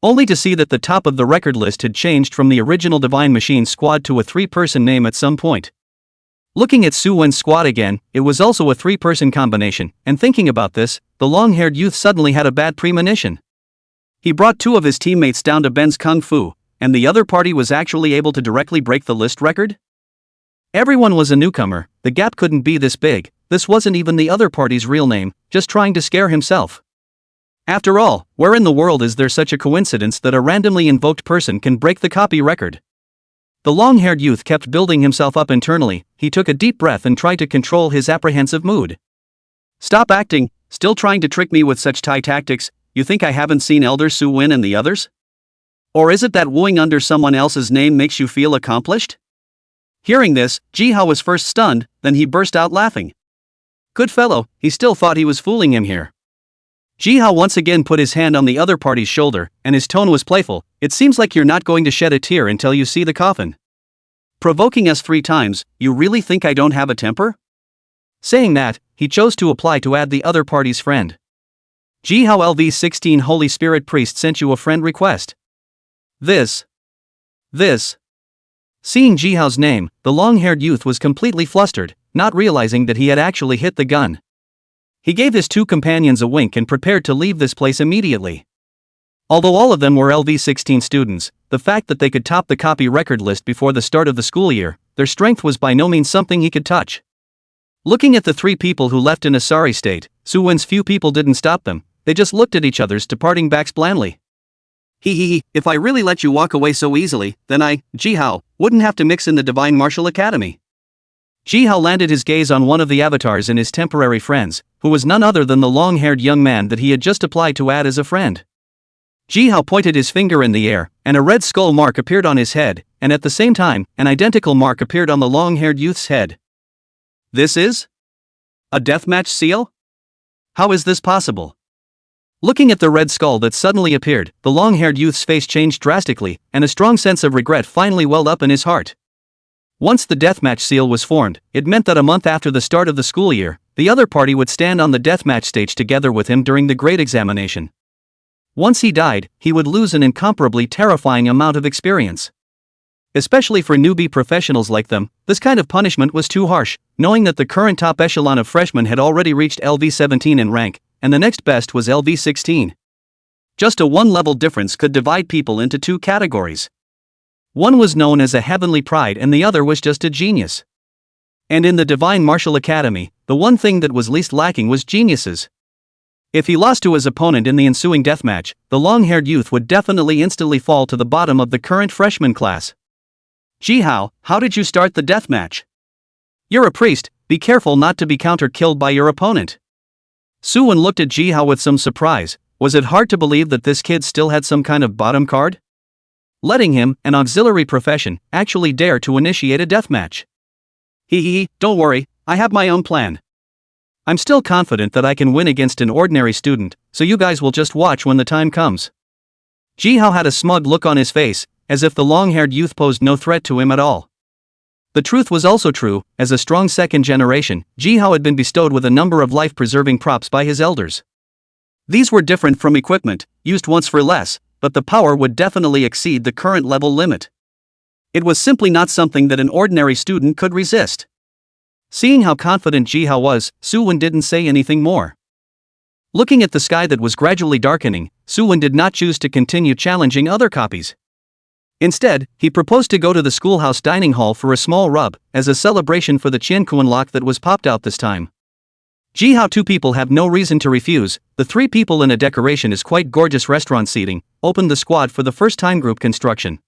Only to see that the top of the record list had changed from the original Divine Machine squad to a 3-person name at some point. Looking at Suwon's squad again, it was also a 3-person combination, and thinking about this, the long-haired youth suddenly had a bad premonition. He brought 2 of his teammates down to Ben's Kung Fu, and the other party was actually able to directly break the list record? Everyone was a newcomer, the gap couldn't be this big, this wasn't even the other party's real name, just trying to scare himself. After all, where in the world is there such a coincidence that a randomly invoked person can break the copy record? The long-haired youth kept building himself up internally. He took a deep breath and tried to control his apprehensive mood. Stop acting, still trying to trick me with such Thai tactics. You think I haven't seen Elder Su-win and the others? Or is it that wooing under someone else's name makes you feel accomplished? Hearing this, Jihao was first stunned, then he burst out laughing. Good fellow, he still thought he was fooling him here. Jihao once again put his hand on the other party's shoulder, and his tone was playful. It seems like you're not going to shed a tear until you see the coffin. Provoking us 3 times, you really think I don't have a temper? Saying that, he chose to apply to add the other party's friend. Jihao LV16 Holy Spirit Priest sent you a friend request. This. Seeing Jihao's name, the long-haired youth was completely flustered, not realizing that he had actually hit the gun. He gave his 2 companions a wink and prepared to leave this place immediately. Although all of them were LV16 students, the fact that they could top the copy record list before the start of the school year, their strength was by no means something he could touch. Looking at the 3 people who left in a sorry state, Suwon's few people didn't stop them, they just looked at each other's departing backs blandly. If I really let you walk away so easily, then I, Jihao, wouldn't have to mix in the Divine Martial Academy. Jihao landed his gaze on one of the avatars in his temporary friends, who was none other than the long-haired young man that he had just applied to add as a friend. Jihao pointed his finger in the air, and a red skull mark appeared on his head, and at the same time, an identical mark appeared on the long-haired youth's head. This is? A deathmatch seal? How is this possible? Looking at the red skull that suddenly appeared, the long-haired youth's face changed drastically, and a strong sense of regret finally welled up in his heart. Once the deathmatch seal was formed, it meant that a month after the start of the school year, the other party would stand on the deathmatch stage together with him during the grade examination. Once he died, he would lose an incomparably terrifying amount of experience. Especially for newbie professionals like them, this kind of punishment was too harsh, knowing that the current top echelon of freshmen had already reached LV17 in rank, and the next best was LV16. Just a one-level difference could divide people into two categories. One was known as a heavenly pride and the other was just a genius. And in the Divine Martial Academy, the one thing that was least lacking was geniuses. If he lost to his opponent in the ensuing deathmatch, the long-haired youth would definitely instantly fall to the bottom of the current freshman class. Jihao, how did you start the deathmatch? You're a priest, be careful not to be counter-killed by your opponent. Suwon looked at Jihao with some surprise. Was it hard to believe that this kid still had some kind of bottom card? Letting him, an auxiliary profession, actually dare to initiate a deathmatch. Don't worry, I have my own plan. I'm still confident that I can win against an ordinary student, so you guys will just watch when the time comes. Jihao had a smug look on his face, as if the long-haired youth posed no threat to him at all. The truth was also true, as a strong second generation, Jihao had been bestowed with a number of life-preserving props by his elders. These were different from equipment, used once for less, but the power would definitely exceed the current level limit. It was simply not something that an ordinary student could resist. Seeing how confident Jihao was, Suwon didn't say anything more. Looking at the sky that was gradually darkening, Suwon did not choose to continue challenging other copies. Instead, he proposed to go to the schoolhouse dining hall for a small rub, as a celebration for the Qiankuan lock that was popped out this time. Jihao, two people have no reason to refuse. The three people in a decoration is quite gorgeous restaurant seating, opened the squad for the first time group construction.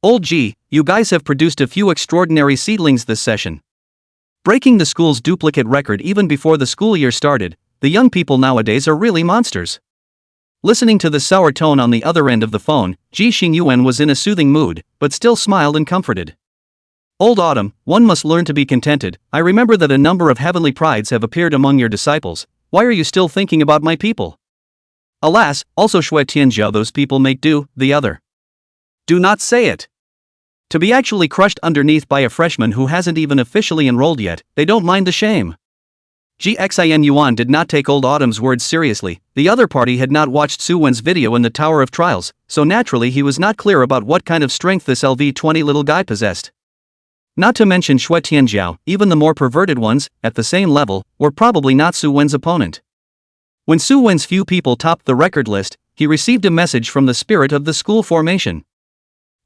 Old G, you guys have produced a few extraordinary seedlings this session. Breaking the school's duplicate record even before the school year started, the young people nowadays are really monsters. Listening to the sour tone on the other end of the phone, Ji Xingyuan was in a soothing mood, but still smiled and comforted. Old Autumn, one must learn to be contented. I remember that a number of heavenly prides have appeared among your disciples. Why are you still thinking about my people? Alas, also Shui Tianjiao, those people make do, the other. Do not say it. To be actually crushed underneath by a freshman who hasn't even officially enrolled yet, they don't mind the shame. Xin Yuan did not take Old Autumn's words seriously. The other party had not watched Suwon's video in the Tower of Trials, so naturally he was not clear about what kind of strength this LV20 little guy possessed. Not to mention Shui Tianjiao, even the more perverted ones, at the same level, were probably not Suwon's opponent. When Suwon's few people topped the record list, he received a message from the spirit of the school formation.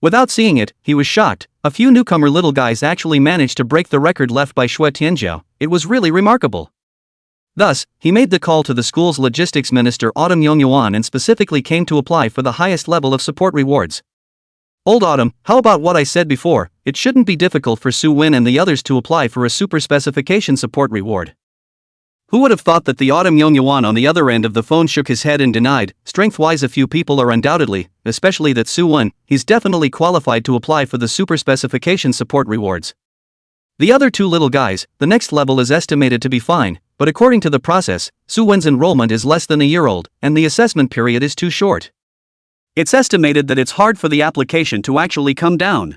Without seeing it, he was shocked. A few newcomer little guys actually managed to break the record left by Shui Tianjiao. It was really remarkable. Thus, he made the call to the school's logistics minister Autumn Yongyuan and specifically came to apply for the highest level of support rewards. Old Autumn, how about what I said before? It shouldn't be difficult for Suwon and the others to apply for a super specification support reward. Who would have thought that the Autumn Yongyuan on the other end of the phone shook his head and denied. Strength-wise, a few people are undoubtedly, especially that Suwon, he's definitely qualified to apply for the super specification support rewards. The other two little guys, the next level is estimated to be fine, but according to the process, Suwon's enrollment is less than a year old, and the assessment period is too short. It's estimated that it's hard for the application to actually come down.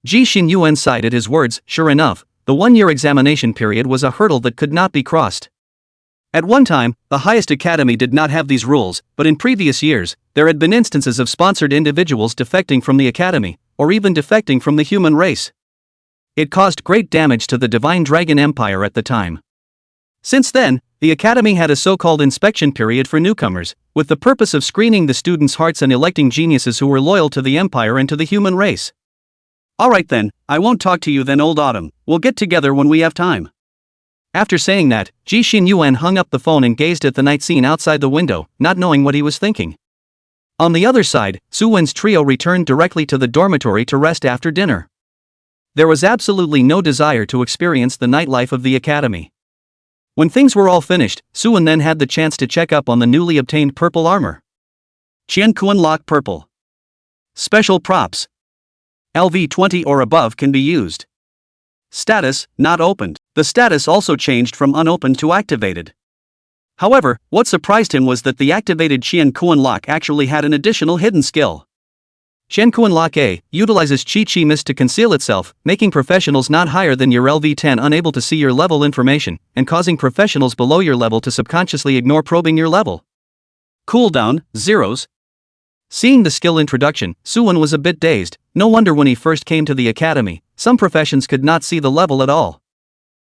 Ji Xinyuan sighed at his words. Sure enough, the one-year examination period was a hurdle that could not be crossed. At one time, the highest academy did not have these rules, but in previous years, there had been instances of sponsored individuals defecting from the academy, or even defecting from the human race. It caused great damage to the Divine Dragon Empire at the time. Since then, the academy had a so-called inspection period for newcomers, with the purpose of screening the students' hearts and electing geniuses who were loyal to the empire and to the human race. Alright then, I won't talk to you then, Old Autumn. We'll get together when we have time. After saying that, Ji Xinyuan hung up the phone and gazed at the night scene outside the window, not knowing what he was thinking. On the other side, Suwon's trio returned directly to the dormitory to rest after dinner. There was absolutely no desire to experience the nightlife of the academy. When things were all finished, Suwon then had the chance to check up on the newly obtained purple armor. Qiankuan Lock Purple. Special props. LV20 or above can be used. Status, not opened. The status also changed from unopened to activated. However, what surprised him was that the activated Qiankuan Lock actually had an additional hidden skill. Qiankuan Lock A utilizes Qi Mist to conceal itself, making professionals not higher than your LV10 unable to see your level information, and causing professionals below your level to subconsciously ignore probing your level. Cooldown, zeros. Seeing the skill introduction, Suwon was a bit dazed. No wonder when he first came to the academy, some professions could not see the level at all.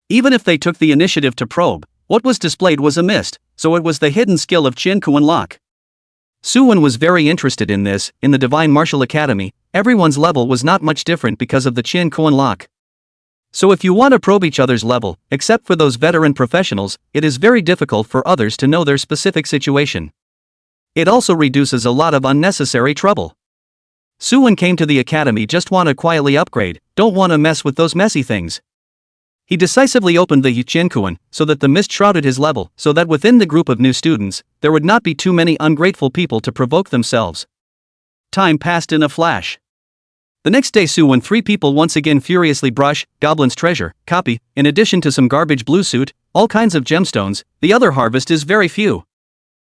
Even if they took the initiative to probe, what was displayed was a mist, so it was the hidden skill of Chin Kuan Lok. Suwon was very interested in this. In the Divine Martial Academy, everyone's level was not much different because of the Chin Kuan Lok. So if you want to probe each other's level, except for those veteran professionals, it is very difficult for others to know their specific situation. It also reduces a lot of unnecessary trouble. Suwon came to the academy just want to quietly upgrade, don't want to mess with those messy things. He decisively opened the Yuchinkuan so that the mist shrouded his level, so that within the group of new students, there would not be too many ungrateful people to provoke themselves. Time passed in a flash. The next day Suwon 3 people once again furiously brush, Goblin's treasure, copy, in addition to some garbage blue suit, all kinds of gemstones, the other harvest is very few.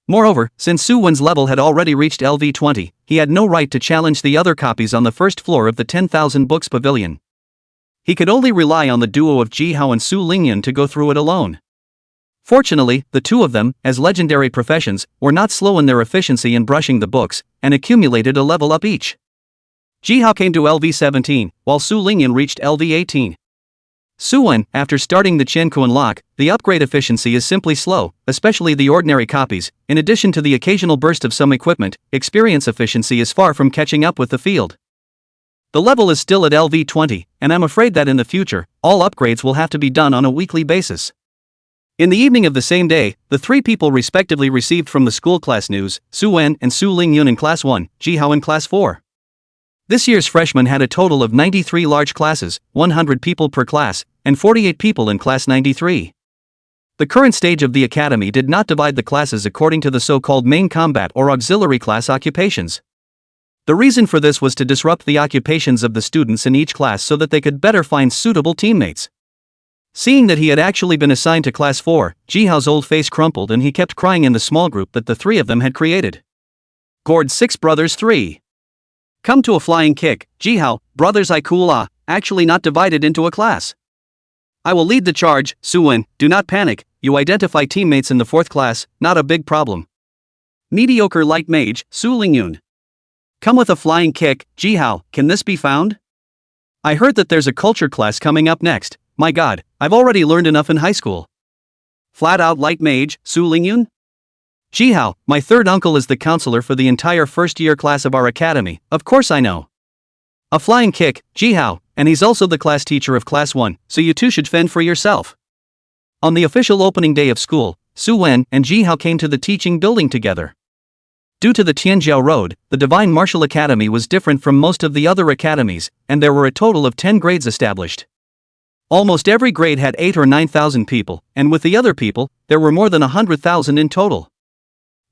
Moreover, since Suwon's level had already reached LV20, he had no right to challenge the other copies on the first floor of the 10,000 books pavilion. He could only rely on the duo of Ji Hao and Su Lingyun to go through it alone. Fortunately, the two of them, as legendary professions, were not slow in their efficiency in brushing the books, and accumulated a level up each. Ji Hao came to LV17, while Su Lingyun reached LV18. Suwon, after starting the Chen Kuan Lok, the upgrade efficiency is simply slow, especially the ordinary copies. In addition to the occasional burst of some equipment, experience efficiency is far from catching up with the field. The level is still at LV20, and I'm afraid that in the future, all upgrades will have to be done on a weekly basis. In the evening of the same day, the 3 people respectively received from the school class news, Suwon and Su Lingyun in Class 1, Ji Hao in Class 4. This year's freshmen had a total of 93 large classes, 100 people per class, and 48 people in Class 93. The current stage of the academy did not divide the classes according to the so-called main combat or auxiliary class occupations. The reason for this was to disrupt the occupations of the students in each class so that they could better find suitable teammates. Seeing that he had actually been assigned to Class 4, Ji Hao's old face crumpled and he kept crying in the small group that the 3 of them had created. Gourd 6 Brothers 3. Come to a flying kick, Ji Hao, brothers Ikula, actually not divided into a class. I will lead the charge, Suwon, do not panic, you identify teammates in the 4th class, not a big problem. Mediocre light mage, Su Lingyun. Come with a flying kick, Ji Hao, can this be found? I heard that there's a culture class coming up next, my god, I've already learned enough in high school. Flat out light mage, Su Lingyun? Ji Hao, my third uncle is the counselor for the entire first-year class of our academy, of course I know. A flying kick, Ji Hao, and he's also the class teacher of Class 1, so you two should fend for yourself. On the official opening day of school, Suwon and Ji Hao came to the teaching building together. Due to the Tianjiao Road, the Divine Martial Academy was different from most of the other academies, and there were a total of 10 grades established. Almost every grade had 8 or 9,000 people, and with the other people, there were more than 100,000 in total.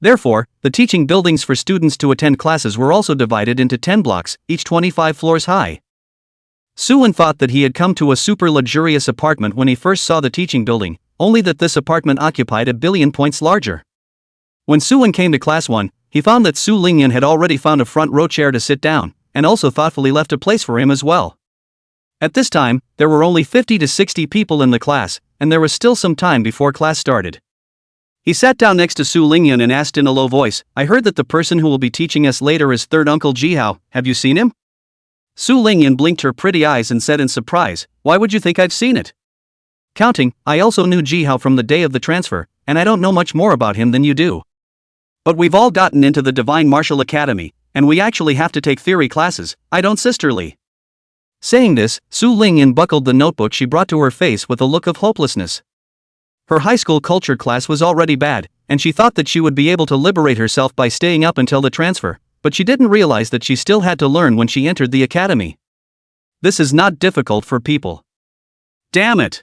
Therefore, the teaching buildings for students to attend classes were also divided into 10 blocks, each 25 floors high. Suwon thought that he had come to a super luxurious apartment when he first saw the teaching building, only that this apartment occupied 1 billion points larger. When Suwon came to Class 1, he found that Su Lingyun had already found a front row chair to sit down, and also thoughtfully left a place for him as well. At this time, there were only 50 to 60 people in the class, and there was still some time before class started. He sat down next to Su Lingyun and asked in a low voice, I heard that the person who will be teaching us later is third uncle Ji Hao, have you seen him? Su Lingyun blinked her pretty eyes and said in surprise, why would you think I've seen it? Counting, I also knew Ji Hao from the day of the transfer, and I don't know much more about him than you do. But we've all gotten into the Divine Martial Academy, and we actually have to take theory classes, I don't sisterly. Saying this, Su Lingyun buckled the notebook she brought to her face with a look of hopelessness. Her high school culture class was already bad, and she thought that she would be able to liberate herself by staying up until the transfer, but she didn't realize that she still had to learn when she entered the academy. This is not difficult for people. Damn it!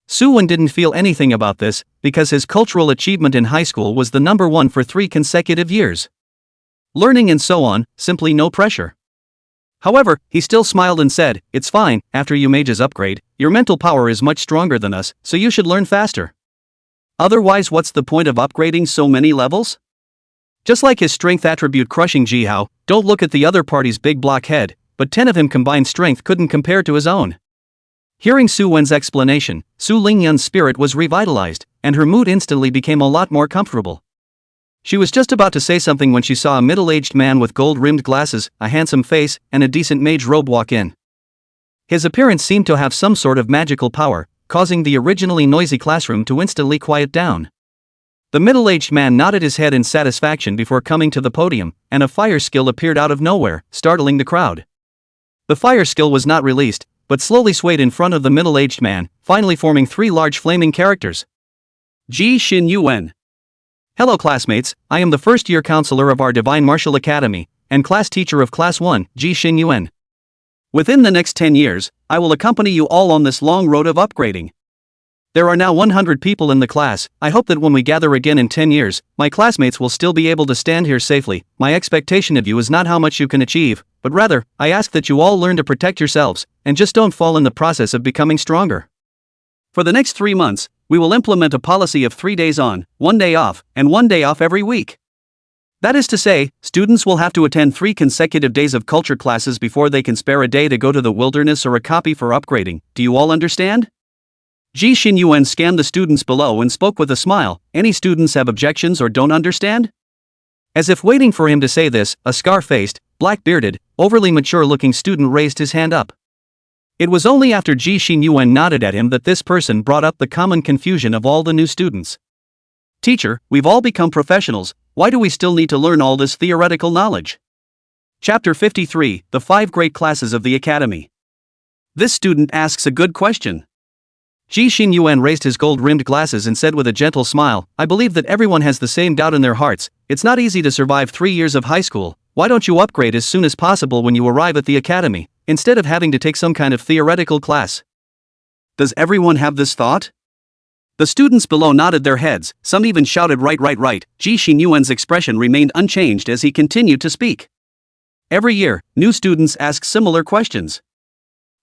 Suwon didn't feel anything about this, because his cultural achievement in high school was the number 1 for 3 consecutive years. Learning and so on, simply no pressure. However, he still smiled and said, it's fine, after you mages upgrade, your mental power is much stronger than us, so you should learn faster. Otherwise what's the point of upgrading so many levels? Just like his strength attribute crushing Ji Hao, don't look at the other party's big block head, but 10 of him combined strength couldn't compare to his own. Hearing Suwon's explanation, Su Lingyun's spirit was revitalized, and her mood instantly became a lot more comfortable. She was just about to say something when she saw a middle-aged man with gold-rimmed glasses, a handsome face, and a decent mage robe walk in. His appearance seemed to have some sort of magical power, causing the originally noisy classroom to instantly quiet down. The middle-aged man nodded his head in satisfaction before coming to the podium, and a fire skill appeared out of nowhere, startling the crowd. The fire skill was not released, but slowly swayed in front of the middle-aged man, finally forming 3 large flaming characters. Ji Xin Yuan. Hello classmates, I am the first-year counselor of our Divine Martial Academy, and class teacher of Class 1, Ji Xin Yuan. Within the next 10 years, I will accompany you all on this long road of upgrading. There are now 100 people in the class. I hope that when we gather again in 10 years, my classmates will still be able to stand here safely. My expectation of you is not how much you can achieve, but rather, I ask that you all learn to protect yourselves, and just don't fall in the process of becoming stronger. For the next 3 months, we will implement a policy of 3 days on, 1 day off, and 1 day off every week. That is to say, students will have to attend 3 consecutive days of culture classes before they can spare a day to go to the wilderness or a copy for upgrading. Do you all understand? Ji Xin Yuan scanned the students below and spoke with a smile. Any students have objections or don't understand? As if waiting for him to say this, a scar-faced, black-bearded, overly mature-looking student raised his hand up. It was only after Ji Xin Yuan nodded at him that this person brought up the common confusion of all the new students. Teacher, we've all become professionals, why do we still need to learn all this theoretical knowledge? Chapter 53, The 5 Great Classes of the Academy. This student asks a good question. Ji Xin Yuan raised his gold-rimmed glasses and said with a gentle smile, I believe that everyone has the same doubt in their hearts. It's not easy to survive 3 years of high school. Why don't you upgrade as soon as possible when you arrive at the academy, instead of having to take some kind of theoretical class? Does everyone have this thought? The students below nodded their heads, some even shouted right. Ji Xin Yuan's expression remained unchanged as he continued to speak. Every year, new students ask similar questions.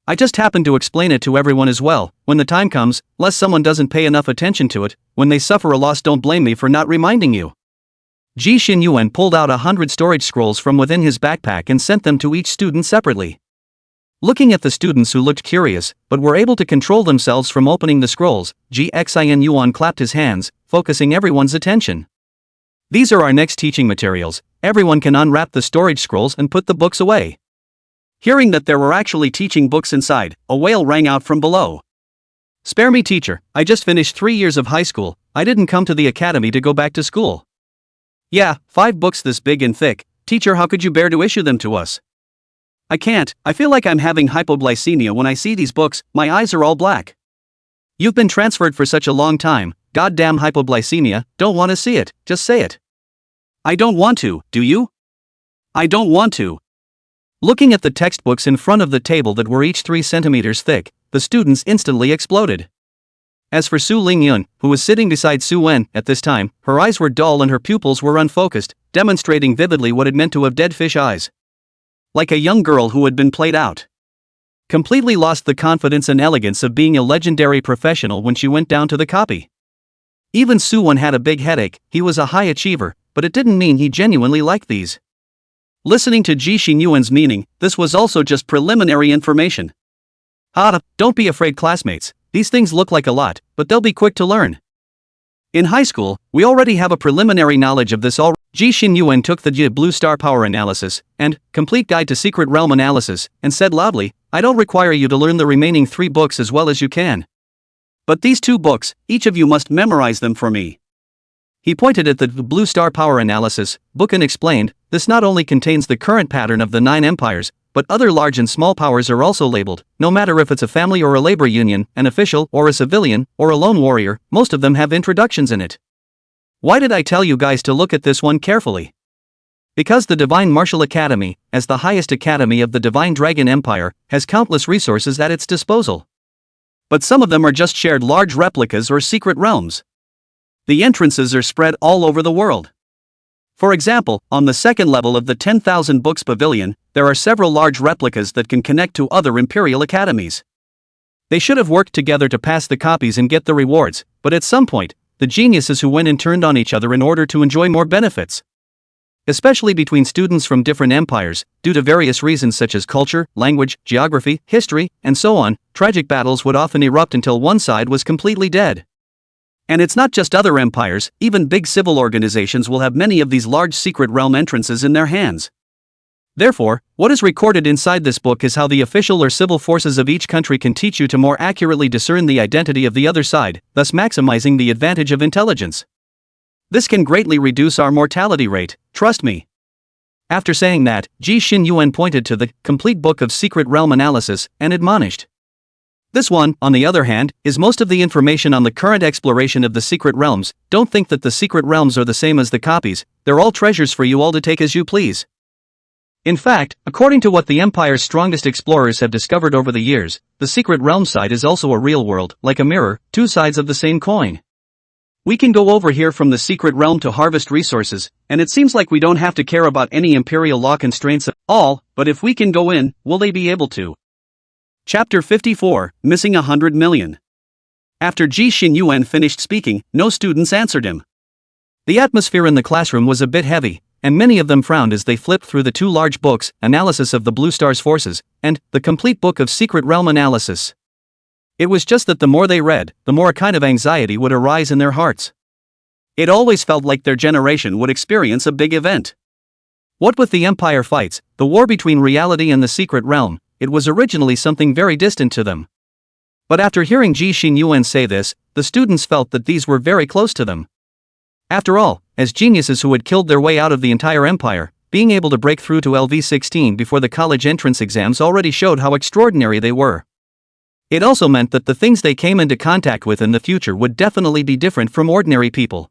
I just happen to explain it to everyone as well. When the time comes, lest someone doesn't pay enough attention to it, when they suffer a loss, don't blame me for not reminding you. Ji Xin Yuan pulled out 100 storage scrolls from within his backpack and sent them to each student separately. Looking at the students who looked curious, but were able to control themselves from opening the scrolls, Ji Xin Yuan clapped his hands, focusing everyone's attention. These are our next teaching materials. Everyone can unwrap the storage scrolls and put the books away. Hearing that there were actually teaching books inside, a wail rang out from below. Spare me, teacher, I just finished 3 years of high school. I didn't come to the academy to go back to school. Yeah, 5 books this big and thick. Teacher, how could you bear to issue them to us? I can't, I feel like I'm having hypoglycemia when I see these books, my eyes are all black. You've been transferred for such a long time, goddamn hypoglycemia, don't want to see it, just say it. I don't want to, do you? I don't want to. Looking at the textbooks in front of the table that were each 3 centimeters thick, the students instantly exploded. As for Su Lingyun, who was sitting beside Su Wen at this time, her eyes were dull and her pupils were unfocused, demonstrating vividly what it meant to have dead fish eyes. Like a young girl who had been played out. Completely lost the confidence and elegance of being a legendary professional when she went down to the copy. Even Su Wen had a big headache. He was a high achiever, but it didn't mean he genuinely liked these. Listening to Ji Xin Yuan's meaning, this was also just preliminary information. Don't be afraid, classmates, these things look like a lot, but they'll be quick to learn. In high school, we already have a preliminary knowledge of this already. Ji Xin Yuan took the Blue Star Power Analysis, and Complete Guide to Secret Realm Analysis, and said loudly, I don't require you to learn the remaining 3 books as well as you can. But these 2 books, each of you must memorize them for me. He pointed at the Blue Star Power Analysis book and explained, this not only contains the current pattern of the 9 empires, but other large and small powers are also labeled. No matter if it's a family or a labor union, an official or a civilian, or a lone warrior, most of them have introductions in it. Why did I tell you guys to look at this one carefully? Because the Divine Martial Academy, as the highest academy of the Divine Dragon Empire, has countless resources at its disposal. But some of them are just shared large replicas or secret realms. The entrances are spread all over the world. For example, on the 2nd level of the 10,000 Books Pavilion, there are several large replicas that can connect to other Imperial academies. They should have worked together to pass the copies and get the rewards, but at some point, the geniuses who went and turned on each other in order to enjoy more benefits. Especially between students from different empires, due to various reasons such as culture, language, geography, history, and so on, tragic battles would often erupt until one side was completely dead. And it's not just other empires, even big civil organizations will have many of these large secret realm entrances in their hands. Therefore, what is recorded inside this book is how the official or civil forces of each country can teach you to more accurately discern the identity of the other side, thus maximizing the advantage of intelligence. This can greatly reduce our mortality rate, trust me. After saying that, Ji Xinyuan pointed to the complete book of secret realm analysis and admonished. This one, on the other hand, is most of the information on the current exploration of the secret realms. Don't think that the secret realms are the same as the copies, they're all treasures for you all to take as you please. In fact, according to what the Empire's strongest explorers have discovered over the years, the secret realm side is also a real world, like a mirror, two sides of the same coin. We can go over here from the secret realm to harvest resources, and it seems like we don't have to care about any imperial law constraints at all, but if we can go in, will they be able to? Chapter 54, Missing 100 Million. After Ji Xinyuan finished speaking, no students answered him. The atmosphere in the classroom was a bit heavy, and many of them frowned as they flipped through the two large books, Analysis of the Blue Star's Forces, and The Complete Book of Secret Realm Analysis. It was just that the more they read, the more a kind of anxiety would arise in their hearts. It always felt like their generation would experience a big event. What with the Empire fights, the war between reality and the secret realm, it was originally something very distant to them. But after hearing Ji Xinyuan say this, the students felt that these were very close to them. After all, as geniuses who had killed their way out of the entire empire, being able to break through to LV16 before the college entrance exams already showed how extraordinary they were. It also meant that the things they came into contact with in the future would definitely be different from ordinary people.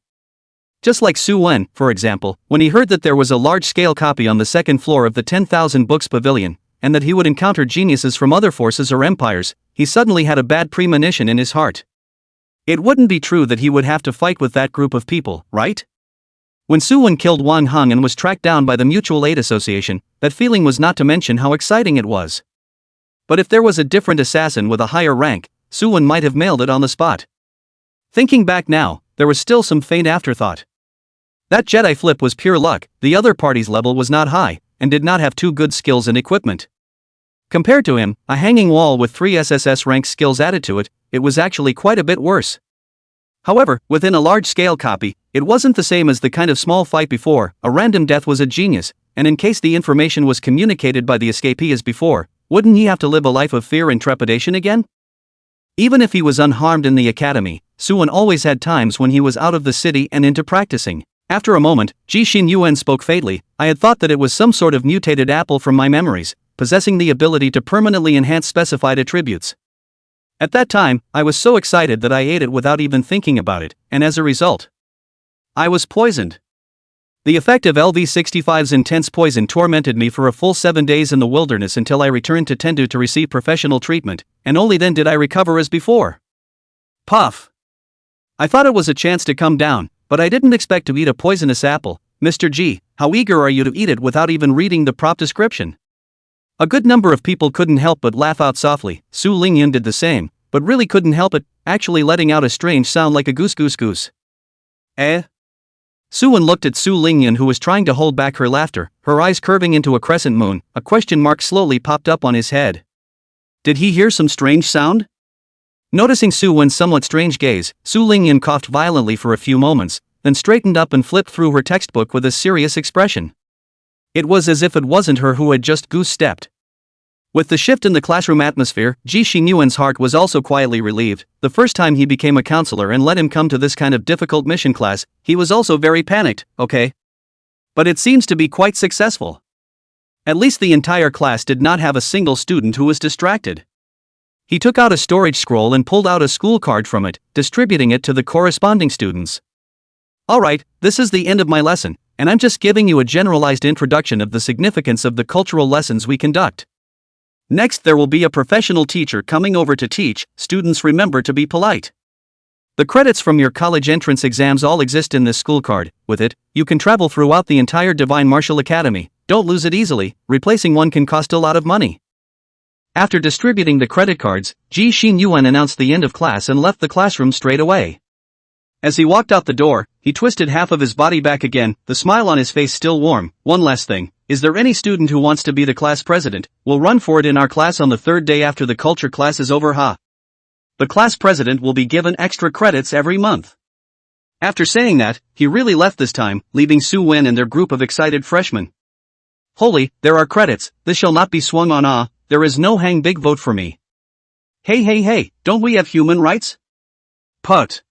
Just like Su Wen, for example, when he heard that there was a large-scale copy on the second floor of the 10,000 books pavilion, and that he would encounter geniuses from other forces or empires, he suddenly had a bad premonition in his heart. It wouldn't be true that he would have to fight with that group of people, right? When Su Wen killed Wang Heng and was tracked down by the Mutual Aid Association, that feeling was not to mention how exciting it was. But if there was a different assassin with a higher rank, Su Wen might have mailed it on the spot. Thinking back now, there was still some faint afterthought. That Jedi flip was pure luck, the other party's level was not high, and did not have too good skills and equipment. Compared to him, a hanging wall with 3 SSS rank skills added to it, it was actually quite a bit worse. However, within a large-scale copy, it wasn't the same as the kind of small fight before. A random death was a genius, and in case the information was communicated by the escapee as before, wouldn't he have to live a life of fear and trepidation again? Even if he was unharmed in the academy, Su Wen always had times when he was out of the city and into practicing. After a moment, Ji Xinyuan spoke faintly. I had thought that it was some sort of mutated apple from my memories, possessing the ability to permanently enhance specified attributes. At that time, I was so excited that I ate it without even thinking about it, and as a result, I was poisoned. The effect of LV-65's intense poison tormented me for a full 7 days in the wilderness until I returned to Tendu to receive professional treatment, and only then did I recover as before. Puff! I thought it was a chance to come down, but I didn't expect to eat a poisonous apple. Mr. G, how eager are you to eat it without even reading the prop description? A good number of people couldn't help but laugh out softly. Su Lingyan did the same, but really couldn't help it, actually letting out a strange sound like a goose goose goose. Eh? Su Wen looked at Su Lingyan, who was trying to hold back her laughter, her eyes curving into a crescent moon. A question mark slowly popped up on his head. Did he hear some strange sound? Noticing Su Wen's somewhat strange gaze, Su Lingyan coughed violently for a few moments, then straightened up and flipped through her textbook with a serious expression. It was as if it wasn't her who had just goose-stepped. With the shift in the classroom atmosphere, Ji Xinyuan's heart was also quietly relieved. The first time he became a counselor and let him come to this kind of difficult mission class, he was also very panicked, okay? But it seems to be quite successful. At least the entire class did not have a single student who was distracted. He took out a storage scroll and pulled out a school card from it, distributing it to the corresponding students. Alright, this is the end of my lesson, and I'm just giving you a generalized introduction of the significance of the cultural lessons we conduct. Next there will be a professional teacher coming over to teach. Students, remember to be polite. The credits from your college entrance exams all exist in this school card. With it, you can travel throughout the entire Divine Martial Academy. Don't lose it easily, replacing one can cost a lot of money. After distributing the credit cards, Ji Xinyuan announced the end of class and left the classroom straight away. As he walked out the door, he twisted half of his body back again, the smile on his face still warm. One last thing. Is there any student who wants to be the class president? We'll run for it in our class on the 3rd day after the culture class is over, ha. The class president will be given extra credits every month. After saying that, he really left this time, leaving Su Wen and their group of excited freshmen. Holy, there are credits, this shall not be swung on. There is no hang big vote for me. Hey, don't we have human rights? Put.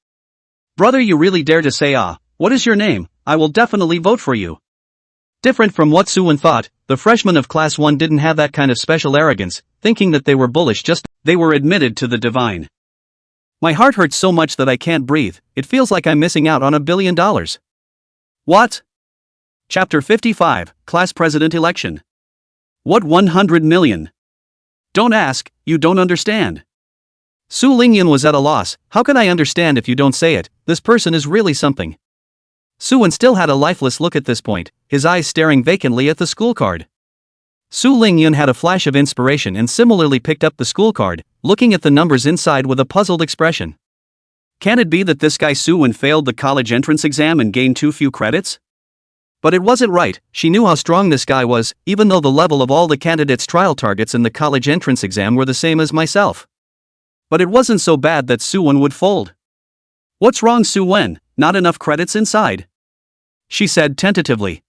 Brother, you really dare to say what is your name? I will definitely vote for you. Different from what Su Wen thought, the freshmen of class 1 didn't have that kind of special arrogance, thinking that they were bullish they were admitted to the divine. My heart hurts so much that I can't breathe, it feels like I'm missing out on $1 billion. What? Chapter 55, Class President Election. What 100 million? Don't ask, you don't understand. Su Lingyun was at a loss. How can I understand if you don't say it? This person is really something. Su Wen still had a lifeless look at this point, his eyes staring vacantly at the school card. Su Lingyun had a flash of inspiration and similarly picked up the school card, looking at the numbers inside with a puzzled expression. Can it be that this guy Su Wen failed the college entrance exam and gained too few credits? But it wasn't right. She knew how strong this guy was, even though the level of all the candidates' trial targets in the college entrance exam were the same as myself. But it wasn't so bad that Su Wen would fold. What's wrong, Su Wen? Not enough credits inside? She said tentatively.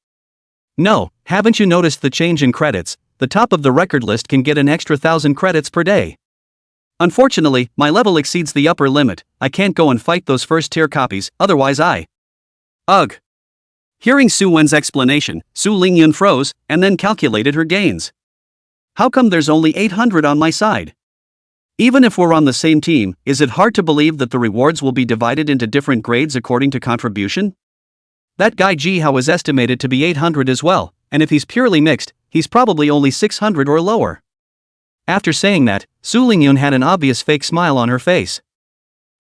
No, haven't you noticed the change in credits? The top of the record list can get an extra 1,000 credits per day. Unfortunately, my level exceeds the upper limit. I can't go and fight those first-tier copies, otherwise Ugh. Hearing Su Wen's explanation, Su Lingyun froze, and then calculated her gains. How come there's only 800 on my side? Even if we're on the same team, is it hard to believe that the rewards will be divided into different grades according to contribution? That guy Ji Hao is estimated to be 800 as well, and if he's purely mixed, he's probably only 600 or lower. After saying that, Su Lingyun had an obvious fake smile on her face.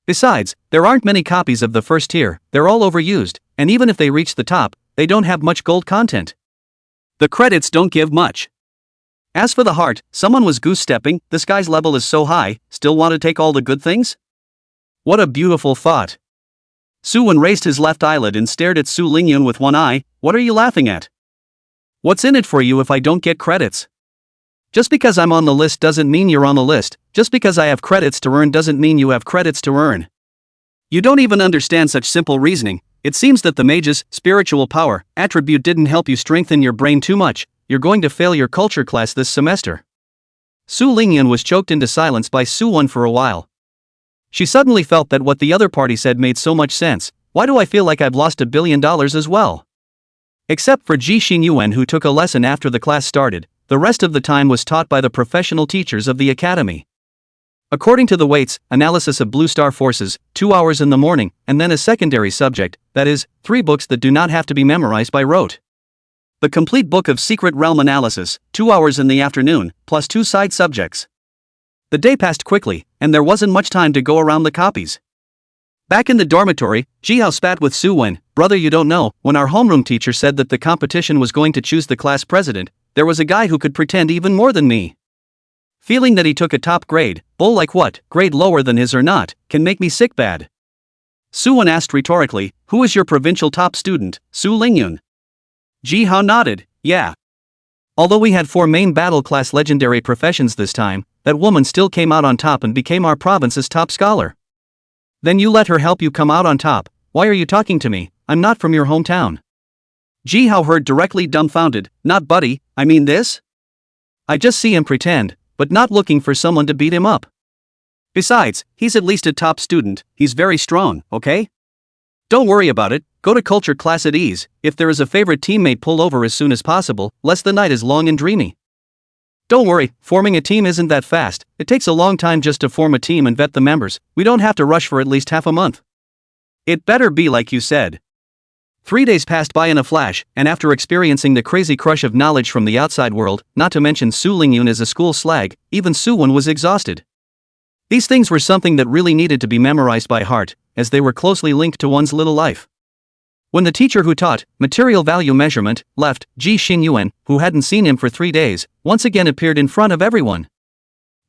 Besides, there aren't many copies of the first tier, they're all overused, and even if they reach the top, they don't have much gold content. The credits don't give much. As for the heart, someone was goose-stepping, this guy's level is so high, still want to take all the good things? What a beautiful thought. Su Wen raised his left eyelid and stared at Su Lingyun with one eye. What are you laughing at? What's in it for you if I don't get credits? Just because I'm on the list doesn't mean you're on the list, just because I have credits to earn doesn't mean you have credits to earn. You don't even understand such simple reasoning. It seems that the mage's spiritual power attribute didn't help you strengthen your brain too much. You're going to fail your culture class this semester. Su Lingyun was choked into silence by Su Wen for a while. She suddenly felt that what the other party said made so much sense. Why do I feel like I've lost $1 billion as well? Except for Ji Xingyuan, who took a lesson after the class started, the rest of the time was taught by the professional teachers of the academy. According to the weights, analysis of blue star forces, 2 hours in the morning, and then a secondary subject, that is, 3 books that do not have to be memorized by rote. The complete book of Secret Realm analysis, 2 hours in the afternoon, plus 2 side subjects. The day passed quickly, and there wasn't much time to go around the copies. Back in the dormitory, Ji Hao spat with Su Wen. Brother, you don't know, when our homeroom teacher said that the competition was going to choose the class president, there was a guy who could pretend even more than me. Feeling that he took a top grade, bull like what, grade lower than his or not, can make me sick bad. Su Wen asked rhetorically, who is your provincial top student, Su Lingyun? Ji Hao nodded, yeah. Although we had 4 main battle class legendary professions this time, that woman still came out on top and became our province's top scholar. Then you let her help you come out on top. Why are you talking to me? I'm not from your hometown. Ji Hao heard directly, dumbfounded. Not buddy, I mean this? I just see him pretend, but not looking for someone to beat him up. Besides, he's at least a top student, he's very strong, okay? Don't worry about it, go to culture class at ease. If there is a favorite teammate, pull over as soon as possible, lest the night is long and dreamy. Don't worry, forming a team isn't that fast, it takes a long time just to form a team and vet the members, we don't have to rush for at least half a month. It better be like you said. 3 days passed by in a flash, and after experiencing the crazy crush of knowledge from the outside world, not to mention Su Lingyun as a school slag, even Su Wen was exhausted. These things were something that really needed to be memorized by heart, as they were closely linked to one's little life. When the teacher who taught material value measurement left, Ji Xingyuan, who hadn't seen him for 3 days, once again appeared in front of everyone.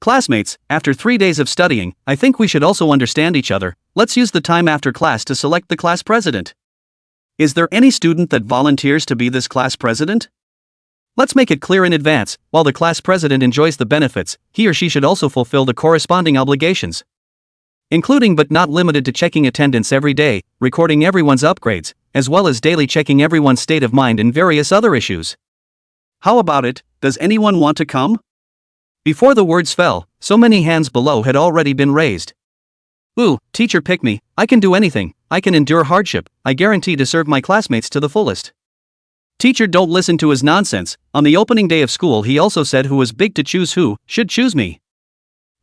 Classmates, after 3 days of studying, I think we should also understand each other. Let's use the time after class to select the class president. Is there any student that volunteers to be this class president? Let's make it clear in advance, while the class president enjoys the benefits, he or she should also fulfill the corresponding obligations. including but not limited to checking attendance every day, recording everyone's upgrades, as well as daily checking everyone's state of mind and various other issues. How about it, does anyone want to come? Before the words fell, so many hands below had already been raised. Ooh, teacher pick me, I can do anything, I can endure hardship, I guarantee to serve my classmates to the fullest. Teacher, don't listen to his nonsense. On the opening day of school he also said who was big to choose who should choose me.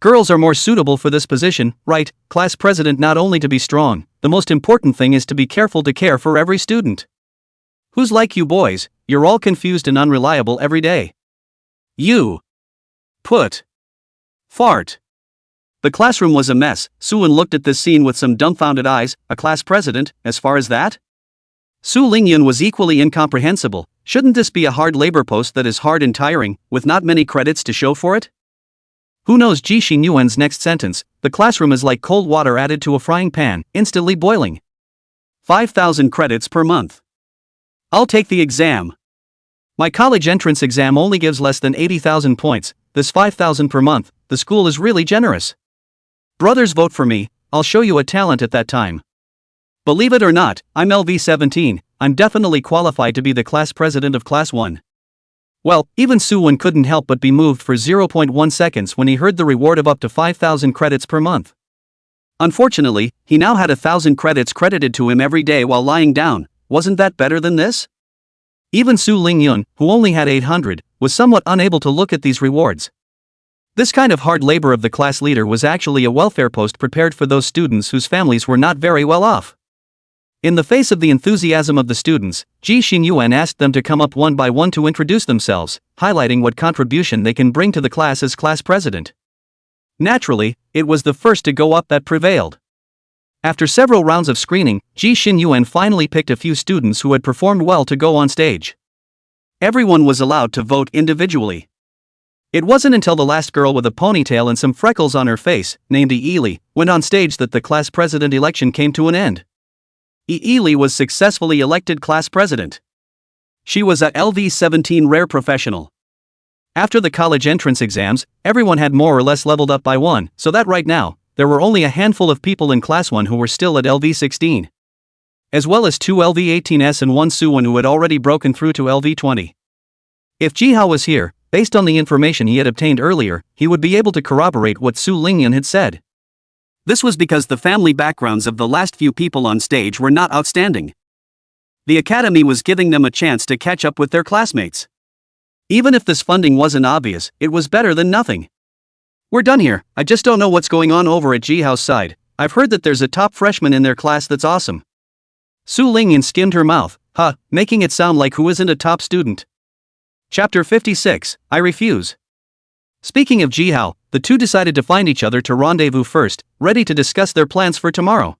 Girls are more suitable for this position, right? Class president not only to be strong, the most important thing is to be careful to care for every student. Who's like you boys, you're all confused and unreliable every day. You. Put. Fart. The classroom was a mess. Suwon looked at this scene with some dumbfounded eyes. A class president, as far as that? Su Lingyun was equally incomprehensible. Shouldn't this be a hard labor post that is hard and tiring, with not many credits to show for it? Who knows Ji Xinyuan's next sentence? The classroom is like cold water added to a frying pan, instantly boiling. 5,000 credits per month. I'll take the exam. My college entrance exam only gives less than 80,000 points, this 5,000 per month, the school is really generous. Brothers, vote for me, I'll show you a talent at that time. Believe it or not, I'm LV17, I'm definitely qualified to be the class president of class 1. Well, even Suwon couldn't help but be moved for 0.1 seconds when he heard the reward of up to 5,000 credits per month. Unfortunately, he now had 1,000 credits credited to him every day while lying down. Wasn't that better than this? Even Su Lingyun, who only had 800, was somewhat unable to look at these rewards. This kind of hard labor of the class leader was actually a welfare post prepared for those students whose families were not very well off. In the face of the enthusiasm of the students, Ji Xinyuan asked them to come up one by one to introduce themselves, highlighting what contribution they can bring to the class as class president. Naturally, it was the first to go up that prevailed. After several rounds of screening, Ji Xinyuan finally picked a few students who had performed well to go on stage. Everyone was allowed to vote individually. It wasn't until the last girl with a ponytail and some freckles on her face, named Eili, went on stage that the class president election came to an end. Eili was successfully elected class president. She was a LV17 rare professional. After the college entrance exams, everyone had more or less leveled up by one, so that right now, there were only a handful of people in class 1 who were still at LV16. As well as 2 LV18s and 1 Suwon who had already broken through to LV20. If Jihao was here, based on the information he had obtained earlier, he would be able to corroborate what Su Lingyun had said. This was because the family backgrounds of the last few people on stage were not outstanding. The academy was giving them a chance to catch up with their classmates. Even if this funding wasn't obvious, it was better than nothing. We're done here, I just don't know what's going on over at Jihao's side. I've heard that there's a top freshman in their class that's awesome. Su Lingyun skimmed her mouth, making it sound like who isn't a top student. Chapter 56, I refuse. Speaking of Jihao, the two decided to find each other to rendezvous first, ready to discuss their plans for tomorrow.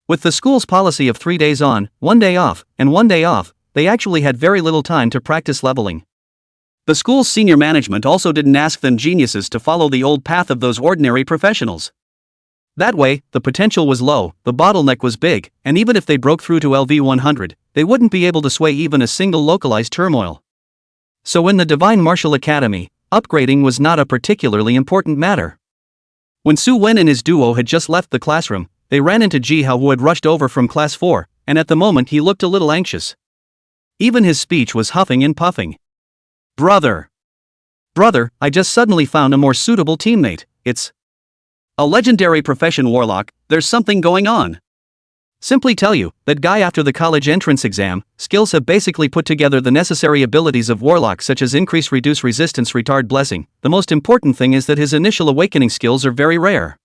With the school's policy of 3 days on, 1 day off, and 1 day off, they actually had very little time to practice leveling. The school's senior management also didn't ask them geniuses to follow the old path of those ordinary professionals. That way, the potential was low, the bottleneck was big, and even if they broke through to LV100, they wouldn't be able to sway even a single localized turmoil. So in the Divine Martial Academy, upgrading was not a particularly important matter. When Su Wen and his duo had just left the classroom, they ran into Jihao who had rushed over from class 4, and at the moment he looked a little anxious. Even his speech was huffing and puffing. Brother, I just suddenly found a more suitable teammate. It's a legendary profession warlock, there's something going on. Simply tell you, that guy after the college entrance exam, skills have basically put together the necessary abilities of warlock such as increase, reduce resistance, retard blessing. The most important thing is that his initial awakening skills are very rare.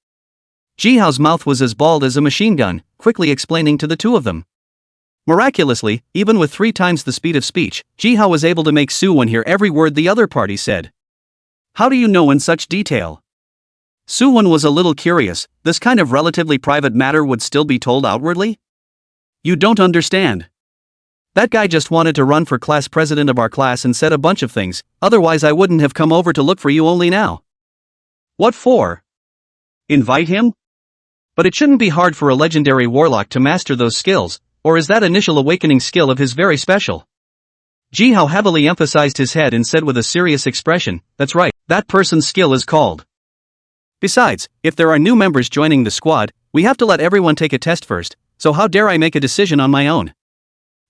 Jihao's mouth was as bald as a machine gun, quickly explaining to the two of them. Miraculously, even with 3 times the speed of speech, Jihao was able to make Suwon hear every word the other party said. How do you know in such detail? Suwon was a little curious, this kind of relatively private matter would still be told outwardly? You don't understand. That guy just wanted to run for class president of our class and said a bunch of things, otherwise I wouldn't have come over to look for you only now. What for? Invite him? But it shouldn't be hard for a legendary warlock to master those skills, or is that initial awakening skill of his very special? Jihao heavily emphasized his head and said with a serious expression, that's right, that person's skill is called Besides, if there are new members joining the squad, we have to let everyone take a test first, so how dare I make a decision on my own?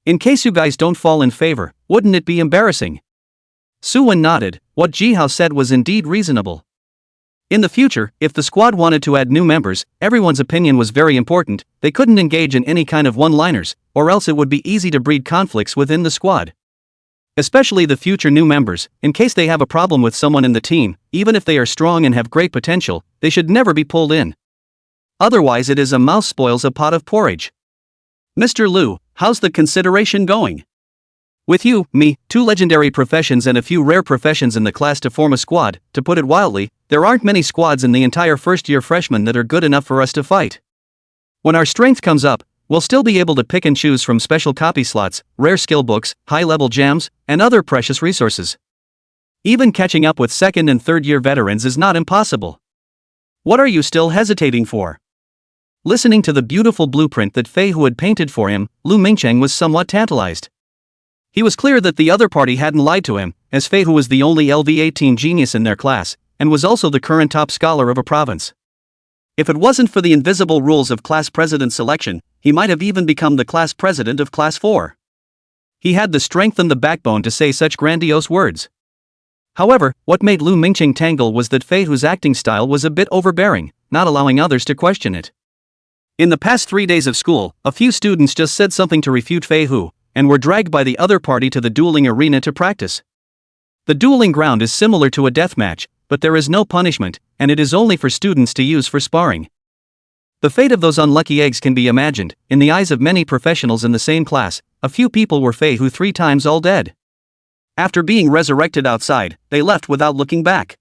In case you guys don't fall in favor, wouldn't it be embarrassing? Suwon nodded. What Jihao said was indeed reasonable. In the future, if the squad wanted to add new members, everyone's opinion was very important. They couldn't engage in any kind of one-liners, or else it would be easy to breed conflicts within the squad. Especially the future new members, in case they have a problem with someone in the team, even if they are strong and have great potential, they should never be pulled in. Otherwise it is a mouse spoils a pot of porridge. Mr. Liu, how's the consideration going? With you, me, 2 legendary professions and a few rare professions in the class to form a squad, to put it wildly, there aren't many squads in the entire first-year freshmen that are good enough for us to fight. When our strength comes up, we'll still be able to pick and choose from special copy slots, rare skill books, high-level gems, and other precious resources. Even catching up with second and third-year veterans is not impossible. What are you still hesitating for? Listening to the beautiful blueprint that Fei Hu had painted for him, Lu Mingcheng was somewhat tantalized. He was clear that the other party hadn't lied to him, as Fei Hu was the only LV18 genius in their class, and was also the current top scholar of a province. If it wasn't for the invisible rules of class president selection, he might have even become the class president of class 4. He had the strength and the backbone to say such grandiose words. However, what made Lu Mingcheng tangle was that Fei Hu's acting style was a bit overbearing, not allowing others to question it. In the past 3 days of school, a few students just said something to refute Fei Hu, and were dragged by the other party to the dueling arena to practice. The dueling ground is similar to a deathmatch, but there is no punishment, and it is only for students to use for sparring. The fate of those unlucky eggs can be imagined. In the eyes of many professionals in the same class, a few people were Fei Hu 3 times all dead. After being resurrected outside, they left without looking back.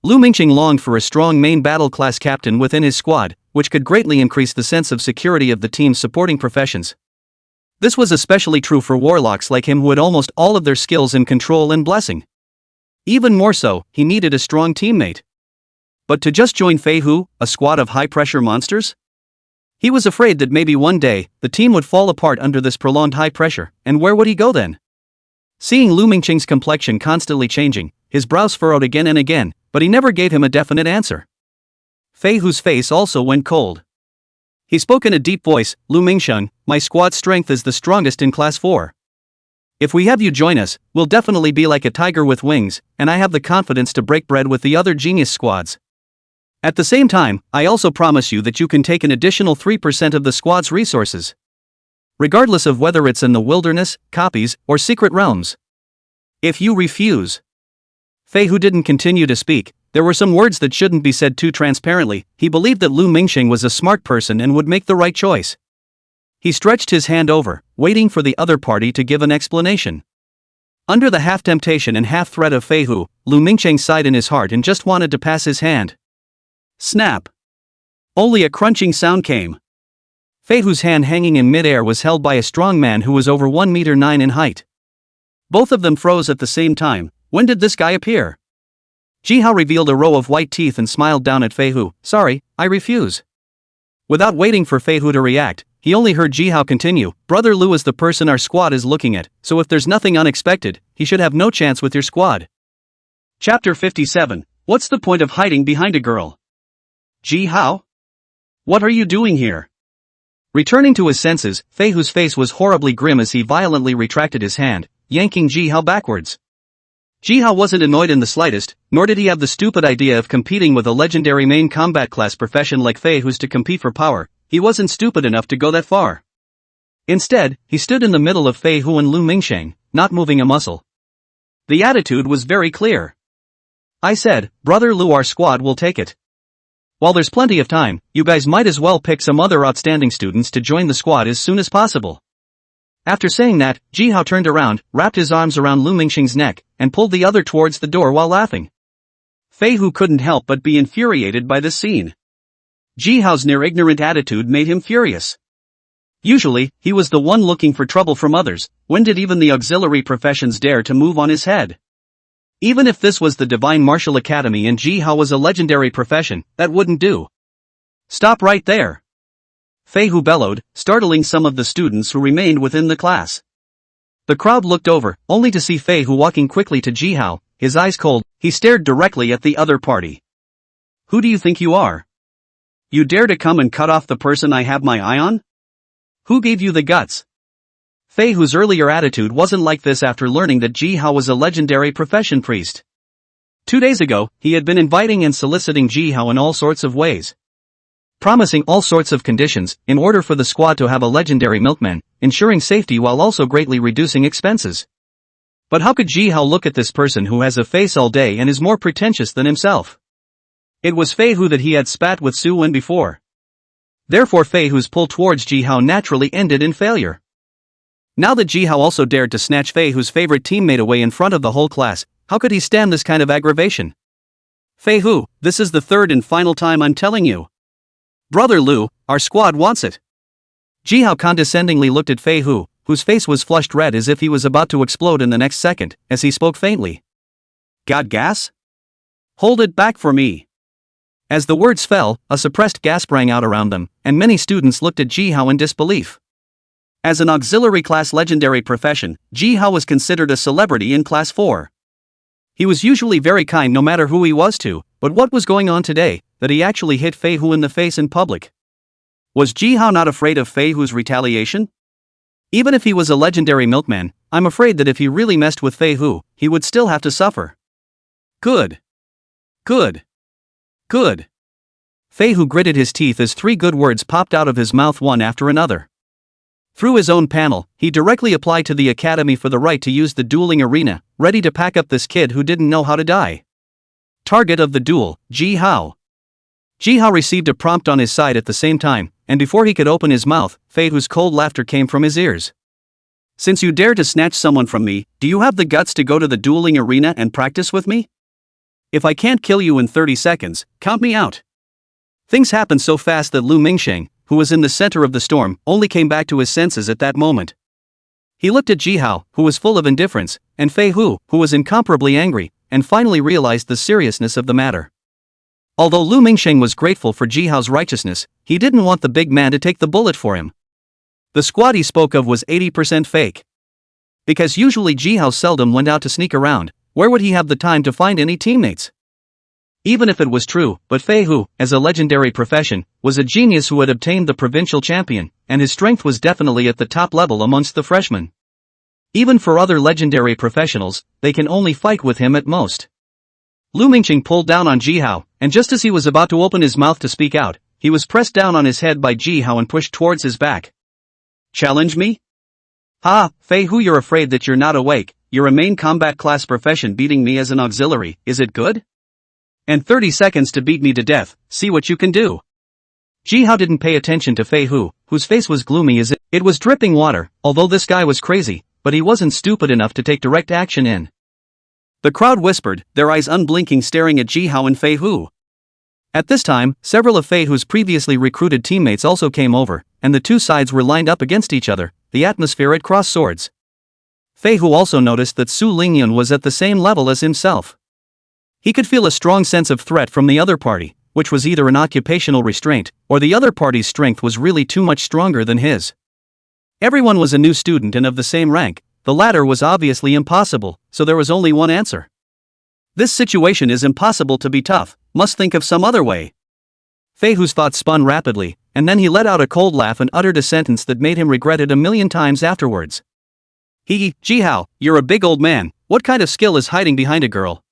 Lu Mingcheng longed for a strong main battle class captain within his squad, which could greatly increase the sense of security of the team's supporting professions. This was especially true for warlocks like him who had almost all of their skills in control and blessing. Even more so, he needed a strong teammate. But to just join Fei Hu, a squad of high-pressure monsters? He was afraid that maybe one day, the team would fall apart under this prolonged high pressure, and where would he go then? Seeing Lu Mingcheng's complexion constantly changing, his brows furrowed again and again, but he never gave him a definite answer. Fei Hu's face also went cold. He spoke in a deep voice, Lu Mingcheng, my squad's strength is the strongest in class 4. If we have you join us, we'll definitely be like a tiger with wings, and I have the confidence to break bread with the other genius squads. At the same time, I also promise you that you can take an additional 3% of the squad's resources. Regardless of whether it's in the wilderness, copies, or secret realms. If you refuse. Fei Hu didn't continue to speak. There were some words that shouldn't be said too transparently. He believed that Lu Mingcheng was a smart person and would make the right choice. He stretched his hand over, waiting for the other party to give an explanation. Under the half-temptation and half-threat of Fei Hu, Lu Mingcheng sighed in his heart and just wanted to pass his hand. Snap! Only a crunching sound came. Fei Hu's hand hanging in mid-air was held by a strong man who was over 1 meter 9 in height. Both of them froze at the same time. When did this guy appear? Jihao revealed a row of white teeth and smiled down at Fei Hu. Sorry, I refuse. Without waiting for Fei Hu to react, he only heard Jihao continue, Brother Lu is the person our squad is looking at, so if there's nothing unexpected, he should have no chance with your squad. Chapter 57. What's the point of hiding behind a girl? Jihao? What are you doing here? Returning to his senses, Fei Hu's face was horribly grim as he violently retracted his hand, yanking Jihao backwards. Jihao wasn't annoyed in the slightest, nor did he have the stupid idea of competing with a legendary main combat class profession like Fei Hu's to compete for power. He wasn't stupid enough to go that far. Instead, he stood in the middle of Fei Hu and Lu Mingcheng, not moving a muscle. The attitude was very clear. I said, Brother Lu, our squad will take it. While there's plenty of time, you guys might as well pick some other outstanding students to join the squad as soon as possible. After saying that, Jihao turned around, wrapped his arms around Lu Mingcheng's neck, and pulled the other towards the door while laughing. Fei Hu couldn't help but be infuriated by this scene. Jihao's near-ignorant attitude made him furious. Usually, he was the one looking for trouble from others. When did even the auxiliary professions dare to move on his head? Even if this was the Divine Martial Academy and Jihao was a legendary profession, that wouldn't do. Stop right there! Fei Hu bellowed, startling some of the students who remained within the class. The crowd looked over, only to see Fei Hu walking quickly to Jihao, his eyes cold. He stared directly at the other party. Who do you think you are? You dare to come and cut off the person I have my eye on? Who gave you the guts? Fei Hu's earlier attitude wasn't like this after learning that Ji Hao was a legendary profession priest. 2 days ago, he had been inviting and soliciting Ji Hao in all sorts of ways, promising all sorts of conditions in order for the squad to have a legendary milkman, ensuring safety while also greatly reducing expenses. But how could Ji Hao look at this person who has a face all day and is more pretentious than himself? It was Fei Hu that he had spat with Su Wen before. Therefore Fei Hu's pull towards Ji Hao naturally ended in failure. Now that Ji Hao also dared to snatch Fei Hu's favorite teammate away in front of the whole class, how could he stand this kind of aggravation? Fei Hu, this is the third and final time I'm telling you. Brother Lu, our squad wants it. Ji Hao condescendingly looked at Fei Hu, whose face was flushed red as if he was about to explode in the next second, as he spoke faintly. Got gas? Hold it back for me. As the words fell, a suppressed gasp rang out around them, and many students looked at Ji Hao in disbelief. As an auxiliary class legendary profession, Ji Hao was considered a celebrity in Class 4. He was usually very kind no matter who he was to, but what was going on today, that he actually hit Fei Hu in the face in public? Was Ji Hao not afraid of Fei Hu's retaliation? Even if he was a legendary milkman, I'm afraid that if he really messed with Fei Hu, he would still have to suffer. Good. Good. Good. Fei Hu gritted his teeth as 3 good words popped out of his mouth one after another. Through his own panel, he directly applied to the academy for the right to use the dueling arena, ready to pack up this kid who didn't know how to die. Target of the duel, Ji Hao. Ji Hao received a prompt on his side at the same time, and before he could open his mouth, Fei Hu's cold laughter came from his ears. Since you dare to snatch someone from me, do you have the guts to go to the dueling arena and practice with me? If I can't kill you in 30 seconds, count me out. Things happened so fast that Lu Mingsheng, who was in the center of the storm, only came back to his senses at that moment. He looked at Ji Hao, who was full of indifference, and Fei Hu, who was incomparably angry, and finally realized the seriousness of the matter. Although Lu Mingsheng was grateful for Ji Hao's righteousness, he didn't want the big man to take the bullet for him. The squad he spoke of was 80% fake. Because usually Ji Hao seldom went out to sneak around, where would he have the time to find any teammates? Even if it was true, but Fei Hu, as a legendary profession, was a genius who had obtained the provincial champion, and his strength was definitely at the top level amongst the freshmen. Even for other legendary professionals, they can only fight with him at most. Lu Mingqing pulled down on Ji Hao, and just as he was about to open his mouth to speak out, he was pressed down on his head by Ji Hao and pushed towards his back. Challenge me? Ha, Fei Hu, you're afraid that you're not awake, you're a main combat class profession beating me as an auxiliary, is it good? And 30 seconds to beat me to death, see what you can do. Ji Hao didn't pay attention to Fei Hu, whose face was gloomy as it was dripping water, although this guy was crazy, but he wasn't stupid enough to take direct action in. The crowd whispered, their eyes unblinking staring at Ji Hao and Fei Hu. At this time, several of Fei Hu's previously recruited teammates also came over, and the two sides were lined up against each other, the atmosphere at cross swords. Fei Hu also noticed that Su Lingyun was at the same level as himself. He could feel a strong sense of threat from the other party, which was either an occupational restraint, or the other party's strength was really too much stronger than his. Everyone was a new student and of the same rank, the latter was obviously impossible, so there was only one answer. This situation is impossible to be tough, must think of some other way. Fei Hu's thoughts spun rapidly, and then he let out a cold laugh and uttered a sentence that made him regret it a million times afterwards. Ji Hao, you're a big old man, what kind of skill is hiding behind a girl?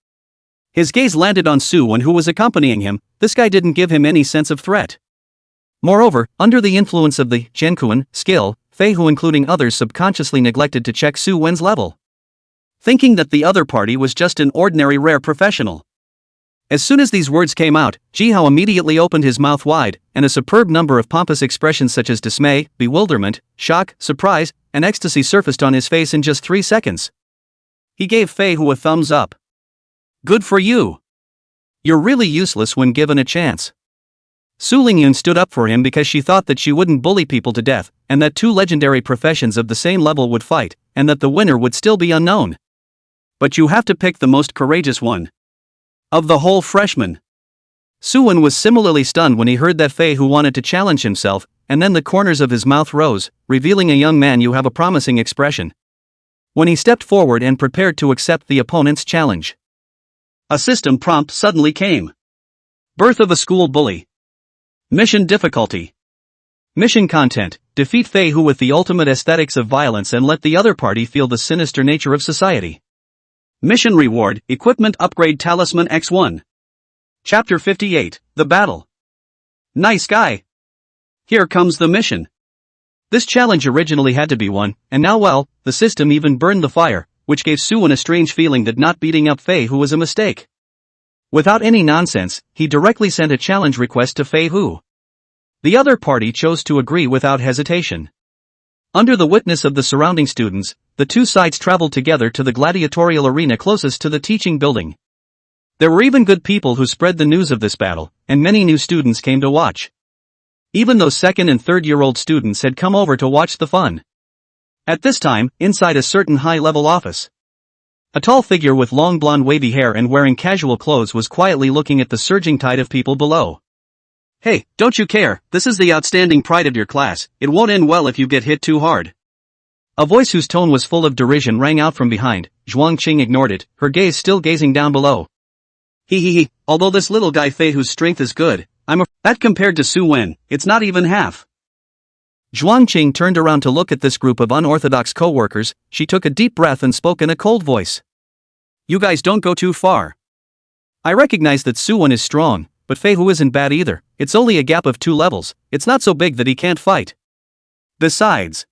His gaze landed on Su Wen, who was accompanying him. This guy didn't give him any sense of threat. Moreover, under the influence of the Zhenkuan skill, Fei Hu including others subconsciously neglected to check Su Wen's level, thinking that the other party was just an ordinary rare professional. As soon as these words came out, Ji Hao immediately opened his mouth wide, and a superb number of pompous expressions such as dismay, bewilderment, shock, surprise, and ecstasy surfaced on his face in just 3 seconds. He gave Fei Hu a thumbs up. Good for you. You're really useless when given a chance. Su Lingyun stood up for him because she thought that she wouldn't bully people to death, and that 2 legendary professions of the same level would fight, and that the winner would still be unknown. But you have to pick the most courageous one of the whole freshmen. Su Wen was similarly stunned when he heard that Fei Hu wanted to challenge himself, and then the corners of his mouth rose, revealing a young man you have a promising expression. When he stepped forward and prepared to accept the opponent's challenge, a system prompt suddenly came. Birth of a school bully. Mission difficulty. Mission content: defeat Fei Hu with the ultimate aesthetics of violence and let the other party feel the sinister nature of society. Mission reward: equipment upgrade talisman X1. Chapter 58, The Battle. Nice guy. Here comes the mission. This challenge originally had to be won, and now well, the system even burned the fire, which gave Suwon a strange feeling that not beating up Fei Hu was a mistake. Without any nonsense, he directly sent a challenge request to Fei Hu. The other party chose to agree without hesitation. Under the witness of the surrounding students, the two sides traveled together to the gladiatorial arena closest to the teaching building. There were even good people who spread the news of this battle, and many new students came to watch. Even those second and third-year-old students had come over to watch the fun. At this time, inside a certain high-level office, a tall figure with long blonde wavy hair and wearing casual clothes was quietly looking at the surging tide of people below. Hey, don't you care, this is the outstanding pride of your class, it won't end well if you get hit too hard. A voice whose tone was full of derision rang out from behind. Zhuang Qing ignored it, her gaze still gazing down below. He, although this little guy Fei Hu's strength is good, that compared to Su Wen, it's not even half. Zhuang Qing turned around to look at this group of unorthodox co-workers. She took a deep breath and spoke in a cold voice. You guys don't go too far. I recognize that Su Wen is strong, but Fei Hu isn't bad either. It's only a gap of 2 levels, it's not so big that he can't fight. Besides,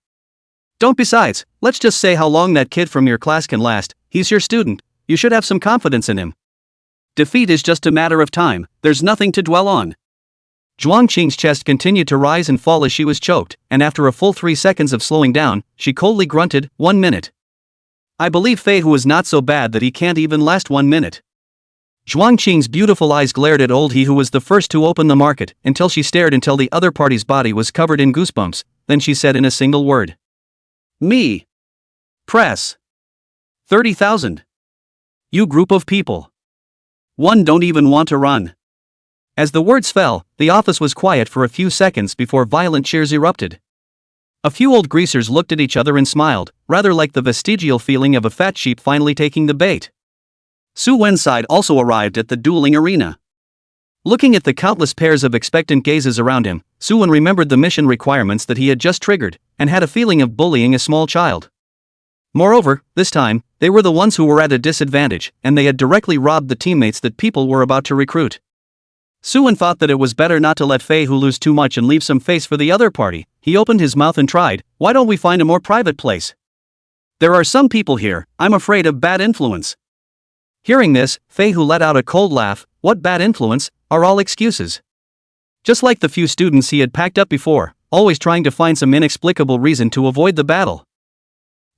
let's just say how long that kid from your class can last. He's your student, you should have some confidence in him. Defeat is just a matter of time, there's nothing to dwell on. Zhuang Qing's chest continued to rise and fall as she was choked, and after a full 3 seconds of slowing down, she coldly grunted, 1 minute. I believe Fei Hu is not so bad that he can't even last 1 minute. Zhuang Qing's beautiful eyes glared at old he who was the first to open the market, until she stared until the other party's body was covered in goosebumps, then she said in a single word. Me. Press. 30,000. You group of people. One don't even want to run. As the words fell, the office was quiet for a few seconds before violent cheers erupted. A few old greasers looked at each other and smiled, rather like the vestigial feeling of a fat sheep finally taking the bait. Su Wen's side also arrived at the dueling arena. Looking at the countless pairs of expectant gazes around him, Su Wen remembered the mission requirements that he had just triggered, and had a feeling of bullying a small child. Moreover, this time, they were the ones who were at a disadvantage, and they had directly robbed the teammates that people were about to recruit. Su Wen thought that it was better not to let Fei Hu lose too much and leave some face for the other party. He opened his mouth and tried, why don't we find a more private place? There are some people here, I'm afraid of bad influence. Hearing this, Fei Hu let out a cold laugh. What bad influence, are all excuses. Just like the few students he had packed up before, always trying to find some inexplicable reason to avoid the battle.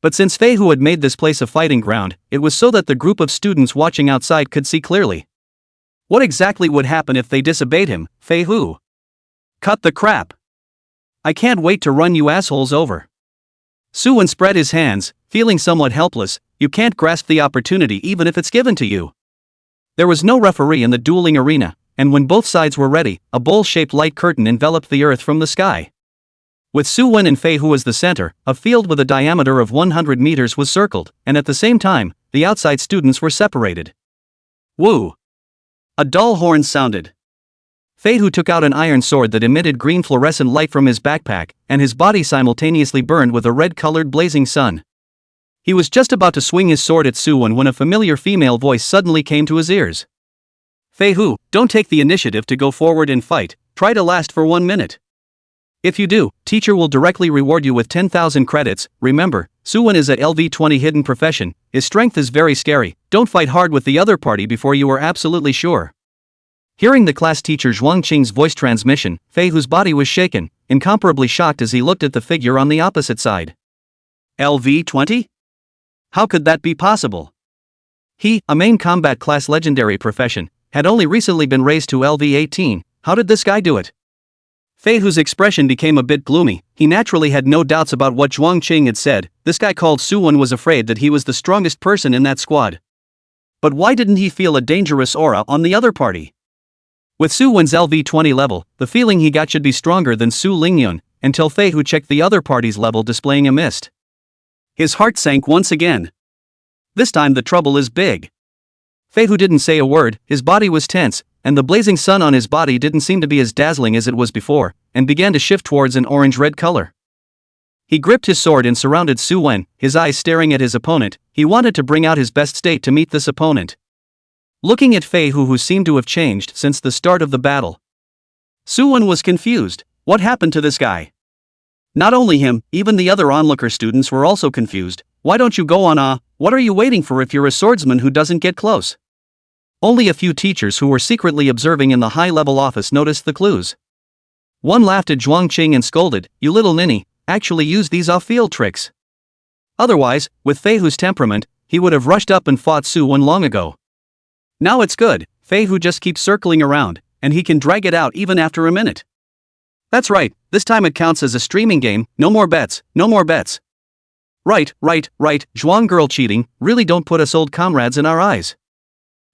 But since Fei Hu had made this place a fighting ground, it was so that the group of students watching outside could see clearly. What exactly would happen if they disobeyed him, Fei Hu? Cut the crap. I can't wait to run you assholes over. Su Wen spread his hands, feeling somewhat helpless. You can't grasp the opportunity even if it's given to you. There was no referee in the dueling arena, and when both sides were ready, a bowl-shaped light curtain enveloped the earth from the sky. With Su Wen and Fei Hu as the center, a field with a diameter of 100 meters was circled, and at the same time, the outside students were separated. Woo! A dull horn sounded. Fei Hu took out an iron sword that emitted green fluorescent light from his backpack, and his body simultaneously burned with a red-colored blazing sun. He was just about to swing his sword at Su Wen when a familiar female voice suddenly came to his ears. Fei Hu, don't take the initiative to go forward and fight, try to last for 1 minute. If you do, teacher will directly reward you with 10,000 credits. Remember, Su Wen is at LV20 hidden profession, his strength is very scary, don't fight hard with the other party before you are absolutely sure. Hearing the class teacher Zhuang Qing's voice transmission, Fei Hu's body was shaken, incomparably shocked as he looked at the figure on the opposite side. LV20? How could that be possible? He, a main combat class legendary profession, had only recently been raised to LV18, how did this guy do it? Fei Hu's expression became a bit gloomy. He naturally had no doubts about what Zhuang Qing had said. This guy called Su Wen was afraid that he was the strongest person in that squad. But why didn't he feel a dangerous aura on the other party? With Su Wen's LV20 level, the feeling he got should be stronger than Su Lingyun, until Fei Hu checked the other party's level displaying a mist. His heart sank once again. This time the trouble is big. Fei Hu didn't say a word, his body was tense, and the blazing sun on his body didn't seem to be as dazzling as it was before, and began to shift towards an orange-red color. He gripped his sword and surrounded Su Wen, his eyes staring at his opponent. He wanted to bring out his best state to meet this opponent. Looking at Fei Hu, who seemed to have changed since the start of the battle, Su Wen was confused. What happened to this guy? Not only him, even the other onlooker students were also confused. Why don't you go on? What are you waiting for if you're a swordsman who doesn't get close? Only a few teachers who were secretly observing in the high-level office noticed the clues. One laughed at Zhuang Qing and scolded, "You little ninny, actually use these off-field tricks." Otherwise, with Fei Hu's temperament, he would have rushed up and fought Su Wen long ago. Now it's good, Fei Hu just keeps circling around, and he can drag it out even after a minute. That's right, this time it counts as a streaming game, no more bets, no more bets. Right, Zhuang girl cheating, really don't put us old comrades in our eyes.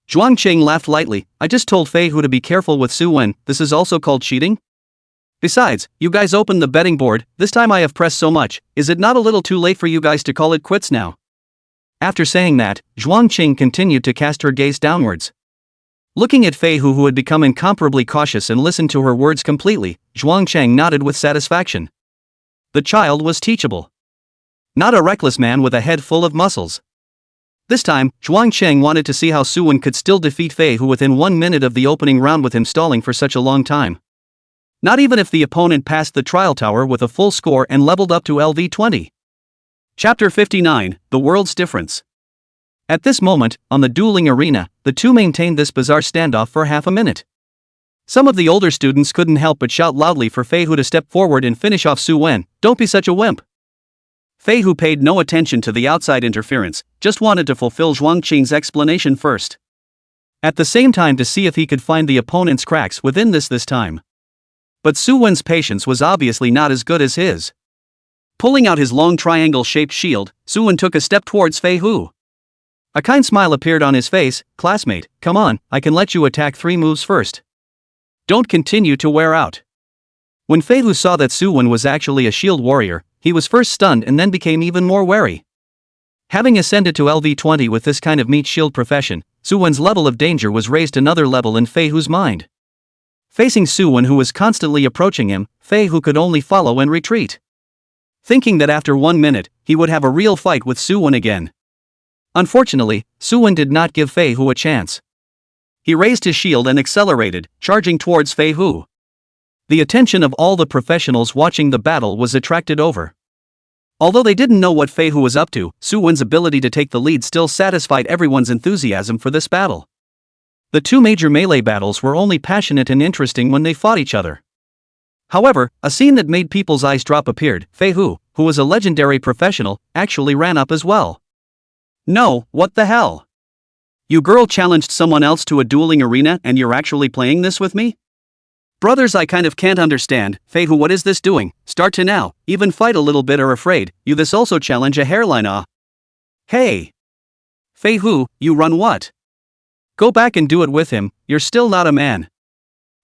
Zhuang Qing laughed lightly, I just told Fei Hu to be careful with Su Wen, this is also called cheating? Besides, you guys opened the betting board, this time I have pressed so much, is it not a little too late for you guys to call it quits now? After saying that, Zhuang Qing continued to cast her gaze downwards. Looking at Fei Hu, who had become incomparably cautious and listened to her words completely, Zhuang Qing nodded with satisfaction. The child was teachable. Not a reckless man with a head full of muscles. This time, Zhuang Qing wanted to see how Su Wen could still defeat Fei Hu within 1 minute of the opening round with him stalling for such a long time. Not even if the opponent passed the trial tower with a full score and leveled up to LV20. Chapter 59, The World's Difference. At this moment, on the dueling arena, the two maintained this bizarre standoff for half a minute. Some of the older students couldn't help but shout loudly for Fei Hu to step forward and finish off Su Wen. Don't be such a wimp. Fei Hu paid no attention to the outside interference, just wanted to fulfill Zhuang Qing's explanation first. At the same time to see if he could find the opponent's cracks within this time. But Su Wen's patience was obviously not as good as his. Pulling out his long triangle-shaped shield, Su Wen took a step towards Fei Hu. A kind smile appeared on his face. Classmate, come on, I can let you attack 3 moves first. Don't continue to wear out. When Fei Hu saw that Su Wen was actually a shield warrior, he was first stunned and then became even more wary. Having ascended to LV20 with this kind of meat shield profession, Su Wen's level of danger was raised another level in Fei Hu's mind. Facing Su Wen, who was constantly approaching him, Fei Hu could only follow and retreat. Thinking that after 1 minute, he would have a real fight with Su Wen again. Unfortunately, Su Wen did not give Fei Hu a chance. He raised his shield and accelerated, charging towards Fei Hu. The attention of all the professionals watching the battle was attracted over. Although they didn't know what Fei Hu was up to, Su Wen's ability to take the lead still satisfied everyone's enthusiasm for this battle. The 2 major melee battles were only passionate and interesting when they fought each other. However, a scene that made people's eyes drop appeared. Fei Hu, who was a legendary professional, actually ran up as well. No, what the hell? You girl challenged someone else to a dueling arena and you're actually playing this with me? Brothers, I kind of can't understand. Fei Hu, what is this doing? Start to now, even fight a little bit or afraid, you this also challenge a hairline Hey! Fei Hu, you run what? Go back and do it with him, you're still not a man.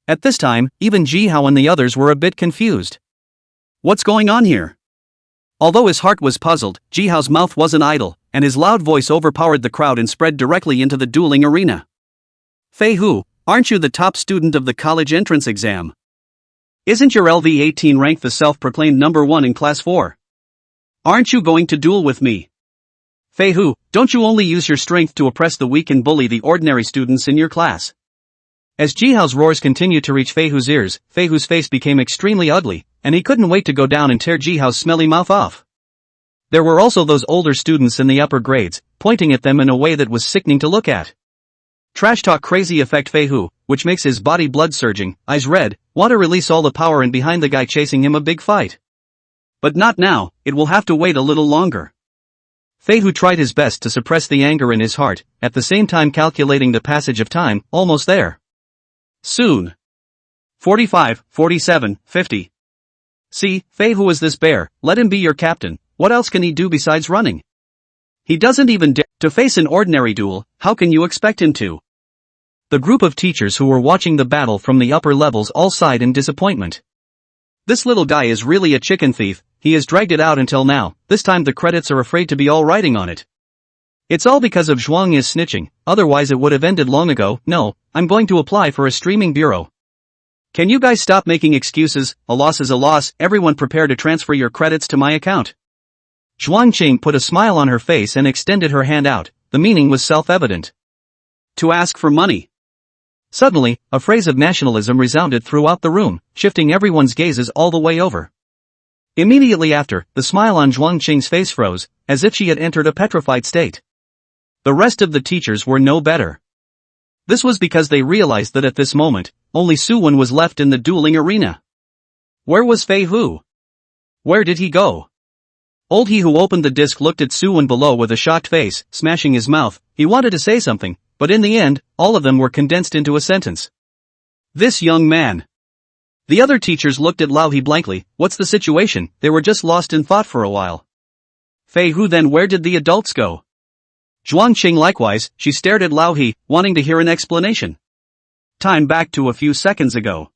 At this time, even Ji Hao and the others were a bit confused. What's going on here? Although his heart was puzzled, Ji Hao's mouth wasn't idle, and his loud voice overpowered the crowd and spread directly into the dueling arena. Fei Hu, aren't you the top student of the college entrance exam? Isn't your LV18 rank the self-proclaimed #1 in class 4? Aren't you going to duel with me? Fei Hu, don't you only use your strength to oppress the weak and bully the ordinary students in your class? As Ji Hao's roars continued to reach Fei Hu's ears, Fei Hu's face became extremely ugly, and he couldn't wait to go down and tear Ji Hao's smelly mouth off. There were also those older students in the upper grades, pointing at them in a way that was sickening to look at. Trash talk crazy effect Fei Hu, which makes his body blood surging, eyes red, want to release all the power and behind the guy chasing him a big fight. But not now, it will have to wait a little longer. Fei Hu tried his best to suppress the anger in his heart, at the same time calculating the passage of time, almost there. Soon. 45, 47, 50. See, Fei Hu is this bear, let him be your captain, what else can he do besides running? He doesn't even dare to face an ordinary duel, how can you expect him to? The group of teachers who were watching the battle from the upper levels all sighed in disappointment. This little guy is really a chicken thief, he has dragged it out until now, this time the credits are afraid to be all writing on it. It's all because of Zhuang is snitching, otherwise it would have ended long ago. No, I'm going to apply for a streaming bureau. Can you guys stop making excuses? A loss is a loss. Everyone prepare to transfer your credits to my account. Zhuang Qing put a smile on her face and extended her hand out. The meaning was self-evident. To ask for money. Suddenly, a phrase of nationalism resounded throughout the room, shifting everyone's gazes all the way over. Immediately after, the smile on Zhuang Qing's face froze, as if she had entered a petrified state. The rest of the teachers were no better. This was because they realized that at this moment, only Su-wen was left in the dueling arena. Where was Fei Hu? Where did he go? Old he who opened the disc looked at Su-wen below with a shocked face, smashing his mouth. He wanted to say something, but in the end, all of them were condensed into a sentence. This young man. The other teachers looked at Lao He blankly. What's the situation? They were just lost in thought for a while. Fei Hu, then where did the adults go? Zhuang Qing likewise, she stared at Lao He, wanting to hear an explanation. Time back to a few seconds ago.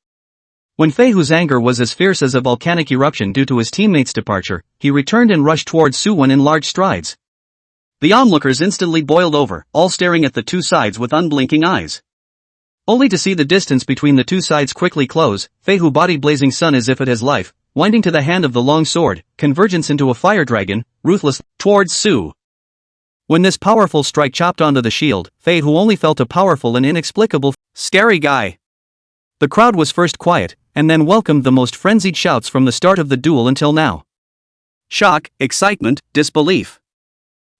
When Fei Hu's anger was as fierce as a volcanic eruption due to his teammates' departure, he returned and rushed towards Su-wen in large strides. The onlookers instantly boiled over, all staring at the two sides with unblinking eyes. Only to see the distance between the two sides quickly close, Fei Hu body blazing sun as if it has life, winding to the hand of the long sword, convergence into a fire dragon, ruthless, towards Su. When this powerful strike chopped onto the shield, Fei Hu only felt a powerful and inexplicable, scary guy. The crowd was first quiet, and then welcomed the most frenzied shouts from the start of the duel until now. Shock, excitement, disbelief.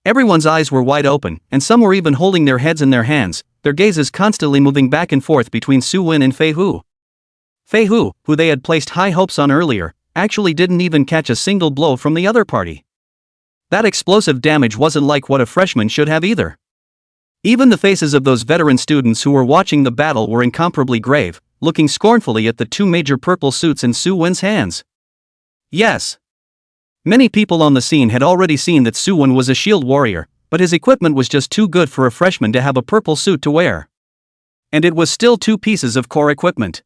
Everyone's eyes were wide open, and some were even holding their heads in their hands, their gazes constantly moving back and forth between Su-wen and Fei Hu. Fei Hu, who they had placed high hopes on earlier, actually didn't even catch a single blow from the other party. That explosive damage wasn't like what a freshman should have either. Even the faces of those veteran students who were watching the battle were incomparably grave, looking scornfully at the two major purple suits in Su-wen's hands. Yes. Many people on the scene had already seen that Su-wen was a shield warrior, but his equipment was just too good for a freshman to have a purple suit to wear. And it was still two pieces of core equipment.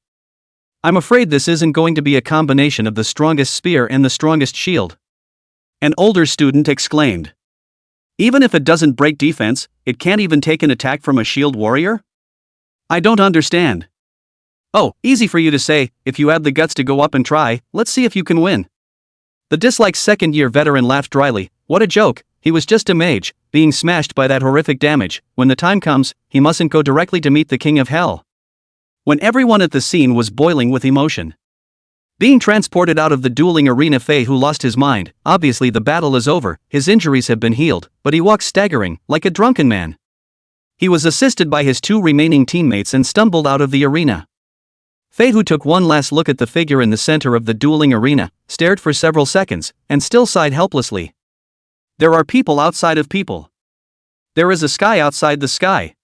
I'm afraid this isn't going to be a combination of the strongest spear and the strongest shield. An older student exclaimed. Even if it doesn't break defense, it can't even take an attack from a shield warrior? I don't understand. Oh, easy for you to say, if you have the guts to go up and try, let's see if you can win. The disliked second-year veteran laughed dryly. What a joke, he was just a mage, being smashed by that horrific damage. When the time comes, he mustn't go directly to meet the king of hell. When everyone at the scene was boiling with emotion. Being transported out of the dueling arena, Fei Hu lost his mind. Obviously the battle is over, his injuries have been healed, but he walked staggering, like a drunken man. He was assisted by his two remaining teammates and stumbled out of the arena. Fei Hu took one last look at the figure in the center of the dueling arena, stared for several seconds, and still sighed helplessly. There are people outside of people. There is a sky outside the sky.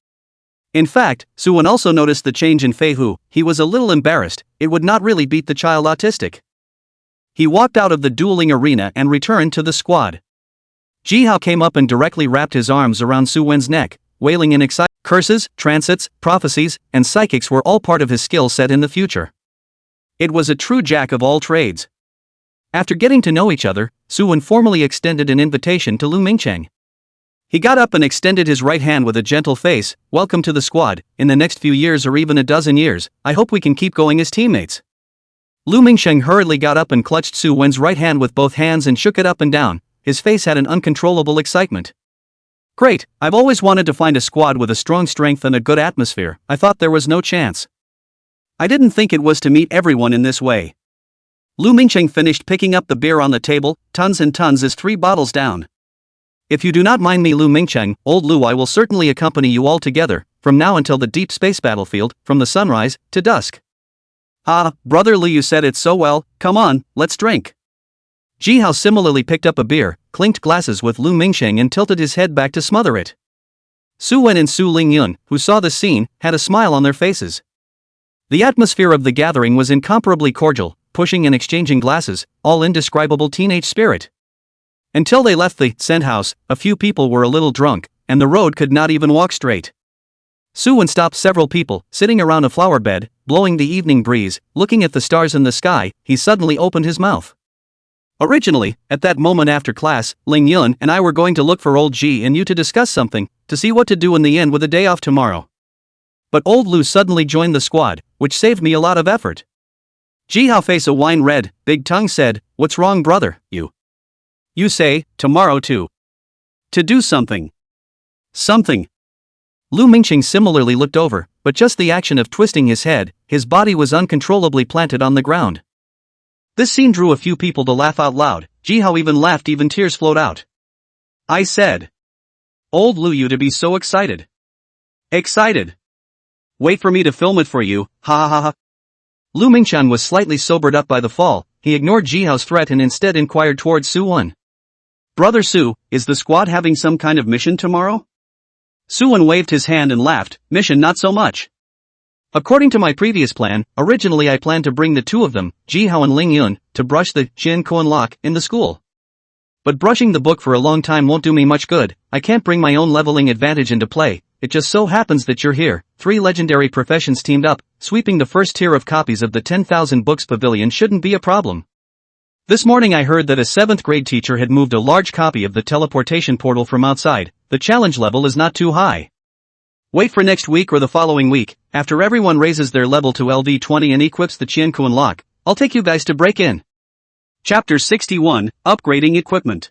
In fact, Su-wen also noticed the change in Fei Hu. He was a little embarrassed. It would not really beat the child autistic. He walked out of the dueling arena and returned to the squad. Ji Hao came up and directly wrapped his arms around Su-wen's neck, wailing in excitement. Curses, transits, prophecies, and psychics were all part of his skill set in the future. It was a true jack of all trades. After getting to know each other, Su-wen formally extended an invitation to Lu Mingcheng. He got up and extended his right hand with a gentle face. Welcome to the squad. In the next few years or even a dozen years, I hope we can keep going as teammates. Lu Mingcheng hurriedly got up and clutched Su-wen's right hand with both hands and shook it up and down. His face had an uncontrollable excitement. Great, I've always wanted to find a squad with a strong strength and a good atmosphere. I thought there was no chance. I didn't think it was to meet everyone in this way. Lu Mingcheng finished picking up the beer on the table. Tons and tons is 3 bottles down. If you do not mind me, Lu Mingcheng, old Lu, I will certainly accompany you all together, from now until the deep space battlefield, from the sunrise to dusk. Ah, brother Lu, you said it so well. Come on, let's drink. Ji Hao similarly picked up a beer, clinked glasses with Lu Mingcheng and tilted his head back to smother it. Su-wen and Su Lingyun, who saw the scene, had a smile on their faces. The atmosphere of the gathering was incomparably cordial, pushing and exchanging glasses, all indescribable teenage spirit. Until they left the Send house, a few people were a little drunk, and the road could not even walk straight. Su-wen stopped several people, sitting around a flower bed, blowing the evening breeze, looking at the stars in the sky. He suddenly opened his mouth. Originally, at that moment after class, Ling Yun and I were going to look for old Ji and you to discuss something, to see what to do in the end with a day off tomorrow. But old Lu suddenly joined the squad, which saved me a lot of effort. Ji Hao, face a wine red, big tongue, said, "What's wrong, brother, you? You say, tomorrow too. To do something. Something." Lu Mingqing similarly looked over, but just the action of twisting his head, his body was uncontrollably planted on the ground. This scene drew a few people to laugh out loud. Ji Hao even laughed, even tears flowed out. I said. Old Lu, you to be so excited. Excited. Wait for me to film it for you, ha ha ha ha. Lu Mingqian was slightly sobered up by the fall. He ignored Ji Hao's threat and instead inquired towards Su Wen. Brother Su, is the squad having some kind of mission tomorrow? Su Wen waved his hand and laughed. Mission, not so much. According to my previous plan, originally I planned to bring the two of them, Ji Hao and Ling Yun, to brush the Jin Kuan lock in the school. But brushing the book for a long time won't do me much good. I can't bring my own leveling advantage into play. It just so happens that you're here. 3 legendary professions teamed up. Sweeping the first tier of copies of the 10,000 books pavilion shouldn't be a problem. This morning I heard that a 7th grade teacher had moved a large copy of the teleportation portal from outside. The challenge level is not too high. Wait for next week or the following week, after everyone raises their level to LV20 and equips the Qiankuan lock, I'll take you guys to break in. Chapter 61, Upgrading Equipment.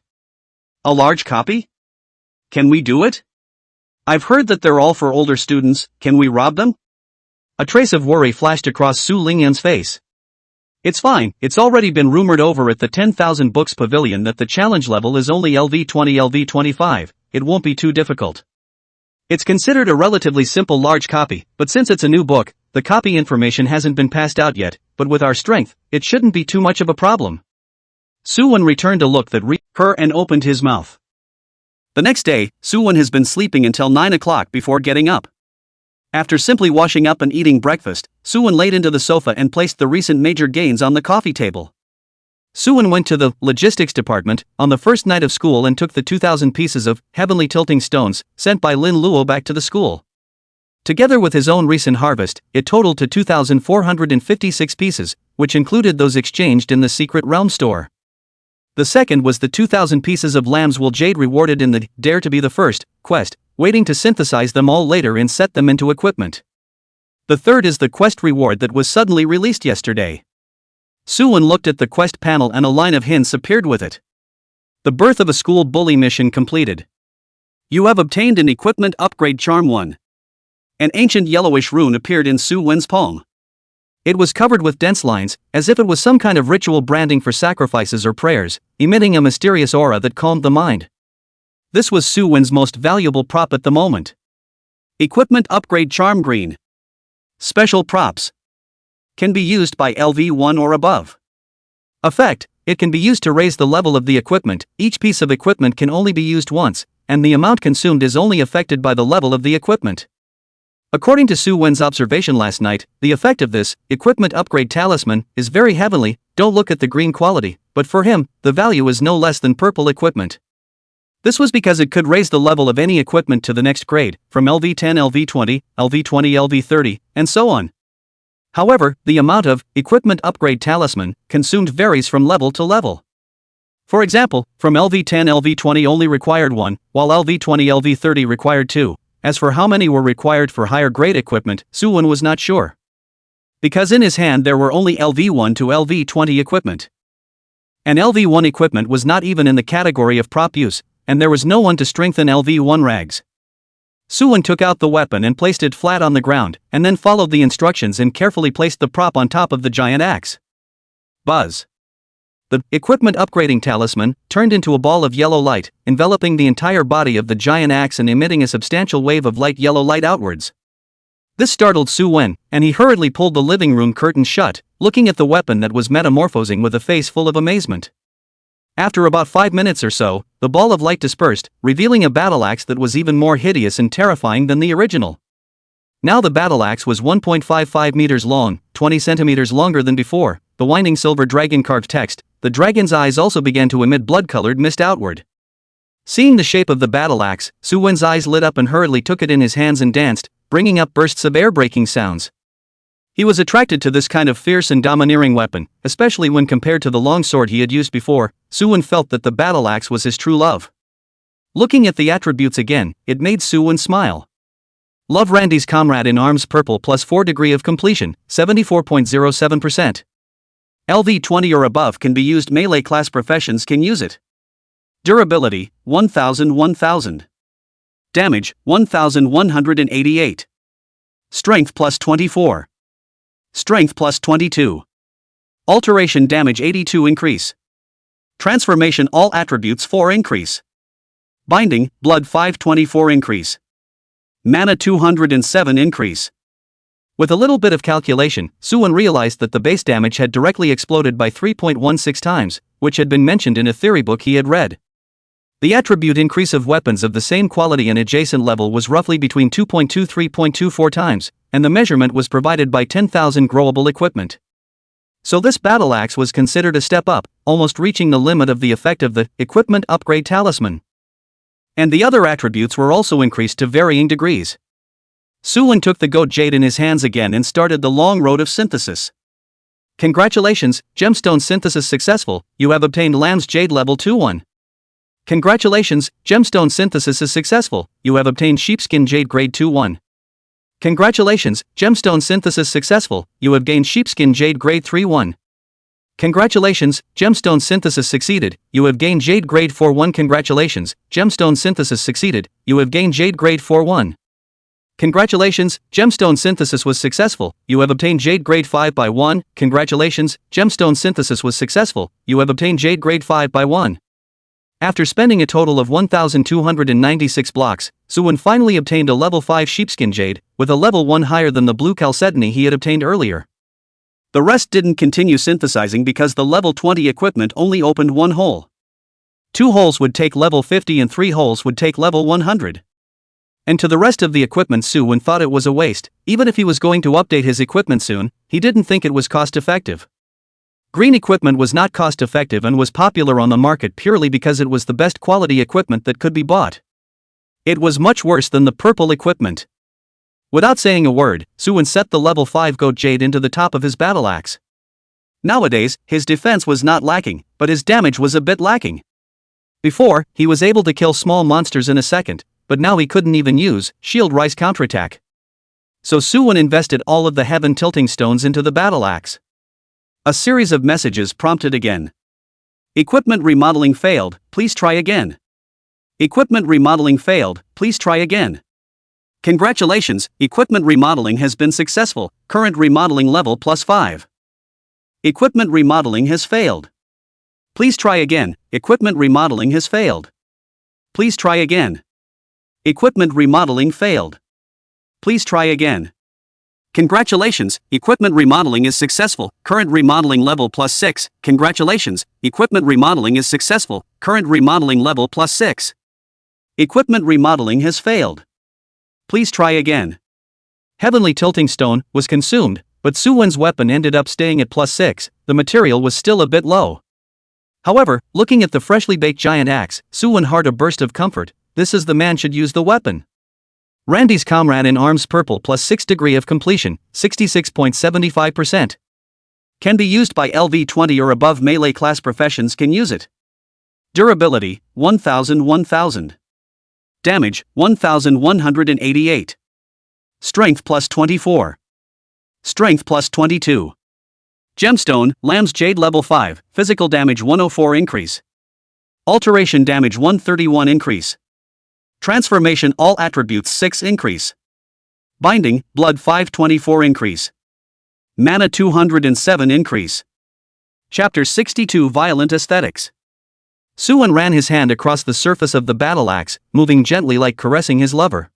A large copy? Can we do it? I've heard that they're all for older students. Can we rob them? A trace of worry flashed across Su Lingyun's face. It's fine, it's already been rumored over at the 10,000 books pavilion that the challenge level is only LV20 LV25, it won't be too difficult. It's considered a relatively simple large copy, but since it's a new book, the copy information hasn't been passed out yet, but with our strength, it shouldn't be too much of a problem. Su Wen returned a look that reached her and opened his mouth. The next day, Su Wen has been sleeping until 9 o'clock before getting up. After simply washing up and eating breakfast, Su Wen laid into the sofa and placed the recent major gains on the coffee table. Su Wen went to the logistics department on the first night of school and took the 2,000 pieces of heavenly tilting stones sent by Lin Luo back to the school. Together with his own recent harvest, it totaled to 2,456 pieces, which included those exchanged in the secret realm store. The second was the 2,000 pieces of lamb's wool jade rewarded in the Dare to be the First quest, waiting to synthesize them all later and set them into equipment. The third is the quest reward that was suddenly released yesterday. Su Wen looked at the quest panel and a line of hints appeared with it. The birth of a school bully mission completed. You have obtained an equipment upgrade charm 1. An ancient yellowish rune appeared in Su Wen's palm. It was covered with dense lines, as if it was some kind of ritual branding for sacrifices or prayers, emitting a mysterious aura that calmed the mind. This was Su Wen's most valuable prop at the moment. Equipment upgrade charm green. Special props. Can be used by LV1 or above. Effect, it can be used to raise the level of the equipment. Each piece of equipment can only be used once, and the amount consumed is only affected by the level of the equipment. According to Su Wen's observation last night, the effect of this equipment upgrade talisman is very heavenly. Don't look at the green quality, but for him, the value is no less than purple equipment. This was because it could raise the level of any equipment to the next grade, from LV10, LV20, LV20, LV30, and so on. However, the amount of equipment upgrade talisman consumed varies from level to level. For example, from LV10 LV20 only required 1, while LV20 LV30 required 2. As for how many were required for higher grade equipment, Su Wen was not sure. Because in his hand there were only LV1 to LV20 equipment. And LV1 equipment was not even in the category of prop use, and there was no one to strengthen LV1 rags. Su Wen took out the weapon and placed it flat on the ground, and then followed the instructions and carefully placed the prop on top of the giant axe. Buzz. The equipment upgrading talisman turned into a ball of yellow light, enveloping the entire body of the giant axe and emitting a substantial wave of light yellow light outwards. This startled Su Wen, and he hurriedly pulled the living room curtain shut, looking at the weapon that was metamorphosing with a face full of amazement. After about 5 minutes or so, the ball of light dispersed, revealing a battle axe that was even more hideous and terrifying than the original. Now the battle axe was 1.55 meters long, 20 centimeters longer than before, the winding silver dragon carved text. The dragon's eyes also began to emit blood-colored mist outward. Seeing the shape of the battle axe, Su Wen's eyes lit up and hurriedly took it in his hands and danced, bringing up bursts of air-breaking sounds. He was attracted to this kind of fierce and domineering weapon, especially when compared to the longsword he had used before. Suwon felt that the battle axe was his true love. Looking at the attributes again, it made Suwon smile. Love Randy's comrade in arms purple plus 4 degree of completion, 74.07%. LV 20 or above can be used. Melee class professions can use it. Durability, 1000. Damage, 1188. Strength plus 24. Strength plus 22. Alteration damage 82 increase. Transformation all attributes 4 increase. Binding, blood 524 increase. Mana 207 increase. With a little bit of calculation, Suwon realized that the base damage had directly exploded by 3.16 times, which had been mentioned in a theory book he had read. The attribute increase of weapons of the same quality and adjacent level was roughly between 2.2 to 3.24 times, and the measurement was provided by 10,000 growable equipment. So this battle axe was considered a step up, almost reaching the limit of the effect of the equipment upgrade talisman. And the other attributes were also increased to varying degrees. Suwon took the goat jade in his hands again and started the long road of synthesis. Congratulations, gemstone synthesis successful, you have obtained lamb's jade level 2-1. Congratulations, gemstone synthesis is successful, you have obtained sheepskin jade grade 2-1. Congratulations, gemstone synthesis successful, you have gained sheepskin jade grade 3-1. Congratulations, gemstone synthesis succeeded, you have gained jade grade 4-1. Congratulations, gemstone synthesis succeeded, you have gained jade grade 4-1. Congratulations, gemstone synthesis was successful, you have obtained jade grade 5 by 1. Congratulations, gemstone synthesis was successful, you have obtained jade grade 5 by 1. After spending a total of 1,296 blocks, Suwon finally obtained a level 5 sheepskin jade, with a level 1 higher than the blue chalcedony he had obtained earlier. The rest didn't continue synthesizing because the level 20 equipment only opened 1 hole. 2 holes would take level 50 and 3 holes would take level 100. And to the rest of the equipment, Suwon thought it was a waste. Even if he was going to update his equipment soon, he didn't think it was cost effective. Green equipment was not cost effective and was popular on the market purely because it was the best quality equipment that could be bought. It was much worse than the purple equipment. Without saying a word, Suwon set the level 5 goat jade into the top of his battle axe. Nowadays, his defense was not lacking, but his damage was a bit lacking. Before, he was able to kill small monsters in a second, but now he couldn't even use shield rise counterattack. So Suwon invested all of the heaven tilting stones into the battle axe. A series of messages prompted again. Equipment remodeling failed, please try again. Equipment remodeling failed, please try again. Congratulations, equipment remodeling has been successful, current remodeling level plus 5. Equipment remodeling has failed. Please try again, equipment remodeling has failed. Please try again. Equipment remodeling failed. Please try again. Congratulations, equipment remodeling is successful, current remodeling level plus 6. Congratulations, equipment remodeling is successful, current remodeling level plus 6. Equipment remodeling has failed. Please try again. Heavenly Tilting Stone was consumed, but Suwon's weapon ended up staying at plus 6, the material was still a bit low. However, looking at the freshly baked giant axe, Suwon heard a burst of comfort. This is the man should use the weapon. Randy's comrade in arms purple plus 6 degree of completion, 66.75%. Can be used by LV 20 or above. Melee class professions can use it. Durability, 1000. Damage, 1188. Strength plus 24. Strength plus 22. Gemstone, Lamb's Jade level 5, physical damage 104 increase. Alteration damage 131 increase. Transformation all attributes 6 increase. Binding, blood 524 increase. Mana 207 increase. Chapter 62 Violent Aesthetics. Suwon ran his hand across the surface of the battle axe, moving gently like caressing his lover.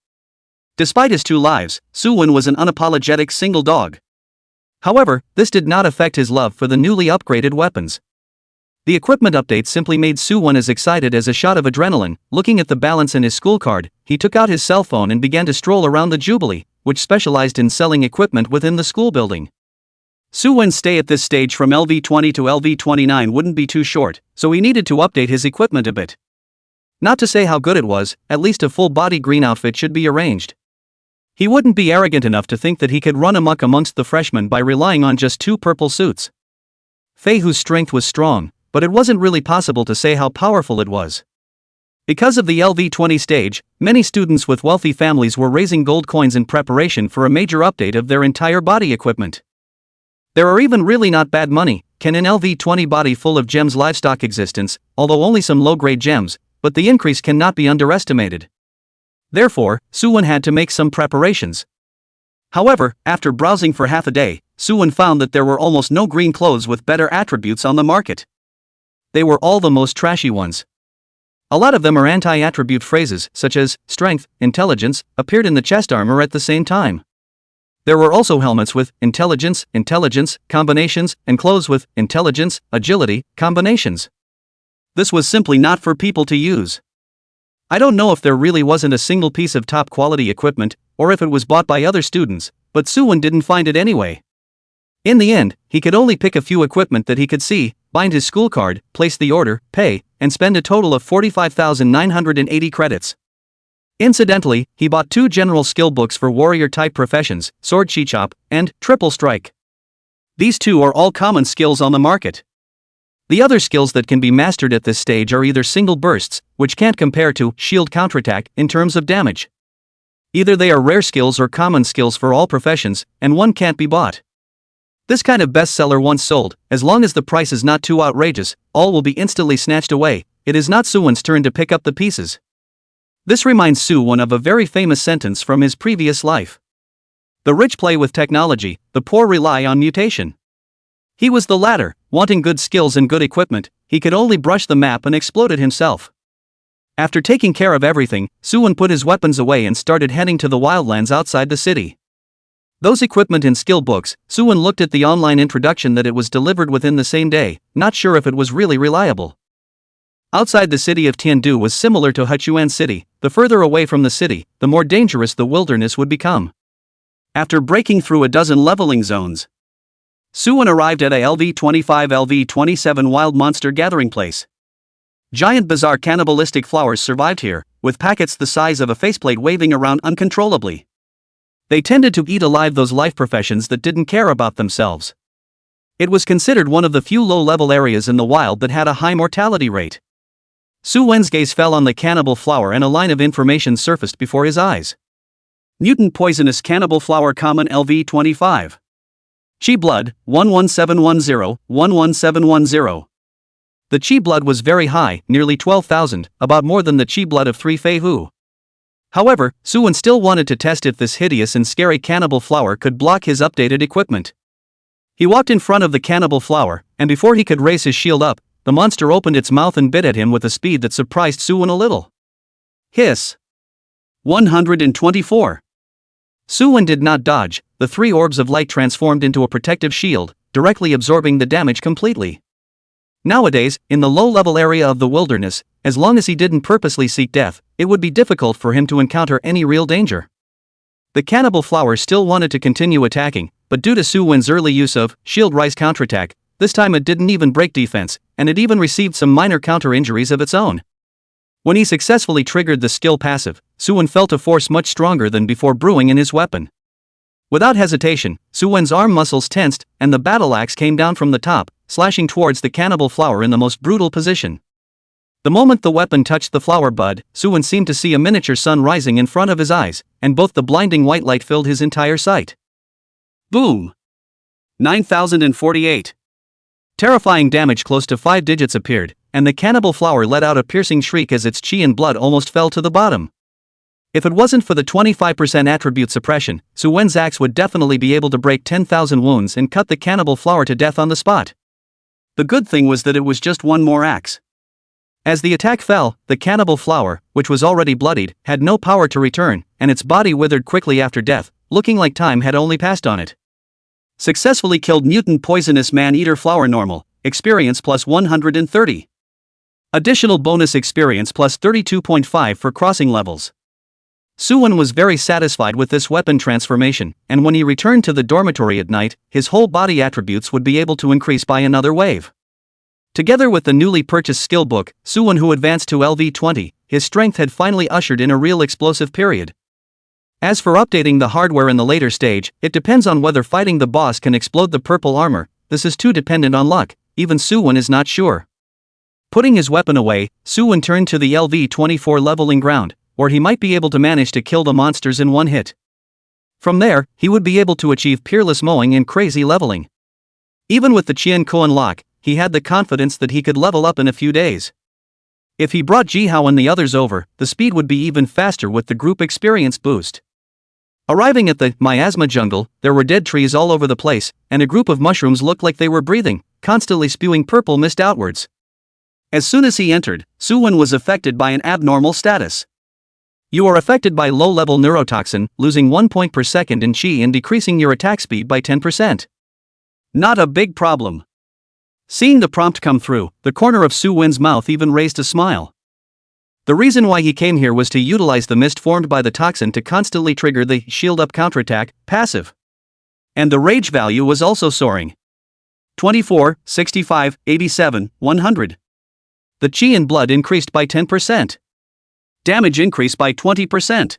Despite his 2 lives, Suwon was an unapologetic single dog. However, this did not affect his love for the newly upgraded weapons. The equipment update simply made Suwon as excited as a shot of adrenaline. Looking at the balance in his school card, he took out his cell phone and began to stroll around the Jubilee, which specialized in selling equipment within the school building. Suwon's stay at this stage from LV20 to LV29 wouldn't be too short, so he needed to update his equipment a bit. Not to say how good it was, at least a full-body green outfit should be arranged. He wouldn't be arrogant enough to think that he could run amok amongst the freshmen by relying on just 2 purple suits. Fei Hu's strength was strong, but it wasn't really possible to say how powerful it was. Because of the LV20 stage, many students with wealthy families were raising gold coins in preparation for a major update of their entire body equipment. There are even really not bad money, can an LV20 body full of gems livestock existence, although only some low-grade gems, but the increase cannot be underestimated. Therefore, Suwon had to make some preparations. However, after browsing for half a day, Suwon found that there were almost no green clothes with better attributes on the market. They were all the most trashy ones. A lot of them are anti-attribute phrases, such as strength, intelligence, appeared in the chest armor at the same time. There were also helmets with intelligence, combinations, and clothes with intelligence, agility, combinations. This was simply not for people to use. I don't know if there really wasn't a single piece of top quality equipment, or if it was bought by other students, but Suwon didn't find it anyway. In the end, he could only pick a few equipment that he could see, bind his school card, place the order, pay, and spend a total of 45,980 credits. Incidentally, he bought 2 general skill books for warrior-type professions, Sword Chi-Chop, and Triple Strike. These 2 are all common skills on the market. The other skills that can be mastered at this stage are either single bursts, which can't compare to shield counterattack in terms of damage. Either they are rare skills or common skills for all professions, and one can't be bought. This kind of bestseller once sold, as long as the price is not too outrageous, all will be instantly snatched away. It is not Suwon's turn to pick up the pieces. This reminds Suwon of a very famous sentence from his previous life. The rich play with technology, the poor rely on mutation. He was the latter, wanting good skills and good equipment, he could only brush the map and explode it himself. After taking care of everything, Suwon put his weapons away and started heading to the wildlands outside the city. Those equipment and skill books, Suwon looked at the online introduction that it was delivered within the same day, not sure if it was really reliable. Outside the city of Tiandu was similar to Huchuan City. The further away from the city, the more dangerous the wilderness would become. After breaking through a dozen leveling zones, Suwon arrived at a LV-25-LV-27 wild monster gathering place. Giant bizarre cannibalistic flowers survived here, with packets the size of a faceplate waving around uncontrollably. They tended to eat alive those life professions that didn't care about themselves. It was considered one of the few low-level areas in the wild that had a high mortality rate. Suwon's gaze fell on the cannibal flower and a line of information surfaced before his eyes. Mutant poisonous cannibal flower common LV-25. Chi blood, 11710, 11710. The chi blood was very high, nearly 12,000, about more than the chi blood of 3 Fei Hu. However, Suwon still wanted to test if this hideous and scary cannibal flower could block his updated equipment. He walked in front of the cannibal flower, and before he could raise his shield up, the monster opened its mouth and bit at him with a speed that surprised Suwon a little. Hiss. 124. Suwon did not dodge. The 3 orbs of light transformed into a protective shield, directly absorbing the damage completely. Nowadays, in the low-level area of the wilderness, as long as he didn't purposely seek death, it would be difficult for him to encounter any real danger. The cannibal flower still wanted to continue attacking, but due to Suwon's early use of shield rise counterattack, this time it didn't even break defense, and it even received some minor counter-injuries of its own. When he successfully triggered the skill passive, Suwon felt a force much stronger than before brewing in his weapon. Without hesitation, Suwon's arm muscles tensed, and the battle axe came down from the top, slashing towards the cannibal flower in the most brutal position. The moment the weapon touched the flower bud, Suwon seemed to see a miniature sun rising in front of his eyes, and both the blinding white light filled his entire sight. Boom! 9,048. Terrifying damage close to 5 digits appeared, and the cannibal flower let out a piercing shriek as its chi and blood almost fell to the bottom. If it wasn't for the 25% attribute suppression, Suwon's axe would definitely be able to break 10,000 wounds and cut the cannibal flower to death on the spot. The good thing was that it was just one more axe. As the attack fell, the cannibal flower, which was already bloodied, had no power to return, and its body withered quickly after death, looking like time had only passed on it. Successfully killed mutant poisonous man-eater flower normal, experience plus 130. Additional bonus experience plus 32.5 for crossing levels. Suwon was very satisfied with this weapon transformation, and when he returned to the dormitory at night, his whole body attributes would be able to increase by another wave. Together with the newly purchased skill book, Suwon, who advanced to LV20, his strength had finally ushered in a real explosive period. As for updating the hardware in the later stage, it depends on whether fighting the boss can explode the purple armor. This is too dependent on luck, even Suwon is not sure. Putting his weapon away, Suwon turned to the LV-24 leveling ground, where he might be able to manage to kill the monsters in one hit. From there, he would be able to achieve peerless mowing and crazy leveling. Even with the Chien Koan lock, he had the confidence that he could level up in a few days. If he brought Jihao and the others over, the speed would be even faster with the group experience boost. Arriving at the miasma jungle, there were dead trees all over the place, and a group of mushrooms looked like they were breathing, constantly spewing purple mist outwards. As soon as he entered, Suwon was affected by an abnormal status. You are affected by low-level neurotoxin, losing 1 point per second in chi and decreasing your attack speed by 10%. Not a big problem. Seeing the prompt come through, the corner of Suwon's mouth even raised a smile. The reason why he came here was to utilize the mist formed by the toxin to constantly trigger the shield-up counterattack, passive. And the rage value was also soaring. 24, 65, 87, 100. The chi and blood increased by 10%. Damage increased by 20%.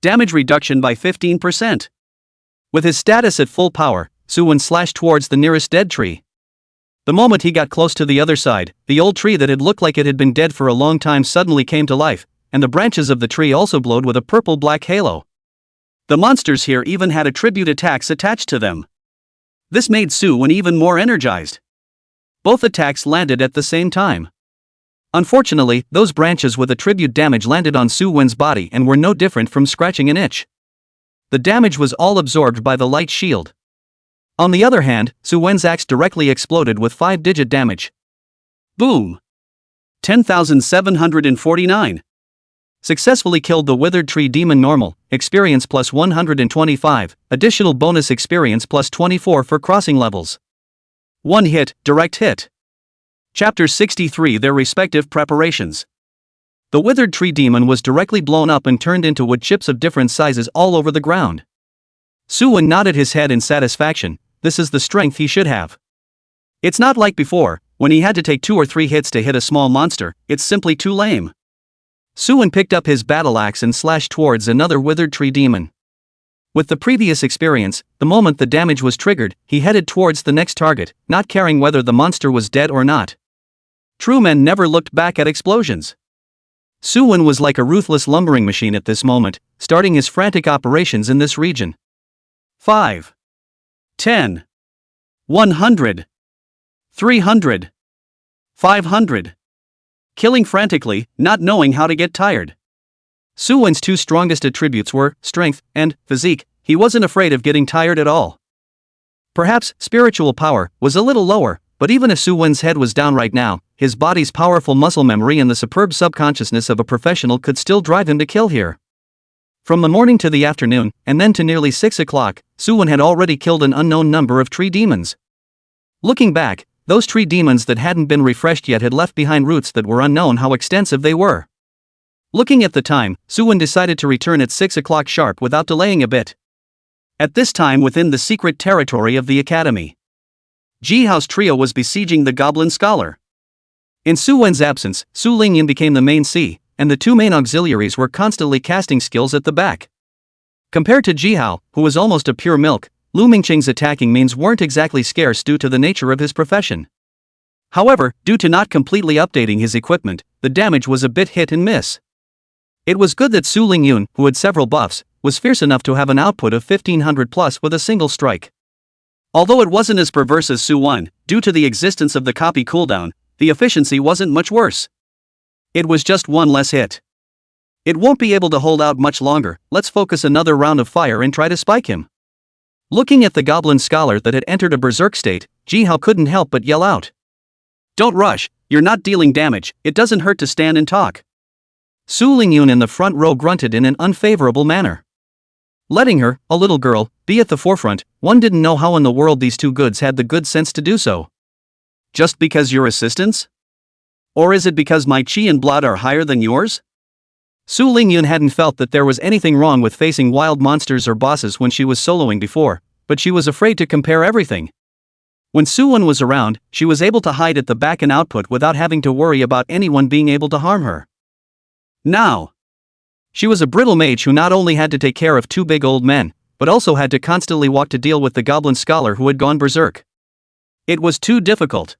Damage reduction by 15%. With his status at full power, Suwon slashed towards the nearest dead tree. The moment he got close to the other side, the old tree that had looked like it had been dead for a long time suddenly came to life, and the branches of the tree also glowed with a purple-black halo. The monsters here even had attribute attacks attached to them. This made Suwon even more energized. Both attacks landed at the same time. Unfortunately, those branches with attribute damage landed on Suwon's body and were no different from scratching an itch. The damage was all absorbed by the light shield. On the other hand, Suwon's axe directly exploded with 5-digit damage. Boom! 10,749. Successfully killed the withered tree demon. Normal, experience plus 125, additional bonus experience plus 24 for crossing levels. 1 hit, direct hit. Chapter 63. Their respective preparations. The withered tree demon was directly blown up and turned into wood chips of different sizes all over the ground. Suwon nodded his head in satisfaction. This is the strength he should have. It's not like before, when he had to take 2 or 3 hits to hit a small monster. It's simply too lame. Suwon picked up his battle axe and slashed towards another withered tree demon. With the previous experience, the moment the damage was triggered, he headed towards the next target, not caring whether the monster was dead or not. True men never looked back at explosions. Suwon was like a ruthless lumbering machine at this moment, starting his frantic operations in this region. 5. 10. 100. 300. 500. Killing frantically, not knowing how to get tired. Suwon's 2 strongest attributes were strength and physique. He wasn't afraid of getting tired at all. Perhaps spiritual power was a little lower, but even if Suwon's head was down right now, his body's powerful muscle memory and the superb subconsciousness of a professional could still drive him to kill here. From the morning to the afternoon, and then to nearly 6 o'clock, Suwon had already killed an unknown number of tree demons. Looking back, those tree demons that hadn't been refreshed yet had left behind roots that were unknown how extensive they were. Looking at the time, Suwon decided to return at 6 o'clock sharp without delaying a bit. At this time within the secret territory of the academy, Jihao's trio was besieging the goblin scholar. In Suwon's absence, Su Lingyan became the main C, and the 2 main auxiliaries were constantly casting skills at the back. Compared to Jihao, who was almost a pure milk, Lu Mingqing's attacking means weren't exactly scarce due to the nature of his profession. However, due to not completely updating his equipment, the damage was a bit hit and miss. It was good that Su Lingyun, who had several buffs, was fierce enough to have an output of 1500 plus with a single strike. Although it wasn't as perverse as Suwon, due to the existence of the copy cooldown, the efficiency wasn't much worse. It was just 1 less hit. It won't be able to hold out much longer. Let's focus another round of fire and try to spike him. Looking at the goblin scholar that had entered a berserk state, Jihao couldn't help but yell out. Don't rush, you're not dealing damage, it doesn't hurt to stand and talk. Su Lingyun in the front row grunted in an unfavorable manner. Letting her, a little girl, be at the forefront, one didn't know how in the world these 2 goods had the good sense to do so. Just because you're assistants? Or is it because my chi and blood are higher than yours? Su Lingyun hadn't felt that there was anything wrong with facing wild monsters or bosses when she was soloing before, but she was afraid to compare everything. When Suwon was around, she was able to hide at the back and output without having to worry about anyone being able to harm her. Now, She was a brittle mage who not only had to take care of two big old men, but also had to constantly walk to deal with the goblin scholar who had gone berserk. It was too difficult.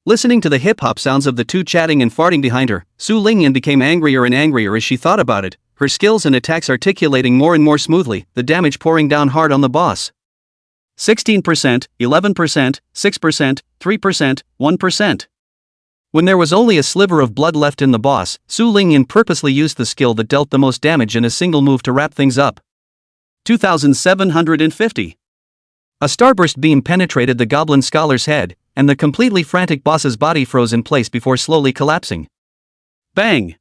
Listening to the hip-hop sounds of the two chatting and farting behind her, Su Lingyan became angrier and angrier as she thought about it, her skills and attacks articulating more and more smoothly, the damage pouring down hard on the boss. 16%, 11%, 6%, 3%, 1%. When there was only a sliver of blood left in the boss, Su Lingyan purposely used the skill that dealt the most damage in a single move to wrap things up. 2,750. A starburst beam penetrated the goblin scholar's head, and the completely frantic boss's body froze in place before slowly collapsing. Bang!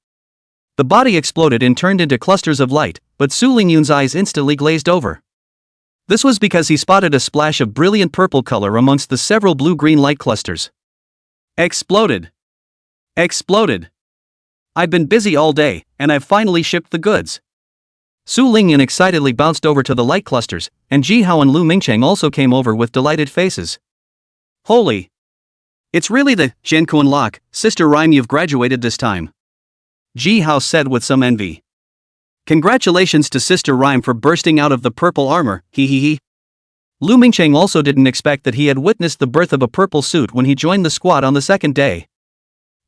The body exploded and turned into clusters of light, but Su Lingyan's eyes instantly glazed over. This was because he spotted a splash of brilliant purple color amongst the several blue-green light clusters. Exploded! Exploded! I've been busy all day, and I've finally shipped the goods. Su Lingyan excitedly bounced over to the light clusters, and Ji Hao and Lu Mingcheng also came over with delighted faces. Holy! It's really the Zhenkuan Lock, Sister Rhyme, you've graduated this time. Ji Hao said with some envy. Congratulations to Sister Rhyme for bursting out of the purple armor, hee hee hee. Lu Mingcheng also didn't expect that he had witnessed the birth of a purple suit when he joined the squad on the second day.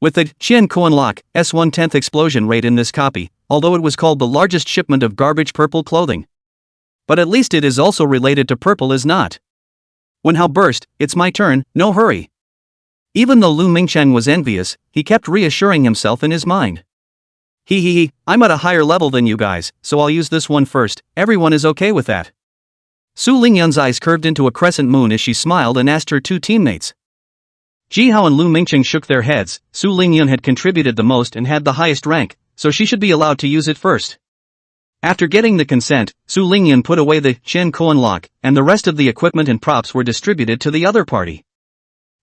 With the Zhenkuan Lock, S1/10th explosion rate in this copy, although it was called the largest shipment of garbage purple clothing. But at least it is also related to purple, is not? When Hao burst, it's my turn, no hurry. Even though Lu Mingcheng was envious, he kept reassuring himself in his mind. Hee hee hee, I'm at a higher level than you guys, so I'll use this one first, everyone is okay with that. Su Lingyan's eyes curved into a crescent moon as she smiled and asked her two teammates. Ji Hao and Lu Mingcheng shook their heads. Su Lingyan had contributed the most and had the highest rank, so she should be allowed to use it first. After getting the consent, Su Lingyan put away the Zhenkuan Lock, and the rest of the equipment and props were distributed to the other party.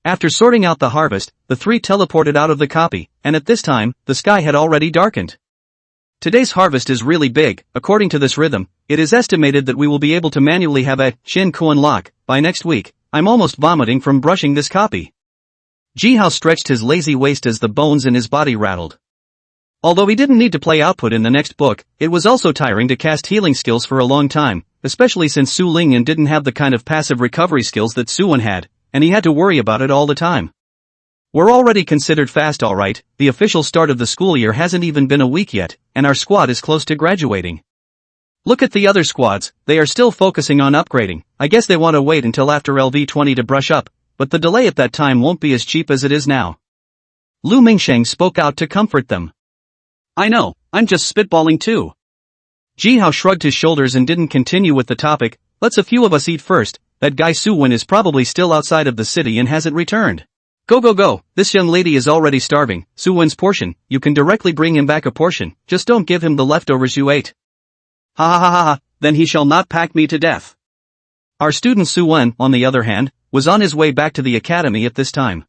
After sorting out the harvest, the three teleported out of the copy, and at this time, the sky had already darkened. Today's harvest is really big. According to this rhythm, it is estimated that we will be able to manually have a Zhenkuan Lock by next week. I'm almost vomiting from brushing this copy. Ji Hao stretched his lazy waist as the bones in his body rattled. Although he didn't need to play output in the next book, it was also tiring to cast healing skills for a long time, especially since Su Lingyan didn't have the kind of passive recovery skills that Suwon had, and he had to worry about it all the time. We're already considered fast, alright. The official start of the school year hasn't even been a week yet, and our squad is close to graduating. Look at the other squads, they are still focusing on upgrading. I guess they want to wait until after LV20 to brush up, but the delay at that time won't be as cheap as it is now. Lu Mingcheng spoke out to comfort them. I know, I'm just spitballing too. Ji Hao shrugged his shoulders and didn't continue with the topic. Let's a few of us eat first. That guy Suwon is probably still outside of the city and hasn't returned. Go go go, this young lady is already starving. Suwon's portion, you can directly bring him back a portion, just don't give him the leftovers you ate. Ha ha ha ha ha, then he shall not pack me to death. Our student Suwon, on the other hand, was on his way back to the academy at this time.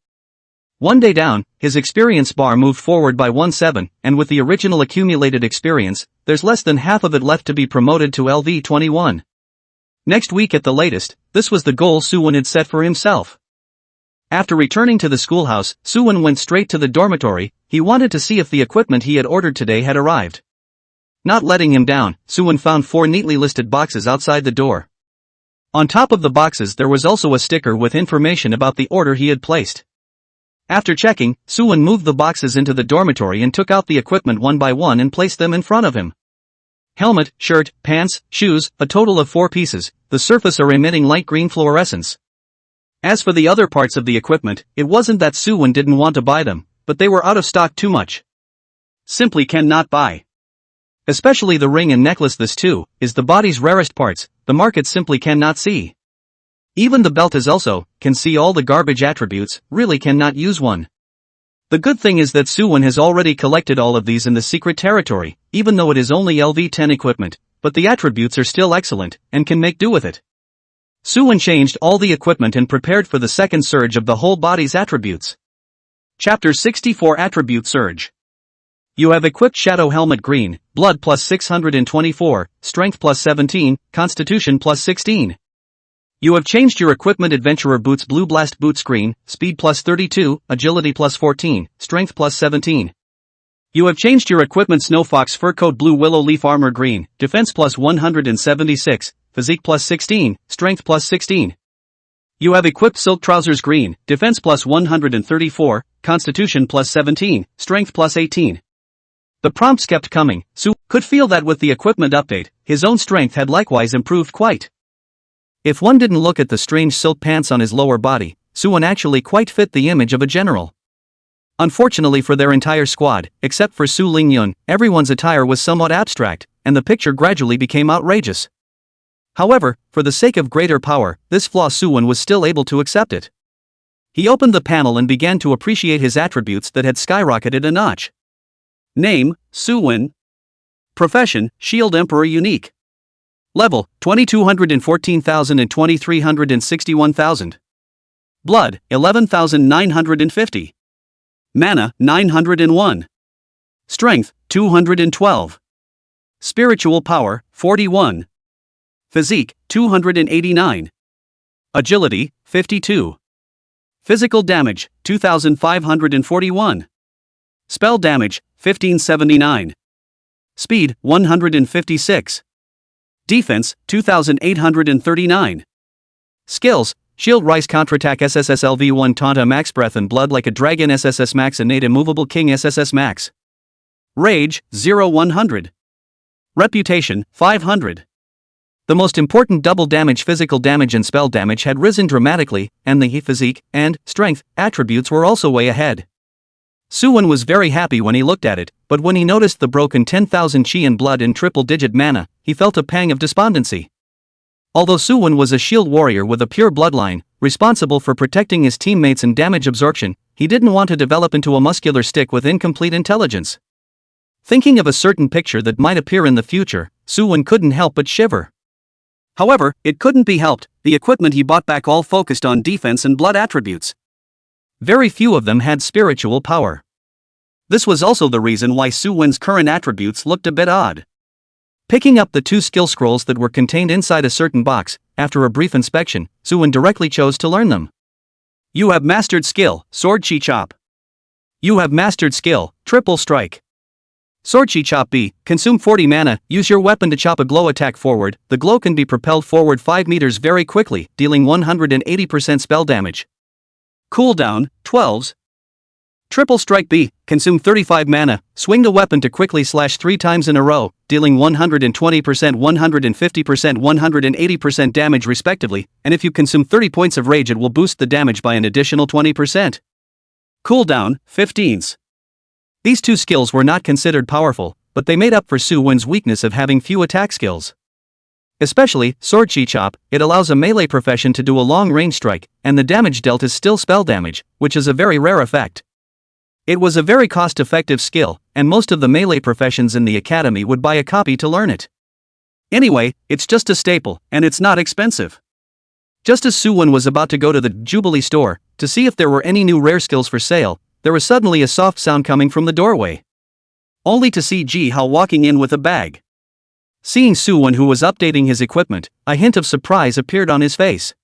One day down, his experience bar moved forward by 1/7, and with the original accumulated experience, there's less than half of it left to be promoted to LV21. Next week at the latest, this was the goal Suwon had set for himself. After returning to the schoolhouse, Suwon went straight to the dormitory. He wanted to see if the equipment he had ordered today had arrived. Not letting him down, Suwon found 4 neatly listed boxes outside the door. On top of the boxes there was also a sticker with information about the order he had placed. After checking, Suwon moved the boxes into the dormitory and took out the equipment one by one and placed them in front of him. Helmet, shirt, pants, shoes, a total of 4 pieces, the surface are emitting light green fluorescence. As for the other parts of the equipment, it wasn't that Suwon didn't want to buy them, but they were out of stock too much. Simply cannot buy. Especially the ring and necklace, this too, is the body's rarest parts, the market simply cannot see. Even the belt is also, can see all the garbage attributes, really cannot use one. The good thing is that Suwon has already collected all of these in the secret territory, even though it is only LV10 equipment, but the attributes are still excellent, and can make do with it. Suwon changed all the equipment and prepared for the second surge of the whole body's attributes. Chapter 64 Attribute Surge. You have equipped Shadow Helmet Green, Blood plus 624, Strength plus 17, Constitution plus 16. You have changed your equipment Adventurer Boots Blue Blast Boots Green, Speed plus 32, Agility plus 14, Strength plus 17. You have changed your equipment: Snow Fox Fur Coat Blue, Willow Leaf Armor Green, Defense plus 176, Physique plus 16, Strength plus 16. You have equipped Silk Trousers Green, Defense plus 134, Constitution plus 17, Strength plus 18. The prompts kept coming. Su could feel that with the equipment update, his own strength had likewise improved quite. If one didn't look at the strange silk pants on his lower body, Suwon actually quite fit the image of a general. Unfortunately for their entire squad, except for Su Lingyun, everyone's attire was somewhat abstract, and the picture gradually became outrageous. However, for the sake of greater power, this flaw Suwon was still able to accept it. He opened the panel and began to appreciate his attributes that had skyrocketed a notch. Name, Suwon. Profession, Shield Emperor Unique. Level, 2214,000 and 2361,000. Blood, 11,950. Mana, 901. Strength, 212. Spiritual power, 41. Physique, 289. Agility, 52. Physical damage, 2,541. Spell damage, 1579. Speed, 156. Defense, 2,839. Skills, Shield Rise Counterattack SSSLV1 Taunt Max Breath and Blood Like a Dragon SSS Max Innate Immovable King SSS Max. Rage, 0-100. Reputation, 500. The most important double damage, physical damage and spell damage, had risen dramatically, and the physique and strength attributes were also way ahead. Suwon was very happy when he looked at it, but when he noticed the broken 10,000 chi and blood and triple-digit mana, he felt a pang of despondency. Although Suwon was a shield warrior with a pure bloodline, responsible for protecting his teammates and damage absorption, he didn't want to develop into a muscular stick with incomplete intelligence. Thinking of a certain picture that might appear in the future, Suwon couldn't help but shiver. However, it couldn't be helped, the equipment he bought back all focused on defense and blood attributes. Very few of them had spiritual power. This was also the reason why Suwon's current attributes looked a bit odd. Picking up the 2 skill scrolls that were contained inside a certain box, after a brief inspection, Suwon directly chose to learn them. You have mastered skill, Sword Chi Chop. You have mastered skill, Triple Strike. Sword Chi Chop B, consume 40 mana, use your weapon to chop a glow attack forward. The glow can be propelled forward 5 meters very quickly, dealing 180% spell damage. Cooldown, 12s. Triple Strike B, consume 35 mana, swing the weapon to quickly slash 3 times in a row, dealing 120%, 150%, 180% damage respectively, and if you consume 30 points of rage it will boost the damage by an additional 20%. Cooldown, 15s. These 2 skills were not considered powerful, but they made up for Suwon's weakness of having few attack skills. Especially, Sword Chi Chop, it allows a melee profession to do a long-range strike, and the damage dealt is still spell damage, which is a very rare effect. It was a very cost-effective skill, and most of the melee professions in the academy would buy a copy to learn it. Anyway, it's just a staple, and it's not expensive. Just as Suwon was about to go to the Jubilee store, to see if there were any new rare skills for sale, there was suddenly a soft sound coming from the doorway. Only to see Ji-hao walking in with a bag. Seeing Suwon, who was updating his equipment, a hint of surprise appeared on his face.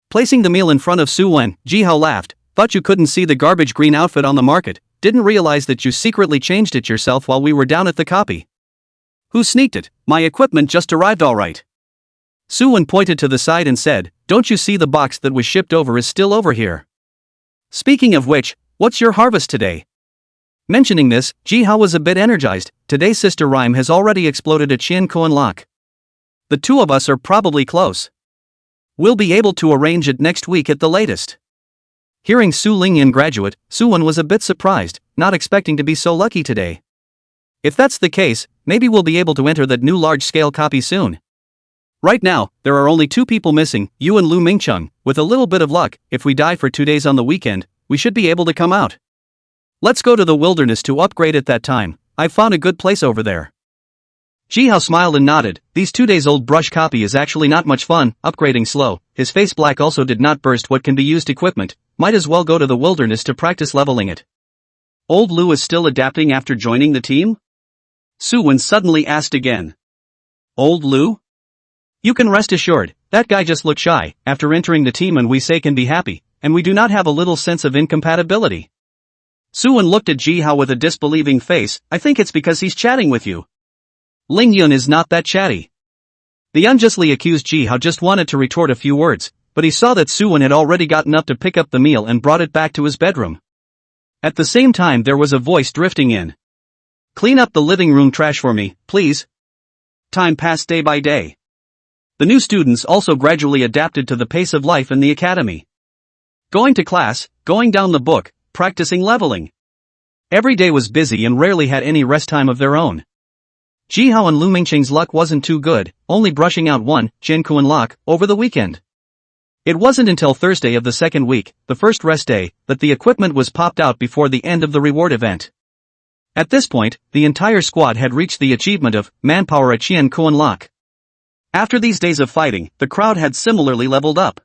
Placing the meal in front of Suwon, Ji-hao laughed. Thought you couldn't see the garbage green outfit on the market, didn't realize that you secretly changed it yourself while we were down at the copy. Who sneaked it? My equipment just arrived alright. Suwon pointed to the side and said, don't you see the box that was shipped over is still over here? Speaking of which, what's your harvest today? Mentioning this, Ji-hao was a bit energized. Today's Sister Rhyme has already exploded at Chien Koan Lock. The 2 of us are probably close. We'll be able to arrange it next week at the latest. Hearing Su Lingyan graduate, Suwon was a bit surprised, not expecting to be so lucky today. If that's the case, maybe we'll be able to enter that new large-scale copy soon. Right now, there are only 2 people missing, you and Lu Mingcheng. With a little bit of luck, if we die for 2 days on the weekend, we should be able to come out. Let's go to the wilderness to upgrade at that time. I've found a good place over there. Ji-hao smiled and nodded. These 2 days old brush copy is actually not much fun, upgrading slow. His face black also did not burst what can be used equipment. Might as well go to the wilderness to practice leveling it. Old Lu is still adapting after joining the team? Suwon suddenly asked again. Old Lu? You can rest assured, that guy just looked shy, after entering the team, and we say can be happy, and we do not have a little sense of incompatibility. Suwon looked at Ji Hao with a disbelieving face. I think it's because he's chatting with you. Ling Yun is not that chatty. The unjustly accused Ji Hao just wanted to retort a few words, but he saw that Suwon had already gotten up to pick up the meal and brought it back to his bedroom. At the same time there was a voice drifting in. Clean up the living room trash for me, please. Time passed day by day. The new students also gradually adapted to the pace of life in the academy. Going to class, going down the book, practicing leveling. Every day was busy and rarely had any rest time of their own. Ji Hao and Lu Mingqing's luck wasn't too good, only brushing out one, Jiankuan lock, over the weekend. It wasn't until Thursday of the second week, the first rest day, that the equipment was popped out before the end of the reward event. At this point, the entire squad had reached the achievement of manpower at Jiankuan lock. After these days of fighting, the crowd had similarly leveled up.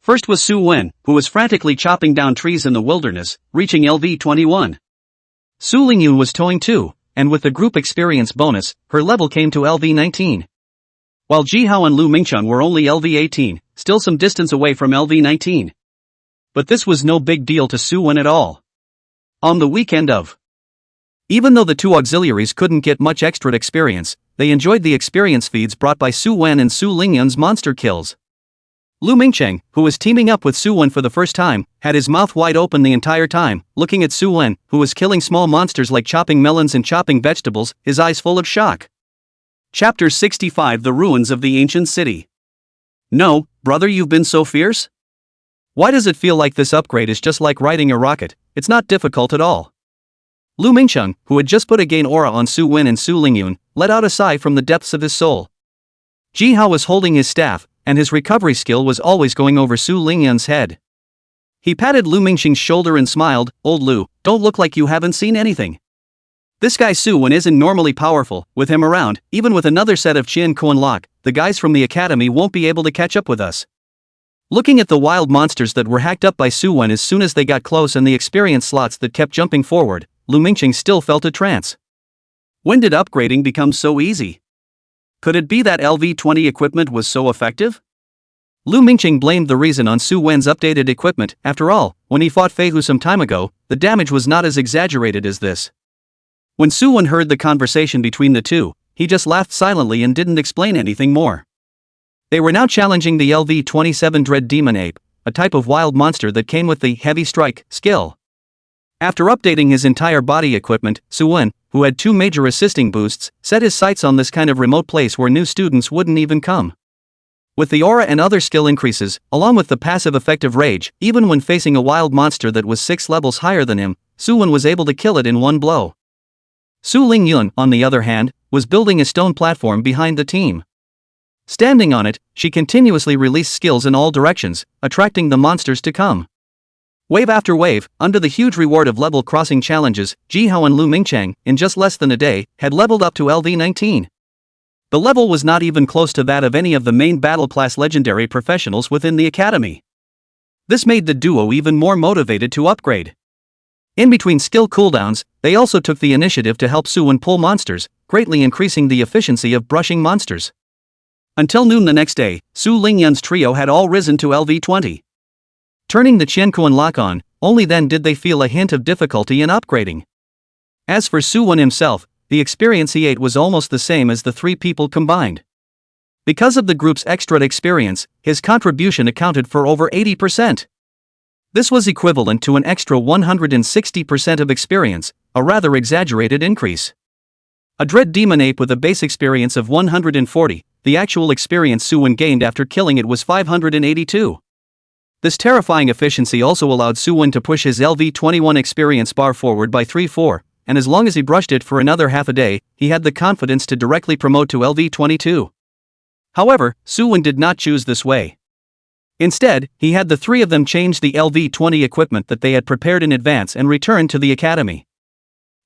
First was Su Wen, who was frantically chopping down trees in the wilderness, reaching LV 21. Su Lingyun was towing too, and with the group experience bonus, her level came to LV 19. While Ji Hao and Lu Mingchun were only LV 18, still some distance away from LV 19. But this was no big deal to Su Wen at all. On the weekend of. Even though the two auxiliaries couldn't get much extra experience, they enjoyed the experience feeds brought by Su Wen and Su Lingyun's monster kills. Lu Mingcheng, who was teaming up with Su Wen for the first time, had his mouth wide open the entire time, looking at Su Wen, who was killing small monsters like chopping melons and chopping vegetables, his eyes full of shock. Chapter 65 The Ruins of the Ancient City. No, brother, you've been so fierce? Why does it feel like this upgrade is just like riding a rocket? It's not difficult at all. Lu Mingcheng, who had just put a gain aura on Su Wen and Su Lingyun, let out a sigh from the depths of his soul. Ji Hao was holding his staff, and his recovery skill was always going over Su Lingyun's head. He patted Lu Mingcheng's shoulder and smiled, "Old Lu, don't look like you haven't seen anything. This guy Su Wen isn't normally powerful. With him around, even with another set of Qian Kuan lock, the guys from the academy won't be able to catch up with us." Looking at the wild monsters that were hacked up by Su Wen as soon as they got close and the experience slots that kept jumping forward, Lu Mingcheng still felt a trance. When did upgrading become so easy? Could it be that LV-20 equipment was so effective? Lu Mingcheng blamed the reason on Su Wen's updated equipment. After all, when he fought Fei Hu some time ago, the damage was not as exaggerated as this. When Su Wen heard the conversation between the two, he just laughed silently and didn't explain anything more. They were now challenging the LV-27 Dread Demon Ape, a type of wild monster that came with the Heavy Strike skill. After updating his entire body equipment, Su Wen, who had two major assisting boosts, set his sights on this kind of remote place where new students wouldn't even come. With the aura and other skill increases, along with the passive effect of rage, even when facing a wild monster that was 6 levels higher than him, Su Wen was able to kill it in one blow. Su Lingyun, on the other hand, was building a stone platform behind the team. Standing on it, she continuously released skills in all directions, attracting the monsters to come. Wave after wave, under the huge reward of level crossing challenges, Ji Hao and Lu Mingcheng, in just less than a day, had leveled up to LV-19. The level was not even close to that of any of the main battle class legendary professionals within the academy. This made the duo even more motivated to upgrade. In between skill cooldowns, they also took the initiative to help Su Wen pull monsters, greatly increasing the efficiency of brushing monsters. Until noon the next day, Su Lingyun's trio had all risen to LV-20. Turning the Qiankuan lock on, only then did they feel a hint of difficulty in upgrading. As for Su Wen himself, the experience he ate was almost the same as the three people combined. Because of the group's extra experience, his contribution accounted for over 80%. This was equivalent to an extra 160% of experience, a rather exaggerated increase. A Dread Demon Ape with a base experience of 140, the actual experience Su Wen gained after killing it was 582. This terrifying efficiency also allowed Su Wen to push his LV-21 experience bar forward by 3-4, and as long as he brushed it for another half a day, he had the confidence to directly promote to LV-22. However, Su Wen did not choose this way. Instead, he had the three of them change the LV-20 equipment that they had prepared in advance and return to the academy.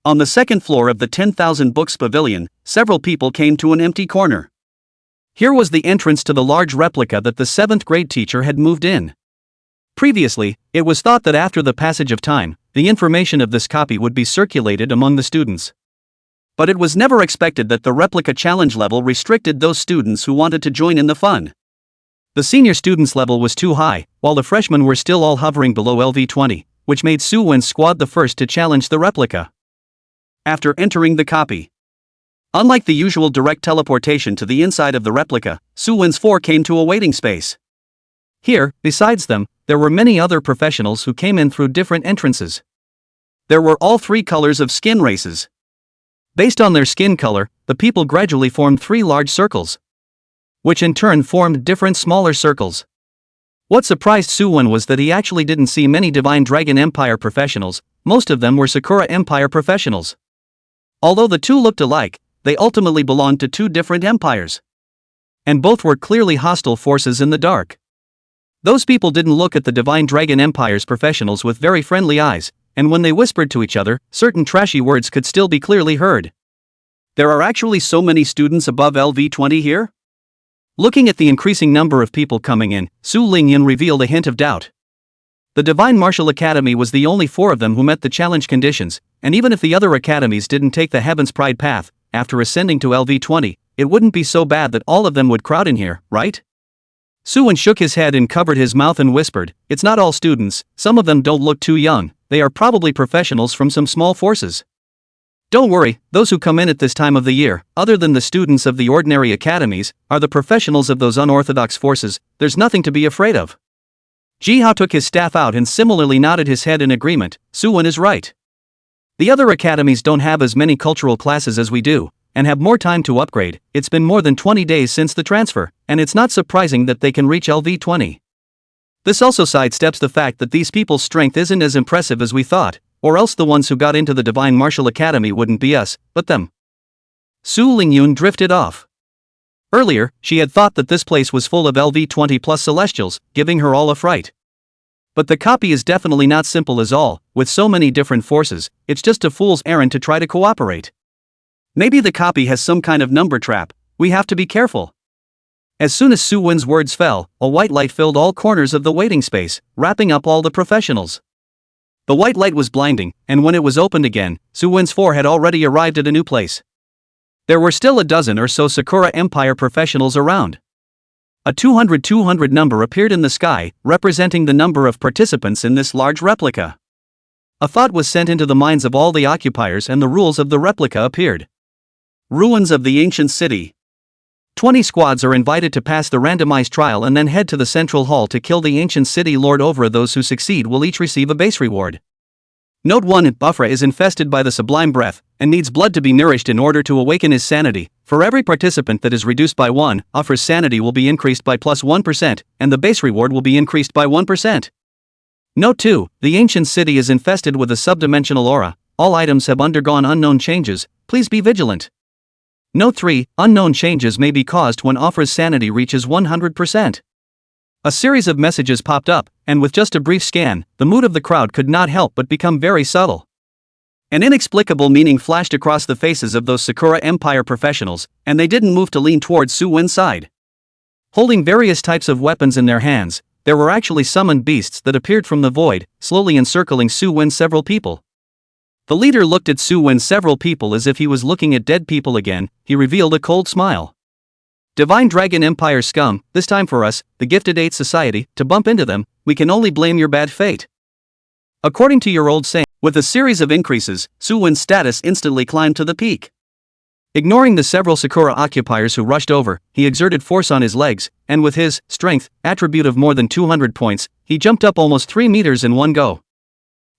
On the second floor of the 10,000 Books Pavilion, several people came to an empty corner. Here was the entrance to the large replica that the 7th grade teacher had moved in. Previously, it was thought that after the passage of time, the information of this copy would be circulated among the students. But it was never expected that the replica challenge level restricted those students who wanted to join in the fun. The senior students' level was too high, while the freshmen were still all hovering below LV-20, which made Su Wen's squad the first to challenge the replica. After entering the copy, unlike the usual direct teleportation to the inside of the replica, Su Wen's four came to a waiting space. Here, besides them, there were many other professionals who came in through different entrances. There were all three colors of skin races. Based on their skin color, the people gradually formed three large circles, which in turn formed different smaller circles. What surprised Su Wen was that he actually didn't see many Divine Dragon Empire professionals. Most of them were Sakura Empire professionals. Although the two looked alike, they ultimately belonged to two different empires. And both were clearly hostile forces in the dark. Those people didn't look at the Divine Dragon Empire's professionals with very friendly eyes, and when they whispered to each other, certain trashy words could still be clearly heard. There are actually so many students above LV20 here? Looking at the increasing number of people coming in, Su Lingyun revealed a hint of doubt. The Divine Martial Academy was the only four of them who met the challenge conditions, and even if the other academies didn't take the Heaven's Pride path, after ascending to LV20, it wouldn't be so bad that all of them would crowd in here, right? Su Wen shook his head and covered his mouth and whispered, "It's not all students, some of them don't look too young, they are probably professionals from some small forces. Don't worry, those who come in at this time of the year, other than the students of the ordinary academies, are the professionals of those unorthodox forces. There's nothing to be afraid of." Ji Hao took his staff out and similarly nodded his head in agreement. Su Wen is right. The other academies don't have as many cultural classes as we do, and have more time to upgrade. It's been more than 20 days since the transfer, and it's not surprising that they can reach LV20. This also sidesteps the fact that these people's strength isn't as impressive as we thought, or else the ones who got into the Divine Martial Academy wouldn't be us, but them. Su Lingyun drifted off. Earlier, she had thought that this place was full of LV20 plus Celestials, giving her all a fright. But the copy is definitely not simple as all, with so many different forces, it's just a fool's errand to try to cooperate. Maybe the copy has some kind of number trap, we have to be careful. As soon as Su Wen's words fell, a white light filled all corners of the waiting space, wrapping up all the professionals. The white light was blinding, and when it was opened again, Su Wen's four had already arrived at a new place. There were still a dozen or so Sakura Empire professionals around. A 200 number appeared in the sky, representing the number of participants in this large replica. A thought was sent into the minds of all the occupiers and the rules of the replica appeared. Ruins of the ancient city. 20 squads are invited to pass the randomized trial and then head to the central hall to kill the ancient city lord over. Those who succeed will each receive a base reward. Note 1. Bufra is infested by the sublime breath, and needs blood to be nourished in order to awaken his sanity. For every participant that is reduced by 1, Bufra's sanity will be increased by plus 1%, and the base reward will be increased by 1%. Note 2. The ancient city is infested with a subdimensional aura. All items have undergone unknown changes, please be vigilant. Note 3. Unknown changes may be caused when Afra's sanity reaches 100%. A series of messages popped up, and with just a brief scan, the mood of the crowd could not help but become very subtle. An inexplicable meaning flashed across the faces of those Sakura Empire professionals, and they didn't move to lean towards Su Wen's side. Holding various types of weapons in their hands, there were actually summoned beasts that appeared from the void, slowly encircling Su Wen's several people. The leader looked at Su Wen's several people as if he was looking at dead people again. He revealed a cold smile. Divine Dragon Empire scum, this time for us, the Gifted Eight Society, to bump into them, we can only blame your bad fate. According to your old saying, with a series of increases, Su Wen's status instantly climbed to the peak. Ignoring the several Sakura occupiers who rushed over, he exerted force on his legs, and with his strength attribute of more than 200 points, he jumped up almost 3 meters in one go.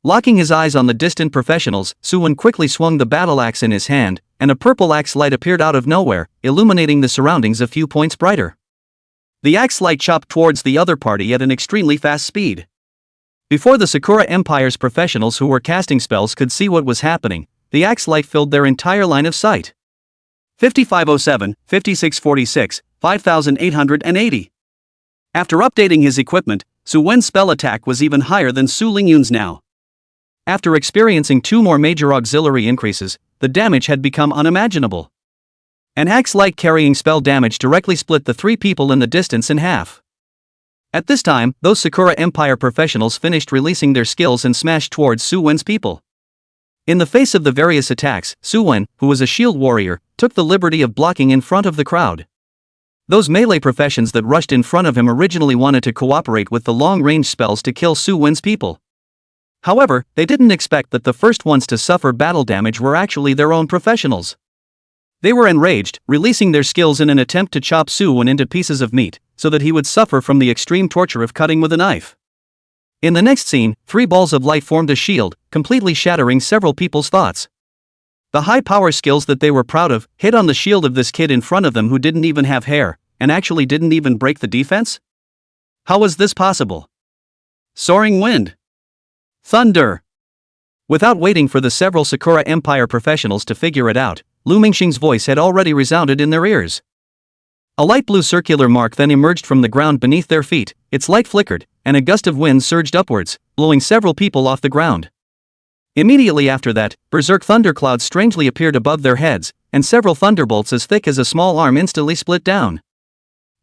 Locking his eyes on the distant professionals, Su Wen quickly swung the battle axe in his hand, and a purple axe light appeared out of nowhere, illuminating the surroundings a few points brighter. The axe light chopped towards the other party at an extremely fast speed. Before the Sakura Empire's professionals who were casting spells could see what was happening, the axe light filled their entire line of sight. 5507, 5646, 5880. After updating his equipment, Su Wen's spell attack was even higher than Su Lingyun's now. After experiencing 2 more major auxiliary increases, the damage had become unimaginable. An axe light carrying spell damage directly split the 3 people in the distance in half. At this time, those Sakura Empire professionals finished releasing their skills and smashed towards Su Wen's people. In the face of the various attacks, Su Wen, who was a shield warrior, took the liberty of blocking in front of the crowd. Those melee professions that rushed in front of him originally wanted to cooperate with the long-range spells to kill Su Wen's people. However, they didn't expect that the first ones to suffer battle damage were actually their own professionals. They were enraged, releasing their skills in an attempt to chop Soo-won into pieces of meat, so that he would suffer from the extreme torture of cutting with a knife. In the next scene, 3 balls of light formed a shield, completely shattering several people's thoughts. The high power skills that they were proud of hit on the shield of this kid in front of them who didn't even have hair, and actually didn't even break the defense? How was this possible? Soaring wind. Thunder. Without waiting for the several Sakura Empire professionals to figure it out, Lu Mingxing's voice had already resounded in their ears. A light blue circular mark then emerged from the ground beneath their feet, its light flickered, and a gust of wind surged upwards, blowing several people off the ground. Immediately after that, berserk thunderclouds strangely appeared above their heads, and several thunderbolts as thick as a small arm instantly split down.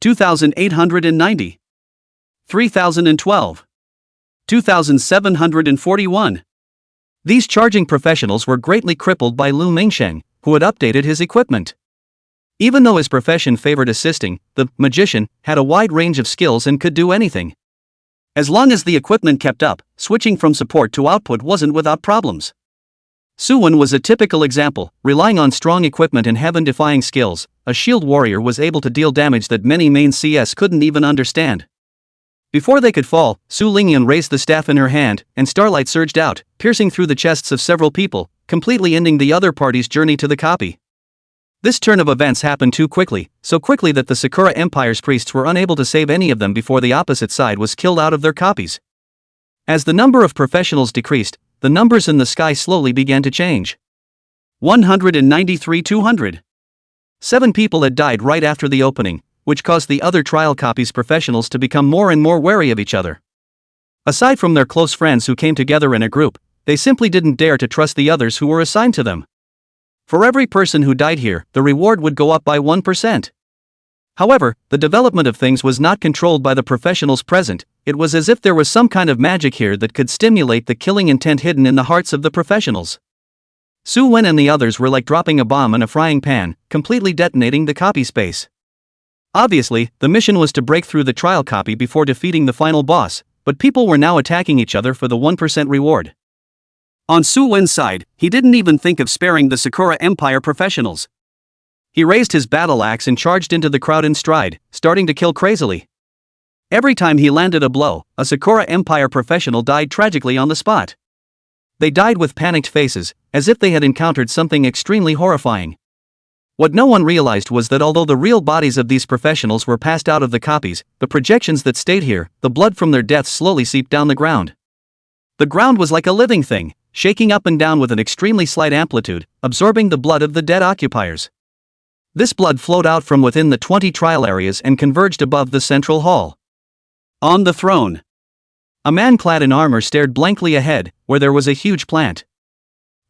2,890. 3,012. 2,741. These charging professionals were greatly crippled by Lu Mingsheng, who had updated his equipment. Even though his profession favored assisting, the magician had a wide range of skills and could do anything. As long as the equipment kept up, switching from support to output wasn't without problems. Soo-won was a typical example, relying on strong equipment and heaven-defying skills. A shield warrior was able to deal damage that many main CS couldn't even understand. Before they could fall, Su Lingyan raised the staff in her hand, and starlight surged out, piercing through the chests of several people, completely ending the other party's journey to the copy. This turn of events happened too quickly, so quickly that the Sakura Empire's priests were unable to save any of them before the opposite side was killed out of their copies. As the number of professionals decreased, the numbers in the sky slowly began to change. 193-200. 7 people had died right after the opening, which caused the other trial copies professionals to become more and more wary of each other. Aside from their close friends who came together in a group, they simply didn't dare to trust the others who were assigned to them. For every person who died here, the reward would go up by 1%. However, the development of things was not controlled by the professionals present. It was as if there was some kind of magic here that could stimulate the killing intent hidden in the hearts of the professionals. Su Wen and the others were like dropping a bomb in a frying pan, completely detonating the copy space. Obviously, the mission was to break through the trial copy before defeating the final boss, but people were now attacking each other for the 1% reward. On Su Wen's side, he didn't even think of sparing the Sakura Empire professionals. He raised his battle axe and charged into the crowd in stride, starting to kill crazily. Every time he landed a blow, a Sakura Empire professional died tragically on the spot. They died with panicked faces, as if they had encountered something extremely horrifying. What no one realized was that although the real bodies of these professionals were passed out of the copies, the projections that stayed here, the blood from their deaths slowly seeped down the ground. The ground was like a living thing, shaking up and down with an extremely slight amplitude, absorbing the blood of the dead occupiers. This blood flowed out from within the 20 trial areas and converged above the central hall. On the throne, a man clad in armor stared blankly ahead, where there was a huge plant.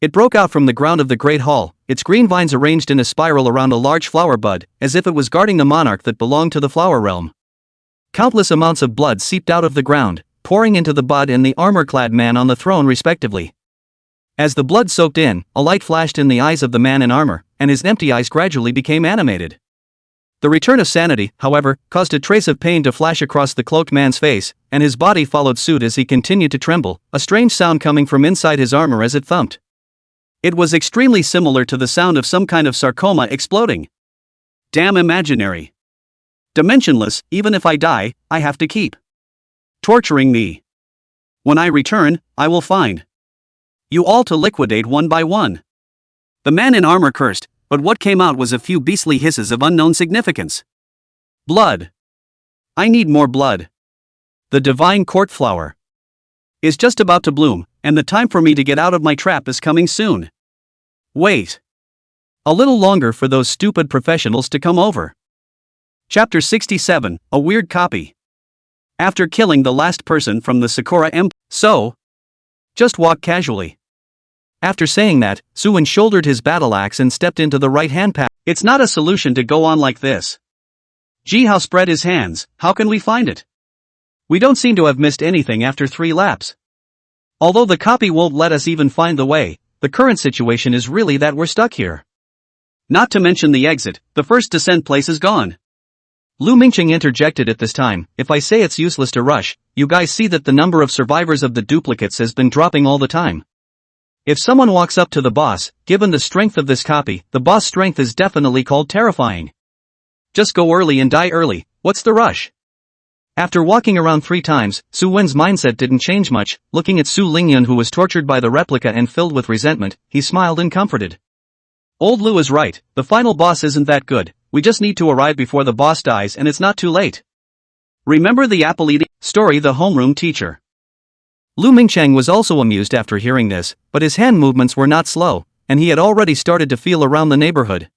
It broke out from the ground of the Great Hall, its green vines arranged in a spiral around a large flower bud, as if it was guarding the monarch that belonged to the flower realm. Countless amounts of blood seeped out of the ground, pouring into the bud and the armor-clad man on the throne respectively. As the blood soaked in, a light flashed in the eyes of the man in armor, and his empty eyes gradually became animated. The return of sanity, however, caused a trace of pain to flash across the cloaked man's face, and his body followed suit as he continued to tremble, a strange sound coming from inside his armor as it thumped. It was extremely similar to the sound of some kind of sarcoma exploding. Damn imaginary. Dimensionless, even if I die, I have to keep torturing me. When I return, I will find you all to liquidate one by one. The man in armor cursed, but what came out was a few beastly hisses of unknown significance. Blood. I need more blood. The divine court flower is just about to bloom, and the time for me to get out of my trap is coming soon. Wait a little longer for those stupid professionals to come over. Chapter 67, A Weird Copy. After killing the last person from the Sakura Empire, just walk casually. After saying that, Suwon shouldered his battle axe and stepped into the right-hand path. It's not a solution to go on like this. Jihao spread his hands. How can we find it? We don't seem to have missed anything after 3 laps. Although the copy won't let us even find the way, the current situation is really that we're stuck here. Not to mention the exit, the first descent place is gone. Lu Mingqing interjected at this time, if I say it's useless to rush, you guys see that the number of survivors of the duplicates has been dropping all the time. If someone walks up to the boss, given the strength of this copy, the boss strength is definitely called terrifying. Just go early and die early, what's the rush? After walking around 3 times, Su Wen's mindset didn't change much. Looking at Su Lingyun, who was tortured by the replica and filled with resentment, he smiled and comforted. Old Lu is right, the final boss isn't that good, we just need to arrive before the boss dies and it's not too late. Remember the apple eating story, the homeroom teacher? Lu Mingqiang was also amused after hearing this, but his hand movements were not slow, and he had already started to feel around the neighborhood.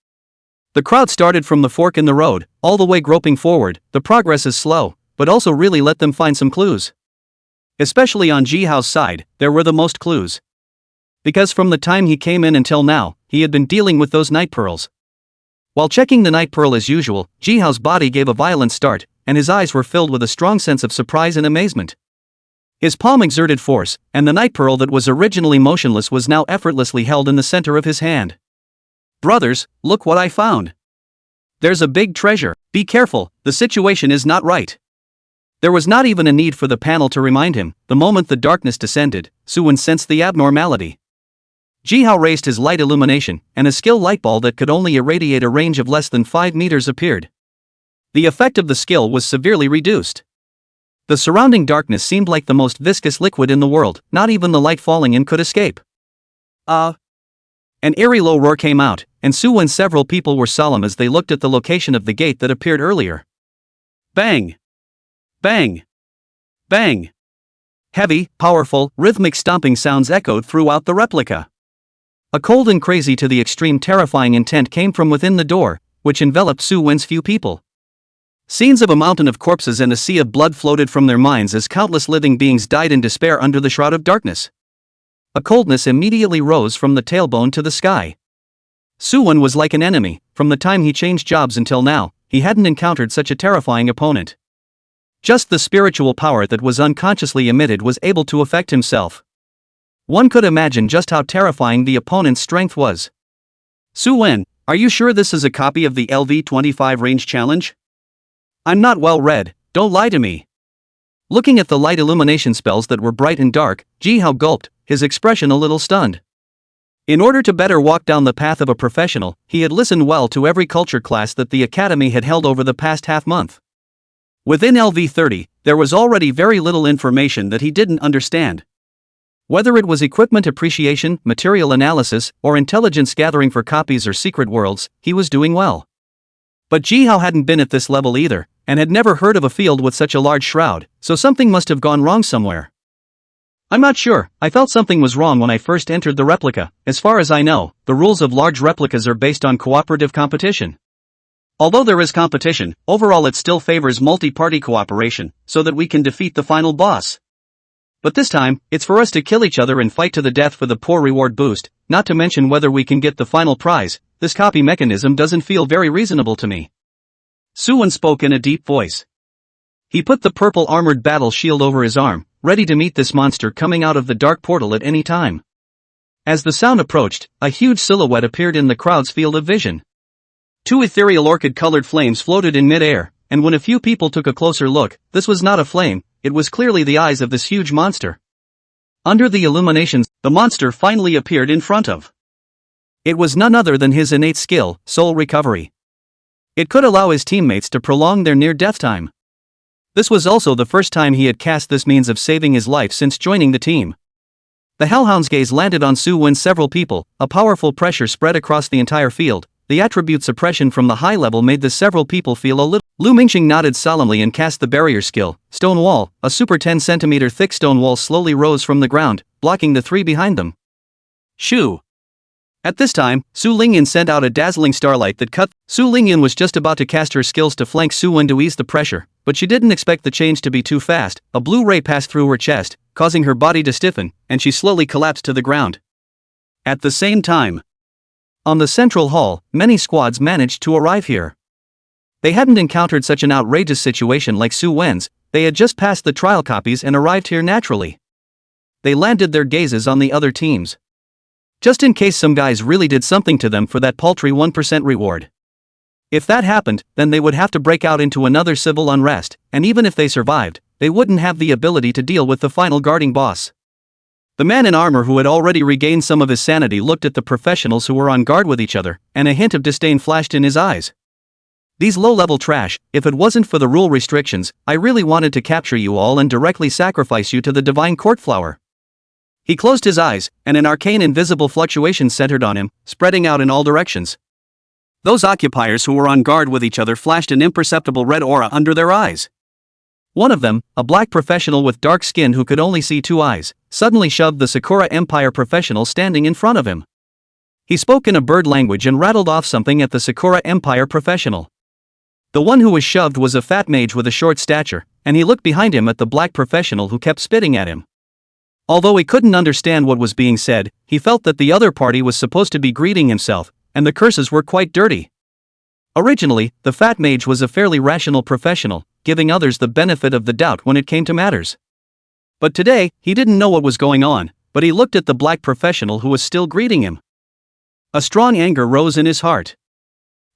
The crowd started from the fork in the road, all the way groping forward. The progress is slow, but also really let them find some clues. Especially on Ji Hao's side, there were the most clues. Because from the time he came in until now, he had been dealing with those night pearls. While checking the night pearl as usual, Ji Hao's body gave a violent start, and his eyes were filled with a strong sense of surprise and amazement. His palm exerted force, and the night pearl that was originally motionless was now effortlessly held in the center of his hand. Brothers, look what I found. There's a big treasure. Be careful, the situation is not right. There was not even a need for the panel to remind him. The moment the darkness descended, Su Wen sensed the abnormality. Ji Hao raised his light illumination, and a skill light ball that could only irradiate a range of less than 5 meters appeared. The effect of the skill was severely reduced. The surrounding darkness seemed like the most viscous liquid in the world. Not even the light falling in could escape. An eerie low roar came out, and Su Wen's several people were solemn as they looked at the location of the gate that appeared earlier. Bang! Bang! Bang! Heavy, powerful, rhythmic stomping sounds echoed throughout the replica. A cold and crazy to the extreme terrifying intent came from within the door, which enveloped Su Wen's few people. Scenes of a mountain of corpses and a sea of blood floated from their minds as countless living beings died in despair under the shroud of darkness. A coldness immediately rose from the tailbone to the sky. Su Wen was like an enemy. From the time he changed jobs until now, he hadn't encountered such a terrifying opponent. Just the spiritual power that was unconsciously emitted was able to affect himself. One could imagine just how terrifying the opponent's strength was. Su Wen, are you sure this is a copy of the LV-25 range challenge? I'm not well read, don't lie to me. Looking at the light illumination spells that were bright and dark, Ji Hao gulped, his expression a little stunned. In order to better walk down the path of a professional, he had listened well to every culture class that the academy had held over the past half-month. Within LV-30, there was already very little information that he didn't understand. Whether it was equipment appreciation, material analysis, or intelligence gathering for copies or secret worlds, he was doing well. But Ji Hao hadn't been at this level either, and had never heard of a field with such a large shroud, so something must have gone wrong somewhere. I'm not sure, I felt something was wrong when I first entered the replica. As far as I know, the rules of large replicas are based on cooperative competition. Although there is competition, overall it still favors multi-party cooperation, so that we can defeat the final boss. But this time, it's for us to kill each other and fight to the death for the poor reward boost, not to mention whether we can get the final prize. This copy mechanism doesn't feel very reasonable to me. Su Wen spoke in a deep voice. He put the purple armored battle shield over his arm, ready to meet this monster coming out of the dark portal at any time. As the sound approached, a huge silhouette appeared in the crowd's field of vision. 2 ethereal orchid-colored flames floated in mid-air, and when a few people took a closer look, this was not a flame, it was clearly the eyes of this huge monster. Under the illuminations, the monster finally appeared in front of. It was none other than his innate skill, soul recovery. It could allow his teammates to prolong their near-death time. This was also the first time he had cast this means of saving his life since joining the team. The Hellhound's gaze landed on Su Wen's several people, a powerful pressure spread across the entire field. The attribute suppression from the high level made the several people feel a little. Lu Mingqing nodded solemnly and cast the barrier skill. Stone wall, a super 10 centimeter thick stone wall slowly rose from the ground, blocking the 3 behind them. Shoo! At this time, Su Lingyan sent out a dazzling starlight that cut. Su Lingyan was just about to cast her skills to flank Su Wen to ease the pressure, but she didn't expect the change to be too fast. A blue ray passed through her chest, causing her body to stiffen, and she slowly collapsed to the ground. At the same time, on the central hall, many squads managed to arrive here. They hadn't encountered such an outrageous situation like Su Wen's. They had just passed the trial copies and arrived here naturally. They landed their gazes on the other teams. Just in case some guys really did something to them for that paltry 1% reward. If that happened, then they would have to break out into another civil unrest, and even if they survived, they wouldn't have the ability to deal with the final guarding boss. The man in armor, who had already regained some of his sanity, looked at the professionals who were on guard with each other, and a hint of disdain flashed in his eyes. These low-level trash, if it wasn't for the rule restrictions, I really wanted to capture you all and directly sacrifice you to the divine courtflower. He closed his eyes, and an arcane invisible fluctuation centered on him, spreading out in all directions. Those occupiers who were on guard with each other flashed an imperceptible red aura under their eyes. One of them, a black professional with dark skin who could only see 2 eyes, suddenly shoved the Sakura Empire professional standing in front of him. He spoke in a bird language and rattled off something at the Sakura Empire professional. The one who was shoved was a fat mage with a short stature, and he looked behind him at the black professional who kept spitting at him. Although he couldn't understand what was being said, he felt that the other party was supposed to be greeting himself, and the curses were quite dirty. Originally, the fat mage was a fairly rational professional, giving others the benefit of the doubt when it came to matters. But today, he didn't know what was going on, but he looked at the black professional who was still greeting him. A strong anger rose in his heart.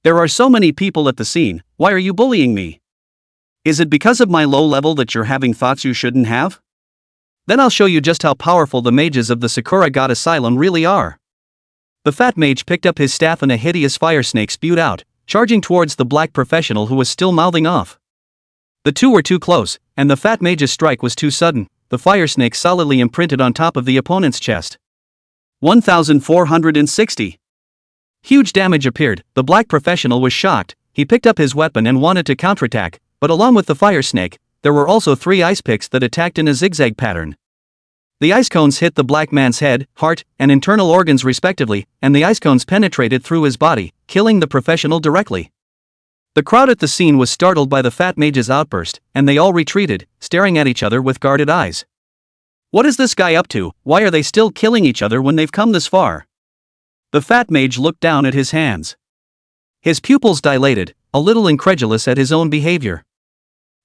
There are so many people at the scene, why are you bullying me? Is it because of my low level that you're having thoughts you shouldn't have? Then I'll show you just how powerful the mages of the Sakura God Asylum really are. The fat mage picked up his staff and a hideous fire snake spewed out, charging towards the black professional who was still mouthing off. The two were too close, and the fat mage's strike was too sudden. The fire snake solidly imprinted on top of the opponent's chest. 1460. Huge damage appeared. The black professional was shocked. He picked up his weapon and wanted to counterattack, but along with the fire snake, there were also 3 ice picks that attacked in a zigzag pattern. The ice cones hit the black man's head, heart, and internal organs respectively, and the ice cones penetrated through his body, killing the professional directly. The crowd at the scene was startled by the fat mage's outburst, and they all retreated, staring at each other with guarded eyes. What is this guy up to? Why are they still killing each other when they've come this far? The fat mage looked down at his hands. His pupils dilated, a little incredulous at his own behavior.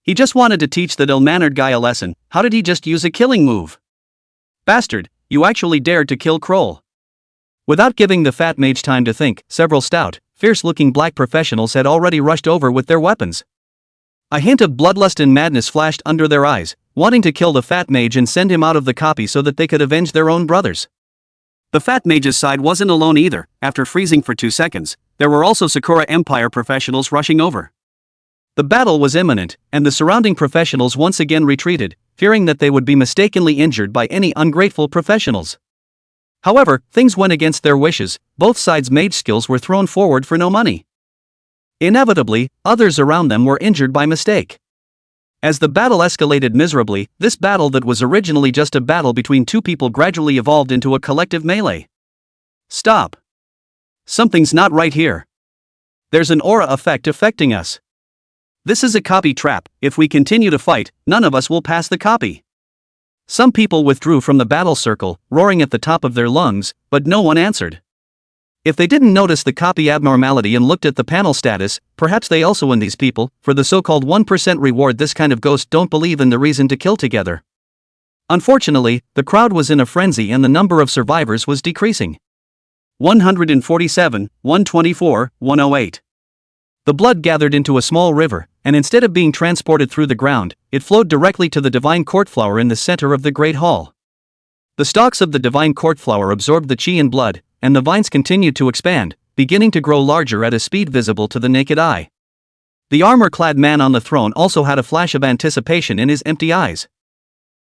He just wanted to teach that ill-mannered guy a lesson. How did he just use a killing move? Bastard, you actually dared to kill Kroll. Without giving the fat mage time to think, several stout, fierce-looking black professionals had already rushed over with their weapons. A hint of bloodlust and madness flashed under their eyes, wanting to kill the fat mage and send him out of the copy so that they could avenge their own brothers. The fat mage's side wasn't alone either. After freezing for 2 seconds, there were also Sakura Empire professionals rushing over. The battle was imminent, and the surrounding professionals once again retreated, fearing that they would be mistakenly injured by any ungrateful professionals. However, things went against their wishes. Both sides' mage skills were thrown forward for no money. Inevitably, others around them were injured by mistake. As the battle escalated miserably, this battle that was originally just a battle between 2 people gradually evolved into a collective melee. Stop. Something's not right here. There's an aura effect affecting us. This is a copy trap. If we continue to fight, none of us will pass the copy. Some people withdrew from the battle circle, roaring at the top of their lungs, but no one answered. If they didn't notice the copy abnormality and looked at the panel status, perhaps they also win these people. For the so-called 1% reward, this kind of ghost don't believe in the reason to kill together. Unfortunately, the crowd was in a frenzy and the number of survivors was decreasing. 147, 124, 108. The blood gathered into a small river, and instead of being transported through the ground, it flowed directly to the divine courtflower in the center of the great hall. The stalks of the divine courtflower absorbed the chi and blood, and the vines continued to expand, beginning to grow larger at a speed visible to the naked eye. The armor-clad man on the throne also had a flash of anticipation in his empty eyes.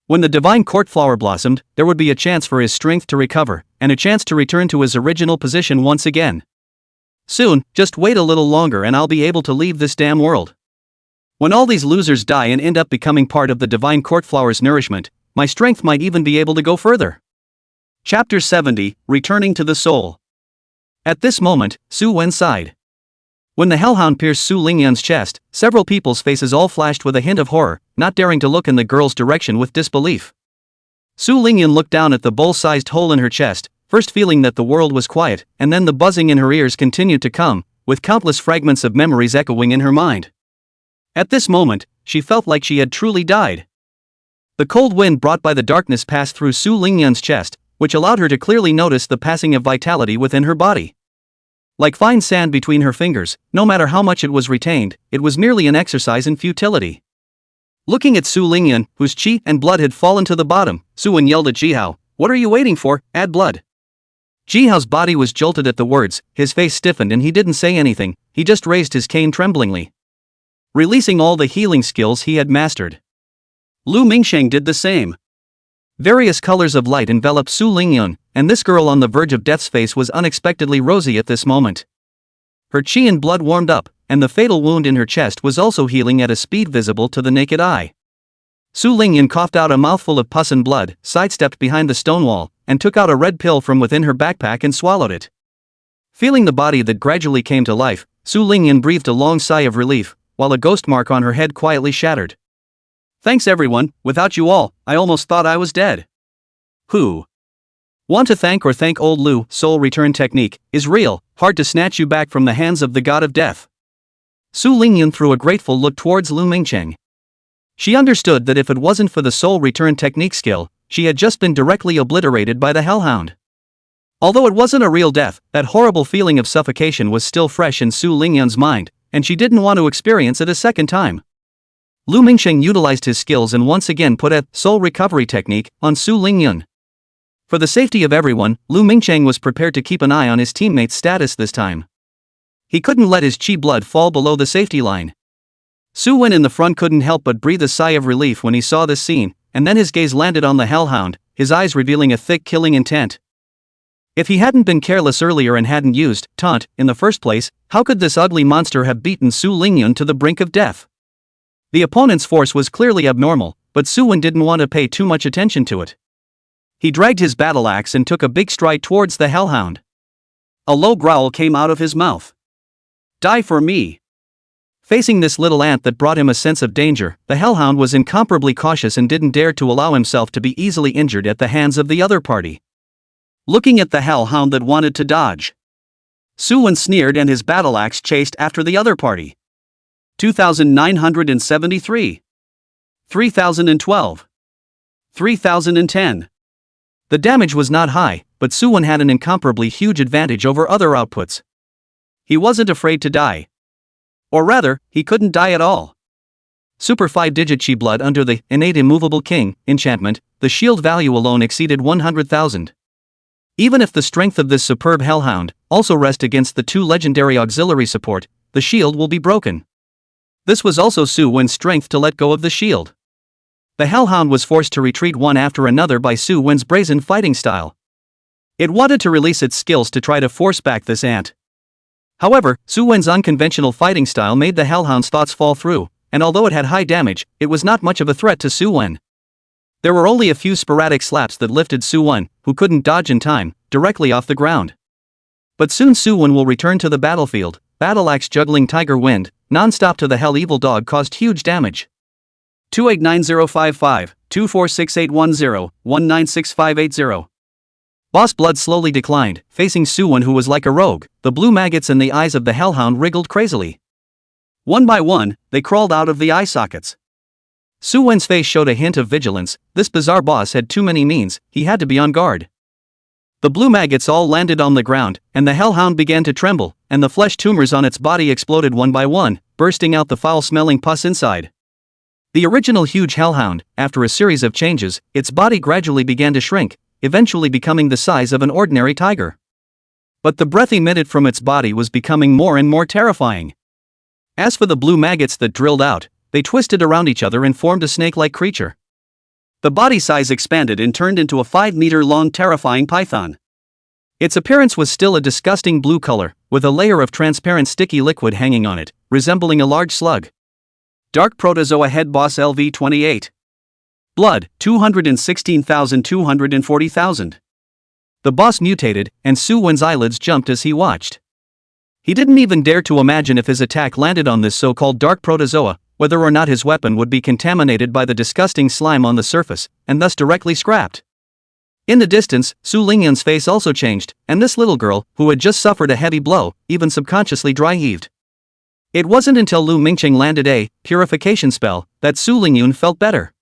When the divine courtflower blossomed, there would be a chance for his strength to recover, and a chance to return to his original position once again. Soon, just wait a little longer and I'll be able to leave this damn world. When all these losers die and end up becoming part of the divine courtflower's nourishment, my strength might even be able to go further. Chapter 70, Returning to the Soul. At this moment, Su Wen sighed. When the hellhound pierced Su Lingyun's chest, several people's faces all flashed with a hint of horror, not daring to look in the girl's direction with disbelief. Su Lingyun looked down at the bowl-sized hole in her chest, first feeling that the world was quiet, and then the buzzing in her ears continued to come, with countless fragments of memories echoing in her mind. At this moment, she felt like she had truly died. The cold wind brought by the darkness passed through Su Lingyun's chest, which allowed her to clearly notice the passing of vitality within her body. Like fine sand between her fingers, no matter how much it was retained, it was merely an exercise in futility. Looking at Su Lingyun, whose chi and blood had fallen to the bottom, Suwon yelled at Jihao, "What are you waiting for? Add blood." Jihao's body was jolted at the words, his face stiffened and he didn't say anything, he just raised his cane tremblingly, releasing all the healing skills he had mastered. Lu Mingsheng did the same. Various colors of light enveloped Su Lingyun, and this girl on the verge of death's face was unexpectedly rosy at this moment. Her chi and blood warmed up, and the fatal wound in her chest was also healing at a speed visible to the naked eye. Su Lingyun coughed out a mouthful of pus and blood, sidestepped behind the stone wall, and took out a red pill from within her backpack and swallowed it. Feeling the body that gradually came to life, Su Lingyun breathed a long sigh of relief, while a ghost mark on her head quietly shattered. "Thanks everyone, without you all, I almost thought I was dead." Who? Want to thank or thank old Lu, soul return technique, is real, hard to snatch you back from the hands of the god of death. Su Lingyun threw a grateful look towards Lu Mingcheng. She understood that if it wasn't for the soul return technique skill, she had just been directly obliterated by the hellhound. Although it wasn't a real death, that horrible feeling of suffocation was still fresh in Su Lingyun's mind, and she didn't want to experience it a second time. Lu Mingsheng utilized his skills and once again put a soul recovery technique on Su Lingyun. For the safety of everyone, Lu Mingsheng was prepared to keep an eye on his teammate's status this time. He couldn't let his chi blood fall below the safety line. Su Wen in the front couldn't help but breathe a sigh of relief when he saw this scene, and then his gaze landed on the hellhound, his eyes revealing a thick killing intent. If he hadn't been careless earlier and hadn't used taunt in the first place, how could this ugly monster have beaten Su Lingyun to the brink of death? The opponent's force was clearly abnormal, but Su Wen didn't want to pay too much attention to it. He dragged his battle axe and took a big stride towards the hellhound. A low growl came out of his mouth. "Die for me." Facing this little ant that brought him a sense of danger, the hellhound was incomparably cautious and didn't dare to allow himself to be easily injured at the hands of the other party. Looking at the hellhound that wanted to dodge, Su Wen sneered and his battle axe chased after the other party. 2,973. 3,012. 3,010. The damage was not high, but Su Wen had an incomparably huge advantage over other outputs. He wasn't afraid to die. Or rather, he couldn't die at all. Super 5-digit chi blood under the innate immovable king enchantment, the shield value alone exceeded 100,000. Even if the strength of this superb hellhound also rests against the two legendary auxiliary support, the shield will be broken. This was also Su Wen's strength to let go of the shield. The hellhound was forced to retreat one after another by Su Wen's brazen fighting style. It wanted to release its skills to try to force back this ant. However, Su Wen's unconventional fighting style made the hellhound's thoughts fall through, and although it had high damage, it was not much of a threat to Su Wen. There were only a few sporadic slaps that lifted Su Wen, who couldn't dodge in time, directly off the ground. But soon Su Wen will return to the battlefield, battle axe juggling tiger wind, non-stop to the hell evil dog caused huge damage. 289055, 246810, 196580. Boss blood slowly declined, facing Su Wen who was like a rogue, the blue maggots in the eyes of the hellhound wriggled crazily. One by one, they crawled out of the eye sockets. Su Wen's face showed a hint of vigilance, this bizarre boss had too many means, he had to be on guard. The blue maggots all landed on the ground, and the hellhound began to tremble, and the flesh tumors on its body exploded one by one, bursting out the foul-smelling pus inside. The original huge hellhound, after a series of changes, its body gradually began to shrink, eventually becoming the size of an ordinary tiger. But the breath emitted from its body was becoming more and more terrifying. As for the blue maggots that drilled out, they twisted around each other and formed a snake-like creature. The body size expanded and turned into a 5-meter-long terrifying python. Its appearance was still a disgusting blue color, with a layer of transparent sticky liquid hanging on it, resembling a large slug. Dark Protozoa Head Boss LV-28. Blood, 216,240,000. The boss mutated, and Su Wen's eyelids jumped as he watched. He didn't even dare to imagine if his attack landed on this so-called Dark Protozoa, whether or not his weapon would be contaminated by the disgusting slime on the surface, and thus directly scrapped. In the distance, Su Lingyun's face also changed, and this little girl, who had just suffered a heavy blow, even subconsciously dry-heaved. It wasn't until Lu Mingcheng landed a purification spell that Su Lingyun felt better.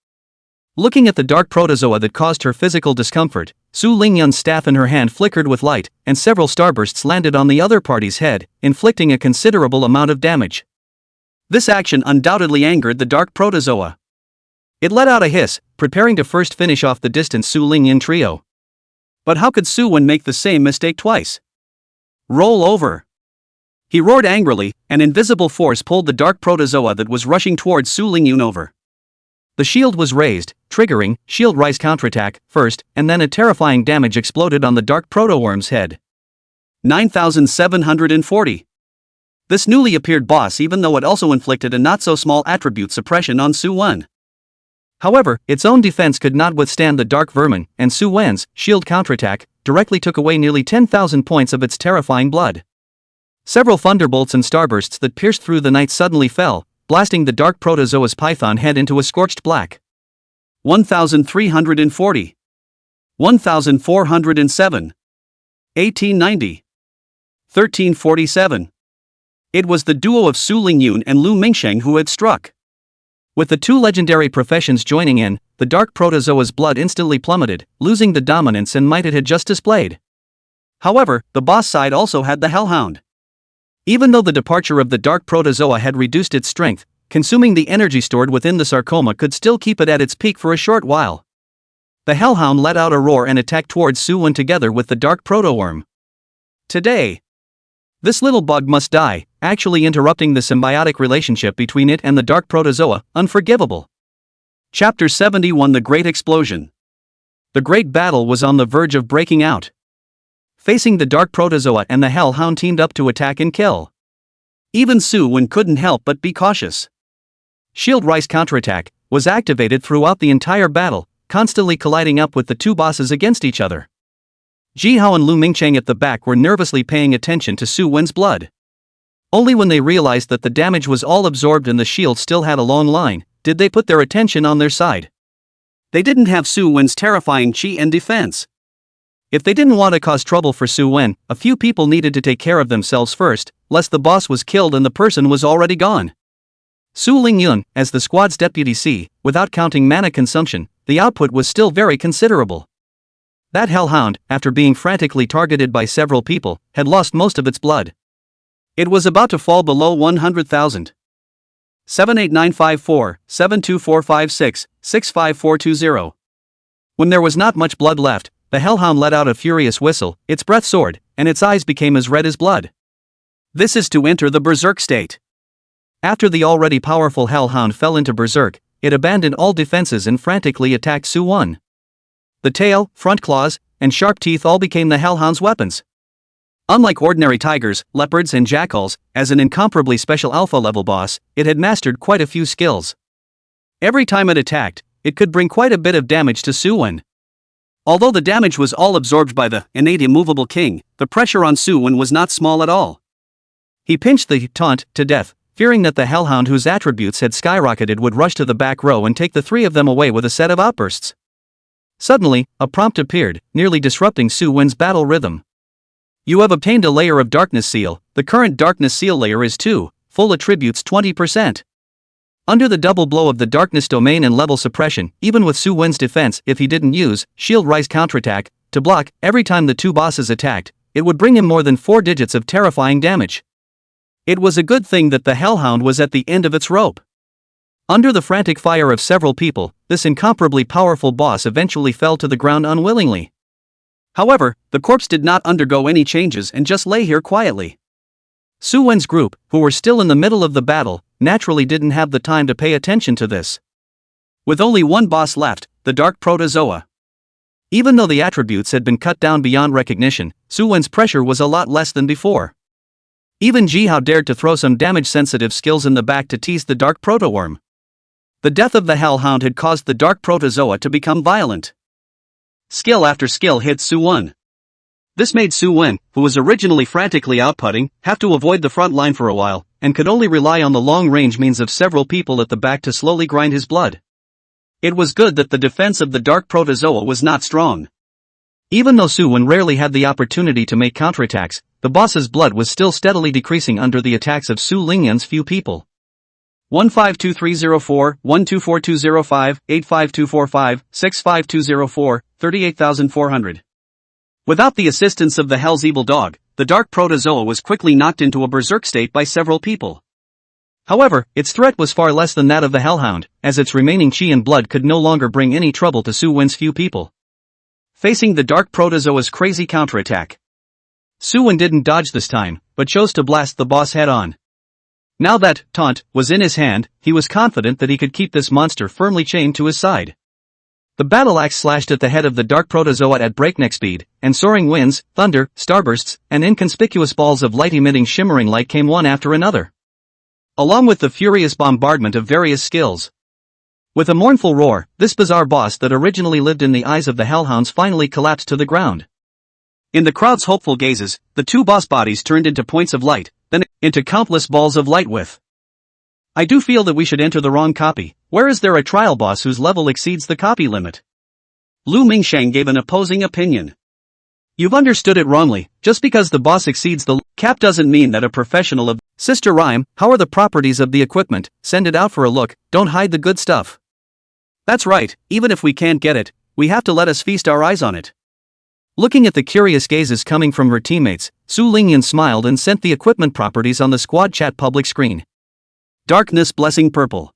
Looking at the dark protozoa that caused her physical discomfort, Su Lingyun's staff in her hand flickered with light, and several starbursts landed on the other party's head, inflicting a considerable amount of damage. This action undoubtedly angered the dark protozoa. It let out a hiss, preparing to first finish off the distant Su Lingyun trio. But how could Su Wen make the same mistake twice? Roll over! He roared angrily, an invisible force pulled the dark protozoa that was rushing towards Su Lingyun over. The shield was raised, triggering shield rise counterattack first, and then a terrifying damage exploded on the dark protoworm's head. 9,740. This newly appeared boss, even though it also inflicted a not-so-small attribute suppression on Su Wen. However, its own defense could not withstand the dark vermin, and Su Wen's shield counterattack directly took away nearly 10,000 points of its terrifying blood. Several thunderbolts and starbursts that pierced through the night suddenly fell, blasting the dark protozoa's python head into a scorched black. 1,340. 1,407. 1890. 1347. It was the duo of Su Lingyun and Lu Mingsheng who had struck. With the two legendary professions joining in, the dark protozoa's blood instantly plummeted, losing the dominance and might it had just displayed. However, the boss side also had the Hellhound. Even though the departure of the dark protozoa had reduced its strength, consuming the energy stored within the sarcoma could still keep it at its peak for a short while. The Hellhound let out a roar and attacked towards Su Wen together with the dark protoworm. Today, this little bug must die, actually interrupting the symbiotic relationship between it and the dark protozoa, unforgivable. Chapter 71: The Great Explosion. The great battle was on the verge of breaking out. Facing the dark protozoa and the Hellhound teamed up to attack and kill. Even Su Wen couldn't help but be cautious. Shield Rise counterattack was activated throughout the entire battle, constantly colliding up with the two bosses against each other. Jihao and Lu Mingcheng at the back were nervously paying attention to Su Wen's blood. Only when they realized that the damage was all absorbed and the shield still had a long line, did they put their attention on their side. They didn't have Su Wen's terrifying chi and defense. If they didn't want to cause trouble for Su Wen, a few people needed to take care of themselves first, lest the boss was killed and the person was already gone. Su Lingyun, as the squad's deputy C, without counting mana consumption, the output was still very considerable. That Hellhound, after being frantically targeted by several people, had lost most of its blood. It was about to fall below 100,000. 78954, 72456, 65420. When there was not much blood left, the Hellhound let out a furious whistle, its breath soared, and its eyes became as red as blood. This is to enter the berserk state. After the already powerful Hellhound fell into berserk, it abandoned all defenses and frantically attacked Su Wen. The tail, front claws, and sharp teeth all became the Hellhound's weapons. Unlike ordinary tigers, leopards and jackals, as an incomparably special alpha-level boss, it had mastered quite a few skills. Every time it attacked, it could bring quite a bit of damage to Su Wen. Although the damage was all absorbed by the innate immovable king, the pressure on Su Wen was not small at all. He pinched the taunt to death, fearing that the Hellhound whose attributes had skyrocketed would rush to the back row and take the three of them away with a set of outbursts. Suddenly, a prompt appeared, nearly disrupting Su Wen's battle rhythm. You have obtained a layer of Darkness Seal. The current Darkness Seal layer is 2, full attributes 20%. Under the double blow of the Darkness Domain and level suppression, even with Su Wen's defense, if he didn't use Shield Rise counterattack to block every time the two bosses attacked, it would bring him more than 4 digits of terrifying damage. It was a good thing that the Hellhound was at the end of its rope. Under the frantic fire of several people, this incomparably powerful boss eventually fell to the ground unwillingly. However, the corpse did not undergo any changes and just lay here quietly. Su Wen's group, who were still in the middle of the battle, naturally didn't have the time to pay attention to this. With only one boss left, the Dark Protozoa. Even though the attributes had been cut down beyond recognition, Su Wen's pressure was a lot less than before. Even Jihao dared to throw some damage-sensitive skills in the back to tease the Dark Protoworm. The death of the Hellhound had caused the Dark Protozoa to become violent. Skill after skill hit Su Wen. This made Su Wen, who was originally frantically outputting, have to avoid the front line for a while, and could only rely on the long-range means of several people at the back to slowly grind his blood. It was good that the defense of the Dark Protozoa was not strong. Even though Su Wen rarely had the opportunity to make counterattacks, the boss's blood was still steadily decreasing under the attacks of Su Lingyun's few people. 152304, 124205, 85245, 65204, 38400. Without the assistance of the Hell's Evil Dog, the Dark Protozoa was quickly knocked into a berserk state by several people. However, its threat was far less than that of the Hellhound, as its remaining chi and blood could no longer bring any trouble to Su Wen's few people. Facing the Dark Protozoa's crazy counterattack, Su Wen didn't dodge this time, but chose to blast the boss head-on. Now that taunt was in his hand, he was confident that he could keep this monster firmly chained to his side. The battle axe slashed at the head of the Dark Protozoa at breakneck speed, and soaring winds, thunder, starbursts, and inconspicuous balls of light emitting shimmering light came one after another, along with the furious bombardment of various skills. With a mournful roar, this bizarre boss that originally lived in the eyes of the Hellhounds finally collapsed to the ground. In the crowd's hopeful gazes, the two boss bodies turned into points of light, then into countless balls of light with. I do feel that we should enter the wrong copy. Where is there a trial boss whose level exceeds the copy limit? Lu Mingsheng gave an opposing opinion. You've understood it wrongly. Just because the boss exceeds the cap doesn't mean that a professional of Sister Rhyme, how are the properties of the equipment? Send it out for a look, don't hide the good stuff. That's right, even if we can't get it, we have to let us feast our eyes on it. Looking at the curious gazes coming from her teammates, Su Lingyan smiled and sent the equipment properties on the squad chat public screen. Darkness Blessing Purple.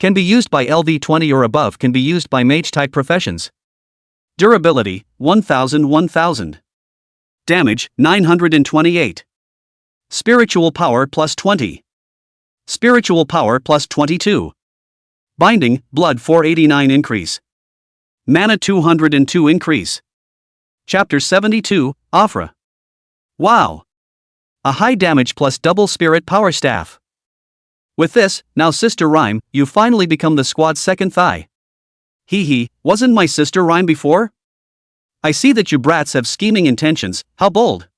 Can be used by LV20 or above, can be used by mage-type professions. Durability, 1000. Damage, 928. Spiritual power plus 20. Spiritual power plus 22. Binding, blood 489 increase. Mana 202 increase. Chapter 72, Afra. Wow! A high damage plus double spirit power staff. With this, now Sister Rhyme, you finally become the squad's second thigh. Hee, wasn't my Sister Rhyme before? I see that you brats have scheming intentions, how bold.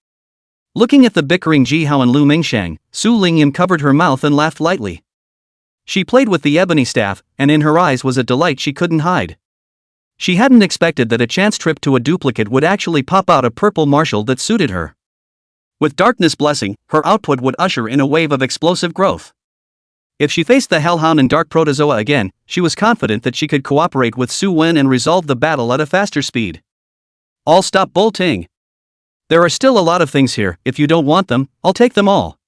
Looking at the bickering Ji Hao and Lu Mingsheng, Su Lingyan covered her mouth and laughed lightly. She played with the ebony staff, and in her eyes was a delight she couldn't hide. She hadn't expected that a chance trip to a duplicate would actually pop out a purple martial that suited her. With Darkness Blessing, her output would usher in a wave of explosive growth. If she faced the Hellhound and Dark Protozoa again, she was confident that she could cooperate with Su Wen and resolve the battle at a faster speed. I'll stop bolting. There are still a lot of things here, if you don't want them, I'll take them all.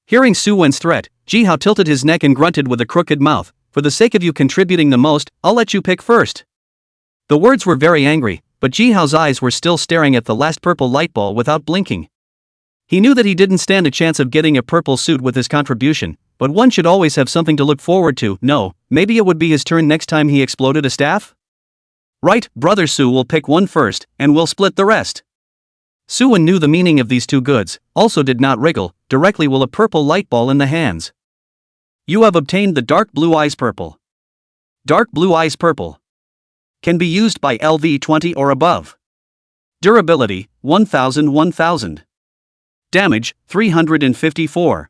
Hearing Su Wen's threat, Ji Hao tilted his neck and grunted with a crooked mouth, for the sake of you contributing the most, I'll let you pick first. The words were very angry, but Ji Hao's eyes were still staring at the last purple light ball without blinking. He knew that he didn't stand a chance of getting a purple suit with his contribution, but one should always have something to look forward to. No, maybe it would be his turn next time he exploded a staff? Right, Brother Su will pick one first, and we'll split the rest. Su Wen knew the meaning of these two goods, also did not wriggle, directly will a purple light ball in the hands. You have obtained the Dark Blue Eyes Purple. Dark Blue Eyes Purple. Can be used by LV20 or above. Durability, 1000. Damage, 354.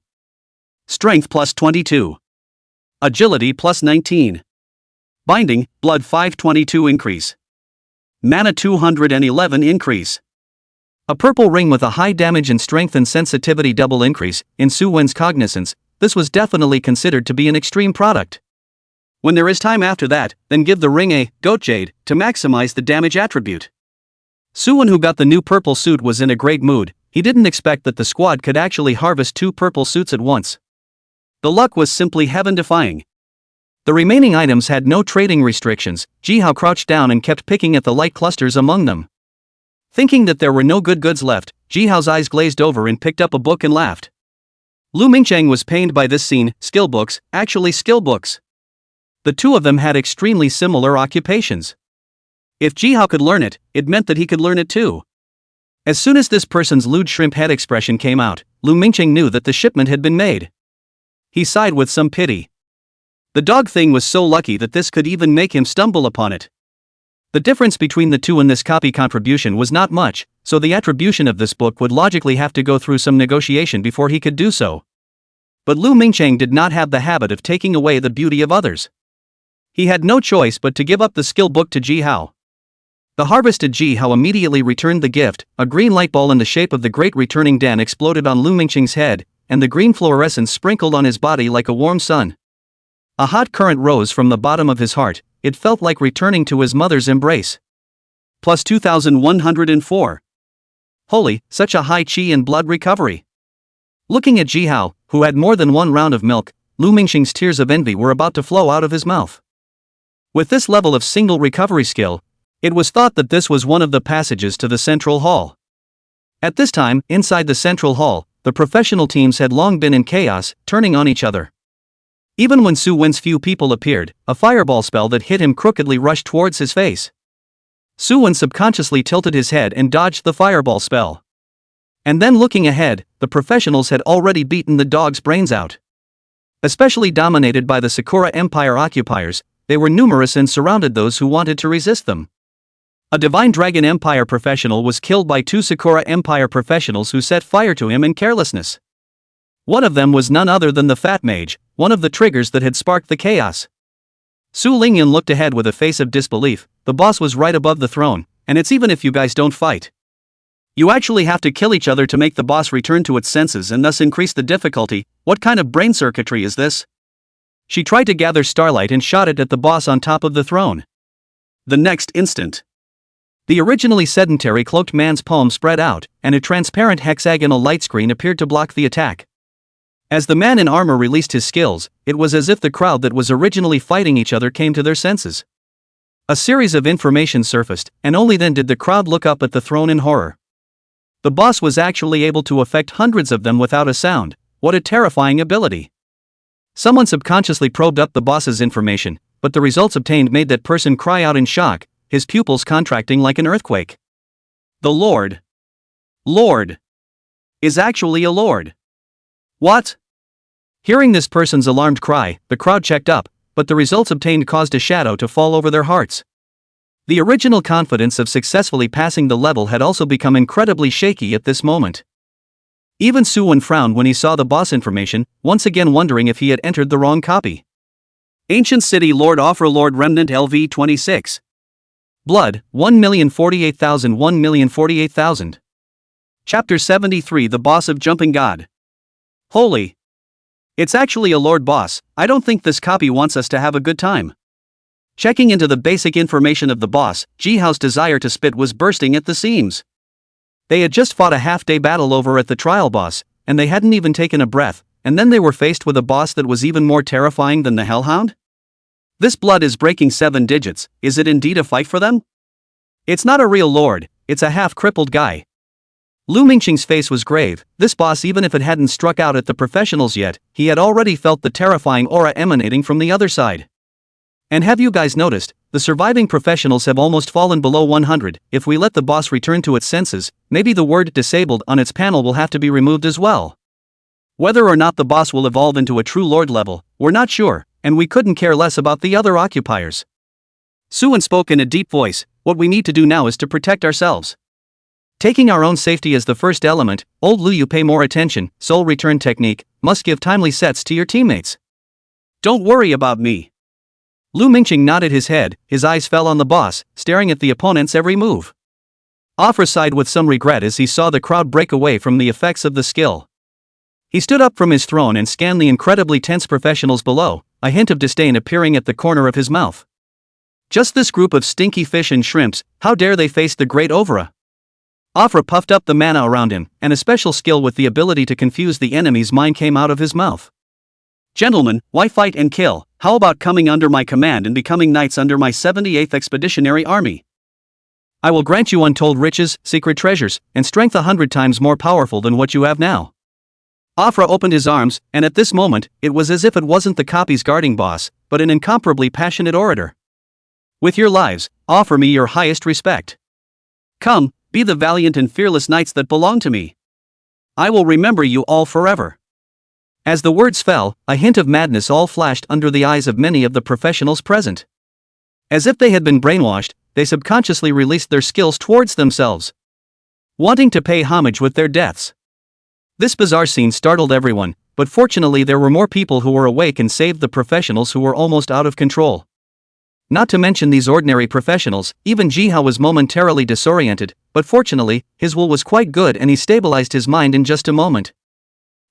Strength plus 22. Agility plus 19. Binding, blood 522 increase. Mana 211 increase. A purple ring with a high damage and strength and sensitivity double increase. In Su Wen's cognizance, this was definitely considered to be an extreme product. When there is time after that, then give the ring a goat jade to maximize the damage attribute. Su Wen, who got the new purple suit, was in a great mood. He didn't expect that the squad could actually harvest two purple suits at once. The luck was simply heaven-defying. The remaining items had no trading restrictions. Ji Hao crouched down and kept picking at the light clusters among them. Thinking that there were no good goods left, Ji Hao's eyes glazed over and picked up a book and laughed. Lu Mingsheng was pained by this scene. Skill books, actually skill books. The two of them had extremely similar occupations. If Ji Hao could learn it, it meant that he could learn it too. As soon as this person's lewd shrimp head expression came out, Lu Mingsheng knew that the shipment had been made. He sighed with some pity. The dog thing was so lucky that this could even make him stumble upon it. The difference between the two in this copy contribution was not much, so the attribution of this book would logically have to go through some negotiation before he could do so. But Lu Mingsheng did not have the habit of taking away the beauty of others. He had no choice but to give up the skill book to Ji Hao. The harvested Ji Hao immediately returned the gift. A green light ball in the shape of the Great Returning Dan exploded on Lu Mingsheng's head, and the green fluorescence sprinkled on his body like a warm sun. A hot current rose from the bottom of his heart. It felt like returning to his mother's embrace. Plus 2104. Holy, such a high chi and blood recovery. Looking at Jihao, who had more than one round of milk, Lu Mingxing's tears of envy were about to flow out of his mouth. With this level of single recovery skill, it was thought that this was one of the passages to the central hall. At this time, inside the central hall, the professional teams had long been in chaos, turning on each other. Even when Su Wen's few people appeared, a fireball spell that hit him crookedly rushed towards his face. Su Wen subconsciously tilted his head and dodged the fireball spell. And then looking ahead, the professionals had already beaten the dog's brains out. Especially dominated by the Sakura Empire occupiers, they were numerous and surrounded those who wanted to resist them. A Divine Dragon Empire professional was killed by two Sakura Empire professionals who set fire to him in carelessness. One of them was none other than the Fat Mage, one of the triggers that had sparked the chaos. Su Lingyan looked ahead with a face of disbelief. The boss was right above the throne, and it's even if you guys don't fight. You actually have to kill each other to make the boss return to its senses and thus increase the difficulty. What kind of brain circuitry is this? She tried to gather starlight and shot it at the boss on top of the throne. The next instant, the originally sedentary cloaked man's palm spread out, and a transparent hexagonal light screen appeared to block the attack. As the man in armor released his skills, it was as if the crowd that was originally fighting each other came to their senses. A series of information surfaced, and only then did the crowd look up at the throne in horror. The boss was actually able to affect hundreds of them without a sound. What a terrifying ability. Someone subconsciously probed up the boss's information, but the results obtained made that person cry out in shock, his pupils contracting like an earthquake. The Lord is actually a lord. What? Hearing this person's alarmed cry, the crowd checked up, but the results obtained caused a shadow to fall over their hearts. The original confidence of successfully passing the level had also become incredibly shaky at this moment. Even Su Wen frowned when he saw the boss information, once again wondering if he had entered the wrong copy. Ancient City Lord Offer Lord Remnant LV 26. Blood, 1,048,000 1,048,000. Chapter 73 The Boss of Jumping God. Holy. It's actually a Lord Boss. I don't think this copy wants us to have a good time. Checking into the basic information of the boss, Jihao's desire to spit was bursting at the seams. They had just fought a half-day battle over at the trial boss, and they hadn't even taken a breath, and then they were faced with a boss that was even more terrifying than the Hellhound? This blood is breaking 7 digits. Is it indeed a fight for them? It's not a real lord, it's a half-crippled guy. Lu Mingxing's face was grave. This boss, even if it hadn't struck out at the professionals yet, he had already felt the terrifying aura emanating from the other side. And have you guys noticed, the surviving professionals have almost fallen below 100. If we let the boss return to its senses, maybe the word disabled on its panel will have to be removed as well. Whether or not the boss will evolve into a true lord level, we're not sure, and we couldn't care less about the other occupiers. Su Wen spoke in a deep voice. What we need to do now is to protect ourselves. Taking our own safety as the first element, old Lu, you pay more attention. Soul return technique, must give timely sets to your teammates. Don't worry about me. Lu Mingxing nodded his head, his eyes fell on the boss, staring at the opponent's every move. Offra sighed with some regret as he saw the crowd break away from the effects of the skill. He stood up from his throne and scanned the incredibly tense professionals below, a hint of disdain appearing at the corner of his mouth. Just this group of stinky fish and shrimps, how dare they face the great Ovra? Offra puffed up the mana around him, and a special skill with the ability to confuse the enemy's mind came out of his mouth. Gentlemen, why fight and kill? How about coming under my command and becoming knights under my 78th Expeditionary Army? I will grant you untold riches, secret treasures, and strength 100 times more powerful than what you have now. Offra opened his arms, and at this moment, it was as if it wasn't the copy's guarding boss, but an incomparably passionate orator. With your lives, offer me your highest respect. Come, be the valiant and fearless knights that belong to me. I will remember you all forever. As the words fell, a hint of madness all flashed under the eyes of many of the professionals present. As if they had been brainwashed, they subconsciously released their skills towards themselves, wanting to pay homage with their deaths. This bizarre scene startled everyone, but fortunately there were more people who were awake and saved the professionals who were almost out of control. Not to mention these ordinary professionals, even Jihao was momentarily disoriented, but fortunately, his will was quite good and he stabilized his mind in just a moment.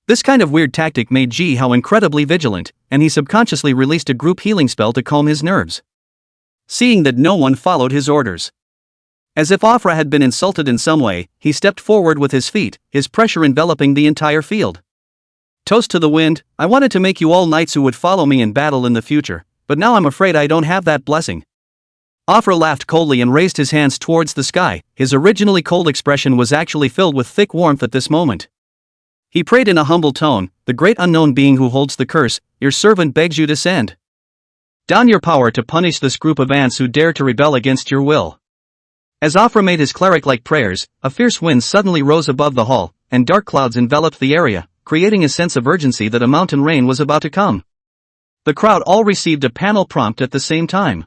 This kind of weird tactic made Ji Hao incredibly vigilant, and he subconsciously released a group healing spell to calm his nerves. Seeing that no one followed his orders. As if Afra had been insulted in some way, he stepped forward with his feet, his pressure enveloping the entire field. Toast to the wind, I wanted to make you all knights who would follow me in battle in the future, but now I'm afraid I don't have that blessing. Afra laughed coldly and raised his hands towards the sky. His originally cold expression was actually filled with thick warmth at this moment. He prayed in a humble tone, the great unknown being who holds the curse, your servant begs you to send down your power to punish this group of ants who dare to rebel against your will. As Afra made his cleric-like prayers, a fierce wind suddenly rose above the hall, and dark clouds enveloped the area, creating a sense of urgency that a mountain rain was about to come. The crowd all received a panel prompt at the same time.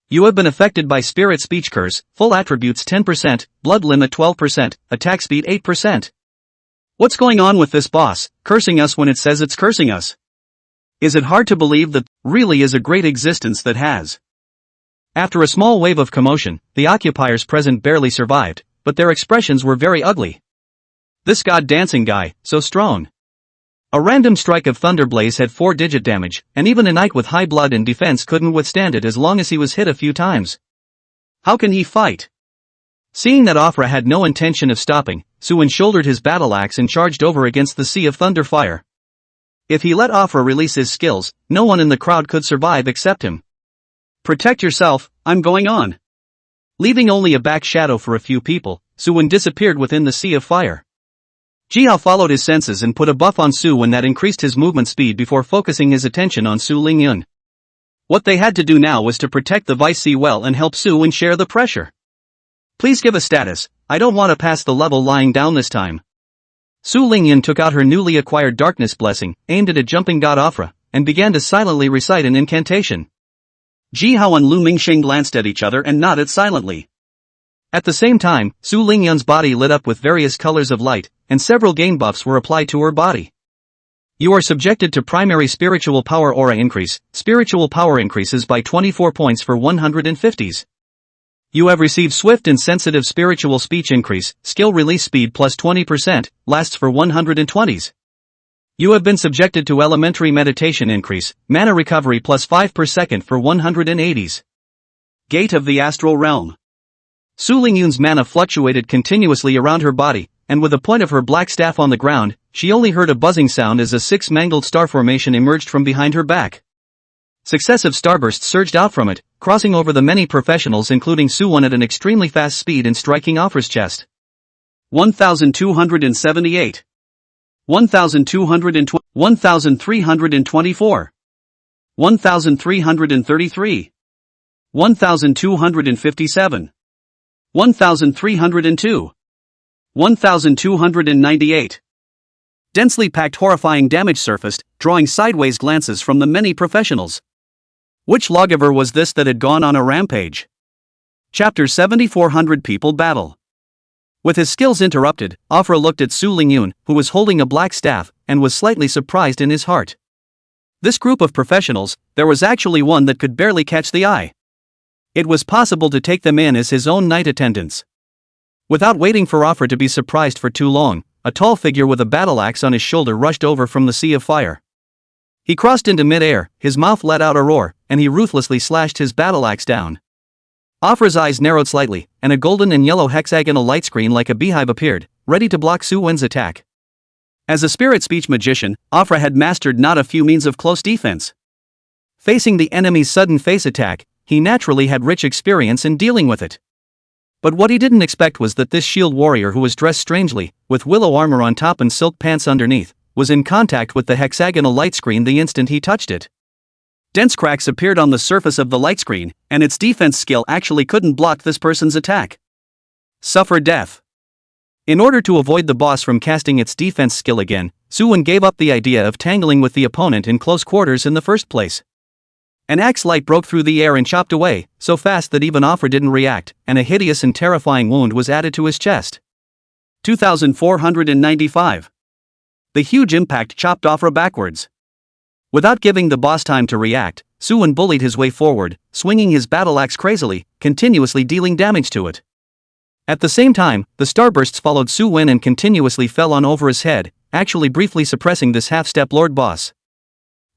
You have been affected by spirit speech curse, full attributes 10%, blood limit 12%, attack speed 8%. What's going on with this boss, cursing us when it says it's cursing us? Is it hard to believe that really is a great existence that has? After a small wave of commotion, the occupiers present barely survived, but their expressions were very ugly. This god-dancing guy, so strong. A random strike of Thunderblaze had 4-digit damage, and even a knight with high blood and defense couldn't withstand it as long as he was hit a few times. How can he fight? Seeing that Afra had no intention of stopping, Suwon shouldered his battle axe and charged over against the sea of thunder fire. If he let Afra release his skills, no one in the crowd could survive except him. Protect yourself, I'm going on. Leaving only a back shadow for a few people, Suwon disappeared within the sea of fire. Ji Hao followed his senses and put a buff on Suwon that increased his movement speed before focusing his attention on Su Lingyun. What they had to do now was to protect the Vice Sea well and help Suwon share the pressure. Please give a status, I don't want to pass the level lying down this time. Su Lingyun took out her newly acquired darkness blessing, aimed at a jumping god Afra, and began to silently recite an incantation. Ji Hao and Lu Mingxing glanced at each other and nodded silently. At the same time, Su Lingyun's body lit up with various colors of light, and several gain buffs were applied to her body. You are subjected to primary spiritual power aura increase. Spiritual power increases by 24 points for 150s. You have received swift and sensitive spiritual speech increase. Skill release speed plus 20%, lasts for 120s. You have been subjected to elementary meditation increase. Mana recovery plus 5 per second for 180s. Gate of the Astral Realm. Su Lingyun's mana fluctuated continuously around her body, and with the point of her black staff on the ground, she only heard a buzzing sound as a six-mangled star formation emerged from behind her back. Successive starbursts surged out from it, crossing over the many professionals including Suwon at an extremely fast speed and striking Afra's chest. 1278. 1220. 1324. 1333. 1257. 1302. 1298. Densely packed horrifying damage surfaced, drawing sideways glances from the many professionals. Which lawgiver was this that had gone on a rampage? Chapter 7400 People Battle. With his skills interrupted, Afra looked at Su Lingyun, who was holding a black staff, and was slightly surprised in his heart. This group of professionals, there was actually one that could barely catch the eye. It was possible to take them in as his own knight attendants. Without waiting for Afra to be surprised for too long, a tall figure with a battle axe on his shoulder rushed over from the sea of fire. He crossed into mid-air, his mouth let out a roar, and he ruthlessly slashed his battle axe down. Afra's eyes narrowed slightly, and a golden and yellow hexagonal light screen like a beehive appeared, ready to block Suwon's attack. As a spirit speech magician, Afra had mastered not a few means of close defense. Facing the enemy's sudden face attack, he naturally had rich experience in dealing with it. But what he didn't expect was that this shield warrior, who was dressed strangely, with willow armor on top and silk pants underneath, was in contact with the hexagonal light screen the instant he touched it. Dense cracks appeared on the surface of the light screen, and its defense skill actually couldn't block this person's attack. Suffer death. In order to avoid the boss from casting its defense skill again, Suwon gave up the idea of tangling with the opponent in close quarters in the first place. An axe light broke through the air and chopped away, so fast that even Afra didn't react, and a hideous and terrifying wound was added to his chest. 2495. The huge impact chopped Afra backwards. Without giving the boss time to react, Suwon bullied his way forward, swinging his battle axe crazily, continuously dealing damage to it. At the same time, the starbursts followed Suwon and continuously fell on over his head, actually briefly suppressing this half-step Lord boss.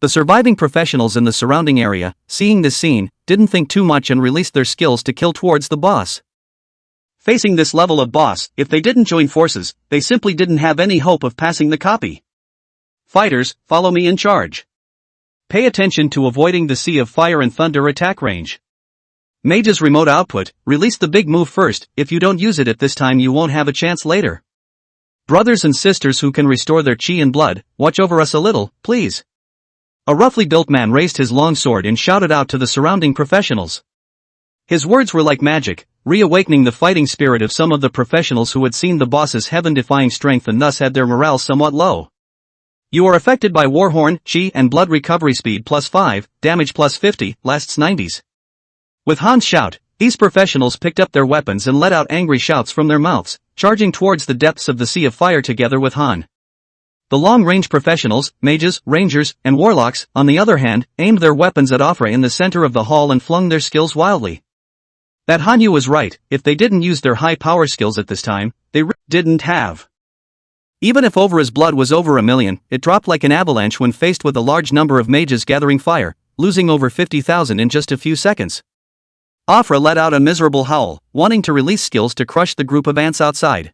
The surviving professionals in the surrounding area, seeing this scene, didn't think too much and released their skills to kill towards the boss. Facing this level of boss, if they didn't join forces, they simply didn't have any hope of passing the copy. Fighters, follow me in charge. Pay attention to avoiding the Sea of Fire and Thunder attack range. Mage's remote output, release the big move first. If you don't use it at this time you won't have a chance later. Brothers and sisters who can restore their chi and blood, watch over us a little, please. A roughly built man raised his long sword and shouted out to the surrounding professionals. His words were like magic, reawakening the fighting spirit of some of the professionals who had seen the boss's heaven-defying strength and thus had their morale somewhat low. You are affected by Warhorn, Chi and Blood recovery speed +5, damage +50, lasts 90s. With Han's shout, these professionals picked up their weapons and let out angry shouts from their mouths, charging towards the depths of the Sea of Fire together with Han. The long-range professionals, mages, rangers, and warlocks, on the other hand, aimed their weapons at Afra in the center of the hall and flung their skills wildly. That Hanyu was right, if they didn't use their high-power skills at this time, they didn't have. Even if Ovra's blood was over 1,000,000, it dropped like an avalanche when faced with a large number of mages gathering fire, losing over 50,000 in just a few seconds. Afra let out a miserable howl, wanting to release skills to crush the group of ants outside.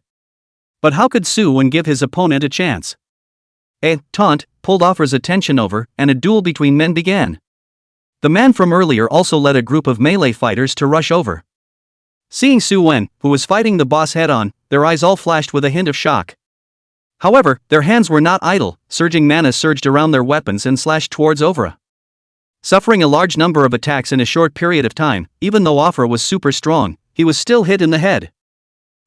But how could Su-won give his opponent a chance? A taunt pulled Afra's attention over, and a duel between men began. The man from earlier also led a group of melee fighters to rush over. Seeing Su-won, who was fighting the boss head-on, their eyes all flashed with a hint of shock. However, their hands were not idle, surging mana surged around their weapons and slashed towards Ovra. Suffering a large number of attacks in a short period of time, even though Afra was super strong, he was still hit in the head.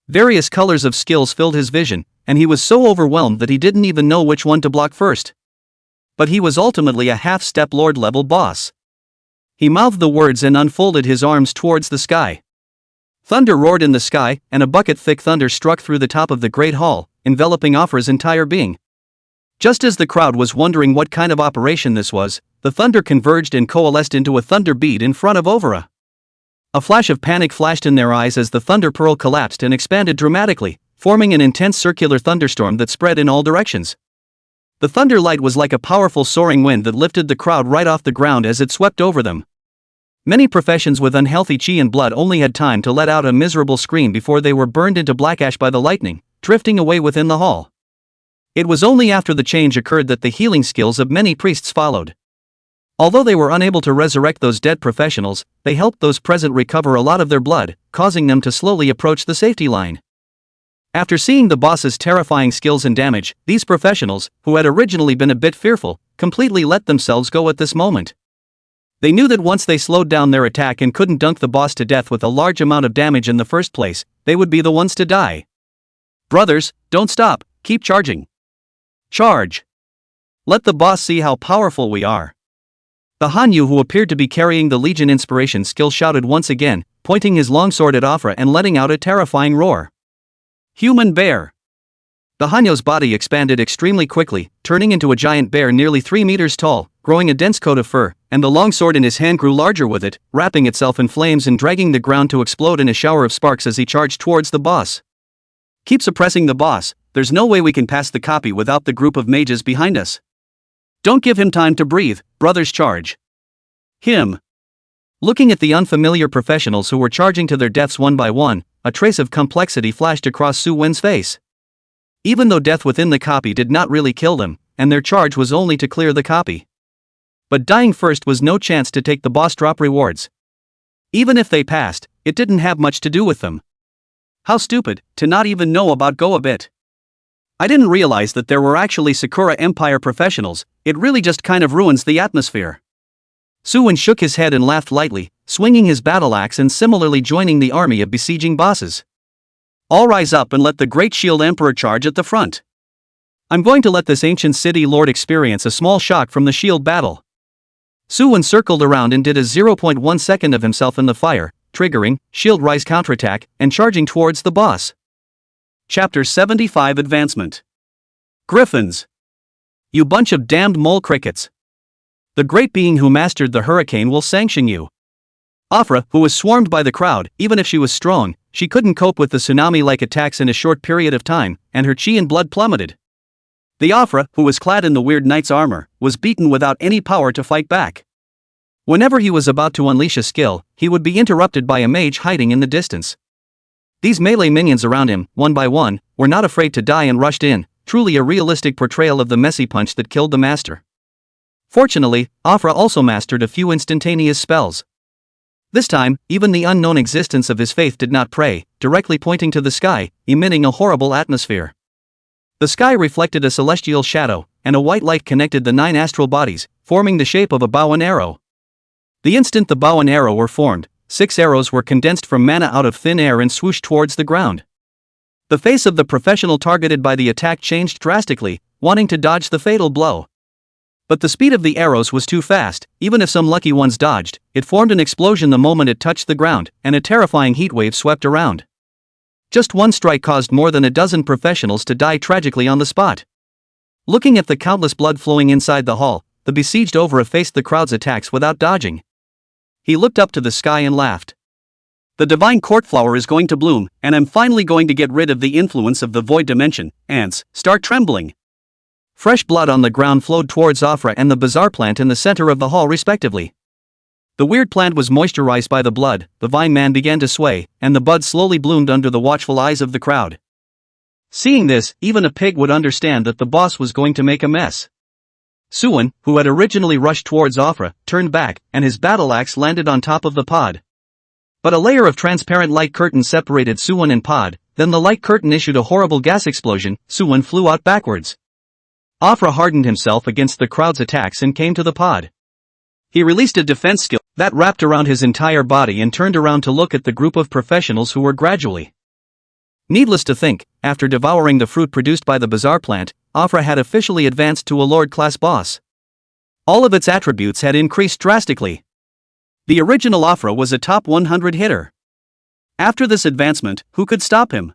Various colors of skills filled his vision, and he was so overwhelmed that he didn't even know which one to block first. But he was ultimately a half-step Lord-level boss. He mouthed the words and unfolded his arms towards the sky. Thunder roared in the sky, and a bucket-thick thunder struck through the top of the Great Hall, enveloping Afra's entire being. Just as the crowd was wondering what kind of operation this was, the thunder converged and coalesced into a thunder bead in front of Ovra. A flash of panic flashed in their eyes as the thunder pearl collapsed and expanded dramatically, forming an intense circular thunderstorm that spread in all directions. The thunder light was like a powerful soaring wind that lifted the crowd right off the ground as it swept over them. Many professions with unhealthy chi and blood only had time to let out a miserable scream before they were burned into black ash by the lightning, drifting away within the hall. It was only after the change occurred that the healing skills of many priests followed. Although they were unable to resurrect those dead professionals, they helped those present recover a lot of their blood, causing them to slowly approach the safety line. After seeing the boss's terrifying skills and damage, these professionals, who had originally been a bit fearful, completely let themselves go at this moment. They knew that once they slowed down their attack and couldn't dunk the boss to death with a large amount of damage in the first place, they would be the ones to die. Brothers, don't stop, keep charging. Charge! Let the boss see how powerful we are. The Hanyu who appeared to be carrying the Legion Inspiration skill shouted once again, pointing his longsword at Afra and letting out a terrifying roar. Human bear! The Hanyu's body expanded extremely quickly, turning into a giant bear nearly 3 meters tall, growing a dense coat of fur, and the longsword in his hand grew larger with it, wrapping itself in flames and dragging the ground to explode in a shower of sparks as he charged towards the boss. Keep suppressing the boss, there's no way we can pass the copy without the group of mages behind us. Don't give him time to breathe, brothers charge. Him. Looking at the unfamiliar professionals who were charging to their deaths one by one, a trace of complexity flashed across Su-wen's face. Even though death within the copy did not really kill them, and their charge was only to clear the copy. But dying first was no chance to take the boss drop rewards. Even if they passed, it didn't have much to do with them. How stupid, to not even know about Go a bit. I didn't realize that there were actually Sakura Empire professionals, it really just kind of ruins the atmosphere. Su-wen shook his head and laughed lightly, swinging his battle axe and similarly joining the army of besieging bosses. All rise up and let the Great Shield Emperor charge at the front. I'm going to let this ancient city lord experience a small shock from the shield battle. Su-wen circled around and did a 0.1 second of himself in the fire, triggering, shield rise counterattack, and charging towards the boss. Chapter 75 Advancement. Griffins. You bunch of damned mole crickets. The great being who mastered the hurricane will sanction you. Afra, who was swarmed by the crowd, even if she was strong, she couldn't cope with the tsunami-like attacks in a short period of time, and her chi and blood plummeted. The Afra, who was clad in the weird knight's armor, was beaten without any power to fight back. Whenever he was about to unleash a skill, he would be interrupted by a mage hiding in the distance. These melee minions around him, one by one, were not afraid to die and rushed in, truly a realistic portrayal of the messy punch that killed the master. Fortunately, Afra also mastered a few instantaneous spells. This time, even the unknown existence of his faith did not pray, directly pointing to the sky, emitting a horrible atmosphere. The sky reflected a celestial shadow, and a white light connected the 9 astral bodies, forming the shape of a bow and arrow. The instant the bow and arrow were formed, 6 arrows were condensed from mana out of thin air and swooshed towards the ground. The face of the professional targeted by the attack changed drastically, wanting to dodge the fatal blow. But the speed of the arrows was too fast. Even if some lucky ones dodged, it formed an explosion the moment it touched the ground, and a terrifying heatwave swept around. Just one strike caused more than a dozen professionals to die tragically on the spot. Looking at the countless blood flowing inside the hall, the besieged Ovra faced the crowd's attacks without dodging. He looked up to the sky and laughed. The divine court flower is going to bloom, and I'm finally going to get rid of the influence of the void dimension. Ants, start trembling. Fresh blood on the ground flowed towards Afra and the bizarre plant in the center of the hall respectively. The weird plant was moisturized by the blood, the vine man began to sway, and the bud slowly bloomed under the watchful eyes of the crowd. Seeing this, even a pig would understand that the boss was going to make a mess. Suwon, who had originally rushed towards Afra, turned back, and his battle axe landed on top of the pod. But a layer of transparent light curtain separated Suwon and pod, then the light curtain issued a horrible gas explosion. Suwon flew out backwards. Afra hardened himself against the crowd's attacks and came to the pod. He released a defense skill that wrapped around his entire body and turned around to look at the group of professionals who were gradually. Needless to think, after devouring the fruit produced by the bizarre plant, Afra had officially advanced to a Lord-class boss. All of its attributes had increased drastically. The original Afra was a top 100 hitter. After this advancement, who could stop him?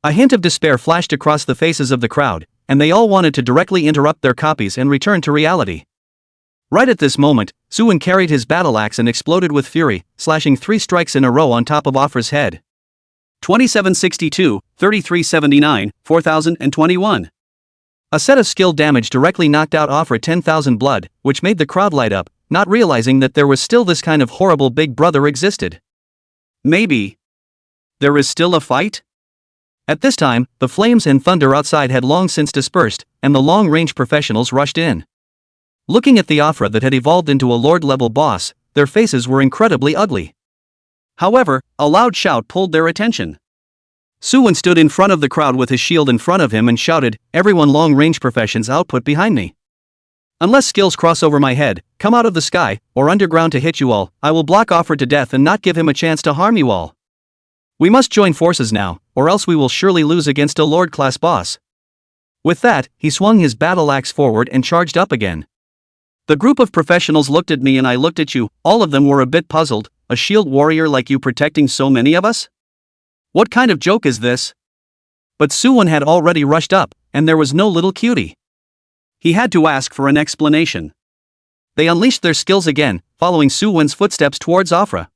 A hint of despair flashed across the faces of the crowd, and they all wanted to directly interrupt their copies and return to reality. Right at this moment, Suwon carried his battle axe and exploded with fury, slashing 3 strikes in a row on top of Afra's head. 2762, 3379, 4021. A set of skill damage directly knocked out Afra 10,000 blood, which made the crowd light up, not realizing that there was still this kind of horrible big brother existed. Maybe there is still a fight? At this time, the flames and thunder outside had long since dispersed, and the long-range professionals rushed in. Looking at the Afra that had evolved into a lord-level boss, their faces were incredibly ugly. However, a loud shout pulled their attention. Suwon stood in front of the crowd with his shield in front of him and shouted, "Everyone long-range professions output behind me. Unless skills cross over my head, come out of the sky, or underground to hit you all, I will block Afra to death and not give him a chance to harm you all. We must join forces now, or else we will surely lose against a Lord-class boss." With that, he swung his battle axe forward and charged up again. The group of professionals looked at me and I looked at you, all of them were a bit puzzled. A shield warrior like you protecting so many of us? What kind of joke is this? But Suwon had already rushed up, and there was no little cutie. He had to ask for an explanation. They unleashed their skills again, following Suwon's footsteps towards Afra.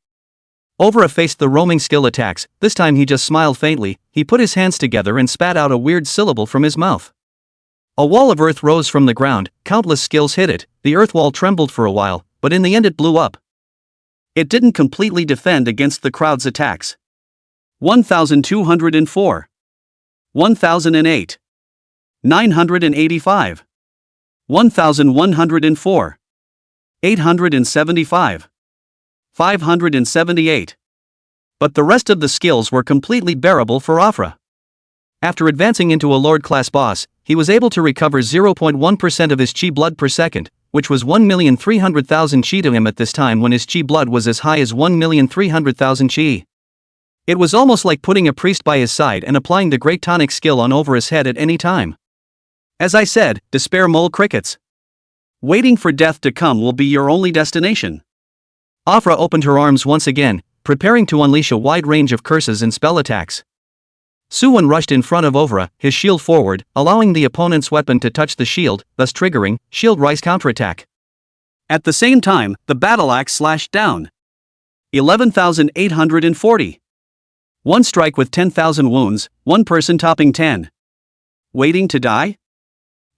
Ovra faced the roaming skill attacks. This time he just smiled faintly. He put his hands together and spat out a weird syllable from his mouth. A wall of earth rose from the ground, countless skills hit it. The earth wall trembled for a while, but in the end it blew up. It didn't completely defend against the crowd's attacks. 1204. 1008. 985. 1104. 875. 578. But the rest of the skills were completely bearable for Afra. After advancing into a Lord-class boss, he was able to recover 0.1% of his chi blood per second, which was 1,300,000 chi to him at this time when his chi blood was as high as 1,300,000 chi. It was almost like putting a priest by his side and applying the great tonic skill on over his head at any time. As I said, despair mole crickets. Waiting for death to come will be your only destination. Afra opened her arms once again, preparing to unleash a wide range of curses and spell attacks. Suwon rushed in front of Ovra, his shield forward, allowing the opponent's weapon to touch the shield, thus triggering shield rise counterattack. At the same time, the battle axe slashed down. 11,840. One strike with 10,000 wounds, one person topping 10. Waiting to die?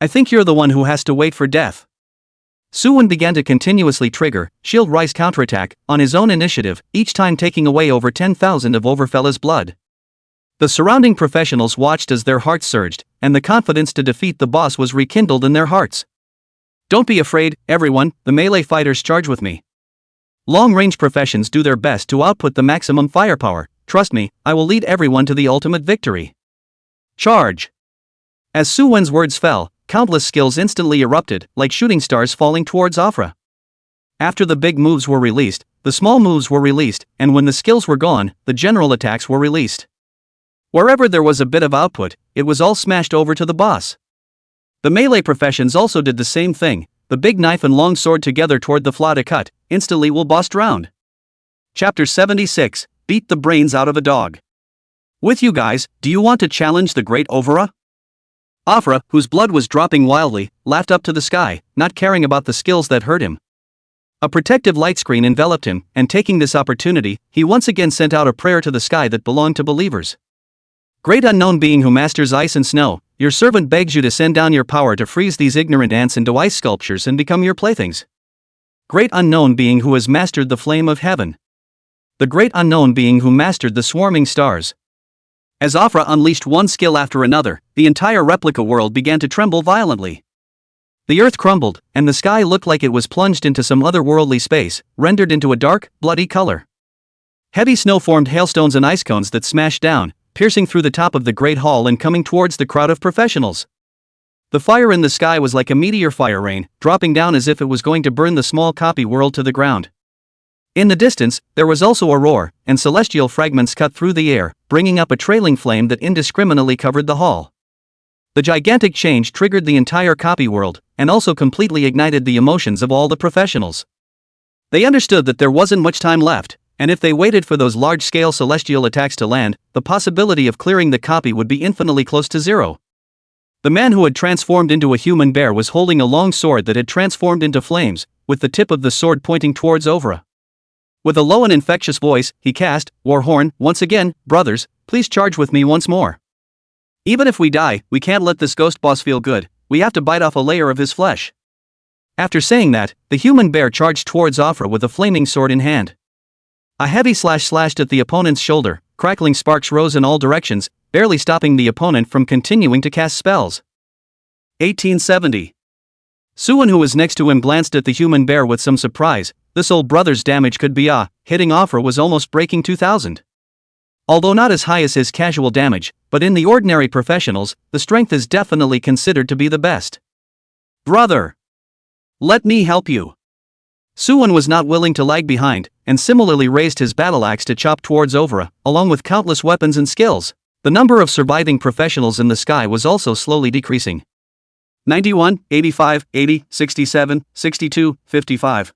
I think you're the one who has to wait for death. Suwon began to continuously trigger Shield Rise counterattack on his own initiative, each time taking away over 10,000 of Overfella's blood. The surrounding professionals watched as their hearts surged, and the confidence to defeat the boss was rekindled in their hearts. Don't be afraid, everyone, the melee fighters charge with me. Long-range professions do their best to output the maximum firepower. Trust me, I will lead everyone to the ultimate victory. Charge! As Suwon's words fell, countless skills instantly erupted, like shooting stars falling towards Afra. After the big moves were released, the small moves were released, and when the skills were gone, the general attacks were released. Wherever there was a bit of output, it was all smashed over to the boss. The melee professions also did the same thing. The big knife and long sword together toward the flaw to cut, instantly will bossed round. Chapter 76, Beat the Brains Out of a Dog. With you guys, do you want to challenge the great Overa? Afra, whose blood was dropping wildly, laughed up to the sky, not caring about the skills that hurt him. A protective light screen enveloped him, and taking this opportunity, he once again sent out a prayer to the sky that belonged to believers. Great unknown being who masters ice and snow, your servant begs you to send down your power to freeze these ignorant ants into ice sculptures and become your playthings. Great unknown being who has mastered the flame of heaven. The great unknown being who mastered the swarming stars. As Afra unleashed one skill after another, the entire replica world began to tremble violently. The earth crumbled, and the sky looked like it was plunged into some otherworldly space, rendered into a dark, bloody color. Heavy snow formed hailstones and ice cones that smashed down, piercing through the top of the great hall and coming towards the crowd of professionals. The fire in the sky was like a meteor fire rain, dropping down as if it was going to burn the small copy world to the ground. In the distance, there was also a roar, and celestial fragments cut through the air, bringing up a trailing flame that indiscriminately covered the hall. The gigantic change triggered the entire copy world, and also completely ignited the emotions of all the professionals. They understood that there wasn't much time left, and if they waited for those large-scale celestial attacks to land, the possibility of clearing the copy would be infinitely close to zero. The man who had transformed into a human bear was holding a long sword that had transformed into flames, with the tip of the sword pointing towards Overa. With a low and infectious voice, he cast, War Horn, once again, brothers, please charge with me once more. Even if we die, we can't let this ghost boss feel good, we have to bite off a layer of his flesh. After saying that, the human bear charged towards Afra with a flaming sword in hand. A heavy slash slashed at the opponent's shoulder, crackling sparks rose in all directions, barely stopping the opponent from continuing to cast spells. 1870. Suwon, who was next to him, glanced at the human bear with some surprise. This old brother's damage could be hitting Afra was almost breaking 2,000. Although not as high as his casual damage, but in the ordinary professionals, the strength is definitely considered to be the best. Brother! Let me help you. Suwon was not willing to lag behind, and similarly raised his battle axe to chop towards Overa, along with countless weapons and skills. The number of surviving professionals in the sky was also slowly decreasing. 91, 85, 80, 67, 62, 55.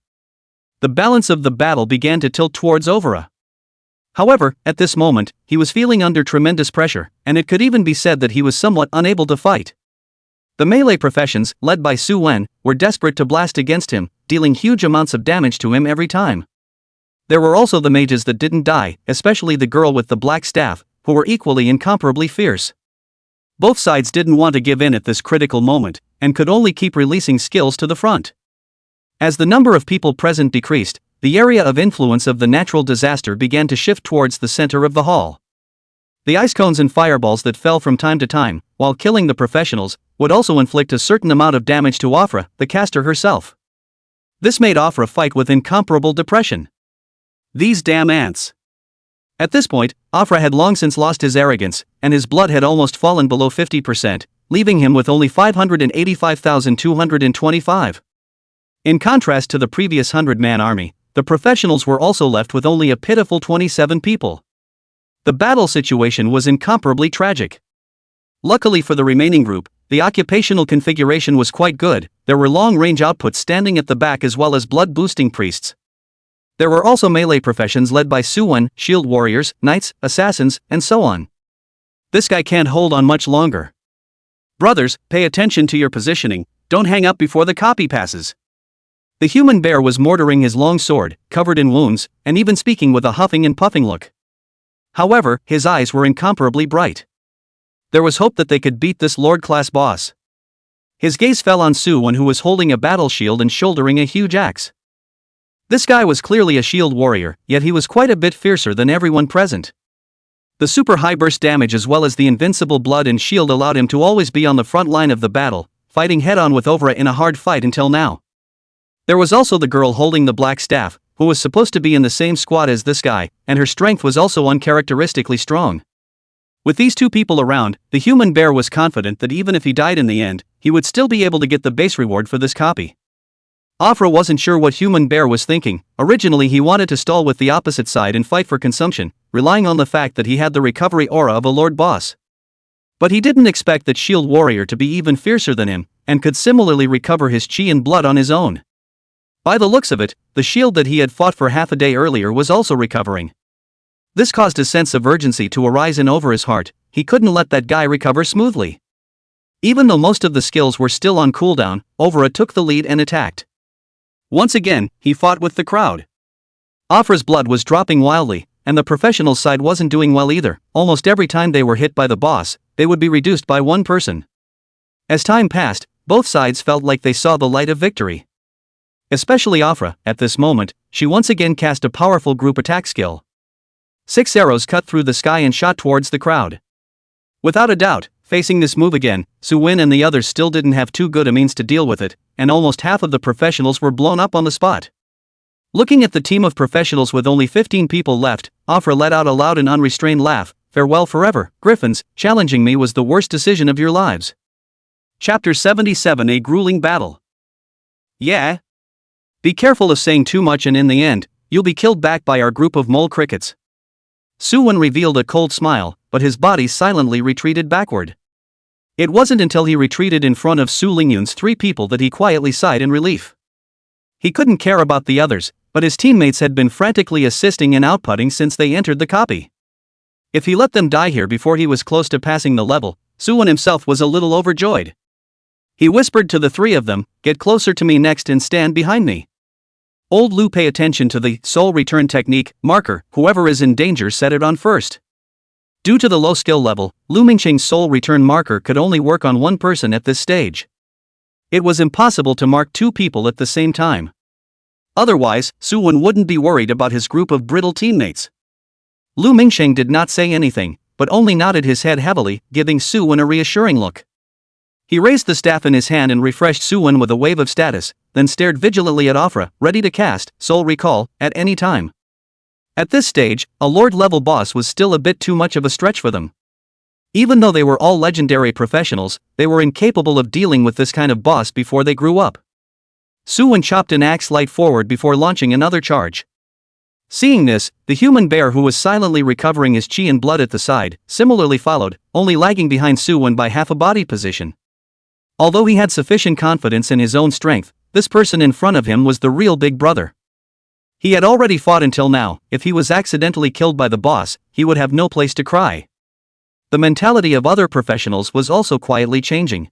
The balance of the battle began to tilt towards Overa. However, at this moment, he was feeling under tremendous pressure, and it could even be said that he was somewhat unable to fight. The melee professions, led by Suwon, were desperate to blast against him, dealing huge amounts of damage to him every time. There were also the mages that didn't die, especially the girl with the black staff, who were equally incomparably fierce. Both sides didn't want to give in at this critical moment, and could only keep releasing skills to the front. As the number of people present decreased, the area of influence of the natural disaster began to shift towards the center of the hall. The ice cones and fireballs that fell from time to time, while killing the professionals, would also inflict a certain amount of damage to Afra, the caster herself. This made Afra fight with incomparable depression. These damn ants. At this point, Afra had long since lost his arrogance, and his blood had almost fallen below 50%, leaving him with only 585,225. In contrast to the previous 100-man army, the professionals were also left with only a pitiful 27 people. The battle situation was incomparably tragic. Luckily for the remaining group, the occupational configuration was quite good. There were long-range outputs standing at the back as well as blood-boosting priests. There were also melee professions led by Suwon, shield warriors, knights, assassins, and so on. This guy can't hold on much longer. Brothers, pay attention to your positioning, don't hang up before the copy passes. The human bear was mortaring his long sword, covered in wounds, and even speaking with a huffing and puffing look. However, his eyes were incomparably bright. There was hope that they could beat this Lord-class boss. His gaze fell on Soo-won, who was holding a battle shield and shouldering a huge axe. This guy was clearly a shield warrior, yet he was quite a bit fiercer than everyone present. The super high burst damage as well as the invincible blood and shield allowed him to always be on the front line of the battle, fighting head-on with Ovra in a hard fight until now. There was also the girl holding the black staff, who was supposed to be in the same squad as this guy, and her strength was also uncharacteristically strong. With these two people around, the human bear was confident that even if he died in the end, he would still be able to get the base reward for this copy. Afra wasn't sure what human bear was thinking. Originally he wanted to stall with the opposite side and fight for consumption, relying on the fact that he had the recovery aura of a lord boss. But he didn't expect that shield warrior to be even fiercer than him, and could similarly recover his chi and blood on his own. By the looks of it, the shield that he had fought for half a day earlier was also recovering. This caused a sense of urgency to arise in over his heart. He couldn't let that guy recover smoothly. Even though most of the skills were still on cooldown, Ovra took the lead and attacked. Once again, he fought with the crowd. Afra's blood was dropping wildly, and the professional side wasn't doing well either. Almost every time they were hit by the boss, they would be reduced by one person. As time passed, both sides felt like they saw the light of victory. Especially Afra. At this moment, she once again cast a powerful group attack skill. 6 arrows cut through the sky and shot towards the crowd. Without a doubt, facing this move again, Soo-won and the others still didn't have too good a means to deal with it, and almost half of the professionals were blown up on the spot. Looking at the team of professionals with only 15 people left, Afra let out a loud and unrestrained laugh. Farewell forever, Griffins, challenging me was the worst decision of your lives. Chapter 77, A Grueling Battle. Yeah? Be careful of saying too much and in the end, you'll be killed back by our group of mole crickets. Soo-won revealed a cold smile, but his body silently retreated backward. It wasn't until he retreated in front of Su Lingyun's 3 people that he quietly sighed in relief. He couldn't care about the others, but his teammates had been frantically assisting and outputting since they entered the copy. If he let them die here before he was close to passing the level, Soo-won himself was a little overjoyed. He whispered to the 3 of them, "Get closer to me next and stand behind me." Old Lu, pay attention to the soul return technique marker. Whoever is in danger set it on first. Due to the low skill level, Lu Mingqing's soul return marker could only work on one person at this stage. It was impossible to mark 2 people at the same time. Otherwise, Soo-won wouldn't be worried about his group of brittle teammates. Lu Mingqing did not say anything, but only nodded his head heavily, giving Soo-won a reassuring look. He raised the staff in his hand and refreshed Soo-won with a wave of status, then stared vigilantly at Afra, ready to cast Soul Recall at any time. At this stage, a Lord-level boss was still a bit too much of a stretch for them. Even though they were all legendary professionals, they were incapable of dealing with this kind of boss before they grew up. Soo-won chopped an axe light forward before launching another charge. Seeing this, the human bear, who was silently recovering his chi and blood at the side, similarly followed, only lagging behind Soo-won by half a body position. Although he had sufficient confidence in his own strength, this person in front of him was the real big brother. He had already fought until now. If he was accidentally killed by the boss, he would have no place to cry. The mentality of other professionals was also quietly changing.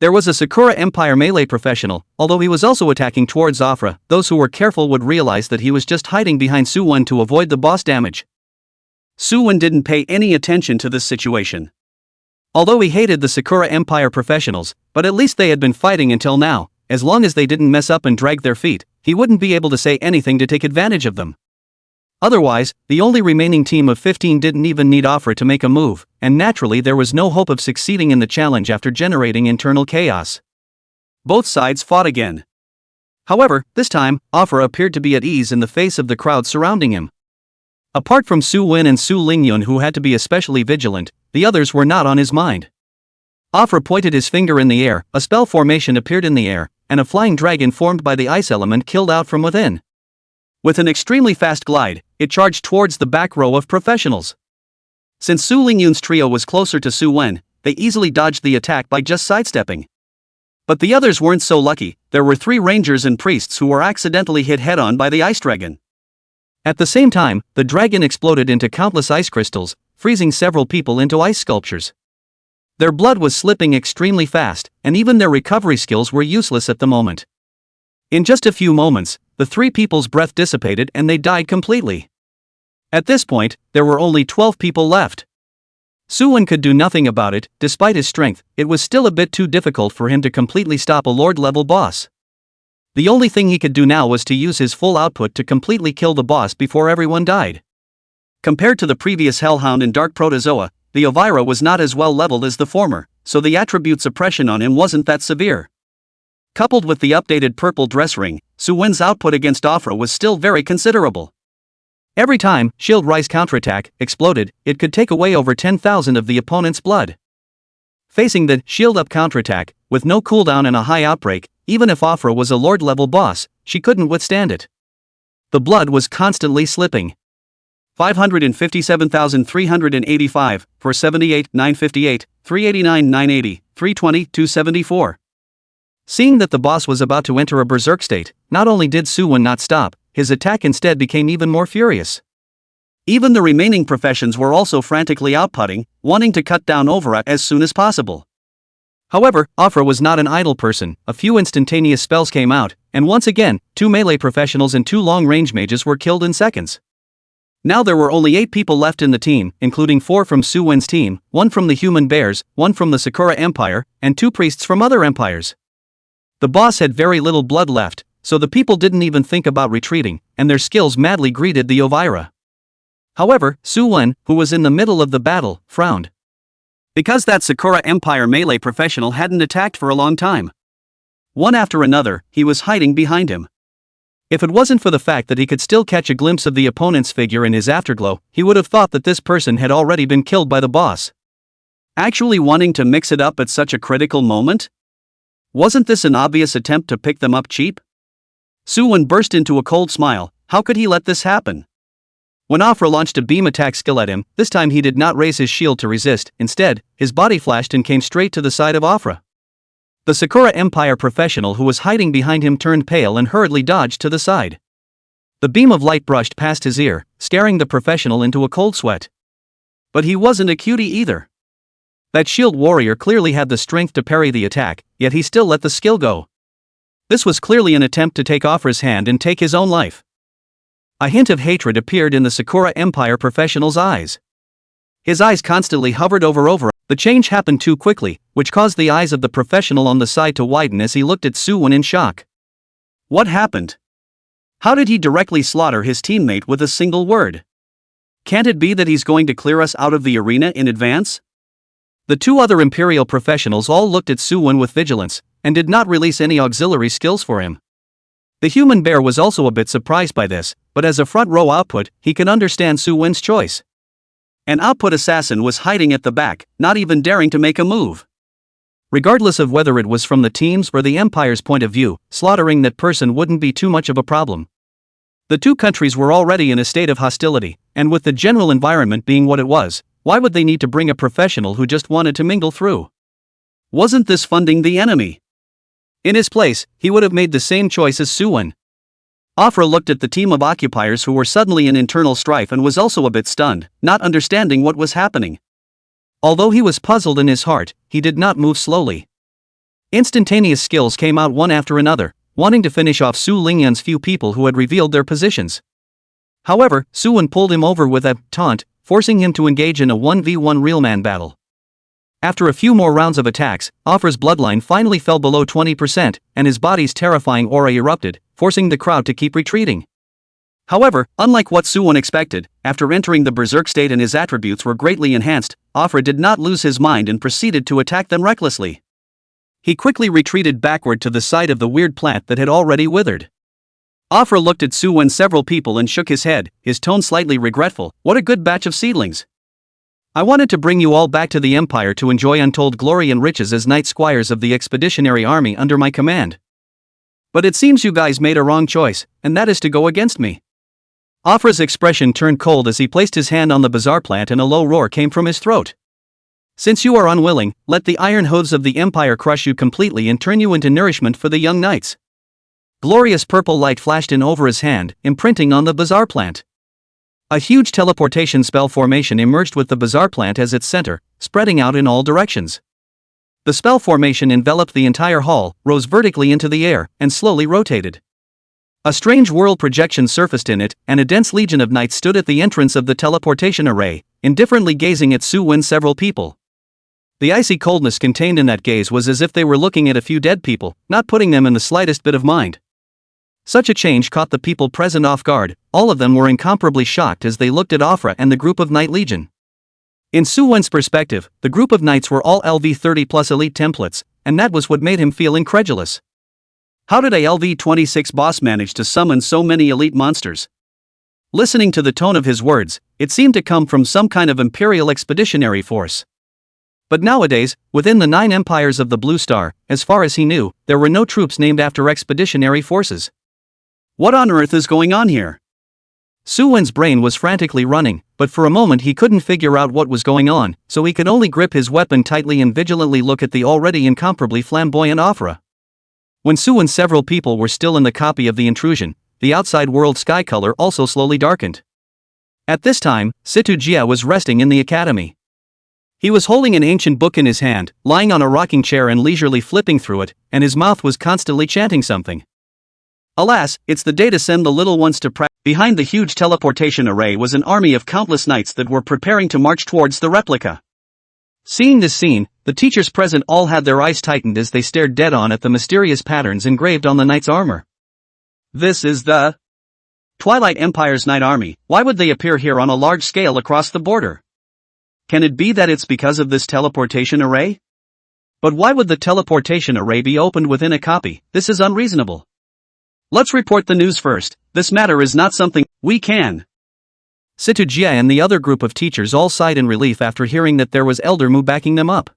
There was a Sakura Empire melee professional. Although he was also attacking towards Afra, those who were careful would realize that he was just hiding behind Soo-won to avoid the boss damage. Soo-won didn't pay any attention to this situation. Although he hated the Sakura Empire professionals, but at least they had been fighting until now. As long as they didn't mess up and drag their feet, he wouldn't be able to say anything to take advantage of them. Otherwise, the only remaining team of 15 didn't even need Afra to make a move, and naturally there was no hope of succeeding in the challenge after generating internal chaos. Both sides fought again. However, this time, Afra appeared to be at ease in the face of the crowd surrounding him. Apart from Soo-won and Su Lingyun, who had to be especially vigilant, the others were not on his mind. Afra pointed his finger in the air, a spell formation appeared in the air, and a flying dragon formed by the ice element killed out from within. With an extremely fast glide, it charged towards the back row of professionals. Since Su Lingyun's trio was closer to Soo-won, they easily dodged the attack by just sidestepping. But the others weren't so lucky. There were 3 rangers and priests who were accidentally hit head-on by the ice dragon. At the same time, the dragon exploded into countless ice crystals, freezing several people into ice sculptures. Their blood was slipping extremely fast, and even their recovery skills were useless at the moment. In just a few moments, the 3 people's breath dissipated and they died completely. At this point, there were only 12 people left. Suwon could do nothing about it. Despite his strength, it was still a bit too difficult for him to completely stop a Lord-level boss. The only thing he could do now was to use his full output to completely kill the boss before everyone died. Compared to the previous Hellhound and Dark Protozoa, the Elvira was not as well leveled as the former, so the attribute suppression on him wasn't that severe. Coupled with the updated purple dress ring, Suwon's output against Afra was still very considerable. Every time Shield Rise counterattack exploded, it could take away over 10,000 of the opponent's blood. Facing the Shield Up counterattack, with no cooldown and a high outbreak, even if Afra was a Lord-level boss, she couldn't withstand it. The blood was constantly slipping. 557,385, 478, 958, 389, 980, 320, 274. Seeing that the boss was about to enter a berserk state, not only did Suwon not stop, his attack instead became even more furious. Even the remaining professions were also frantically outputting, wanting to cut down Overa as soon as possible. However, Afra was not an idle person. A few instantaneous spells came out, and once again, 2 melee professionals and 2 long-range mages were killed in seconds. Now there were only 8 people left in the team, including 4 from Suwon's team, 1 from the Human Bears, 1 from the Sakura Empire, and 2 priests from other empires. The boss had very little blood left, so the people didn't even think about retreating, and their skills madly greeted the Elvira. However, Suwon, who was in the middle of the battle, frowned. Because that Sakura Empire melee professional hadn't attacked for a long time. One after another, he was hiding behind him. If it wasn't for the fact that he could still catch a glimpse of the opponent's figure in his afterglow, he would have thought that this person had already been killed by the boss. Actually wanting to mix it up at such a critical moment? Wasn't this an obvious attempt to pick them up cheap? Suwon burst into a cold smile. How could he let this happen? When Afra launched a beam attack skill at him, this time he did not raise his shield to resist. Instead, his body flashed and came straight to the side of Afra. The Sakura Empire professional who was hiding behind him turned pale and hurriedly dodged to the side. The beam of light brushed past his ear, scaring the professional into a cold sweat. But he wasn't a cutie either. That shield warrior clearly had the strength to parry the attack, yet he still let the skill go. This was clearly an attempt to take Afra's hand and take his own life. A hint of hatred appeared in the Sakura Empire professional's eyes. His eyes constantly hovered over Overa. The change happened too quickly, which caused the eyes of the professional on the side to widen as he looked at Suwon in shock. What happened? How did he directly slaughter his teammate with a single word? Can't it be that he's going to clear us out of the arena in advance? The 2 other Imperial professionals all looked at Suwon with vigilance, and did not release any auxiliary skills for him. The Human Bear was also a bit surprised by this, but as a front row output, he could understand Suwon's choice. An output assassin was hiding at the back, not even daring to make a move. Regardless of whether it was from the team's or the Empire's point of view, slaughtering that person wouldn't be too much of a problem. The 2 countries were already in a state of hostility, and with the general environment being what it was, why would they need to bring a professional who just wanted to mingle through? Wasn't this funding the enemy? In his place, he would have made the same choice as Suwon. Afra looked at the team of occupiers who were suddenly in internal strife and was also a bit stunned, not understanding what was happening. Although he was puzzled in his heart, he did not move slowly. Instantaneous skills came out one after another, wanting to finish off Su Lingyan's few people who had revealed their positions. However, Suwon pulled him over with a taunt, forcing him to engage in a 1v1 real man battle. After a few more rounds of attacks, Afra's bloodline finally fell below 20%, and his body's terrifying aura erupted, forcing the crowd to keep retreating. However, unlike what Suwon expected, after entering the berserk state and his attributes were greatly enhanced, Afra did not lose his mind and proceeded to attack them recklessly. He quickly retreated backward to the side of the weird plant that had already withered. Afra looked at Suwon several people and shook his head, his tone slightly regretful. What a good batch of seedlings. I wanted to bring you all back to the Empire to enjoy untold glory and riches as knight squires of the expeditionary army under my command. But it seems you guys made a wrong choice, and that is to go against me. Afra's expression turned cold as he placed his hand on the bizarre plant and a low roar came from his throat. Since you are unwilling, let the iron hooves of the Empire crush you completely and turn you into nourishment for the young knights. Glorious purple light flashed in over his hand, imprinting on the bizarre plant. A huge teleportation spell formation emerged with the bizarre plant as its center, spreading out in all directions. The spell formation enveloped the entire hall, rose vertically into the air, and slowly rotated. A strange world projection surfaced in it, and a dense legion of knights stood at the entrance of the teleportation array, indifferently gazing at Su-Wen. Several people. The icy coldness contained in that gaze was as if they were looking at a few dead people, not putting them in the slightest bit of mind. Such a change caught the people present off guard. All of them were incomparably shocked as they looked at Afra and the group of Knight Legion. In Su-Wen's perspective, the group of knights were all LV-30 plus elite templates, and that was what made him feel incredulous. How did a LV-26 boss manage to summon so many elite monsters? Listening to the tone of his words, it seemed to come from some kind of imperial expeditionary force. But nowadays, within the 9 empires of the Blue Star, as far as he knew, there were no troops named after expeditionary forces. What on earth is going on here? Su-Wen's brain was frantically running, but for a moment he couldn't figure out what was going on, so he could only grip his weapon tightly and vigilantly look at the already incomparably flamboyant Afra. When Su and several people were still in the copy of the intrusion, the outside world sky color also slowly darkened. At this time, Situ Jia was resting in the academy. He was holding an ancient book in his hand, lying on a rocking chair and leisurely flipping through it, and his mouth was constantly chanting something. Alas, it's the day to send the little ones to practice. Behind the huge teleportation array was an army of countless knights that were preparing to march towards the replica. Seeing this scene, the teachers present all had their eyes tightened as they stared dead on at the mysterious patterns engraved on the knight's armor. This is the Twilight Empire's Knight Army. Why would they appear here on a large scale across the border? Can it be that it's because of this teleportation array? But why would the teleportation array be opened within a copy? This is unreasonable. Let's report the news first. This matter is not something we can. Situ Jia and the other group of teachers all sighed in relief after hearing that there was Elder Mu backing them up.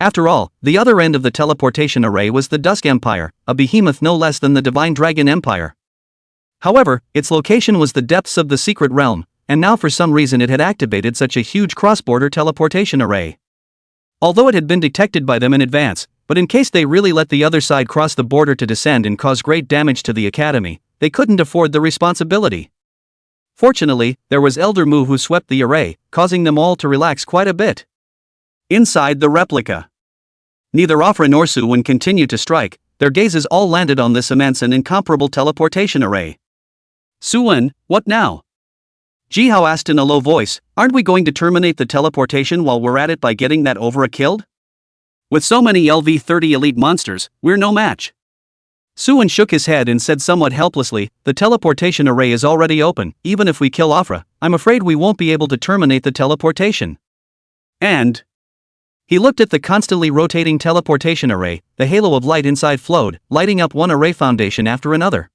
After all, the other end of the teleportation array was the Dusk Empire, a behemoth no less than the Divine Dragon Empire. However, its location was the depths of the secret realm, and now for some reason it had activated such a huge cross-border teleportation array. Although it had been detected by them in advance, but in case they really let the other side cross the border to descend and cause great damage to the academy, they couldn't afford the responsibility. Fortunately, there was Elder Mu who swept the array, causing them all to relax quite a bit. Inside the replica, neither Afra nor Su-Wen continued to strike. Their gazes all landed on this immense and incomparable teleportation array. Su-Wen, what now? Jihao asked in a low voice, aren't we going to terminate the teleportation while we're at it by getting that Overa killed? With so many LV-30 elite monsters, we're no match. Su-Wen shook his head and said somewhat helplessly, the teleportation array is already open. Even if we kill Afra, I'm afraid we won't be able to terminate the teleportation. And he looked at the constantly rotating teleportation array. The halo of light inside flowed, lighting up one array foundation after another.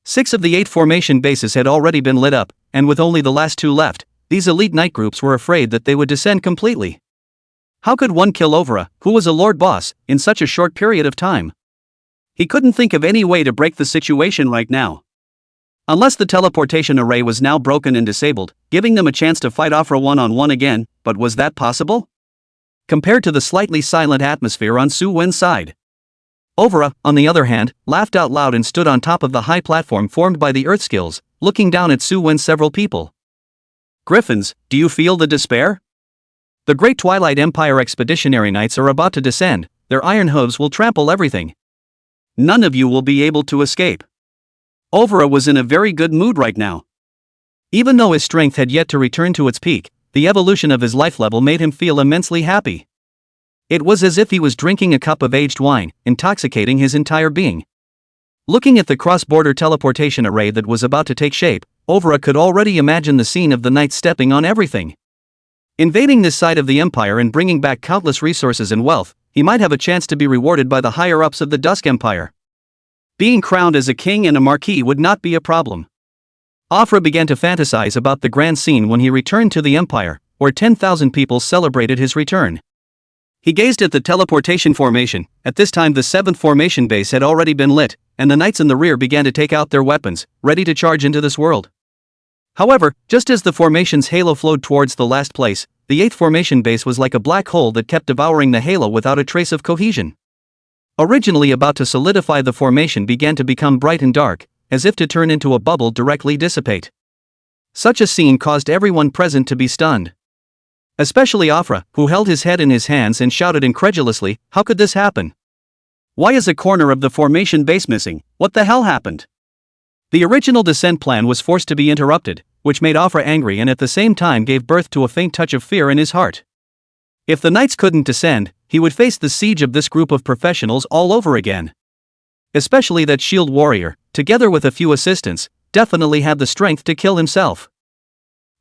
6 of the 8 formation bases had already been lit up, and with only the last 2 left, these elite knight groups were afraid that they would descend completely. How could one kill Overa, who was a lord boss, in such a short period of time? He couldn't think of any way to break the situation right now. Unless the teleportation array was now broken and disabled, giving them a chance to fight Afra one-on-one again, but was that possible? Compared to the slightly silent atmosphere on Su-Wen's side. Overa, on the other hand, laughed out loud and stood on top of the high platform formed by the earth skills, looking down at Su-Wen's several people. Griffins, do you feel the despair? The great Twilight Empire expeditionary knights are about to descend. Their iron hooves will trample everything. None of you will be able to escape. Overa was in a very good mood right now. Even though his strength had yet to return to its peak, the evolution of his life level made him feel immensely happy. It was as if he was drinking a cup of aged wine, intoxicating his entire being. Looking at the cross-border teleportation array that was about to take shape, Overa could already imagine the scene of the knights stepping on everything. Invading this side of the empire and bringing back countless resources and wealth, he might have a chance to be rewarded by the higher-ups of the Dusk Empire. Being crowned as a king and a marquis would not be a problem. Afra began to fantasize about the grand scene when he returned to the empire, where 10,000 people celebrated his return. He gazed at the teleportation formation. At this time the 7th formation base had already been lit, and the knights in the rear began to take out their weapons, ready to charge into this world. However, just as the formation's halo flowed towards the last place, the 8th formation base was like a black hole that kept devouring the halo without a trace of cohesion. Originally about to solidify, the formation began to become bright and dark, as if to turn into a bubble directly dissipate. Such a scene caused everyone present to be stunned. Especially Afra, who held his head in his hands and shouted incredulously, how could this happen? Why is a corner of the formation base missing? What the hell happened? The original descent plan was forced to be interrupted, which made Afra angry and at the same time gave birth to a faint touch of fear in his heart. If the knights couldn't descend, he would face the siege of this group of professionals all over again. Especially that shield warrior, together with a few assistants, definitely had the strength to kill himself.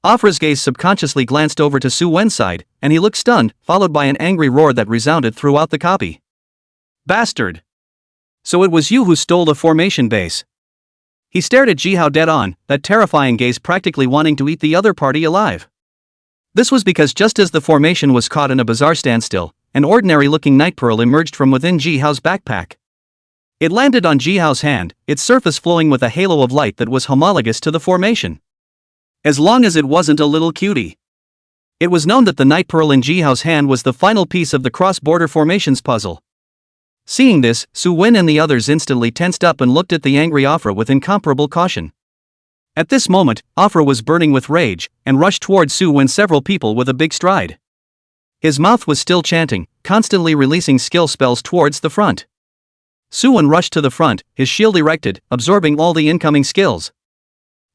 Afra's gaze subconsciously glanced over to Su Wen's side, and he looked stunned, followed by an angry roar that resounded throughout the copy. Bastard! So it was you who stole the formation base. He stared at Jihao dead on, that terrifying gaze practically wanting to eat the other party alive. This was because just as the formation was caught in a bizarre standstill, an ordinary-looking night pearl emerged from within Jihao's backpack. It landed on Jihao's hand, its surface flowing with a halo of light that was homologous to the formation. As long as it wasn't a little cutie. It was known that the night pearl in Jihao's hand was the final piece of the cross-border formations puzzle. Seeing this, Su Wen and the others instantly tensed up and looked at the angry Afra with incomparable caution. At this moment, Afra was burning with rage, and rushed towards Su Wen several people with a big stride. His mouth was still chanting, constantly releasing skill spells towards the front. Su Wen rushed to the front, his shield erected, absorbing all the incoming skills.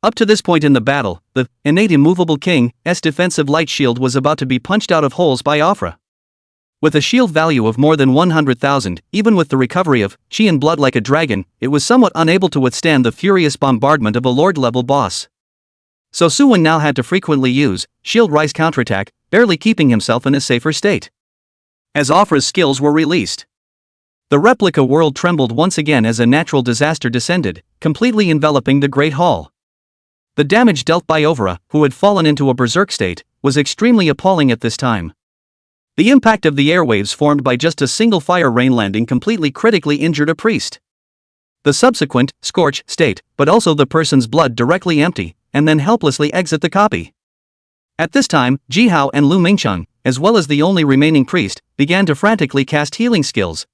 Up to this point in the battle, the innate immovable king's defensive light shield was about to be punched out of holes by Afra. With a shield value of more than 100,000, even with the recovery of chi and blood like a dragon, it was somewhat unable to withstand the furious bombardment of a lord-level boss. So Su Wen now had to frequently use shield rise counterattack, barely keeping himself in a safer state. As Afra's skills were released, the replica world trembled once again as a natural disaster descended, completely enveloping the Great Hall. The damage dealt by Overa, who had fallen into a berserk state, was extremely appalling at this time. The impact of the airwaves formed by just a single fire rain landing completely critically injured a priest. The subsequent scorch state, but also the person's blood directly empty, and then helplessly exit the copy. At this time, Jihao and Lu Mingcheng, as well as the only remaining priest, began to frantically cast healing skills.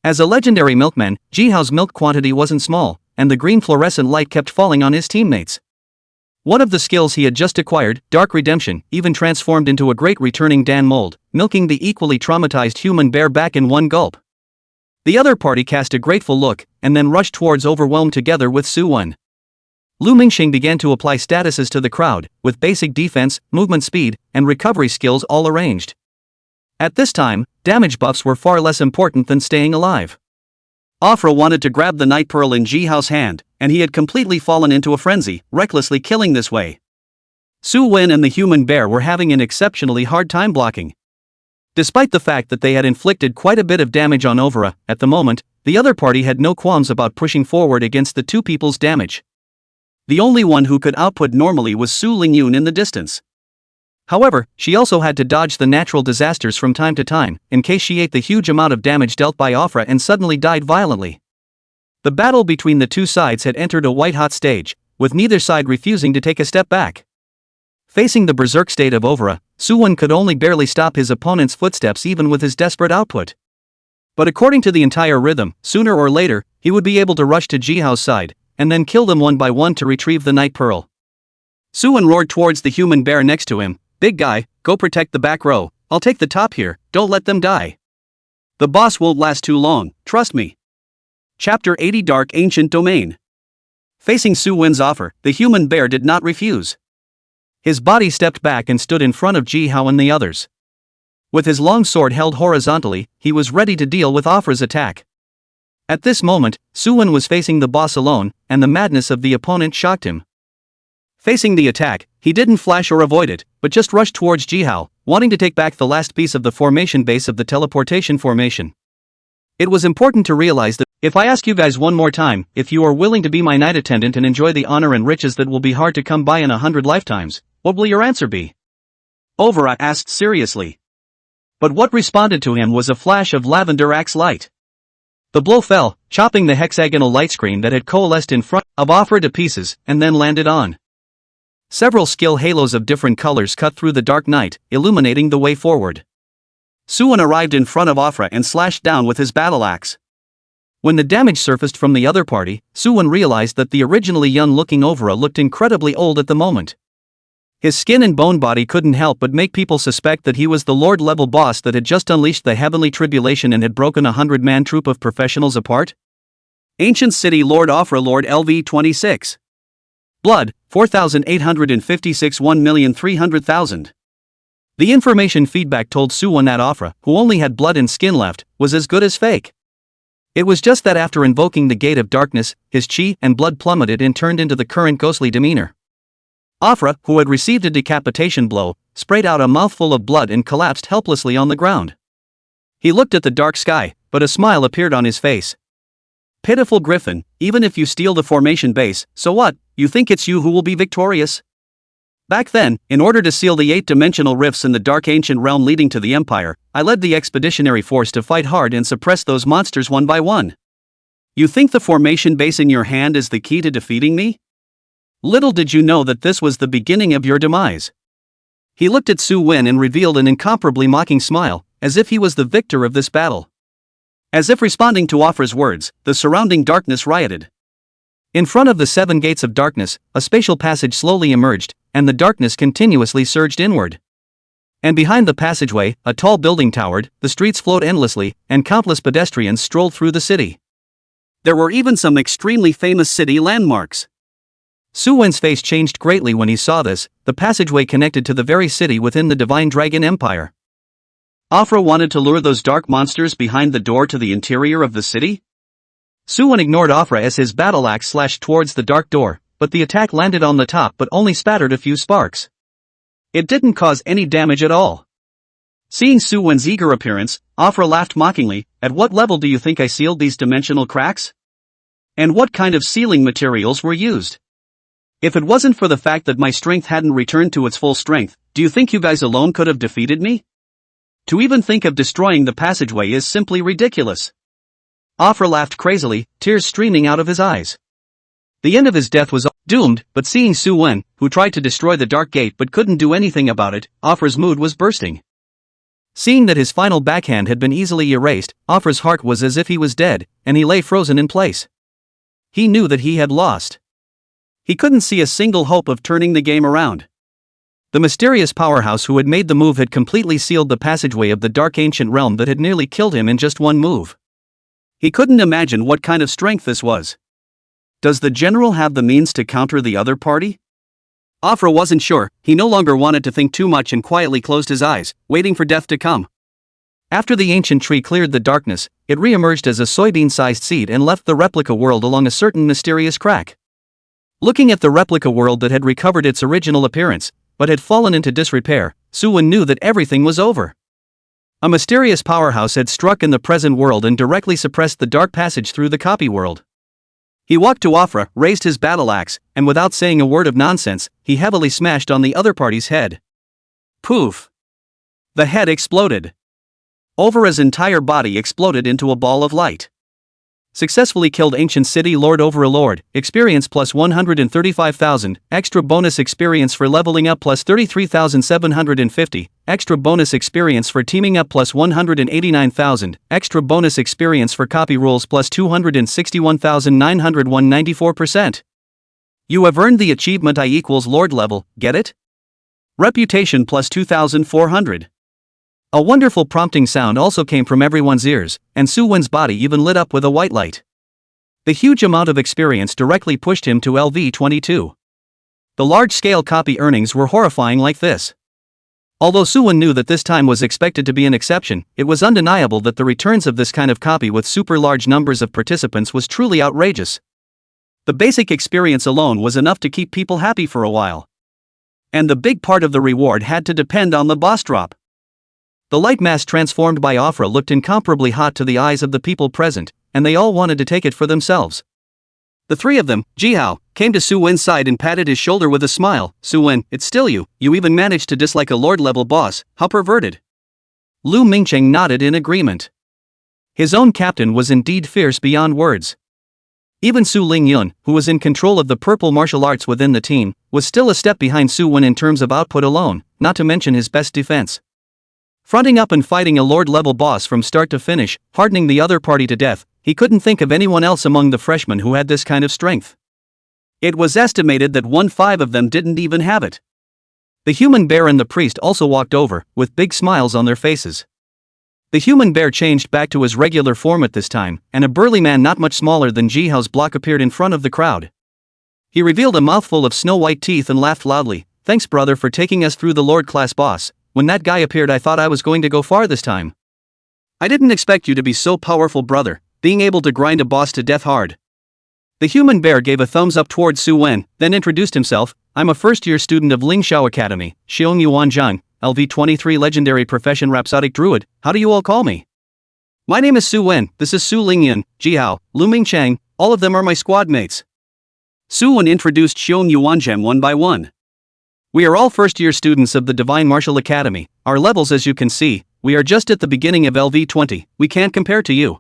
As a legendary milkman, Jihao's milk quantity wasn't small, and the green fluorescent light kept falling on his teammates. One of the skills he had just acquired, Dark Redemption, even transformed into a great returning Dan mold, milking the equally traumatized human bear back in one gulp. The other party cast a grateful look, and then rushed towards Overwhelmed together with Su Wen. Lu Mingxing began to apply statuses to the crowd, with basic defense, movement speed, and recovery skills all arranged. At this time, damage buffs were far less important than staying alive. Afra wanted to grab the night pearl in Jihao's hand, and he had completely fallen into a frenzy, recklessly killing this way. Su Wen and the human bear were having an exceptionally hard time blocking. Despite the fact that they had inflicted quite a bit of damage on Overa, at the moment, the other party had no qualms about pushing forward against the two people's damage. The only one who could output normally was Su Lingyun in the distance. However, she also had to dodge the natural disasters from time to time, in case she ate the huge amount of damage dealt by Afra and suddenly died violently. The battle between the two sides had entered a white-hot stage, with neither side refusing to take a step back. Facing the berserk state of Overa, Su Wen could only barely stop his opponent's footsteps even with his desperate output. But according to the entire rhythm, sooner or later, he would be able to rush to Jihao's side, and then kill them one by one to retrieve the night pearl. Su Wen roared towards the human bear next to him, "Big guy, go protect the back row, I'll take the top here, don't let them die. The boss won't last too long, trust me." Chapter 80 Dark Ancient Domain. Facing Su Wen's offer, the human bear did not refuse. His body stepped back and stood in front of Jihao and the others. With his long sword held horizontally, he was ready to deal with Afra's attack. At this moment, Su Wen was facing the boss alone, and the madness of the opponent shocked him. Facing the attack, he didn't flash or avoid it, but just rushed towards Jihao, wanting to take back the last piece of the formation base of the teleportation formation. It was important to realize that, if I ask you guys one more time, if you are willing to be my night attendant and enjoy the honor and riches that will be hard to come by in 100 lifetimes, what will your answer be? Overa asked seriously. But what responded to him was a flash of lavender axe light. The blow fell, chopping the hexagonal light screen that had coalesced in front of Afra to pieces, and then landed on. Several skill halos of different colors cut through the dark night, illuminating the way forward. Su Wen arrived in front of Afra and slashed down with his battle axe. When the damage surfaced from the other party, Su Wen realized that the originally young-looking Overa looked incredibly old at the moment. His skin and bone body couldn't help but make people suspect that he was the lord-level boss that had just unleashed the heavenly tribulation and had broken a 100-man troop of professionals apart. Ancient City Lord Afra Lord LV-26. Blood, 4,856 1,300,000. The information feedback told Suwon that Afra, who only had blood and skin left, was as good as fake. It was just that after invoking the Gate of Darkness, his chi and blood plummeted and turned into the current ghostly demeanor. Afra, who had received a decapitation blow, sprayed out a mouthful of blood and collapsed helplessly on the ground. He looked at the dark sky, but a smile appeared on his face. Pitiful Griffin, even if you steal the formation base, so what, you think it's you who will be victorious? Back then, in order to seal the 8-dimensional rifts in the dark ancient realm leading to the Empire, I led the expeditionary force to fight hard and suppress those monsters one by one. You think the formation base in your hand is the key to defeating me? Little did you know that this was the beginning of your demise. He looked at Su Wen and revealed an incomparably mocking smile, as if he was the victor of this battle. As if responding to Afra's words, the surrounding darkness rioted. In front of the 7 gates of darkness, a spatial passage slowly emerged, and the darkness continuously surged inward. And behind the passageway, a tall building towered, the streets flowed endlessly, and countless pedestrians strolled through the city. There were even some extremely famous city landmarks. Su Wen's face changed greatly when he saw this. The passageway connected to the very city within the Divine Dragon Empire. Afra wanted to lure those dark monsters behind the door to the interior of the city? Su Wen ignored Afra as his battle axe slashed towards the dark door, but the attack landed on the top but only spattered a few sparks. It didn't cause any damage at all. Seeing Su Wen's eager appearance, Afra laughed mockingly. At what level do you think I sealed these dimensional cracks? And what kind of sealing materials were used? If it wasn't for the fact that my strength hadn't returned to its full strength, do you think you guys alone could have defeated me? To even think of destroying the passageway is simply ridiculous. Afra laughed crazily, tears streaming out of his eyes. The end of his death was doomed, but seeing Su Wen, who tried to destroy the Dark Gate but couldn't do anything about it, Afra's mood was bursting. Seeing that his final backhand had been easily erased, Afra's heart was as if he was dead, and he lay frozen in place. He knew that he had lost. He couldn't see a single hope of turning the game around. The mysterious powerhouse who had made the move had completely sealed the passageway of the dark ancient realm that had nearly killed him in just one move. He couldn't imagine what kind of strength this was. Does the general have the means to counter the other party? Afra wasn't sure. He no longer wanted to think too much and quietly closed his eyes, waiting for death to come. After the ancient tree cleared the darkness, it re-emerged as a soybean-sized seed and left the replica world along a certain mysterious crack. Looking at the replica world that had recovered its original appearance, but had fallen into disrepair, Su Wen knew that everything was over. A mysterious powerhouse had struck in the present world and directly suppressed the dark passage through the copy world. He walked to Afra, raised his battle axe, and without saying a word of nonsense, he heavily smashed on the other party's head. Poof! The head exploded. Afra's entire body exploded into a ball of light. Successfully killed Ancient City Lord Overlord, experience plus 135,000, extra bonus experience for leveling up plus 33,750, extra bonus experience for teaming up plus 189,000, extra bonus experience for copy rules plus 261,901 94%. You have earned the achievement I equals Lord level, get it? Reputation plus 2,400. A wonderful prompting sound also came from everyone's ears, and Su Wen's body even lit up with a white light. The huge amount of experience directly pushed him to LV22. The large-scale copy earnings were horrifying like this. Although Su Wen knew that this time was expected to be an exception, it was undeniable that the returns of this kind of copy with super large numbers of participants was truly outrageous. The basic experience alone was enough to keep people happy for a while. And the big part of the reward had to depend on the boss drop. The light mass transformed by Afra looked incomparably hot to the eyes of the people present, and they all wanted to take it for themselves. The three of them, Jihao, came to Su Wen's side and patted his shoulder with a smile. Su Wen, it's still you even managed to dislike a lord-level boss, how perverted. Lu Mingcheng nodded in agreement. His own captain was indeed fierce beyond words. Even Su Lingyun, who was in control of the purple martial arts within the team, was still a step behind Su Wen in terms of output alone, not to mention his best defense. Fronting up and fighting a lord-level boss from start to finish, hardening the other party to death, he couldn't think of anyone else among the freshmen who had this kind of strength. It was estimated that 1/5 of them didn't even have it. The human bear and the priest also walked over, with big smiles on their faces. The human bear changed back to his regular form at this time, and a burly man not much smaller than Jihao's block appeared in front of the crowd. He revealed a mouthful of snow-white teeth and laughed loudly. "Thanks, brother, for taking us through the Lord class boss. When that guy appeared, I thought I was going to go far this time. I didn't expect you to be so powerful, brother, being able to grind a boss to death hard." The human bear gave a thumbs up towards Su Wen, then introduced himself. "I'm a first-year student of Ling Xiao Academy, Xiong Yuan Zhang, LV23 legendary profession rhapsodic druid. How do you all call me?" "My name is Su Wen, this is Su Lingyun, Jihao, Lu Ming Chang, all of them are my squad mates." Su Wen introduced Xiong Yuanzhem one by one. "We are all first-year students of the Divine Martial Academy. Our levels, as you can see, we are just at the beginning of LV20, we can't compare to you."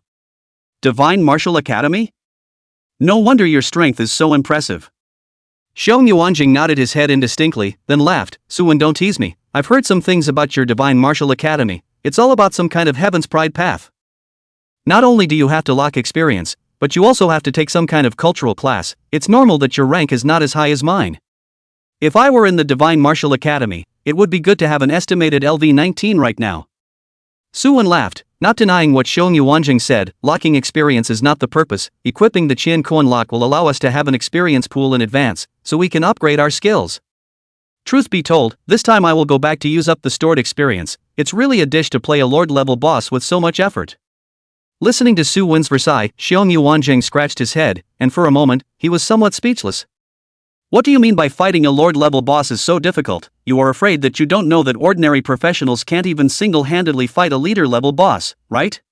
"Divine Martial Academy? No wonder your strength is so impressive." Xiong Yuanjing nodded his head indistinctly, then laughed. "Su Wen, don't tease me. I've heard some things about your Divine Martial Academy. It's all about some kind of Heaven's Pride path. Not only do you have to lock experience, but you also have to take some kind of cultural class. It's normal that your rank is not as high as mine. If I were in the Divine Martial Academy, it would be good to have an estimated LV19 right now." Su Wen laughed, not denying what Xiong Yuanjing said. "Locking experience is not the purpose. Equipping the Qian Kuan lock will allow us to have an experience pool in advance, so we can upgrade our skills. Truth be told, this time I will go back to use up the stored experience. It's really a dish to play a Lord-level boss with so much effort." Listening to Su Wen's Versailles, Xiong Yuanjing scratched his head, and for a moment, he was somewhat speechless. "What do you mean by fighting a Lord-level boss is so difficult? You are afraid that you don't know that ordinary professionals can't even single-handedly fight a leader-level boss, right?"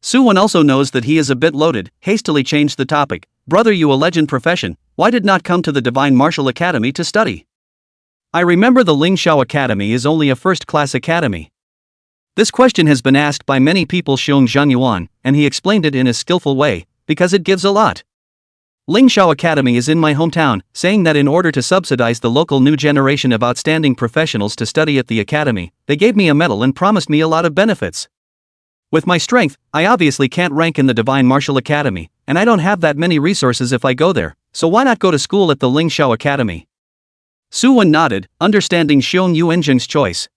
Su Wen also knows that he is a bit loaded, hastily changed the topic. "Brother, you a legend profession, why did not come to the Divine Martial Academy to study?" "I remember the Ling Xiao Academy is only a first-class academy." This question has been asked by many people Xiong Zhanyuan, and he explained it in a skillful way, because it gives a lot. "Ling Xiao Academy is in my hometown," saying that in order to subsidize the local new generation of outstanding professionals to study at the academy, they gave me a medal and promised me a lot of benefits. With my strength, I obviously can't rank in the Divine Martial Academy, and I don't have that many resources if I go there, so why not go to school at the Ling Xiao Academy?" Su Wen nodded, understanding Xiong Yuanjing's choice.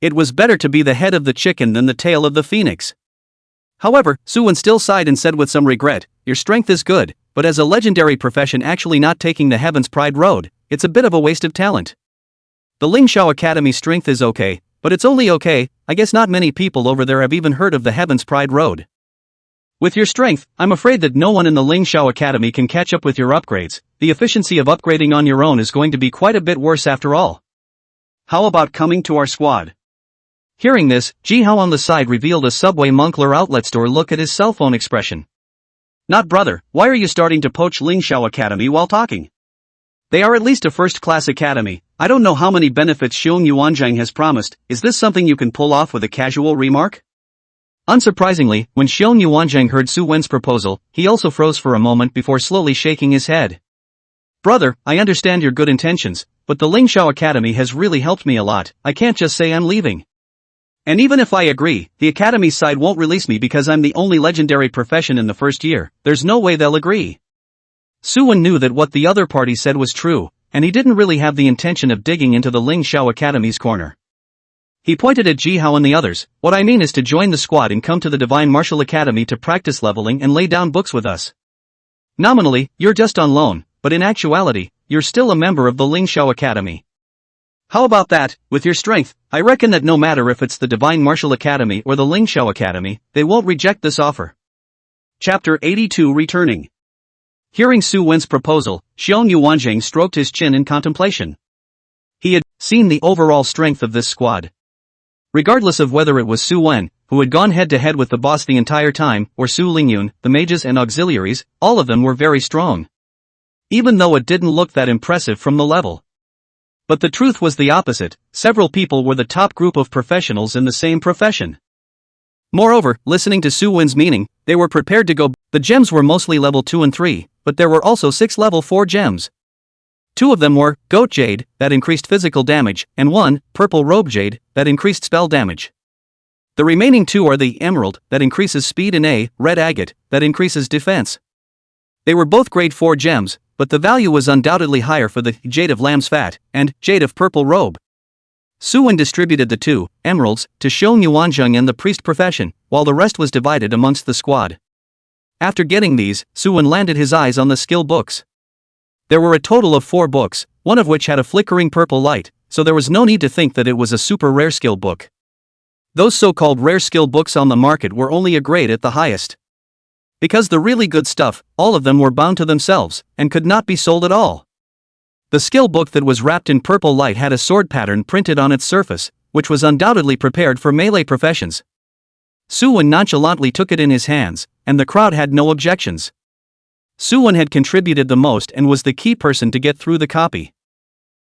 It was better to be the head of the chicken than the tail of the phoenix. However, Su Wen still sighed and said with some regret, "Your strength is good, but as a legendary profession actually not taking the Heaven's Pride road, it's a bit of a waste of talent. The Ling Xiao Academy strength is okay, but it's only okay. I guess not many people over there have even heard of the Heaven's Pride road. With your strength, I'm afraid that no one in the Ling Xiao Academy can catch up with your upgrades. The efficiency of upgrading on your own is going to be quite a bit worse after all. How about coming to our squad?" Hearing this, Jihao on the side revealed a Subway Moncler outlet store look at his cell phone expression. "Not brother, why are you starting to poach Ling Xiao Academy while talking? They are at least a first-class academy. I don't know how many benefits Xiong Yuanzhang has promised. Is this something you can pull off with a casual remark?" Unsurprisingly, when Xiong Yuanzhang heard Su Wen's proposal, he also froze for a moment before slowly shaking his head. "Brother, I understand your good intentions, but the Ling Xiao Academy has really helped me a lot. I can't just say I'm leaving. And even if I agree, the Academy's side won't release me because I'm the only legendary profession in the first year. There's no way they'll agree." Su Wen knew that what the other party said was true, and he didn't really have the intention of digging into the Ling Xiao Academy's corner. He pointed at Jihao and the others. "What I mean is to join the squad and come to the Divine Martial Academy to practice leveling and lay down books with us. Nominally, you're just on loan, but in actuality, you're still a member of the Ling Xiao Academy. How about that? With your strength, I reckon that no matter if it's the Divine Martial Academy or the Ling Xiao Academy, they won't reject this offer." Chapter 82 Returning. Hearing Su Wen's proposal, Xiong Yuanjing stroked his chin in contemplation. He had seen the overall strength of this squad. Regardless of whether it was Su Wen, who had gone head-to-head with the boss the entire time, or Su Lingyun, the mages and auxiliaries, all of them were very strong. Even though it didn't look that impressive from the level. But the truth was the opposite. Several people were the top group of professionals in the same profession. Moreover, listening to Su Wen's meaning, they were prepared to go. The gems were mostly level 2 and 3, but there were also 6 level 4 gems. 2 of them were Goat Jade, that increased physical damage, and 1, Purple Robe Jade, that increased spell damage. The remaining 2 are the Emerald, that increases speed, and A, Red Agate, that increases defense. They were both grade 4 gems, but the value was undoubtedly higher for the Jade of Lamb's Fat and Jade of Purple Robe. Su Wen distributed the 2 emeralds to Xiong Yuanzhang and the priest profession, while the rest was divided amongst the squad. After getting these, Su Wen landed his eyes on the skill books. There were a total of 4 books, one of which had a flickering purple light, so there was no need to think that it was a super rare skill book. Those so-called rare skill books on the market were only a grade at the highest. Because the really good stuff, all of them were bound to themselves, and could not be sold at all. The skill book that was wrapped in purple light had a sword pattern printed on its surface, which was undoubtedly prepared for melee professions. Suwon nonchalantly took it in his hands, and the crowd had no objections. Suwon had contributed the most and was the key person to get through the copy.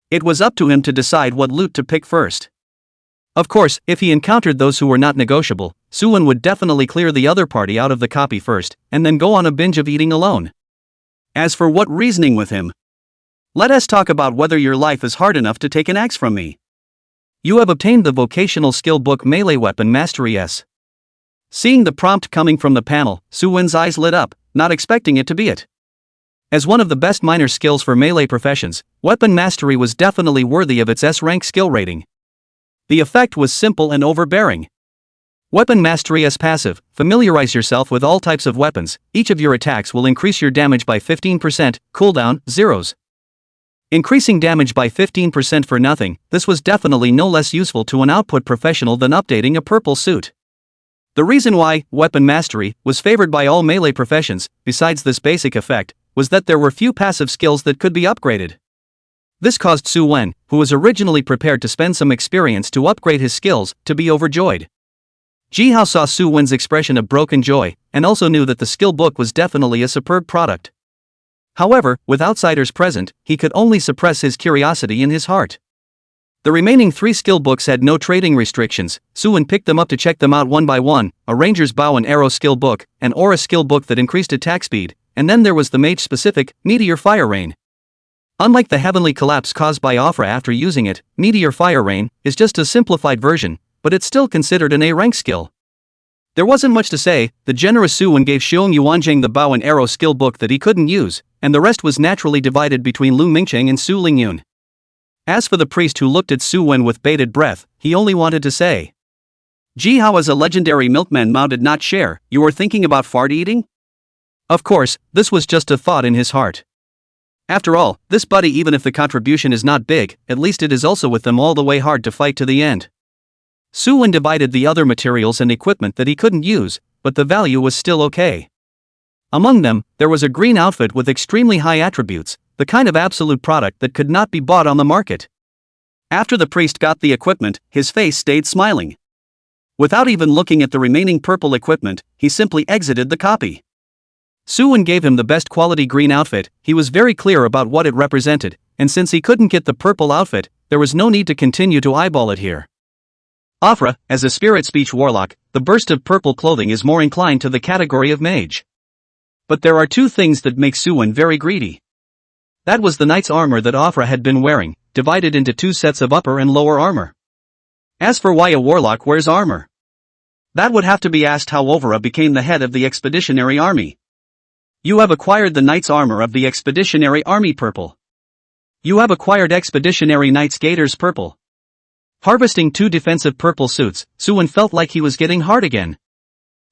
It was up to him to decide what loot to pick first. Of course, if he encountered those who were not negotiable, Suwon would definitely clear the other party out of the copy first, and then go on a binge of eating alone. As for what reasoning with him, let us talk about whether your life is hard enough to take an axe from me. You have obtained the vocational skill book Melee Weapon Mastery S. Seeing the prompt coming from the panel, Suwon's eyes lit up, not expecting it to be it. As one of the best minor skills for melee professions, weapon mastery was definitely worthy of its S-rank skill rating. The effect was simple and overbearing. Weapon Mastery S passive, familiarize yourself with all types of weapons, each of your attacks will increase your damage by 15%, cooldown, zeros. Increasing damage by 15% for nothing, this was definitely no less useful to an output professional than updating a purple suit. The reason why Weapon Mastery was favored by all melee professions, besides this basic effect, was that there were few passive skills that could be upgraded. This caused Suwon, who was originally prepared to spend some experience to upgrade his skills, to be overjoyed. Jihao saw Suwon's expression of broken joy, and also knew that the skill book was definitely a superb product. However, with outsiders present, he could only suppress his curiosity in his heart. The remaining 3 skill books had no trading restrictions. Suwon picked them up to check them out one by one: a ranger's bow and arrow skill book, an aura skill book that increased attack speed, and then there was the mage-specific Meteor Fire Rain. Unlike the heavenly collapse caused by Afra after using it, Meteor Fire Rain is just a simplified version, but it's still considered an A-rank skill. There wasn't much to say. The generous Suwon gave Xiong Yuanjing the bow and arrow skill book that he couldn't use, and the rest was naturally divided between Lu Mingcheng and Su Lingyun. As for the priest who looked at Suwon with bated breath, he only wanted to say, "Jihao as a legendary milkman mounted not share, you were thinking about fart eating?" Of course, this was just a thought in his heart. After all, this buddy, even if the contribution is not big, at least it is also with them all the way hard to fight to the end. Suwon divided the other materials and equipment that he couldn't use, but the value was still okay. Among them, there was a green outfit with extremely high attributes, the kind of absolute product that could not be bought on the market. After the priest got the equipment, his face stayed smiling. Without even looking at the remaining purple equipment, he simply exited the copy. Suwon gave him the best quality green outfit. He was very clear about what it represented, and since he couldn't get the purple outfit, there was no need to continue to eyeball it here. Afra, as a spirit speech warlock, the burst of purple clothing is more inclined to the category of mage. But there are 2 things that make Suwon very greedy. That was the knight's armor that Afra had been wearing, divided into 2 sets of upper and lower armor. As for why a warlock wears armor, that would have to be asked how Overa became the head of the expeditionary army. You have acquired the knight's armor of the expeditionary army purple. You have acquired expeditionary knight's gaiters purple. Harvesting 2 defensive purple suits, Suwon felt like he was getting hard again.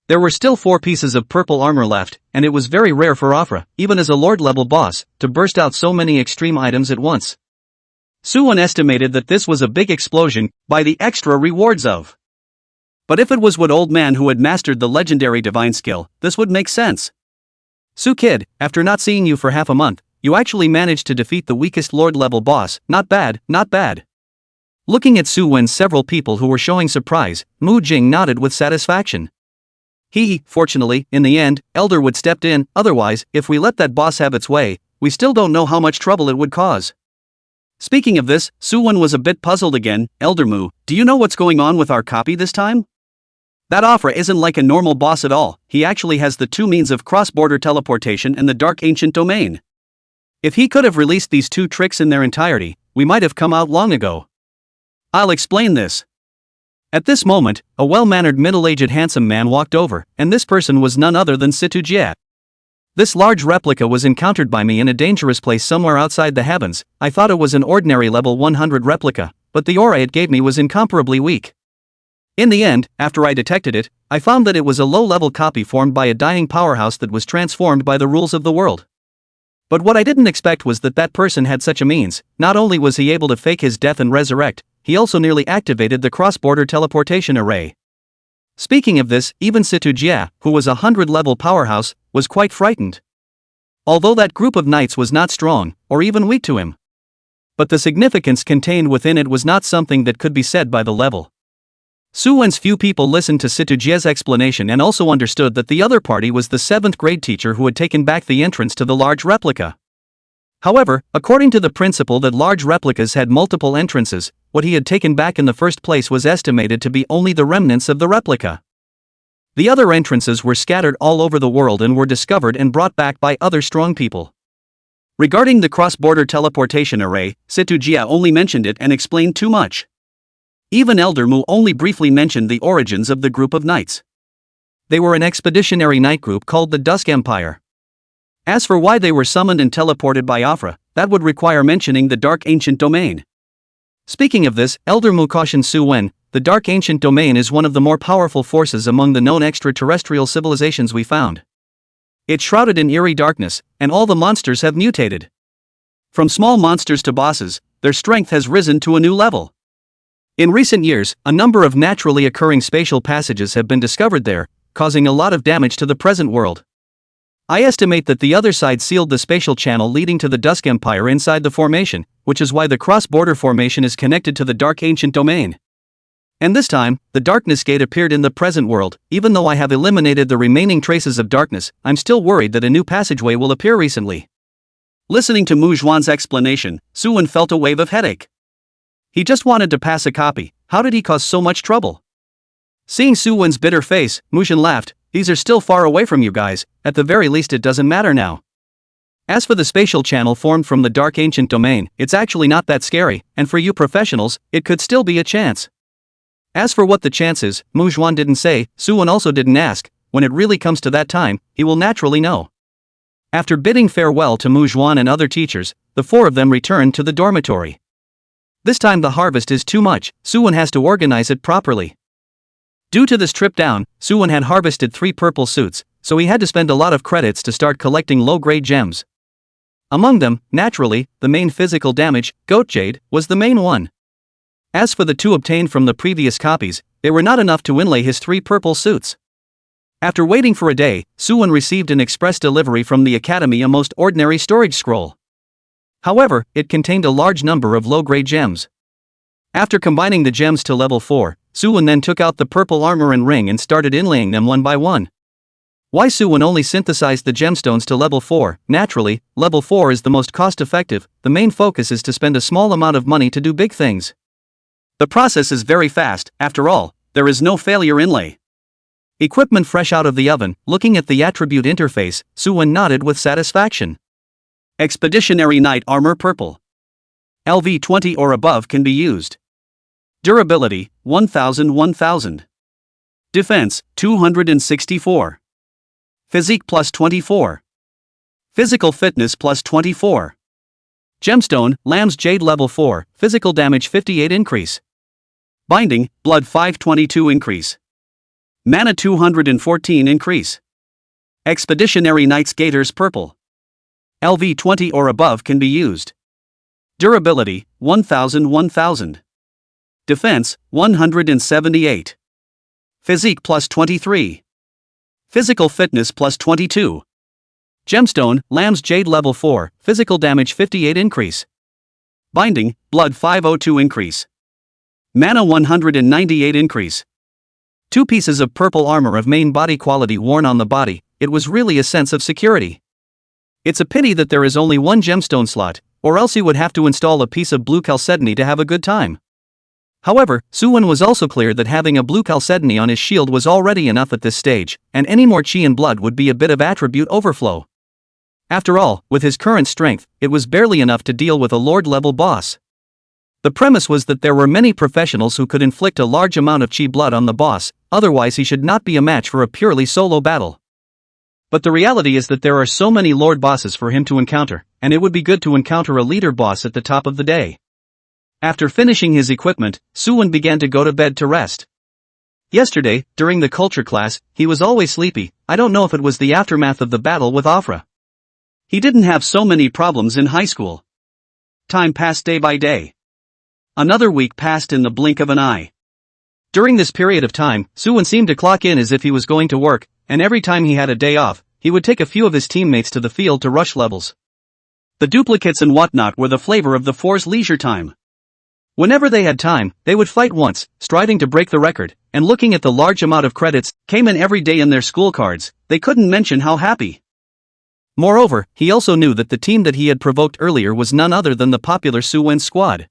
There were still 4 pieces of purple armor left, and it was very rare for Afra, even as a lord-level boss, to burst out so many extreme items at once. Suwon estimated that this was a big explosion by the extra rewards of. But if it was what old man who had mastered the legendary divine skill, this would make sense. "Su kid, after not seeing you for half a month, you actually managed to defeat the weakest lord-level boss. Not bad, not bad." Looking at Suwon, several people who were showing surprise, Mu Jing nodded with satisfaction. Fortunately, in the end, Elderwood stepped in. Otherwise, if we let that boss have its way, we still don't know how much trouble it would cause. Speaking of this, Suwon was a bit puzzled again. "Elder Mu, do you know what's going on with our copy this time? That Afra isn't like a normal boss at all. He actually has the 2 means of cross-border teleportation and the Dark Ancient Domain. If he could have released these 2 tricks in their entirety, we might have come out long ago." "I'll explain this." At this moment, a well-mannered middle-aged handsome man walked over, and this person was none other than Situ Jia. "This large replica was encountered by me in a dangerous place somewhere outside the heavens. I thought it was an ordinary level 100 replica, but the aura it gave me was incomparably weak. In the end, after I detected it, I found that it was a low-level copy formed by a dying powerhouse that was transformed by the rules of the world. But what I didn't expect was that that person had such a means. Not only was he able to fake his death and resurrect, he also nearly activated the cross-border teleportation array. Speaking of this, even Situ Jia, who was a 100-level powerhouse, was quite frightened. Although that group of knights was not strong, or even weak to him. But the significance contained within it was not something that could be said by the level. Su Wen's few people listened to Situ Jia's explanation and also understood that the other party was the 7th grade teacher who had taken back the entrance to the large replica. However, according to the principle that large replicas had multiple entrances, what he had taken back in the first place was estimated to be only the remnants of the replica. The other entrances were scattered all over the world and were discovered and brought back by other strong people. Regarding the cross-border teleportation array, Situ Jia only mentioned it and explained too much. Even Elder Mu only briefly mentioned the origins of the group of knights. They were an expeditionary knight group called the Dusk Empire. As for why they were summoned and teleported by Afra, that would require mentioning the Dark Ancient Domain. Speaking of this, Elder Mu cautioned Su Wen, the Dark Ancient Domain is one of the more powerful forces among the known extraterrestrial civilizations we found. It's shrouded in eerie darkness, and all the monsters have mutated. From small monsters to bosses, their strength has risen to a new level. In recent years, a number of naturally occurring spatial passages have been discovered there, causing a lot of damage to the present world. I estimate that the other side sealed the spatial channel leading to the Dusk Empire inside the formation, which is why the cross-border formation is connected to the Dark Ancient Domain. And this time, the Darkness Gate appeared in the present world. Even though I have eliminated the remaining traces of darkness, I'm still worried that a new passageway will appear recently. Listening to Mu Zhuan's explanation, Su Wen felt a wave of headache. He just wanted to pass a copy. How did he cause so much trouble? Seeing Su Wen's bitter face, Mu Zhuan laughed. These are still far away from you guys, at the very least it doesn't matter now. As for the spatial channel formed from the Dark Ancient Domain, it's actually not that scary, and for you professionals, it could still be a chance. As for what the chance is, Mu Zhuan didn't say, Su Wen also didn't ask. When it really comes to that time, he will naturally know. After bidding farewell to Mu Zhuan and other teachers, the 4 of them returned to the dormitory. This time the harvest is too much, Su Wen has to organize it properly. Due to this trip down, Su Wen had harvested 3 purple suits, so he had to spend a lot of credits to start collecting low-grade gems. Among them, naturally, the main physical damage, Goat Jade, was the main one. As for the 2 obtained from the previous copies, they were not enough to inlay his 3 purple suits. After waiting for a day, Su Wen received an express delivery from the academy, a most ordinary storage scroll. However, it contained a large number of low-grade gems. After combining the gems to level 4, Su Wen then took out the purple armor and ring and started inlaying them one by one. Why Su Wen only synthesized the gemstones to level 4? Naturally, level 4 is the most cost-effective. The main focus is to spend a small amount of money to do big things. The process is very fast. After all, there is no failure inlay. Equipment fresh out of the oven. Looking at the attribute interface, Su Wen nodded with satisfaction. Expeditionary Knight Armor Purple. LV 20 or above can be used. Durability, 1000. Defense, 264. Physique plus 24. Physical fitness plus 24. Gemstone, Lamb's Jade level 4, physical damage 58 increase. Binding, blood 522 increase. Mana 214 increase. Expeditionary Knight's Gaiters Purple. LV 20 or above can be used. Durability, 1000. Defense, 178. Physique plus 23. Physical fitness plus 22. Gemstone, Lamb's Jade level 4, physical damage 58 increase. Binding, blood 502 increase. Mana 198 increase. 2 pieces of purple armor of main body quality worn on the body. It was really a sense of security. It's a pity that there is only 1 gemstone slot, or else he would have to install a piece of blue chalcedony to have a good time. However, Su Wen was also clear that having a blue chalcedony on his shield was already enough at this stage, and any more chi and blood would be a bit of attribute overflow. After all, with his current strength, it was barely enough to deal with a Lord-level boss. The premise was that there were many professionals who could inflict a large amount of chi blood on the boss, otherwise he should not be a match for a purely solo battle. But the reality is that there are so many Lord bosses for him to encounter, and it would be good to encounter a leader boss at the top of the day. After finishing his equipment, Su Wen began to go to bed to rest. Yesterday, during the culture class, he was always sleepy. I don't know if it was the aftermath of the battle with Afra. He didn't have so many problems in high school. Time passed day by day. Another week passed in the blink of an eye. During this period of time, Suwon seemed to clock in as if he was going to work, and every time he had a day off, he would take a few of his teammates to the field to rush levels. The duplicates and whatnot were the flavor of the four's leisure time. Whenever they had time, they would fight once, striving to break the record, and looking at the large amount of credits came in every day in their school cards, they couldn't mention how happy. Moreover, he also knew that the team that he had provoked earlier was none other than the popular Suwon squad.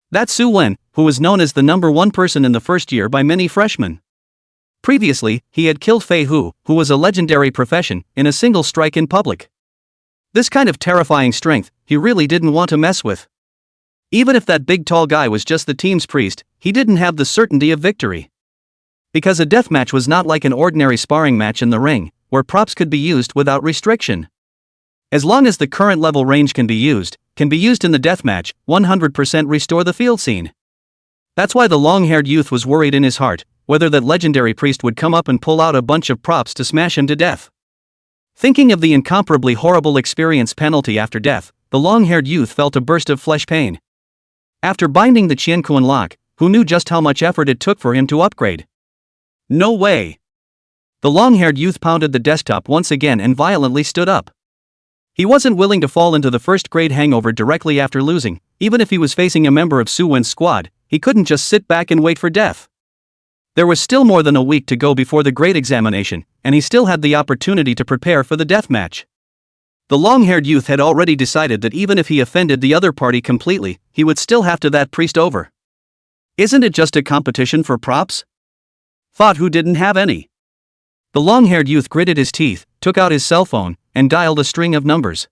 That Suwon, who was known as the #1 person in the first year by many freshmen. Previously, he had killed Fei Hu, who was a legendary profession, in a single strike in public. This kind of terrifying strength, he really didn't want to mess with. Even if that big tall guy was just the team's priest, he didn't have the certainty of victory. Because a deathmatch was not like an ordinary sparring match in the ring, where props could be used without restriction. As long as the current level range can be used in the deathmatch, 100% restore the field scene. That's why the long-haired youth was worried in his heart, whether that legendary priest would come up and pull out a bunch of props to smash him to death. Thinking of the incomparably horrible experience penalty after death, the long-haired youth felt a burst of flesh pain. After binding the Qiankuan lock, who knew just how much effort it took for him to upgrade? No way! The long-haired youth pounded the desktop once again and violently stood up. He wasn't willing to fall into the first-grade hangover directly after losing. Even if he was facing a member of Suwon's squad, he couldn't just sit back and wait for death. There was still more than a week to go before the grade examination, and he still had the opportunity to prepare for the deathmatch. The long-haired youth had already decided that even if he offended the other party completely, he would still have to that priest over. Isn't it just a competition for props? Thought who didn't have any. The long-haired youth gritted his teeth, took out his cell phone, and dialed a string of numbers.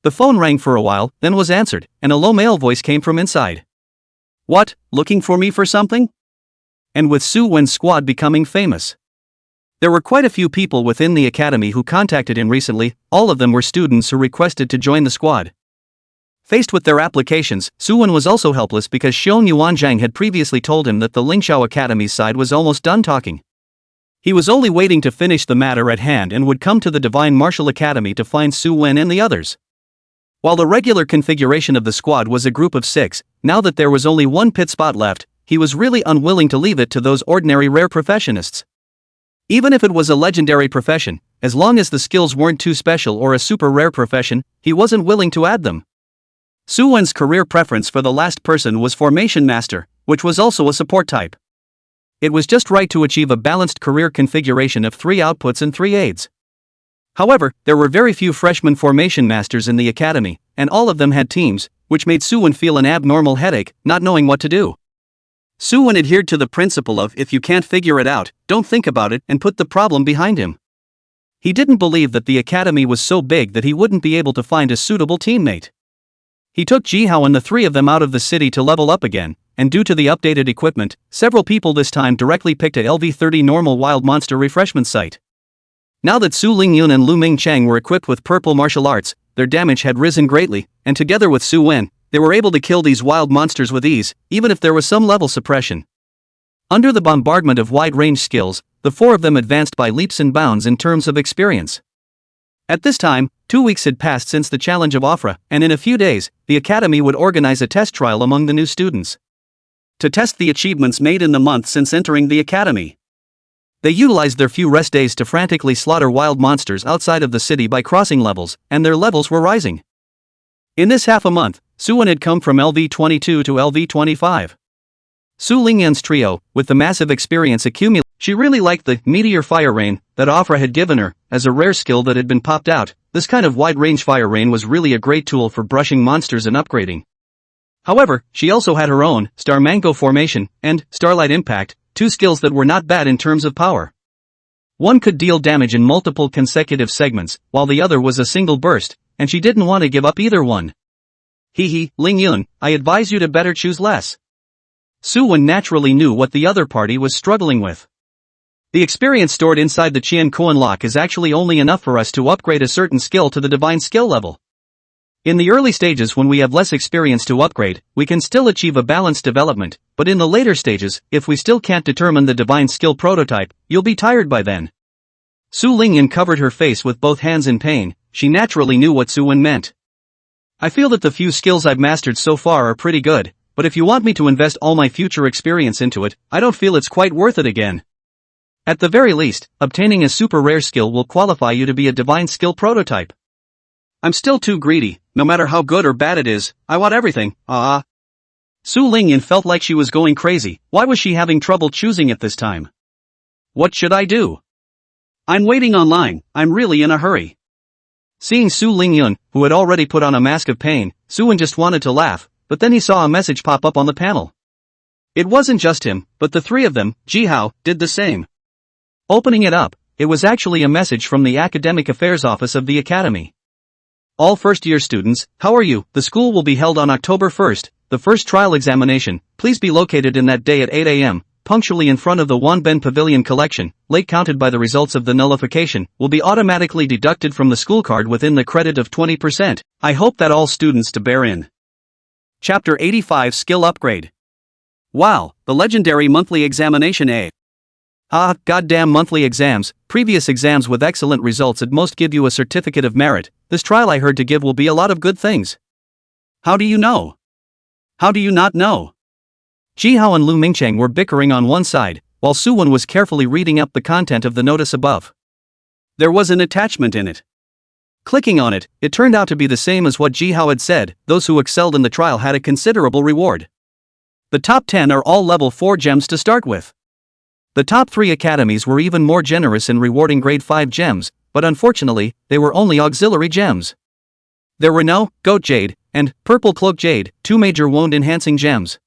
The phone rang for a while, then was answered, and a low male voice came from inside. What, looking for me for something? And with Suwon's squad becoming famous. There were quite a few people within the academy who contacted him recently, all of them were students who requested to join the squad. Faced with their applications, Suwon was also helpless because Xiong Yuanzhang had previously told him that the Lingxiao Academy's side was almost done talking. He was only waiting to finish the matter at hand and would come to the Divine Martial Academy to find Suwon and the others. While the regular configuration of the squad was a group of 6, now that there was only one pit spot left, he was really unwilling to leave it to those ordinary rare professionists. Even if it was a legendary profession, as long as the skills weren't too special or a super rare profession, he wasn't willing to add them. Suwon's career preference for the last person was Formation Master, which was also a support type. It was just right to achieve a balanced career configuration of 3 outputs and 3 aids. However, there were very few freshman Formation Masters in the academy, and all of them had teams, which made Suwon feel an abnormal headache, not knowing what to do. Suwon adhered to the principle of if you can't figure it out, don't think about it and put the problem behind him. He didn't believe that the academy was so big that he wouldn't be able to find a suitable teammate. He took Jihao and the 3 of them out of the city to level up again, and due to the updated equipment, several people this time directly picked a LV-30 normal wild monster refreshment site. Now that Su Lingyun and Lu Mingchang were equipped with purple martial arts, their damage had risen greatly, and together with Su Wen, they were able to kill these wild monsters with ease, even if there was some level suppression. Under the bombardment of wide-range skills, the 4 of them advanced by leaps and bounds in terms of experience. At this time, 2 weeks had passed since the challenge of Ofra, and in a few days, the academy would organize a test trial among the new students. To test the achievements made in the month since entering the academy. They utilized their few rest days to frantically slaughter wild monsters outside of the city by crossing levels, and their levels were rising. In this half a month, Suwon had come from LV-22 to LV-25. Su Lingyan's trio, with the massive experience accumulated, she really liked the meteor fire rain that Ofra had given her as a rare skill that had been popped out. This kind of wide-range fire rain was really a great tool for brushing monsters and upgrading. However, she also had her own Star Mango Formation and Starlight Impact, 2 skills that were not bad in terms of power. One could deal damage in multiple consecutive segments, while the other was a single burst, and she didn't want to give up either one. Ling Yun, I advise you to better choose less. Suwon naturally knew what the other party was struggling with. The experience stored inside the Qiankuan lock is actually only enough for us to upgrade a certain skill to the divine skill level. In the early stages when we have less experience to upgrade, we can still achieve a balanced development, but in the later stages, if we still can't determine the divine skill prototype, you'll be tired by then. Su Lingyan covered her face with both hands in pain, she naturally knew what Suwon meant. I feel that the few skills I've mastered so far are pretty good, but if you want me to invest all my future experience into it, I don't feel it's quite worth it again. At the very least, obtaining a super rare skill will qualify you to be a divine skill prototype. I'm still too greedy, no matter how good or bad it is, I want everything, Su Lingyan felt like she was going crazy. Why was she having trouble choosing at this time? What should I do? I'm waiting online, I'm really in a hurry. Seeing Su Lingyan, who had already put on a mask of pain, Suwon just wanted to laugh, but then he saw a message pop up on the panel. It wasn't just him, but the three of them, Jihao, did the same. Opening it up, it was actually a message from the Academic Affairs Office of the Academy. All first-year students, how are you? The school will be held on October 1st, the first trial examination. Please be located in that day at 8 a.m., punctually in front of the Wanben Pavilion collection. Late counted by the results of the nullification, will be automatically deducted from the school card within the credit of 20%. I hope that all students to bear in. Chapter 85 Skill Upgrade. Wow, the legendary monthly examination A. Ah, goddamn monthly exams. Previous exams with excellent results at most give you a certificate of merit. This trial I heard to give will be a lot of good things. How do you know? How do you not know? Jihao and Lu Mingcheng were bickering on one side, while Suwon was carefully reading up the content of the notice above. There was an attachment in it. Clicking on it, it turned out to be the same as what Jihao had said. Those who excelled in the trial had a considerable reward. The top 10 are all level 4 gems to start with. The top 3 academies were even more generous in rewarding grade 5 gems, but unfortunately, they were only auxiliary gems. There were no Goat Jade and Purple Cloak Jade, 2 major wound-enhancing gems.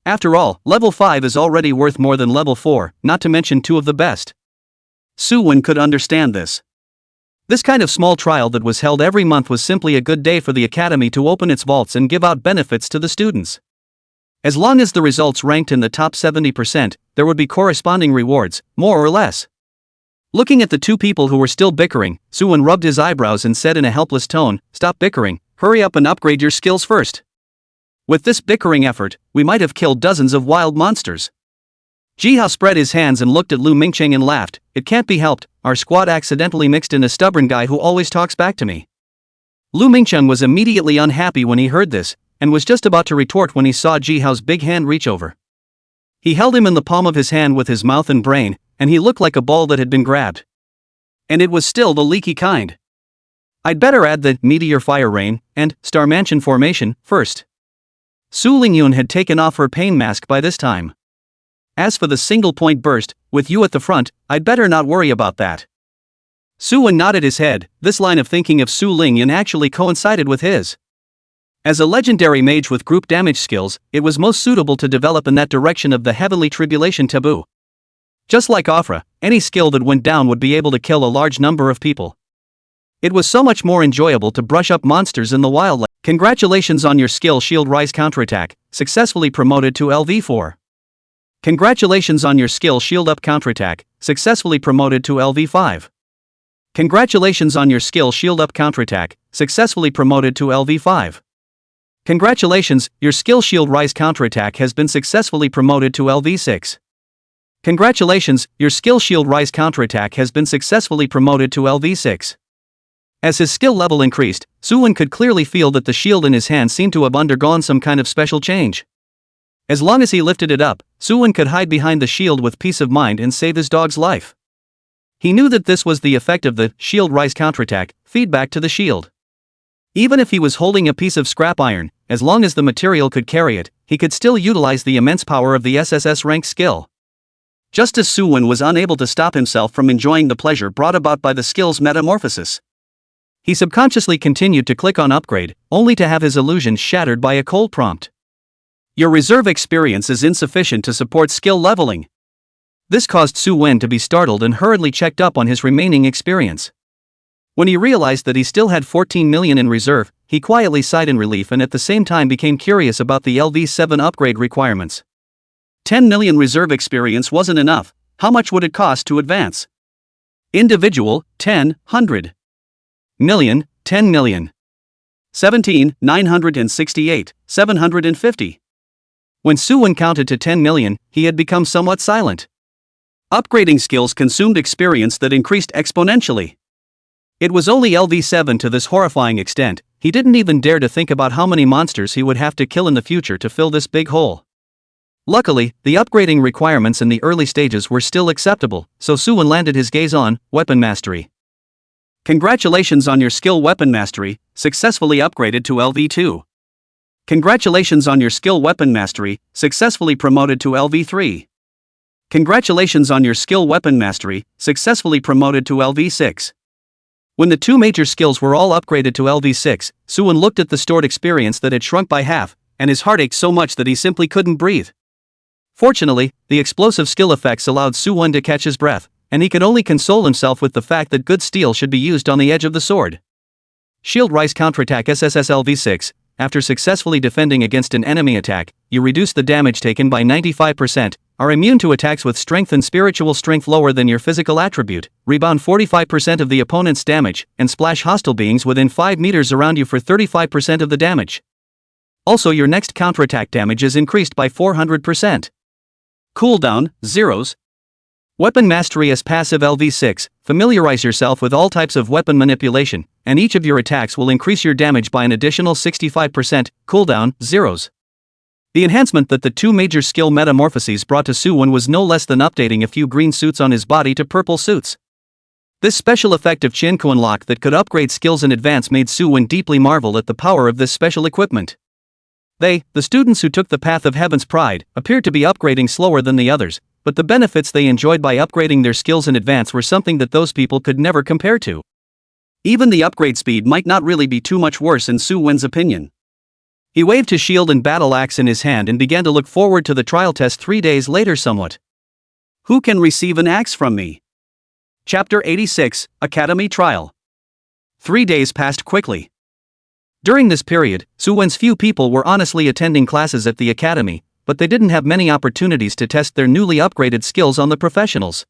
After all, level 5 is already worth more than level 4, not to mention 2 of the best. Suwon could understand this. This kind of small trial that was held every month was simply a good day for the academy to open its vaults and give out benefits to the students. As long as the results ranked in the top 70%, there would be corresponding rewards, more or less. Looking at the two people who were still bickering, Suwon rubbed his eyebrows and said in a helpless tone, "Stop bickering, hurry up and upgrade your skills first. With this bickering effort, we might have killed dozens of wild monsters." Jihao spread his hands and looked at Lu Mingcheng and laughed. "It can't be helped, our squad accidentally mixed in a stubborn guy who always talks back to me." Lu Mingcheng was immediately unhappy when he heard this, and was just about to retort when he saw Jihao's big hand reach over. He held him in the palm of his hand with his mouth and brain, and he looked like a ball that had been grabbed. And it was still the leaky kind. I'd better add the Meteor Fire Rain and Star Mansion formation first. Su Lingyun had taken off her pain mask by this time. As for the single point burst, with you at the front, I'd better not worry about that. Suwon nodded his head. This line of thinking of Su Lingyun actually coincided with his. As a legendary mage with group damage skills, it was most suitable to develop in that direction of the Heavenly Tribulation taboo. Just like Afra, any skill that went down would be able to kill a large number of people. It was so much more enjoyable to brush up monsters in the wildlife. Congratulations on your skill Shield Rise Counterattack, successfully promoted to LV4. Congratulations on your skill Shield Up Counterattack, successfully promoted to LV5. Congratulations on your skill Shield Up Counterattack, successfully promoted to LV5. Congratulations, your skill Shield Rise Counterattack has been successfully promoted to LV6. Congratulations, your skill Shield Rise Counterattack has been successfully promoted to LV6. As his skill level increased, Suwon could clearly feel that the shield in his hand seemed to have undergone some kind of special change. As long as he lifted it up, Suwon could hide behind the shield with peace of mind and save his dog's life. He knew that this was the effect of the Shield Rise Counterattack, feedback to the shield. Even if he was holding a piece of scrap iron, as long as the material could carry it, he could still utilize the immense power of the SSS rank skill. Just as Suwon was unable to stop himself from enjoying the pleasure brought about by the skill's metamorphosis. He subconsciously continued to click on upgrade, only to have his illusion shattered by a cold prompt. Your reserve experience is insufficient to support skill leveling. This caused Suwon to be startled and hurriedly checked up on his remaining experience. When he realized that he still had 14 million in reserve, he quietly sighed in relief and at the same time became curious about the LV7 upgrade requirements. 10 million reserve experience wasn't enough. How much would it cost to advance? Individual, 10, 100. Million, 10 million. 17, 968, 750. When Suwon counted to 10 million, he had become somewhat silent. Upgrading skills consumed experience that increased exponentially. It was only LV7 to this horrifying extent. He didn't even dare to think about how many monsters he would have to kill in the future to fill this big hole. Luckily, the upgrading requirements in the early stages were still acceptable, so Suwon landed his gaze on weapon mastery. Congratulations on your skill weapon mastery, successfully upgraded to LV2. Congratulations on your skill weapon mastery, successfully promoted to LV3. Congratulations on your skill weapon mastery, successfully promoted to LV6. When the two major skills were all upgraded to LV6, Suwon looked at the stored experience that had shrunk by half, and his heart ached so much that he simply couldn't breathe. Fortunately, the explosive skill effects allowed Suwon to catch his breath, and he could only console himself with the fact that good steel should be used on the edge of the sword. Shield Rise Counterattack SSS LV6. After successfully defending against an enemy attack, you reduce the damage taken by 95%, are immune to attacks with strength and spiritual strength lower than your physical attribute, rebound 45% of the opponent's damage, and splash hostile beings within 5 meters around you for 35% of the damage. Also, your next counterattack damage is increased by 400%. Cooldown, zeros. Weapon Mastery as passive LV6, familiarize yourself with all types of weapon manipulation, and each of your attacks will increase your damage by an additional 65%, cooldown, zeros. The enhancement that the two major skill metamorphoses brought to Suwon was no less than updating a few green suits on his body to purple suits. This special effect of Chinko Unlock that could upgrade skills in advance made Suwon deeply marvel at the power of this special equipment. The students who took the path of Heaven's Pride, appeared to be upgrading slower than the others, but the benefits they enjoyed by upgrading their skills in advance were something that those people could never compare to. Even the upgrade speed might not really be too much worse in Suwon's opinion. He waved his shield and battle axe in his hand and began to look forward to the trial test 3 days later somewhat. Who can receive an axe from me? Chapter 86, Academy Trial. 3 days passed quickly. During this period, Suwon's few people were honestly attending classes at the academy, but they didn't have many opportunities to test their newly upgraded skills on the professionals.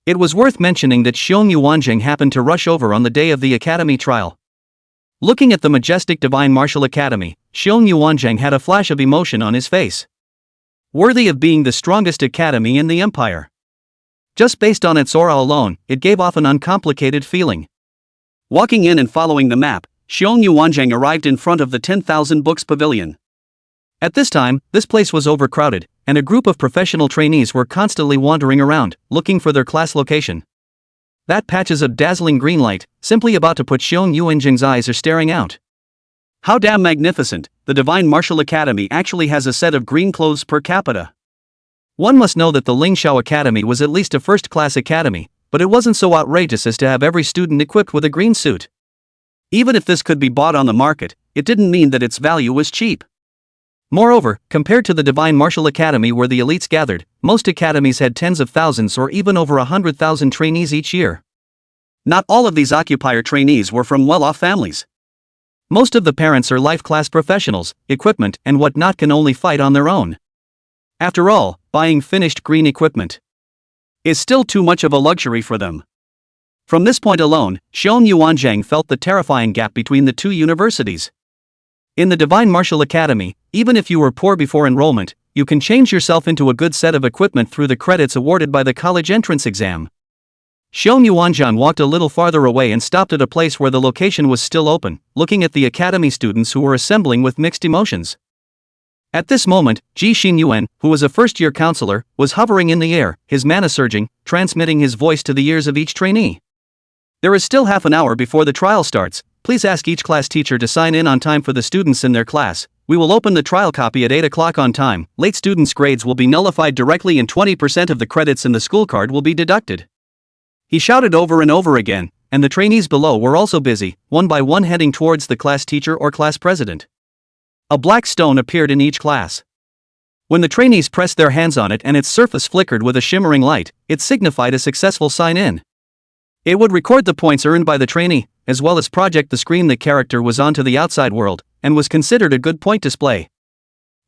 It was worth mentioning that Xiong Yuanjing happened to rush over on the day of the academy trial. Looking at the majestic Divine Martial Academy, Xiong Yuanjing had a flash of emotion on his face. Worthy of being the strongest academy in the empire. Just based on its aura alone, it gave off an uncomplicated feeling. Walking in and following the map, Xiong Yuanjing arrived in front of the 10,000 Books Pavilion. At this time, this place was overcrowded, and a group of professional trainees were constantly wandering around, looking for their class location. That patches of dazzling green light, simply about to put Xiong Yuanjing's eyes are staring out. How damn magnificent, the Divine Martial Academy actually has a set of green clothes per capita. One must know that the Lingxiao Academy was at least a first-class academy, but it wasn't so outrageous as to have every student equipped with a green suit. Even if this could be bought on the market, it didn't mean that its value was cheap. Moreover, compared to the Divine Martial Academy where the elites gathered, most academies had tens of thousands or even over 100,000 trainees each year. Not all of these occupier trainees were from well-off families. Most of the parents are life-class professionals, equipment and whatnot can only fight on their own. After all, buying finished green equipment is still too much of a luxury for them. From this point alone, Xiong Yuanjing felt the terrifying gap between the two universities. In the Divine Martial Academy, even if you were poor before enrollment, you can change yourself into a good set of equipment through the credits awarded by the college entrance exam. Xiong Yuanjing walked a little farther away and stopped at a place where the location was still open, looking at the academy students who were assembling with mixed emotions. At this moment, Ji Xinyuan, who was a first-year counselor, was hovering in the air, his mana surging, transmitting his voice to the ears of each trainee. There is still half an hour before the trial starts. Please ask each class teacher to sign in on time for the students in their class. We will open the trial copy at 8 o'clock on time. Late students' grades will be nullified directly and 20% of the credits in the school card will be deducted. He shouted over and over again, and the trainees below were also busy, one by one heading towards the class teacher or class president. A black stone appeared in each class. When the trainees pressed their hands on it and its surface flickered with a shimmering light, it signified a successful sign-in. It would record the points earned by the trainee, as well as project the screen the character was on to the outside world, and was considered a good point display.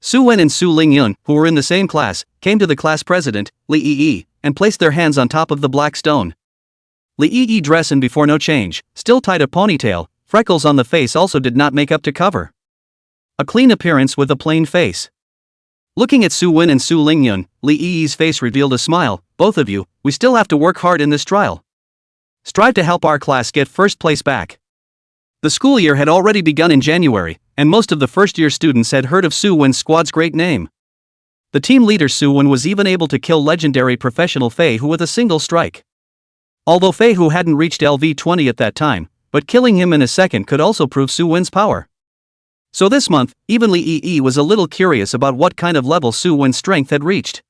Su Wen and Su Lingyun, who were in the same class, came to the class president, Li Yi, and placed their hands on top of the black stone. Li Yi dress and before no change, still tied a ponytail, freckles on the face also did not make up to cover. A clean appearance with a plain face. Looking at Su Wen and Su Lingyun, Li Yi's face revealed a smile. Both of you, we still have to work hard in this trial. Strive to help our class get first place back. The school year had already begun in January, and most of the first-year students had heard of Soo-won's squad's great name. The team leader Soo-won was even able to kill legendary professional Fei-Hu with a single strike. Although Fei-Hu hadn't reached LV20 at that time, but killing him in a second could also prove Soo-won's power. So this month, even Lee Yi was a little curious about what kind of level Soo-won's strength had reached.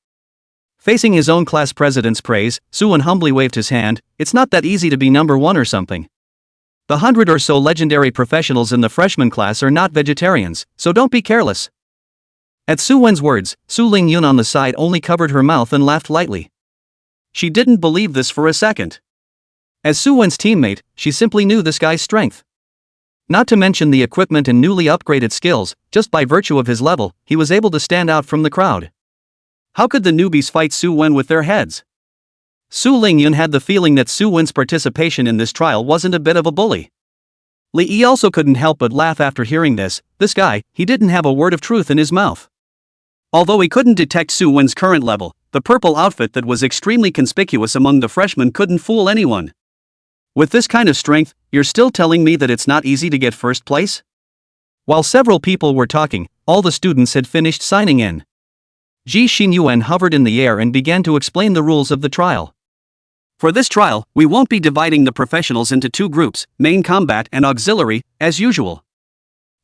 Facing his own class president's praise, Soo-won humbly waved his hand. It's not that easy to be number one or something. The 100 or so legendary professionals in the freshman class are not vegetarians, so don't be careless. At Soo-won's words, Su Ling-yun on the side only covered her mouth and laughed lightly. She didn't believe this for a second. As Soo-won's teammate, she simply knew this guy's strength. Not to mention the equipment and newly upgraded skills, just by virtue of his level, he was able to stand out from the crowd. How could the newbies fight Soo-won with their heads? Su Ling-yun had the feeling that Soo-won's participation in this trial wasn't a bit of a bully. Lee Yi also couldn't help but laugh after hearing this. This guy, he didn't have a word of truth in his mouth. Although he couldn't detect Soo-won's current level, the purple outfit that was extremely conspicuous among the freshmen couldn't fool anyone. With this kind of strength, you're still telling me that it's not easy to get first place? While several people were talking, all the students had finished signing in. Ji Xinyuan hovered in the air and began to explain the rules of the trial. For this trial, we won't be dividing the professionals into two groups, main combat and auxiliary, as usual.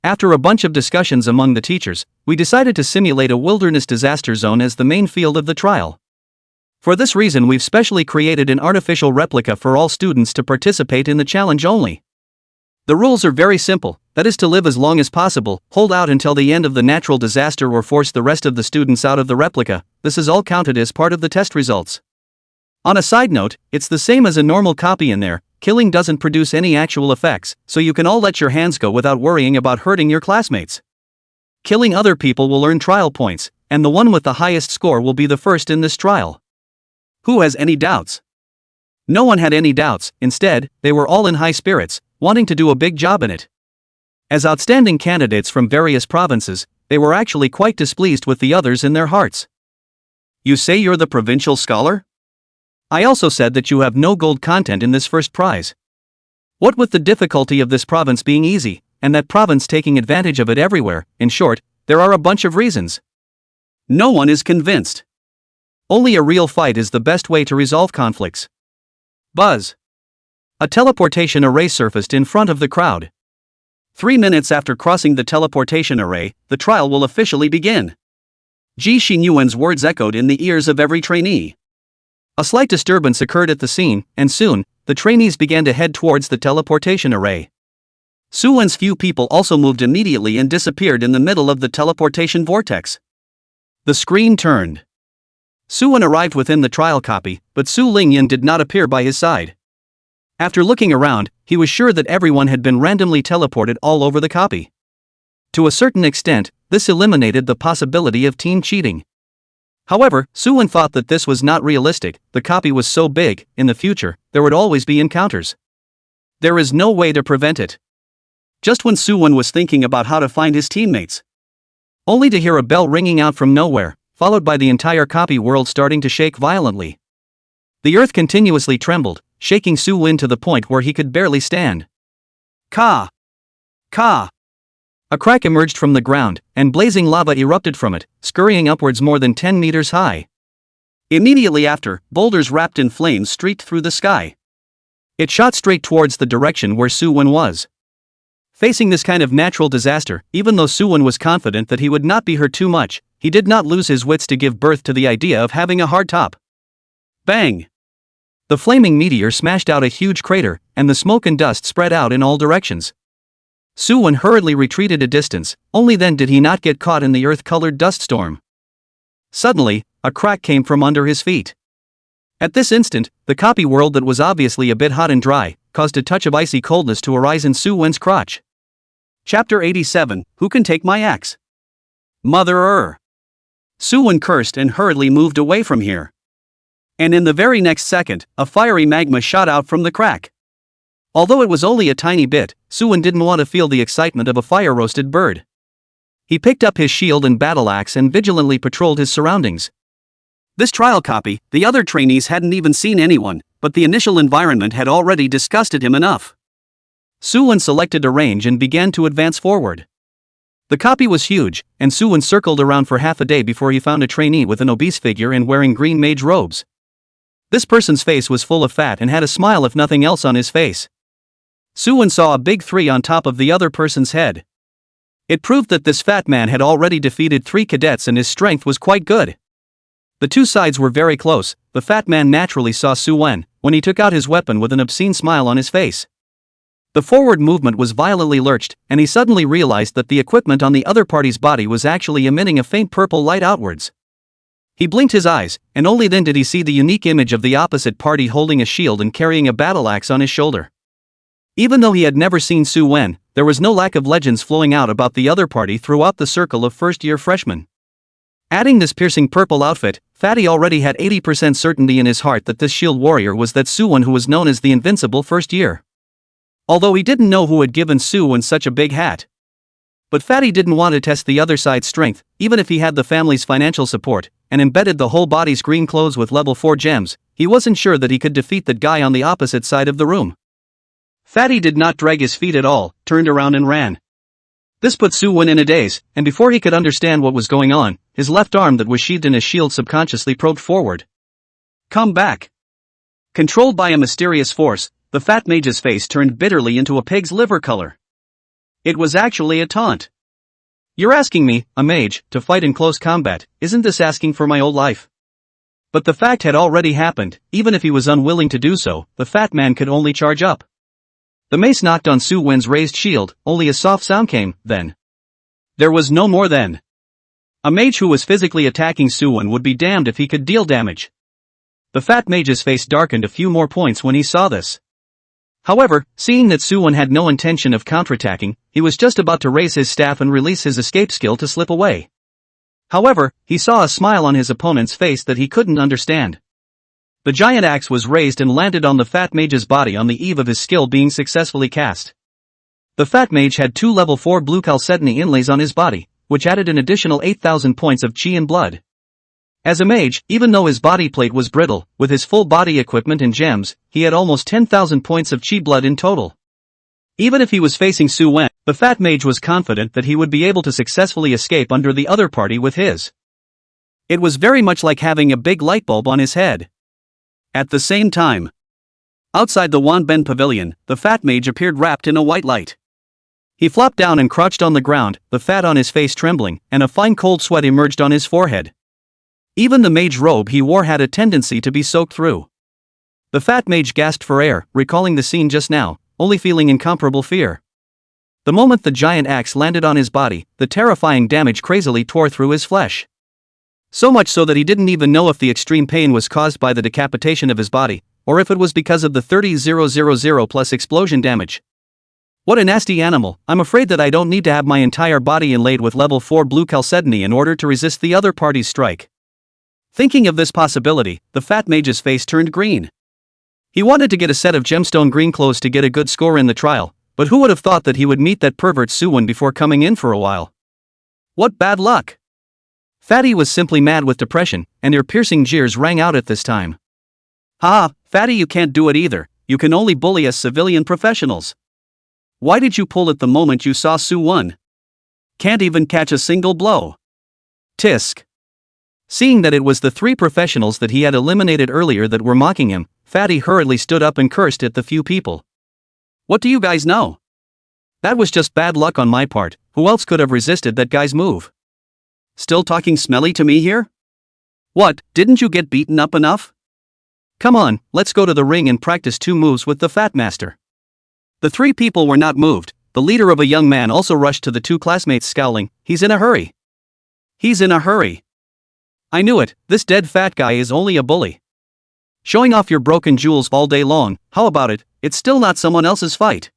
After a bunch of discussions among the teachers, we decided to simulate a wilderness disaster zone as the main field of the trial. For this reason, we've specially created an artificial replica for all students to participate in the challenge only. The rules are very simple, that is to live as long as possible, hold out until the end of the natural disaster or force the rest of the students out of the replica. This is all counted as part of the test results. On a side note, it's the same as a normal copy in there, killing doesn't produce any actual effects, so you can all let your hands go without worrying about hurting your classmates. Killing other people will earn trial points, and the one with the highest score will be the first in this trial. Who has any doubts? No one had any doubts. Instead, they were all in high spirits, wanting to do a big job in it. As outstanding candidates from various provinces, they were actually quite displeased with the others in their hearts. You say you're the provincial scholar? I also said that you have no gold content in this first prize. What with the difficulty of this province being easy, and that province taking advantage of it everywhere, in short, there are a bunch of reasons. No one is convinced. Only a real fight is the best way to resolve conflicts. Buzz. A teleportation array surfaced in front of the crowd. 3 minutes after crossing the teleportation array, the trial will officially begin. Ji Xinyuan's words echoed in the ears of every trainee. A slight disturbance occurred at the scene, and soon, the trainees began to head towards the teleportation array. Soo-won's few people also moved immediately and disappeared in the middle of the teleportation vortex. The screen turned. Soo-won arrived within the trial copy, but Su Ling-yun did not appear by his side. After looking around, he was sure that everyone had been randomly teleported all over the copy. To a certain extent, this eliminated the possibility of team cheating. However, Soo-won thought that this was not realistic. The copy was so big, in the future, there would always be encounters. There is no way to prevent it. Just when Soo-won was thinking about how to find his teammates, only to hear a bell ringing out from nowhere, followed by the entire copy world starting to shake violently. The earth continuously trembled, shaking Soo-won to the point where he could barely stand. Ka! Ka! A crack emerged from the ground, and blazing lava erupted from it, scurrying upwards more than 10 meters high. Immediately after, boulders wrapped in flames streaked through the sky. It shot straight towards the direction where Soo-won was. Facing this kind of natural disaster, even though Soo-won was confident that he would not be hurt too much, he did not lose his wits to give birth to the idea of having a hard top. Bang! The flaming meteor smashed out a huge crater, and the smoke and dust spread out in all directions. Soo-won hurriedly retreated a distance, only then did he not get caught in the earth-colored dust storm. Suddenly, a crack came from under his feet. At this instant, the copy world that was obviously a bit hot and dry, caused a touch of icy coldness to arise in Soo-won's crotch. Chapter 87, Who Can Take My Axe? Mother-er. Soo-won cursed and hurriedly moved away from here. And in the very next second, a fiery magma shot out from the crack. Although it was only a tiny bit, Soo-won didn't want to feel the excitement of a fire-roasted bird. He picked up his shield and battle axe and vigilantly patrolled his surroundings. This trial copy, the other trainees hadn't even seen anyone, but the initial environment had already disgusted him enough. Suwon selected a range and began to advance forward. The copy was huge, and Suwon circled around for half a day before he found a trainee with an obese figure and wearing green mage robes. This person's face was full of fat and had a smile if nothing else on his face. Suwon saw a big 3 on top of the other person's head. It proved that this fat man had already defeated 3 cadets and his strength was quite good. The two sides were very close. The fat man naturally saw Suwon when he took out his weapon with an obscene smile on his face. The forward movement was violently lurched, and he suddenly realized that the equipment on the other party's body was actually emitting a faint purple light outwards. He blinked his eyes, and only then did he see the unique image of the opposite party holding a shield and carrying a battle axe on his shoulder. Even though he had never seen Suwon, there was no lack of legends flowing out about the other party throughout the circle of first-year freshmen. Adding this piercing purple outfit, Fatty already had 80% certainty in his heart that this shield warrior was that Suwon who was known as the invincible first year. Although he didn't know who had given Suwon such a big hat. But Fatty didn't want to test the other side's strength, even if he had the family's financial support, and embedded the whole body's green clothes with level 4 gems, he wasn't sure that he could defeat that guy on the opposite side of the room. Fatty did not drag his feet at all, turned around and ran. This put Suwon in a daze, and before he could understand what was going on, his left arm that was sheathed in his shield subconsciously probed forward. Come back. Controlled by a mysterious force, the fat mage's face turned bitterly into a pig's liver color. It was actually a taunt. You're asking me, a mage, to fight in close combat, isn't this asking for my old life? But the fact had already happened. Even if he was unwilling to do so, the fat man could only charge up. The mace knocked on Suwon's raised shield, only a soft sound came, then. There was no more then. A mage who was physically attacking Suwon would be damned if he could deal damage. The fat mage's face darkened a few more points when he saw this. However, seeing that Suwon had no intention of counterattacking, he was just about to raise his staff and release his escape skill to slip away. However, he saw a smile on his opponent's face that he couldn't understand. The giant axe was raised and landed on the fat mage's body on the eve of his skill being successfully cast. The fat mage had 2 level 4 blue chalcedony inlays on his body, which added an additional 8,000 points of chi and blood. As a mage, even though his body plate was brittle, with his full body equipment and gems, he had almost 10,000 points of chi blood in total. Even if he was facing Suwon, the fat mage was confident that he would be able to successfully escape under the other party with his. It was very much like having a big light bulb on his head. At the same time, outside the Wanben pavilion, the fat mage appeared wrapped in a white light. He flopped down and crouched on the ground, the fat on his face trembling, and a fine cold sweat emerged on his forehead. Even the mage robe he wore had a tendency to be soaked through. The fat mage gasped for air, recalling the scene just now, only feeling incomparable fear. The moment the giant axe landed on his body, the terrifying damage crazily tore through his flesh. So much so that he didn't even know if the extreme pain was caused by the decapitation of his body, or if it was because of the 30,000 plus explosion damage. What a nasty animal. I'm afraid that I don't need to have my entire body inlaid with level 4 blue chalcedony in order to resist the other party's strike. Thinking of this possibility, the fat mage's face turned green. He wanted to get a set of gemstone green clothes to get a good score in the trial, but who would have thought that he would meet that pervert Suwon before coming in for a while? What bad luck! Fatty was simply mad with depression, and ear-piercing jeers rang out at this time. Ha, Fatty, you can't do it either, you can only bully us civilian professionals. Why did you pull it the moment you saw Suwon? Can't even catch a single blow. Tisk. Seeing that it was the 3 professionals that he had eliminated earlier that were mocking him, Fatty hurriedly stood up and cursed at the few people. What do you guys know? That was just bad luck on my part, who else could have resisted that guy's move? Still talking smelly to me here? What, didn't you get beaten up enough? Come on, let's go to the ring and practice 2 moves with the Fat Master. The 3 people were not moved. The leader of a young man also rushed to the 2 classmates scowling. He's in a hurry. He's in a hurry. I knew it, this dead fat guy is only a bully. Showing off your broken jewels all day long, how about it, it's still not someone else's fight.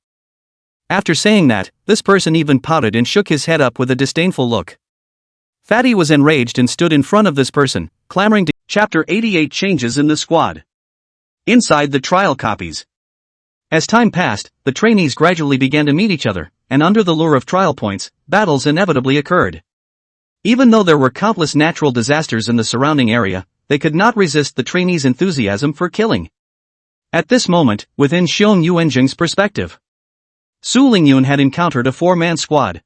After saying that, this person even pouted and shook his head up with a disdainful look. Fatty was enraged and stood in front of this person, clamoring to Chapter 88 Changes in the Squad. Inside the trial copies. As time passed, the trainees gradually began to meet each other, and under the lure of trial points, battles inevitably occurred. Even though there were countless natural disasters in the surrounding area, they could not resist the trainees' enthusiasm for killing. At this moment, within Xiong Yuanjing's perspective, Su Lingyun had encountered a four-man squad.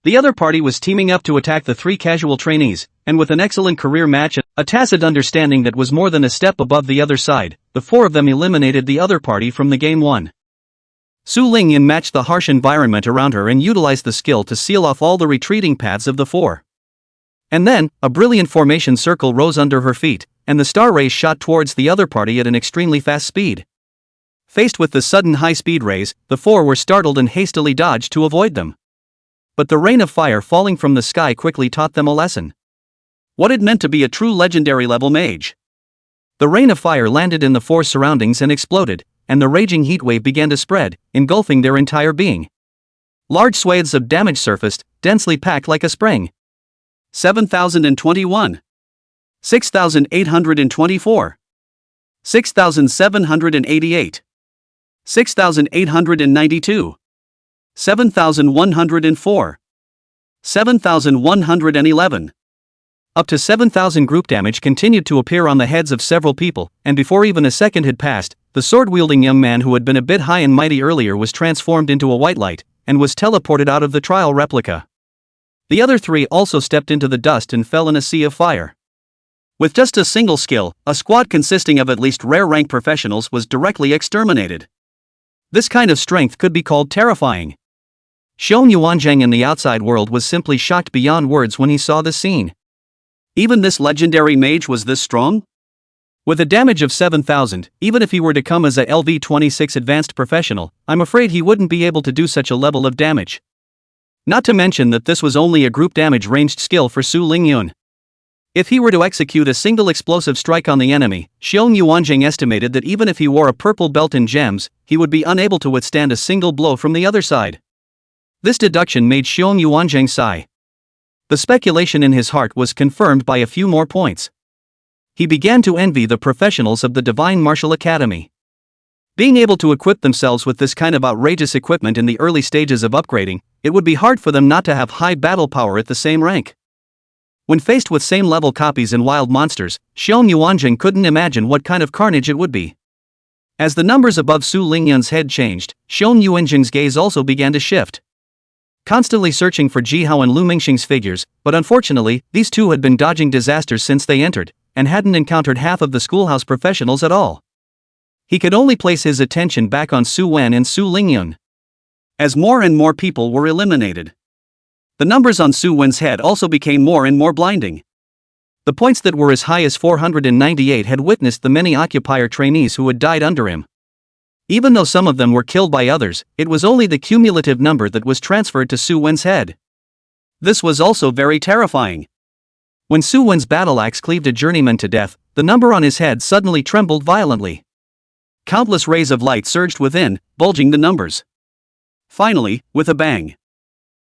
The other party was teaming up to attack the three casual trainees, and with an excellent career match and a tacit understanding that was more than a step above the other side, the four of them eliminated the other party from the game one. Su Lingyun matched the harsh environment around her and utilized the skill to seal off all the retreating paths of the four. And then, a brilliant formation circle rose under her feet, and the star rays shot towards the other party at an extremely fast speed. Faced with the sudden high-speed rays, the four were startled and hastily dodged to avoid them. But the rain of fire falling from the sky quickly taught them a lesson. What it meant to be a true legendary-level mage. The rain of fire landed in the four surroundings and exploded, and the raging heat wave began to spread, engulfing their entire being. Large swathes of damage surfaced, densely packed like a spring. 7,021. 6,824. 6,788. 6,892. 7,104. 7,111. Up to 7,000 group damage continued to appear on the heads of several people, and before even a second had passed, the sword-wielding young man who had been a bit high and mighty earlier was transformed into a white light, and was teleported out of the trial replica. The other three also stepped into the dust and fell in a sea of fire. With just a single skill, a squad consisting of at least rare-rank professionals was directly exterminated. This kind of strength could be called terrifying. Xiong Yuanzhang in the outside world was simply shocked beyond words when he saw this scene. Even this legendary mage was this strong? With a damage of 7,000, even if he were to come as a LV-26 advanced professional, I'm afraid he wouldn't be able to do such a level of damage. Not to mention that this was only a group damage ranged skill for Su Lingyun. If he were to execute a single explosive strike on the enemy, Xiong Yuanjing estimated that even if he wore a purple belt in gems, he would be unable to withstand a single blow from the other side. This deduction made Xiong Yuanjing sigh. The speculation in his heart was confirmed by a few more points. He began to envy the professionals of the Divine Martial Academy. Being able to equip themselves with this kind of outrageous equipment in the early stages of upgrading, it would be hard for them not to have high battle power at the same rank. When faced with same-level copies and wild monsters, Xiong Yuanjing couldn't imagine what kind of carnage it would be. As the numbers above Su Lingyun's head changed, Xiong Yuanjing's gaze also began to shift. Constantly searching for Jihao and Lu Mingxing's figures, but unfortunately, these two had been dodging disasters since they entered, and hadn't encountered half of the schoolhouse professionals at all. He could only place his attention back on Su Wen and Su Lingyun. As more and more people were eliminated, the numbers on Su Wen's head also became more and more blinding. The points that were as high as 498 had witnessed the many occupier trainees who had died under him. Even though some of them were killed by others, it was only the cumulative number that was transferred to Su Wen's head. This was also very terrifying. When Su Wen's battle axe cleaved a journeyman to death, the number on his head suddenly trembled violently. Countless rays of light surged within, bulging the numbers. Finally, with a bang,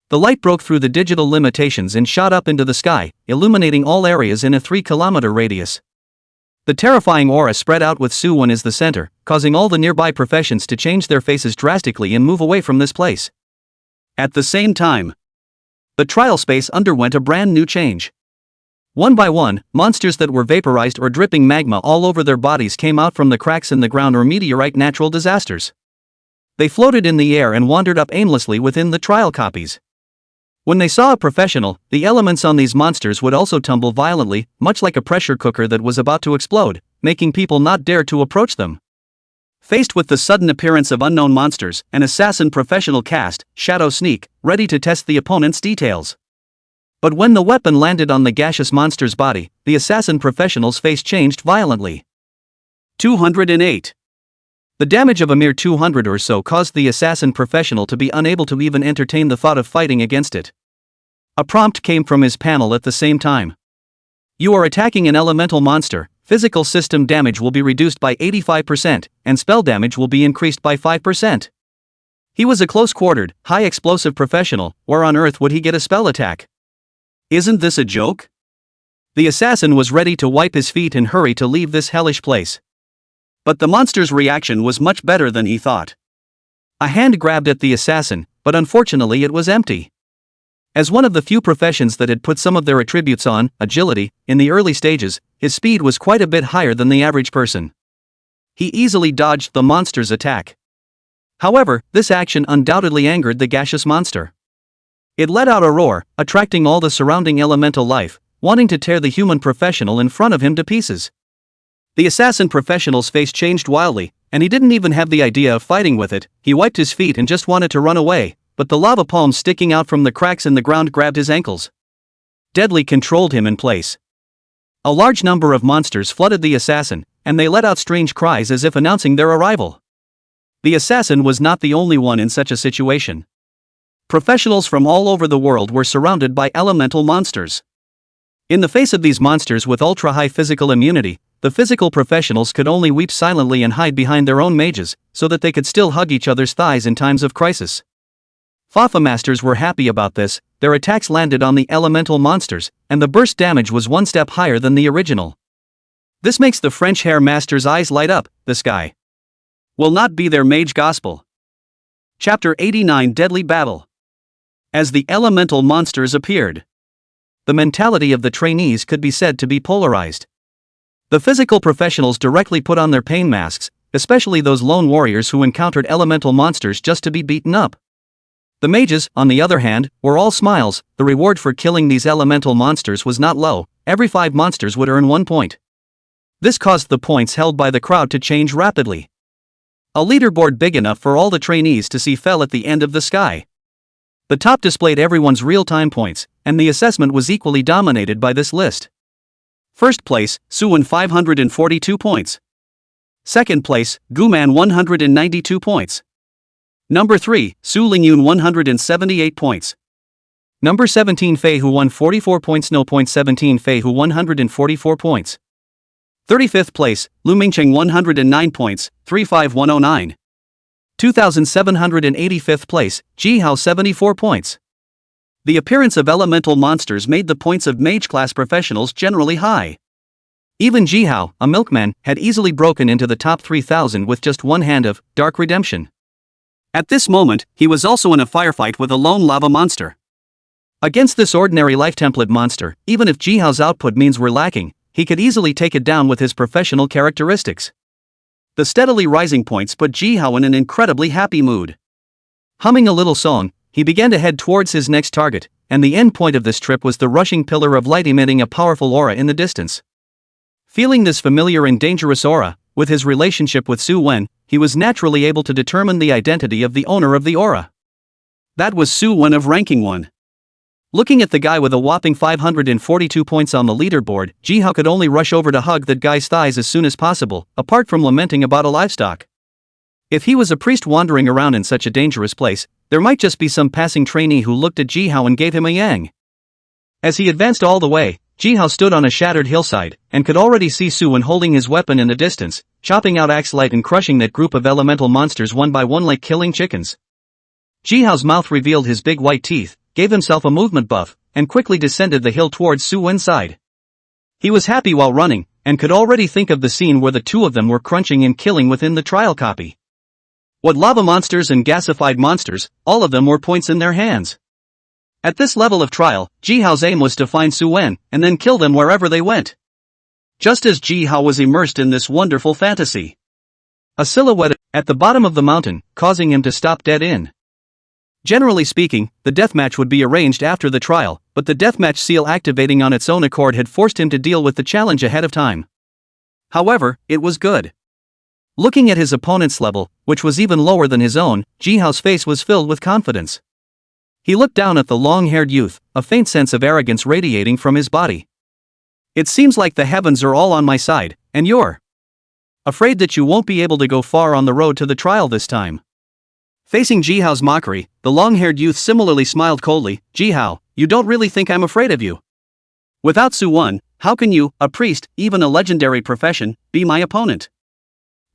the light broke through the digital limitations and shot up into the sky, illuminating all areas in a 3-kilometer radius. The terrifying aura spread out with Su Wen as the center, causing all the nearby professions to change their faces drastically and move away from this place. At the same time, the trial space underwent a brand new change. One by one, monsters that were vaporized or dripping magma all over their bodies came out from the cracks in the ground or meteorite natural disasters. They floated in the air and wandered up aimlessly within the trial copies. When they saw a professional, the elements on these monsters would also tumble violently, much like a pressure cooker that was about to explode, making people not dare to approach them. Faced with the sudden appearance of unknown monsters, an assassin professional cast, Shadow Sneak, ready to test the opponent's details. But when the weapon landed on the gaseous monster's body, the assassin professional's face changed violently. 208. The damage of a mere 200 or so caused the assassin professional to be unable to even entertain the thought of fighting against it. A prompt came from his panel at the same time. You are attacking an elemental monster, physical system damage will be reduced by 85%, and spell damage will be increased by 5%. He was a close-quartered, high-explosive professional, where on earth would he get a spell attack? Isn't this a joke? The assassin was ready to wipe his feet and hurry to leave this hellish place. But the monster's reaction was much better than he thought. A hand grabbed at the assassin, but unfortunately it was empty. As one of the few professions that had put some of their attributes on, agility, in the early stages, his speed was quite a bit higher than the average person. he easily dodged the monster's attack. However, this action undoubtedly angered the gaseous monster. It let out a roar, attracting all the surrounding elemental life, wanting to tear the human professional in front of him to pieces. The assassin professional's face changed wildly, and he didn't even have the idea of fighting with it. He wiped his feet and just wanted to run away, but the lava palms sticking out from the cracks in the ground grabbed his ankles. Deadly controlled him in place. A large number of monsters flooded the assassin, and they let out strange cries as if announcing their arrival. The assassin was not the only one in such a situation. Professionals from all over the world were surrounded by elemental monsters. In the face of these monsters with ultra-high physical immunity, the physical professionals could only weep silently and hide behind their own mages, so that they could still hug each other's thighs in times of crisis. Fafa masters were happy about this. Their attacks landed on the elemental monsters, and the burst damage was one step higher than the original. This makes the French hair master's eyes light up. The sky will not be their mage gospel. Chapter 89 Deadly Battle. As the elemental monsters appeared, the mentality of the trainees could be said to be polarized. The physical professionals directly put on their pain masks, especially those lone warriors who encountered elemental monsters just to be beaten up. The mages, on the other hand, were all smiles. The reward for killing these elemental monsters was not low. Every 5 monsters would earn 1 point. This caused the points held by the crowd to change rapidly. A leaderboard big enough for all the trainees to see fell at the end of the sky. The top displayed everyone's real-time points, and the assessment was equally dominated by this list. First place, Suwon 542 points. Second place, Guman 192 points. Number 3, Su Lingyun 178 points. Number 17 Fei Hu won 44 points. No point 17 Fei Hu 144 points. 35th place, Lu Mingcheng 109 points, 35109. 2785th place, Ji Hao 74 points. The appearance of elemental monsters made the points of mage class professionals generally high. Even Ji Hao, a milkman, had easily broken into the top 3000 with just one hand of Dark Redemption. At this moment, he was also in a firefight with a lone lava monster. Against this ordinary life template monster, even if Ji Hao's output means were lacking, he could easily take it down with his professional characteristics. The steadily rising points put Ji Hao in an incredibly happy mood. Humming a little song, he began to head towards his next target, and the end point of this trip was the rushing pillar of light emitting a powerful aura in the distance. Feeling this familiar and dangerous aura, with his relationship with Su Wen, he was naturally able to determine the identity of the owner of the aura. That was Su Wen of ranking 1. Looking at the guy with a whopping 542 points on the leaderboard, Ji Hao could only rush over to hug that guy's thighs as soon as possible, apart from lamenting about a livestock. If he was a priest wandering around in such a dangerous place, there might just be some passing trainee who looked at Ji Hao and gave him a yang. As he advanced all the way, Ji Hao stood on a shattered hillside, and could already see Su Wen holding his weapon in the distance, chopping out axe light and crushing that group of elemental monsters one by one like killing chickens. Ji Hao's mouth revealed his big white teeth, gave himself a movement buff, and quickly descended the hill towards Su Wen's side. He was happy while running, and could already think of the scene where the two of them were crunching and killing within the trial copy. What lava monsters and gasified monsters, all of them were points in their hands. At this level of trial, Ji Hao's aim was to find Su Wen, and then kill them wherever they went. Just as Ji Hao was immersed in this wonderful fantasy, a silhouette at the bottom of the mountain, causing him to stop dead in. Generally speaking, the deathmatch would be arranged after the trial, but the deathmatch seal activating on its own accord had forced him to deal with the challenge ahead of time. However, it was good. Looking at his opponent's level, which was even lower than his own, Ji Hao's face was filled with confidence. He looked down at the long-haired youth, a faint sense of arrogance radiating from his body. It seems like the heavens are all on my side, and you're afraid that you won't be able to go far on the road to the trial this time. Facing Ji Hao's mockery, the long-haired youth similarly smiled coldly. Ji Hao, you don't really think I'm afraid of you? Without Su Wen, how can you, a priest, even a legendary profession, be my opponent?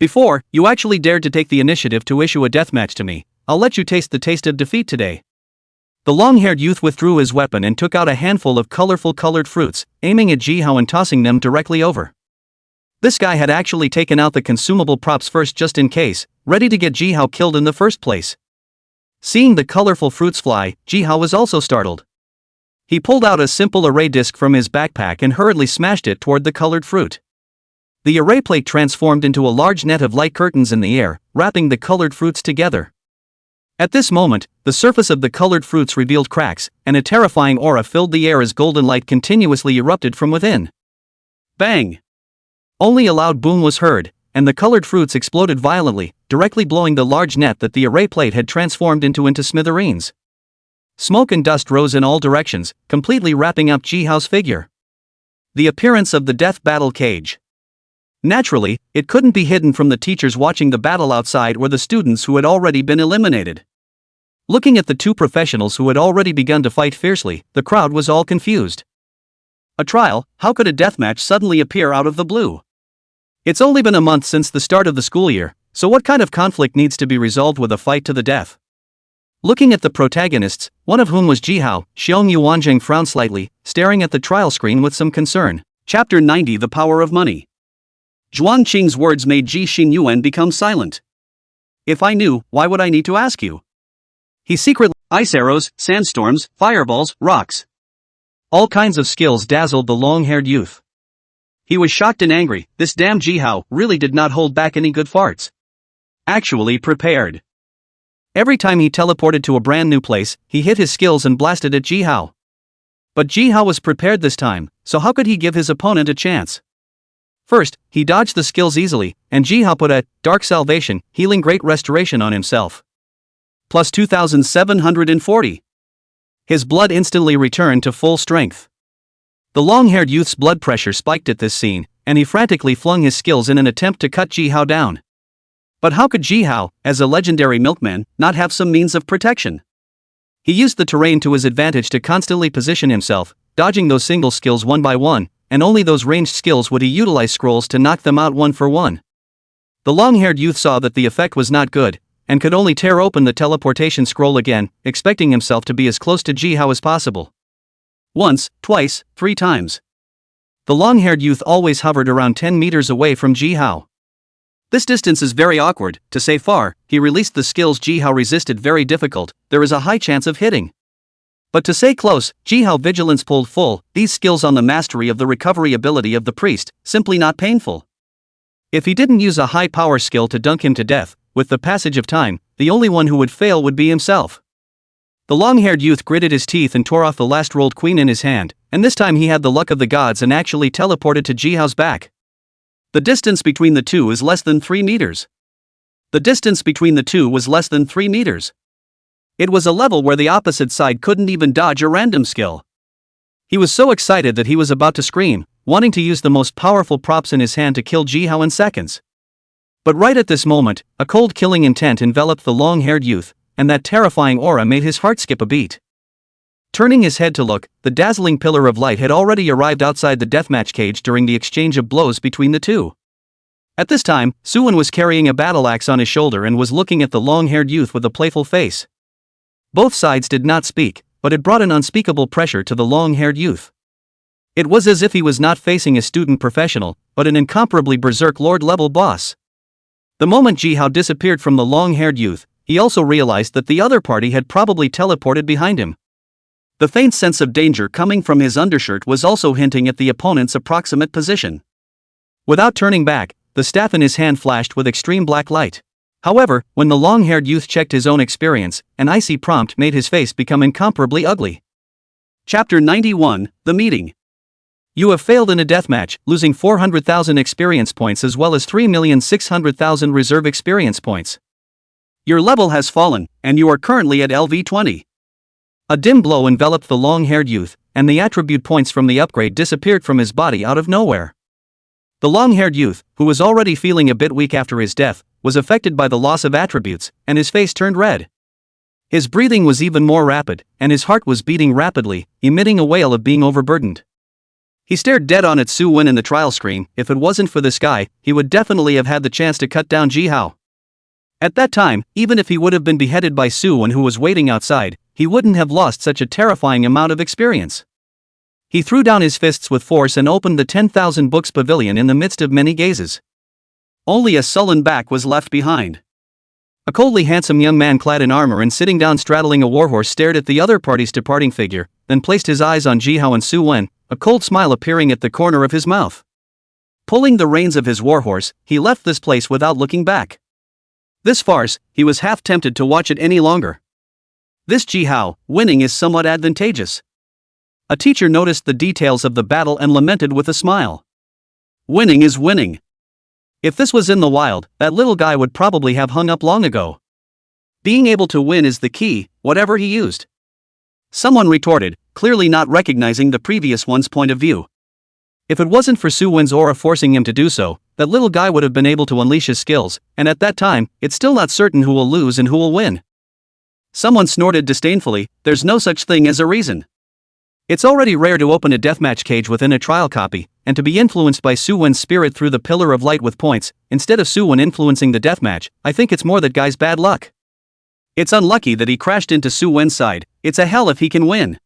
Before, you actually dared to take the initiative to issue a deathmatch to me. I'll let you taste the taste of defeat today. The long-haired youth withdrew his weapon and took out a handful of colorful colored fruits, aiming at Ji Hao and tossing them directly over. This guy had actually taken out the consumable props first just in case, ready to get Ji Hao killed in the first place. Seeing the colorful fruits fly, Ji Hao was also startled. He pulled out a simple array disc from his backpack and hurriedly smashed it toward the colored fruit. The array plate transformed into a large net of light curtains in the air, wrapping the colored fruits together. At this moment, the surface of the colored fruits revealed cracks, and a terrifying aura filled the air as golden light continuously erupted from within. Bang! Only a loud boom was heard, and the colored fruits exploded violently, directly blowing the large net that the array plate had transformed into smithereens. Smoke and dust rose in all directions, completely wrapping up Jihao's figure. The appearance of the death battle cage. Naturally, it couldn't be hidden from the teachers watching the battle outside or the students who had already been eliminated. Looking at the two professionals who had already begun to fight fiercely, the crowd was all confused. A trial? How could a deathmatch suddenly appear out of the blue? It's only been a month since the start of the school year, so what kind of conflict needs to be resolved with a fight to the death? Looking at the protagonists, one of whom was Jihao, Xiong Yuanzheng frowned slightly, staring at the trial screen with some concern. Chapter 90: The Power of Money. Zhuang Qing's words made Ji Xinyuan become silent. If I knew, why would I need to ask you? He secretly ice arrows, sandstorms, fireballs, rocks. All kinds of skills dazzled the long-haired youth. He was shocked and angry. This damn Jihao really did not hold back any good farts. Actually prepared. Every time he teleported to a brand new place, he hit his skills and blasted at Jihao. But Jihao was prepared this time, so how could he give his opponent a chance? First, he dodged the skills easily, and Jihao put a Dark Salvation, Healing Great Restoration on himself. Plus 2,740. His blood instantly returned to full strength. The long-haired youth's blood pressure spiked at this scene, and he frantically flung his skills in an attempt to cut Jihao down. But how could Jihao, as a legendary milkman, not have some means of protection? He used the terrain to his advantage to constantly position himself, dodging those single skills one by one, and only those ranged skills would he utilize scrolls to knock them out one for one. The long-haired youth saw that the effect was not good, and could only tear open the teleportation scroll again, expecting himself to be as close to Jihao as possible. Once, twice, 3 times. The long-haired youth always hovered around 10 meters away from Jihao. This distance is very awkward. To say far, he released the skills Jihao resisted very difficult, there is a high chance of hitting. But to say close, Jihao vigilance pulled full, these skills on the mastery of the recovery ability of the priest, simply not painful. If he didn't use a high power skill to dunk him to death, with the passage of time, the only one who would fail would be himself. The long-haired youth gritted his teeth and tore off the last rolled queen in his hand, and this time he had the luck of the gods and actually teleported to Jihao's back. The distance between the two is less than 3 meters. The distance between the two was less than 3 meters. It was a level where the opposite side couldn't even dodge a random skill. He was so excited that he was about to scream, wanting to use the most powerful props in his hand to kill Jihao in seconds. But right at this moment, a cold killing intent enveloped the long-haired youth, and that terrifying aura made his heart skip a beat. Turning his head to look, the dazzling pillar of light had already arrived outside the deathmatch cage during the exchange of blows between the two. At this time, Suwon was carrying a battle axe on his shoulder and was looking at the long-haired youth with a playful face. Both sides did not speak, but it brought an unspeakable pressure to the long-haired youth. It was as if he was not facing a student professional, but an incomparably berserk lord-level boss. The moment Jihao disappeared from the long-haired youth, he also realized that the other party had probably teleported behind him. The faint sense of danger coming from his undershirt was also hinting at the opponent's approximate position. Without turning back, the staff in his hand flashed with extreme black light. However, when the long-haired youth checked his own experience, an icy prompt made his face become incomparably ugly. Chapter 91: The Meeting. You have failed in a deathmatch, losing 400,000 experience points as well as 3,600,000 reserve experience points. Your level has fallen, and you are currently at LV20. A dim glow enveloped the long-haired youth, and the attribute points from the upgrade disappeared from his body out of nowhere. The long-haired youth, who was already feeling a bit weak after his death, was affected by the loss of attributes, and his face turned red. His breathing was even more rapid, and his heart was beating rapidly, emitting a wail of being overburdened. He stared dead on at Suwon in the trial screen. If it wasn't for this guy, he would definitely have had the chance to cut down Jihao. At that time, even if he would have been beheaded by Suwon who was waiting outside, he wouldn't have lost such a terrifying amount of experience. He threw down his fists with force and opened the 10,000 books pavilion in the midst of many gazes. Only a sullen back was left behind. A coldly handsome young man clad in armor and sitting down straddling a warhorse stared at the other party's departing figure, then placed his eyes on Jihao and Suwon, a cold smile appearing at the corner of his mouth. Pulling the reins of his warhorse, he left this place without looking back. This farce, he was half tempted to watch it any longer. This Ji-hao, winning is somewhat advantageous. A teacher noticed the details of the battle and lamented with a smile. Winning is winning. If this was in the wild, that little guy would probably have hung up long ago. Being able to win is the key, whatever he used. Someone retorted, clearly not recognizing the previous one's point of view. If it wasn't for Su Wen's aura forcing him to do so, that little guy would have been able to unleash his skills, and at that time, it's still not certain who will lose and who will win. Someone snorted disdainfully, there's no such thing as a reason. It's already rare to open a deathmatch cage within a trial copy, and to be influenced by Su Wen's spirit through the pillar of light with points, instead of Su Wen influencing the deathmatch. I think it's more that guy's bad luck. It's unlucky that he crashed into Su Wen's side, it's a hell if he can win.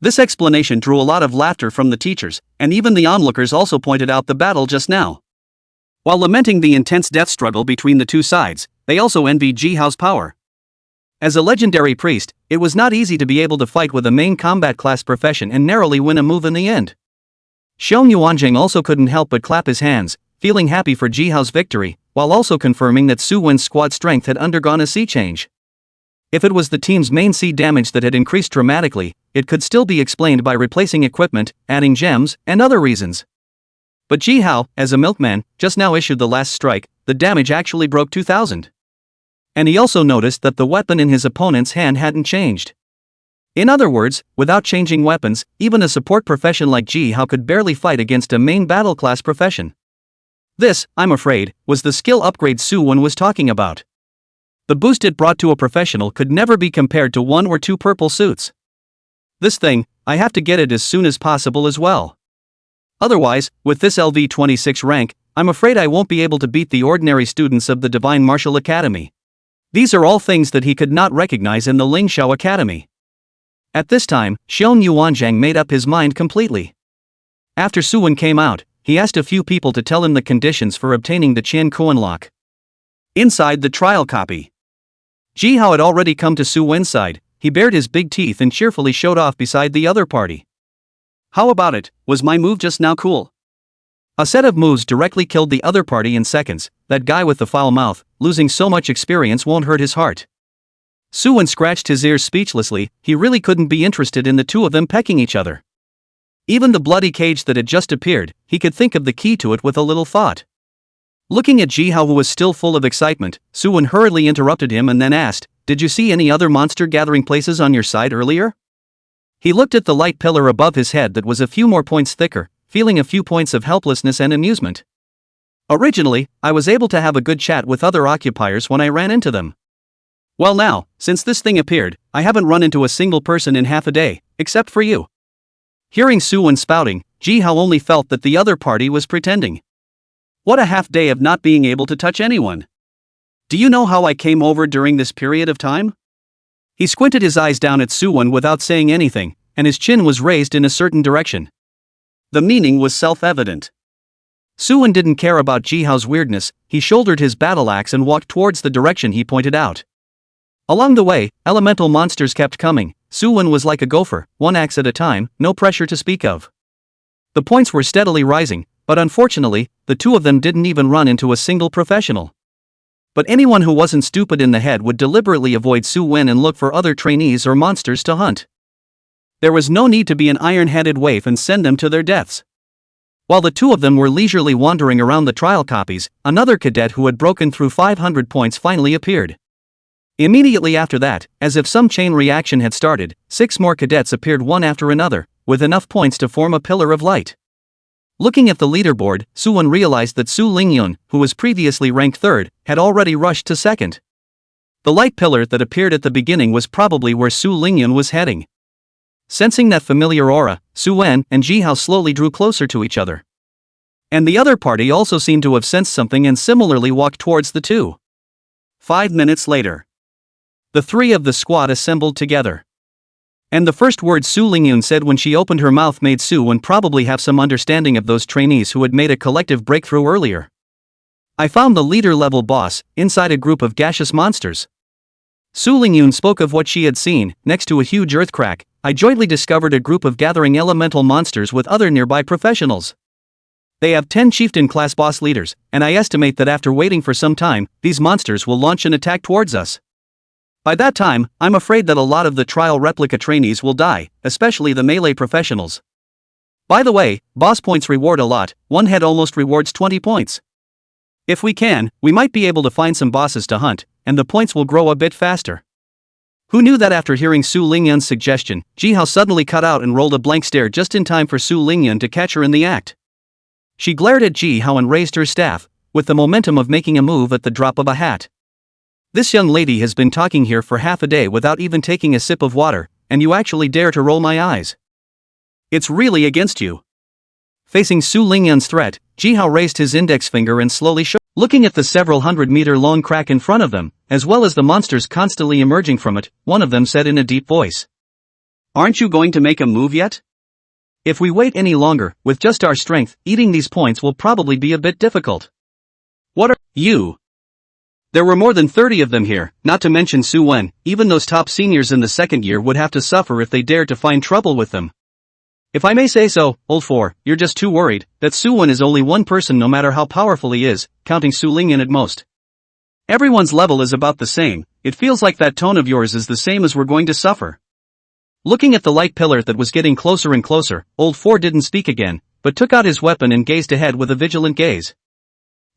This explanation drew a lot of laughter from the teachers, and even the onlookers also pointed out the battle just now. While lamenting the intense death struggle between the two sides, they also envied Ji-hao's power. As a legendary priest, it was not easy to be able to fight with a main combat class profession and narrowly win a move in the end. Xiong Yuanjing also couldn't help but clap his hands, feeling happy for Ji-hao's victory, while also confirming that Su Wen's squad strength had undergone a sea change. If it was the team's main sea damage that had increased dramatically, it could still be explained by replacing equipment, adding gems, and other reasons. But Ji-hao, as a milkman, just now issued the last strike, the damage actually broke 2,000. And he also noticed that the weapon in his opponent's hand hadn't changed. In other words, without changing weapons, even a support profession like Ji-hao could barely fight against a main battle class profession. This, I'm afraid, was the skill upgrade Su Wen was talking about. The boost it brought to a professional could never be compared to 1 or 2 purple suits. This thing, I have to get it as soon as possible as well. Otherwise, with this LV26 rank, I'm afraid I won't be able to beat the ordinary students of the Divine Martial Academy. These are all things that he could not recognize in the Lingxiao Academy. At this time, Xiong Yuanzhang made up his mind completely. After Su Wen came out, he asked a few people to tell him the conditions for obtaining the Qian Kuan lock. Inside the trial copy, Ji-hao had already come to Su Wen's side. He bared his big teeth and cheerfully showed off beside the other party. How about it, was my move just now cool? A set of moves directly killed the other party in seconds. That guy with the foul mouth, losing so much experience won't hurt his heart. Su Wen scratched his ears speechlessly, he really couldn't be interested in the two of them pecking each other. Even the bloody cage that had just appeared, he could think of the key to it with a little thought. Looking at Ji-hao, who was still full of excitement, Su Wen hurriedly interrupted him and then asked, "Did you see any other monster gathering places on your side earlier?" He looked at the light pillar above his head that was a few more points thicker, feeling a few points of helplessness and amusement. Originally, I was able to have a good chat with other occupiers when I ran into them. Well now, since this thing appeared, I haven't run into a single person in half a day, except for you. Hearing Su Wen spouting, Ji-hao only felt that the other party was pretending. What a half day of not being able to touch anyone. Do you know how I came over during this period of time? He squinted his eyes down at Su Wen without saying anything, and his chin was raised in a certain direction. The meaning was self-evident. Su Wen didn't care about Ji-hao's weirdness, he shouldered his battle axe and walked towards the direction he pointed out. Along the way, elemental monsters kept coming. Su Wen was like a gopher, one axe at a time, no pressure to speak of. The points were steadily rising, but unfortunately, the two of them didn't even run into a single professional. But anyone who wasn't stupid in the head would deliberately avoid Su Wen and look for other trainees or monsters to hunt. There was no need to be an iron-headed waif and send them to their deaths. While the two of them were leisurely wandering around the trial copies, another cadet who had broken through 500 points finally appeared. Immediately after that, as if some chain reaction had started, 6 more cadets appeared one after another, with enough points to form a pillar of light. Looking at the leaderboard, Su Wen realized that Su Lingyun, who was previously ranked 3rd, had already rushed to 2nd. The light pillar that appeared at the beginning was probably where Su Lingyun was heading. Sensing that familiar aura, Su Wen and Ji-hao slowly drew closer to each other. And the other party also seemed to have sensed something and similarly walked towards the two. 5 minutes later, the 3 of the squad assembled together. And the first words Su Lingyun said when she opened her mouth made Su Wen probably have some understanding of those trainees who had made a collective breakthrough earlier. I found the leader-level boss, inside a group of gaseous monsters. Su Lingyun spoke of what she had seen. Next to a huge earth crack, I jointly discovered a group of gathering elemental monsters with other nearby professionals. They have 10 chieftain-class boss leaders, and I estimate that after waiting for some time, these monsters will launch an attack towards us. By that time, I'm afraid that a lot of the trial replica trainees will die, especially the melee professionals. By the way, boss points reward a lot, one head almost rewards 20 points. If we can, we might be able to find some bosses to hunt, and the points will grow a bit faster. Who knew that? After hearing Su Lingyun's suggestion, Jihao suddenly cut out and rolled a blank stare just in time for Su Lingyun to catch her in the act. She glared at Jihao and raised her staff, with the momentum of making a move at the drop of a hat. This young lady has been talking here for half a day without even taking a sip of water, and you actually dare to roll my eyes. It's really against you. Facing Su Lingyun's threat, Jihao raised his index finger and slowly shook. Looking at the several 100-meter-long crack in front of them, as well as the monsters constantly emerging from it, one of them said in a deep voice. Aren't you going to make a move yet? If we wait any longer, with just our strength, eating these points will probably be a bit difficult. What are you? There were more than 30 of them here, not to mention Su Wen. Even those top seniors in the second year would have to suffer if they dared to find trouble with them. If I may say so, Old Four, you're just too worried that Su Wen is only one person no matter how powerful he is, counting Su Lingyun at most. Everyone's level is about the same. It feels like that tone of yours is the same as we're going to suffer. Looking at the light pillar that was getting closer and closer, Old Four didn't speak again, but took out his weapon and gazed ahead with a vigilant gaze.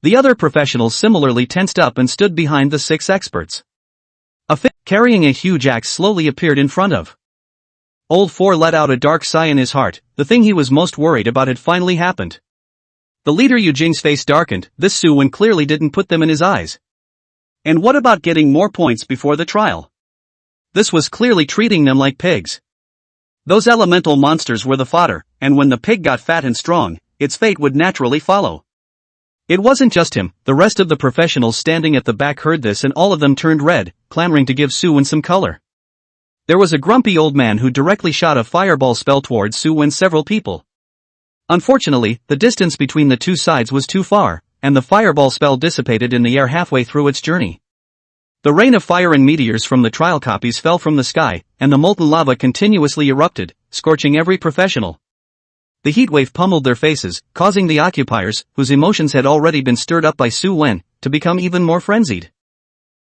The other professionals similarly tensed up and stood behind the 6 experts. A figure carrying a huge axe slowly appeared in front of. Old Four let out a dark sigh in his heart. The thing he was most worried about had finally happened. The leader Yu Jing's face darkened. This Su Wen clearly didn't put them in his eyes. And what about getting more points before the trial? This was clearly treating them like pigs. Those elemental monsters were the fodder, and when the pig got fat and strong, its fate would naturally follow. It wasn't just him. The rest of the professionals standing at the back heard this and all of them turned red, clamoring to give Su Wen some color. There was a grumpy old man who directly shot a fireball spell towards Su Wen several people. Unfortunately, the distance between the two sides was too far, and the fireball spell dissipated in the air halfway through its journey. The rain of fire and meteors from the trial copies fell from the sky, and the molten lava continuously erupted, scorching every professional. The heatwave pummeled their faces, causing the occupiers, whose emotions had already been stirred up by Su Wen, to become even more frenzied.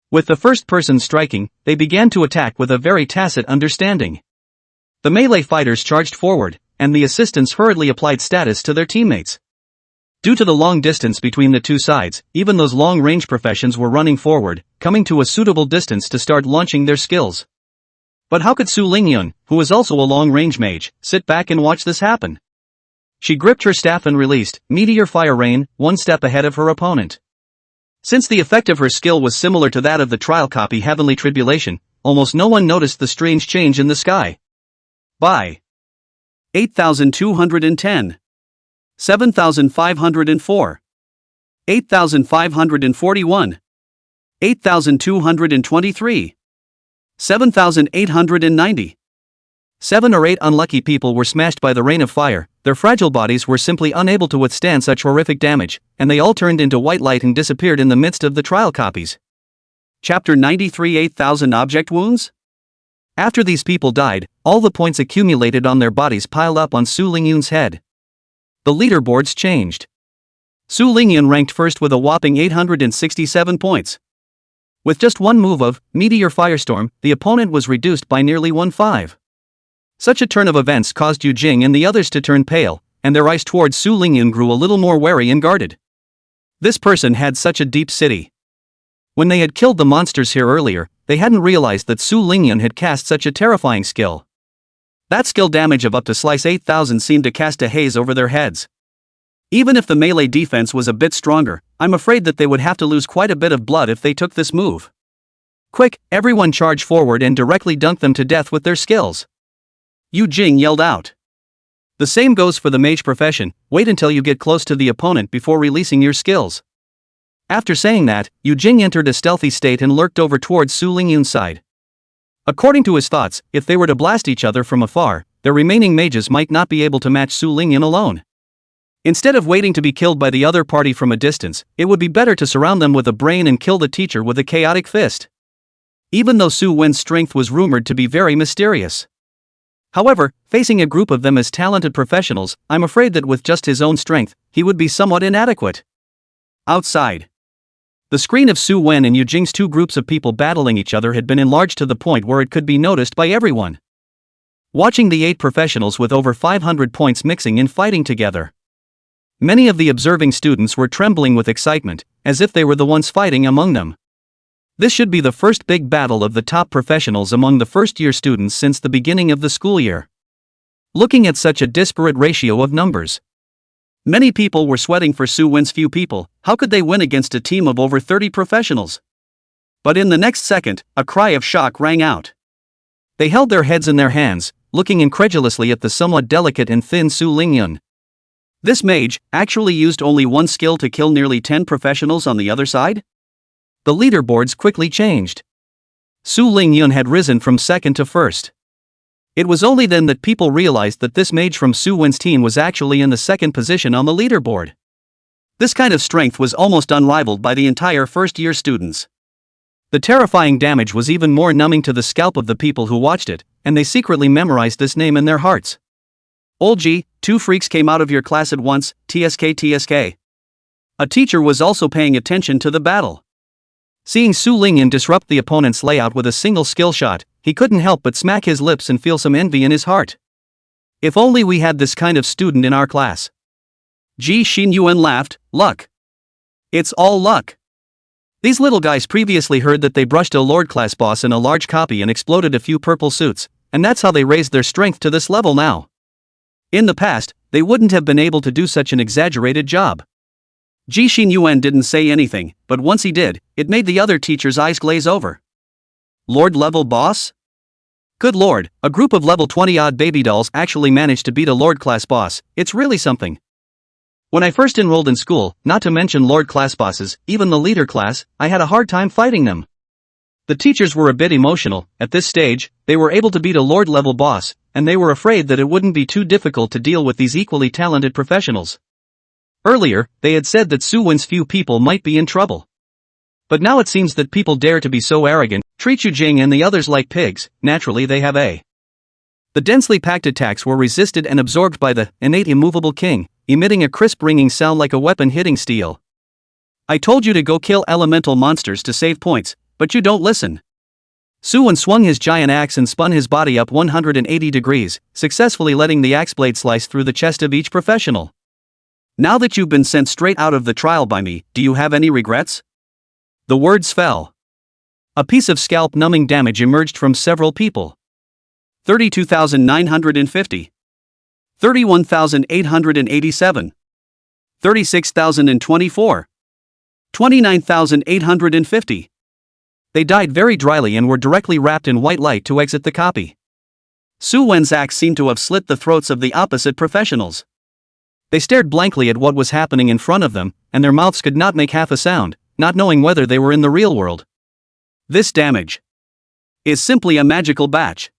With the first person striking, they began to attack with a very tacit understanding. The melee fighters charged forward, and the assistants hurriedly applied status to their teammates. Due to the long distance between the two sides, even those long-range professions were running forward, coming to a suitable distance to start launching their skills. But how could Su Lingyun, who was also a long-range mage, sit back and watch this happen? She gripped her staff and released Meteor Fire Rain, one step ahead of her opponent. Since the effect of her skill was similar to that of the trial copy Heavenly Tribulation, almost no one noticed the strange change in the sky. By 8,210. 7,504. 8,541. 8,223. 7,890. 7 or 8 unlucky people were smashed by the rain of fire. Their fragile bodies were simply unable to withstand such horrific damage, and they all turned into white light and disappeared in the midst of the trial copies. Chapter 93 8,000 Object Wounds? After these people died, all the points accumulated on their bodies piled up on Su Lingyun's head. The leaderboards changed. Su Lingyun ranked first with a whopping 867 points. With just one move of Meteor Firestorm, the opponent was reduced by nearly 1/5. Such a turn of events caused Yu Jing and the others to turn pale, and their eyes towards Su Lingyun grew a little more wary and guarded. This person had such a deep city. When they had killed the monsters here earlier, they hadn't realized that Su Lingyun had cast such a terrifying skill. That skill damage of up to slice 8,000 seemed to cast a haze over their heads. Even if the melee defense was a bit stronger, I'm afraid that they would have to lose quite a bit of blood if they took this move. Quick, everyone charge forward and directly dunk them to death with their skills. Yu Jing yelled out. The same goes for the mage profession. Wait until you get close to the opponent before releasing your skills. After saying that, Yu Jing entered a stealthy state and lurked over towards Su Lingyun's side. According to his thoughts, if they were to blast each other from afar, their remaining mages might not be able to match Su Lingyun alone. Instead of waiting to be killed by the other party from a distance, it would be better to surround them with a brain and kill the teacher with a chaotic fist. Even though Su Wen's strength was rumored to be very mysterious. However, facing a group of them as talented professionals, I'm afraid that with just his own strength, he would be somewhat inadequate. Outside. The screen of Su Wen and Yu Jing's two groups of people battling each other had been enlarged to the point where it could be noticed by everyone. Watching the 8 professionals with over 500 points mixing in fighting together. Many of the observing students were trembling with excitement, as if they were the ones fighting among them. This should be the first big battle of the top professionals among the first-year students since the beginning of the school year. Looking at such a disparate ratio of numbers. Many people were sweating for Su Wen's few people. How could they win against a team of over 30 professionals? But in the next second, a cry of shock rang out. They held their heads in their hands, looking incredulously at the somewhat delicate and thin Su Lingyun. This mage actually used only one skill to kill nearly 10 professionals on the other side? The leaderboards quickly changed. Su Lingyun had risen from second to first. It was only then that people realized that this mage from Su Wen's team was actually in the second position on the leaderboard. This kind of strength was almost unrivaled by the entire first-year students. The terrifying damage was even more numbing to the scalp of the people who watched it, and they secretly memorized this name in their hearts. Olji, 2 freaks came out of your class at once, TSK TSK. A teacher was also paying attention to the battle. Seeing Su Lingyun disrupt the opponent's layout with a single skill shot, he couldn't help but smack his lips and feel some envy in his heart. If only we had this kind of student in our class. Ji Xin Yuan laughed, luck. It's all luck. These little guys previously heard that they brushed a Lord class boss in a large copy and exploded a few purple suits, and that's how they raised their strength to this level now. In the past, they wouldn't have been able to do such an exaggerated job. Ji Xin Yuan didn't say anything, but once he did, it made the other teacher's eyes glaze over. Lord-level boss? Good lord, a group of level 20-odd baby dolls actually managed to beat a Lord-class boss. It's really something. When I first enrolled in school, not to mention Lord-class bosses, even the leader class, I had a hard time fighting them. The teachers were a bit emotional. At this stage, they were able to beat a Lord-level boss, and they were afraid that it wouldn't be too difficult to deal with these equally talented professionals. Earlier, they had said that Su Wen's few people might be in trouble. But now it seems that people dare to be so arrogant, treat Yu Jing and the others like pigs. Naturally they have a. The densely packed attacks were resisted and absorbed by the innate immovable king, emitting a crisp ringing sound like a weapon hitting steel. I told you to go kill elemental monsters to save points, but you don't listen. Su Wen swung his giant axe and spun his body up 180 degrees, successfully letting the axe blade slice through the chest of each professional. Now that you've been sent straight out of the trial by me, do you have any regrets? The words fell. A piece of scalp-numbing damage emerged from several people. 32,950. 31,887. 36,024. 29,850. They died very dryly and were directly wrapped in white light to exit the copy. Su Wen's axe seemed to have slit the throats of the opposite professionals. They stared blankly at what was happening in front of them, and their mouths could not make half a sound, not knowing whether they were in the real world. This damage is simply a magical batch.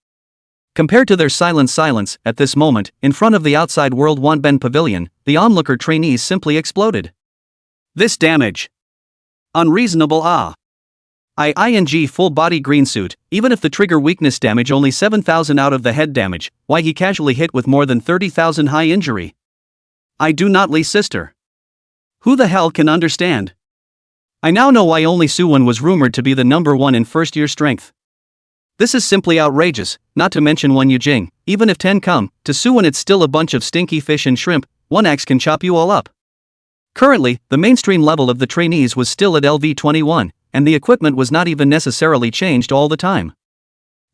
Compared to their silence at this moment, in front of the outside World Wanben Pavilion, the onlooker trainees simply exploded. This damage. Unreasonable ing full body green suit, even if the trigger weakness damage only 7,000 out of the head damage, why he casually hit with more than 30,000 high injury. I do not Lee's sister. Who the hell can understand? I now know why only Su Wen was rumored to be the number 1 in first-year strength. This is simply outrageous, not to mention one Yu Jing. Even if 10 come, to Su Wen it's still a bunch of stinky fish and shrimp. One axe can chop you all up. Currently, the mainstream level of the trainees was still at LV21, and the equipment was not even necessarily changed all the time.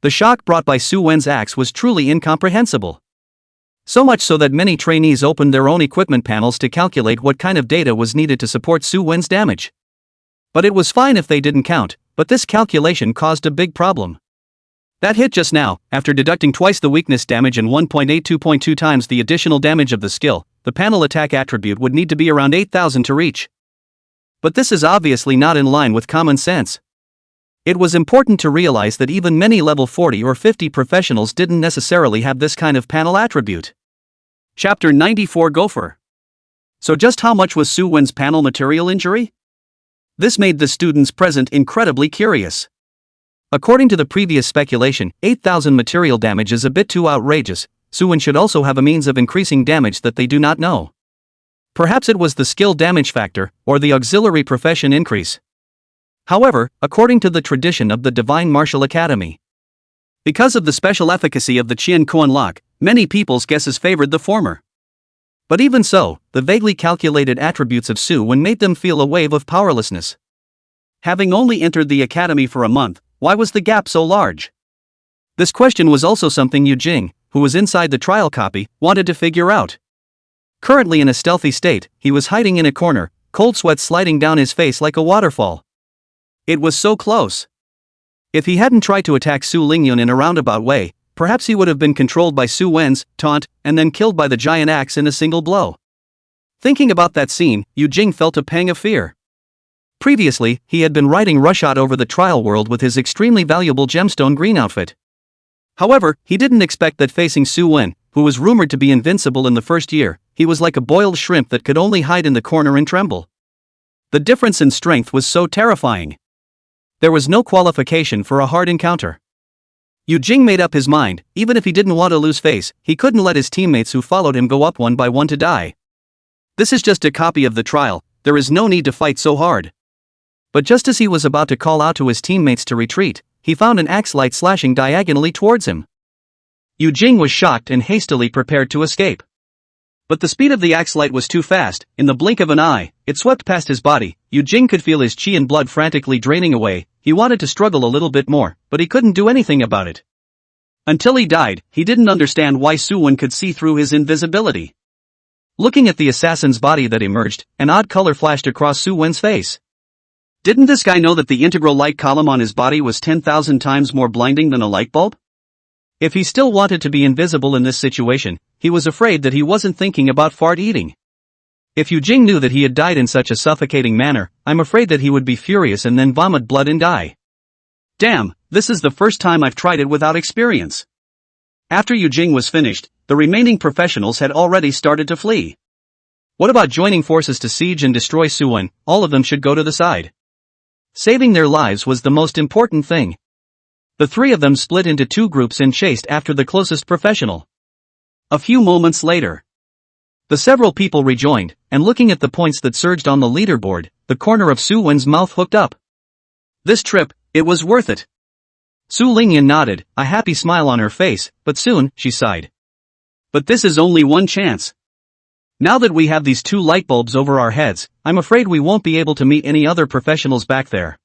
The shock brought by Su Wen's axe was truly incomprehensible. So much so that many trainees opened their own equipment panels to calculate what kind of data was needed to support Su Wen's damage. But it was fine if they didn't count, but this calculation caused a big problem. That hit just now, after deducting twice the weakness damage and 1.82.2 times the additional damage of the skill, the panel attack attribute would need to be around 8,000 to reach. But this is obviously not in line with common sense. It was important to realize that even many level 40 or 50 professionals didn't necessarily have this kind of panel attribute. Chapter 94 Gopher. So just how much was Su Wen's panel material injury? This made the students present incredibly curious. According to the previous speculation, 8,000 material damage is a bit too outrageous. Suwon should also have a means of increasing damage that they do not know. Perhaps it was the skill damage factor, or the auxiliary profession increase. However, according to the tradition of the Divine Martial Academy, because of the special efficacy of the Chien Kuan Lock, many people's guesses favored the former. But even so, the vaguely calculated attributes of Suwon made them feel a wave of powerlessness. Having only entered the academy for a month, why was the gap so large? This question was also something Yu Jing, who was inside the trial copy, wanted to figure out. Currently in a stealthy state, he was hiding in a corner, cold sweat sliding down his face like a waterfall. It was so close. If he hadn't tried to attack Su Lingyun in a roundabout way, perhaps he would have been controlled by Su Wen's taunt and then killed by the giant axe in a single blow. Thinking about that scene, Yu Jing felt a pang of fear. Previously, he had been riding roughshod over the trial world with his extremely valuable gemstone green outfit. However, he didn't expect that facing Su Wen, who was rumored to be invincible in the first year, he was like a boiled shrimp that could only hide in the corner and tremble. The difference in strength was so terrifying. There was no qualification for a hard encounter. Yu Jing made up his mind, even if he didn't want to lose face, he couldn't let his teammates who followed him go up one by one to die. This is just a copy of the trial, there is no need to fight so hard. But just as he was about to call out to his teammates to retreat, he found an axe light slashing diagonally towards him. Yu Jing was shocked and hastily prepared to escape. But the speed of the axe light was too fast, in the blink of an eye, it swept past his body. Yu Jing could feel his chi and blood frantically draining away. He wanted to struggle a little bit more, but he couldn't do anything about it. Until he died, he didn't understand why Suwon could see through his invisibility. Looking at the assassin's body that emerged, an odd color flashed across Suwon's face. Didn't this guy know that the integral light column on his body was 10,000 times more blinding than a light bulb? If he still wanted to be invisible in this situation, he was afraid that he wasn't thinking about fart eating. If Yu Jing knew that he had died in such a suffocating manner, I'm afraid that he would be furious and then vomit blood and die. Damn, this is the first time I've tried it without experience. After Yu Jing was finished, the remaining professionals had already started to flee. What about joining forces to siege and destroy Suwon? All of them should go to the side. Saving their lives was the most important thing. The three of them split into two groups and chased after the closest professional. A few moments later, the several people rejoined, and looking at the points that surged on the leaderboard, the corner of Suwon's mouth hooked up. This trip, it was worth it. Su Lingyan nodded, a happy smile on her face, but soon, she sighed. But this is only one chance. Now that we have these two light bulbs over our heads, I'm afraid we won't be able to meet any other professionals back there.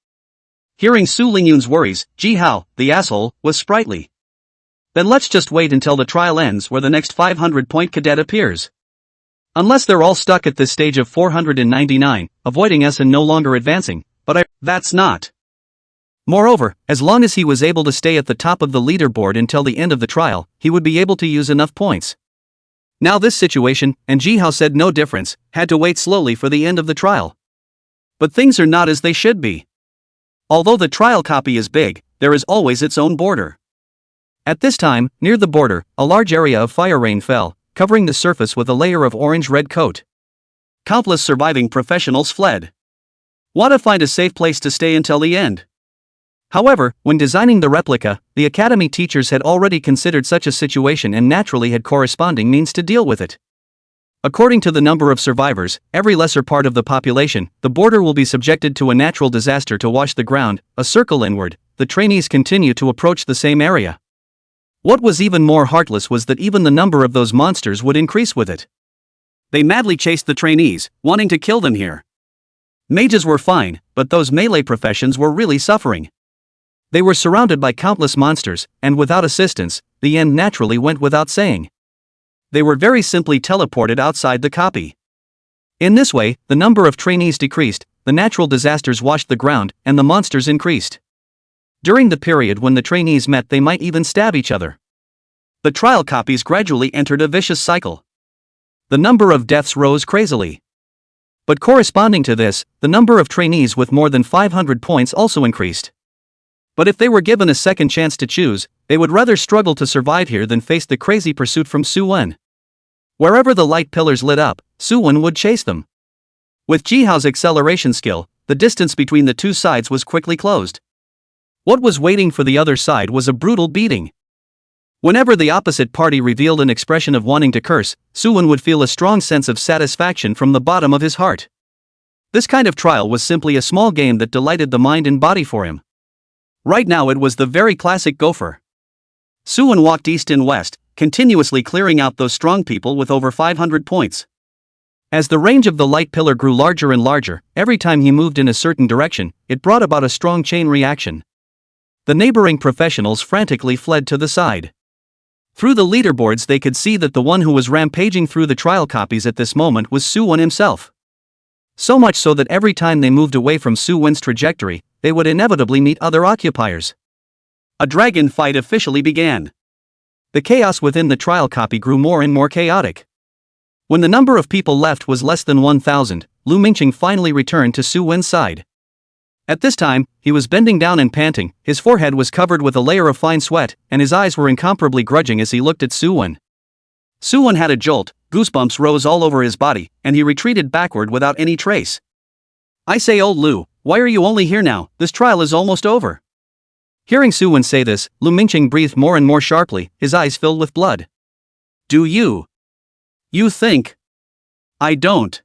Hearing Su Lingyun's worries, Ji Hao, the asshole, was sprightly. Then let's just wait until the trial ends where the next 500-point cadet appears. Unless they're all stuck at this stage of 499, avoiding us and no longer advancing, but that's not. Moreover, as long as he was able to stay at the top of the leaderboard until the end of the trial, he would be able to use enough points. Now this situation, and Ji Hao said no difference, had to wait slowly for the end of the trial. But things are not as they should be. Although the trial copy is big, there is always its own border. At this time, near the border, a large area of fire rain fell, covering the surface with a layer of orange-red coat. Countless surviving professionals fled. Want to find a safe place to stay until the end. However, when designing the replica, the academy teachers had already considered such a situation and naturally had corresponding means to deal with it. According to the number of survivors, every lesser part of the population, the border will be subjected to a natural disaster to wash the ground, a circle inward. The trainees continue to approach the same area. What was even more heartless was that even the number of those monsters would increase with it. They madly chased the trainees, wanting to kill them here. Mages were fine, but those melee professions were really suffering. They were surrounded by countless monsters, and without assistance, the end naturally went without saying. They were very simply teleported outside the copy. In this way, the number of trainees decreased, the natural disasters washed the ground, and the monsters increased. During the period when the trainees met, they might even stab each other. The trial copies gradually entered a vicious cycle. The number of deaths rose crazily. But corresponding to this, the number of trainees with more than 500 points also increased. But if they were given a second chance to choose, they would rather struggle to survive here than face the crazy pursuit from Suwon. Wherever the light pillars lit up, Suwon would chase them. With Ji Hao's acceleration skill, the distance between the two sides was quickly closed. What was waiting for the other side was a brutal beating. Whenever the opposite party revealed an expression of wanting to curse, Suwon would feel a strong sense of satisfaction from the bottom of his heart. This kind of trial was simply a small game that delighted the mind and body for him. Right now it was the very classic gopher. Suwon walked east and west, continuously clearing out those strong people with over 500 points. As the range of the light pillar grew larger and larger, every time he moved in a certain direction, it brought about a strong chain reaction. The neighboring professionals frantically fled to the side. Through the leaderboards they could see that the one who was rampaging through the trial copies at this moment was Suwon himself. So much so that every time they moved away from Suwon's trajectory, they would inevitably meet other occupiers. A dragon fight officially began. The chaos within the trial copy grew more and more chaotic. When the number of people left was less than 1,000, Lu Mingqing finally returned to Suwon's side. At this time, he was bending down and panting, his forehead was covered with a layer of fine sweat, and his eyes were incomparably grudging as he looked at Suwon. Suwon had a jolt, goosebumps rose all over his body, and he retreated backward without any trace. "I say, old Lu, why are you only here now? This trial is almost over." Hearing Suwon say this, Lu Mingqing breathed more and more sharply, his eyes filled with blood. "Do you think I don't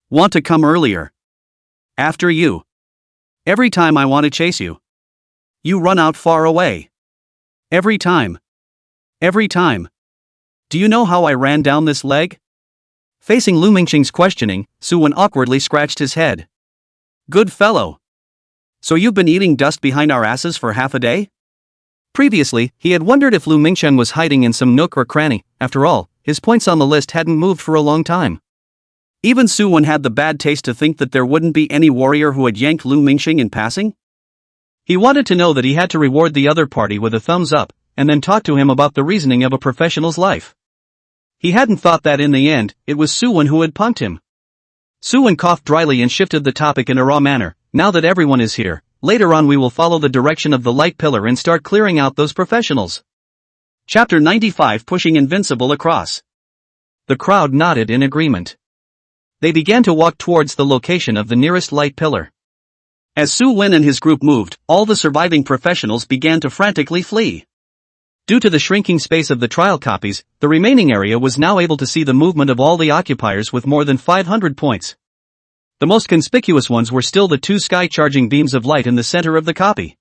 want to come earlier? After you. Every time I want to chase you, you run out far away. Every time. Do you know how I ran down this leg?" Facing Lu Mingqing's questioning, Suwon awkwardly scratched his head. "Good fellow. So you've been eating dust behind our asses for half a day?" Previously, he had wondered if Lu Mingqiang was hiding in some nook or cranny. After all, his points on the list hadn't moved for a long time. Even Suwon had the bad taste to think that there wouldn't be any warrior who had yanked Lu Mingqing in passing. He wanted to know that he had to reward the other party with a thumbs up, and then talk to him about the reasoning of a professional's life. He hadn't thought that in the end, it was Suwon who had punked him. Suwon coughed dryly and shifted the topic in a raw manner. "Now that everyone is here, later on we will follow the direction of the light pillar and start clearing out those professionals." Chapter 95, Pushing Invincible Across. The crowd nodded in agreement. They began to walk towards the location of the nearest light pillar. As Suwon and his group moved, all the surviving professionals began to frantically flee. Due to the shrinking space of the trial copies, the remaining area was now able to see the movement of all the occupiers with more than 500 points. The most conspicuous ones were still the two sky-charging beams of light in the center of the copy.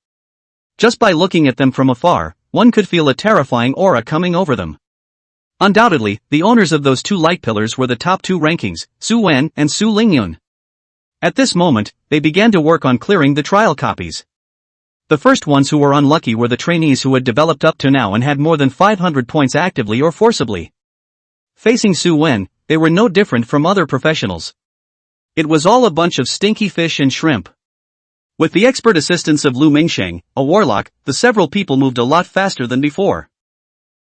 Just by looking at them from afar, one could feel a terrifying aura coming over them. Undoubtedly, the owners of those two light pillars were the top two rankings, Su Wen and Su Lingyun. At this moment, they began to work on clearing the trial copies. The first ones who were unlucky were the trainees who had developed up to now and had more than 500 points actively or forcibly. Facing Su Wen, they were no different from other professionals. It was all a bunch of stinky fish and shrimp. With the expert assistance of Lu Mingsheng, a warlock, the several people moved a lot faster than before.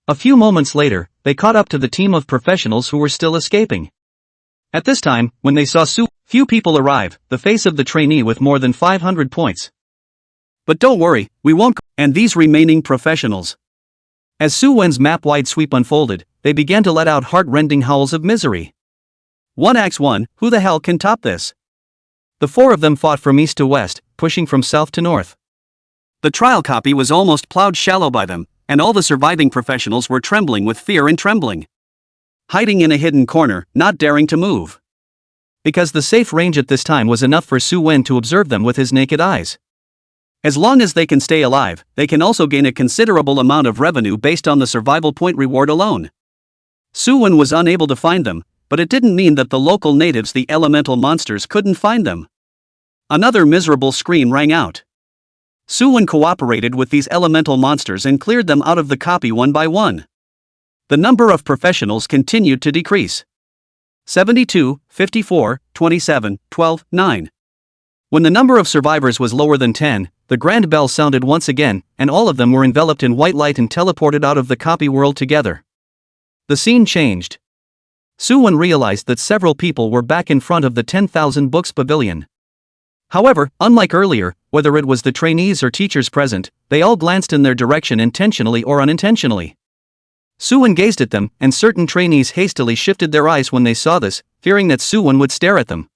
A few moments later, they caught up to the team of professionals who were still escaping. At this time, when they saw few people arrive, the face of the trainee with more than 500 points. "But don't worry, we won't and these remaining professionals." As Su Wen's map-wide sweep unfolded, they began to let out heart-rending howls of misery. 1x1, who the hell can top this? The four of them fought from east to west, pushing from south to north. The trial copy was almost plowed shallow by them, and all the surviving professionals were trembling with fear and trembling. Hiding in a hidden corner, not daring to move. Because the safe range at this time was enough for Su Wen to observe them with his naked eyes. As long as they can stay alive, they can also gain a considerable amount of revenue based on the survival point reward alone. Su Wen was unable to find them, but it didn't mean that the local natives, the elemental monsters, couldn't find them. Another miserable scream rang out. Su Wen cooperated with these elemental monsters and cleared them out of the copy one by one. The number of professionals continued to decrease. 72, 54, 27, 12, 9. When the number of survivors was lower than 10, the grand bell sounded once again, and all of them were enveloped in white light and teleported out of the copy world together. The scene changed. Su Wen realized that several people were back in front of the 10,000 books pavilion. However, unlike earlier, whether it was the trainees or teachers present, they all glanced in their direction intentionally or unintentionally. Su Wen gazed at them, and certain trainees hastily shifted their eyes when they saw this, fearing that Su Wen would stare at them.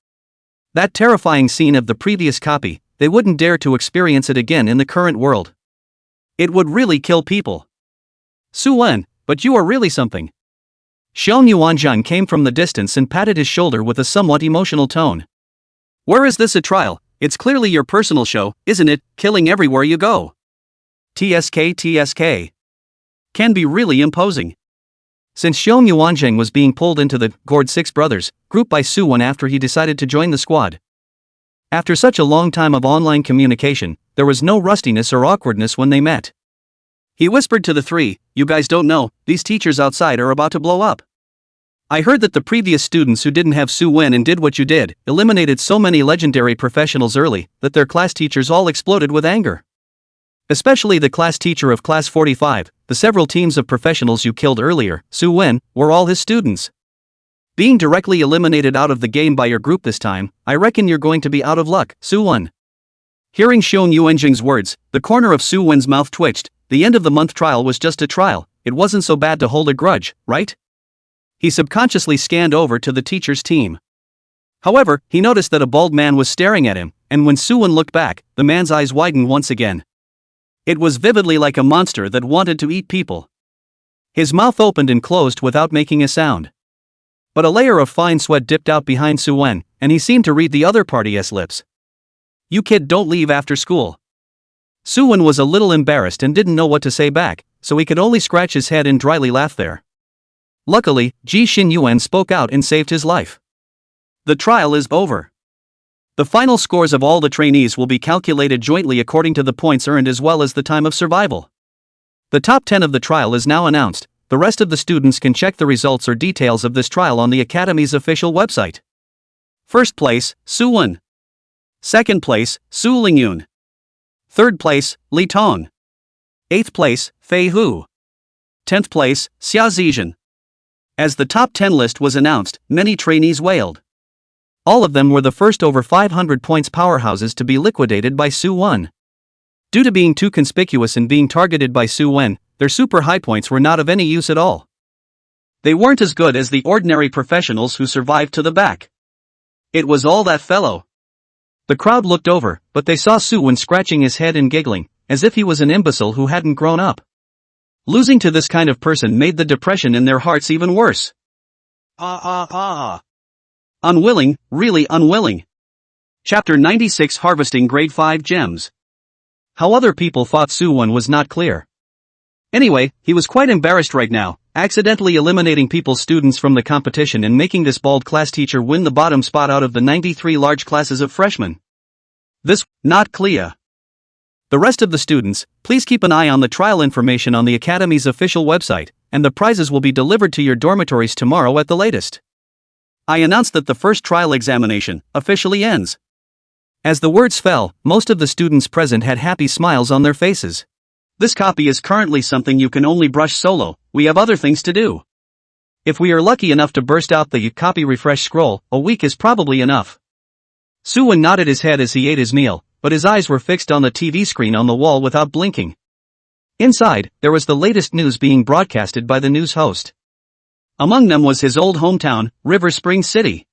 That terrifying scene of the previous copy, they wouldn't dare to experience it again in the current world. It would really kill people. Su-wen, but you are really something. Xiong Yuanzhang came from the distance and patted his shoulder with a somewhat emotional tone. Where is this a trial? It's clearly your personal show, isn't it, killing everywhere you go. TSK. Can be really imposing. Since Xiong Yuanzhang was being pulled into the Gourd Six Brothers group by Su-wen after he decided to join the squad. After such a long time of online communication, there was no rustiness or awkwardness when they met. He whispered to the three, "You guys don't know, these teachers outside are about to blow up. I heard that the previous students who didn't have Su-wen and did what you did, eliminated so many legendary professionals early, that their class teachers all exploded with anger. Especially the class teacher of class 45, the several teams of professionals you killed earlier, Su-wen, were all his students. Being directly eliminated out of the game by your group this time, I reckon you're going to be out of luck, Su-wen." Hearing Xiong Yuanzhang's words, the corner of Su-wen's mouth twitched. The end of the month trial was just a trial, it wasn't so bad to hold a grudge, right? He subconsciously scanned over to the teacher's team. However, he noticed that a bald man was staring at him, and when Su-wen looked back, the man's eyes widened once again. It was vividly like a monster that wanted to eat people. His mouth opened and closed without making a sound. But a layer of fine sweat dipped out behind Su-wen, and he seemed to read the other party's lips. "You kid, don't leave after school." Su-wen was a little embarrassed and didn't know what to say back, so he could only scratch his head and dryly laugh there. Luckily, Ji Xinyuan spoke out and saved his life. The trial is over. The final scores of all the trainees will be calculated jointly according to the points earned as well as the time of survival. The top 10 of the trial is now announced. The rest of the students can check the results or details of this trial on the Academy's official website. First place, Su-wen. Second place, Su Lingyun. Third place, Li Tong. 8th place, Fei Hu. 10th place, Xia Zizhen. As the top 10 list was announced, many trainees wailed. All of them were the first over 500 points powerhouses to be liquidated by Su-wen. Due to being too conspicuous and being targeted by Su-wen, their super high points were not of any use at all. They weren't as good as the ordinary professionals who survived to the back. It was all that fellow. The crowd looked over, but they saw Su-wen scratching his head and giggling, as if he was an imbecile who hadn't grown up. Losing to this kind of person made the depression in their hearts even worse. Unwilling, really unwilling. Chapter 96, Harvesting Grade 5 Gems. How other people thought Su-wen was not clear. Anyway, he was quite embarrassed right now, accidentally eliminating people's students from the competition and making this bald class teacher win the bottom spot out of the 93 large classes of freshmen. This, not clear. The rest of the students, please keep an eye on the trial information on the Academy's official website, and the prizes will be delivered to your dormitories tomorrow at the latest. I announce that the first trial examination officially ends. As the words fell, most of the students present had happy smiles on their faces. This copy is currently something you can only brush solo, we have other things to do. If we are lucky enough to burst out the copy refresh scroll, a week is probably enough. Su-wen nodded his head as he ate his meal, but his eyes were fixed on the TV screen on the wall without blinking. Inside, there was the latest news being broadcasted by the news host. Among them was his old hometown, River Spring City.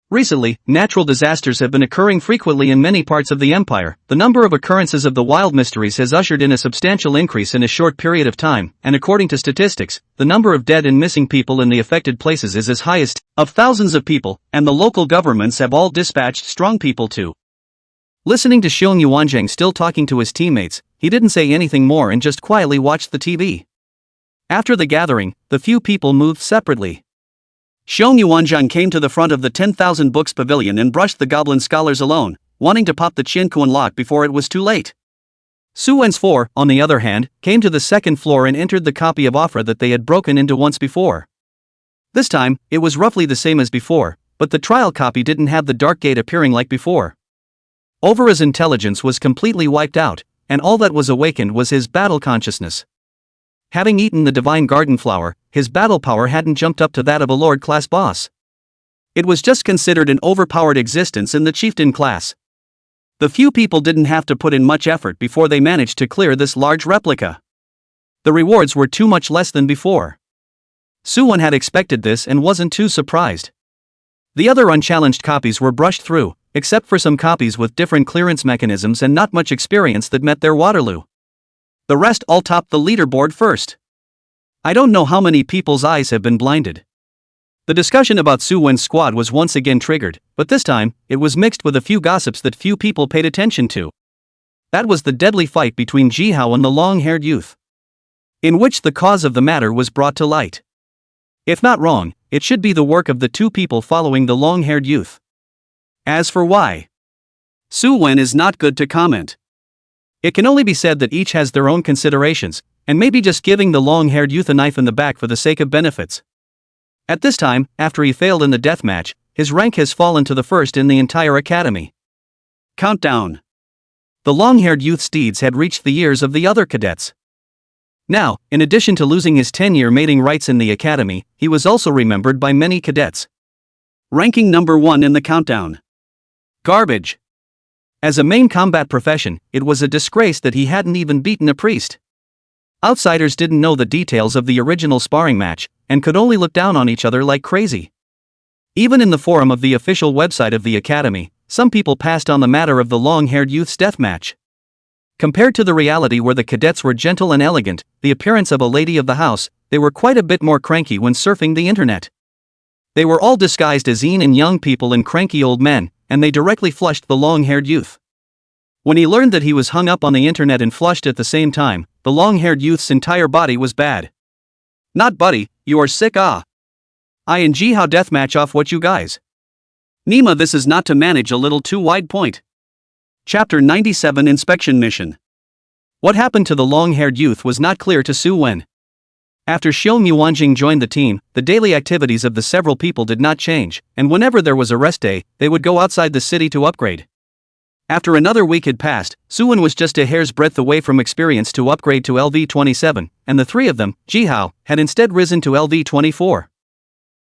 Recently, natural disasters have been occurring frequently in many parts of the empire. The number of occurrences of the wild mysteries has ushered in a substantial increase in a short period of time, and according to statistics, the number of dead and missing people in the affected places is as high as of thousands of people, and the local governments have all dispatched strong people to. Listening to Xiong Yuanzhang still talking to his teammates, he didn't say anything more and just quietly watched the TV. After the gathering, the few people moved separately. Xiong Yuanzhang came to the front of the 10,000 books pavilion and brushed the goblin scholars alone, wanting to pop the Qianquan lock before it was too late. Su-wen's four, on the other hand, came to the second floor and entered the copy of Afra that they had broken into once before. This time, it was roughly the same as before, but the trial copy didn't have the dark gate appearing like before. Overa's intelligence was completely wiped out, and all that was awakened was his battle consciousness. Having eaten the divine garden flower, his battle power hadn't jumped up to that of a lord-class boss. It was just considered an overpowered existence in the chieftain class. The few people didn't have to put in much effort before they managed to clear this large replica. The rewards were too much less than before. Su-wen had expected this and wasn't too surprised. The other unchallenged copies were brushed through, except for some copies with different clearance mechanisms and not much experience that met their Waterloo. The rest all topped the leaderboard first. I don't know how many people's eyes have been blinded. The discussion about Soo-won's squad was once again triggered, but this time, it was mixed with a few gossips that few people paid attention to. That was the deadly fight between Ji-hao and the long-haired youth, in which the cause of the matter was brought to light. If not wrong, it should be the work of the two people following the long-haired youth. As for why Soo-won is not good to comment. It can only be said that each has their own considerations, and maybe just giving the long-haired youth a knife in the back for the sake of benefits. At this time, after he failed in the deathmatch, his rank has fallen to the first in the entire academy. Countdown. The long-haired youth's deeds had reached the ears of the other cadets. Now, in addition to losing his 10-year mating rights in the academy, he was also remembered by many cadets. Ranking number 1 in the countdown. Garbage. As a main combat profession, it was a disgrace that he hadn't even beaten a priest. Outsiders didn't know the details of the original sparring match, and could only look down on each other like crazy. Even in the forum of the official website of the academy, some people passed on the matter of the long-haired youth's death match. Compared to the reality where the cadets were gentle and elegant, the appearance of a lady of the house, they were quite a bit more cranky when surfing the internet. They were all disguised as and young people and cranky old men, and they directly flushed the long-haired youth. When he learned that he was hung up on the internet and flushed at the same time, the long-haired youth's entire body was bad. Not buddy, you are sick I and Ji-hao deathmatch off what you guys. Nima, this is not to manage a little too wide point. Chapter 97 Inspection Mission. What happened to the long-haired youth was not clear to Soo-won. After Xiao Muanjing joined the team, the daily activities of the several people did not change, and whenever there was a rest day, they would go outside the city to upgrade. After another week had passed, Soo-won was just a hair's breadth away from experience to upgrade to LV-27, and the three of them, Ji-hao, had instead risen to LV-24.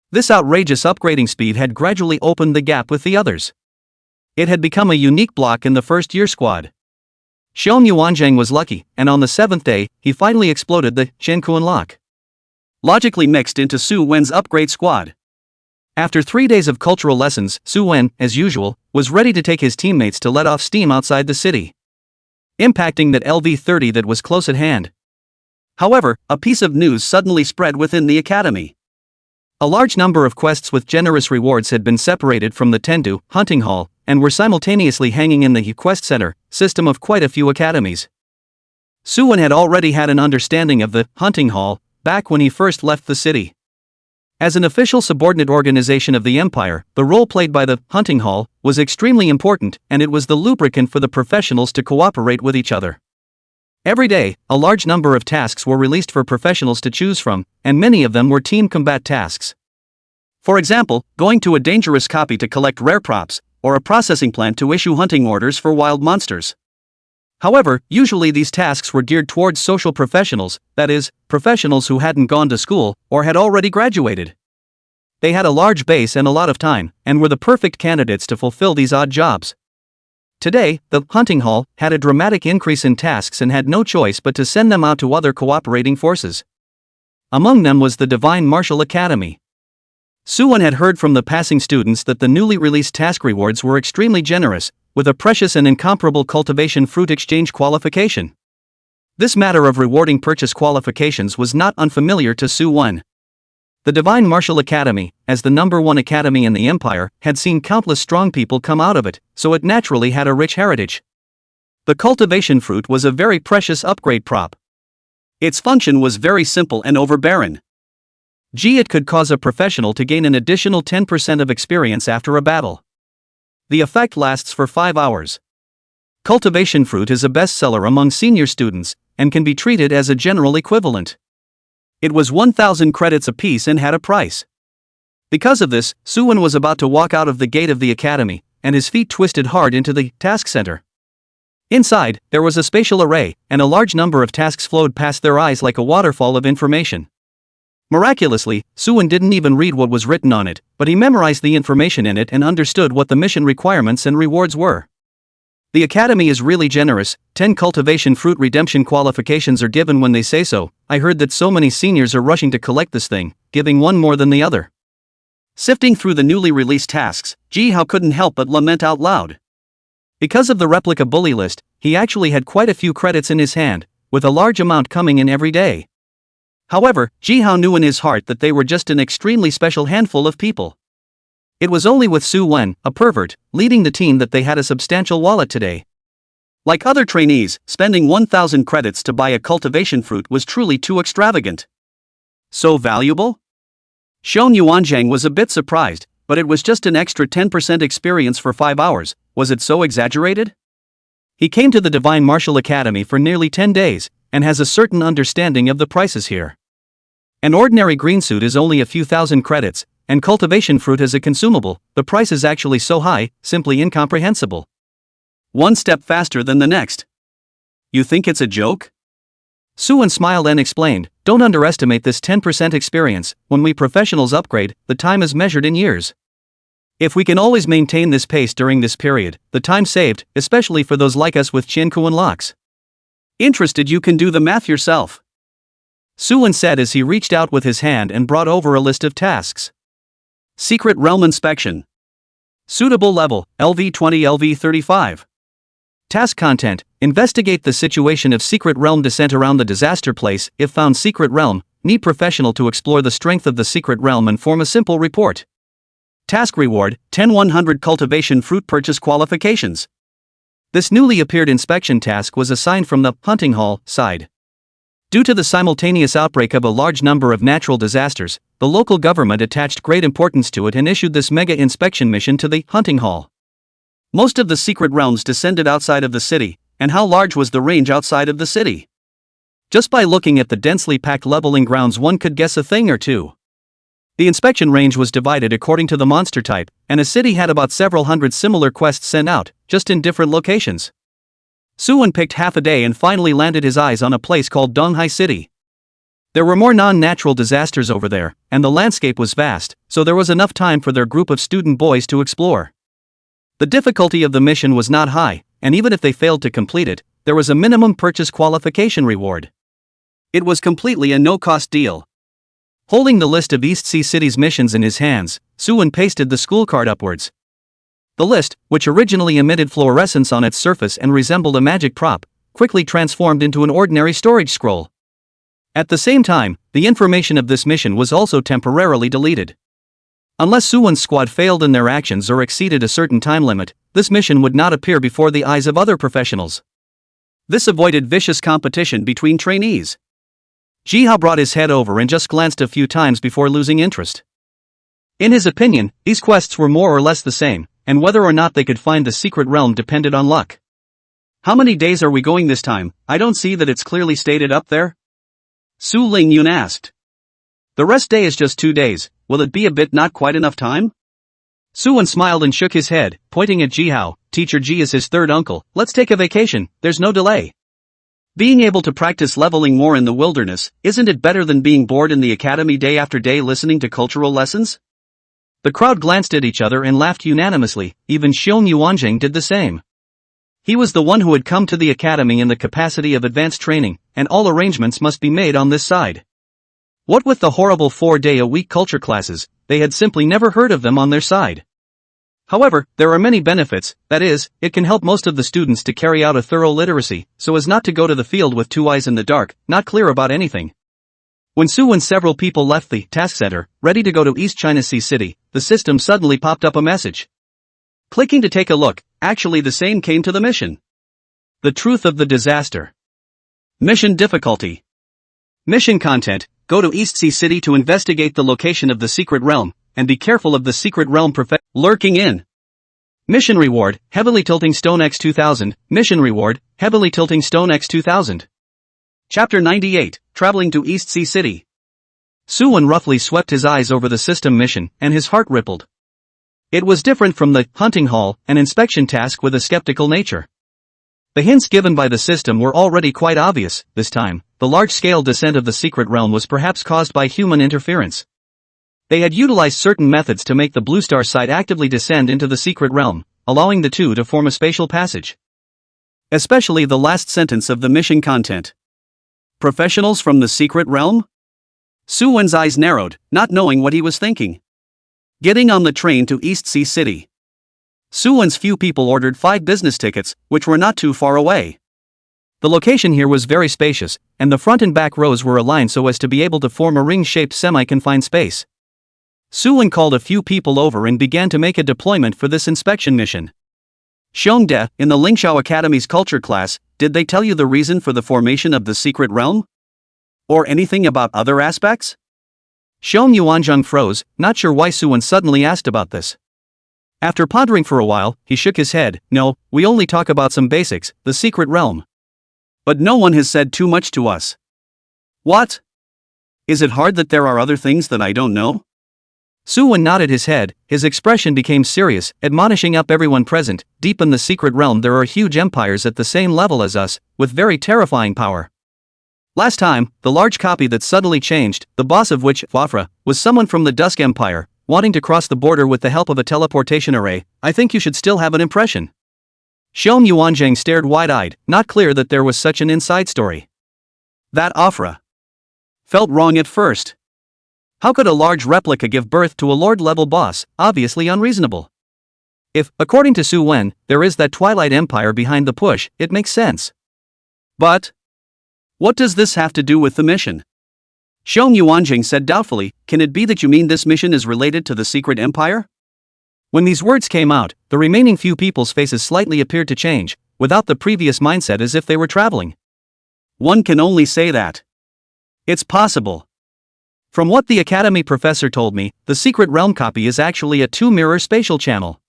This outrageous upgrading speed had gradually opened the gap with the others. It had become a unique block in the first-year squad. Xiao Muanjing was lucky, and on the 7th day, he finally exploded the Shenkuan lock. Logically mixed into Soo-won's upgrade squad. After 3 days of cultural lessons, Soo-won, as usual, was ready to take his teammates to let off steam outside the city, impacting that LV-30 that was close at hand. However, a piece of news suddenly spread within the academy. A large number of quests with generous rewards had been separated from the Tendu hunting hall, and were simultaneously hanging in the quest center system of quite a few academies. Soo-won had already had an understanding of the hunting hall back when he first left the city. As an official subordinate organization of the empire, the role played by the hunting hall was extremely important, and it was the lubricant for the professionals to cooperate with each other. Every day, a large number of tasks were released for professionals to choose from, and many of them were team combat tasks. For example, going to a dangerous copy to collect rare props, or a processing plant to issue hunting orders for wild monsters. However, usually these tasks were geared towards social professionals, that is, professionals who hadn't gone to school, or had already graduated. They had a large base and a lot of time, and were the perfect candidates to fulfill these odd jobs. Today, the hunting hall had a dramatic increase in tasks and had no choice but to send them out to other cooperating forces. Among them was the Divine Martial Academy. Soo-won had heard from the passing students that the newly released task rewards were extremely generous, with a precious and incomparable cultivation fruit exchange qualification. This matter of rewarding purchase qualifications was not unfamiliar to Soo-won. The Divine Martial Academy, as the #1 academy in the empire, had seen countless strong people come out of it, so it naturally had a rich heritage. The cultivation fruit was a very precious upgrade prop. Its function was very simple and overbearing. It could cause a professional to gain an additional 10% of experience after a battle. The effect lasts for 5 hours. Cultivation fruit is a bestseller among senior students, and can be treated as a general equivalent. It was 1,000 credits apiece and had a price. Because of this, Soo-won was about to walk out of the gate of the academy, and his feet twisted hard into the task center. Inside, there was a spatial array, and a large number of tasks flowed past their eyes like a waterfall of information. Miraculously, Soo-won didn't even read what was written on it, but he memorized the information in it and understood what the mission requirements and rewards were. The academy is really generous. 10 cultivation fruit redemption qualifications are given when they say so. I heard that so many seniors are rushing to collect this thing, giving one more than the other. Sifting through the newly released tasks, Ji-hao couldn't help but lament out loud. Because of the replica bully list, he actually had quite a few credits in his hand, with a large amount coming in every day. However, Ji-hao knew in his heart that they were just an extremely special handful of people. It was only with Su Wen, a pervert, leading the team that they had a substantial wallet today. Like other trainees, spending 1,000 credits to buy a cultivation fruit was truly too extravagant. So valuable? Shon Yuanzhang was a bit surprised, but it was just an extra 10% experience for 5 hours. Was it so exaggerated? He came to the Divine Martial Academy for nearly 10 days, and has a certain understanding of the prices here. An ordinary green suit is only a few thousand credits, and cultivation fruit as a consumable, the price is actually so high, simply incomprehensible. One step faster than the next. You think it's a joke? Suwon smiled and explained, don't underestimate this 10% experience. When we professionals upgrade, the time is measured in years. If we can always maintain this pace during this period, the time saved, especially for those like us with Qiankuan locks. Interested, you can do the math yourself. Suwon said as he reached out with his hand and brought over a list of tasks. Secret Realm Inspection. Suitable level, LV20 LV35. Task content, investigate the situation of Secret Realm descent around the disaster place. If found Secret Realm, need professional to explore the strength of the Secret Realm and form a simple report. Task reward, 10-100 cultivation fruit purchase qualifications. This newly appeared inspection task was assigned from the hunting hall side. Due to the simultaneous outbreak of a large number of natural disasters, the local government attached great importance to it and issued this mega inspection mission to the hunting hall. Most of the secret realms descended outside of the city, and how large was the range outside of the city? Just by looking at the densely packed leveling grounds one could guess a thing or two. The inspection range was divided according to the monster type, and a city had about several hundred similar quests sent out, just in different locations. Suwon picked half a day and finally landed his eyes on a place called Donghai City. There were more non-natural disasters over there, and the landscape was vast, so there was enough time for their group of student boys to explore. The difficulty of the mission was not high, and even if they failed to complete it, there was a minimum purchase qualification reward. It was completely a no-cost deal. Holding the list of East Sea City's missions in his hands, Suwon pasted the school card upwards. The list, which originally emitted fluorescence on its surface and resembled a magic prop, quickly transformed into an ordinary storage scroll. At the same time, the information of this mission was also temporarily deleted. Unless Suwon's squad failed in their actions or exceeded a certain time limit, this mission would not appear before the eyes of other professionals. This avoided vicious competition between trainees. Ji-hao brought his head over and just glanced a few times before losing interest. In his opinion, these quests were more or less the same, and whether or not they could find the secret realm depended on luck. How many days are we going this time? I don't see that it's clearly stated up there. Su Ling Yun asked. The rest day is just 2 days, will it be a bit not quite enough time? Suwon smiled and shook his head, pointing at Ji-hao. Teacher Ji is his third uncle, let's take a vacation, there's no delay. Being able to practice leveling more in the wilderness, isn't it better than being bored in the academy day after day listening to cultural lessons? The crowd glanced at each other and laughed unanimously, even Shon Yuanzhang did the same. He was the one who had come to the academy in the capacity of advanced training, and all arrangements must be made on this side. What with the horrible 4-day-a-week culture classes, they had simply never heard of them on their side. However, there are many benefits, that is, it can help most of the students to carry out a thorough literacy, so as not to go to the field with 2 eyes in the dark, not clear about anything. When Suwon several people left the task center, ready to go to East China Sea City, the system suddenly popped up a message. Clicking to take a look, actually the same came to the mission. The truth of the disaster. Mission difficulty. Mission content, go to East Sea City to investigate the location of the secret realm, and be careful of the secret realm lurking in. Mission reward, heavily tilting stone x 2000, mission reward, heavily tilting stone x 2000. Chapter 98, Traveling to East Sea City. Suwon roughly swept his eyes over the system mission, and his heart rippled. It was different from the hunting hall, an inspection task with a skeptical nature. The hints given by the system were already quite obvious. This time, the large-scale descent of the secret realm was perhaps caused by human interference. They had utilized certain methods to make the Blue Star site actively descend into the secret realm, allowing the two to form a spatial passage. Especially the last sentence of the mission content. Professionals from the secret realm? Suwon's eyes narrowed, not knowing what he was thinking. Getting on the train to East Sea City. Suwon's few people ordered 5 business tickets, which were not too far away. The location here was very spacious, and the front and back rows were aligned so as to be able to form a ring-shaped semi-confined space. Suwon called a few people over and began to make a deployment for this inspection mission. Xiongde, in the Lingxiao Academy's culture class, did they tell you the reason for the formation of the secret realm? Or anything about other aspects? Xiong Yuanzheng froze, not sure why Suwon suddenly asked about this. After pondering for a while, he shook his head. No, we only talk about some basics, the secret realm. But no one has said too much to us. What? Is it hard that there are other things that I don't know? Suwon nodded his head, his expression became serious, admonishing up everyone present. Deep in the secret realm there are huge empires at the same level as us, with very terrifying power. Last time, the large copy that suddenly changed, the boss of which, Wafra, was someone from the Dusk Empire, wanting to cross the border with the help of a teleportation array. I think you should still have an impression. Xiong Yuanzheng stared wide-eyed, not clear that there was such an inside story. That Afra felt wrong at first. How could a large replica give birth to a lord-level boss? Obviously unreasonable. If, according to Su Wen, there is that Twilight Empire behind the push, it makes sense. But what does this have to do with the mission? Xiong Yuanjing said doubtfully, can it be that you mean this mission is related to the secret empire? When these words came out, the remaining few people's faces slightly appeared to change, without the previous mindset as if they were traveling. One can only say that. It's possible. From what the academy professor told me, the secret realm copy is actually a 2-mirror spatial channel.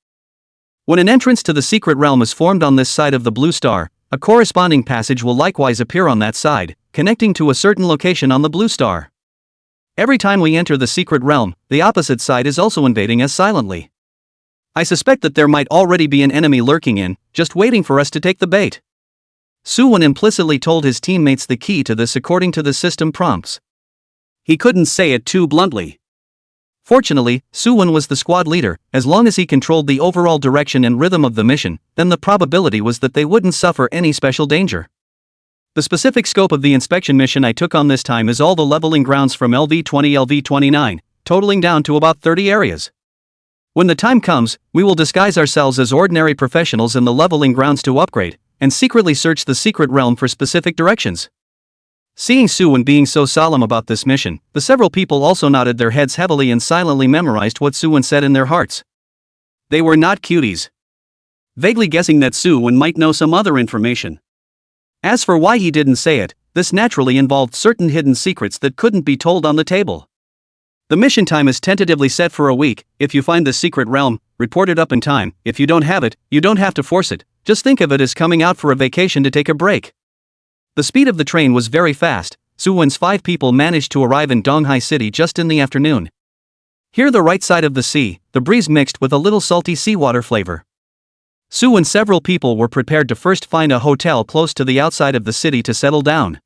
When an entrance to the secret realm is formed on this side of the blue star, a corresponding passage will likewise appear on that side, connecting to a certain location on the blue star. Every time we enter the secret realm, the opposite side is also invading us silently. I suspect that there might already be an enemy lurking in, just waiting for us to take the bait. Suwon implicitly told his teammates the key to this according to the system prompts. He couldn't say it too bluntly. Fortunately, Suwon was the squad leader. As long as he controlled the overall direction and rhythm of the mission, then the probability was that they wouldn't suffer any special danger. The specific scope of the inspection mission I took on this time is all the leveling grounds from LV-20 LV-29, totaling down to about 30 areas. When the time comes, we will disguise ourselves as ordinary professionals in the leveling grounds to upgrade, and secretly search the secret realm for specific directions. Seeing Suwon being so solemn about this mission, the several people also nodded their heads heavily and silently memorized what Suwon said in their hearts. They were not cuties. Vaguely guessing that Suwon might know some other information. As for why he didn't say it, this naturally involved certain hidden secrets that couldn't be told on the table. The mission time is tentatively set for a week. If you find the secret realm, report it up in time. If you don't have it, you don't have to force it. Just think of it as coming out for a vacation to take a break. The speed of the train was very fast. Suwon's 5 people managed to arrive in Donghai City just in the afternoon. Here the right side of the sea, the breeze mixed with a little salty seawater flavor. Suwon several people were prepared to first find a hotel close to the outside of the city to settle down.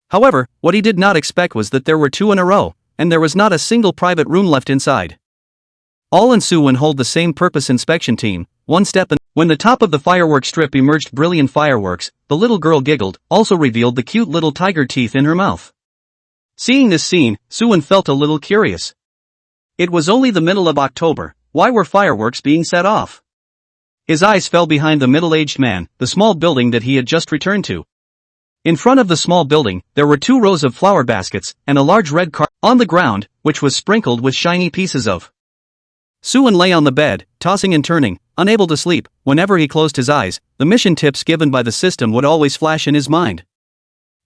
However, what he did not expect was that there were 2 in a row, and there was not a single private room left inside. All in Suwon hold the same purpose inspection team, one step in. When the top of the fireworks strip emerged brilliant fireworks, the little girl giggled, also revealed the cute little tiger teeth in her mouth. Seeing this scene, Suwon felt a little curious. It was only the middle of October, why were fireworks being set off? His eyes fell behind the middle-aged man, the small building that he had just returned to. In front of the small building, there were 2 rows of flower baskets, and a large red carpet on the ground, which was sprinkled with shiny pieces of. Suwon lay on the bed, tossing and turning, unable to sleep. Whenever he closed his eyes, the mission tips given by the system would always flash in his mind.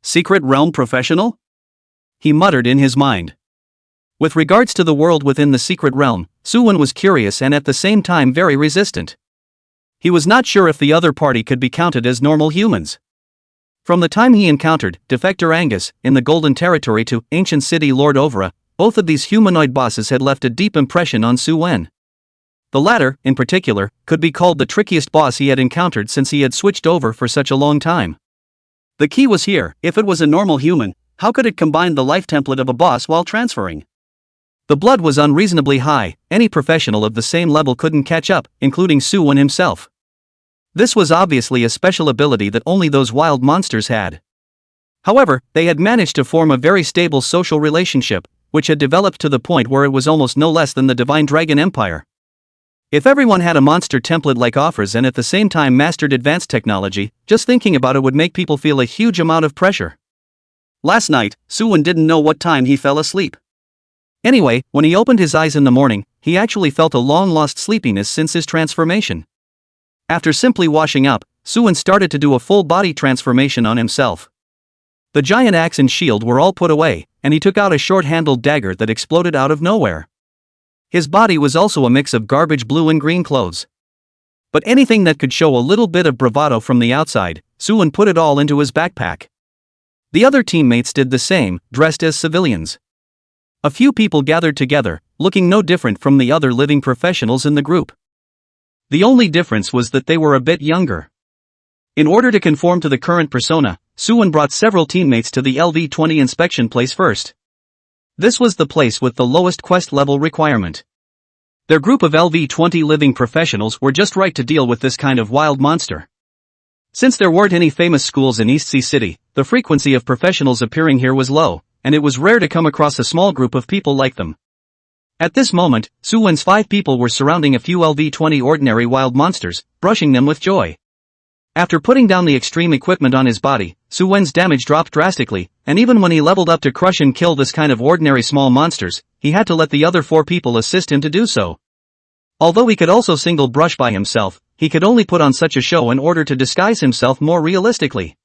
Secret realm professional? He muttered in his mind. With regards to the world within the secret realm, Suwon was curious and at the same time very resistant. He was not sure if the other party could be counted as normal humans. From the time he encountered Defector Angus in the Golden Territory to Ancient City Lord Overa, both of these humanoid bosses had left a deep impression on Suwon. The latter, in particular, could be called the trickiest boss he had encountered since he had switched over for such a long time. The key was here. If it was a normal human, how could it combine the life template of a boss while transferring? The blood was unreasonably high, any professional of the same level couldn't catch up, including Suwon himself. This was obviously a special ability that only those wild monsters had. However, they had managed to form a very stable social relationship, which had developed to the point where it was almost no less than the Divine Dragon Empire. If everyone had a monster template like offers and at the same time mastered advanced technology, just thinking about it would make people feel a huge amount of pressure. Last night, Suwon didn't know what time he fell asleep. Anyway, when he opened his eyes in the morning, he actually felt a long-lost sleepiness since his transformation. After simply washing up, Suwon started to do a full-body transformation on himself. The giant axe and shield were all put away, and he took out a short-handled dagger that exploded out of nowhere. His body was also a mix of garbage blue and green clothes. But anything that could show a little bit of bravado from the outside, Suwon put it all into his backpack. The other teammates did the same, dressed as civilians. A few people gathered together, looking no different from the other living professionals in the group. The only difference was that they were a bit younger. In order to conform to the current persona, Suwon brought several teammates to the LV-20 inspection place first. This was the place with the lowest quest level requirement. Their group of LV-20 living professionals were just right to deal with this kind of wild monster. Since there weren't any famous schools in East Sea City, the frequency of professionals appearing here was low, and it was rare to come across a small group of people like them. At this moment, Suwon's 5 people were surrounding a few LV-20 ordinary wild monsters, brushing them with joy. After putting down the extreme equipment on his body, Suwon's damage dropped drastically, and even when he leveled up to crush and kill this kind of ordinary small monsters, he had to let the other 4 people assist him to do so. Although he could also single brush by himself, he could only put on such a show in order to disguise himself more realistically.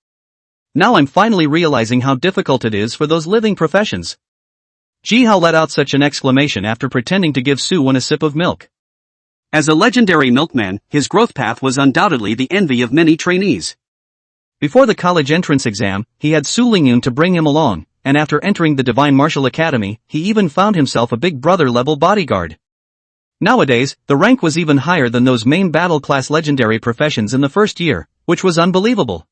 Now I'm finally realizing how difficult it is for those living professions. Ji-hao let out such an exclamation after pretending to give Suwon a sip of milk. As a legendary milkman, his growth path was undoubtedly the envy of many trainees. Before the college entrance exam, he had Su Lingyun to bring him along, and after entering the Divine Martial Academy, he even found himself a big brother-level bodyguard. Nowadays, the rank was even higher than those main battle-class legendary professions in the first year, which was unbelievable.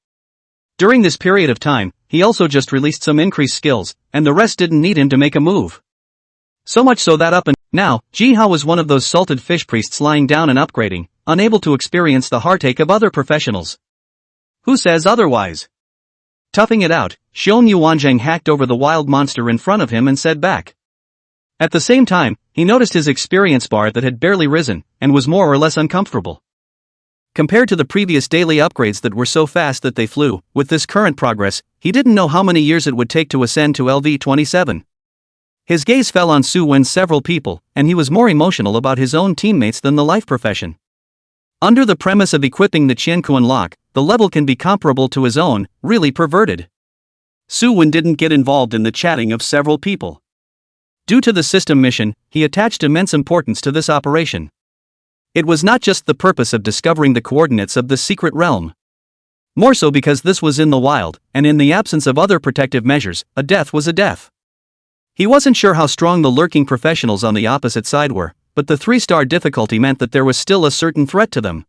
During this period of time, he also just released some increased skills, and the rest didn't need him to make a move. So much so that up and now, Ji-hao was one of those salted fish priests lying down and upgrading, unable to experience the heartache of other professionals. Who says otherwise? Toughing it out, Xiong Yuanzhang hacked over the wild monster in front of him and said back. At the same time, he noticed his experience bar that had barely risen, and was more or less uncomfortable. Compared to the previous daily upgrades that were so fast that they flew, with this current progress, he didn't know how many years it would take to ascend to LV-27. His gaze fell on Suwon's several people, and he was more emotional about his own teammates than the life profession. Under the premise of equipping the Qiankuan lock, the level can be comparable to his own, really perverted. Suwon didn't get involved in the chatting of several people. Due to the system mission, he attached immense importance to this operation. It was not just the purpose of discovering the coordinates of the secret realm. More so because this was in the wild, and in the absence of other protective measures, a death was a death. He wasn't sure how strong the lurking professionals on the opposite side were, but the 3-star difficulty meant that there was still a certain threat to them.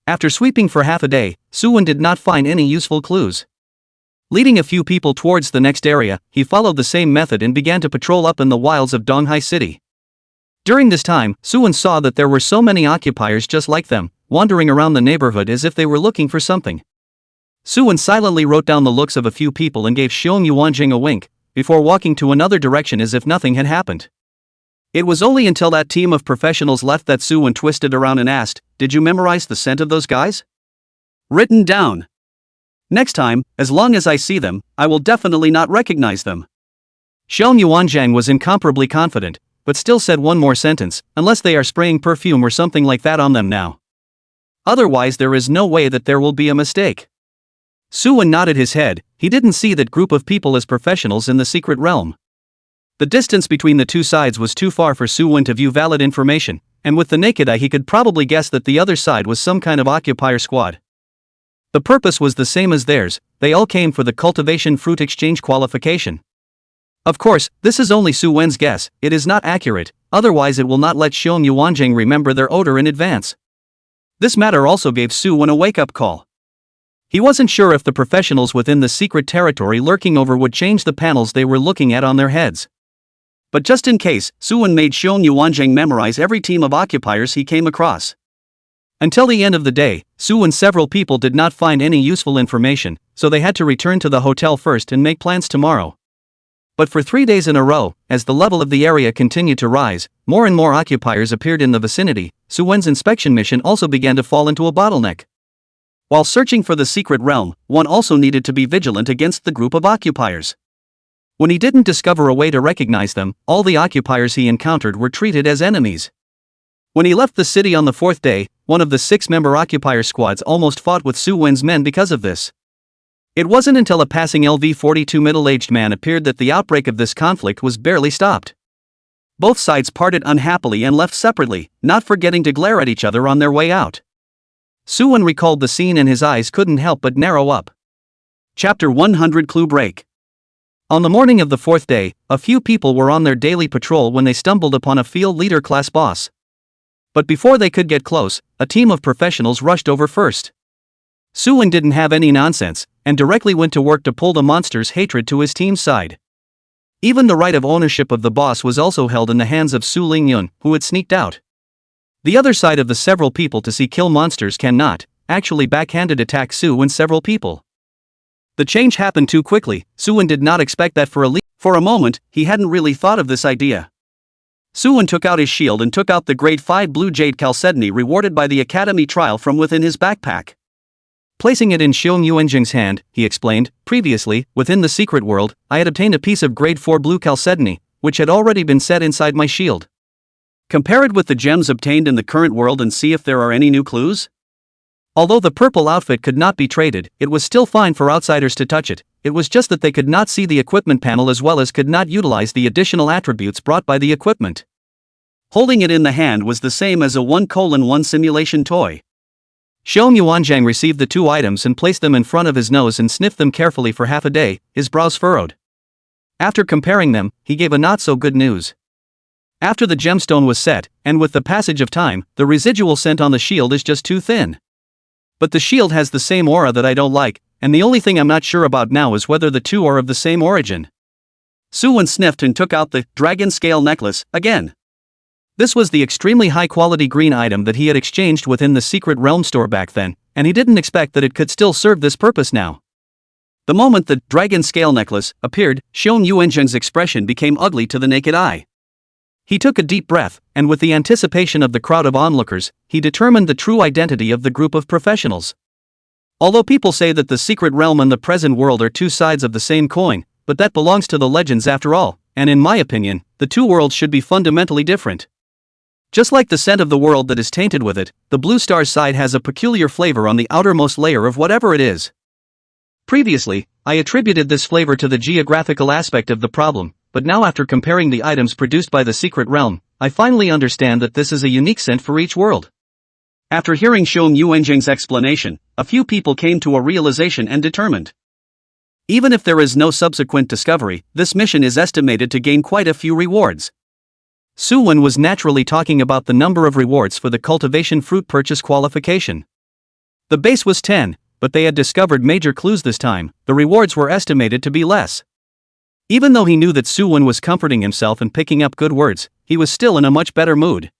After sweeping for half a day, Suwon did not find any useful clues. Leading a few people towards the next area, he followed the same method and began to patrol up in the wilds of Donghai City. During this time, Suwon saw that there were so many occupiers just like them, wandering around the neighborhood as if they were looking for something. Suwon silently wrote down the looks of a few people and gave Xiong Yuanjing a wink, before walking to another direction as if nothing had happened. It was only until that team of professionals left that Suwon twisted around and asked, "Did you memorize the scent of those guys?" "Written down. Next time, as long as I see them, I will definitely not recognize them." Xiong Yuanzhang was incomparably confident, but still said one more sentence, "Unless they are spraying perfume or something like that on them now. Otherwise there is no way that there will be a mistake." Suwon nodded his head. He didn't see that group of people as professionals in the secret realm. The distance between the two sides was too far for Suwon to view valid information, and with the naked eye he could probably guess that the other side was some kind of occupier squad. The purpose was the same as theirs, they all came for the cultivation fruit exchange qualification. Of course, this is only Suwon's guess, it is not accurate, otherwise it will not let Xiong Yuanjing remember their odor in advance. This matter also gave Suwon a wake-up call. He wasn't sure if the professionals within the secret territory lurking over would change the panels they were looking at on their heads. But just in case, Suwon made Xiong Yuanjing memorize every team of occupiers he came across. Until the end of the day, Suwon's several people did not find any useful information, so they had to return to the hotel first and make plans tomorrow. But for 3 days in a row, as the level of the area continued to rise, more and more occupiers appeared in the vicinity. Su-wen's inspection mission also began to fall into a bottleneck. While searching for the secret realm, one also needed to be vigilant against the group of occupiers. When he didn't discover a way to recognize them, all the occupiers he encountered were treated as enemies. When he left the city on the 4th day, one of the 6-member occupier squads almost fought with Su-wen's men because of this. It wasn't until a passing LV-42 middle-aged man appeared that the outbreak of this conflict was barely stopped. Both sides parted unhappily and left separately, not forgetting to glare at each other on their way out. Su-wen recalled the scene and his eyes couldn't help but narrow up. Chapter 100 Clue Break. On the morning of the 4th day, a few people were on their daily patrol when they stumbled upon a field leader class boss. But before they could get close, a team of professionals rushed over first. Su-wen didn't have any nonsense, and directly went to work to pull the monster's hatred to his team's side. Even the right of ownership of the boss was also held in the hands of Su Ling-yun, who had sneaked out. The other side of the several people to see kill monsters cannot, actually backhanded attack Su-wen several people. The change happened too quickly. Su-wen did not expect that for a moment, he hadn't really thought of this idea. Su-wen took out his shield and took out the grade 5 blue jade chalcedony rewarded by the academy trial from within his backpack. Placing it in Xiong Yuanjing's hand, he explained, previously, within the secret world, I had obtained a piece of grade 4 blue chalcedony, which had already been set inside my shield. Compare it with the gems obtained in the current world and see if there are any new clues? Although the purple outfit could not be traded, it was still fine for outsiders to touch it. It was just that they could not see the equipment panel as well as could not utilize the additional attributes brought by the equipment. Holding it in the hand was the same as a 1:1 simulation toy. Xiong Yuanzhang received the 2 items and placed them in front of his nose and sniffed them carefully for half a day, his brows furrowed. After comparing them, he gave a not-so-good news. After the gemstone was set, and with the passage of time, the residual scent on the shield is just too thin. But the shield has the same aura that I don't like, and the only thing I'm not sure about now is whether the two are of the same origin. Su-wen sniffed and took out the dragon scale necklace again. This was the extremely high-quality green item that he had exchanged within the secret realm store back then, and he didn't expect that it could still serve this purpose now. The moment the dragon scale necklace appeared, Xiong Yuanzheng's expression became ugly to the naked eye. He took a deep breath, and with the anticipation of the crowd of onlookers, he determined the true identity of the group of professionals. Although people say that the secret realm and the present world are two sides of the same coin, but that belongs to the legends after all, and in my opinion, the two worlds should be fundamentally different. Just like the scent of the world that is tainted with it, the blue star's side has a peculiar flavor on the outermost layer of whatever it is. Previously, I attributed this flavor to the geographical aspect of the problem, but now after comparing the items produced by the secret realm, I finally understand that this is a unique scent for each world. After hearing Xiong Yuanjing's explanation, a few people came to a realization and determined. Even if there is no subsequent discovery, this mission is estimated to gain quite a few rewards. Su-wen was naturally talking about the number of rewards for the cultivation fruit purchase qualification. The base was 10, but they had discovered major clues this time. The rewards were estimated to be less. Even though he knew that Su-wen was comforting himself and picking up good words, he was still in a much better mood.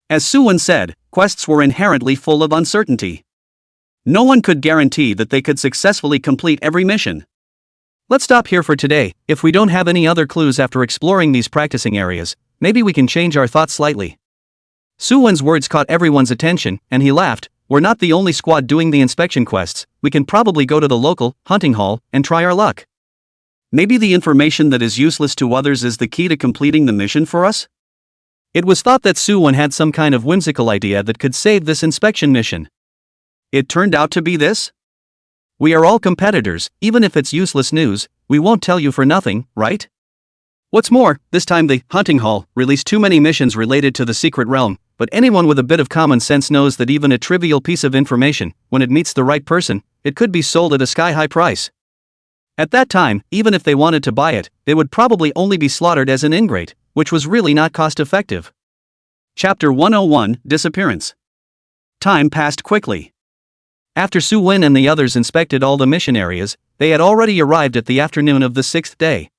As Su-wen said, quests were inherently full of uncertainty. No one could guarantee that they could successfully complete every mission. Let's stop here for today. If we don't have any other clues after exploring these practicing areas, maybe we can change our thoughts slightly. Su-wen's words caught everyone's attention, and he laughed. We're not the only squad doing the inspection quests. We can probably go to the local hunting hall and try our luck. Maybe the information that is useless to others is the key to completing the mission for us? It was thought that Su-wen had some kind of whimsical idea that could save this inspection mission. It turned out to be this? We are all competitors, even if it's useless news, we won't tell you for nothing, right? What's more, this time the hunting hall released too many missions related to the secret realm, but anyone with a bit of common sense knows that even a trivial piece of information, when it meets the right person, it could be sold at a sky-high price. At that time, even if they wanted to buy it, they would probably only be slaughtered as an ingrate, which was really not cost-effective. Chapter 101, Disappearance. Time passed quickly. After Su-wen and the others inspected all the mission areas, they had already arrived at the afternoon of the 6th day.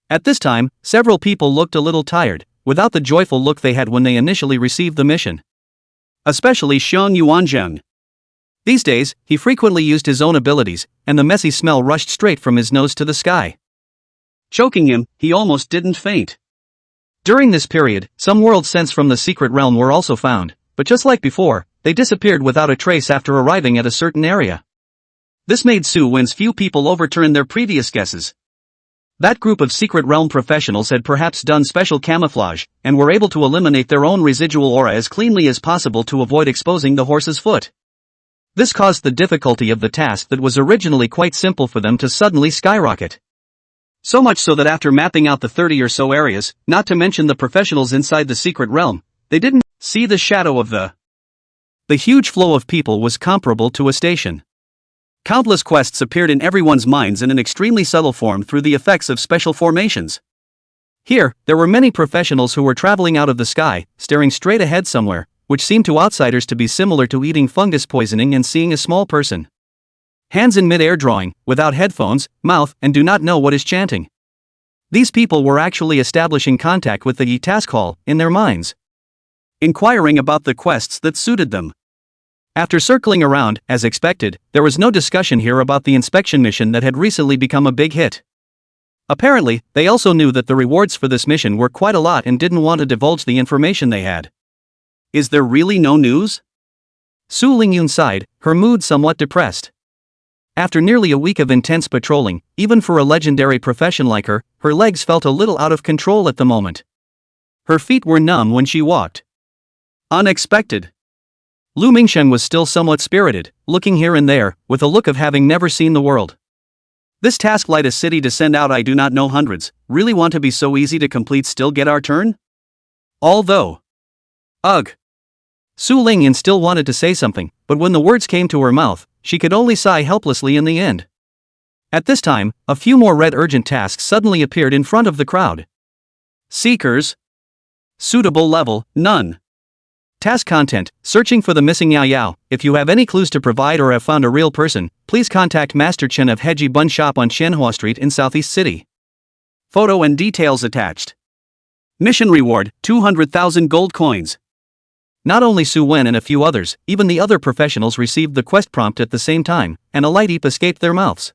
At this time, several people looked a little tired, without the joyful look they had when they initially received the mission. Especially Xiong Yuanzhang. These days, he frequently used his own abilities, and the messy smell rushed straight from his nose to the sky. choking him, he almost didn't faint. During this period, some world scents from the secret realm were also found, but just like before, they disappeared without a trace after arriving at a certain area. This made Su Wen's few people overturn their previous guesses. That group of secret realm professionals had perhaps done special camouflage, and were able to eliminate their own residual aura as cleanly as possible to avoid exposing the horse's foot. This caused the difficulty of the task that was originally quite simple for them to suddenly skyrocket. So much so that after mapping out the 30 or so areas, not to mention the professionals inside the secret realm, they didn't see the shadow of the huge flow of people was comparable to a station. Countless quests appeared in everyone's minds in an extremely subtle form through the effects of special formations. Here, there were many professionals who were traveling out of the sky, staring straight ahead somewhere, which seemed to outsiders to be similar to eating fungus poisoning and seeing a small person. Hands in mid-air drawing, without headphones, mouth, and do not know what is chanting. These people were actually establishing contact with the task hall, in their minds, inquiring about the quests that suited them. After circling around, as expected, there was no discussion here about the inspection mission that had recently become a big hit. Apparently, they also knew that the rewards for this mission were quite a lot and didn't want to divulge the information they had. Is there really no news? Su Lingyun sighed, her mood somewhat depressed. After nearly a week of intense patrolling, even for a legendary profession like her, her legs felt a little out of control at the moment. Her feet were numb when she walked. Unexpected. Lu Mingsheng was still somewhat spirited, looking here and there, with a look of having never seen the world. This task light a city to send out I do not know hundreds, really want to be so easy to complete still get our turn? Although. Ugh. Su Lingyan still wanted to say something, but when the words came to her mouth, she could only sigh helplessly in the end. At this time, a few more red urgent tasks suddenly appeared in front of the crowd. Seekers. Suitable level, none. Task content, searching for the missing Yao Yao. If you have any clues to provide or have found a real person, please contact Master Chen of Heji Bun Shop on Manhwa Street in Southeast City. Photo and details attached. Mission reward, 200,000 gold coins. Not only Su Wen and a few others, even the other professionals received the quest prompt at the same time, and a light eep escaped their mouths.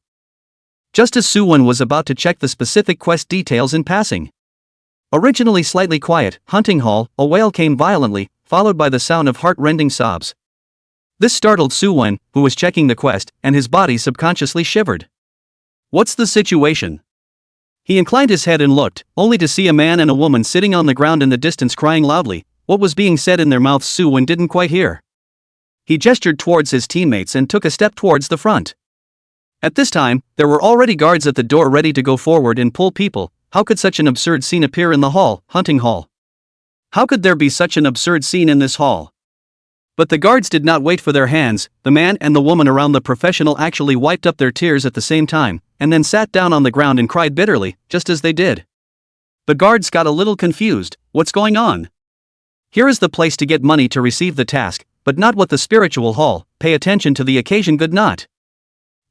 Just as Su Wen was about to check the specific quest details in passing. Originally slightly quiet, hunting hall, a wail came violently, followed by the sound of heart-rending sobs. This startled Su Wen, who was checking the quest, and his body subconsciously shivered. What's the situation? He inclined his head and looked, only to see a man and a woman sitting on the ground in the distance crying loudly. What was being said in their mouths Su Wen didn't quite hear. He gestured towards his teammates and took a step towards the front. At this time, there were already guards at the door ready to go forward and pull people. How could such an absurd scene appear in the hall, hunting hall? How could there be such an absurd scene in this hall? But the guards did not wait for their hands. The man and the woman around the professional actually wiped up their tears at the same time, and then sat down on the ground and cried bitterly, just as they did. The guards got a little confused. What's going on? Here is the place to get money to receive the task, but not what the spiritual hall. Pay attention to the occasion, good not.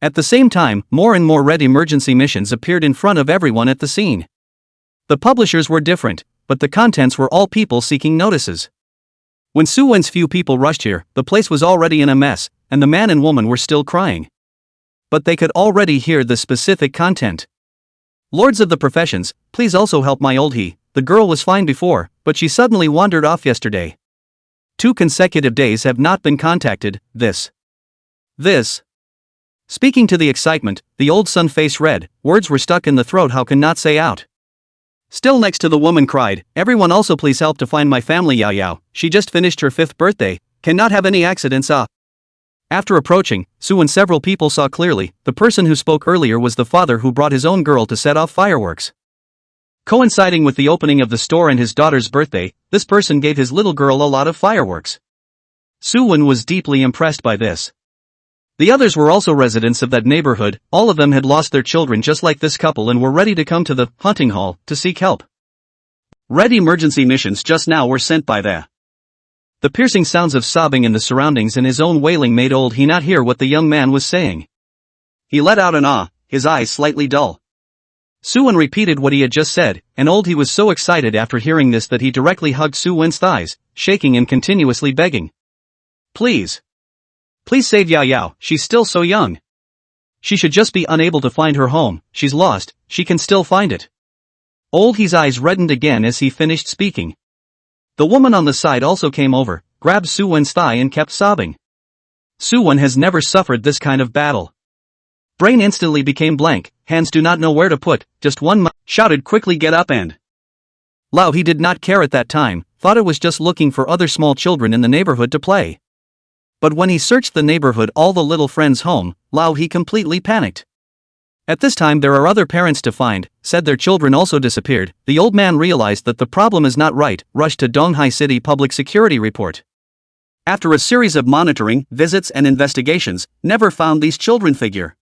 At the same time, more and more red emergency missions appeared in front of everyone at the scene. The publishers were different, but the contents were all people seeking notices. When Su Wen's few people rushed here, the place was already in a mess, and the man and woman were still crying. But they could already hear the specific content. Lords of the professions, please also help my old he. The girl was fine before, but she suddenly wandered off yesterday. 2 consecutive days have not been contacted. This. Speaking to the excitement, the old son faced red, words were stuck in the throat how can not say out. Still next to the woman cried, everyone also please help to find my family Yao Yao, she just finished her 5th birthday, cannot have any accidents After approaching, Su and several people saw clearly, the person who spoke earlier was the father who brought his own girl to set off fireworks. Coinciding with the opening of the store and his daughter's birthday, this person gave his little girl a lot of fireworks. Su Wen was deeply impressed by this. The others were also residents of that neighborhood, all of them had lost their children just like this couple and were ready to come to the hunting hall to seek help. Red emergency missions just now were sent by the piercing sounds of sobbing in the surroundings and his own wailing made old he not hear what the young man was saying. He let out an ah, his eyes slightly dull. Su Wen repeated what he had just said, and old he was so excited after hearing this that he directly hugged Su Wen's thighs, shaking and continuously begging. Please. Please save Yao Yao, she's still so young. She should just be unable to find her home, she's lost, she can still find it. Old He's eyes reddened again as he finished speaking. The woman on the side also came over, grabbed Su Wen's thigh and kept sobbing. Su Wen has never suffered this kind of battle. Brain instantly became blank, hands do not know where to put, just one shouted quickly get up and. Lao he did not care at that time, thought it was just looking for other small children in the neighborhood to play. But when he searched the neighborhood all the little friends home, Lao he completely panicked. At this time there are other parents to find, said their children also disappeared. The old man realized that the problem is not right, rushed to Donghai City Public Security Report. After a series of monitoring, visits and investigations, never found these children figure.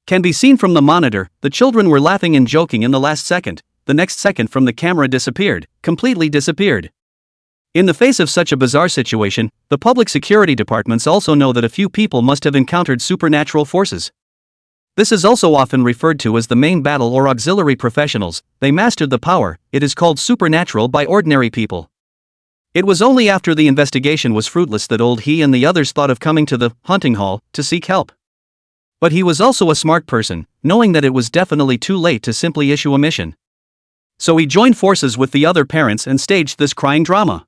Can be seen from the monitor, the children were laughing and joking in the last second, the next second from the camera disappeared, completely disappeared. In the face of such a bizarre situation, the public security departments also know that a few people must have encountered supernatural forces. This is also often referred to as the main battle or auxiliary professionals. They mastered the power, it is called supernatural by ordinary people. It was only after the investigation was fruitless that old He and the others thought of coming to the hunting hall to seek help. But he was also a smart person, knowing that it was definitely too late to simply issue a mission. So he joined forces with the other parents and staged this crying drama.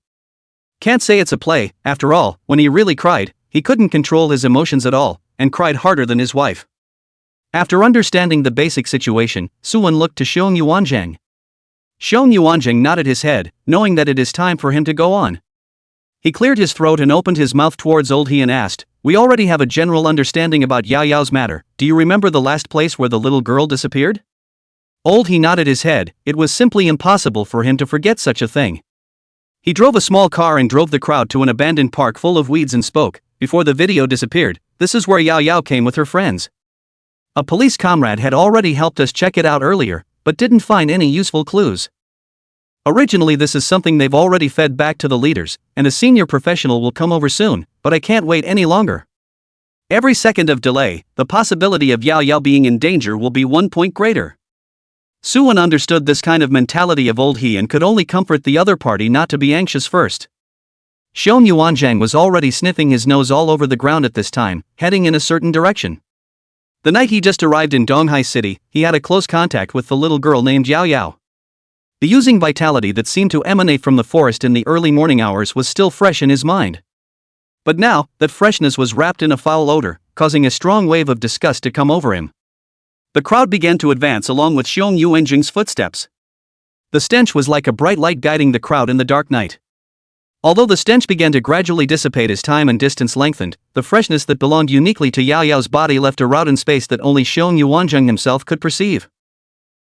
Can't say it's a play, after all, when he really cried, he couldn't control his emotions at all, and cried harder than his wife. After understanding the basic situation, Su Wen looked to Xiong Yuanzhang. Xiong Yuanzhang nodded his head, knowing that it is time for him to go on. He cleared his throat and opened his mouth towards old He and asked, we already have a general understanding about Yao Yao's matter, do you remember the last place where the little girl disappeared? Old He nodded his head, it was simply impossible for him to forget such a thing. He drove a small car and drove the crowd to an abandoned park full of weeds and spoke, before the video disappeared, this is where Yao Yao came with her friends. A police comrade had already helped us check it out earlier, but didn't find any useful clues. Originally this is something they've already fed back to the leaders, and a senior professional will come over soon, but I can't wait any longer. Every second of delay, the possibility of Yao Yao being in danger will be 1 point greater. Su Wen understood this kind of mentality of old He and could only comfort the other party not to be anxious first. Xiong Yuanzhang was already sniffing his nose all over the ground at this time, heading in a certain direction. The night he just arrived in Donghai City, he had a close contact with the little girl named Yao Yao. The oozing vitality that seemed to emanate from the forest in the early morning hours was still fresh in his mind. But now, that freshness was wrapped in a foul odor, causing a strong wave of disgust to come over him. The crowd began to advance along with Xiong Yuanzhang's footsteps. The stench was like a bright light guiding the crowd in the dark night. Although the stench began to gradually dissipate as time and distance lengthened, the freshness that belonged uniquely to Yao Yao's body left a route in space that only Xiong Yuanzhang himself could perceive.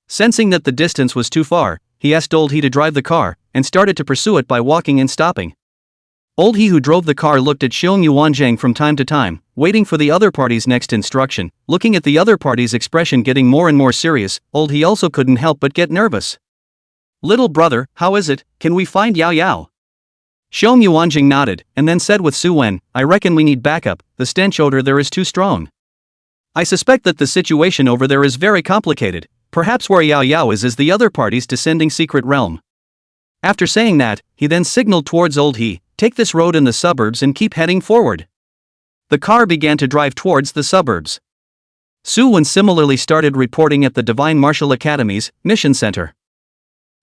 Sensing that the distance was too far, he asked old He to drive the car, and started to pursue it by walking and stopping. Old He who drove the car looked at Xiong Yuanzhang from time to time, waiting for the other party's next instruction. Looking at the other party's expression getting more and more serious, old He also couldn't help but get nervous. Little brother, how is it, can we find Yao Yao? Xiong Yuanzhang nodded, and then said with Su Wen, I reckon we need backup, the stench odor there is too strong. I suspect that the situation over there is very complicated, perhaps where Yao Yao is the other party's descending secret realm. After saying that, he then signaled towards old He, take this road in the suburbs and keep heading forward. The car began to drive towards the suburbs. Su Wen similarly started reporting at the Divine Martial Academy's mission center.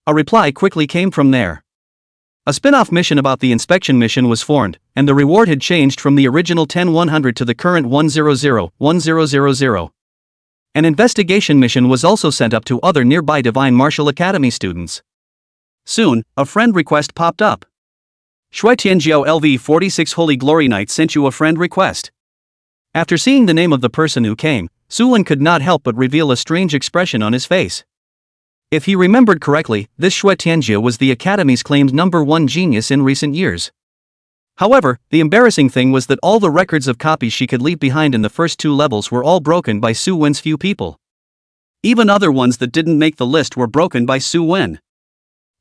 A reply quickly came from there. A spin-off mission about the inspection mission was formed, and the reward had changed from the original 10-100 to the current 100-1000. An investigation mission was also sent up to other nearby Divine Martial Academy students. Soon, a friend request popped up. Shui Tianjiao LV46 Holy Glory Knight sent you a friend request. After seeing the name of the person who came, Su Wen could not help but reveal a strange expression on his face. If he remembered correctly, this Shui Tianjia was the Academy's claimed #1 genius in recent years. However, the embarrassing thing was that all the records of copies she could leave behind in the first 2 levels were all broken by Su Wen's few people. Even other ones that didn't make the list were broken by Su Wen.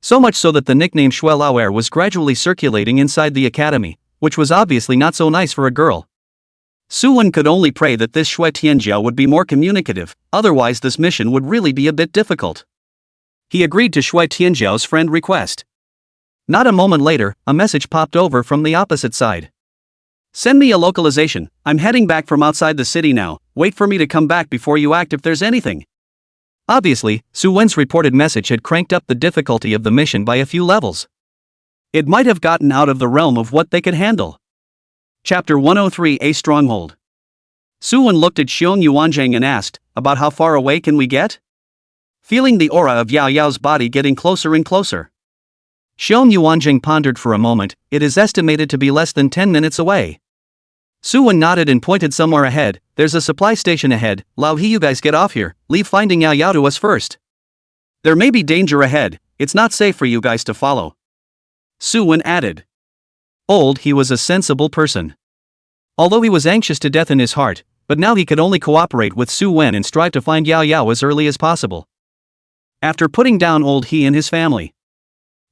So much so that the nickname Shui Laoer was gradually circulating inside the Academy, which was obviously not so nice for a girl. Su Wen could only pray that this Shui Tianjiao would be more communicative, otherwise this mission would really be a bit difficult. He agreed to Shui Tianjiao's friend request. Not a moment later, a message popped over from the opposite side. Send me a localization, I'm heading back from outside the city now, wait for me to come back before you act if there's anything. Obviously, Su Wen's reported message had cranked up the difficulty of the mission by a few levels. It might have gotten out of the realm of what they could handle. Chapter 103: A Stronghold. Su Wen looked at Xiong Yuanzhang and asked, "About how far away can we get?" Feeling the aura of Yao Yao's body getting closer and closer. Xiong Yuanzhang pondered for a moment. "It is estimated to be less than 10 minutes away." Su Wen nodded and pointed somewhere ahead. "There's a supply station ahead. Lao He, you guys get off here, leave finding Yao Yao to us first. There may be danger ahead, it's not safe for you guys to follow." Su Wen added. Old He was a sensible person. Although he was anxious to death in his heart, but now he could only cooperate with Su Wen and strive to find Yao Yao as early as possible. After putting down Old He and his family,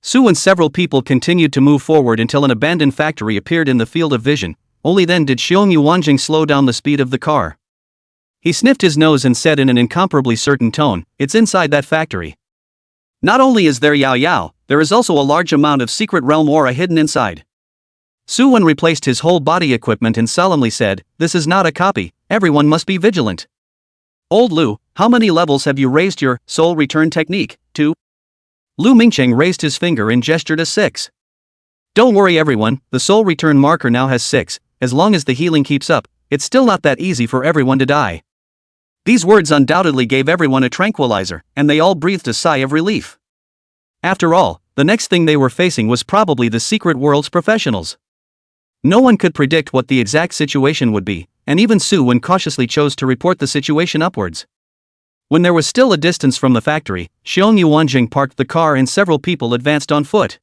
Su and several people continued to move forward until an abandoned factory appeared in the field of vision. Only then did Xiong Yuanjing slow down the speed of the car. He sniffed his nose and said in an incomparably certain tone, "It's inside that factory. Not only is there Yao Yao, there is also a large amount of secret realm aura hidden inside." Su Wen replaced his whole body equipment and solemnly said, "This is not a copy, everyone must be vigilant." "Old Lu, how many levels have you raised your soul return technique to?" Lu Mingcheng raised his finger and gestured a 6. "Don't worry everyone, the soul return marker now has 6, as long as the healing keeps up, it's still not that easy for everyone to die." These words undoubtedly gave everyone a tranquilizer, and they all breathed a sigh of relief. After all, the next thing they were facing was probably the secret world's professionals. No one could predict what the exact situation would be, and even Su Wen cautiously chose to report the situation upwards. When there was still a distance from the factory, Xiong Yuanjing parked the car and several people advanced on foot.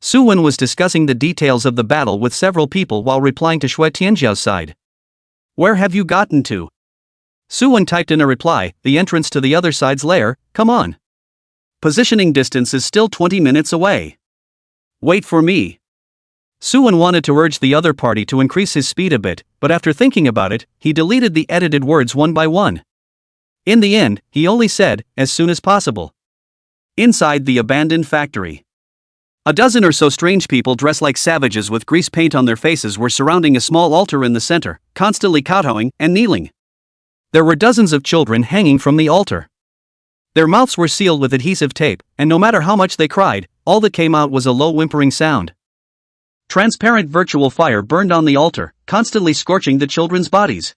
Su Wen was discussing the details of the battle with several people while replying to Shui Tianjiao's side. "Where have you gotten to?" Su Wen typed in a reply, "The entrance to the other side's lair, come on. Positioning distance is still 20 minutes away. Wait for me." Su Wen wanted to urge the other party to increase his speed a bit, but after thinking about it, he deleted the edited words one by one. In the end, he only said, "As soon as possible." Inside the abandoned factory, a dozen or so strange people dressed like savages with grease paint on their faces were surrounding a small altar in the center, constantly kowtowing and kneeling. There were dozens of children hanging from the altar. Their mouths were sealed with adhesive tape, and no matter how much they cried, all that came out was a low whimpering sound. Transparent virtual fire burned on the altar, constantly scorching the children's bodies.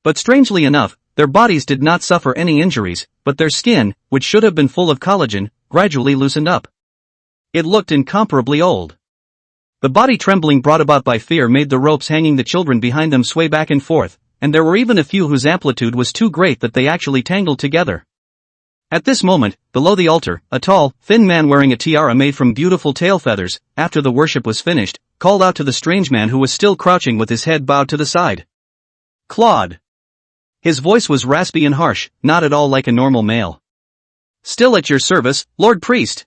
But strangely enough, their bodies did not suffer any injuries, but their skin, which should have been full of collagen, gradually loosened up. It looked incomparably old. The body trembling brought about by fear made the ropes hanging the children behind them sway back and forth, and there were even a few whose amplitude was too great that they actually tangled together. At this moment, below the altar, a tall, thin man wearing a tiara made from beautiful tail feathers, after the worship was finished, called out to the strange man who was still crouching with his head bowed to the side. "Claude." His voice was raspy and harsh, not at all like a normal male. "Still at your service, Lord Priest."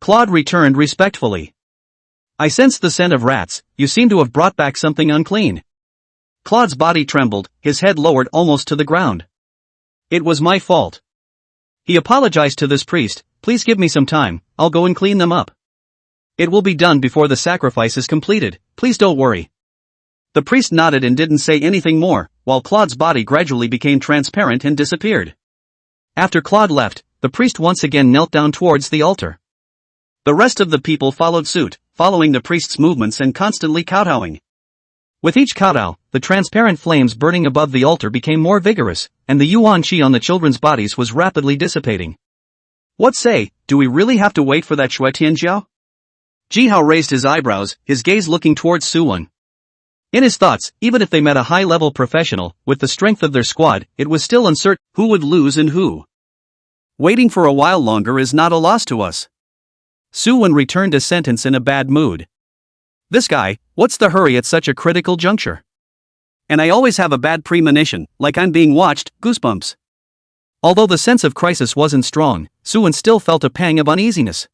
Claude returned respectfully. "I sensed the scent of rats, you seem to have brought back something unclean." Claude's body trembled, his head lowered almost to the ground. "It was my fault." He apologized to this priest, "Please give me some time, I'll go and clean them up. It will be done before the sacrifice is completed, please don't worry." The priest nodded and didn't say anything more, while Claude's body gradually became transparent and disappeared. After Claude left, the priest once again knelt down towards the altar. The rest of the people followed suit, following the priest's movements and constantly kowtowing. With each kowtow, the transparent flames burning above the altar became more vigorous, and the yuan qi on the children's bodies was rapidly dissipating. "What say, do we really have to wait for that Shui Tianjiao?" Jihao raised his eyebrows, his gaze looking towards Su Wen. In his thoughts, even if they met a high-level professional, with the strength of their squad, it was still uncertain who would lose and who. "Waiting for a while longer is not a loss to us." Su Wen returned a sentence in a bad mood. "This guy, what's the hurry at such a critical juncture? And I always have a bad premonition, like I'm being watched, goosebumps." Although the sense of crisis wasn't strong, Su Wen still felt a pang of uneasiness.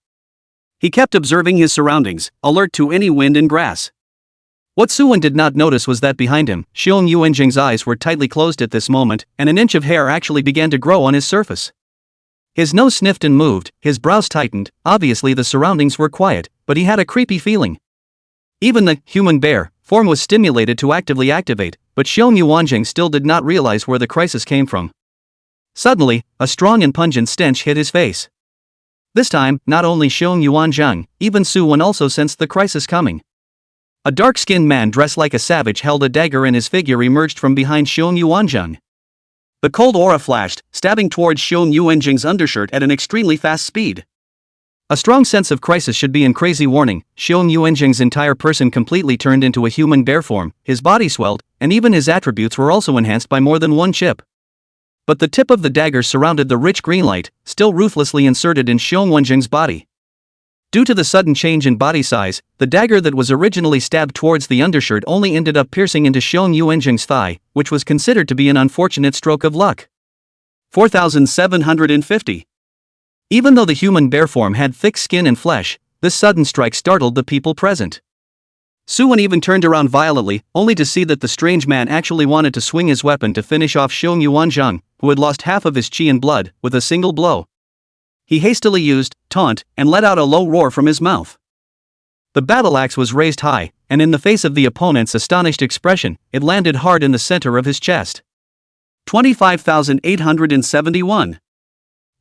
He kept observing his surroundings, alert to any wind and grass. What Su Wen did not notice was that behind him, Xiong Yuanjing's eyes were tightly closed at this moment, and an inch of hair actually began to grow on his surface. His nose sniffed and moved, his brows tightened, obviously the surroundings were quiet, but he had a creepy feeling. Even the human bear form was stimulated to actively activate, but Xiong Yuanjing still did not realize where the crisis came from. Suddenly, a strong and pungent stench hit his face. This time, not only Xiong Yuanzhang, even Su Wen also sensed the crisis coming. A dark-skinned man dressed like a savage held a dagger and his figure emerged from behind Xiong Yuanzhang. The cold aura flashed, stabbing towards Xiong Yuanzhang's undershirt at an extremely fast speed. A strong sense of crisis should be in crazy warning. Xiong Yuanzhang's entire person completely turned into a human bear form, his body swelled, and even his attributes were also enhanced by more than one chip. But the tip of the dagger surrounded the rich green light, still ruthlessly inserted in Xiong Yuanzhang's body. Due to the sudden change in body size, the dagger that was originally stabbed towards the undershirt only ended up piercing into Xiong Yuanzhang's thigh, which was considered to be an unfortunate stroke of luck. 4750. Even though the human bear form had thick skin and flesh, this sudden strike startled the people present. Su Wen even turned around violently, only to see that the strange man actually wanted to swing his weapon to finish off Xiong Yuanzhang, who had lost half of his chi and blood, with a single blow. He hastily used taunt and let out a low roar from his mouth. The battle axe was raised high, and in the face of the opponent's astonished expression, it landed hard in the center of his chest. 25,871.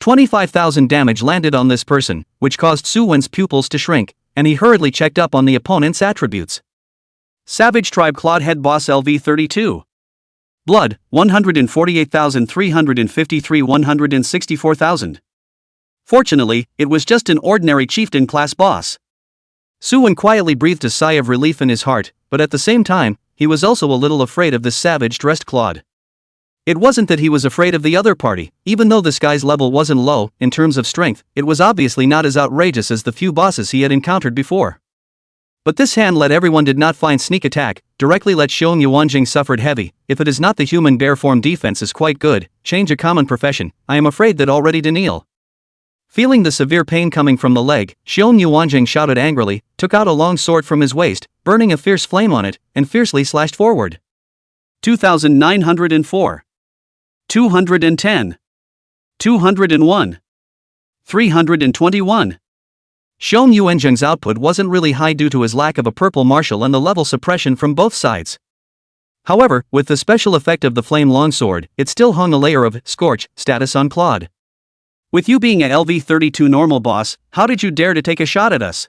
25,000 damage landed on this person, which caused Su Wen's pupils to shrink, and he hurriedly checked up on the opponent's attributes. Savage Tribe Clawed Head Boss LV32. Blood, 148,353 164,000. Fortunately, it was just an ordinary chieftain class boss. Su Wen quietly breathed a sigh of relief in his heart, but at the same time, he was also a little afraid of this savage-dressed Claude. It wasn't that he was afraid of the other party, even though this guy's level wasn't low, in terms of strength, it was obviously not as outrageous as the few bosses he had encountered before. But this hand let everyone did not find sneak attack, directly let Xiong Yuanjing suffered heavy. If it is not the human bear form defense is quite good, change a common profession, I am afraid that already to kneel. Feeling the severe pain coming from the leg, Xiong Yuanjing shouted angrily, took out a long sword from his waist, burning a fierce flame on it, and fiercely slashed forward. 2,904. 210. 201. 321. Xiong Yuanzhang's output wasn't really high due to his lack of a purple martial and the level suppression from both sides. However, with the special effect of the flame longsword, it still hung a layer of scorch status on Claude. With you being a LV32 normal boss, how did you dare to take a shot at us?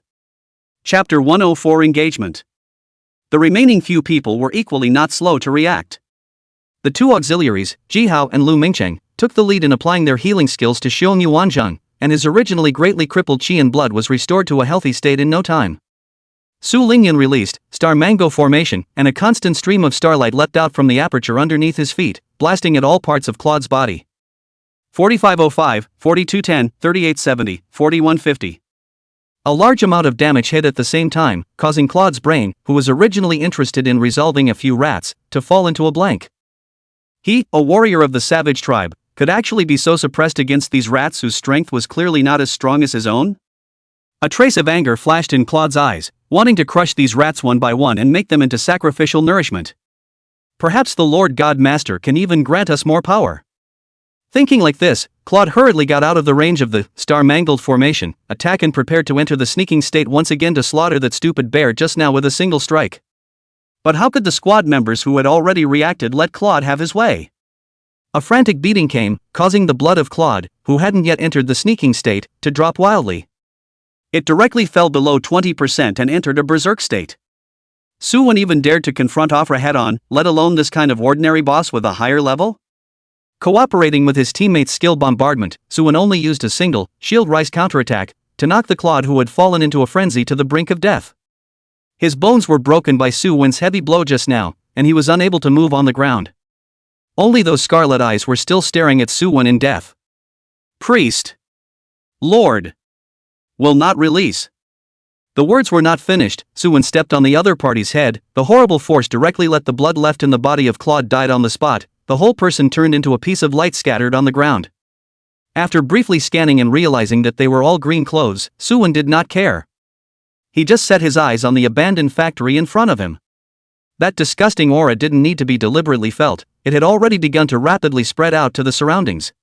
Chapter 104 Engagement. The remaining few people were equally not slow to react. The two auxiliaries, Jihao and Lu Mingcheng, took the lead in applying their healing skills to Xiong Yuanzhang, and his originally greatly crippled chi and blood was restored to a healthy state in no time. Su Lingyan released Star Mango Formation, and a constant stream of starlight leapt out from the aperture underneath his feet, blasting at all parts of Claude's body. 4505, 4210, 3870, 4150. A large amount of damage hit at the same time, causing Claude's brain, who was originally interested in resolving a few rats, to fall into a blank. He, a warrior of the savage tribe, could actually be so suppressed against these rats whose strength was clearly not as strong as his own? A trace of anger flashed in Claude's eyes, wanting to crush these rats one by one and make them into sacrificial nourishment. Perhaps the Lord God Master can even grant us more power. Thinking like this, Claude hurriedly got out of the range of the star-mangled formation, attack and prepared to enter the sneaking state once again to slaughter that stupid bear just now with a single strike. But how could the squad members who had already reacted let Claude have his way? A frantic beating came, causing the blood of Claude, who hadn't yet entered the sneaking state, to drop wildly. It directly fell below 20% and entered a berserk state. Su Wen even dared to confront Afra head-on, let alone this kind of ordinary boss with a higher level? Cooperating with his teammates' skill bombardment, Su Wen only used a single, shield-rise counterattack, to knock the Claude who had fallen into a frenzy to the brink of death. His bones were broken by Su Wen's heavy blow just now, and he was unable to move on the ground. Only those scarlet eyes were still staring at Su Wen in death. Priest. Lord. Will not release. The words were not finished, Su Wen stepped on the other party's head, the horrible force directly let the blood left in the body of Claude died on the spot, the whole person turned into a piece of light scattered on the ground. After briefly scanning and realizing that they were all green clothes, Su Wen did not care. He just set his eyes on the abandoned factory in front of him. That disgusting aura didn't need to be deliberately felt, it had already begun to rapidly spread out to the surroundings.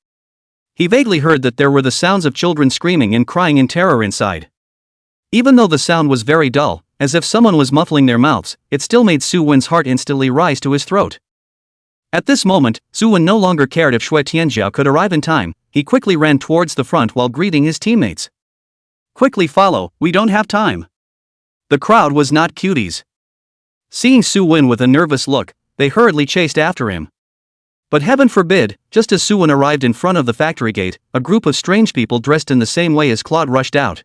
He vaguely heard that there were the sounds of children screaming and crying in terror inside. Even though the sound was very dull, as if someone was muffling their mouths, it still made Su Wen's heart instantly rise to his throat. At this moment, Suwon no longer cared if Shui Tianjiao could arrive in time. He quickly ran towards the front while greeting his teammates. "Quickly follow, we don't have time." The crowd was not cuties. Seeing Suwon with a nervous look, they hurriedly chased after him. But heaven forbid, just as Suwon arrived in front of the factory gate, a group of strange people dressed in the same way as Claude rushed out.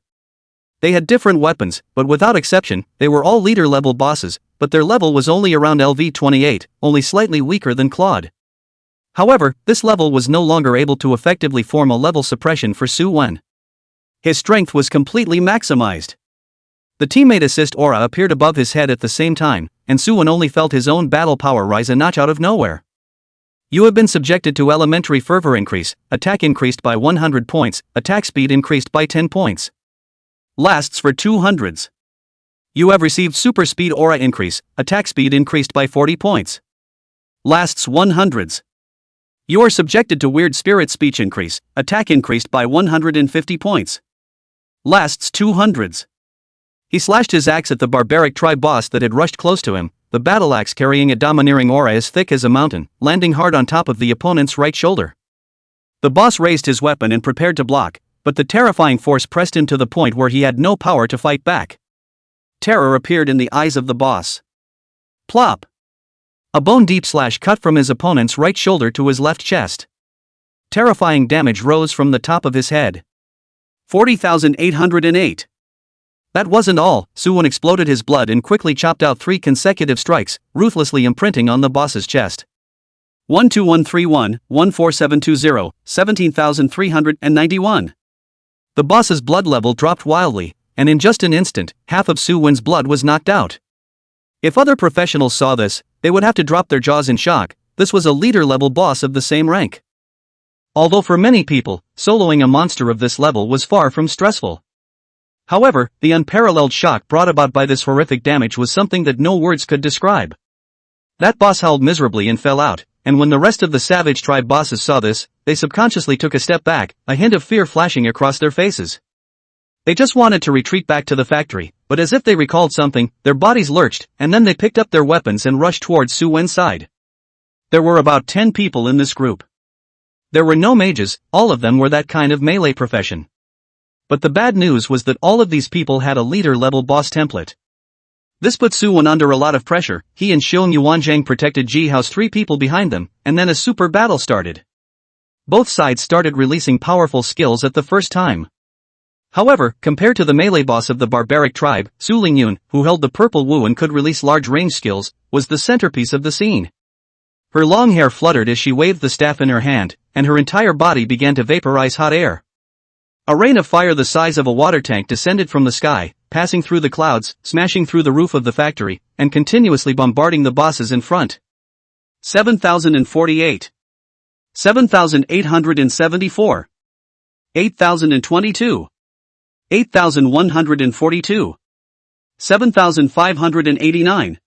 They had different weapons, but without exception, they were all leader-level bosses, but their level was only around LV28, only slightly weaker than Claude. However, this level was no longer able to effectively form a level suppression for Suwon. His strength was completely maximized. The teammate assist aura appeared above his head at the same time, and Suwon only felt his own battle power rise a notch out of nowhere. "You have been subjected to elementary fervor increase, attack increased by 100 points, attack speed increased by 10 points. Lasts for 200s. You have received super speed aura increase, attack speed increased by 40 points. Lasts 100s. You are subjected to weird spirit speech increase, attack increased by 150 points. Lasts 200s. He slashed his axe at the barbaric tribe boss that had rushed close to him, the battle axe carrying a domineering aura as thick as a mountain, landing hard on top of the opponent's right shoulder. The boss raised his weapon and prepared to block, but the terrifying force pressed him to the point where he had no power to fight back. Terror appeared in the eyes of the boss. Plop! A bone-deep slash cut from his opponent's right shoulder to his left chest. Terrifying damage rose from the top of his head. 40,808. That wasn't all. Suwon exploded his blood and quickly chopped out 3 consecutive strikes, ruthlessly imprinting on the boss's chest. 12131, 14720, 17,391. The boss's blood level dropped wildly, and in just an instant, half of Suwon's blood was knocked out. If other professionals saw this, they would have to drop their jaws in shock. This was a leader-level boss of the same rank. Although for many people, soloing a monster of this level was far from stressful. However, the unparalleled shock brought about by this horrific damage was something that no words could describe. That boss howled miserably and fell out, and when the rest of the Savage Tribe bosses saw this, they subconsciously took a step back, a hint of fear flashing across their faces. They just wanted to retreat back to the factory, but as if they recalled something, their bodies lurched, and then they picked up their weapons and rushed towards Suwon's side. There were about 10 people in this group. There were no mages, all of them were that kind of melee profession. But the bad news was that all of these people had a leader-level boss template. This put Suwon under a lot of pressure. He and Xiong Yuanzhang protected Ji Hao's 3 people behind them, and then a super battle started. Both sides started releasing powerful skills at the first time. However, compared to the melee boss of the barbaric tribe, Su Lingyun, who held the purple Wu and could release large range skills, was the centerpiece of the scene. Her long hair fluttered as she waved the staff in her hand, and her entire body began to vaporize hot air. A rain of fire the size of a water tank descended from the sky, passing through the clouds, smashing through the roof of the factory, and continuously bombarding the bosses in front. 7,048. 7,874. 8,022. 8,142. 7,589.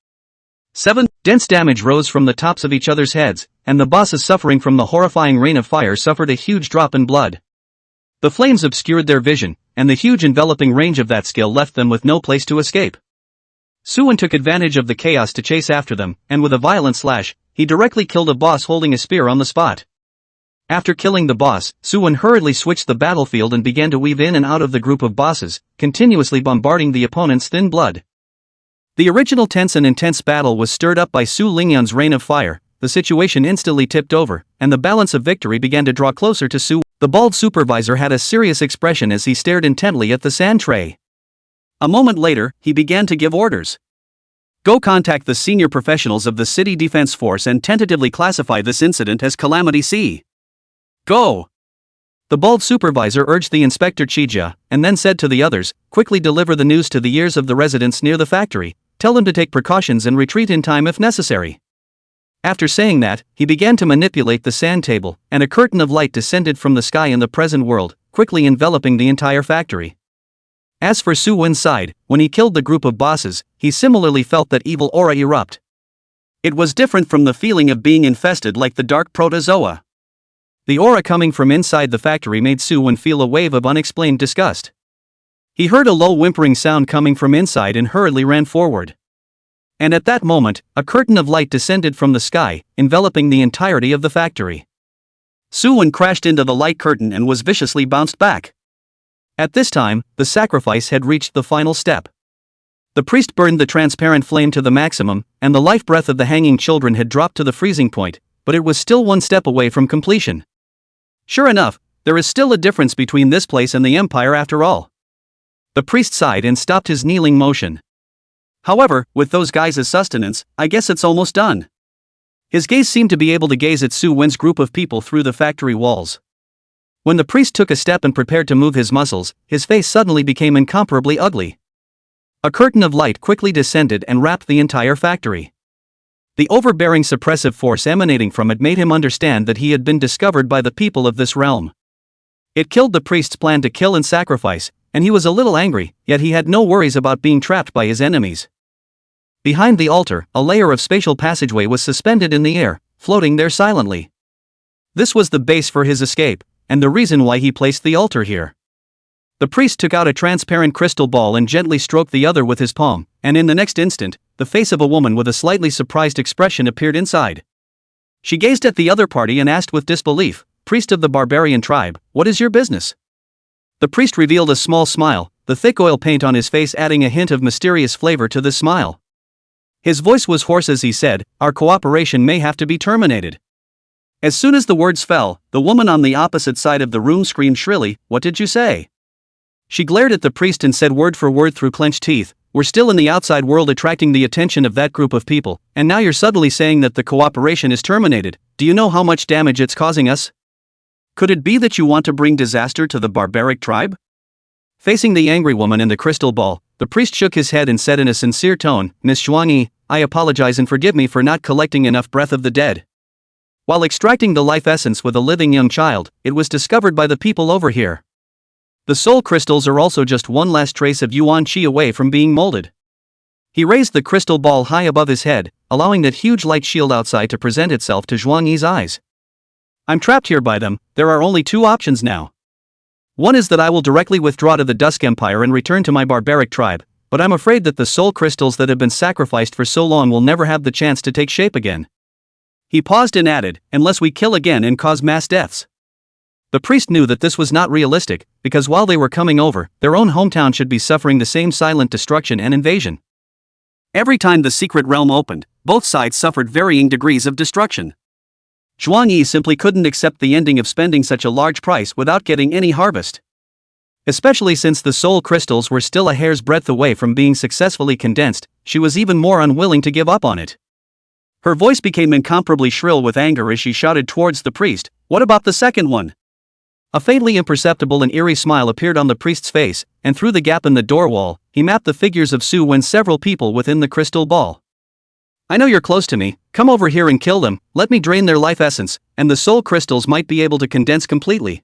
7. Dense damage rose from the tops of each other's heads, and the bosses suffering from the horrifying rain of fire suffered a huge drop in blood. The flames obscured their vision, and the huge enveloping range of that skill left them with no place to escape. Suwon took advantage of the chaos to chase after them, and with a violent slash, he directly killed a boss holding a spear on the spot. After killing the boss, Suwon hurriedly switched the battlefield and began to weave in and out of the group of bosses, continuously bombarding the opponent's thin blood. The original tense and intense battle was stirred up by Su Lingyun's rain of fire. The situation instantly tipped over, and the balance of victory began to draw closer to Su. The bald supervisor had a serious expression as he stared intently at the sand tray. A moment later, he began to give orders. Go contact the senior professionals of the City Defense Force and tentatively classify this incident as Calamity C. Go! The bald supervisor urged the Inspector Chijia, and then said to the others, quickly deliver the news to the ears of the residents near the factory, tell them to take precautions and retreat in time if necessary. After saying that, he began to manipulate the sand table, and a curtain of light descended from the sky in the present world, quickly enveloping the entire factory. As for Suwon's side, when he killed the group of bosses, he similarly felt that evil aura erupt. It was different from the feeling of being infested like the dark protozoa. The aura coming from inside the factory made Suwon feel a wave of unexplained disgust. He heard a low whimpering sound coming from inside and hurriedly ran forward. And at that moment, a curtain of light descended from the sky, enveloping the entirety of the factory. Su-won crashed into the light curtain and was viciously bounced back. At this time, the sacrifice had reached the final step. The priest burned the transparent flame to the maximum, and the life breath of the hanging children had dropped to the freezing point, but it was still one step away from completion. Sure enough, there is still a difference between this place and the Empire after all. The priest sighed and stopped his kneeling motion. However, with those guys as sustenance, I guess it's almost done. His gaze seemed to be able to gaze at Su-won's group of people through the factory walls. When the priest took a step and prepared to move his muscles, his face suddenly became incomparably ugly. A curtain of light quickly descended and wrapped the entire factory. The overbearing suppressive force emanating from it made him understand that he had been discovered by the people of this realm. It killed the priest's plan to kill and sacrifice, and he was a little angry, yet he had no worries about being trapped by his enemies. Behind the altar, a layer of spatial passageway was suspended in the air, floating there silently. This was the base for his escape, and the reason why he placed the altar here. The priest took out a transparent crystal ball and gently stroked the other with his palm, and in the next instant, the face of a woman with a slightly surprised expression appeared inside. She gazed at the other party and asked with disbelief, "Priest of the barbarian tribe, what is your business?" The priest revealed a small smile, the thick oil paint on his face adding a hint of mysterious flavor to this smile. His voice was hoarse as he said, "Our cooperation may have to be terminated." As soon as the words fell, the woman on the opposite side of the room screamed shrilly, "What did you say?" She glared at the priest and said word for word through clenched teeth, "We're still in the outside world attracting the attention of that group of people, and now you're suddenly saying that the cooperation is terminated. Do you know how much damage it's causing us? Could it be that you want to bring disaster to the barbaric tribe?" Facing the angry woman in the crystal ball, the priest shook his head and said in a sincere tone, "Miss Zhuangyi, I apologize and forgive me for not collecting enough breath of the dead. While extracting the life essence with a living young child, it was discovered by the people over here. The soul crystals are also just one last trace of Yuan Qi away from being molded." He raised the crystal ball high above his head, allowing that huge light shield outside to present itself to Zhuangyi's eyes. "I'm trapped here by them. There are only two options now. One is that I will directly withdraw to the Dusk Empire and return to my barbaric tribe, but I'm afraid that the soul crystals that have been sacrificed for so long will never have the chance to take shape again." He paused and added, "Unless we kill again and cause mass deaths." The priest knew that this was not realistic, because while they were coming over, their own hometown should be suffering the same silent destruction and invasion. Every time the secret realm opened, both sides suffered varying degrees of destruction. Zhuangyi simply couldn't accept the ending of spending such a large price without getting any harvest. Especially since the soul crystals were still a hair's breadth away from being successfully condensed, she was even more unwilling to give up on it. Her voice became incomparably shrill with anger as she shouted towards the priest, "What about the second one?" A faintly imperceptible and eerie smile appeared on the priest's face, and through the gap in the door wall, he mapped the figures of Su-won several people within the crystal ball. "I know you're close to me, come over here and kill them, let me drain their life essence, and the soul crystals might be able to condense completely."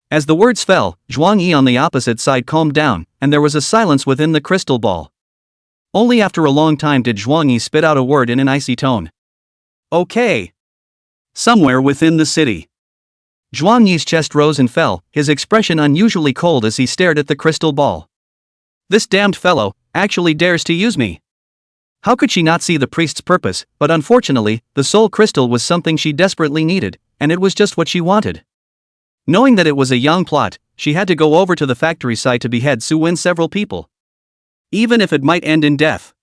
As the words fell, Zhuangyi on the opposite side calmed down, and there was a silence within the crystal ball. Only after a long time did Zhuangyi spit out a word in an icy tone. "Okay. Somewhere within the city." Zhuangyi's chest rose and fell, his expression unusually cold as he stared at the crystal ball. "This damned fellow actually dares to use me." How could she not see the priest's purpose, but unfortunately, the soul crystal was something she desperately needed, and it was just what she wanted. Knowing that it was a young plot, she had to go over to the factory site to behead Su-won several people. Even if it might end in death.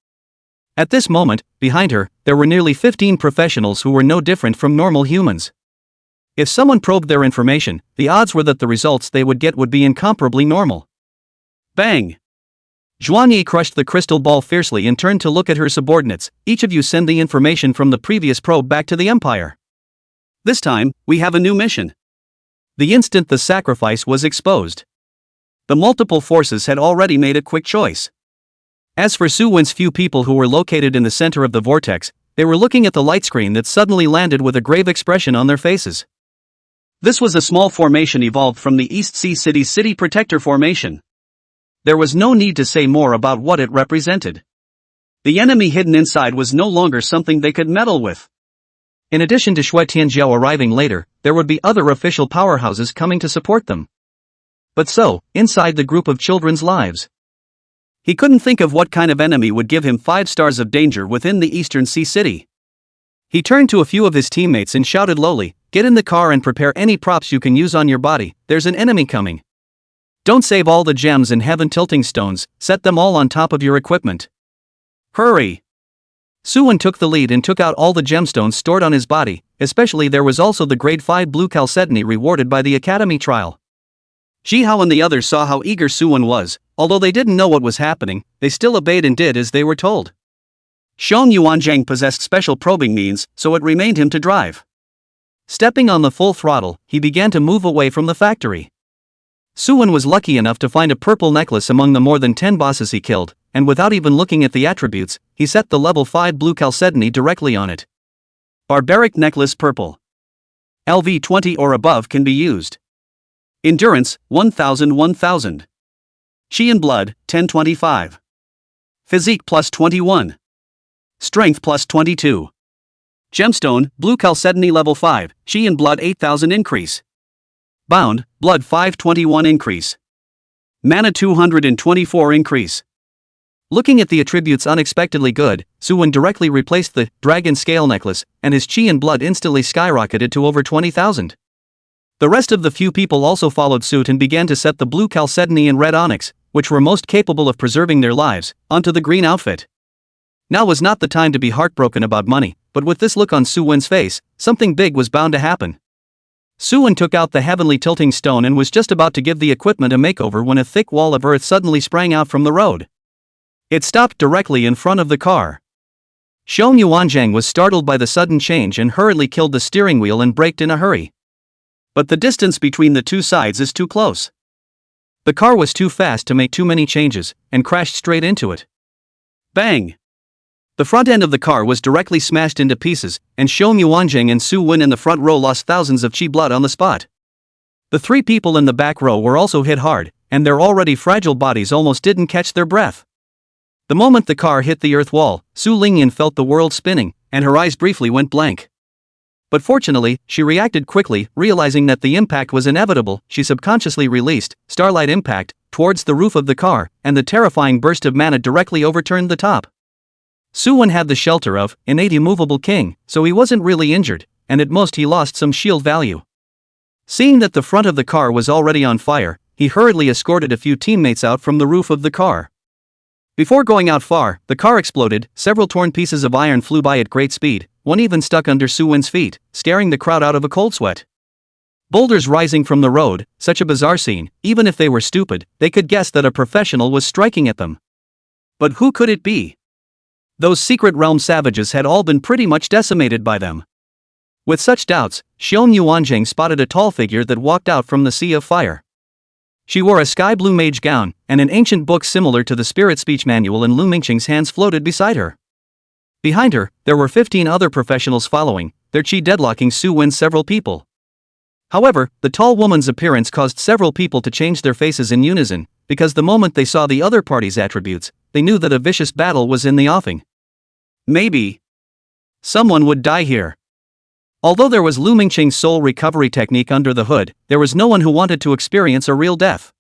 At this moment, behind her, there were nearly 15 professionals who were no different from normal humans. If someone probed their information, the odds were that the results they would get would be incomparably normal. Bang! Zhuangyi crushed the crystal ball fiercely and turned to look at her subordinates. "Each of you send the information from the previous probe back to the Empire. This time, we have a new mission." The instant the sacrifice was exposed, the multiple forces had already made a quick choice. As for Su-won's few people who were located in the center of the vortex, they were looking at the light screen that suddenly landed with a grave expression on their faces. This was a small formation evolved from the East Sea City's City Protector Formation. There was no need to say more about what it represented. The enemy hidden inside was no longer something they could meddle with. In addition to Shui Tianzhao arriving later, there would be other official powerhouses coming to support them. But so, inside the group of children's lives, He couldn't think of what kind of enemy would give him 5 stars of danger within the Eastern Sea City. He turned to a few of his teammates and shouted lowly, "Get in the car and prepare any props you can use on your body, there's an enemy coming. Don't save all the gems and heaven tilting stones, set them all on top of your equipment. Hurry!" Suwon took the lead and took out all the gemstones stored on his body, especially there was also the grade 5 blue chalcedony rewarded by the academy trial. Jihao and the others saw how eager Suwon was, although they didn't know what was happening, they still obeyed and did as they were told. Xiong Yuanzhang possessed special probing means, so it remained him to drive. Stepping on the full throttle, he began to move away from the factory. Suwon was lucky enough to find a purple necklace among the more than 10 bosses he killed, and without even looking at the attributes, he set the level 5 blue chalcedony directly on it. Barbaric necklace purple. LV 20 or above can be used. Endurance, 1000. Chi and blood, 1025. Physique plus 21. Strength plus 22. Gemstone, blue chalcedony level 5, Chi and blood 8000 increase. Bound, blood 521 increase. Mana 224 increase. Looking at the attributes unexpectedly good, Suwon directly replaced the dragon scale necklace, and his chi and blood instantly skyrocketed to over 20,000. The rest of the few people also followed suit and began to set the blue chalcedony and red onyx, which were most capable of preserving their lives, onto the green outfit. Now was not the time to be heartbroken about money, but with this look on Suwon's face, something big was bound to happen. Suwon took out the heavenly tilting stone and was just about to give the equipment a makeover when a thick wall of earth suddenly sprang out from the road. It stopped directly in front of the car. Xiong Yuanzhang was startled by the sudden change and hurriedly killed the steering wheel and braked in a hurry. But the distance between the two sides is too close. The car was too fast to make too many changes, and crashed straight into it. Bang! The front end of the car was directly smashed into pieces, and Xiong Yuanzhang and Su Wen in the front row lost thousands of chi blood on the spot. The 3 people in the back row were also hit hard, and their already fragile bodies almost didn't catch their breath. The moment the car hit the earth wall, Su Lingyan felt the world spinning, and her eyes briefly went blank. But fortunately, she reacted quickly, realizing that the impact was inevitable. She subconsciously released Starlight Impact towards the roof of the car, and the terrifying burst of mana directly overturned the top. Suwon had the shelter of innate immovable king, so he wasn't really injured, and at most he lost some shield value. Seeing that the front of the car was already on fire, he hurriedly escorted a few teammates out from the roof of the car. Before going out far, the car exploded, several torn pieces of iron flew by at great speed, one even stuck under Suwon's feet, scaring the crowd out of a cold sweat. Boulders rising from the road, such a bizarre scene, even if they were stupid, they could guess that a professional was striking at them. But who could it be? Those secret realm savages had all been pretty much decimated by them. With such doubts, Xiong Yuanzhang spotted a tall figure that walked out from the sea of fire. She wore a sky blue mage gown, and an ancient book similar to the spirit speech manual in Lu Mingqing's hands floated beside her. Behind her, there were 15 other professionals following, their chi deadlocking Su Wen's several people. However, the tall woman's appearance caused several people to change their faces in unison, because the moment they saw the other party's attributes, they knew that a vicious battle was in the offing. Maybe someone would die here. Although there was Lu Mingqing's soul recovery technique under the hood, there was no one who wanted to experience a real death.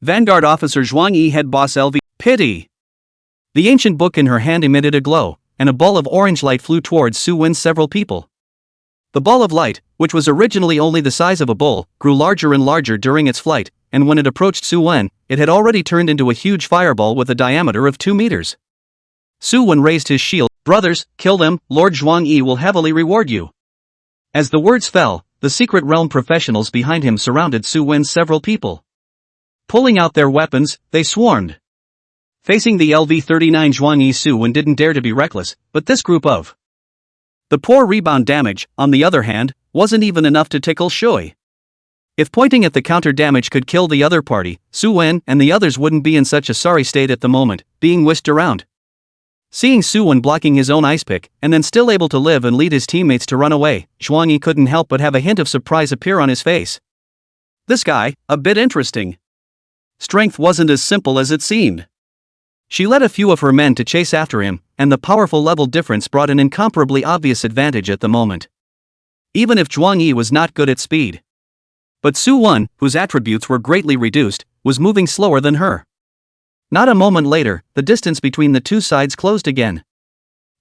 Vanguard Officer Zhuang Yi Head Boss LV. Pity! The ancient book in her hand emitted a glow, and a ball of orange light flew towards Su Wen's several people. The ball of light, which was originally only the size of a bowl, grew larger and larger during its flight, and when it approached Su Wen, it had already turned into a huge fireball with a diameter of 2 meters. Su Wen raised his shield. "Brothers, kill them, Lord Zhuang Yi will heavily reward you." As the words fell, the secret realm professionals behind him surrounded Su Wen's several people. Pulling out their weapons, they swarmed. Facing the LV-39 Zhuang Yi, Su Wen didn't dare to be reckless, but this group of the poor rebound damage, on the other hand, wasn't even enough to tickle Shui. If pointing at the counter damage could kill the other party, Su Wen and the others wouldn't be in such a sorry state at the moment, being whisked around. Seeing Su Wen blocking his own ice pick, and then still able to live and lead his teammates to run away, Zhuang Yi couldn't help but have a hint of surprise appear on his face. This guy, a bit interesting. Strength wasn't as simple as it seemed. She led a few of her men to chase after him, and the powerful level difference brought an incomparably obvious advantage at the moment. Even if Zhuang Yi was not good at speed. But Su Wen, whose attributes were greatly reduced, was moving slower than her. Not a moment later, the distance between the two sides closed again.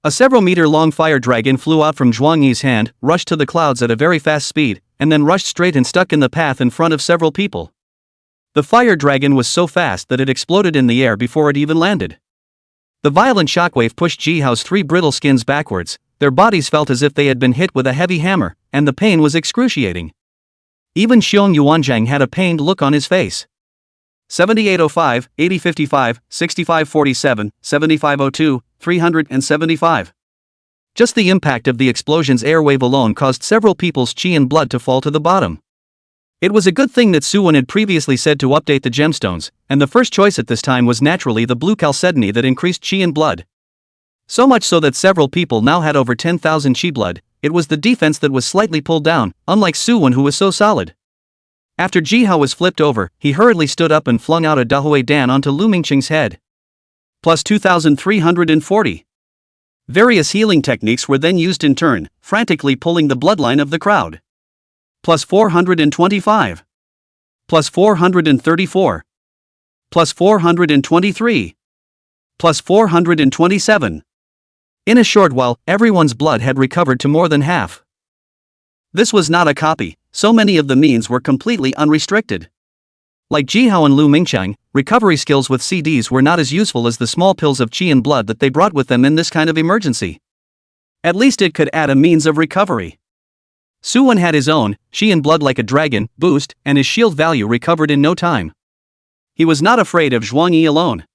A several-meter-long fire dragon flew out from Zhuang Yi's hand, rushed to the clouds at a very fast speed, and then rushed straight and stuck in the path in front of several people. The fire dragon was so fast that it exploded in the air before it even landed. The violent shockwave pushed Jihao's 3 brittle skins backwards. Their bodies felt as if they had been hit with a heavy hammer, and the pain was excruciating. Even Xiong Yuanzhang had a pained look on his face. 7805, 8055, 6547, 7502, 375. Just the impact of the explosion's airwave alone caused several people's qi and blood to fall to the bottom. It was a good thing that Suwon had previously said to update the gemstones, and the first choice at this time was naturally the blue chalcedony that increased qi and blood. So much so that several people now had over 10,000 qi blood. It was the defense that was slightly pulled down, unlike Suwon who was so solid. After Jihao was flipped over, he hurriedly stood up and flung out a Dahui Dan onto Lu Mingqing's head. Plus 2,340. Various healing techniques were then used in turn, frantically pulling the bloodline of the crowd. Plus 425. Plus 434. Plus 423. Plus 427. In a short while, everyone's blood had recovered to more than half. This was not a copy, so many of the means were completely unrestricted. Like Jihao and Lu Mingqiang, recovery skills with CDs were not as useful as the small pills of qi and blood that they brought with them in this kind of emergency. At least it could add a means of recovery. Suwon had his own, qi and blood like a dragon, boost, and his shield value recovered in no time. He was not afraid of Zhuang Yi alone.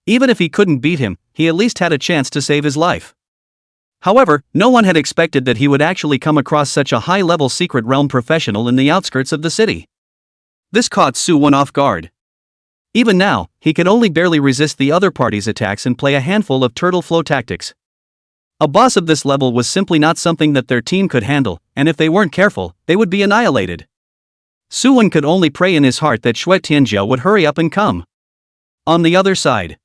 Even if he couldn't beat him, he at least had a chance to save his life. However, no one had expected that he would actually come across such a high-level secret realm professional in the outskirts of the city. This caught Suwon off guard. Even now, he could only barely resist the other party's attacks and play a handful of turtle flow tactics. A boss of this level was simply not something that their team could handle, and if they weren't careful, they would be annihilated. Suwon could only pray in his heart that Xue Tianjiao would hurry up and come. On the other side,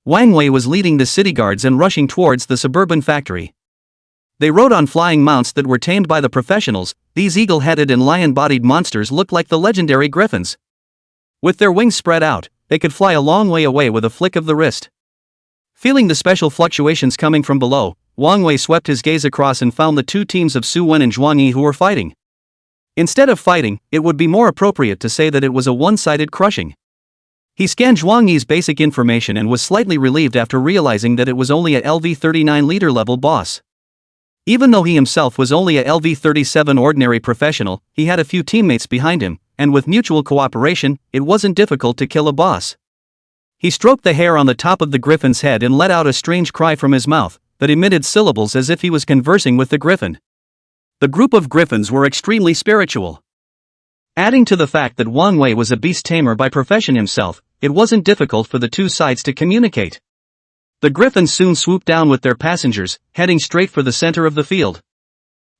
Wang Wei was leading the city guards and rushing towards the suburban factory. They rode on flying mounts that were tamed by the professionals. These eagle-headed and lion-bodied monsters looked like the legendary griffins. With their wings spread out, they could fly a long way away with a flick of the wrist. Feeling the special fluctuations coming from below, Wang Wei swept his gaze across and found the two teams of Su Wen and Zhuang Yi who were fighting. Instead of fighting, it would be more appropriate to say that it was a one-sided crushing. He scanned Zhuang Yi's basic information and was slightly relieved after realizing that it was only a LV-39 leader level boss. Even though he himself was only a LV-37 ordinary professional, he had a few teammates behind him, and with mutual cooperation, it wasn't difficult to kill a boss. He stroked the hair on the top of the griffin's head and let out a strange cry from his mouth, that emitted syllables as if he was conversing with the griffin. The group of griffins were extremely spiritual. Adding to the fact that Wang Wei was a beast tamer by profession himself, it wasn't difficult for the two sides to communicate. The griffins soon swooped down with their passengers, heading straight for the center of the field.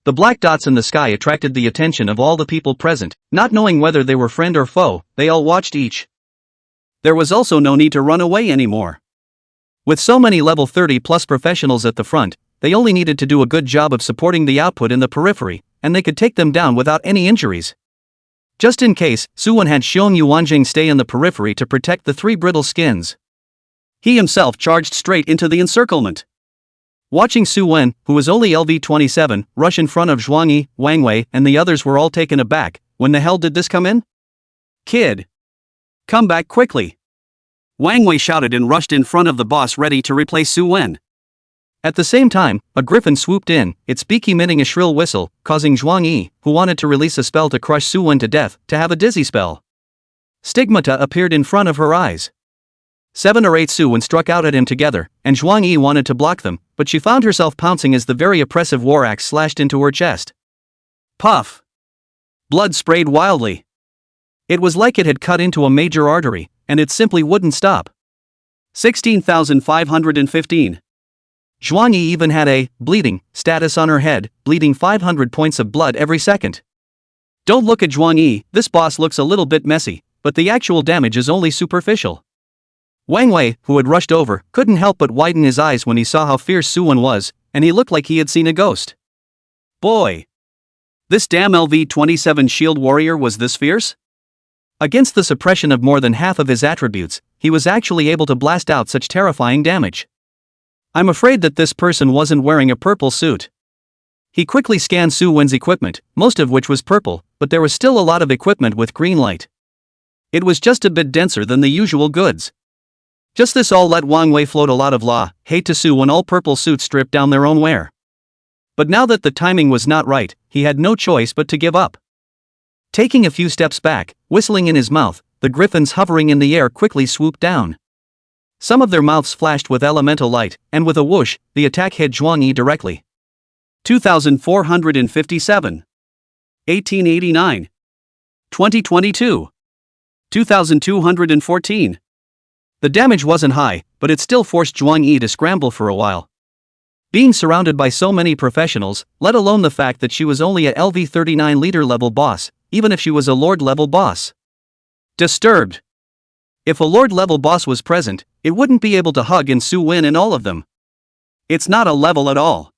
The black dots in the sky attracted the attention of all the people present. Not knowing whether they were friend or foe, they all watched each. There was also no need to run away anymore. With so many level 30+ professionals at the front, they only needed to do a good job of supporting the output in the periphery, and they could take them down without any injuries. Just in case, Suwon had Xiong Yuanjing stay in the periphery to protect the three brittle skins. He himself charged straight into the encirclement. Watching Suwen, who was only LV-27, rush in front of Zhuang Yi, Wang Wei, and the others were all taken aback. When the hell did this come in? Kid! Come back quickly! Wang Wei shouted and rushed in front of the boss ready to replace Su Wen. At the same time, a griffin swooped in, its beak emitting a shrill whistle, causing Zhuang Yi, who wanted to release a spell to crush Su Wen to death, to have a dizzy spell. Stigmata appeared in front of her eyes. 7 or 8 Su Wen struck out at him together, and Zhuang Yi wanted to block them, but she found herself pouncing as the very oppressive war axe slashed into her chest. Puff! Blood sprayed wildly. It was like it had cut into a major artery, and it simply wouldn't stop. 16,515. Zhuang Yi even had a bleeding status on her head, bleeding 500 points of blood every second. Don't look at Zhuang Yi, this boss looks a little bit messy, but the actual damage is only superficial. Wang Wei, who had rushed over, couldn't help but widen his eyes when he saw how fierce Su Wen was, and he looked like he had seen a ghost. Boy! This damn LV-27 shield warrior was this fierce? Against the suppression of more than half of his attributes, he was actually able to blast out such terrifying damage. I'm afraid that this person wasn't wearing a purple suit. He quickly scanned Su Wen's equipment, most of which was purple, but there was still a lot of equipment with green light. It was just a bit denser than the usual goods. Just this all let Wang Wei float a lot of hate to Su when all purple suits stripped down their own wear. But now that the timing was not right, he had no choice but to give up. Taking a few steps back, whistling in his mouth, the griffins hovering in the air quickly swooped down. Some of their mouths flashed with elemental light, and with a whoosh, the attack hit Zhuang Yi directly. 2457. 1889. 2022. 2214. The damage wasn't high, but it still forced Zhuang Yi to scramble for a while. Being surrounded by so many professionals, let alone the fact that she was only a LV39 leader level boss, even if she was a lord level boss. Disturbed. If a lord level boss was present, it wouldn't be able to hug in Su Wen and all of them. It's not a level at all.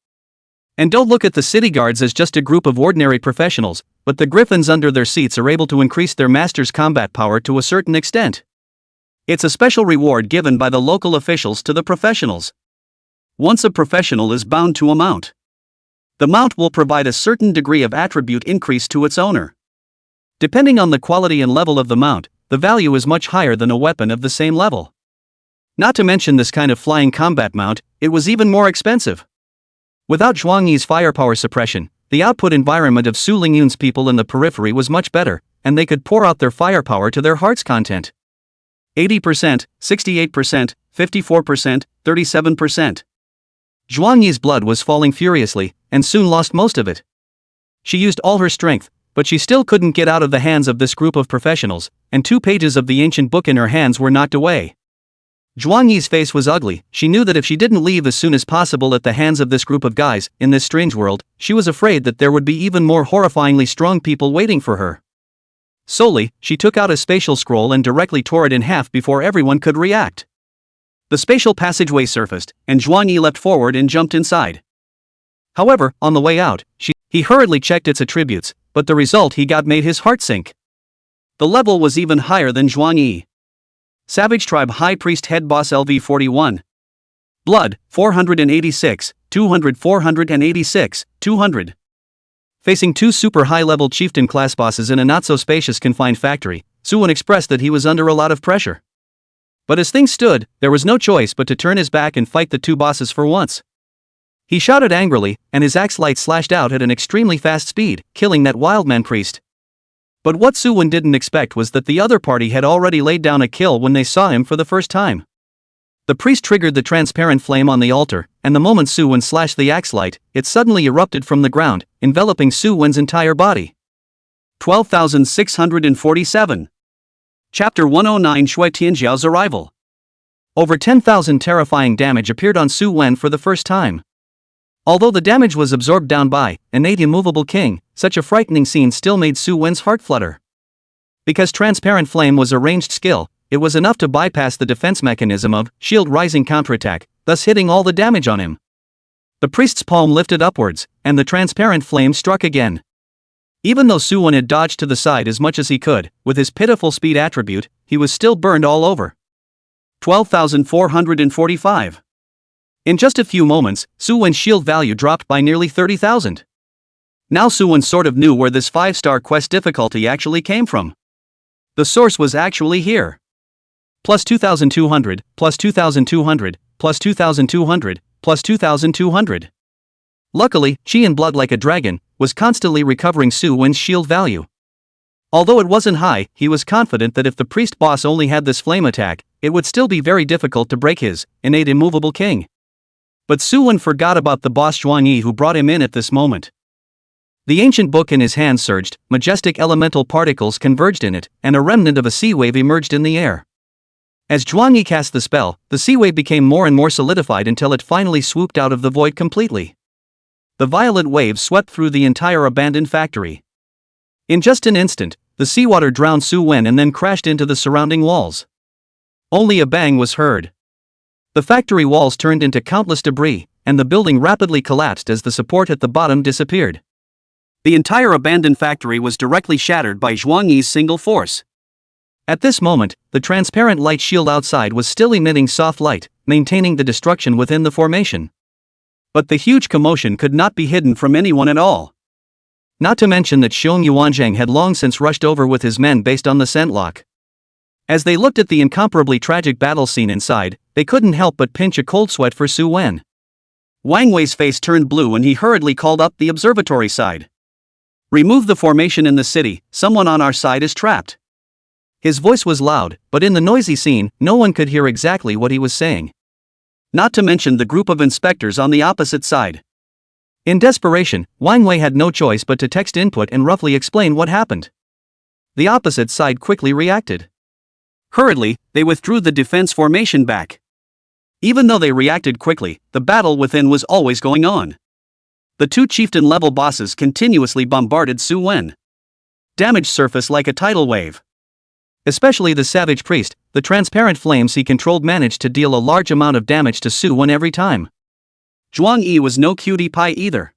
And don't look at the city guards as just a group of ordinary professionals, but the griffins under their seats are able to increase their master's combat power to a certain extent. It's a special reward given by the local officials to the professionals. Once a professional is bound to a mount, the mount will provide a certain degree of attribute increase to its owner. Depending on the quality and level of the mount, the value is much higher than a weapon of the same level. Not to mention this kind of flying combat mount, it was even more expensive. Without Zhuang Yi's firepower suppression, the output environment of Su Lingyun's people in the periphery was much better, and they could pour out their firepower to their heart's content. 80%, 68%, 54%, 37%. Zhuang Yi's blood was falling furiously, and soon lost most of it. She used all her strength, but she still couldn't get out of the hands of this group of professionals, and 2 pages of the ancient book in her hands were knocked away. Zhuang Yi's face was ugly. She knew that if she didn't leave as soon as possible at the hands of this group of guys, in this strange world, she was afraid that there would be even more horrifyingly strong people waiting for her. Solely, she took out a spatial scroll and directly tore it in half before everyone could react. The spatial passageway surfaced, and Zhuang Yi leapt forward and jumped inside. However, on the way out, he hurriedly checked its attributes, but the result he got made his heart sink. The level was even higher than Zhuang Yi. Savage Tribe High Priest Head Boss LV41. Blood, 486, 200 486, 200. Facing 2 super high-level chieftain class bosses in a not-so-spacious confined factory, Su Wen expressed that he was under a lot of pressure. But as things stood, there was no choice but to turn his back and fight the 2 bosses for once. He shouted angrily, and his axe light slashed out at an extremely fast speed, killing that wildman priest. But what Su Wen didn't expect was that the other party had already laid down a kill when they saw him for the first time. The priest triggered the transparent flame on the altar, and the moment Su Wen slashed the axe light, it suddenly erupted from the ground, enveloping Su Wen's entire body. 12,647. Chapter 109 Shui Tianjiao's Arrival. Over 10,000 terrifying damage appeared on Su Wen for the first time. Although the damage was absorbed down by innate immovable king, such a frightening scene still made Su Wen's heart flutter. Because transparent flame was a ranged skill, it was enough to bypass the defense mechanism of shield rising counterattack, thus hitting all the damage on him. The priest's palm lifted upwards, and the transparent flame struck again. Even though Su Wen had dodged to the side as much as he could, with his pitiful speed attribute, he was still burned all over. 12,445. In just a few moments, Su Wen's shield value dropped by nearly 30,000. Now Su Wen sort of knew where this 5-star quest difficulty actually came from. The source was actually here. Plus 2,200, plus 2,200, plus 2,200, plus 2,200. Luckily, Qi in Blood Like a Dragon was constantly recovering Su Wen's shield value. Although it wasn't high, he was confident that if the priest boss only had this flame attack, it would still be very difficult to break his innate immovable king. But Su Wen forgot about the boss Zhuang Yi who brought him in at this moment. The ancient book in his hand surged, majestic elemental particles converged in it, and a remnant of a sea wave emerged in the air. As Zhuang Yi cast the spell, the sea wave became more and more solidified until it finally swooped out of the void completely. The violent wave swept through the entire abandoned factory. In just an instant, the seawater drowned Su Wen and then crashed into the surrounding walls. Only a bang was heard. The factory walls turned into countless debris, and the building rapidly collapsed as the support at the bottom disappeared. The entire abandoned factory was directly shattered by Zhuang Yi's single force. At this moment, the transparent light shield outside was still emitting soft light, maintaining the destruction within the formation. But the huge commotion could not be hidden from anyone at all. Not to mention that Xiong Yuanzhang had long since rushed over with his men based on the scent lock. As they looked at the incomparably tragic battle scene inside, they couldn't help but pinch a cold sweat for Su Wen. Wang Wei's face turned blue and he hurriedly called up the observatory side. "Remove the formation in the city, someone on our side is trapped." His voice was loud, but in the noisy scene, no one could hear exactly what he was saying. Not to mention the group of inspectors on the opposite side. In desperation, Wang Wei had no choice but to text input and roughly explain what happened. The opposite side quickly reacted. Hurriedly, they withdrew the defense formation back. Even though they reacted quickly, the battle within was always going on. The two chieftain-level bosses continuously bombarded Su Wen. Damage surfaced like a tidal wave. Especially the savage priest, the transparent flames he controlled managed to deal a large amount of damage to Su Wen every time. Zhuang Yi was no cutie pie either.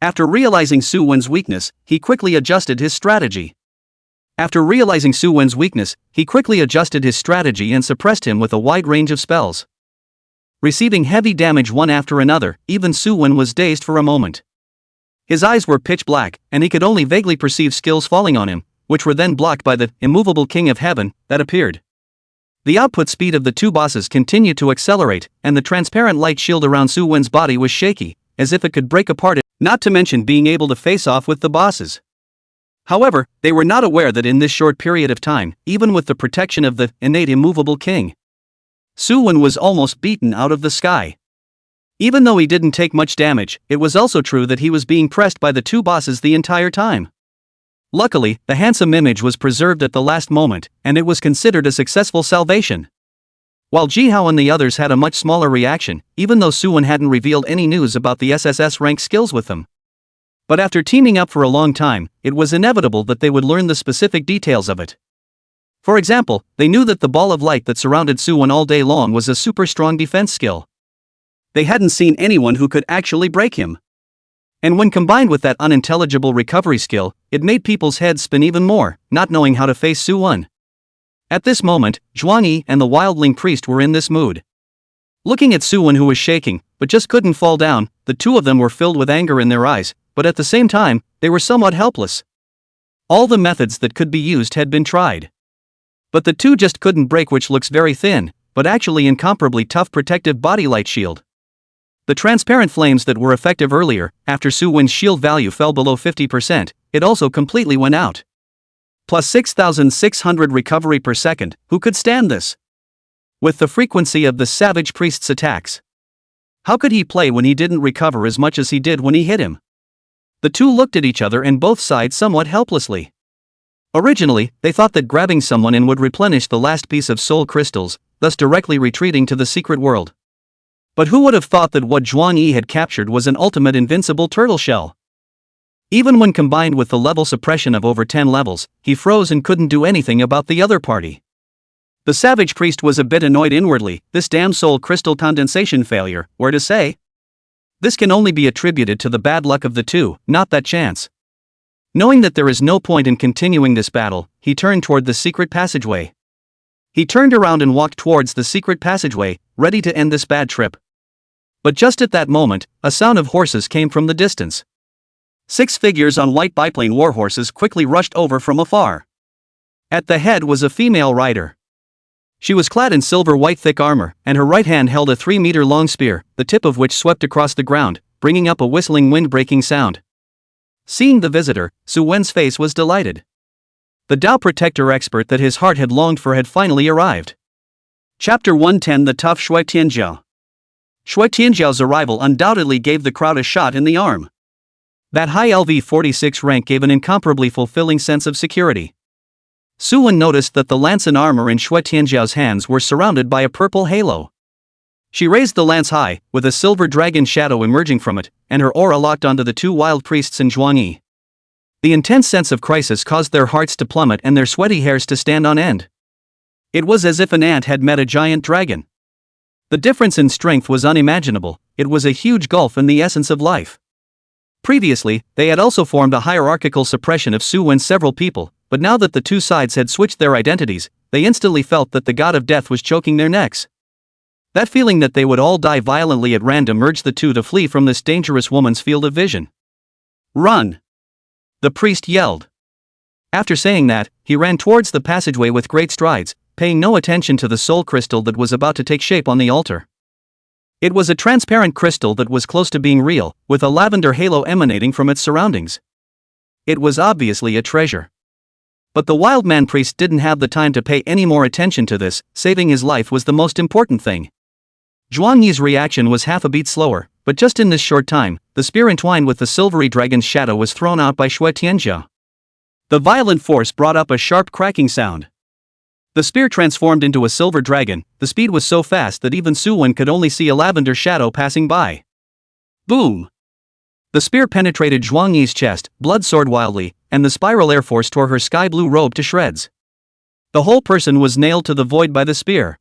After realizing Su Wen's weakness, he quickly adjusted his strategy. and suppressed him with a wide range of spells. Receiving heavy damage one after another, even Su Wen was dazed for a moment. His eyes were pitch black, and he could only vaguely perceive skills falling on him, which were then blocked by the immovable King of Heaven that appeared. The output speed of the two bosses continued to accelerate, and the transparent light shield around Su Wen's body was shaky, as if it could break apart, not to mention being able to face off with the bosses. However, they were not aware that in this short period of time, even with the protection of the innate immovable king, Su Wen was almost beaten out of the sky. Even though he didn't take much damage, it was also true that he was being pressed by the two bosses the entire time. Luckily, the handsome image was preserved at the last moment, and it was considered a successful salvation. While Jihao and the others had a much smaller reaction, even though Su Wen hadn't revealed any news about the SSS rank skills with them. But after teaming up for a long time, it was inevitable that they would learn the specific details of it. For example, they knew that the ball of light that surrounded Su Wen all day long was a super strong defense skill. They hadn't seen anyone who could actually break him. And when combined with that unintelligible recovery skill, it made people's heads spin even more, not knowing how to face Su Wen. At this moment, Zhuang Yi and the wildling priest were in this mood. Looking at Su Wen, who was shaking, but just couldn't fall down, the two of them were filled with anger in their eyes, but at the same time, they were somewhat helpless. All the methods that could be used had been tried. But the two just couldn't break which looks very thin, but actually incomparably tough protective body light shield. The transparent flames that were effective earlier, after Su Wen's shield value fell below 50%, it also completely went out. Plus 6,600 recovery per second, who could stand this? With the frequency of the savage priest's attacks. How could he play when he didn't recover as much as he did when he hit him? The two looked at each other and both sighed somewhat helplessly. Originally, they thought that grabbing someone in would replenish the last piece of soul crystals, thus directly retreating to the secret world. But who would have thought that what Zhuang Yi had captured was an ultimate invincible turtle shell? Even when combined with the level suppression of over 10 levels, he froze and couldn't do anything about the other party. The savage priest was a bit annoyed inwardly. This damn soul crystal condensation failure, where to say? This can only be attributed to the bad luck of the two, not that chance. Knowing that there is no point in continuing this battle, he turned toward the secret passageway. He turned around and walked towards the secret passageway, ready to end this bad trip. But just at that moment, a sound of horses came from the distance. 6 figures on white biplane warhorses quickly rushed over from afar. At the head was a female rider. She was clad in silver-white thick armor, and her right hand held a 3-meter-long spear, the tip of which swept across the ground, bringing up a whistling wind-breaking sound. Seeing the visitor, Su Wen's face was delighted. The Dao Protector expert that his heart had longed for had finally arrived. Chapter 110: The Tough Shui Tianjiao. Shui Tianjiao's arrival undoubtedly gave the crowd a shot in the arm. That high LV-46 rank gave an incomparably fulfilling sense of security. Su Wen noticed that the lance and armor in Shui Tianjiao's hands were surrounded by a purple halo. She raised the lance high, with a silver dragon shadow emerging from it, and her aura locked onto the two wild priests and Zhuang Yi. The intense sense of crisis caused their hearts to plummet and their sweaty hairs to stand on end. It was as if an ant had met a giant dragon. The difference in strength was unimaginable. It was a huge gulf in the essence of life. Previously, they had also formed a hierarchical suppression of Su Wen. Several people, but now that the two sides had switched their identities, they instantly felt that the god of death was choking their necks. That feeling that they would all die violently at random urged the two to flee from this dangerous woman's field of vision. "Run!" the priest yelled. After saying that, he ran towards the passageway with great strides, paying no attention to the soul crystal that was about to take shape on the altar. It was a transparent crystal that was close to being real, with a lavender halo emanating from its surroundings. It was obviously a treasure. But the wild man priest didn't have the time to pay any more attention to this. Saving his life was the most important thing. Zhuang Yi's reaction was half a beat slower, but just in this short time, the spear entwined with the silvery dragon's shadow was thrown out by Xue Tianjiao. The violent force brought up a sharp cracking sound. The spear transformed into a silver dragon. The speed was so fast that even Su Wen could only see a lavender shadow passing by. Boom! The spear penetrated Zhuang Yi's chest, blood soared wildly, and the spiral air force tore her sky blue robe to shreds. The whole person was nailed to the void by the spear.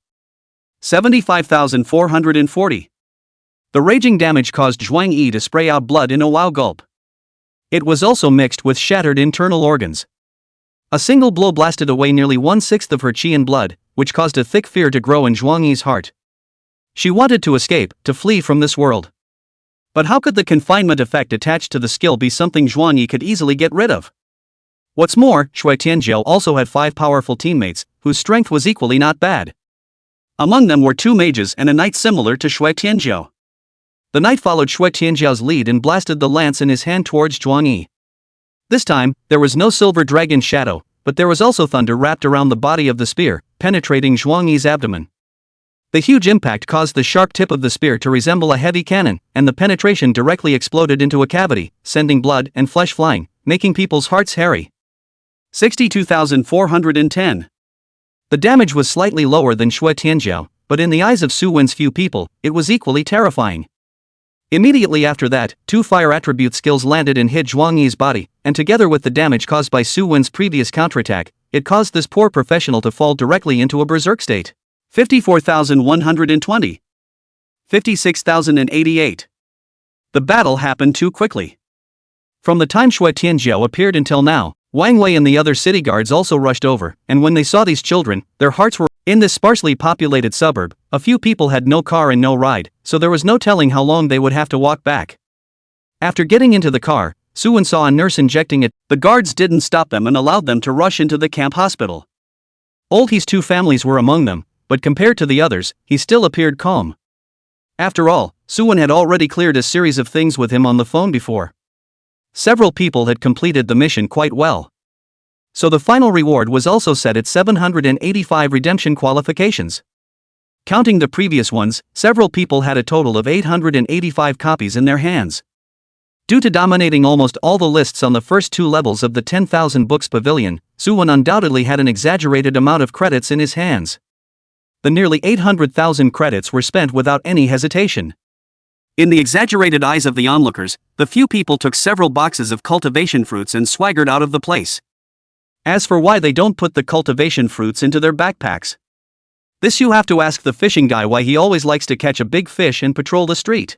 75,440. The raging damage caused Zhuang Yi to spray out blood in a wow gulp. It was also mixed with shattered internal organs. A single blow blasted away nearly 1/6 of her chi and blood, which caused a thick fear to grow in Zhuang Yi's heart. She wanted to escape, to flee from this world. But how could the confinement effect attached to the skill be something Zhuang Yi could easily get rid of? What's more, Xue Tianjiao also had 5 powerful teammates, whose strength was equally not bad. Among them were 2 mages and a knight similar to Xue Tianjiao. The knight followed Xue Tianjiao's lead and blasted the lance in his hand towards Zhuang Yi. This time, there was no silver dragon shadow, but there was also thunder wrapped around the body of the spear, penetrating Zhuang Yi's abdomen. The huge impact caused the sharp tip of the spear to resemble a heavy cannon, and the penetration directly exploded into a cavity, sending blood and flesh flying, making people's hearts hairy. 62,410. The damage was slightly lower than Xue Tianjiao, but in the eyes of Su Wen's few people, it was equally terrifying. Immediately after that, 2 fire attribute skills landed and hit Zhuang Yi's body, and together with the damage caused by Su Wen's previous counterattack, it caused this poor professional to fall directly into a berserk state. 54,120. 56,088. The battle happened too quickly. From the time Xue Tianjiao appeared until now, Wang Wei and the other city guards also rushed over, and when they saw these children, their hearts were in this sparsely populated suburb. A few people had no car and no ride, so there was no telling how long they would have to walk back. After getting into the car, Su Wen saw a nurse injecting it. The guards didn't stop them and allowed them to rush into the camp hospital. Old He's 2 families were among them, but compared to the others, he still appeared calm. After all, Su Wen had already cleared a series of things with him on the phone before. Several people had completed the mission quite well. So the final reward was also set at 785 redemption qualifications. Counting the previous ones, several people had a total of 885 copies in their hands. Due to dominating almost all the lists on the first 2 levels of the 10,000 books pavilion, Su Wen undoubtedly had an exaggerated amount of credits in his hands. The nearly 800,000 credits were spent without any hesitation. In the exaggerated eyes of the onlookers, the few people took several boxes of cultivation fruits and swaggered out of the place. As for why they don't put the cultivation fruits into their backpacks, this you have to ask the fishing guy why he always likes to catch a big fish and patrol the street.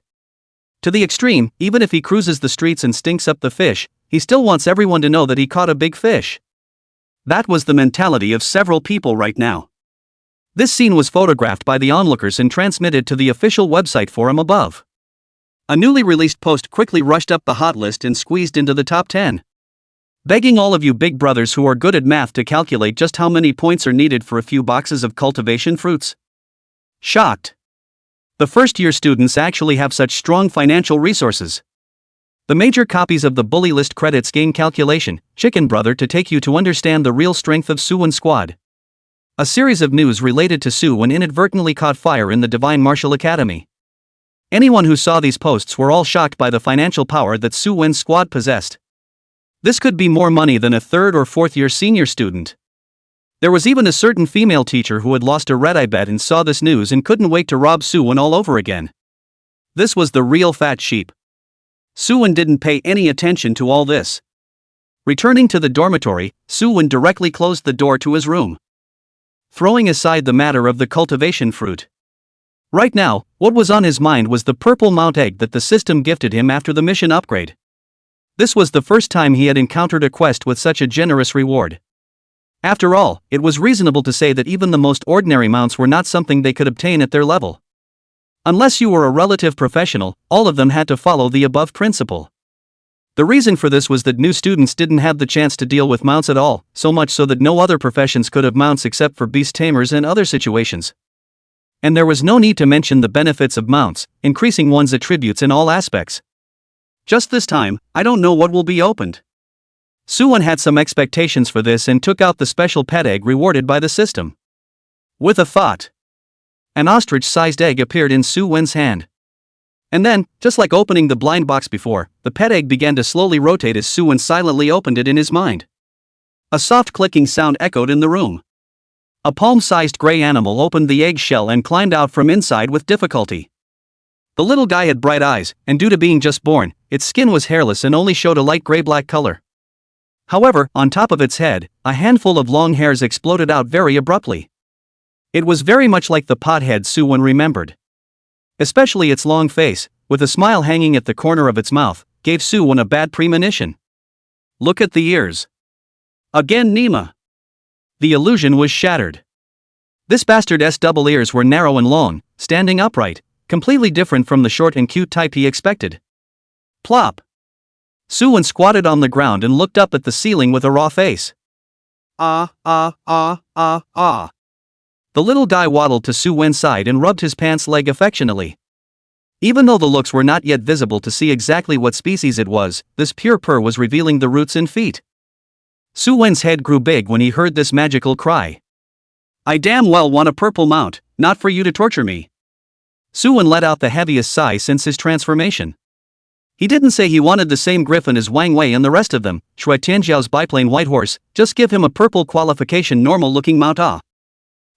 To the extreme, even if he cruises the streets and stinks up the fish, he still wants everyone to know that he caught a big fish. That was the mentality of several people right now. This scene was photographed by the onlookers and transmitted to the official website forum above. A newly released post quickly rushed up the hot list and squeezed into the top 10. Begging all of you big brothers who are good at math to calculate just how many points are needed for a few boxes of cultivation fruits. Shocked. The first-year students actually have such strong financial resources. The major copies of the bully list credits gain calculation, Chicken Brother, to take you to understand the real strength of Su Wen Squad. A series of news related to Su Wen inadvertently caught fire in the Divine Martial Academy. Anyone who saw these posts were all shocked by the financial power that Su Wen's squad possessed. This could be more money than a 3rd or 4th year senior student. There was even a certain female teacher who had lost a red-eye bet and saw this news and couldn't wait to rob Su Wen all over again. This was the real fat sheep. Su Wen didn't pay any attention to all this. Returning to the dormitory, Su Wen directly closed the door to his room, throwing aside the matter of the cultivation fruit. Right now, what was on his mind was the purple mount egg that the system gifted him after the mission upgrade. This was the first time he had encountered a quest with such a generous reward. After all, it was reasonable to say that even the most ordinary mounts were not something they could obtain at their level. Unless you were a relative professional, all of them had to follow the above principle. The reason for this was that new students didn't have the chance to deal with mounts at all, so much so that no other professions could have mounts except for beast tamers and other situations. And there was no need to mention the benefits of mounts, increasing one's attributes in all aspects. Just this time, I don't know what will be opened. Suwon had some expectations for this and took out the special pet egg rewarded by the system. With a thought, an ostrich-sized egg appeared in Suwon's hand. And then, just like opening the blind box before, the pet egg began to slowly rotate as Suwon silently opened it in his mind. A soft clicking sound echoed in the room. A palm-sized gray animal opened the egg shell and climbed out from inside with difficulty. The little guy had bright eyes, and due to being just born, its skin was hairless and only showed a light gray-black color. However, on top of its head, a handful of long hairs exploded out very abruptly. It was very much like the pothead Suwon remembered. Especially its long face, with a smile hanging at the corner of its mouth, gave Suwon a bad premonition. Look at the ears. Again Nima. The illusion was shattered. This bastard's double ears were narrow and long, standing upright, completely different from the short and cute type he expected. Plop. Suwon squatted on the ground and looked up at the ceiling with a raw face. The little guy waddled to Suwon's side and rubbed his pants leg affectionately. Even though the looks were not yet visible to see exactly what species it was, this pure purr was revealing the roots and feet. Suwon's head grew big when he heard this magical cry. I damn well want a purple mount, not for you to torture me. Suwon let out the heaviest sigh since his transformation. He didn't say he wanted the same griffin as Wang Wei and the rest of them, Shui Tianjiao's biplane white horse, just give him a purple qualification normal looking mount.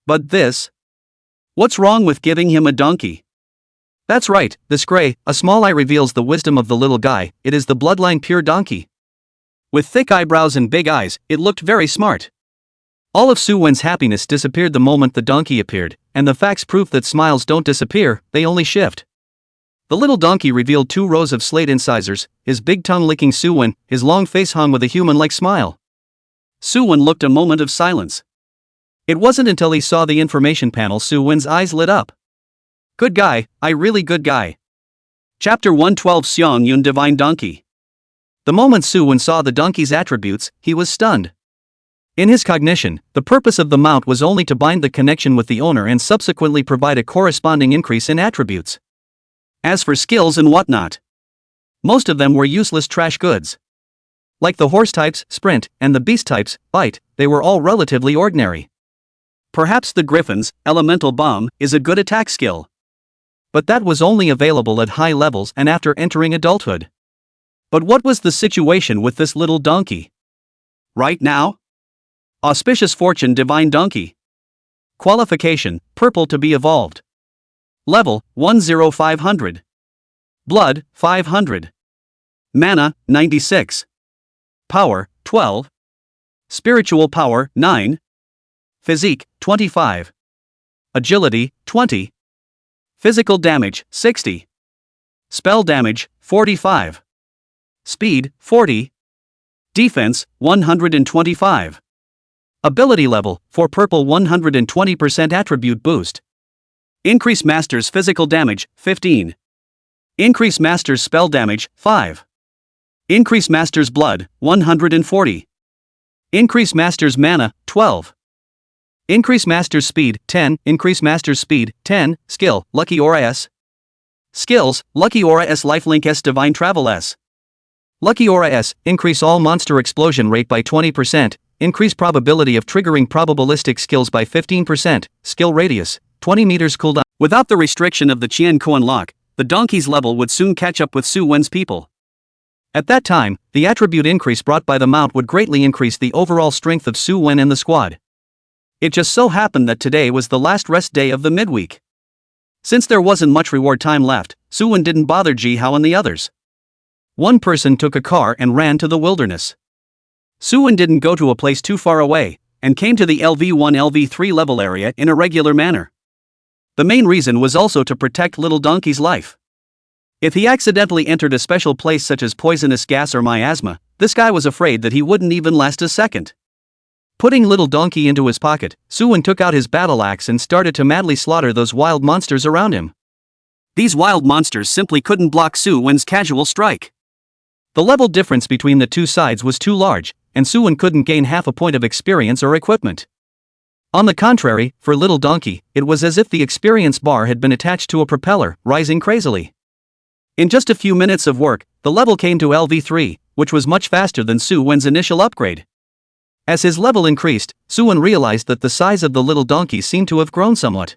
But this? What's wrong with giving him a donkey? That's right, this gray, a small eye reveals the wisdom of the little guy, it is the bloodline pure donkey. With thick eyebrows and big eyes, it looked very smart. All of Suwon's happiness disappeared the moment the donkey appeared, and the facts prove that smiles don't disappear, they only shift. The little donkey revealed 2 rows of slate incisors, his big tongue licking Suwon, his long face hung with a human-like smile. Suwon looked a moment of silence. It wasn't until he saw the information panel Suwon's eyes lit up. Good guy, really good guy. Chapter 112 Seong Yun Divine Donkey. The moment Suwon saw the donkey's attributes, he was stunned. In his cognition, the purpose of the mount was only to bind the connection with the owner and subsequently provide a corresponding increase in attributes. As for skills and whatnot, most of them were useless trash goods. Like the horse types, sprint, and the beast types, bite, they were all relatively ordinary. Perhaps the griffin's, elemental bomb, is a good attack skill. But that was only available at high levels and after entering adulthood. But what was the situation with this little donkey? Right now? Auspicious fortune divine donkey. Qualification, purple to be evolved. Level, 10500. Blood, 500. Mana, 96. Power, 12. Spiritual power, 9. Physique, 25. Agility, 20. Physical damage, 60. Spell damage, 45. Speed, 40. Defense, 125. Ability level, for purple 120% attribute boost. Increase master's physical damage, 15. Increase master's spell damage, 5. Increase master's blood, 140. Increase master's mana, 12. Increase master's speed, 10. Increase master's speed, 10. Skill, Lucky Aura S. Skills, Lucky Aura S Lifelink S Divine Travel S. Lucky Aura S, increase all monster explosion rate by 20%, increase probability of triggering probabilistic skills by 15%, skill radius, 20 meters cooldown. Without the restriction of the Qian Koan lock, the donkey's level would soon catch up with Suwon's people. At that time, the attribute increase brought by the mount would greatly increase the overall strength of Suwon and the squad. It just so happened that today was the last rest day of the midweek. Since there wasn't much reward time left, Suwon didn't bother Ji Hao and the others. One person took a car and ran to the wilderness. Suwon didn't go to a place too far away, and came to the LV1-LV3 level area in a regular manner. The main reason was also to protect little donkey's life. If he accidentally entered a special place such as poisonous gas or miasma, this guy was afraid that he wouldn't even last a second. Putting little donkey into his pocket, Suwon took out his battle axe and started to madly slaughter those wild monsters around him. These wild monsters simply couldn't block Suwon's casual strike. The level difference between the two sides was too large, and Suwon couldn't gain half a point of experience or equipment. On the contrary, for little donkey, it was as if the experience bar had been attached to a propeller, rising crazily. In just a few minutes of work, the level came to LV3, which was much faster than Suwon's initial upgrade. As his level increased, Suwon realized that the size of the little donkey seemed to have grown somewhat.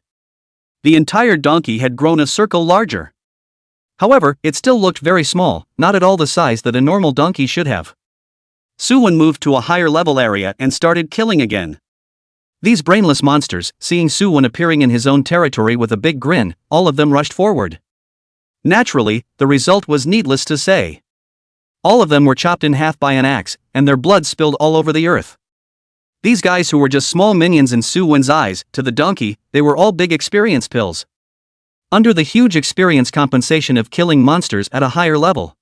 The entire donkey had grown a circle larger. However, it still looked very small, not at all the size that a normal donkey should have. Suwon moved to a higher level area and started killing again. These brainless monsters, seeing Suwon appearing in his own territory with a big grin, all of them rushed forward. Naturally, the result was needless to say. All of them were chopped in half by an axe, and their blood spilled all over the earth. These guys who were just small minions in Suwon's eyes, to the donkey, they were all big experience pills. Under the huge experience compensation of killing monsters at a higher level.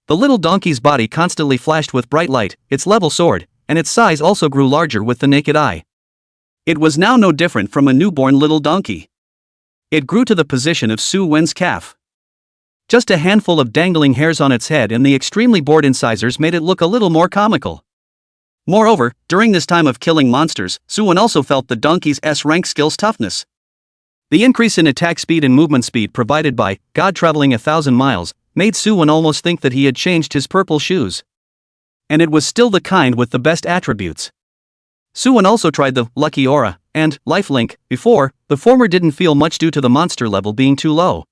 The little donkey's body constantly flashed with bright light, its level soared, and its size also grew larger with the naked eye. It was now no different from a newborn little donkey. It grew to the position of Suwon's calf. Just a handful of dangling hairs on its head and the extremely bored incisors made it look a little more comical. Moreover, during this time of killing monsters, Suwon also felt the donkey's S-rank skill's toughness. The increase in attack speed and movement speed provided by God traveling 1,000 miles made Suwon almost think that he had changed his purple shoes. And it was still the kind with the best attributes. Suwon also tried the Lucky Aura and Lifelink before. The former didn't feel much due to the monster level being too low.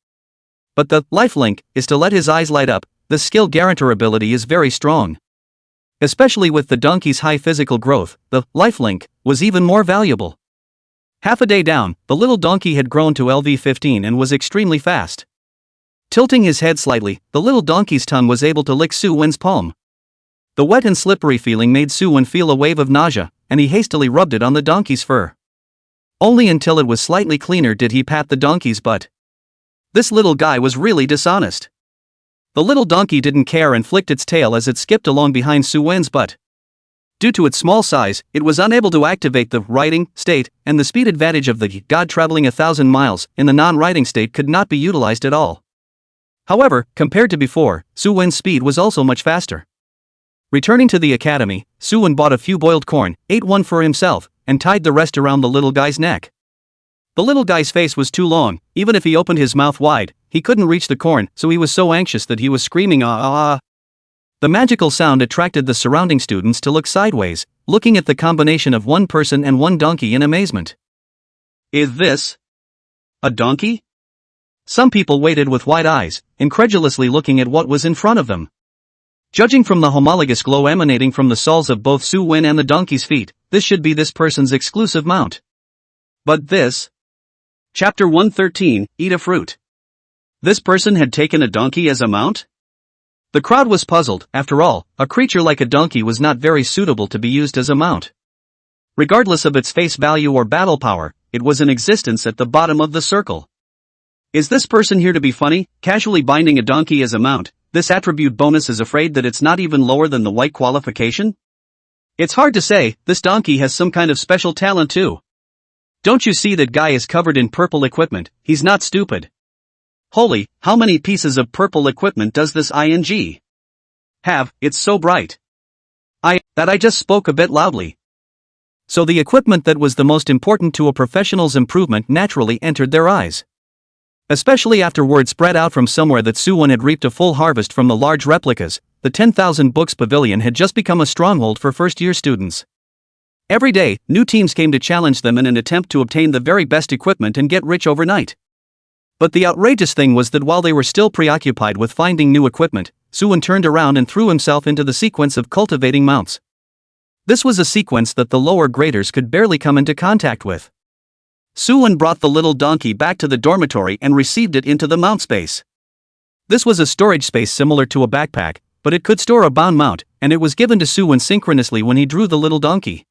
But the Lifelink is to let his eyes light up. The skill guarantor ability is very strong. Especially with the donkey's high physical growth, the Lifelink was even more valuable. Half a day down, the little donkey had grown to LV15 and was extremely fast. Tilting his head slightly, the little donkey's tongue was able to lick Suwon's palm. The wet and slippery feeling made Suwon feel a wave of nausea, and he hastily rubbed it on the donkey's fur. Only until it was slightly cleaner did he pat the donkey's butt. This little guy was really dishonest. The little donkey didn't care and flicked its tail as it skipped along behind Suwon's butt. Due to its small size, it was unable to activate the riding state, and the speed advantage of the God traveling 1,000 miles in the non-riding state could not be utilized at all. However, compared to before, Suwon's speed was also much faster. Returning to the academy, Suwon bought a few boiled corn, ate one for himself, and tied the rest around the little guy's neck. The little guy's face was too long. Even if he opened his mouth wide, he couldn't reach the corn, so he was so anxious that he was screaming ah ah ah. The magical sound attracted the surrounding students to look sideways, looking at the combination of one person and one donkey in amazement. Is this a donkey? Some people waited with wide eyes, incredulously looking at what was in front of them. Judging from the homologous glow emanating from the soles of both Suwon and the donkey's feet, this should be this person's exclusive mount. But this? Chapter 113, Eat a Fruit. This person had taken a donkey as a mount? The crowd was puzzled. After all, a creature like a donkey was not very suitable to be used as a mount. Regardless of its face value or battle power, it was in existence at the bottom of the circle. Is this person here to be funny, casually binding a donkey as a mount? This attribute bonus is afraid that it's not even lower than the white qualification? It's hard to say. This donkey has some kind of special talent too. Don't you see that guy is covered in purple equipment? He's not stupid. Holy, how many pieces of purple equipment does this ING have? It's so bright. I just spoke a bit loudly. So the equipment that was the most important to a professional's improvement naturally entered their eyes. Especially after word spread out from somewhere that Suwon had reaped a full harvest from the large replicas. The 10,000 books pavilion had just become a stronghold for first-year students. Every day, new teams came to challenge them in an attempt to obtain the very best equipment and get rich overnight. But the outrageous thing was that while they were still preoccupied with finding new equipment, Suwon turned around and threw himself into the sequence of cultivating mounts. This was a sequence that the lower graders could barely come into contact with. Suwon brought the little donkey back to the dormitory and received it into the mount space. This was a storage space similar to a backpack, but it could store a bound mount, and it was given to Suwon synchronously when he drew the little donkey.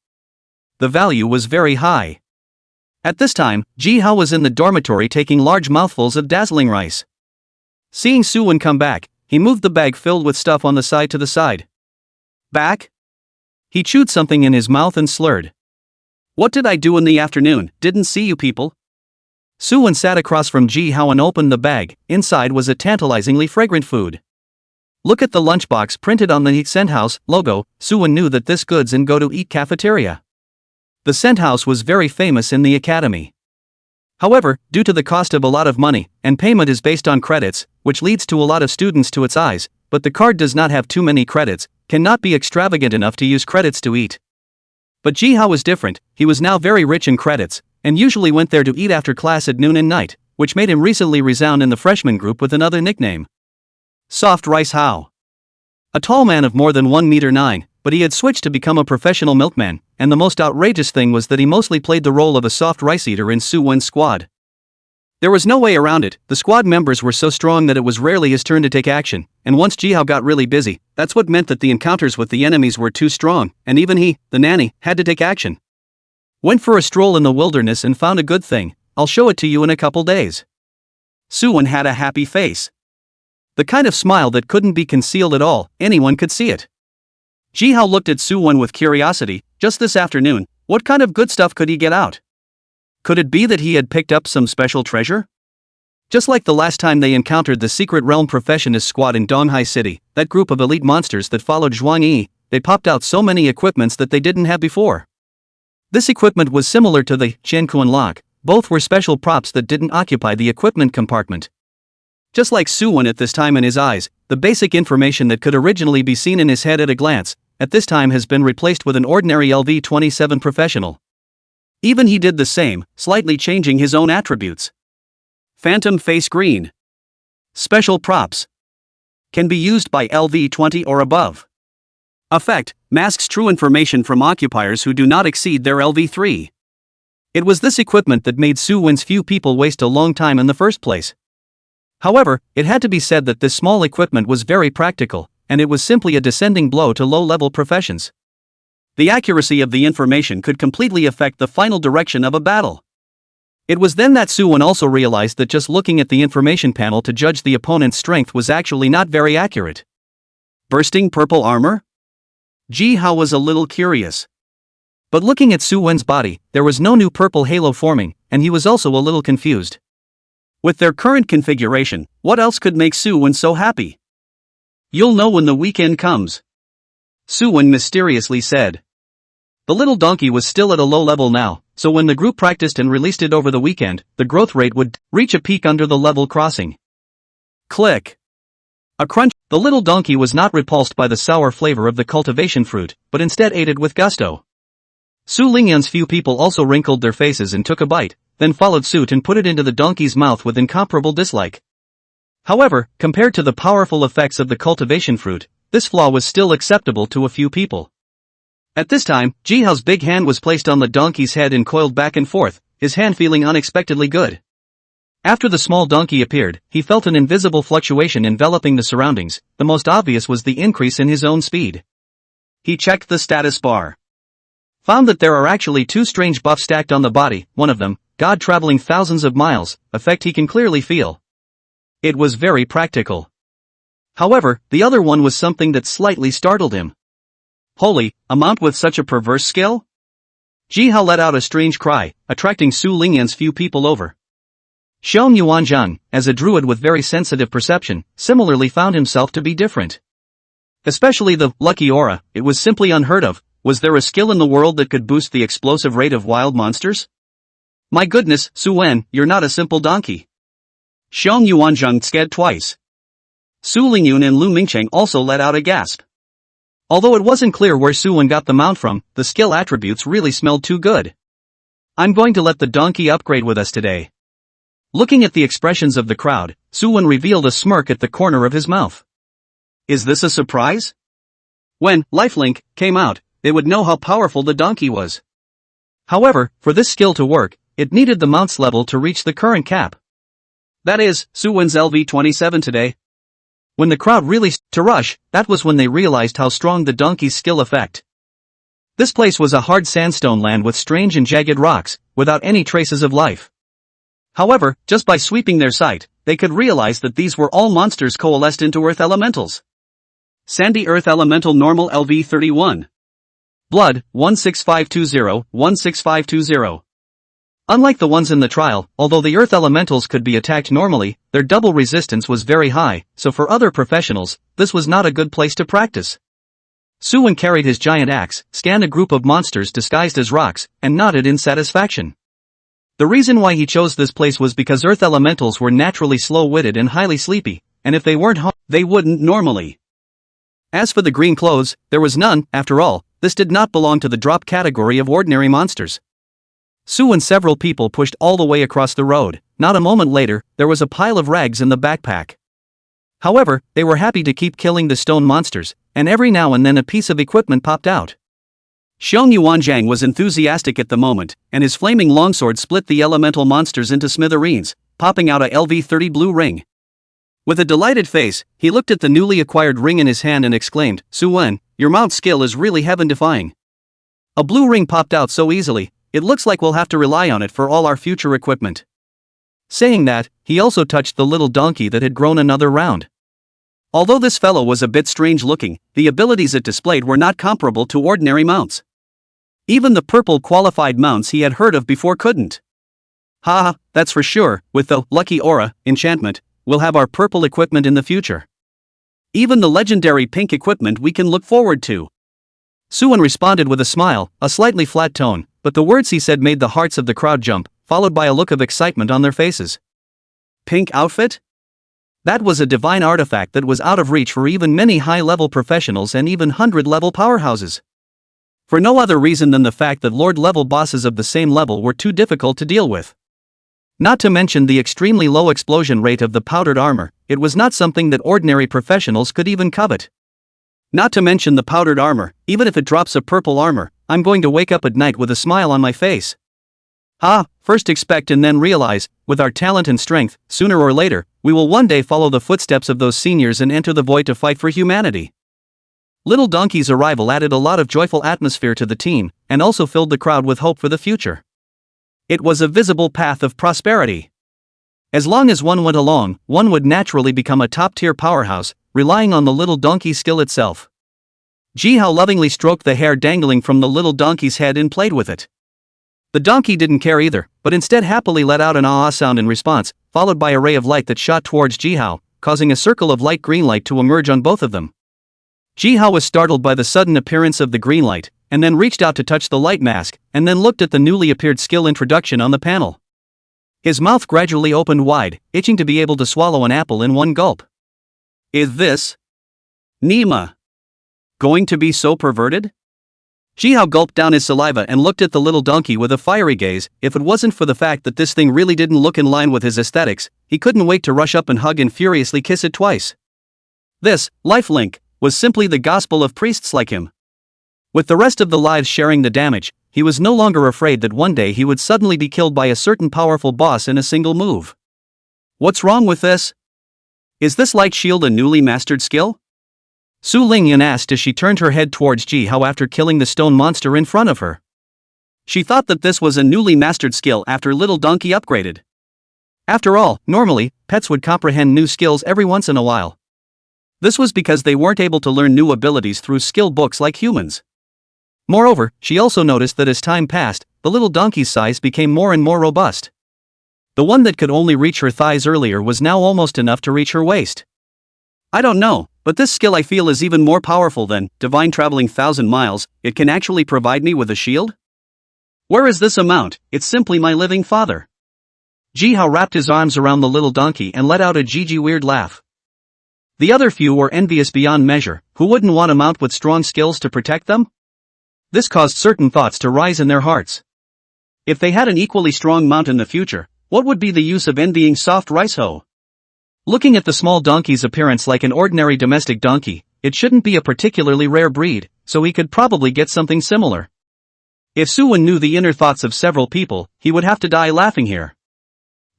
The value was very high. At this time, Ji-ha was in the dormitory taking large mouthfuls of dazzling rice. Seeing Suwon come back, he moved the bag filled with stuff on the side to the side. Back? He chewed something in his mouth and slurred. What did I do in the afternoon? Didn't see you people. Suwon sat across from Ji Hao and opened the bag. Inside was a tantalizingly fragrant food. Look at the lunchbox printed on the Scent House logo. Suwon knew that this goods and go to eat cafeteria. The Scent House was very famous in the academy. However, due to the cost of a lot of money, and payment is based on credits, which leads to a lot of students to its eyes, but the card does not have too many credits, cannot be extravagant enough to use credits to eat. But Ji Hao was different. He was now very rich in credits, and usually went there to eat after class at noon and night, which made him recently resound in the freshman group with another nickname. Soft Rice Hao. A tall man of more than 1 meter 9, but he had switched to become a professional milkman, and the most outrageous thing was that he mostly played the role of a soft rice eater in Suwon's squad. There was no way around it. The squad members were so strong that it was rarely his turn to take action, and once Ji Hao got really busy, that's what meant that the encounters with the enemies were too strong, and even he, the nanny, had to take action. Went for a stroll in the wilderness and found a good thing. I'll show it to you in a couple days. Suwon had a happy face. The kind of smile that couldn't be concealed at all, anyone could see it. Ji Hao looked at Suwon with curiosity. Just this afternoon, what kind of good stuff could he get out? Could it be that he had picked up some special treasure? Just like the last time they encountered the Secret Realm Professionist Squad in Donghai City, that group of elite monsters that followed Zhuang Yi, they popped out so many equipments that they didn't have before. This equipment was similar to the Shenkuan lock, both were special props that didn't occupy the equipment compartment. Just like Suwon at this time in his eyes, the basic information that could originally be seen in his head at a glance, at this time has been replaced with an ordinary LV-27 professional. Even he did the same, slightly changing his own attributes. Phantom face green. Special props. Can be used by LV-20 or above. Effect, masks true information from occupiers who do not exceed their LV-3. It was this equipment that made Suwon's few people waste a long time in the first place. However, it had to be said that this small equipment was very practical, and it was simply a descending blow to low-level professions. The accuracy of the information could completely affect the final direction of a battle. It was then that Suwon also realized that just looking at the information panel to judge the opponent's strength was actually not very accurate. Bursting purple armor? Ji Hao was a little curious. But looking at Suwon's body, there was no new purple halo forming, and he was also a little confused. With their current configuration, what else could make Suwon so happy? You'll know when the weekend comes. Suwon mysteriously said. The little donkey was still at a low level now, so when the group practiced and released it over the weekend, the growth rate would reach a peak under the level crossing. Click. A crunch. The little donkey was not repulsed by the sour flavor of the cultivation fruit, but instead ate it with gusto. Su Lingyan's few people also wrinkled their faces and took a bite, then followed suit and put it into the donkey's mouth with incomparable dislike. However, compared to the powerful effects of the cultivation fruit, this flaw was still acceptable to a few people. At this time, Ji Hao's big hand was placed on the donkey's head and coiled back and forth, his hand feeling unexpectedly good. After the small donkey appeared, he felt an invisible fluctuation enveloping the surroundings. The most obvious was the increase in his own speed. He checked the status bar. Found that there are actually two strange buffs stacked on the body, one of them, God traveling thousands of miles, effect he can clearly feel. It was very practical. However, the other one was something that slightly startled him. Holy, a mount with such a perverse skill? Ji Hao let out a strange cry, attracting Su Lingyan's few people over. Xiong Yuanzhang, as a druid with very sensitive perception, similarly found himself to be different. Especially the lucky aura, it was simply unheard of. Was there a skill in the world that could boost the explosive rate of wild monsters? My goodness, Su Wen, you're not a simple donkey. Xiong Yuanzhang scared twice. Su Lingyun and Lu Mingcheng also let out a gasp. Although it wasn't clear where Su Wen got the mount from, the skill attributes really smelled too good. I'm going to let the donkey upgrade with us today. Looking at the expressions of the crowd, Suwon revealed a smirk at the corner of his mouth. Is this a surprise? When Lifelink came out, they would know how powerful the donkey was. However, for this skill to work, it needed the mount's level to reach the current cap. That is, Suwon's LV-27 today. When the crowd really started to rush, that was when they realized how strong the donkey's skill effect. This place was a hard sandstone land with strange and jagged rocks, without any traces of life. However, just by sweeping their sight, they could realize that these were all monsters coalesced into earth elementals. Sandy Earth Elemental Normal LV-31. Blood, 16520, 16520. Unlike the ones in the trial, although the earth elementals could be attacked normally, their double resistance was very high, so for other professionals, this was not a good place to practice. Suwon carried his giant axe, scanned a group of monsters disguised as rocks, and nodded in satisfaction. The reason why he chose this place was because earth elementals were naturally slow-witted and highly sleepy, and if they weren't home, they wouldn't normally. As for the green clothes, there was none. After all, this did not belong to the drop category of ordinary monsters. Sue and several people pushed all the way across the road. Not a moment later, there was a pile of rags in the backpack. However, they were happy to keep killing the stone monsters, and every now and then a piece of equipment popped out. Xiong Yuanjiang was enthusiastic at the moment, and his flaming longsword split the elemental monsters into smithereens, popping out a LV-30 blue ring. With a delighted face, he looked at the newly acquired ring in his hand and exclaimed, "Suwen, your mount skill is really heaven-defying. A blue ring popped out so easily, it looks like we'll have to rely on it for all our future equipment." Saying that, he also touched the little donkey that had grown another round. Although this fellow was a bit strange-looking, the abilities it displayed were not comparable to ordinary mounts. Even the purple qualified mounts he had heard of before couldn't. Ha, that's for sure. With the lucky aura enchantment, we'll have our purple equipment in the future. Even the legendary pink equipment we can look forward to. Suwon responded with a smile, a slightly flat tone, but the words he said made the hearts of the crowd jump, followed by a look of excitement on their faces. Pink outfit? That was a divine artifact that was out of reach for even many high-level professionals and even 100-level powerhouses. For no other reason than the fact that Lord-level bosses of the same level were too difficult to deal with. Not to mention the extremely low explosion rate of the powdered armor, it was not something that ordinary professionals could even covet. Not to mention the powdered armor, even if it drops a purple armor, I'm going to wake up at night with a smile on my face. First expect and then realize, with our talent and strength, sooner or later, we will one day follow the footsteps of those seniors and enter the void to fight for humanity. Little Donkey's arrival added a lot of joyful atmosphere to the team, and also filled the crowd with hope for the future. It was a visible path of prosperity. As long as one went along, one would naturally become a top-tier powerhouse, relying on the little donkey's skill itself. Jihao lovingly stroked the hair dangling from the little donkey's head and played with it. The donkey didn't care either, but instead happily let out an ah-ah sound in response, followed by a ray of light that shot towards Jihao, causing a circle of light green light to emerge on both of them. Jihao was startled by the sudden appearance of the green light, and then reached out to touch the light mask, and then looked at the newly appeared skill introduction on the panel. His mouth gradually opened wide, itching to be able to swallow an apple in one gulp. Is this Nima going to be so perverted? Jihao gulped down his saliva and looked at the little donkey with a fiery gaze. If it wasn't for the fact that this thing really didn't look in line with his aesthetics, he couldn't wait to rush up and hug and furiously kiss it twice. This, lifelink, was simply the gospel of priests like him. With the rest of the lives sharing the damage, he was no longer afraid that one day he would suddenly be killed by a certain powerful boss in a single move. What's wrong with this? Is this light shield a newly mastered skill? Su Lingyan asked as she turned her head towards Jihao after killing the stone monster in front of her. She thought that this was a newly mastered skill after Little Donkey upgraded. After all, normally, pets would comprehend new skills every once in a while. This was because they weren't able to learn new abilities through skill books like humans. Moreover, she also noticed that as time passed, the little donkey's size became more and more robust. The one that could only reach her thighs earlier was now almost enough to reach her waist. I don't know, but this skill I feel is even more powerful than divine traveling 1,000 miles. It can actually provide me with a shield? Where is this amount? It's simply my living father. Jihao wrapped his arms around the little donkey and let out a Gigi weird laugh. The other few were envious beyond measure. Who wouldn't want a mount with strong skills to protect them? This caused certain thoughts to rise in their hearts. If they had an equally strong mount in the future, what would be the use of envying soft rice hoe? Looking at the small donkey's appearance like an ordinary domestic donkey, it shouldn't be a particularly rare breed, so he could probably get something similar. If Suwon knew the inner thoughts of several people, he would have to die laughing here.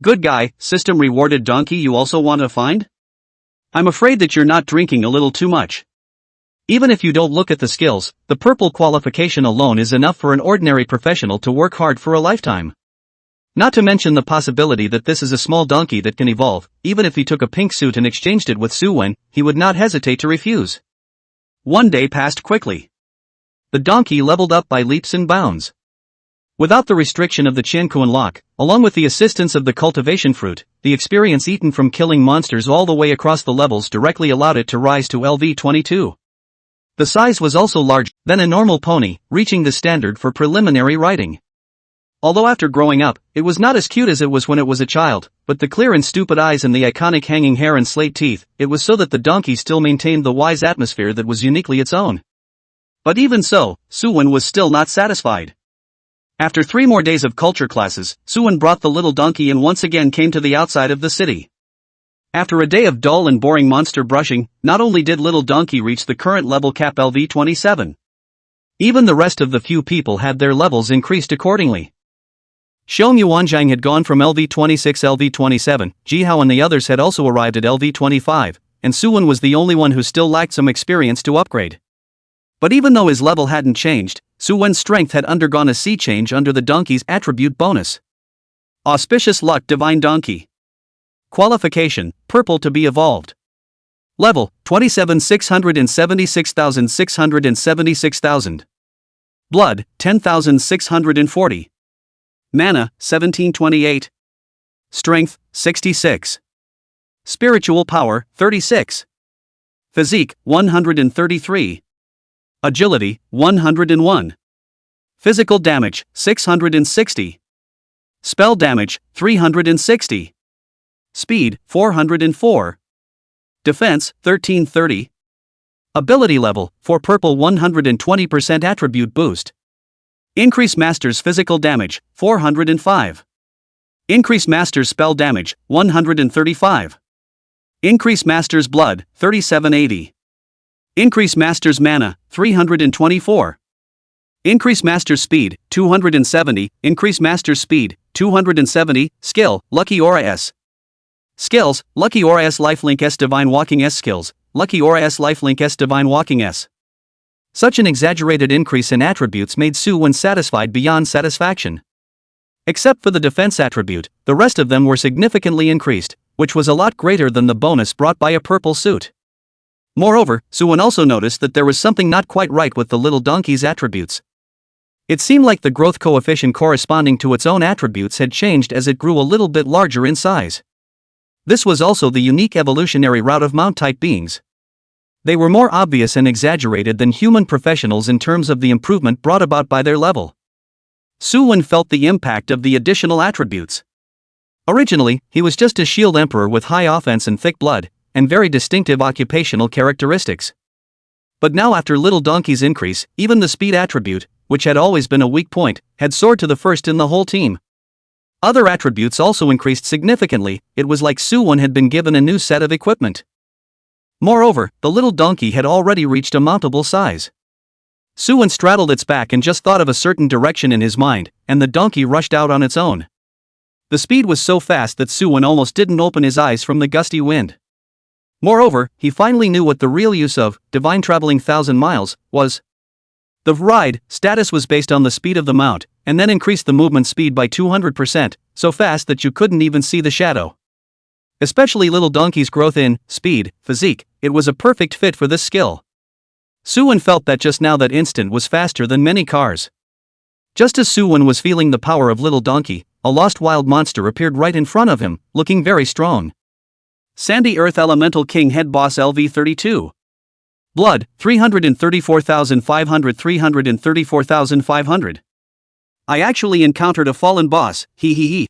Good guy, system rewarded donkey you also want to find? I'm afraid that you're not drinking a little too much. Even if you don't look at the skills, the purple qualification alone is enough for an ordinary professional to work hard for a lifetime. Not to mention the possibility that this is a small donkey that can evolve. Even if he took a pink suit and exchanged it with Suwen, he would not hesitate to refuse. One day passed quickly. the donkey leveled up by leaps and bounds. Without the restriction of the Qiankuan lock, along with the assistance of the cultivation fruit, the experience eaten from killing monsters all the way across the levels directly allowed it to rise to LV22. The size was also larger than a normal pony, reaching the standard for preliminary riding. Although after growing up, it was not as cute as it was when it was a child, but the clear and stupid eyes and the iconic hanging hair and slate teeth, it was so that the donkey still maintained the wise atmosphere that was uniquely its own. But even so, Suwon was still not satisfied. After 3 more days of culture classes, Suwon brought the little donkey and once again came to the outside of the city. After a day of dull and boring monster brushing, not only did little donkey reach the current level cap LV27. Even the rest of the few people had their levels increased accordingly. Xiong Yuanzhang had gone from LV26 LV27, Jihao and the others had also arrived at LV25, and Suwon was the only one who still lacked some experience to upgrade. But even though his level hadn't changed, Suwon's strength had undergone a sea change under the donkey's attribute bonus. Auspicious luck divine donkey. Qualification, purple to be evolved. Level, 27 676,676,000. Blood, 10,640. Mana, 1728. Strength, 66. Spiritual power, 36. Physique, 133. Agility, 101. Physical damage, 660. Spell damage, 360. Speed, 404. Defense, 1330. Ability level, for purple 120% attribute boost. Increase master's physical damage, 405. Increase master's spell damage, 135. Increase master's blood, 3780. Increase master's mana, 324. Increase master's speed, 270. Increase master's speed, 270. Skill, Lucky Aura S. Skills, Lucky Aura S Lifelink S Divine Walking S Skills, Lucky Aura S Lifelink S Divine Walking S. Such an exaggerated increase in attributes made Suwon satisfied beyond satisfaction. Except for the defense attribute, the rest of them were significantly increased, which was a lot greater than the bonus brought by a purple suit. Moreover, Suwon also noticed that there was something not quite right with the little donkey's attributes. It seemed like the growth coefficient corresponding to its own attributes had changed as it grew a little bit larger in size. This was also the unique evolutionary route of Mount-type beings. They were more obvious and exaggerated than human professionals in terms of the improvement brought about by their level. Suwon felt the impact of the additional attributes. Originally, he was just a shield emperor with high offense and thick blood, and very distinctive occupational characteristics. But now after Little Donkey's increase, even the speed attribute, which had always been a weak point, had soared to the first in the whole team. Other attributes also increased significantly. It was like Suwon had been given a new set of equipment. Moreover, the little donkey had already reached a mountable size. Suwon straddled its back and just thought of a certain direction in his mind, and the donkey rushed out on its own. The speed was so fast that Suwon almost didn't open his eyes from the gusty wind. Moreover, he finally knew what the real use of divine traveling 1,000 miles was. The ride status was based on the speed of the mount, and then increased the movement speed by 200%, so fast that you couldn't even see the shadow. Especially Little Donkey's growth in speed, physique, it was a perfect fit for this skill. Suwon felt that just now that instant was faster than many cars. Just as Suwon was feeling the power of Little Donkey, a lost wild monster appeared right in front of him, looking very strong. Sandy Earth Elemental King Head Boss LV32. Blood, 334,500 334,500. I actually encountered a fallen boss, hee hee hee.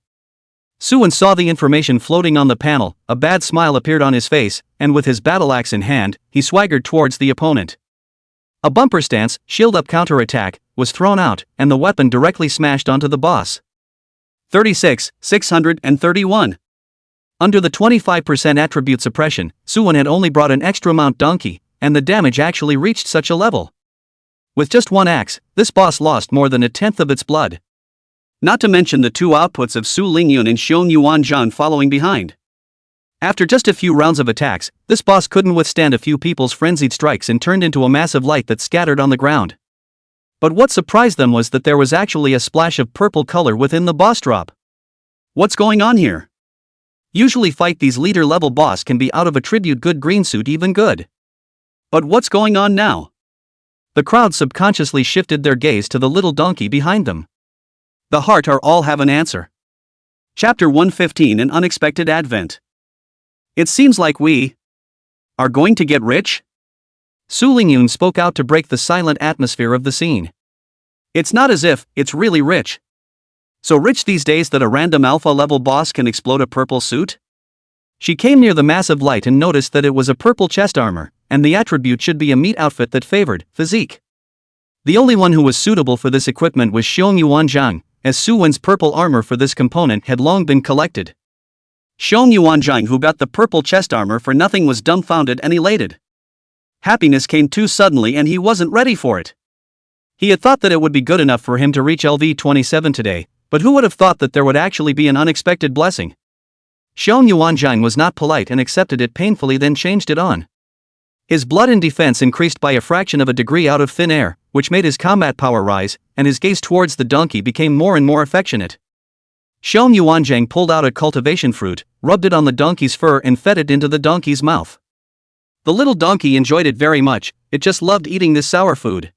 Suwon saw the information floating on the panel, a bad smile appeared on his face, and with his battle axe in hand, he swaggered towards the opponent. A bumper stance, shield up counterattack, was thrown out, and the weapon directly smashed onto the boss. 36,631. Under the 25% attribute suppression, Suwon had only brought an extra mount donkey, and the damage actually reached such a level. With just one axe, this boss lost more than a tenth of its blood. Not to mention the two outputs of Su Lingyun and Xiong Yuanzhan following behind. After just a few rounds of attacks, this boss couldn't withstand a few people's frenzied strikes and turned into a massive light that scattered on the ground. But what surprised them was that there was actually a splash of purple color within the boss drop. What's going on here? Usually fight these leader level boss can be out of attribute good green suit even good. But what's going on now? The crowd subconsciously shifted their gaze to the little donkey behind them. The heart are all have an answer. Chapter 115, An Unexpected Advent. It seems like we are going to get rich? Su Lingyun spoke out to break the silent atmosphere of the scene. It's not as if it's really rich. So rich these days that a random alpha-level boss can explode a purple suit? She came near the massive light and noticed that it was a purple chest armor, and the attribute should be a meat outfit that favored physique. The only one who was suitable for this equipment was Xiong Yuanzhang, as Su Wen's purple armor for this component had long been collected. Xiong Yuanzhang, who got the purple chest armor for nothing, was dumbfounded and elated. Happiness came too suddenly and he wasn't ready for it. He had thought that it would be good enough for him to reach LV27 today, but who would have thought that there would actually be an unexpected blessing? Xiong Yuanzhang was not polite and accepted it painfully, then changed it on. His blood and defense increased by a fraction of a degree out of thin air, which made his combat power rise, and his gaze towards the donkey became more and more affectionate. Xiong Yuanzhang pulled out a cultivation fruit, rubbed it on the donkey's fur and fed it into the donkey's mouth. The little donkey enjoyed it very much, it just loved eating this sour food.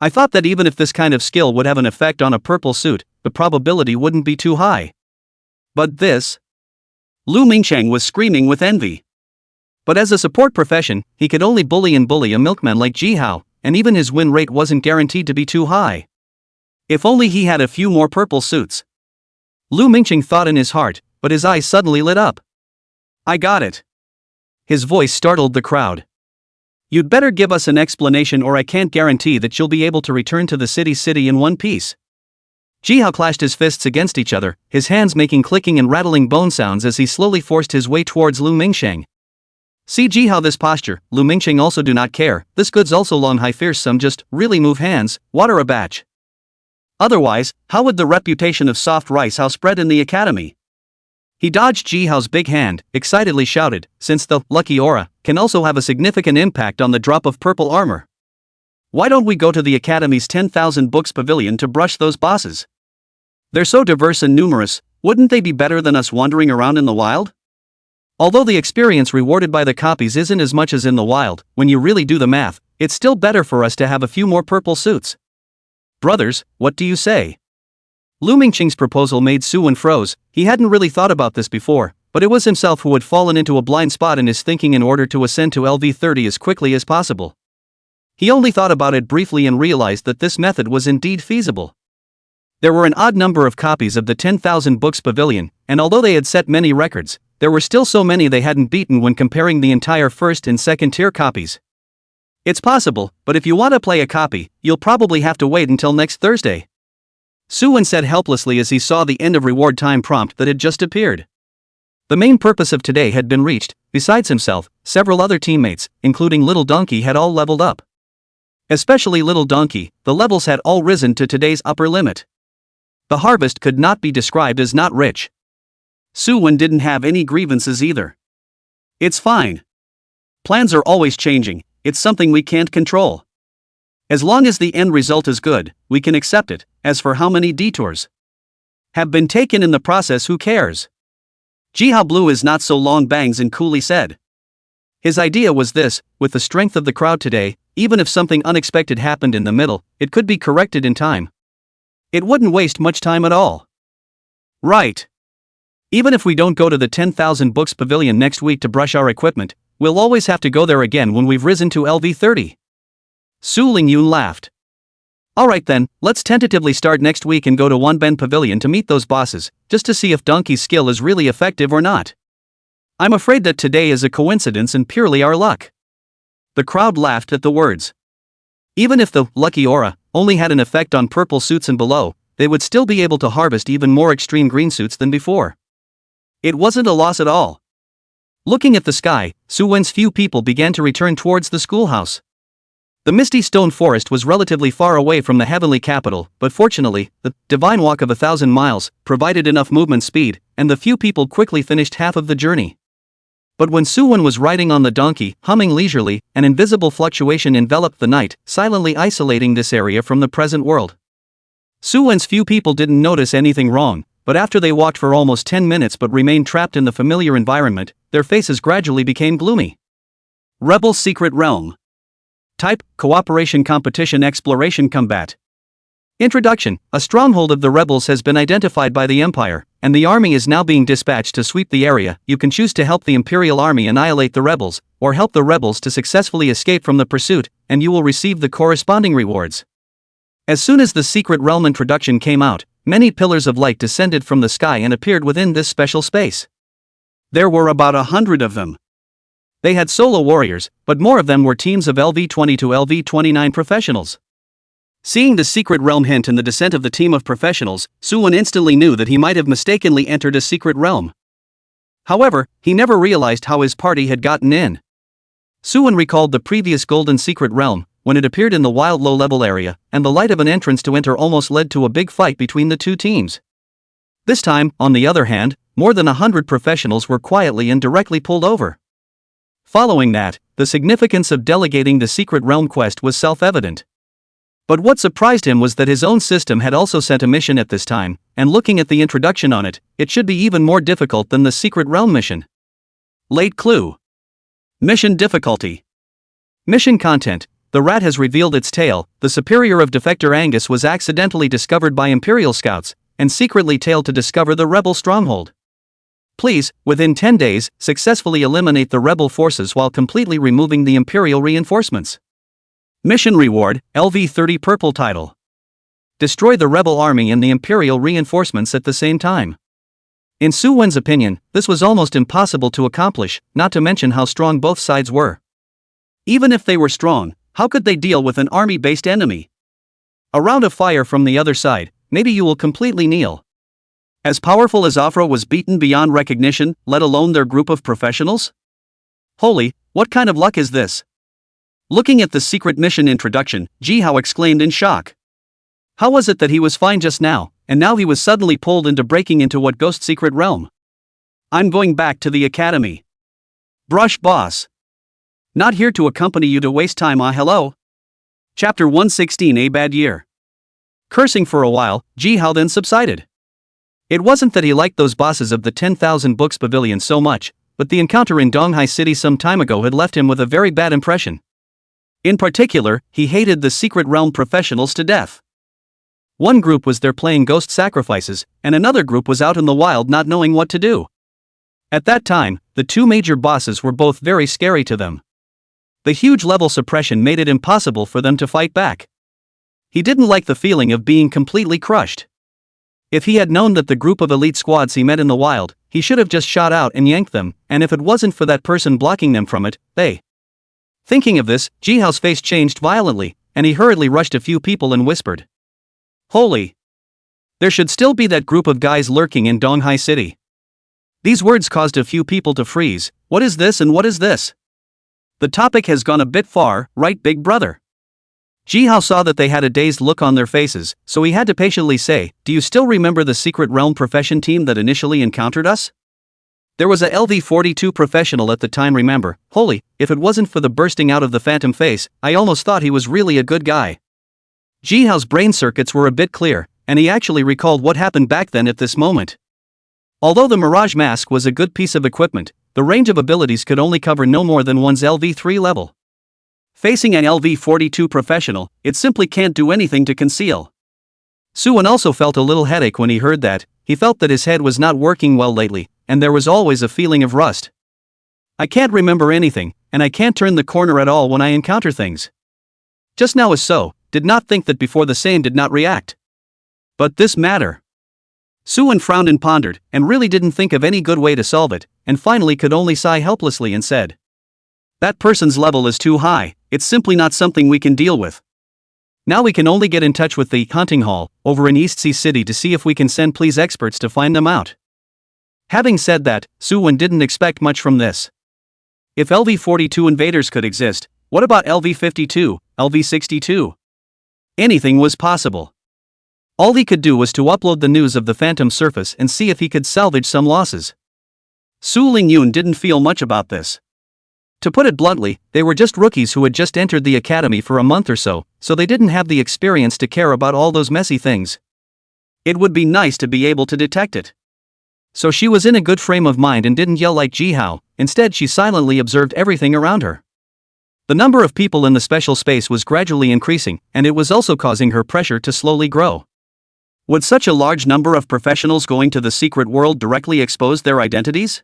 I thought that even if this kind of skill would have an effect on a purple suit, the probability wouldn't be too high. But this? Lu Mingchang was screaming with envy. But as a support profession, he could only bully a milkman like Ji Hao, and even his win rate wasn't guaranteed to be too high. If only he had a few more purple suits. Lu Mingchang thought in his heart, but his eyes suddenly lit up. I got it. His voice startled the crowd. You'd better give us an explanation or I can't guarantee that you'll be able to return to the city in one piece. Ji Hao clashed his fists against each other, his hands making clicking and rattling bone sounds as he slowly forced his way towards Lu Mingchang. See Ji Hao this posture, Lu Mingchang also do not care, this goods also long high fierce some just really move hands, water a batch. Otherwise, how would the reputation of soft rice how spread in the academy? He dodged Ji Hao's big hand, excitedly shouted, since the lucky aura can also have a significant impact on the drop of purple armor. Why don't we go to the academy's 10,000 books pavilion to brush those bosses? They're so diverse and numerous, wouldn't they be better than us wandering around in the wild? Although the experience rewarded by the copies isn't as much as in the wild, when you really do the math, it's still better for us to have a few more purple suits. Brothers, what do you say? Lu Mingchang's proposal made Su Wen froze. He hadn't really thought about this before, but it was himself who had fallen into a blind spot in his thinking in order to ascend to LV30 as quickly as possible. He only thought about it briefly and realized that this method was indeed feasible. There were an odd number of copies of the 10,000 books pavilion, and although they had set many records, there were still so many they hadn't beaten when comparing the entire first and second tier copies. It's possible, but if you want to play a copy, you'll probably have to wait until next Thursday. Su Wen said helplessly as he saw the end of reward time prompt that had just appeared. The main purpose of today had been reached. Besides himself, several other teammates, including Little Donkey, had all leveled up. Especially Little Donkey, the levels had all risen to today's upper limit. The harvest could not be described as not rich. Su Wen didn't have any grievances either. It's fine. Plans are always changing, it's something we can't control. As long as the end result is good, we can accept it. As for how many detours have been taken in the process, who cares? Ji Hao blew his not so long bangs and coolly said. His idea was this: with the strength of the crowd today, even if something unexpected happened in the middle, it could be corrected in time. It wouldn't waste much time at all. Right. Even if we don't go to the 10,000 books pavilion next week to brush our equipment, we'll always have to go there again when we've risen to LV30. Su Lingyun laughed. Alright then, let's tentatively start next week and go to Wanben Pavilion to meet those bosses, just to see if Donkey's skill is really effective or not. I'm afraid that today is a coincidence and purely our luck. The crowd laughed at the words. Even if the lucky aura only had an effect on purple suits and below, they would still be able to harvest even more extreme green suits than before. It wasn't a loss at all. Looking at the sky, Su Wen's few people began to return towards the schoolhouse. The misty stone forest was relatively far away from the heavenly capital, but fortunately, the divine walk of 1,000 miles provided enough movement speed, and the few people quickly finished half of the journey. But when Su Wen was riding on the donkey, humming leisurely, an invisible fluctuation enveloped the night, silently isolating this area from the present world. Su Wen's few people didn't notice anything wrong, but after they walked for almost 10 minutes but remained trapped in the familiar environment, their faces gradually became gloomy. Rebel Secret Realm. Type: Cooperation Competition Exploration Combat. Introduction: A stronghold of the rebels has been identified by the Empire, and the army is now being dispatched to sweep the area. You can choose to help the Imperial Army annihilate the rebels, or help the rebels to successfully escape from the pursuit, and you will receive the corresponding rewards. As soon as the Secret Realm introduction came out, many pillars of light descended from the sky and appeared within this special space. There were about 100 of them. They had solo warriors, but more of them were teams of LV-20 to LV-29 professionals. Seeing the Secret Realm hint in the descent of the team of professionals, Suwon instantly knew that he might have mistakenly entered a secret realm. However, he never realized how his party had gotten in. Suwon recalled the previous Golden Secret Realm, when it appeared in the wild low-level area, and the light of an entrance to enter almost led to a big fight between the two teams. This time, on the other hand, more than 100 professionals were quietly and directly pulled over. Following that, the significance of delegating the Secret Realm quest was self-evident. But what surprised him was that his own system had also sent a mission at this time, and looking at the introduction on it, it should be even more difficult than the Secret Realm mission. Late clue. Mission difficulty. Mission content: The rat has revealed its tail. The superior of Defector Angus was accidentally discovered by Imperial scouts, and secretly tailed to discover the rebel stronghold. Please, within 10 days, successfully eliminate the rebel forces while completely removing the Imperial reinforcements. Mission reward: LV-30 purple title. Destroy the rebel army and the Imperial reinforcements at the same time. In Suwon's opinion, this was almost impossible to accomplish, not to mention how strong both sides were. Even if they were strong, how could they deal with an army-based enemy? A round of fire from the other side, maybe you will completely kneel. As powerful as Afro was beaten beyond recognition, let alone their group of professionals? Holy, what kind of luck is this? Looking at the secret mission introduction, Ji-hao exclaimed in shock. How was it that he was fine just now, and now he was suddenly pulled into breaking into what ghost secret realm? I'm going back to the academy. Brush boss. Not here to accompany you to waste time. Hello? Chapter 116. A bad year. Cursing for a while, Ji-hao then subsided. It wasn't that he liked those bosses of the 10,000 Books Pavilion so much, but the encounter in Donghai City some time ago had left him with a very bad impression. In particular, he hated the Secret Realm professionals to death. One group was there playing ghost sacrifices, and another group was out in the wild not knowing what to do. At that time, the two major bosses were both very scary to them. The huge level suppression made it impossible for them to fight back. He didn't like the feeling of being completely crushed. If he had known that the group of elite squads he met in the wild, he should have just shot out and yanked them, and if it wasn't for that person blocking them from it, they... Thinking of this, Ji-hao's face changed violently, and he hurriedly rushed a few people and whispered. Holy! There should still be that group of guys lurking in Donghai City. These words caused a few people to freeze. What is this and what is this? The topic has gone a bit far, right, big brother? Ji-hao saw that they had a dazed look on their faces, so he had to patiently say, do you still remember the Secret Realm profession team that initially encountered us? There was a LV-42 professional at the time, remember? Holy, if it wasn't for the bursting out of the phantom face, I almost thought he was really a good guy. Ji-hao's brain circuits were a bit clear, and he actually recalled what happened back then at this moment. Although the Mirage Mask was a good piece of equipment, the range of abilities could only cover no more than one's LV-3 level. Facing an LV-42 professional, it simply can't do anything to conceal. Suwon also felt a little headache when he heard that. He felt that his head was not working well lately, and there was always a feeling of rust. I can't remember anything, and I can't turn the corner at all when I encounter things. Just now is so, did not think that before the same did not react. But this matter. Suwon frowned and pondered, and really didn't think of any good way to solve it, and finally could only sigh helplessly and said. That person's level is too high, it's simply not something we can deal with. Now we can only get in touch with the hunting hall over in East Sea City to see if we can send police experts to find them out. Having said that, Suwon didn't expect much from this. If LV-42 invaders could exist, what about LV-52, LV-62? Anything was possible. All he could do was to upload the news of the Phantom surface and see if he could salvage some losses. Su Lingyun didn't feel much about this. To put it bluntly, they were just rookies who had just entered the academy for a month or so they didn't have the experience to care about all those messy things. It would be nice to be able to detect it. So she was in a good frame of mind and didn't yell like Ji-hao, instead she silently observed everything around her. The number of people in the special space was gradually increasing, and it was also causing her pressure to slowly grow. Would such a large number of professionals going to the secret world directly expose their identities?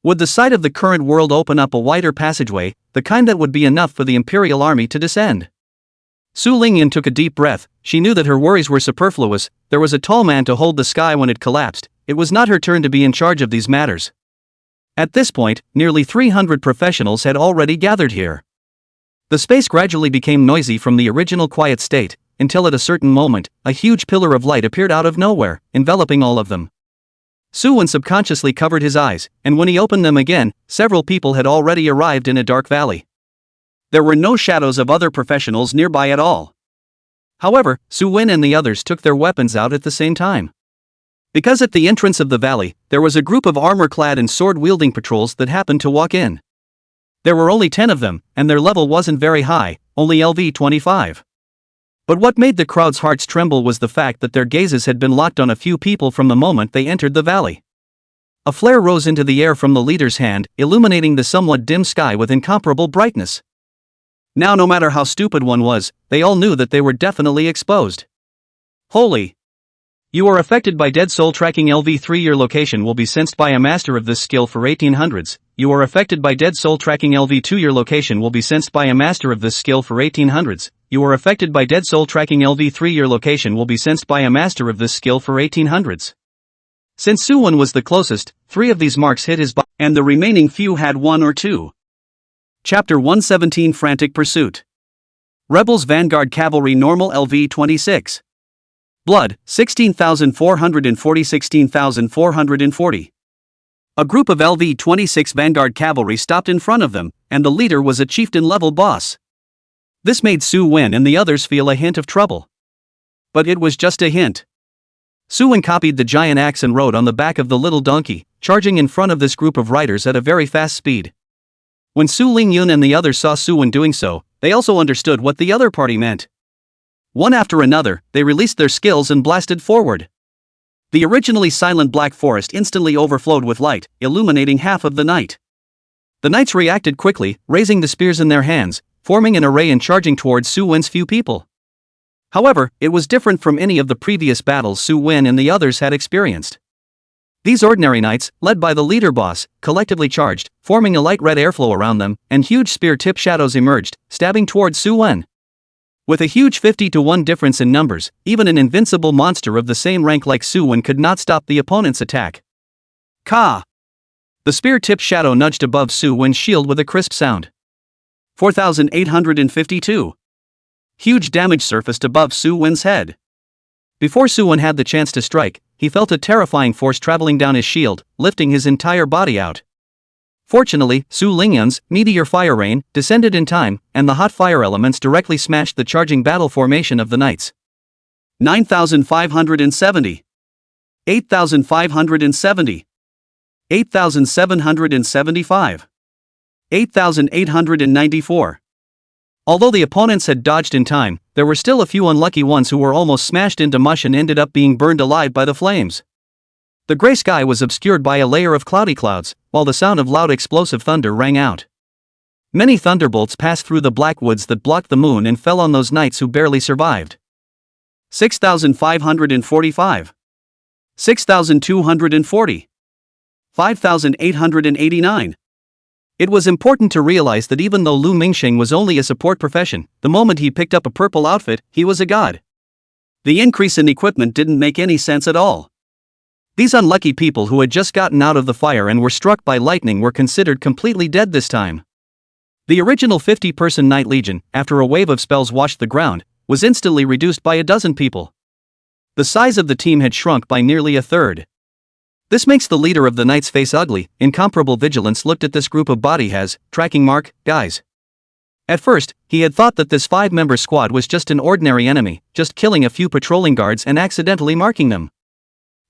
Would the sight of the current world open up a wider passageway, the kind that would be enough for the Imperial Army to descend? Su Lingyan took a deep breath. She knew that her worries were superfluous. There was a tall man to hold the sky when it collapsed. It was not her turn to be in charge of these matters. At this point, nearly 300 professionals had already gathered here. The space gradually became noisy from the original quiet state, until at a certain moment, a huge pillar of light appeared out of nowhere, enveloping all of them. Suwon subconsciously covered his eyes, and when he opened them again, several people had already arrived in a dark valley. There were no shadows of other professionals nearby at all. However, Suwon and the others took their weapons out at the same time. Because at the entrance of the valley, there was a group of armor-clad and sword-wielding patrols that happened to walk in. There were only 10 of them, and their level wasn't very high, only LV-25. But what made the crowd's hearts tremble was the fact that their gazes had been locked on a few people from the moment they entered the valley. A flare rose into the air from the leader's hand, illuminating the somewhat dim sky with incomparable brightness. Now, no matter how stupid one was, they all knew that they were definitely exposed. Holy! You are affected by dead soul tracking LV3. Your location will be sensed by a master of this skill for 1800s. You are affected by dead soul tracking LV2. Your location will be sensed by a master of this skill for 1800s. You are affected by dead soul tracking LV3. Your location will be sensed by a master of this skill for 1800s. Since Suwon was the closest, 3 of these marks hit his body, and the remaining few had 1 or 2. Chapter 117 Frantic Pursuit. Rebels Vanguard Cavalry Normal LV-26. Blood, 16,440 16,440. A group of LV-26 Vanguard Cavalry stopped in front of them, and the leader was a chieftain-level boss. This made Suwon and the others feel a hint of trouble. But it was just a hint. Suwon copied the giant axe and rode on the back of the little donkey, charging in front of this group of riders at a very fast speed. When Su Lingyun and the others saw Suwon doing so, they also understood what the other party meant. One after another, they released their skills and blasted forward. The originally silent black forest instantly overflowed with light, illuminating half of the night. The knights reacted quickly, raising the spears in their hands, forming an array and charging towards Suwon's few people. However, it was different from any of the previous battles Suwon and the others had experienced. These ordinary knights, led by the leader boss, collectively charged, forming a light red airflow around them, and huge spear-tip shadows emerged, stabbing towards Suwon. With a huge 50-to-1 difference in numbers, even an invincible monster of the same rank like Suwon could not stop the opponent's attack. Ka! The spear-tipped shadow nudged above Suwon's shield with a crisp sound. 4,852. Huge damage surfaced above Suwon's head. Before Suwon had the chance to strike, he felt a terrifying force traveling down his shield, lifting his entire body out. Fortunately, Su Lingyun's meteor fire rain descended in time, and the hot fire elements directly smashed the charging battle formation of the knights. 9,570. 8,570. 8,775. 8,894. Although the opponents had dodged in time, there were still a few unlucky ones who were almost smashed into mush and ended up being burned alive by the flames. The gray sky was obscured by a layer of cloudy clouds, while the sound of loud explosive thunder rang out. Many thunderbolts passed through the black woods that blocked the moon and fell on those knights who barely survived. 6,545. 6,240. 5,889. It was important to realize that even though Lu Mingxing was only a support profession, the moment he picked up a purple outfit, he was a god. The increase in equipment didn't make any sense at all. These unlucky people who had just gotten out of the fire and were struck by lightning were considered completely dead this time. The original 50-person Knight Legion, after a wave of spells washed the ground, was instantly reduced by a dozen people. The size of the team had shrunk by nearly a third. This makes the leader of the Knights face ugly. Incomparable Vigilance looked at this group of body has, tracking mark, guys. At first, he had thought that this 5-member squad was just an ordinary enemy, just killing a few patrolling guards and accidentally marking them.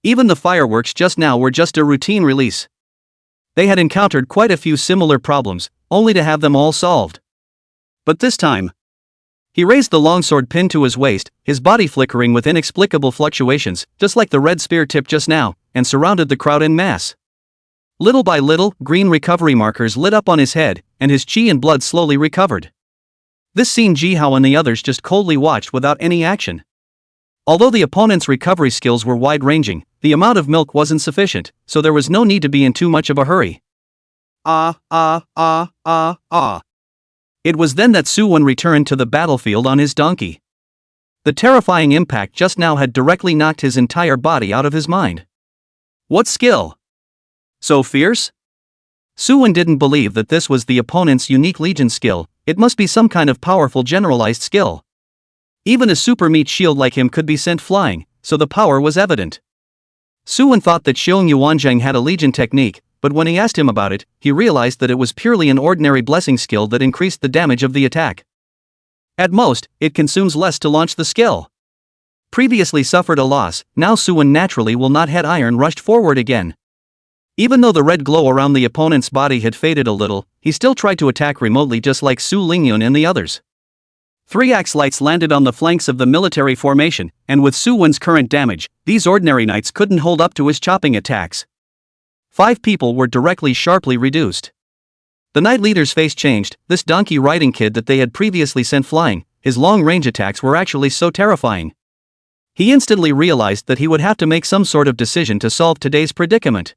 Even the fireworks just now were just a routine release. They had encountered quite a few similar problems, only to have them all solved. But this time, he raised the longsword pinned to his waist, his body flickering with inexplicable fluctuations, just like the red spear tip just now, and surrounded the crowd en masse. Little by little, green recovery markers lit up on his head, and his chi and blood slowly recovered. This scene Jihao and the others just coldly watched without any action. Although the opponent's recovery skills were wide-ranging, the amount of milk wasn't sufficient, so there was no need to be in too much of a hurry. It was then that Suwon returned to the battlefield on his donkey. The terrifying impact just now had directly knocked his entire body out of his mind. What skill? So fierce? Suwon didn't believe that this was the opponent's unique legion skill. It must be some kind of powerful generalized skill. Even a super meat shield like him could be sent flying, so the power was evident. Suwon thought that Xiong Yuanzhang had a legion technique, but when he asked him about it, he realized that it was purely an ordinary blessing skill that increased the damage of the attack. At most, it consumes less to launch the skill. Previously suffered a loss, now Suwon naturally will not had iron rushed forward again. Even though the red glow around the opponent's body had faded a little, he still tried to attack remotely just like Su Lingyun and the others. 3 axe lights landed on the flanks of the military formation, and with Suwon's current damage, these ordinary knights couldn't hold up to his chopping attacks. 5 people were directly sharply reduced. The knight leader's face changed. This donkey riding kid that they had previously sent flying, his long-range attacks were actually so terrifying. He instantly realized that he would have to make some sort of decision to solve today's predicament.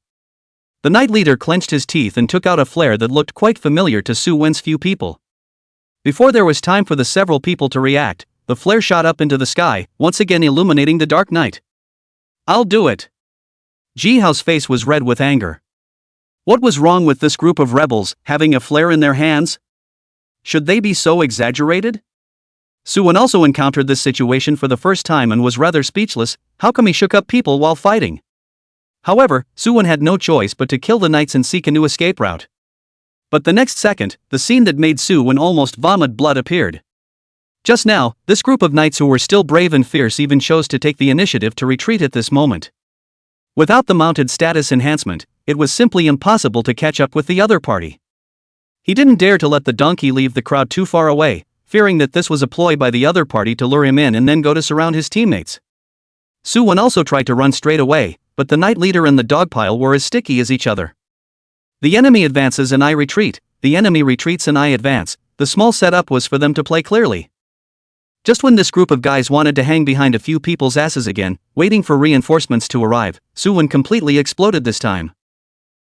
The knight leader clenched his teeth and took out a flare that looked quite familiar to Suwon's few people. Before there was time for the several people to react, the flare shot up into the sky, once again illuminating the dark night. I'll do it. Jihao's face was red with anger. What was wrong with this group of rebels, having a flare in their hands? Should they be so exaggerated? Suwon also encountered this situation for the first time and was rather speechless. How come he shook up people while fighting? However, Suwon had no choice but to kill the knights and seek a new escape route. But the next second, the scene that made Suwon almost vomit blood appeared. Just now, this group of knights who were still brave and fierce even chose to take the initiative to retreat at this moment. Without the mounted status enhancement, it was simply impossible to catch up with the other party. He didn't dare to let the donkey leave the crowd too far away, fearing that this was a ploy by the other party to lure him in and then go to surround his teammates. Suwon also tried to run straight away, but the knight leader and the dog pile were as sticky as each other. The enemy advances and I retreat, the enemy retreats and I advance. The small setup was for them to play clearly. Just when this group of guys wanted to hang behind a few people's asses again, waiting for reinforcements to arrive, Suwon completely exploded this time.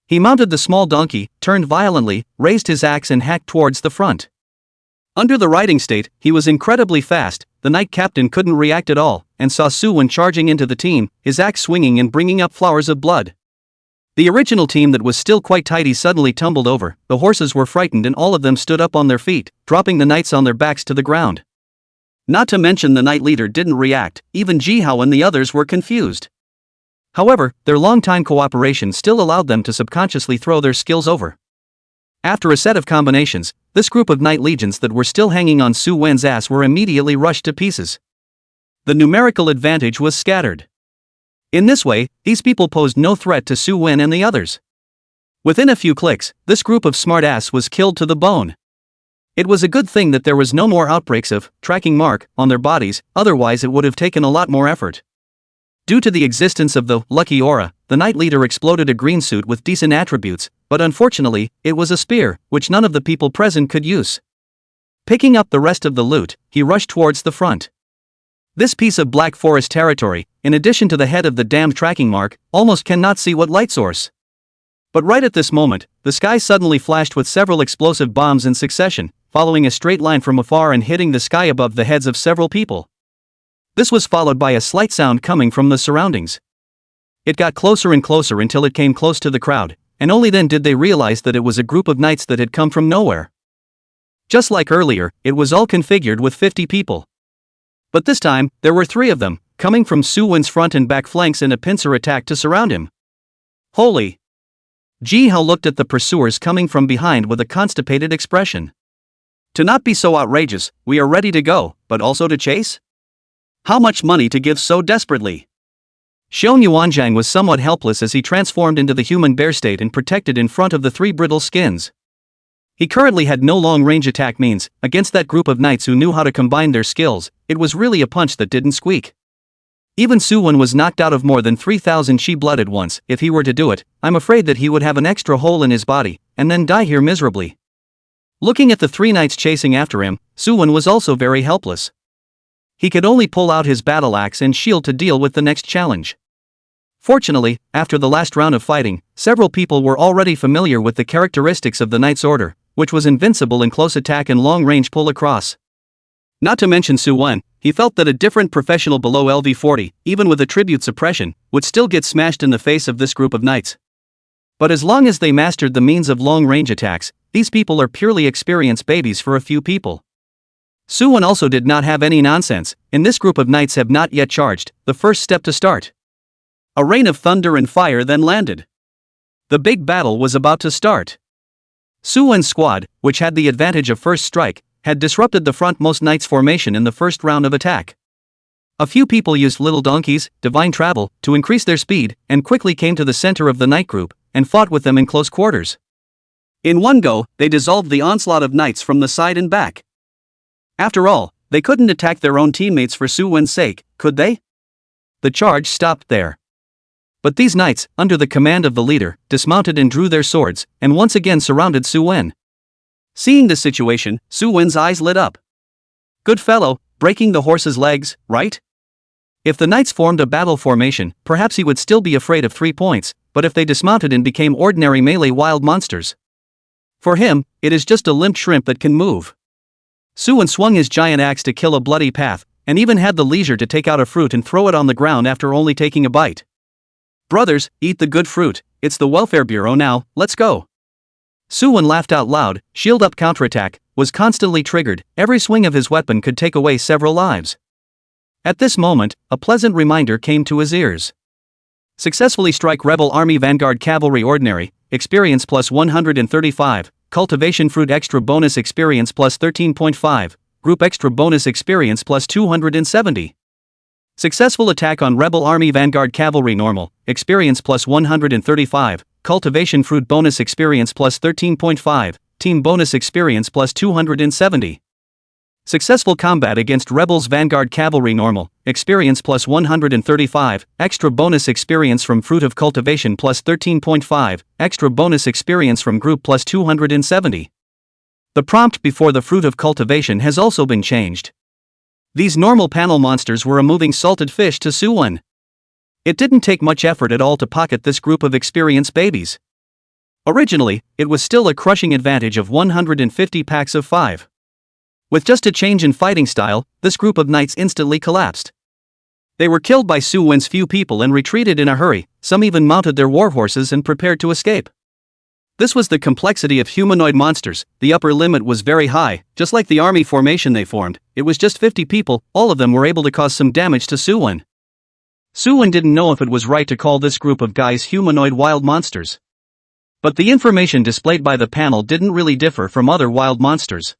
He mounted the small donkey, turned violently, raised his axe and hacked towards the front. Under the riding state, he was incredibly fast. The knight captain couldn't react at all, and saw Suwon charging into the team, his axe swinging and bringing up flowers of blood. The original team that was still quite tidy suddenly tumbled over, the horses were frightened and all of them stood up on their feet, dropping the knights on their backs to the ground. Not to mention the knight leader didn't react, even Jihao and the others were confused. However, their long-time cooperation still allowed them to subconsciously throw their skills over. After a set of combinations, this group of knight legions that were still hanging on Suwon's ass were immediately rushed to pieces. The numerical advantage was scattered. In this way, these people posed no threat to Suwon and the others. Within a few clicks, this group of smart-ass was killed to the bone. It was a good thing that there was no more outbreaks of tracking mark on their bodies, otherwise it would have taken a lot more effort. Due to the existence of the lucky aura, the knight leader exploded a green suit with decent attributes, but unfortunately, it was a spear, which none of the people present could use. Picking up the rest of the loot, he rushed towards the front. This piece of Black Forest territory, in addition to the head of the damned tracking mark, almost cannot see what light source. But right at this moment, the sky suddenly flashed with several explosive bombs in succession, following a straight line from afar and hitting the sky above the heads of several people. This was followed by a slight sound coming from the surroundings. It got closer and closer until it came close to the crowd, and only then did they realize that it was a group of knights that had come from nowhere. Just like earlier, it was all configured with 50 people. But this time, there were 3 of them, coming from Suwon's front and back flanks in a pincer attack to surround him. Holy! Jihao looked at the pursuers coming from behind with a constipated expression. To not be so outrageous, we are ready to go, but also to chase? How much money to give so desperately? Xiong Yuanzhang was somewhat helpless as he transformed into the human bear state and protected in front of the 3 brittle skins. He currently had no long-range attack means. Against that group of knights who knew how to combine their skills, it was really a punch that didn't squeak. Even Suwon was knocked out of more than 3,000 chi blood at once. If he were to do it, I'm afraid that he would have an extra hole in his body, and then die here miserably. Looking at the three knights chasing after him, Suwon was also very helpless. He could only pull out his battle axe and shield to deal with the next challenge. Fortunately, after the last round of fighting, several people were already familiar with the characteristics of the Knight's Order, which was invincible in close attack and long-range pull across. Not to mention Suwon, he felt that a different professional below LV40, even with attribute suppression, would still get smashed in the face of this group of knights. But as long as they mastered the means of long-range attacks, these people are purely experienced babies for a few people. Suwon also did not have any nonsense, and this group of knights have not yet charged, the first step to start. A rain of thunder and fire then landed. The big battle was about to start. Suwon's squad, which had the advantage of first strike, had disrupted the frontmost knight's formation in the first round of attack. A few people used little donkeys, divine travel, to increase their speed, and quickly came to the center of the knight group, and fought with them in close quarters. In one go, they dissolved the onslaught of knights from the side and back. After all, they couldn't attack their own teammates for Suwon's sake, could they? The charge stopped there. But these knights, under the command of the leader, dismounted and drew their swords, and once again surrounded Suwon. Seeing this situation, Suwon's eyes lit up. Good fellow, breaking the horse's legs, right? If the knights formed a battle formation, perhaps he would still be afraid of 3 points, but if they dismounted and became ordinary melee wild monsters. For him, it is just a limp shrimp that can move. Suwon swung his giant axe to kill a bloody path, and even had the leisure to take out a fruit and throw it on the ground after only taking a bite. Brothers, eat the good fruit, it's the welfare bureau now, let's go. Suwon laughed out loud. Shield up counterattack was constantly triggered, every swing of his weapon could take away several lives. At this moment, a pleasant reminder came to his ears. Successfully strike Rebel Army Vanguard Cavalry Ordinary, experience plus 135, Cultivation Fruit Extra Bonus Experience plus 13.5, Group Extra Bonus Experience plus 270. Successful attack on Rebel Army Vanguard Cavalry Normal, experience plus 135, Cultivation Fruit Bonus Experience plus 13.5, Team Bonus Experience plus 270. Successful combat against Rebels Vanguard Cavalry Normal, experience plus 135, extra bonus experience from Fruit of Cultivation plus 13.5, extra bonus experience from Group plus 270. The prompt before the Fruit of Cultivation has also been changed. These normal panel monsters were a moving salted fish to Suwon. It didn't take much effort at all to pocket this group of experienced babies. Originally, it was still a crushing advantage of 150 packs of 5. With just a change in fighting style, this group of knights instantly collapsed. They were killed by Suwon's few people and retreated in a hurry, some even mounted their warhorses and prepared to escape. This was the complexity of humanoid monsters. The upper limit was very high, just like the army formation they formed. It was just 50 people, all of them were able to cause some damage to Suwon. Suwon didn't know if it was right to call this group of guys humanoid wild monsters. But the information displayed by the panel didn't really differ from other wild monsters.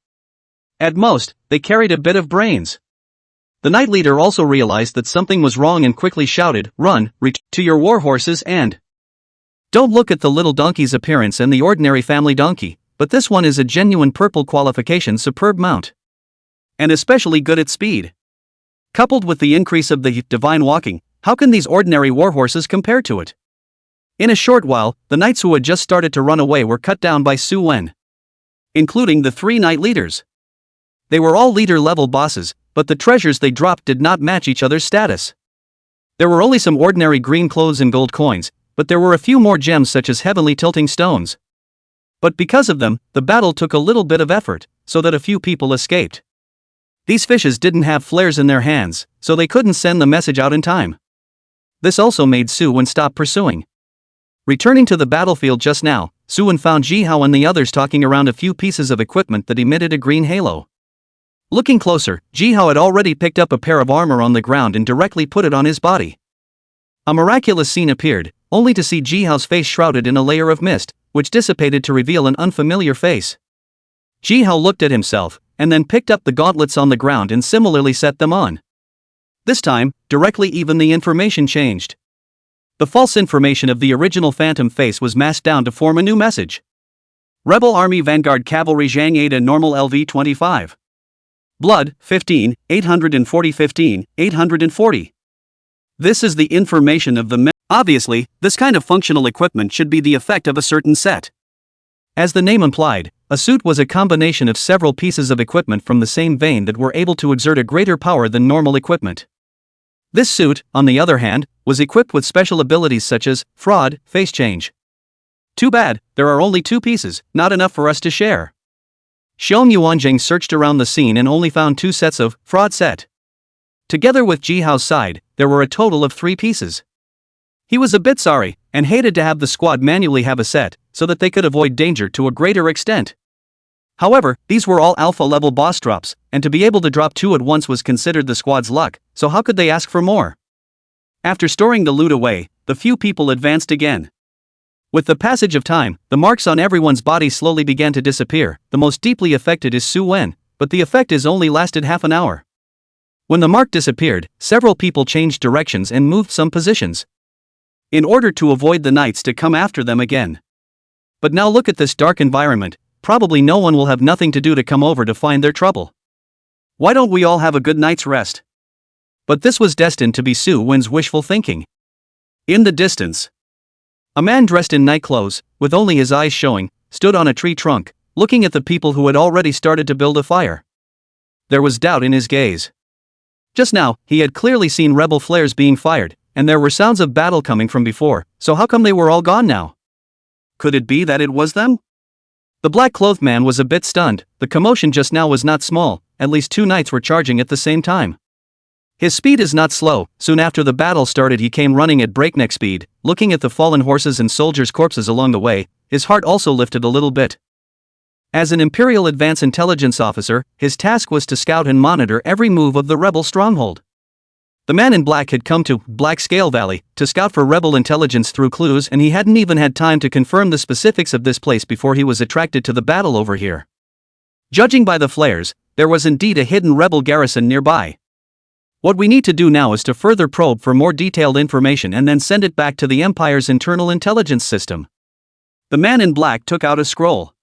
At most, they carried a bit of brains. The knight leader also realized that something was wrong and quickly shouted, "Run, retreat to your warhorses and..." Don't look at the little donkey's appearance and the ordinary family donkey, but this one is a genuine purple qualification superb mount. And especially good at speed. Coupled with the increase of the divine walking, how can these ordinary warhorses compare to it? In a short while, the knights who had just started to run away were cut down by Suwon, including the 3 knight leaders. They were all leader-level bosses, but the treasures they dropped did not match each other's status. There were only some ordinary green clothes and gold coins, but there were a few more gems such as heavenly tilting stones. But because of them, the battle took a little bit of effort, so that a few people escaped. These fishes didn't have flares in their hands, so they couldn't send the message out in time. This also made Suwon stop pursuing. Returning to the battlefield just now, Suwon found Jihao and the others talking around a few pieces of equipment that emitted a green halo. Looking closer, Jihao had already picked up a pair of armor on the ground and directly put it on his body. A miraculous scene appeared, only to see Jihao's face shrouded in a layer of mist, which dissipated to reveal an unfamiliar face. Jihao looked at himself, and then picked up the gauntlets on the ground and similarly set them on. This time, directly even the information changed. The false information of the original phantom face was masked down to form a new message. Rebel Army Vanguard Cavalry Zhang Ada Normal LV 25. Blood, 15, 840 15, 840. This is the information of the Obviously, this kind of functional equipment should be the effect of a certain set. As the name implied, a suit was a combination of several pieces of equipment from the same vein that were able to exert a greater power than normal equipment. This suit, on the other hand, was equipped with special abilities such as fraud, face change. Too bad, there are only 2 pieces, not enough for us to share. Xiong Yuanjing searched around the scene and only found 2 sets of fraud set. Together with Ji Hao's side, there were a total of 3 pieces. He was a bit sorry, and hated to have the squad manually have a set, so that they could avoid danger to a greater extent. However, these were all alpha-level boss drops, and to be able to drop 2 at once was considered the squad's luck, so how could they ask for more? After storing the loot away, the few people advanced again. With the passage of time, the marks on everyone's body slowly began to disappear. The most deeply affected is Su Wen, but the effect is only lasted half an hour. When the mark disappeared, several people changed directions and moved some positions, in order to avoid the knights to come after them again. But now look at this dark environment, probably no one will have nothing to do to come over to find their trouble. Why don't we all have a good night's rest? But this was destined to be Su Wen's wishful thinking. In the distance, a man dressed in night clothes, with only his eyes showing, stood on a tree trunk, looking at the people who had already started to build a fire. There was doubt in his gaze. Just now, he had clearly seen rebel flares being fired, and there were sounds of battle coming from before, so how come they were all gone now? Could it be that it was them? The black-clothed man was a bit stunned. The commotion just now was not small, at least 2 knights were charging at the same time. His speed is not slow. Soon after the battle started he came running at breakneck speed, looking at the fallen horses and soldiers' corpses along the way. His heart also lifted a little bit. As an Imperial Advance Intelligence officer, his task was to scout and monitor every move of the rebel stronghold. The man in black had come to Black Scale Valley to scout for rebel intelligence through clues, and he hadn't even had time to confirm the specifics of this place before he was attracted to the battle over here. Judging by the flares, there was indeed a hidden rebel garrison nearby. What we need to do now is to further probe for more detailed information and then send it back to the Empire's internal intelligence system. The man in black took out a scroll.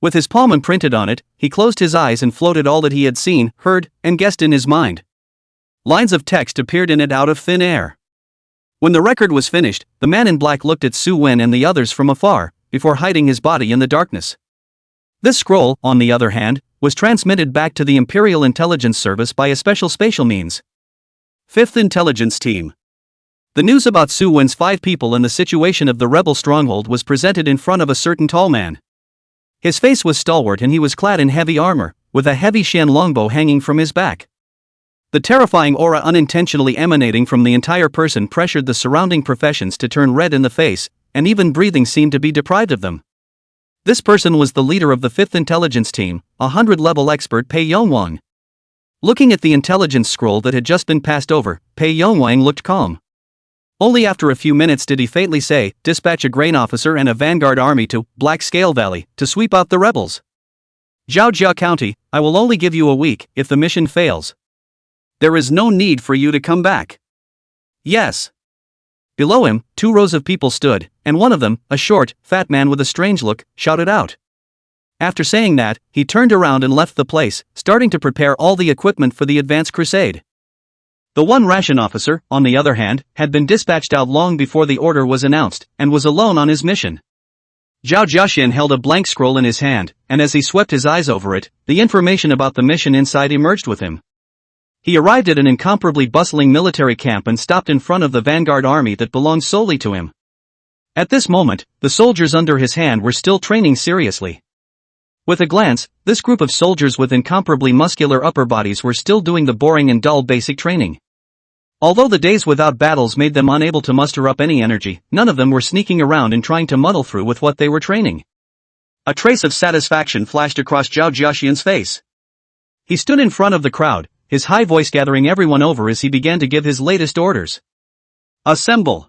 With his palm imprinted on it, he closed his eyes and floated all that he had seen, heard, and guessed in his mind. Lines of text appeared in it out of thin air. When the record was finished, the man in black looked at Su Wen and the others from afar, before hiding his body in the darkness. This scroll, on the other hand, was transmitted back to the Imperial Intelligence Service by a special spatial means. 5th Intelligence Team. The news about Su Wen's 5 people and the situation of the rebel stronghold was presented in front of a certain tall man. His face was stalwart and he was clad in heavy armor, with a heavy Xian longbow hanging from his back. The terrifying aura unintentionally emanating from the entire person pressured the surrounding professions to turn red in the face, and even breathing seemed to be deprived of them. This person was the leader of the 5th Intelligence Team, a 100-level expert Pei Yongwang. Looking at the intelligence scroll that had just been passed over, Pei Yongwang looked calm. Only after a few minutes did he faintly say, "Dispatch a grain officer and a vanguard army to Black Scale Valley to sweep out the rebels. Zhaojia County, I will only give you a week. If the mission fails, there is no need for you to come back." Yes. Below him, 2 rows of people stood, and one of them, a short, fat man with a strange look, shouted out. After saying that, he turned around and left the place, starting to prepare all the equipment for the advance crusade. The one ration officer, on the other hand, had been dispatched out long before the order was announced, and was alone on his mission. Zhao Jiaxian held a blank scroll in his hand, and as he swept his eyes over it, the information about the mission inside emerged with him. He arrived at an incomparably bustling military camp and stopped in front of the vanguard army that belonged solely to him. At this moment, the soldiers under his hand were still training seriously. With a glance, this group of soldiers with incomparably muscular upper bodies were still doing the boring and dull basic training. Although the days without battles made them unable to muster up any energy, none of them were sneaking around and trying to muddle through with what they were training. A trace of satisfaction flashed across Zhao Jiaxian's face. He stood in front of the crowd, his high voice gathering everyone over as he began to give his latest orders. Assemble.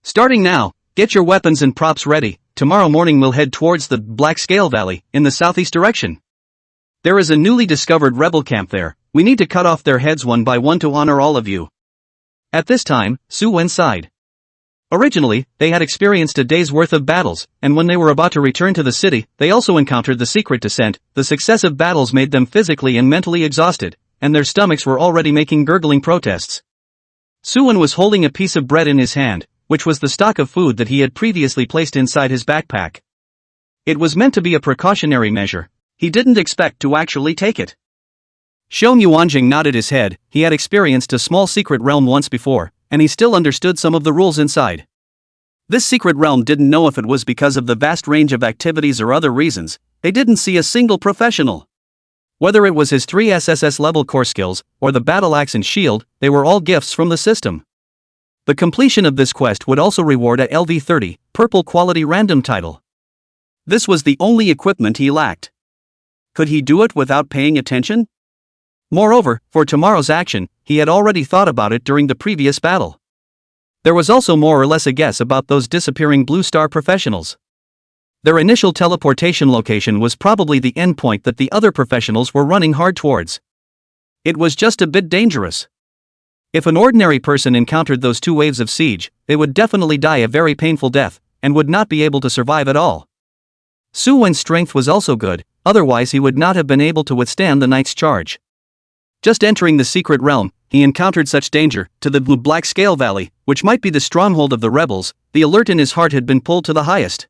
Starting now, get your weapons and props ready. Tomorrow morning we'll head towards the Black Scale Valley, in the southeast direction. There is a newly discovered rebel camp there. We need to cut off their heads one by one to honor all of you. At this time, Su Wen sighed. Originally, they had experienced a day's worth of battles, and when they were about to return to the city, they also encountered the secret descent. The successive battles made them physically and mentally exhausted, and their stomachs were already making gurgling protests. Suwon was holding a piece of bread in his hand, which was the stock of food that he had previously placed inside his backpack. It was meant to be a precautionary measure. He didn't expect to actually take it. Xiong Yuanjing nodded his head. He had experienced a small secret realm once before, and he still understood some of the rules inside. This secret realm didn't know if it was because of the vast range of activities or other reasons. They didn't see a single professional. Whether it was his 3 SSS level core skills, or the battle axe and shield, they were all gifts from the system. The completion of this quest would also reward a LV30, purple quality random title. This was the only equipment he lacked. Could he do it without paying attention? Moreover, for tomorrow's action, he had already thought about it during the previous battle. There was also more or less a guess about those disappearing Blue Star professionals. Their initial teleportation location was probably the endpoint that the other professionals were running hard towards. It was just a bit dangerous. If an ordinary person encountered those 2 waves of siege, they would definitely die a very painful death, and would not be able to survive at all. Suwon's strength was also good, otherwise he would not have been able to withstand the knight's charge. Just entering the secret realm, he encountered such danger. To the Black Scale Valley, which might be the stronghold of the rebels, the alert in his heart had been pulled to the highest.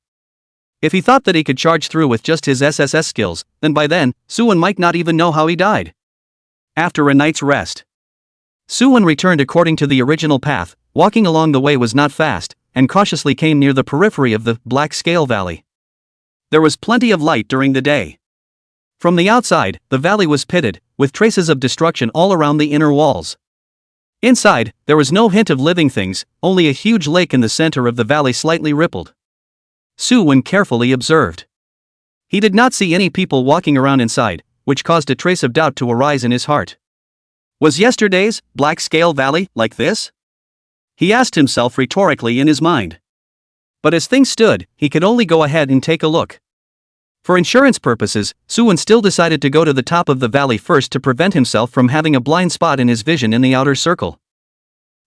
If he thought that he could charge through with just his SSS skills, then by then, Suwon might not even know how he died. After a night's rest, Suwon returned according to the original path. Walking along the way was not fast, and cautiously came near the periphery of the Black Scale Valley. There was plenty of light during the day. From the outside, the valley was pitted, with traces of destruction all around the inner walls. Inside, there was no hint of living things, only a huge lake in the center of the valley slightly rippled. Suwon carefully observed. He did not see any people walking around inside, which caused a trace of doubt to arise in his heart. Was yesterday's Black Scale Valley like this? He asked himself rhetorically in his mind. But as things stood, he could only go ahead and take a look. For insurance purposes, Suwon still decided to go to the top of the valley first to prevent himself from having a blind spot in his vision in the outer circle.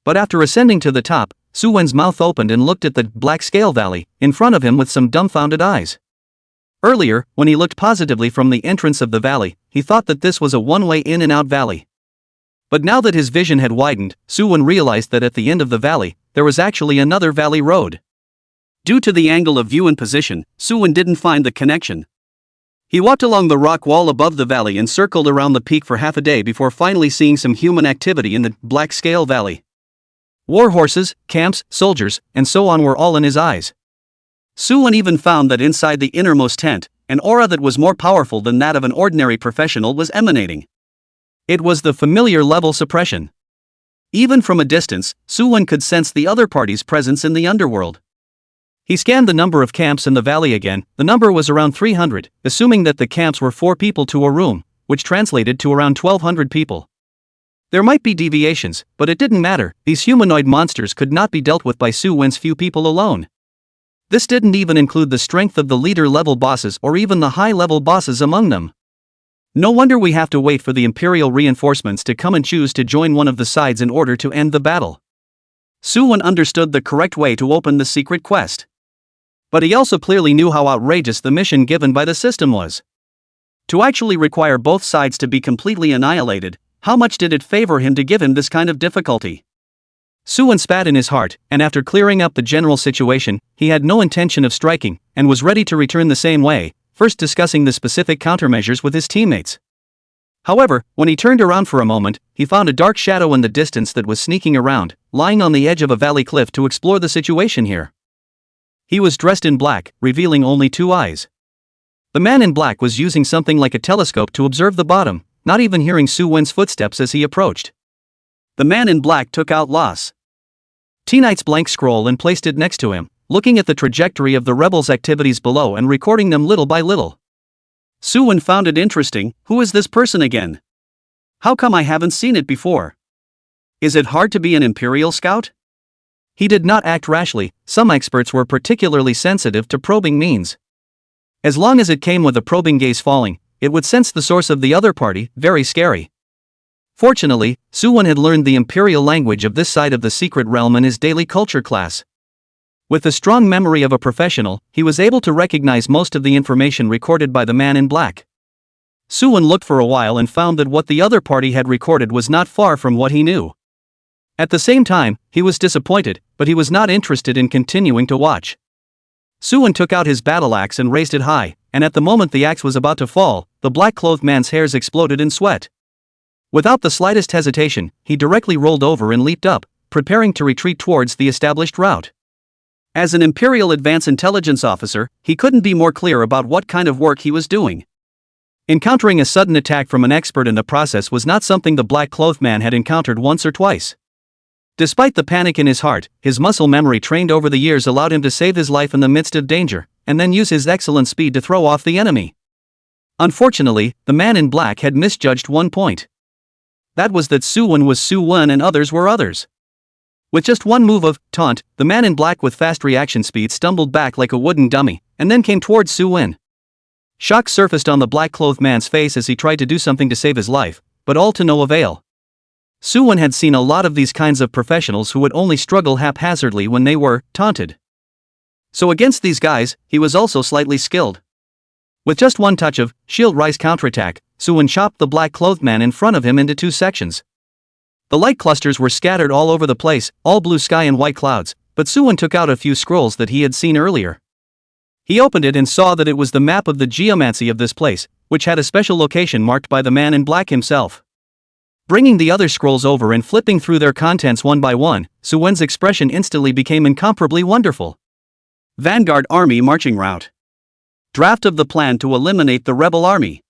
But after ascending to the top, Suwon's mouth opened and looked at the Black Scale Valley in front of him with some dumbfounded eyes. Earlier, when he looked positively from the entrance of the valley, he thought that this was a one-way in and out valley. But now that his vision had widened, Suwon realized that at the end of the valley, there was actually another valley road. Due to the angle of view and position, Suwon didn't find the connection. He walked along the rock wall above the valley and circled around the peak for half a day before finally seeing some human activity in the Black Scale Valley. War horses, camps, soldiers, and so on were all in his eyes. Suwon even found that inside the innermost tent, an aura that was more powerful than that of an ordinary professional was emanating. It was the familiar level suppression. Even from a distance, Suwon could sense the other party's presence in the underworld. He scanned the number of camps in the valley again. The number was around 300, assuming that the camps were 4 people to a room, which translated to around 1,200 people. There might be deviations, but it didn't matter. These humanoid monsters could not be dealt with by Suwon's few people alone. This didn't even include the strength of the leader-level bosses or even the high-level bosses among them. No wonder we have to wait for the Imperial reinforcements to come and choose to join one of the sides in order to end the battle. Suwon understood the correct way to open the secret quest. But he also clearly knew how outrageous the mission given by the system was. To actually require both sides to be completely annihilated, how much did it favor him to give him this kind of difficulty? Suwon spat in his heart, and after clearing up the general situation, he had no intention of striking, and was ready to return the same way, first discussing the specific countermeasures with his teammates. However, when he turned around for a moment, he found a dark shadow in the distance that was sneaking around, lying on the edge of a valley cliff to explore the situation here. He was dressed in black, revealing only 2 eyes. The man in black was using something like a telescope to observe the bottom, not even hearing Suwon's footsteps as he approached. The man in black took out Loss T-Knight's blank scroll and placed it next to him, looking at the trajectory of the rebels' activities below and recording them little by little. Suwon found it interesting. Who is this person again? How come I haven't seen it before? Is it hard to be an Imperial scout? He did not act rashly. Some experts were particularly sensitive to probing means. As long as it came with a probing gaze falling, it would sense the source of the other party. Very scary. Fortunately, Suwon had learned the Imperial language of this side of the secret realm in his daily culture class. With the strong memory of a professional, he was able to recognize most of the information recorded by the man in black. Suwon looked for a while and found that what the other party had recorded was not far from what he knew. At the same time, he was disappointed, but he was not interested in continuing to watch. Suwon took out his battle axe and raised it high, and at the moment the axe was about to fall, the black-clothed man's hairs exploded in sweat. Without the slightest hesitation, he directly rolled over and leaped up, preparing to retreat towards the established route. As an Imperial Advance Intelligence officer, he couldn't be more clear about what kind of work he was doing. Encountering a sudden attack from an expert in the process was not something the black-clothed man had encountered once or twice. Despite the panic in his heart, his muscle memory trained over the years allowed him to save his life in the midst of danger, and then use his excellent speed to throw off the enemy. Unfortunately, the man in black had misjudged one point. That was that Suwon was Suwon and others were others. With just one move of taunt, the man in black with fast reaction speed stumbled back like a wooden dummy, and then came towards Suwon. Shock surfaced on the black-clothed man's face as he tried to do something to save his life, but all to no avail. Suwon had seen a lot of these kinds of professionals who would only struggle haphazardly when they were taunted. So against these guys, he was also slightly skilled. With just one touch of shield rise counterattack, Suwon chopped the black-clothed man in front of him into two sections. The light clusters were scattered all over the place, all blue sky and white clouds, but Suwon took out a few scrolls that he had seen earlier. He opened it and saw that it was the map of the geomancy of this place, which had a special location marked by the man in black himself. Bringing the other scrolls over and flipping through their contents one by one, Suwon's expression instantly became incomparably wonderful. Vanguard Army Marching Route. Draft of the plan to eliminate the rebel army.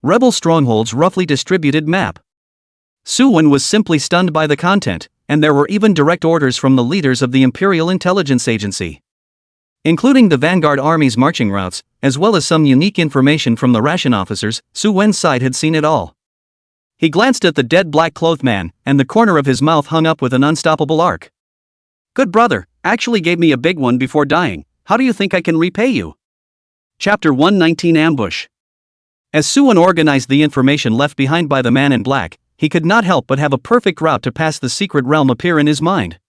Rebel strongholds roughly distributed map. Suwon was simply stunned by the content, and there were even direct orders from the leaders of the Imperial Intelligence Agency. Including the Vanguard Army's marching routes, as well as some unique information from the ration officers, Suwon's side had seen it all. He glanced at the dead black-clothed man, and the corner of his mouth hung up with an unstoppable arc. "Good brother, actually gave me a big one before dying. How do you think I can repay you?" Chapter 119 Ambush. As Suwon organized the information left behind by the man in black, he could not help but have a perfect route to pass the secret realm appear in his mind.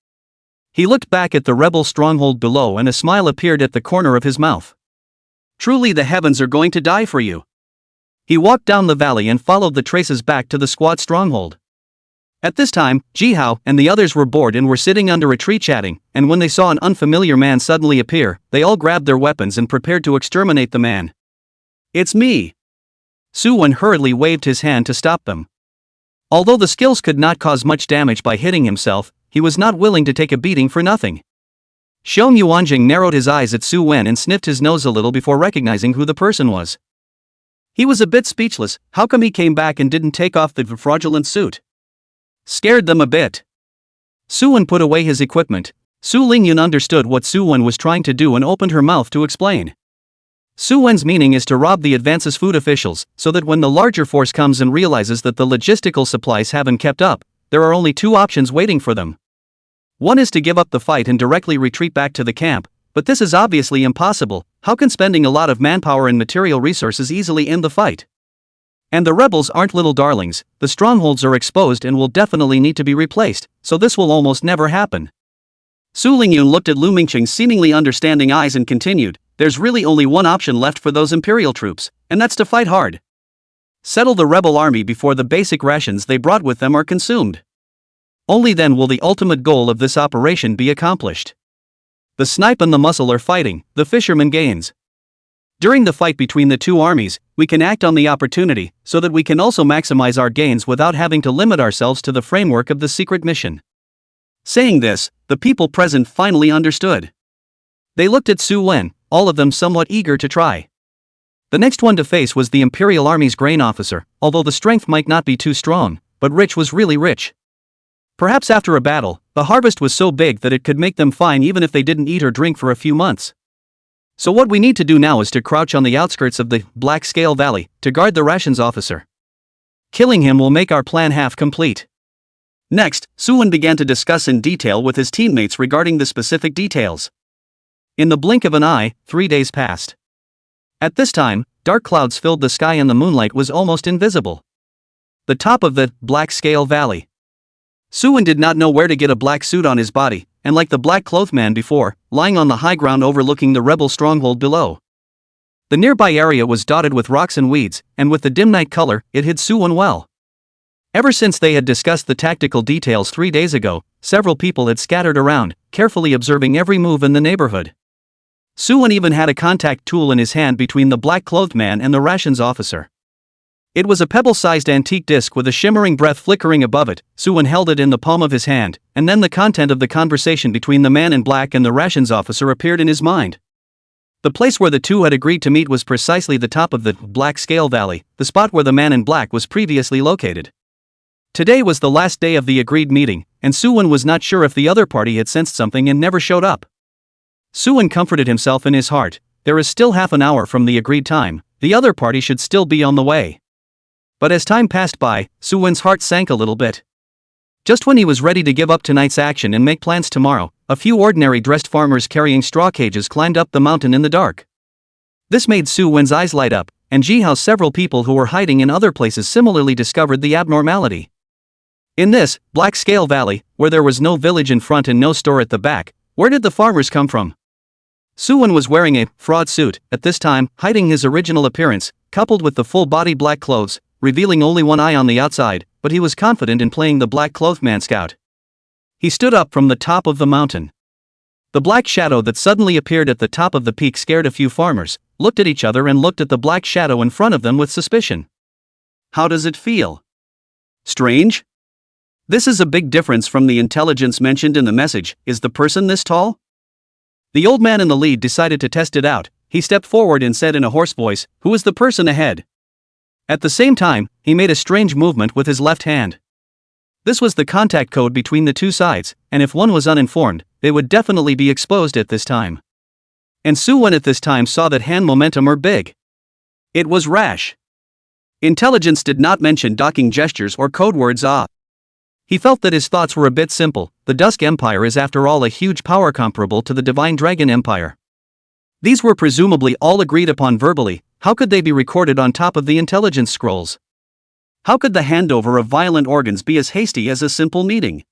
He looked back at the rebel stronghold below and a smile appeared at the corner of his mouth. Truly the heavens are going to die for you. He walked down the valley and followed the traces back to the squad stronghold. At this time, Jihao and the others were bored and were sitting under a tree chatting, and when they saw an unfamiliar man suddenly appear, they all grabbed their weapons and prepared to exterminate the man. "It's me!" Suwon hurriedly waved his hand to stop them. Although the skills could not cause much damage by hitting himself, he was not willing to take a beating for nothing. Xiong Yuanjing narrowed his eyes at Suwon and sniffed his nose a little before recognizing who the person was. He was a bit speechless. How come he came back and didn't take off the fraudulent suit? Scared them a bit. Suwon put away his equipment. Su Lingyun understood what Suwon was trying to do and opened her mouth to explain. Suwon's meaning is to rob the Advance's food officials, so that when the larger force comes and realizes that the logistical supplies haven't kept up, there are only two options waiting for them. One is to give up the fight and directly retreat back to the camp, but this is obviously impossible. How can spending a lot of manpower and material resources easily end the fight? And the rebels aren't little darlings, the strongholds are exposed and will definitely need to be replaced, so this will almost never happen. Su Lingyun looked at Lu Mingqing's seemingly understanding eyes and continued, "There's really only one option left for those imperial troops, and that's to fight hard. Settle the rebel army before the basic rations they brought with them are consumed. Only then will the ultimate goal of this operation be accomplished. The snipe and the muscle are fighting, the fisherman gains. During the fight between the two armies, we can act on the opportunity, so that we can also maximize our gains without having to limit ourselves to the framework of the secret mission." Saying this, the people present finally understood. They looked at Suwon, all of them somewhat eager to try. The next one to face was the Imperial Army's grain officer, although the strength might not be too strong, but rich was really rich. Perhaps after a battle, the harvest was so big that it could make them fine even if they didn't eat or drink for a few months. So what we need to do now is to crouch on the outskirts of the Black Scale Valley, to guard the rations officer. Killing him will make our plan half complete. Next, Suwon began to discuss in detail with his teammates regarding the specific details. In the blink of an eye, 3 days passed. At this time, dark clouds filled the sky and the moonlight was almost invisible. The top of the Black Scale Valley. Suwon did not know where to get a black suit on his body, and like the black-clothed man before, lying on the high ground overlooking the rebel stronghold below. The nearby area was dotted with rocks and weeds, and with the dim night color, it hid Suwon well. Ever since they had discussed the tactical details 3 days ago, several people had scattered around, carefully observing every move in the neighborhood. Suwon even had a contact tool in his hand between the black-clothed man and the rations officer. It was a pebble-sized antique disc with a shimmering breath flickering above it. Suwon held it in the palm of his hand, and then the content of the conversation between the man in black and the rations officer appeared in his mind. The place where the two had agreed to meet was precisely the top of the Black Scale Valley, the spot where the man in black was previously located. Today was the last day of the agreed meeting, and Suwon was not sure if the other party had sensed something and never showed up. Suwon comforted himself in his heart. There is still half an hour from the agreed time, the other party should still be on the way. But as time passed by, Suwon's heart sank a little bit. Just when he was ready to give up tonight's action and make plans tomorrow, a few ordinary dressed farmers carrying straw cages climbed up the mountain in the dark. This made Suwon's eyes light up, and Jihao's several people who were hiding in other places similarly discovered the abnormality. In this Black Scale Valley, where there was no village in front and no store at the back, where did the farmers come from? Suwon was wearing a fraud suit at this time, hiding his original appearance, coupled with the full-body black clothes, revealing only one eye on the outside, but he was confident in playing the black-clothed man scout. He stood up from the top of the mountain. The black shadow that suddenly appeared at the top of the peak scared a few farmers, looked at each other and looked at the black shadow in front of them with suspicion. How does it feel? Strange? This is a big difference from the intelligence mentioned in the message. Is the person this tall? The old man in the lead decided to test it out. He stepped forward and said in a hoarse voice, "Who is the person ahead?" At the same time, he made a strange movement with his left hand. This was the contact code between the two sides, and if one was uninformed, they would definitely be exposed at this time. And Suwon at this time saw that hand momentum were big. It was rash. Intelligence did not mention docking gestures or code words. He felt that his thoughts were a bit simple. The Dusk Empire is after all a huge power comparable to the Divine Dragon Empire. These were presumably all agreed upon verbally. How could they be recorded on top of the intelligence scrolls? How could the handover of violent organs be as hasty as a simple meeting?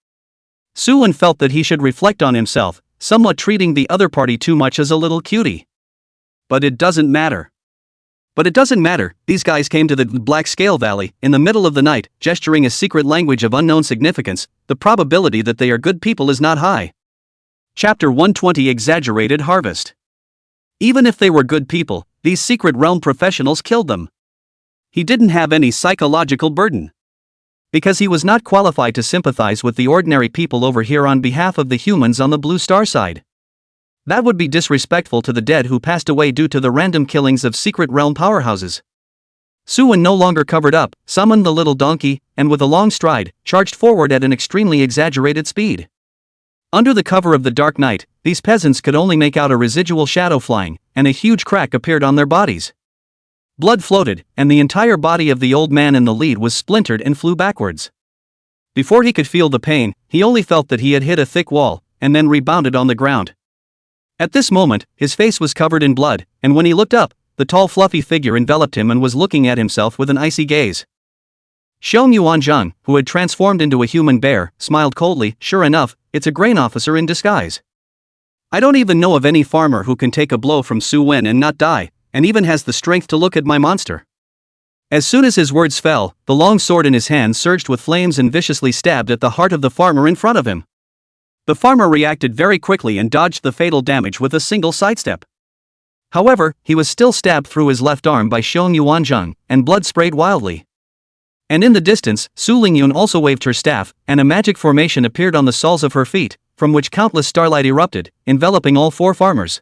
Suwon felt that he should reflect on himself, somewhat treating the other party too much as a little cutie. But it doesn't matter. These guys came to the Black Scale Valley in the middle of the night, gesturing a secret language of unknown significance. The probability that they are good people is not high. Chapter 120 Exaggerated Harvest. Even if they were good people, these secret realm professionals killed them. He didn't have any psychological burden. Because he was not qualified to sympathize with the ordinary people over here on behalf of the humans on the Blue Star side. That would be disrespectful to the dead who passed away due to the random killings of secret realm powerhouses. Suwon no longer covered up, summoned the little donkey, and with a long stride, charged forward at an extremely exaggerated speed. Under the cover of the dark night, these peasants could only make out a residual shadow flying, and a huge crack appeared on their bodies. Blood floated, and the entire body of the old man in the lead was splintered and flew backwards. Before he could feel the pain, he only felt that he had hit a thick wall, and then rebounded on the ground. At this moment, his face was covered in blood, and when he looked up, the tall fluffy figure enveloped him and was looking at himself with an icy gaze. Xiong Yuanzhang, who had transformed into a human bear, smiled coldly. Sure enough, it's a grain officer in disguise. I don't even know of any farmer who can take a blow from Suwon and not die, and even has the strength to look at my monster. As soon as his words fell, the long sword in his hand surged with flames and viciously stabbed at the heart of the farmer in front of him. The farmer reacted very quickly and dodged the fatal damage with a single sidestep. However, he was still stabbed through his left arm by Xiong Yuanzhang, and blood sprayed wildly. And in the distance, Su Lingyun also waved her staff, and a magic formation appeared on the soles of her feet, from which countless starlight erupted, enveloping all four farmers.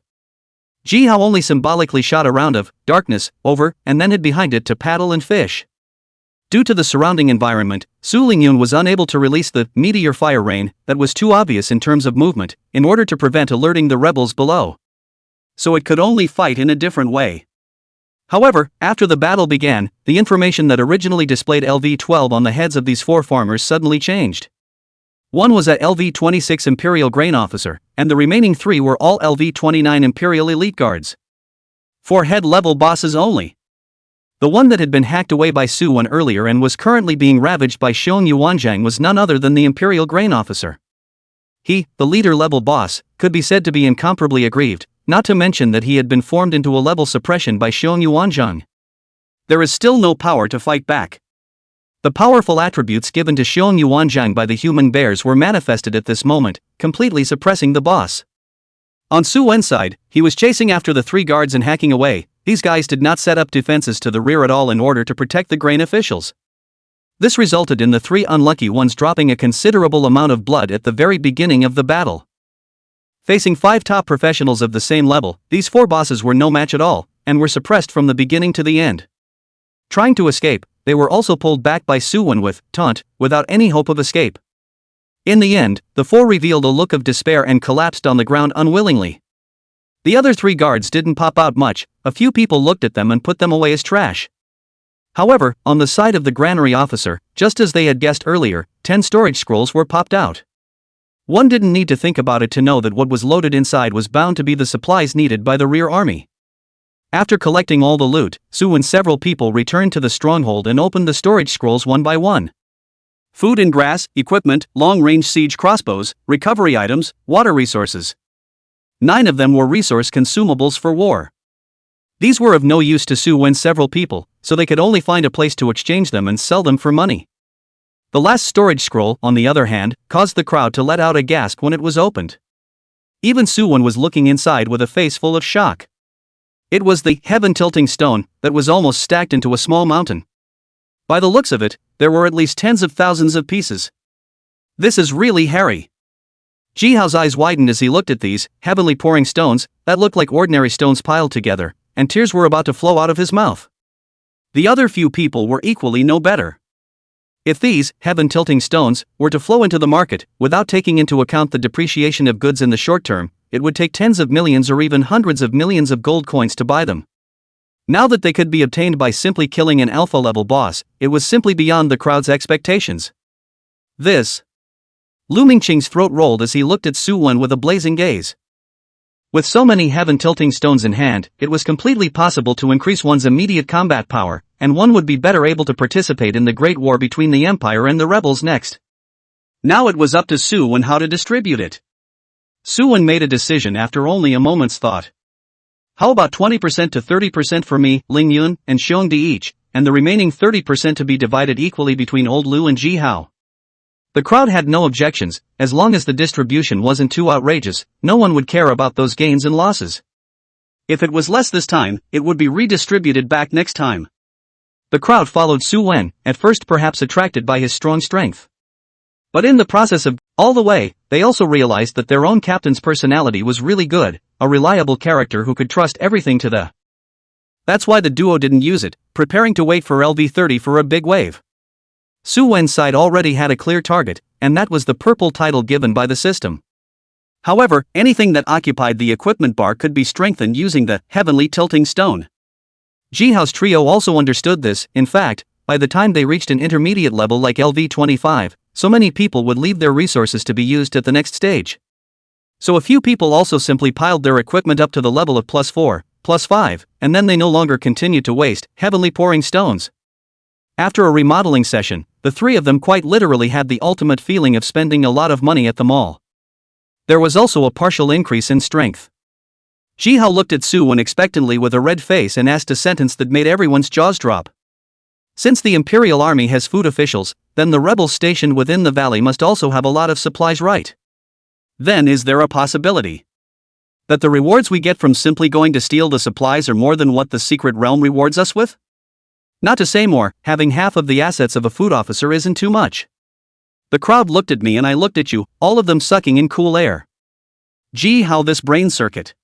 Jihao only symbolically shot a round of darkness over, and then hid behind it to paddle and fish. Due to the surrounding environment, Su Lingyun was unable to release the meteor fire rain that was too obvious in terms of movement, in order to prevent alerting the rebels below. So it could only fight in a different way. However, after the battle began, the information that originally displayed LV-12 on the heads of these four farmers suddenly changed. One was a LV-26 Imperial Grain Officer, and the remaining three were all LV-29 Imperial Elite Guards. 4 head-level bosses only. The one that had been hacked away by Suwon earlier and was currently being ravaged by Xiong Yuanzhang was none other than the Imperial Grain Officer. He, the leader-level boss, could be said to be incomparably aggrieved, not to mention that he had been formed into a level suppression by Xiong Yuanzhang. There is still no power to fight back. The powerful attributes given to Xiong Yuanzhang by the human bears were manifested at this moment, completely suppressing the boss. On Su Wen's side, he was chasing after the 3 guards and hacking away. These guys did not set up defenses to the rear at all in order to protect the grain officials. This resulted in the 3 unlucky ones dropping a considerable amount of blood at the very beginning of the battle. Facing 5 top professionals of the same level, these 4 bosses were no match at all, and were suppressed from the beginning to the end. Trying to escape, they were also pulled back by Su Wen with taunt, without any hope of escape. In the end, the 4 revealed a look of despair and collapsed on the ground unwillingly. The other 3 guards didn't pop out much. A few people looked at them and put them away as trash. However, on the side of the granary officer, just as they had guessed earlier, 10 storage scrolls were popped out. One didn't need to think about it to know that what was loaded inside was bound to be the supplies needed by the rear army. After collecting all the loot, Su and several people returned to the stronghold and opened the storage scrolls one by one. Food and grass, equipment, long-range siege crossbows, recovery items, water resources. 9 of them were resource consumables for war. These were of no use to Su and several people, so they could only find a place to exchange them and sell them for money. The last storage scroll, on the other hand, caused the crowd to let out a gasp when it was opened. Even Su Wen was looking inside with a face full of shock. It was the heaven-tilting stone that was almost stacked into a small mountain. By the looks of it, there were at least tens of thousands of pieces. This is really hairy. Jihao's eyes widened as he looked at these heavenly pouring stones that looked like ordinary stones piled together, and tears were about to flow out of his mouth. The other few people were equally no better. If these heaven-tilting stones were to flow into the market without taking into account the depreciation of goods in the short term, it would take tens of millions or even hundreds of millions of gold coins to buy them. Now that they could be obtained by simply killing an alpha-level boss, it was simply beyond the crowd's expectations. This. Lu Mingqing's throat rolled as he looked at Su Wen with a blazing gaze. With so many heaven-tilting stones in hand, it was completely possible to increase one's immediate combat power, and one would be better able to participate in the great war between the Empire and the rebels next. Now it was up to Su Wen how to distribute it. Su Wen made a decision after only a moment's thought. How about 20% to 30% for me, Ling Yun, and Xiong Di each, and the remaining 30% to be divided equally between Old Lu and Ji Hao? The crowd had no objections. As long as the distribution wasn't too outrageous, no one would care about those gains and losses. If it was less this time, it would be redistributed back next time. The crowd followed Su Wen, at first perhaps attracted by his strong strength. But in the process of all the way, they also realized that their own captain's personality was really good, a reliable character who could trust everything to the. That's why the duo didn't use it, preparing to wait for LV30 for a big wave. Su Wen's side already had a clear target, and that was the purple title given by the system. However, anything that occupied the equipment bar could be strengthened using the heavenly tilting stone. Jihao's trio also understood this. In fact, by the time they reached an intermediate level like LV25, so many people would leave their resources to be used at the next stage. So a few people also simply piled their equipment up to the level of +4, +5, and then they no longer continued to waste heavenly pouring stones. After a remodeling session, the 3 of them quite literally had the ultimate feeling of spending a lot of money at the mall. There was also a partial increase in strength. Jihao looked at Su Wen expectantly with a red face and asked a sentence that made everyone's jaws drop. Since the Imperial Army has food officials, then the rebels stationed within the valley must also have a lot of supplies, right? Then is there a possibility that the rewards we get from simply going to steal the supplies are more than what the secret realm rewards us with? Not to say more, having half of the assets of a food officer isn't too much. The crowd looked at me and I looked at you, all of them sucking in cool air. Gee, how this brain circuit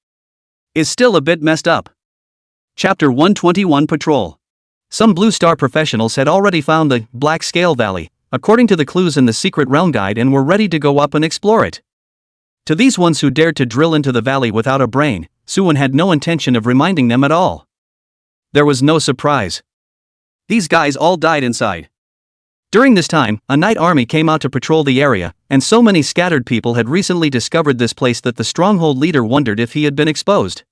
is still a bit messed up. Chapter 121 Patrol. Some Blue Star professionals had already found the Black Scale Valley, according to the clues in the Secret Realm Guide, and were ready to go up and explore it. To these ones who dared to drill into the valley without a brain, Su Wen had no intention of reminding them at all. There was no surprise. These guys all died inside. During this time, a night army came out to patrol the area, and so many scattered people had recently discovered this place that the stronghold leader wondered if he had been exposed.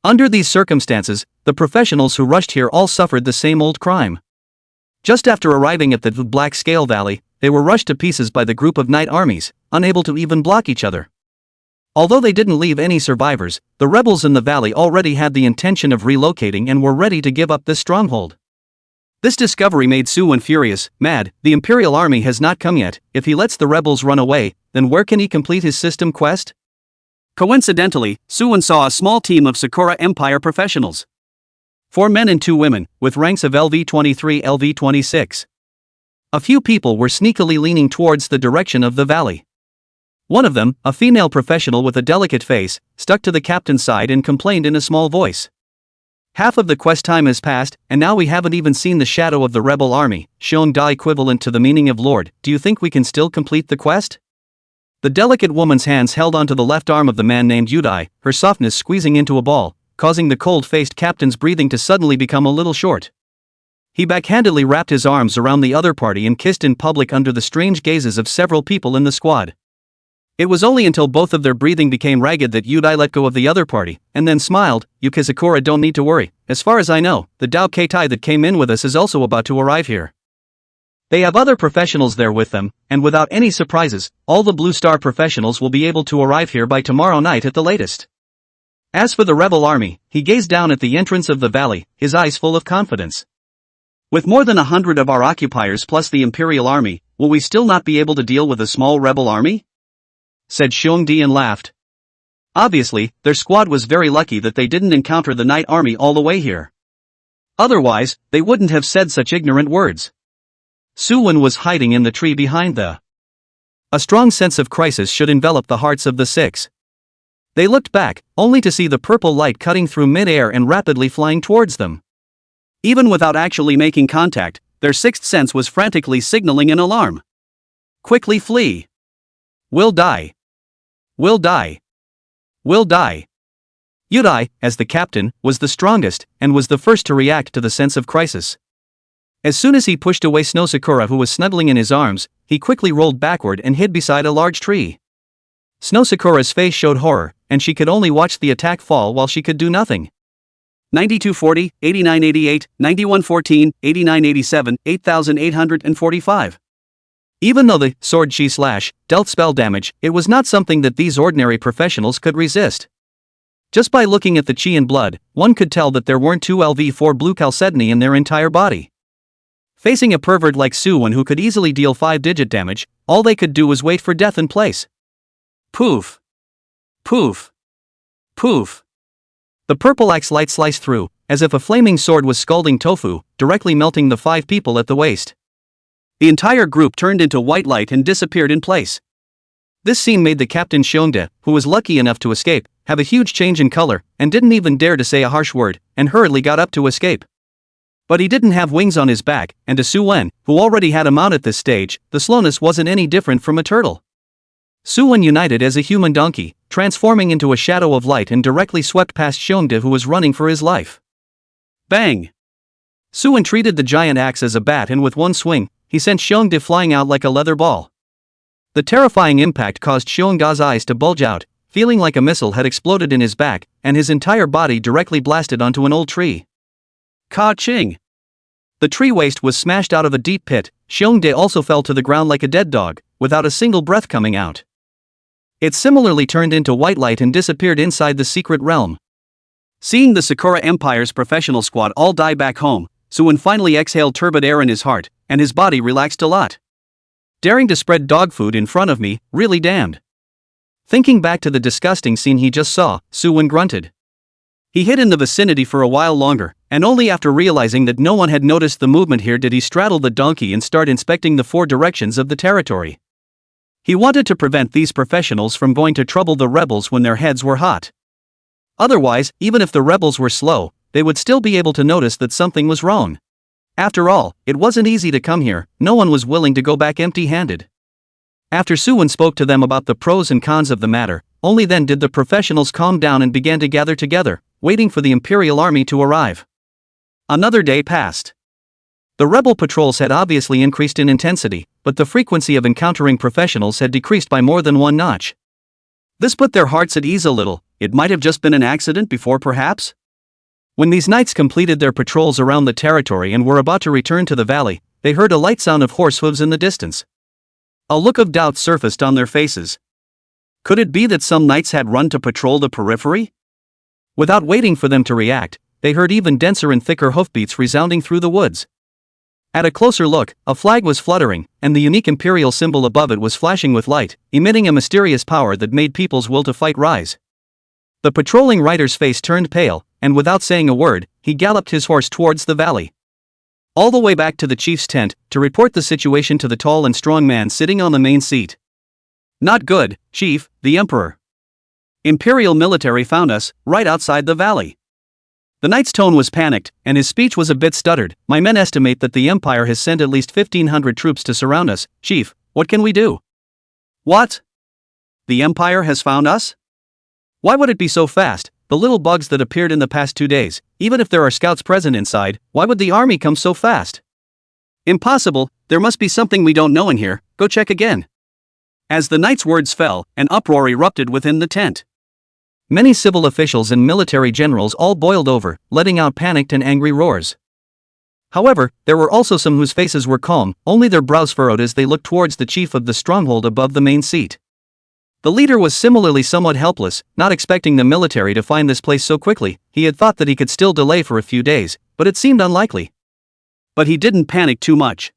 Under these circumstances, the professionals who rushed here all suffered the same old crime. Just after arriving at the Black Scale Valley, they were rushed to pieces by the group of night armies, unable to even block each other. Although they didn't leave any survivors, the rebels in the valley already had the intention of relocating and were ready to give up this stronghold. This discovery made Suwon furious, mad. The Imperial Army has not come yet. If he lets the rebels run away, then where can he complete his system quest? Coincidentally, Suwon saw a small team of Sakura Empire professionals. 4 men and 2 women, with ranks of LV-23 LV-26. A few people were sneakily leaning towards the direction of the valley. One of them, a female professional with a delicate face, stuck to the captain's side and complained in a small voice. Half of the quest time has passed, and now we haven't even seen the shadow of the rebel army. Seongda equivalent to the meaning of Lord. Do you think we can still complete the quest? The delicate woman's hands held onto the left arm of the man named Yudai, her softness squeezing into a ball, causing the cold-faced captain's breathing to suddenly become a little short. He backhandedly wrapped his arms around the other party and kissed in public under the strange gazes of several people in the squad. It was only until both of their breathing became ragged that Yudai let go of the other party, and then smiled. You Kizakura don't need to worry. As far as I know, the Dao Keitai that came in with us is also about to arrive here. They have other professionals there with them, and without any surprises, all the Blue Star professionals will be able to arrive here by tomorrow night at the latest. As for the rebel army, he gazed down at the entrance of the valley, his eyes full of confidence. With more than 100 of our occupiers plus the Imperial Army, will we still not be able to deal with a small rebel army? Said Seongdi and laughed. Obviously, their squad was very lucky that they didn't encounter the night army all the way here. Otherwise, they wouldn't have said such ignorant words. Suwon was hiding in the tree behind the. A strong sense of crisis should envelop the hearts of the 6. They looked back, only to see the purple light cutting through mid-air and rapidly flying towards them. Even without actually making contact, their sixth sense was frantically signaling an alarm. Quickly flee. We'll die. We'll die. We'll die. Yudai, as the captain, was the strongest, and was the first to react to the sense of crisis. As soon as he pushed away Snow Sakura who was snuggling in his arms, he quickly rolled backward and hid beside a large tree. Snow Sakura's face showed horror, and she could only watch the attack fall while she could do nothing. 9240, 8988, 9114, 8987, 8845. Even though the sword chi slash dealt spell damage, it was not something that these ordinary professionals could resist. Just by looking at the chi and blood, one could tell that there weren't 2 LV4 blue chalcedony in their entire body. Facing a pervert like Suwon who could easily deal 5-digit damage, all they could do was wait for death in place. Poof. Poof. Poof. The purple axe light sliced through, as if a flaming sword was scalding tofu, directly melting the 5 people at the waist. The entire group turned into white light and disappeared in place. This scene made the captain Seongda, who was lucky enough to escape, have a huge change in color, and didn't even dare to say a harsh word, and hurriedly got up to escape. But he didn't have wings on his back, and to Suwon, who already had a mount at this stage, the slowness wasn't any different from a turtle. Suwon united as a human donkey, transforming into a shadow of light and directly swept past Seongda who was running for his life. Bang! Suwon treated the giant axe as a bat and with one swing, he sent Seongda flying out like a leather ball. The terrifying impact caused Seongda's eyes to bulge out, feeling like a missile had exploded in his back, and his entire body directly blasted onto an old tree. Ka-ching! The tree waste was smashed out of a deep pit. Seongda also fell to the ground like a dead dog, without a single breath coming out. It similarly turned into white light and disappeared inside the secret realm. Seeing the Sakura Empire's professional squad all die back home, Suwon finally exhaled turbid air in his heart, and his body relaxed a lot. Daring to spread dog food in front of me, really damned. Thinking back to the disgusting scene he just saw, Suwon grunted. He hid in the vicinity for a while longer, and only after realizing that no one had noticed the movement here did he straddle the donkey and start inspecting the 4 directions of the territory. He wanted to prevent these professionals from going to trouble the rebels when their heads were hot. Otherwise, even if the rebels were slow, they would still be able to notice that something was wrong. After all, it wasn't easy to come here, no one was willing to go back empty-handed. After Suwon spoke to them about the pros and cons of the matter, only then did the professionals calm down and began to gather together, waiting for the Imperial Army to arrive. Another day passed. The rebel patrols had obviously increased in intensity, but the frequency of encountering professionals had decreased by more than 1 notch. This put their hearts at ease a little. It might have just been an accident before perhaps? When these knights completed their patrols around the territory and were about to return to the valley, they heard a light sound of horse hooves in the distance. A look of doubt surfaced on their faces. Could it be that some knights had run to patrol the periphery? Without waiting for them to react, they heard even denser and thicker hoofbeats resounding through the woods. At a closer look, a flag was fluttering, and the unique imperial symbol above it was flashing with light, emitting a mysterious power that made people's will to fight rise. The patrolling rider's face turned pale, and without saying a word, he galloped his horse towards the valley. All the way back to the chief's tent, to report the situation to the tall and strong man sitting on the main seat. "Not good, Chief, the Emperor. Imperial military found us, right outside the valley." The knight's tone was panicked, and his speech was a bit stuttered. "My men estimate that the Empire has sent at least 1,500 troops to surround us. Chief, what can we do?" "What? The Empire has found us? Why would it be so fast? The little bugs that appeared in the past 2 days, even if there are scouts present inside, why would the army come so fast?" "Impossible, there must be something we don't know in here, go check again." As the knight's words fell, an uproar erupted within the tent. Many civil officials and military generals all boiled over, letting out panicked and angry roars. However, there were also some whose faces were calm, only their brows furrowed as they looked towards the chief of the stronghold above the main seat. The leader was similarly somewhat helpless, not expecting the military to find this place so quickly. He had thought that he could still delay for a few days, but it seemed unlikely. But he didn't panic too much.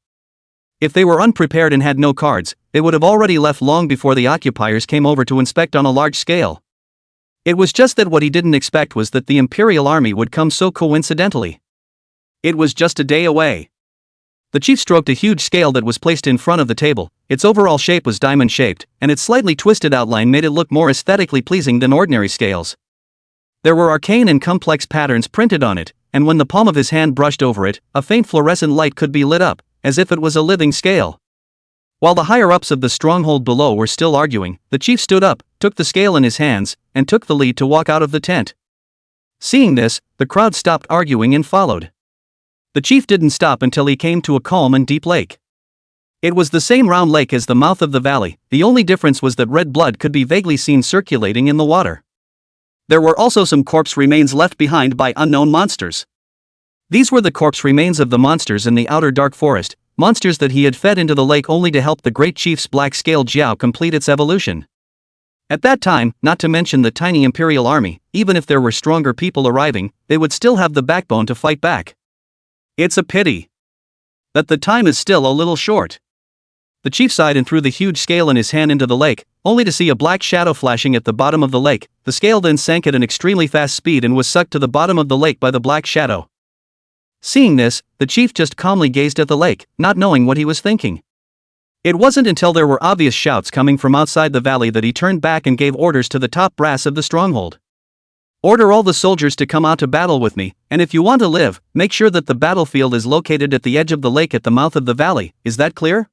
If they were unprepared and had no cards, they would have already left long before the occupiers came over to inspect on a large scale. It was just that what he didn't expect was that the Imperial Army would come so coincidentally. It was just a day away. The chief stroked a huge scale that was placed in front of the table. Its overall shape was diamond-shaped, and its slightly twisted outline made it look more aesthetically pleasing than ordinary scales. There were arcane and complex patterns printed on it, and when the palm of his hand brushed over it, a faint fluorescent light could be lit up, as if it was a living scale. While the higher-ups of the stronghold below were still arguing, the chief stood up, took the scale in his hands, and took the lead to walk out of the tent. Seeing this, the crowd stopped arguing and followed. The chief didn't stop until he came to a calm and deep lake. It was the same round lake as the mouth of the valley, the only difference was that red blood could be vaguely seen circulating in the water. There were also some corpse remains left behind by unknown monsters. These were the corpse remains of the monsters in the outer dark forest, monsters that he had fed into the lake only to help the great chief's black-scaled Jiao complete its evolution. At that time, not to mention the tiny Imperial Army, even if there were stronger people arriving, they would still have the backbone to fight back. It's a pity that the time is still a little short. The chief sighed and threw the huge scale in his hand into the lake, only to see a black shadow flashing at the bottom of the lake. The scale then sank at an extremely fast speed and was sucked to the bottom of the lake by the black shadow. Seeing this, the chief just calmly gazed at the lake, not knowing what he was thinking. It wasn't until there were obvious shouts coming from outside the valley that he turned back and gave orders to the top brass of the stronghold. "Order all the soldiers to come out to battle with me, and if you want to live, make sure that the battlefield is located at the edge of the lake at the mouth of the valley, is that clear?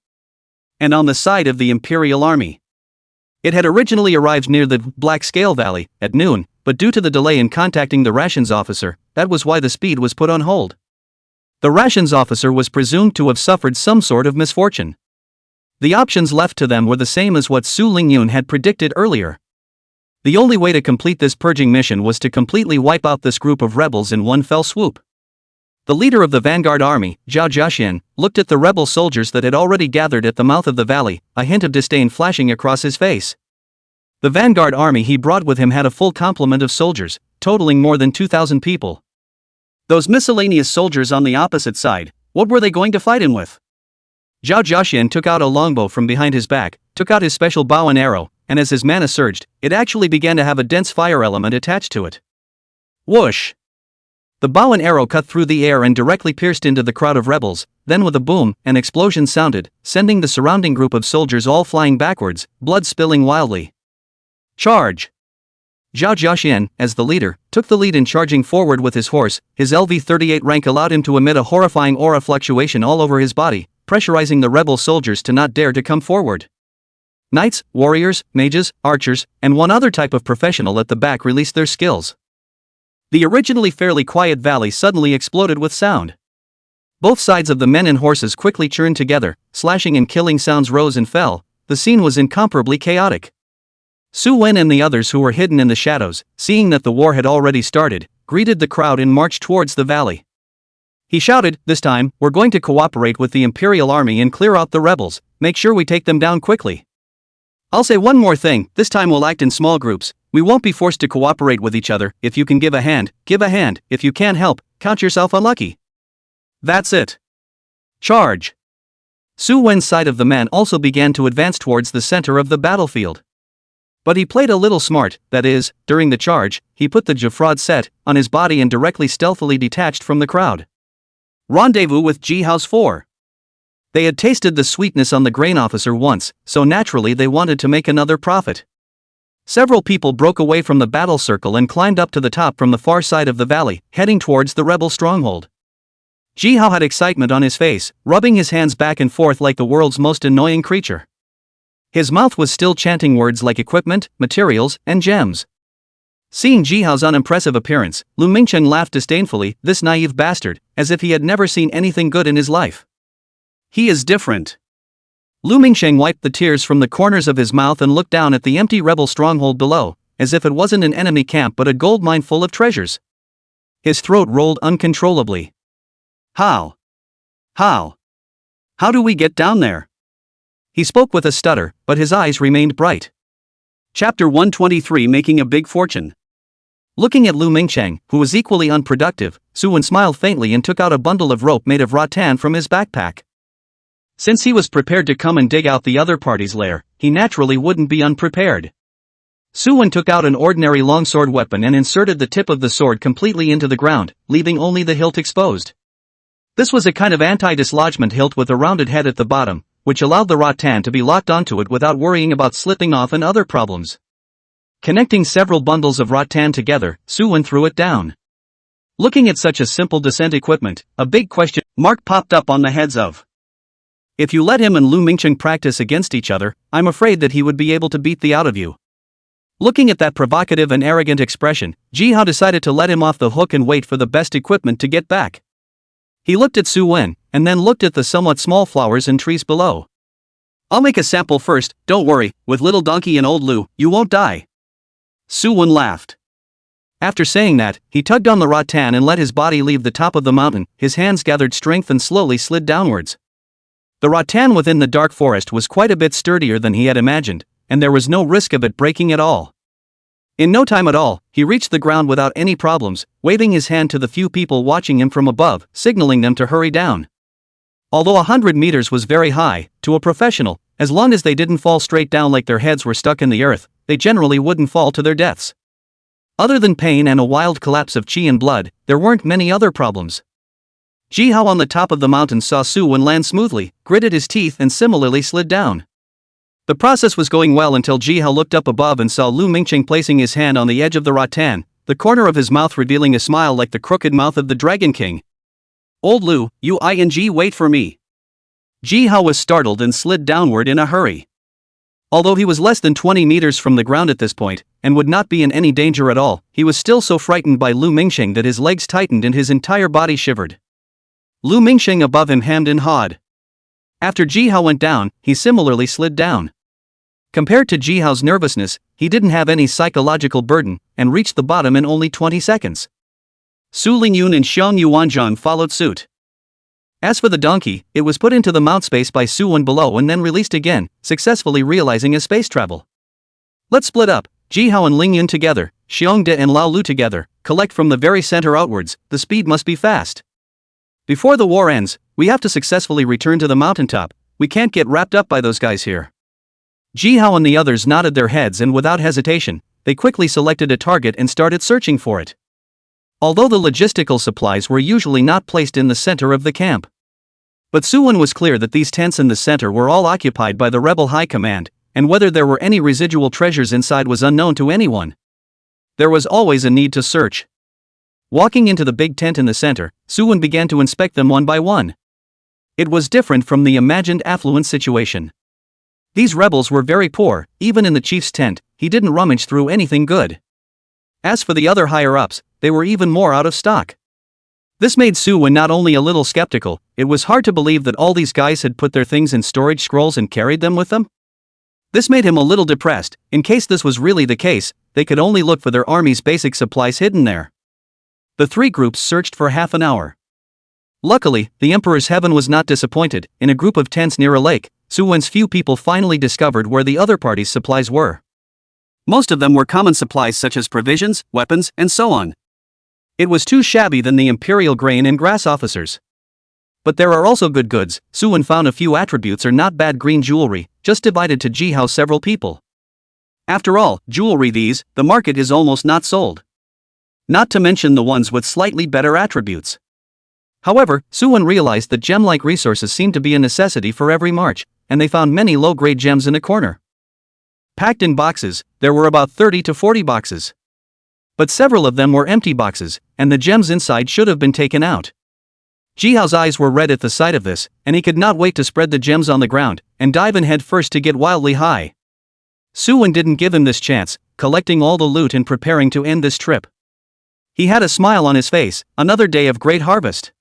And on the side of the Imperial Army." It had originally arrived near the Black Scale Valley, at noon, but due to the delay in contacting the rations officer, that was why the speed was put on hold. The rations officer was presumed to have suffered some sort of misfortune. The options left to them were the same as what Su Lingyun had predicted earlier. The only way to complete this purging mission was to completely wipe out this group of rebels in one fell swoop. The leader of the vanguard army, Zhao Jiaxian, looked at the rebel soldiers that had already gathered at the mouth of the valley, a hint of disdain flashing across his face. The vanguard army he brought with him had a full complement of soldiers, totaling more than 2,000 people. Those miscellaneous soldiers on the opposite side, what were they going to fight him with? Zhao Jiaxian took out a longbow from behind his back, took out his special bow and arrow, and as his mana surged, it actually began to have a dense fire element attached to it. Whoosh! The bow and arrow cut through the air and directly pierced into the crowd of rebels, then with a boom, an explosion sounded, sending the surrounding group of soldiers all flying backwards, blood spilling wildly. Charge! Zhao Jiaxian, as the leader, took the lead in charging forward with his horse. His LV-38 rank allowed him to emit a horrifying aura fluctuation all over his body, pressurizing the rebel soldiers to not dare to come forward. Knights, warriors, mages, archers, and one other type of professional at the back released their skills. The originally fairly quiet valley suddenly exploded with sound. Both sides of the men and horses quickly churned together, slashing and killing sounds rose and fell. The scene was incomparably chaotic. Su Wen and the others who were hidden in the shadows, seeing that the war had already started, greeted the crowd and marched towards the valley. He shouted, "This time, we're going to cooperate with the Imperial Army and clear out the rebels. Make sure we take them down quickly. I'll say one more thing, this time we'll act in small groups. We won't be forced to cooperate with each other. If you can give a hand, give a hand. If you can't help, count yourself unlucky. That's it." Charge! Su Wen's side of the man also began to advance towards the center of the battlefield. But he played a little smart, that is, during the charge, he put the Jafraud set on his body and directly stealthily detached from the crowd. Rendezvous with Ji Hao's 4. They had tasted the sweetness on the grain officer once, so naturally they wanted to make another profit. Several people broke away from the battle circle and climbed up to the top from the far side of the valley, heading towards the rebel stronghold. Ji Hao had excitement on his face, rubbing his hands back and forth like the world's most annoying creature. His mouth was still chanting words like equipment, materials, and gems. Seeing Ji Hao's unimpressive appearance, Lu Mingcheng laughed disdainfully, this naive bastard, as if he had never seen anything good in his life. He is different. Lu Mingcheng wiped the tears from the corners of his mouth and looked down at the empty rebel stronghold below, as if it wasn't an enemy camp but a gold mine full of treasures. His throat rolled uncontrollably. How do we get down there? He spoke with a stutter, but his eyes remained bright. Chapter 123, Making a Big Fortune. Looking at Lu Mingcheng, who was equally unproductive, Su Wen smiled faintly and took out a bundle of rope made of rattan from his backpack. Since he was prepared to come and dig out the other party's lair, he naturally wouldn't be unprepared. Su Wen took out an ordinary longsword weapon and inserted the tip of the sword completely into the ground, leaving only the hilt exposed. This was a kind of anti-dislodgement hilt with a rounded head at the bottom, which allowed the rattan to be locked onto it without worrying about slipping off and other problems. Connecting several bundles of rattan together, Su Wen threw it down. Looking at such a simple descent equipment, a big question mark popped up on the heads of. If you let him and Lu Mingcheng practice against each other, I'm afraid that he would be able to beat the out of you. Looking at that provocative and arrogant expression, Ji Hao decided to let him off the hook and wait for the best equipment to get back. He looked at Su Wen, and then looked at the somewhat small flowers and trees below. I'll make a sample first, don't worry, with little donkey and old Lu, you won't die. Su Wen laughed. After saying that, he tugged on the rattan and let his body leave the top of the mountain, his hands gathered strength and slowly slid downwards. The rattan within the dark forest was quite a bit sturdier than he had imagined, and there was no risk of it breaking at all. In no time at all, he reached the ground without any problems, waving his hand to the few people watching him from above, signaling them to hurry down. Although 100 meters was very high, to a professional, as long as they didn't fall straight down like their heads were stuck in the earth, they generally wouldn't fall to their deaths. Other than pain and a wild collapse of chi and blood, there weren't many other problems. Ji Hao on the top of the mountain saw Su Wen land smoothly, gritted his teeth and similarly slid down. The process was going well until Ji Hao looked up above and saw Lu Mingcheng placing his hand on the edge of the rattan, the corner of his mouth revealing a smile like the crooked mouth of the Dragon King. Old Lu, wait for me. Ji Hao was startled and slid downward in a hurry. Although he was less than 20 meters from the ground at this point, and would not be in any danger at all, he was still so frightened by Lu Mingcheng that his legs tightened and his entire body shivered. Lu Mingcheng above him hemmed and hawed. After Ji Hao went down, he similarly slid down. Compared to Ji Hao's nervousness, he didn't have any psychological burden, and reached the bottom in only 20 seconds. Su Lingyun and Xiang Yuanzhang followed suit. As for the donkey, it was put into the mount space by Su Wen below and then released again, successfully realizing a space travel. Let's split up, Ji Hao and Lingyun together, Xiong De and Lao Lu together, collect from the very center outwards, the speed must be fast. Before the war ends, we have to successfully return to the mountaintop, we can't get wrapped up by those guys here. Ji Hao and the others nodded their heads and without hesitation, they quickly selected a target and started searching for it. Although the logistical supplies were usually not placed in the center of the camp. But Su Wen was clear that these tents in the center were all occupied by the rebel high command, and whether there were any residual treasures inside was unknown to anyone. There was always a need to search. Walking into the big tent in the center, Su Wen began to inspect them one by one. It was different from the imagined affluent situation. These rebels were very poor, even in the chief's tent, he didn't rummage through anything good. As for the other higher-ups, they were even more out of stock. This made Su Wen not only a little skeptical, it was hard to believe that all these guys had put their things in storage scrolls and carried them with them. This made him a little depressed. In case this was really the case, they could only look for their army's basic supplies hidden there. The three groups searched for half an hour. Luckily, the Emperor's Heaven was not disappointed. In a group of tents near a lake, Su Wen's few people finally discovered where the other party's supplies were. Most of them were common supplies such as provisions, weapons, and so on. It was too shabby than the imperial grain and grass officers. But there are also good goods. Suwon found a few attributes are not bad green jewelry, just divided to Jihao several people. After all, jewelry the market is almost not sold. Not to mention the ones with slightly better attributes. However, Suwon realized that gem-like resources seemed to be a necessity for every march, and they found many low-grade gems in a corner. Packed in boxes, there were about 30 to 40 boxes. But several of them were empty boxes, and the gems inside should have been taken out. Jihao's eyes were red at the sight of this, and he could not wait to spread the gems on the ground and dive in head first to get wildly high. Suwon didn't give him this chance, collecting all the loot and preparing to end this trip. He had a smile on his face, another day of great harvest.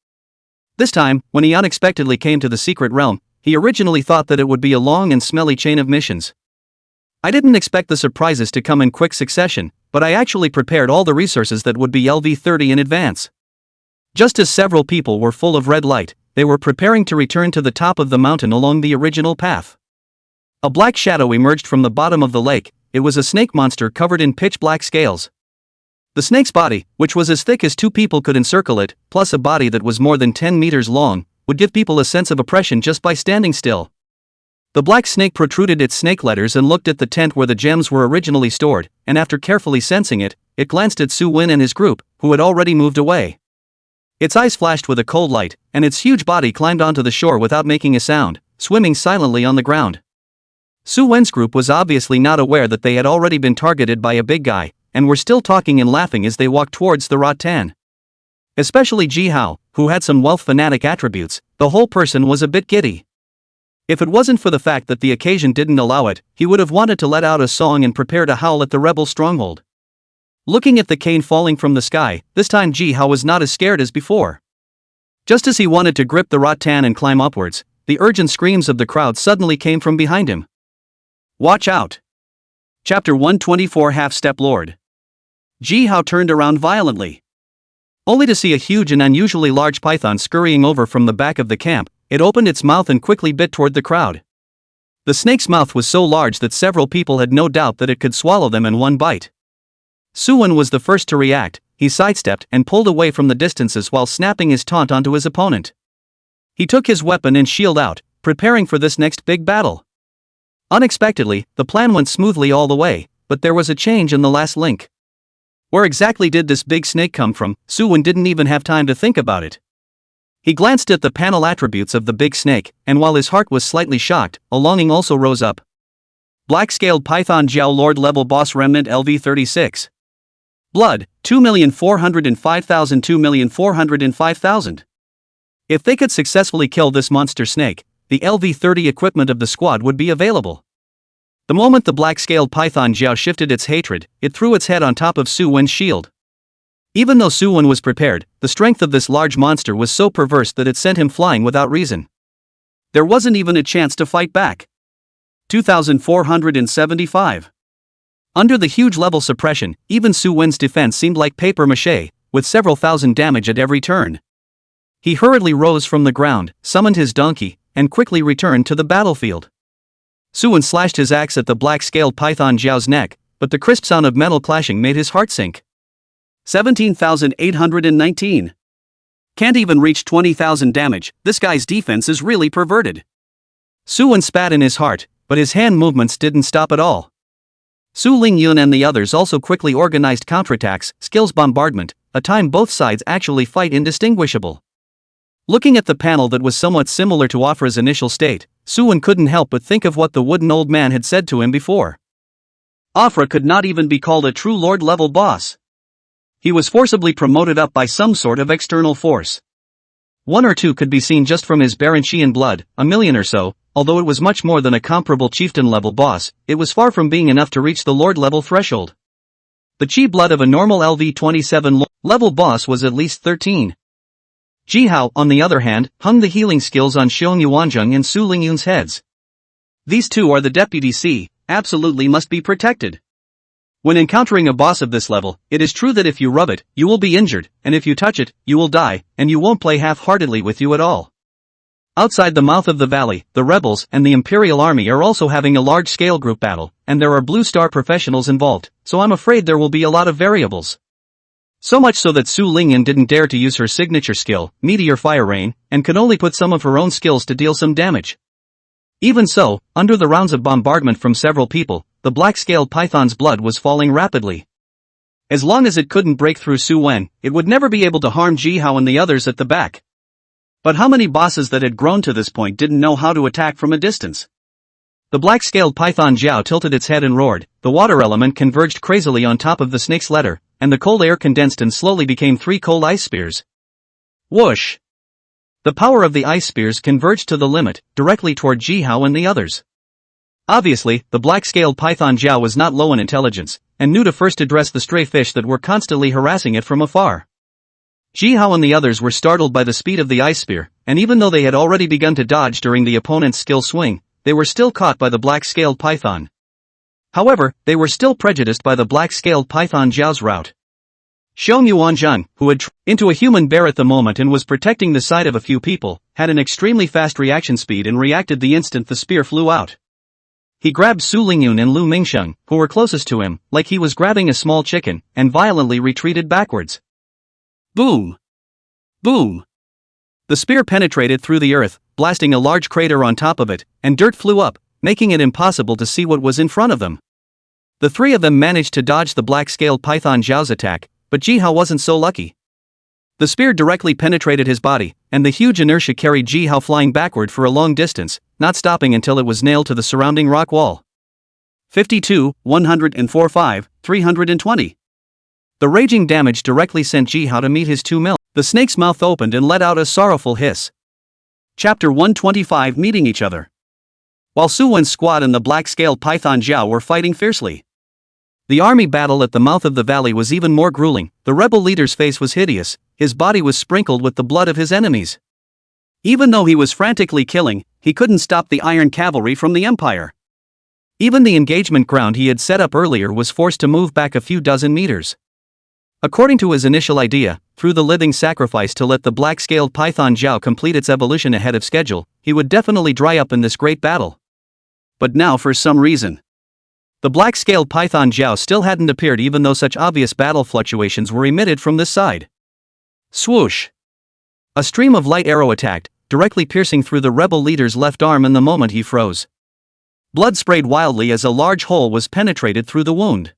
This time, when he unexpectedly came to the secret realm, he originally thought that it would be a long and smelly chain of missions. I didn't expect the surprises to come in quick succession, but I actually prepared all the resources that would be LV30 in advance. Just as several people were full of red light, they were preparing to return to the top of the mountain along the original path. A black shadow emerged from the bottom of the lake. It was a snake monster covered in pitch-black scales. The snake's body, which was as thick as two people could encircle it, plus a body that was more than 10 meters long, would give people a sense of oppression just by standing still. The black snake protruded its snake letters and looked at the tent where the gems were originally stored, and after carefully sensing it, it glanced at Suwon and his group, who had already moved away. Its eyes flashed with a cold light, and its huge body climbed onto the shore without making a sound, swimming silently on the ground. Suwon's group was obviously not aware that they had already been targeted by a big guy, and were still talking and laughing as they walked towards the rattan. Especially Jihao, who had some wealth fanatic attributes, the whole person was a bit giddy. If it wasn't for the fact that the occasion didn't allow it, he would have wanted to let out a song and prepare to howl at the rebel stronghold. Looking at the cane falling from the sky, this time Jihao was not as scared as before. Just as he wanted to grip the rattan and climb upwards, the urgent screams of the crowd suddenly came from behind him. Watch out! Chapter 124 Half-Step Lord. Jihao turned around violently. Only to see a huge and unusually large python scurrying over from the back of the camp. It opened its mouth and quickly bit toward the crowd. The snake's mouth was so large that several people had no doubt that it could swallow them in one bite. Suwon was the first to react. He sidestepped and pulled away from the distances while snapping his taunt onto his opponent. He took his weapon and shield out, preparing for this next big battle. Unexpectedly, the plan went smoothly all the way, but there was a change in the last link. Where exactly did this big snake come from? Suwon didn't even have time to think about it. He glanced at the panel attributes of the big snake, and while his heart was slightly shocked, a longing also rose up. Black-scaled python Jiao Lord level boss remnant LV36. Blood, 2,405,000 2,405,000. If they could successfully kill this monster snake, the LV30 equipment of the squad would be available. The moment the black-scaled python Jiao shifted its hatred, it threw its head on top of Suwon's shield. Even though Suwon was prepared, the strength of this large monster was so perverse that it sent him flying without reason. There wasn't even a chance to fight back. 2,475. Under the huge level suppression, even Suwon's defense seemed like papier-mâché, with several thousand damage at every turn. He hurriedly rose from the ground, summoned his donkey, and quickly returned to the battlefield. Suwon slashed his axe at the black-scaled python Jiao's neck, but the crisp sound of metal clashing made his heart sink. 17,819. Can't even reach 20,000 damage. This guy's defense is really perverted. Suwon spat in his heart, but his hand movements didn't stop at all. Su Lingyun and the others also quickly organized counterattacks, skills bombardment, a time both sides actually fight indistinguishable. Looking at the panel that was somewhat similar to Afra's initial state, Suwon couldn't help but think of what the wooden old man had said to him before. Afra could not even be called a true lord-level boss. He was forcibly promoted up by some sort of external force. 1 or 2 could be seen just from his Baranchian blood, 1 million or so, although it was much more than a comparable chieftain-level boss, it was far from being enough to reach the lord-level threshold. The chi blood of a normal LV27 level boss was at least 13. Jihao, on the other hand, hung the healing skills on Xiong Yuanzheng and Su Lingyun's heads. These two are the deputy C, absolutely must be protected. When encountering a boss of this level, it is true that if you rub it, you will be injured, and if you touch it, you will die, and you won't play half-heartedly with you at all. Outside the mouth of the valley, the rebels and the Imperial Army are also having a large-scale group battle, and there are Blue Star professionals involved, so I'm afraid there will be a lot of variables. So much so that Su Lingyan didn't dare to use her signature skill, Meteor Fire Rain, and could only put some of her own skills to deal some damage. Even so, under the rounds of bombardment from several people, the black-scaled python's blood was falling rapidly. As long as it couldn't break through Su Wen, it would never be able to harm Ji Hao and the others at the back. But how many bosses that had grown to this point didn't know how to attack from a distance? The black-scaled python Jiao tilted its head and roared, the water element converged crazily on top of the snake's letter, and the cold air condensed and slowly became 3 cold ice spears. Whoosh! The power of the ice spears converged to the limit, directly toward Ji Hao and the others. Obviously, the black-scaled python Jiao was not low in intelligence, and knew to first address the stray fish that were constantly harassing it from afar. Ji Hao and the others were startled by the speed of the ice spear, and even though they had already begun to dodge during the opponent's skill swing, they were still caught by the black-scaled python. However, they were still prejudiced by the black-scaled python Jiao's route. Xiong Yuanzhang, who had into a human bear at the moment and was protecting the side of a few people, had an extremely fast reaction speed and reacted the instant the spear flew out. He grabbed Su Lingyun and Lu Mingsheng, who were closest to him, like he was grabbing a small chicken, and violently retreated backwards. Boom! Boom! The spear penetrated through the earth, blasting a large crater on top of it, and dirt flew up, making it impossible to see what was in front of them. The 3 of them managed to dodge the black-scaled python Jiao's attack, but Ji Hao wasn't so lucky. The spear directly penetrated his body, and the huge inertia carried Ji Hao flying backward for a long distance, not stopping until it was nailed to the surrounding rock wall. 52, 104, 5, 320. The raging damage directly sent Ji Hao to meet his 2 mil. The snake's mouth opened and let out a sorrowful hiss. Chapter 125 Meeting each other. While Su Wen's squad and the black-scaled python Jiao were fighting fiercely. The army battle at the mouth of the valley was even more grueling. The rebel leader's face was hideous, his body was sprinkled with the blood of his enemies. Even though he was frantically killing, he couldn't stop the iron cavalry from the empire. Even the engagement ground he had set up earlier was forced to move back a few dozen meters. According to his initial idea, through the living sacrifice to let the black-scaled python Jiao complete its evolution ahead of schedule, he would definitely dry up in this great battle. But now for some reason, the black-scaled python Jiao still hadn't appeared even though such obvious battle fluctuations were emitted from this side. Swoosh! A stream of light arrow attacked, directly piercing through the rebel leader's left arm and the moment he froze. Blood sprayed wildly as a large hole was penetrated through the wound.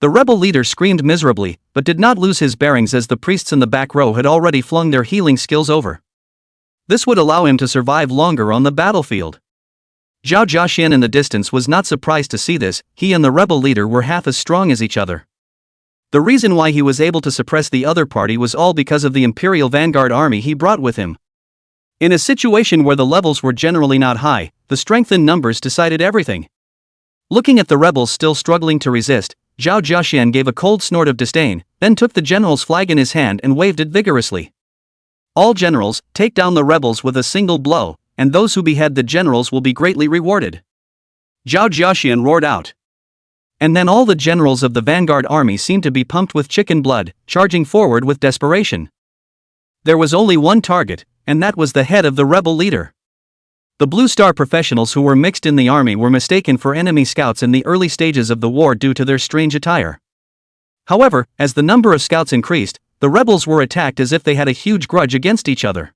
The rebel leader screamed miserably, but did not lose his bearings as the priests in the back row had already flung their healing skills over. This would allow him to survive longer on the battlefield. Zhao Jiaxian in the distance was not surprised to see this. He and the rebel leader were half as strong as each other. The reason why he was able to suppress the other party was all because of the Imperial Vanguard army he brought with him. In a situation where the levels were generally not high, the strength in numbers decided everything. Looking at the rebels still struggling to resist, Zhao Jiaxian gave a cold snort of disdain, then took the general's flag in his hand and waved it vigorously. All generals, take down the rebels with a single blow, and those who behead the generals will be greatly rewarded. Zhao Jiaxian roared out. And then all the generals of the vanguard army seemed to be pumped with chicken blood, charging forward with desperation. There was only one target, and that was the head of the rebel leader. The Blue Star professionals who were mixed in the army were mistaken for enemy scouts in the early stages of the war due to their strange attire. However, as the number of scouts increased, the rebels were attacked as if they had a huge grudge against each other.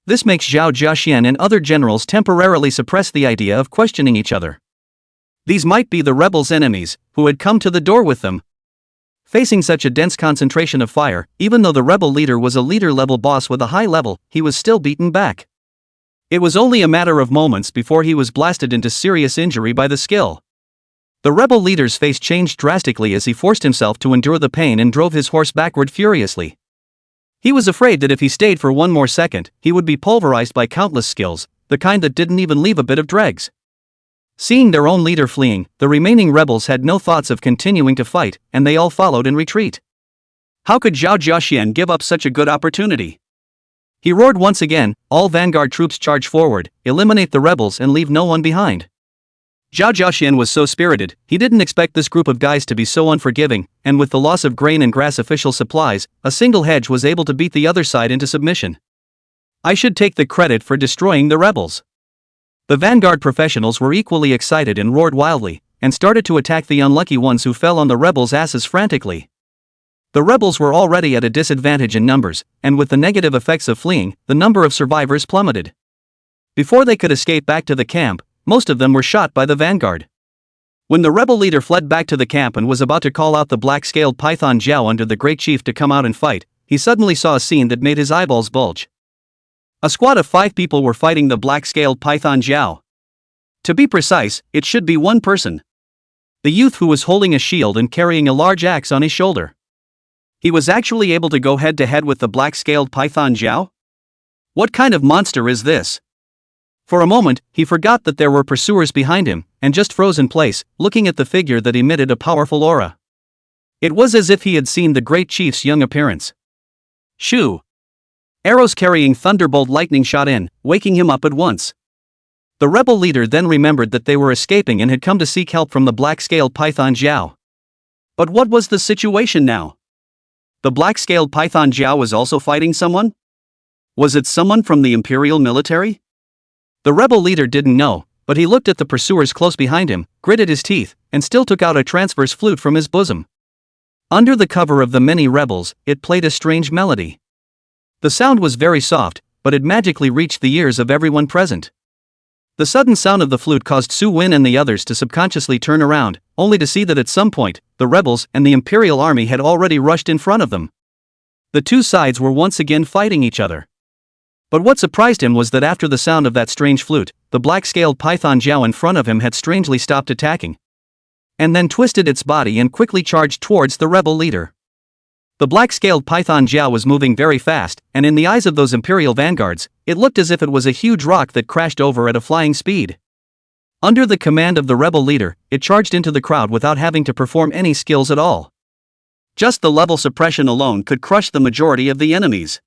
This makes Zhao Jiaxian and other generals temporarily suppress the idea of questioning each other. These might be the rebels' enemies, who had come to the door with them. Facing such a dense concentration of fire, even though the rebel leader was a leader-level boss with a high level, he was still beaten back. It was only a matter of moments before he was blasted into serious injury by the skill. The rebel leader's face changed drastically as he forced himself to endure the pain and drove his horse backward furiously. He was afraid that if he stayed for one more second, he would be pulverized by countless skills, the kind that didn't even leave a bit of dregs. Seeing their own leader fleeing, the remaining rebels had no thoughts of continuing to fight, and they all followed in retreat. How could Zhao Jiaxian give up such a good opportunity? He roared once again, all vanguard troops charge forward, eliminate the rebels and leave no one behind. Zhao Jiaxian was so spirited, he didn't expect this group of guys to be so unforgiving, and with the loss of grain and grass official supplies, a single hedge was able to beat the other side into submission. I should take the credit for destroying the rebels. The vanguard professionals were equally excited and roared wildly, and started to attack the unlucky ones who fell on the rebels' asses frantically. The rebels were already at a disadvantage in numbers, and with the negative effects of fleeing, the number of survivors plummeted. Before they could escape back to the camp, most of them were shot by the vanguard. When the rebel leader fled back to the camp and was about to call out the black-scaled python Zhao under the great chief to come out and fight, he suddenly saw a scene that made his eyeballs bulge. A squad of 5 people were fighting the black-scaled python Zhao. To be precise, it should be one person. The youth who was holding a shield and carrying a large axe on his shoulder. He was actually able to go head-to-head with the black-scaled python Zhao? What kind of monster is this? For a moment, he forgot that there were pursuers behind him, and just froze in place, looking at the figure that emitted a powerful aura. It was as if he had seen the great chief's young appearance. Shoo! Arrows carrying thunderbolt lightning shot in, waking him up at once. The rebel leader then remembered that they were escaping and had come to seek help from the black-scaled python Zhao. But what was the situation now? The black-scaled python Zhao was also fighting someone? Was it someone from the imperial military? The rebel leader didn't know, but he looked at the pursuers close behind him, gritted his teeth, and still took out a transverse flute from his bosom. Under the cover of the many rebels, it played a strange melody. The sound was very soft, but it magically reached the ears of everyone present. The sudden sound of the flute caused Su Wen and the others to subconsciously turn around, only to see that at some point, the rebels and the imperial army had already rushed in front of them. The two sides were once again fighting each other. But what surprised him was that after the sound of that strange flute, the black-scaled python Zhao in front of him had strangely stopped attacking. And then twisted its body and quickly charged towards the rebel leader. The black-scaled python Zhao was moving very fast, and in the eyes of those imperial vanguards, it looked as if it was a huge rock that crashed over at a flying speed. Under the command of the rebel leader, it charged into the crowd without having to perform any skills at all. Just the level suppression alone could crush the majority of the enemies.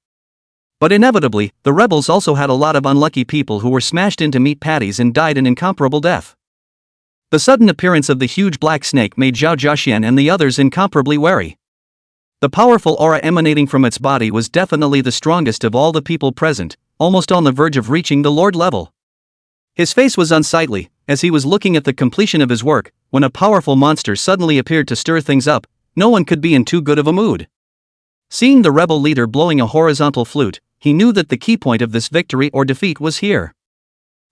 But inevitably, the rebels also had a lot of unlucky people who were smashed into meat patties and died an incomparable death. The sudden appearance of the huge black snake made Zhao Jiaxian and the others incomparably wary. The powerful aura emanating from its body was definitely the strongest of all the people present, almost on the verge of reaching the lord level. His face was unsightly, as he was looking at the completion of his work, when a powerful monster suddenly appeared to stir things up. No one could be in too good of a mood. Seeing the rebel leader blowing a horizontal flute, he knew that the key point of this victory or defeat was here.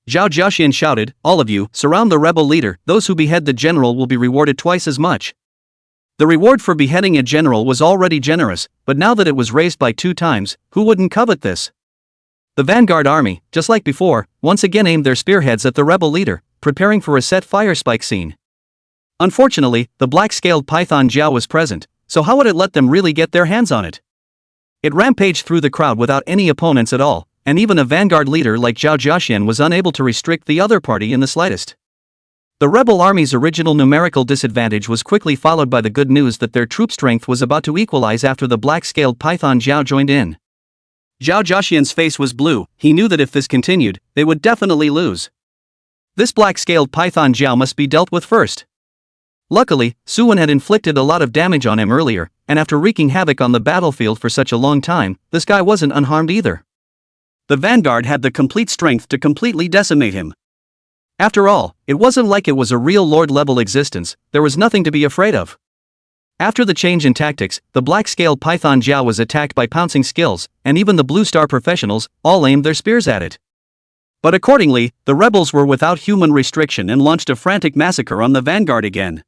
Zhao Jiaxian shouted, "All of you, surround the rebel leader. Those who behead the general will be rewarded twice as much." The reward for beheading a general was already generous, but now that it was raised by 2 times, who wouldn't covet this? The vanguard army, just like before, once again aimed their spearheads at the rebel leader, preparing for a set fire spike scene. Unfortunately, the black-scaled python Zhao was present, so how would it let them really get their hands on it? It rampaged through the crowd without any opponents at all, and even a vanguard leader like Zhao Jiaxian was unable to restrict the other party in the slightest. The rebel army's original numerical disadvantage was quickly followed by the good news that their troop strength was about to equalize after the black-scaled python Zhao joined in. Zhao Jiaxian's face was blue. He knew that if this continued, they would definitely lose. This black-scaled python Zhao must be dealt with first. Luckily, Su Wen had inflicted a lot of damage on him earlier, and after wreaking havoc on the battlefield for such a long time, this guy wasn't unharmed either. The vanguard had the complete strength to completely decimate him. After all, it wasn't like it was a real lord-level existence. There was nothing to be afraid of. After the change in tactics, the black-scaled python Zhao was attacked by pouncing skills, and even the blue star professionals all aimed their spears at it. But accordingly, the rebels were without human restriction and launched a frantic massacre on the vanguard again.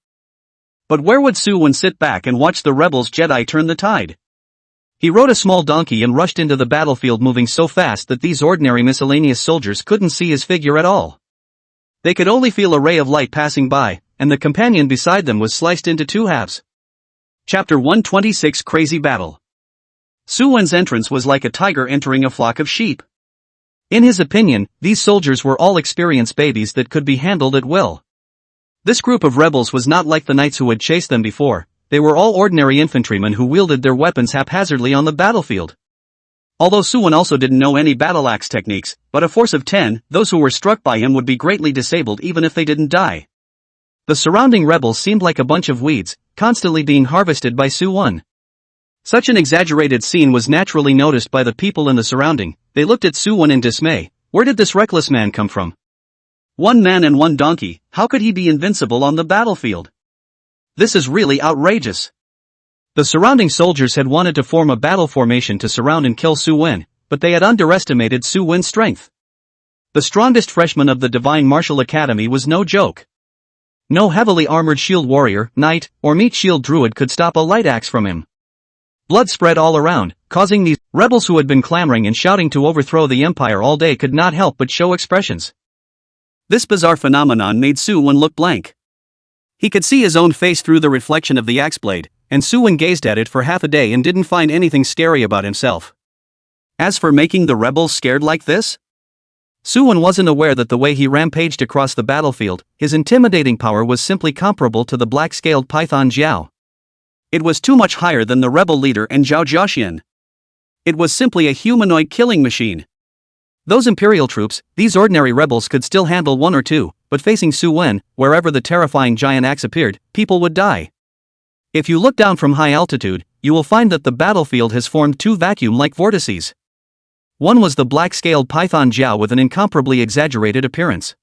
But where would Su Wen sit back and watch the rebels' Jedi turn the tide? He rode a small donkey and rushed into the battlefield, moving so fast that these ordinary miscellaneous soldiers couldn't see his figure at all. They could only feel a ray of light passing by, and the companion beside them was sliced into 2 halves. Chapter 126 Crazy Battle. Su Wen's entrance was like a tiger entering a flock of sheep. In his opinion, these soldiers were all experienced babies that could be handled at will. This group of rebels was not like the knights who had chased them before. They were all ordinary infantrymen who wielded their weapons haphazardly on the battlefield. Although Su Wen also didn't know any battle axe techniques, but a force of 10, those who were struck by him would be greatly disabled even if they didn't die. The surrounding rebels seemed like a bunch of weeds, constantly being harvested by Su Wen. Such an exaggerated scene was naturally noticed by the people in the surrounding. They looked at Su Wen in dismay. Where did this reckless man come from? 1 man and 1 donkey, how could he be invincible on the battlefield? This is really outrageous. The surrounding soldiers had wanted to form a battle formation to surround and kill Su Wen, but they had underestimated Su Wen's strength. The strongest freshman of the Divine Martial Academy was no joke. No heavily armored shield warrior, knight, or meat shield druid could stop a light axe from him. Blood spread all around, causing these rebels who had been clamoring and shouting to overthrow the empire all day could not help but show expressions. This bizarre phenomenon made Su Wen look blank. He could see his own face through the reflection of the axe blade, and Su Wen gazed at it for half a day and didn't find anything scary about himself. As for making the rebels scared like this? Su Wen wasn't aware that the way he rampaged across the battlefield, his intimidating power was simply comparable to the black-scaled python Jiao. It was too much higher than the rebel leader and Zhao Jiaxian. It was simply a humanoid killing machine. Those imperial troops, these ordinary rebels could still handle one or two, but facing Su Wen, wherever the terrifying giant axe appeared, people would die. If you look down from high altitude, you will find that the battlefield has formed two vacuum-like vortices. One was the black-scaled python Jiao with an incomparably exaggerated appearance.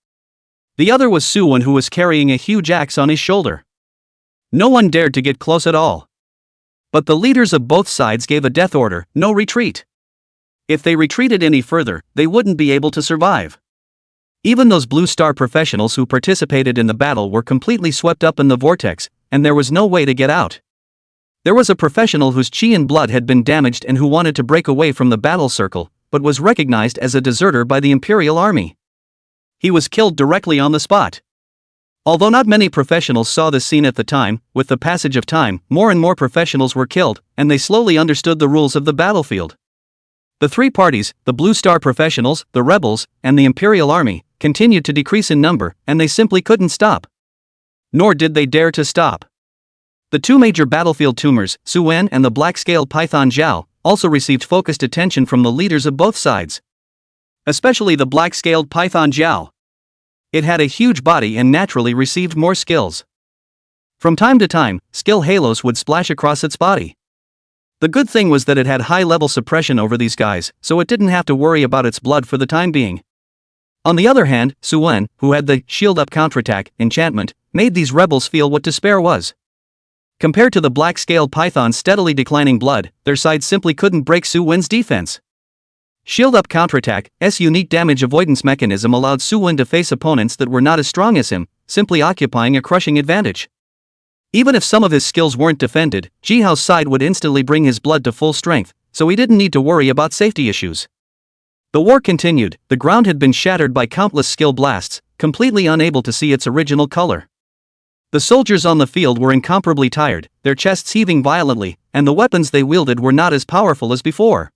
The other was Su Wen, who was carrying a huge axe on his shoulder. No one dared to get close at all. But the leaders of both sides gave a death order: no retreat. If they retreated any further, they wouldn't be able to survive. Even those Blue Star professionals who participated in the battle were completely swept up in the vortex, and there was no way to get out. There was a professional whose chi and blood had been damaged and who wanted to break away from the battle circle, but was recognized as a deserter by the Imperial Army. He was killed directly on the spot. Although not many professionals saw this scene at the time, with the passage of time, more and more professionals were killed, and they slowly understood the rules of the battlefield. The three parties, the Blue Star professionals, the rebels, and the Imperial Army, continued to decrease in number, and they simply couldn't stop. Nor did they dare to stop. The two major battlefield tumors, Su Wen and the black-scaled python Jiao, also received focused attention from the leaders of both sides. Especially the black-scaled python Jiao. It had a huge body and naturally received more skills. From time to time, skill halos would splash across its body. The good thing was that it had high-level suppression over these guys, so it didn't have to worry about its blood for the time being. On the other hand, Su Wen, who had the shield-up counterattack enchantment, made these rebels feel what despair was. Compared to the black-scaled python's steadily declining blood, their side simply couldn't break Su Wen's defense. Shield-up counterattack's unique damage avoidance mechanism allowed Su Wen to face opponents that were not as strong as him, simply occupying a crushing advantage. Even if some of his skills weren't defended, Jihao's side would instantly bring his blood to full strength, so he didn't need to worry about safety issues. The war continued. The ground had been shattered by countless skill blasts, completely unable to see its original color. The soldiers on the field were incomparably tired, their chests heaving violently, and the weapons they wielded were not as powerful as before.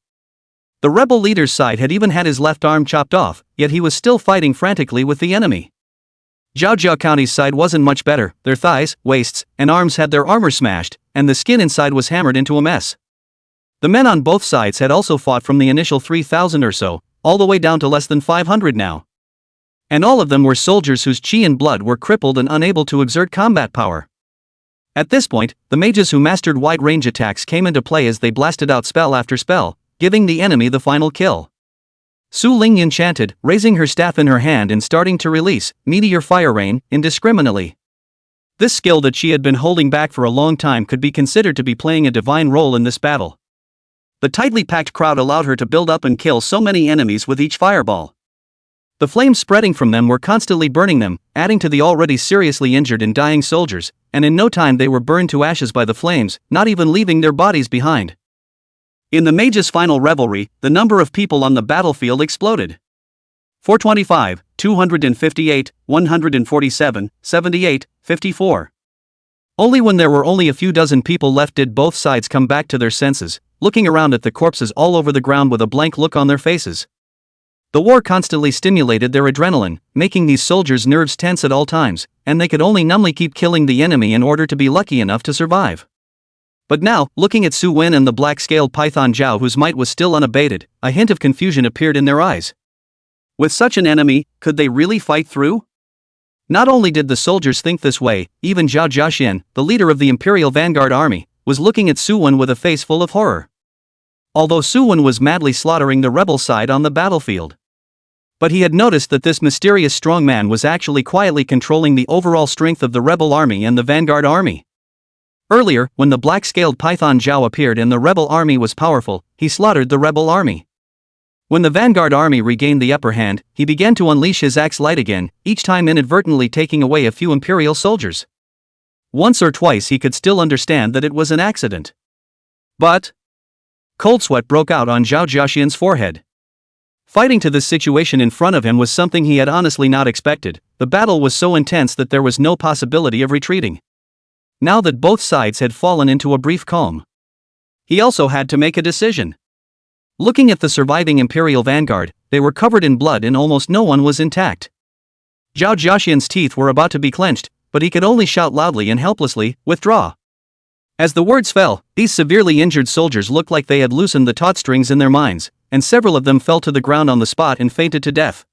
The rebel leader's side had even had his left arm chopped off, yet he was still fighting frantically with the enemy. Zhaojiao County's side wasn't much better. Their thighs, waists, and arms had their armor smashed, and the skin inside was hammered into a mess. The men on both sides had also fought from the initial 3,000 or so, all the way down to less than 500 now. And all of them were soldiers whose chi and blood were crippled and unable to exert combat power. At this point, the mages who mastered wide-range attacks came into play as they blasted out spell after spell, giving the enemy the final kill. Su Ling enchanted, raising her staff in her hand and starting to release meteor fire rain indiscriminately. This skill that she had been holding back for a long time could be considered to be playing a divine role in this battle. The tightly packed crowd allowed her to build up and kill so many enemies with each fireball. The flames spreading from them were constantly burning them, adding to the already seriously injured and dying soldiers, and in no time they were burned to ashes by the flames, not even leaving their bodies behind. In the mage's final revelry, the number of people on the battlefield exploded. 425, 258, 147, 78, 54. Only when there were only a few dozen people left did both sides come back to their senses, looking around at the corpses all over the ground with a blank look on their faces. The war constantly stimulated their adrenaline, making these soldiers' nerves tense at all times, and they could only numbly keep killing the enemy in order to be lucky enough to survive. But now, looking at Su Wen and the black-scaled python Jiao, whose might was still unabated, a hint of confusion appeared in their eyes. With such an enemy, could they really fight through? Not only did the soldiers think this way, even Zhao Jiaxian, the leader of the Imperial Vanguard Army, was looking at Su Wen with a face full of horror. Although Su Wen was madly slaughtering the rebel side on the battlefield. But he had noticed that this mysterious strong man was actually quietly controlling the overall strength of the rebel army and the Vanguard Army. Earlier, when the black-scaled python Zhao appeared and the rebel army was powerful, he slaughtered the rebel army. When the vanguard army regained the upper hand, he began to unleash his axe light again, each time inadvertently taking away a few imperial soldiers. Once or twice he could still understand that it was an accident. But cold sweat broke out on Zhao Jiaxian's forehead. Fighting to this situation in front of him was something he had honestly not expected. The battle was so intense that there was no possibility of retreating. Now that both sides had fallen into a brief calm, he also had to make a decision. Looking at the surviving imperial vanguard, they were covered in blood and almost no one was intact. Zhao Jiaxian's teeth were about to be clenched, but he could only shout loudly and helplessly, "Withdraw." As the words fell, these severely injured soldiers looked like they had loosened the taut strings in their minds, and several of them fell to the ground on the spot and fainted to death.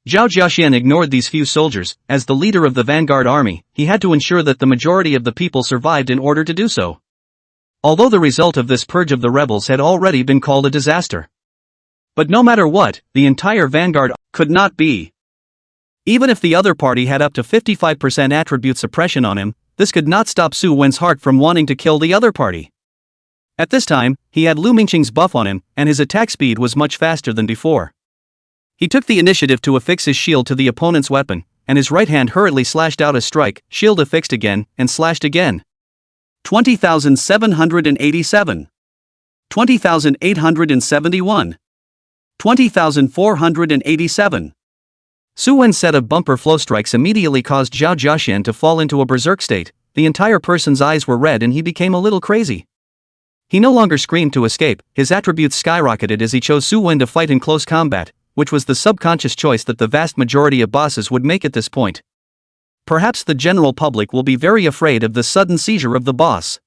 Zhao Jiaxian ignored these few soldiers. As the leader of the vanguard army, he had to ensure that the majority of the people survived in order to do so. Although the result of this purge of the rebels had already been called a disaster. But no matter what, the entire vanguard could not be. Even if the other party had up to 55% attribute suppression on him, this could not stop Su Wen's heart from wanting to kill the other party. At this time, he had Lu Mingqing's buff on him, and his attack speed was much faster than before. He took the initiative to affix his shield to the opponent's weapon, and his right hand hurriedly slashed out a strike, shield affixed again, and slashed again. 20,787. 20,871. 20,487. Su Wen's set of bumper flow strikes immediately caused Zhao Jiaxian to fall into a berserk state. The entire person's eyes were red and he became a little crazy. He no longer screamed to escape, his attributes skyrocketed as he chose Su Wen to fight in close combat, which was the subconscious choice that the vast majority of bosses would make at this point. Perhaps the general public will be very afraid of the sudden seizure of the boss.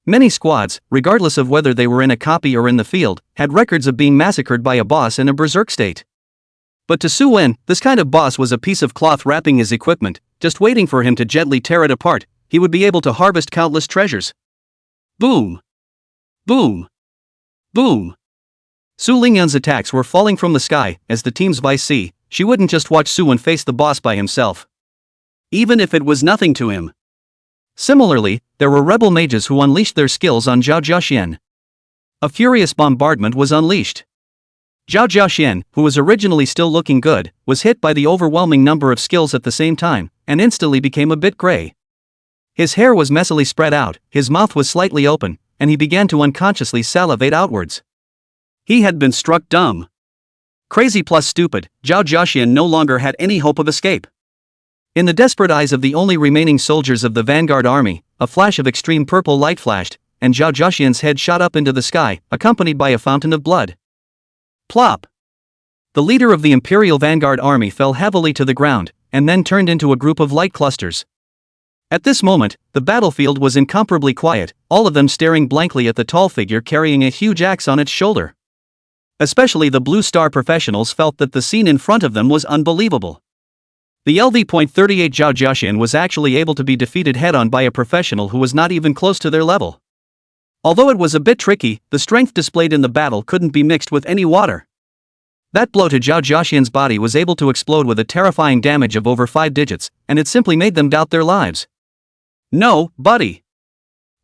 Many squads, regardless of whether they were in a copy or in the field, had records of being massacred by a boss in a berserk state. But to Su Wen, this kind of boss was a piece of cloth wrapping his equipment, just waiting for him to gently tear it apart. He would be able to harvest countless treasures. Boom! Boom! Boom! Su Lingyan's attacks were falling from the sky. As the team's vice, she wouldn't just watch Su Wen face the boss by himself, even if it was nothing to him. Similarly, there were rebel mages who unleashed their skills on Zhao Jiaxian. A furious bombardment was unleashed. Zhao Jiaxian, who was originally still looking good, was hit by the overwhelming number of skills at the same time, and instantly became a bit gray. His hair was messily spread out, his mouth was slightly open, and he began to unconsciously salivate outwards. He had been struck dumb. Crazy plus stupid, Zhao Jiaxian no longer had any hope of escape. In the desperate eyes of the only remaining soldiers of the vanguard army, a flash of extreme purple light flashed, and Zhao Jiaxian's head shot up into the sky, accompanied by a fountain of blood. Plop! The leader of the Imperial Vanguard army fell heavily to the ground, and then turned into a group of light clusters. At this moment, the battlefield was incomparably quiet, all of them staring blankly at the tall figure carrying a huge axe on its shoulder. Especially the Blue Star professionals felt that the scene in front of them was unbelievable. The LV.38 Zhao Jiaxian was actually able to be defeated head-on by a professional who was not even close to their level. Although it was a bit tricky, the strength displayed in the battle couldn't be mixed with any water. That blow to Zhao Jiaxian's body was able to explode with a terrifying damage of over 5 digits, and it simply made them doubt their lives. No, buddy.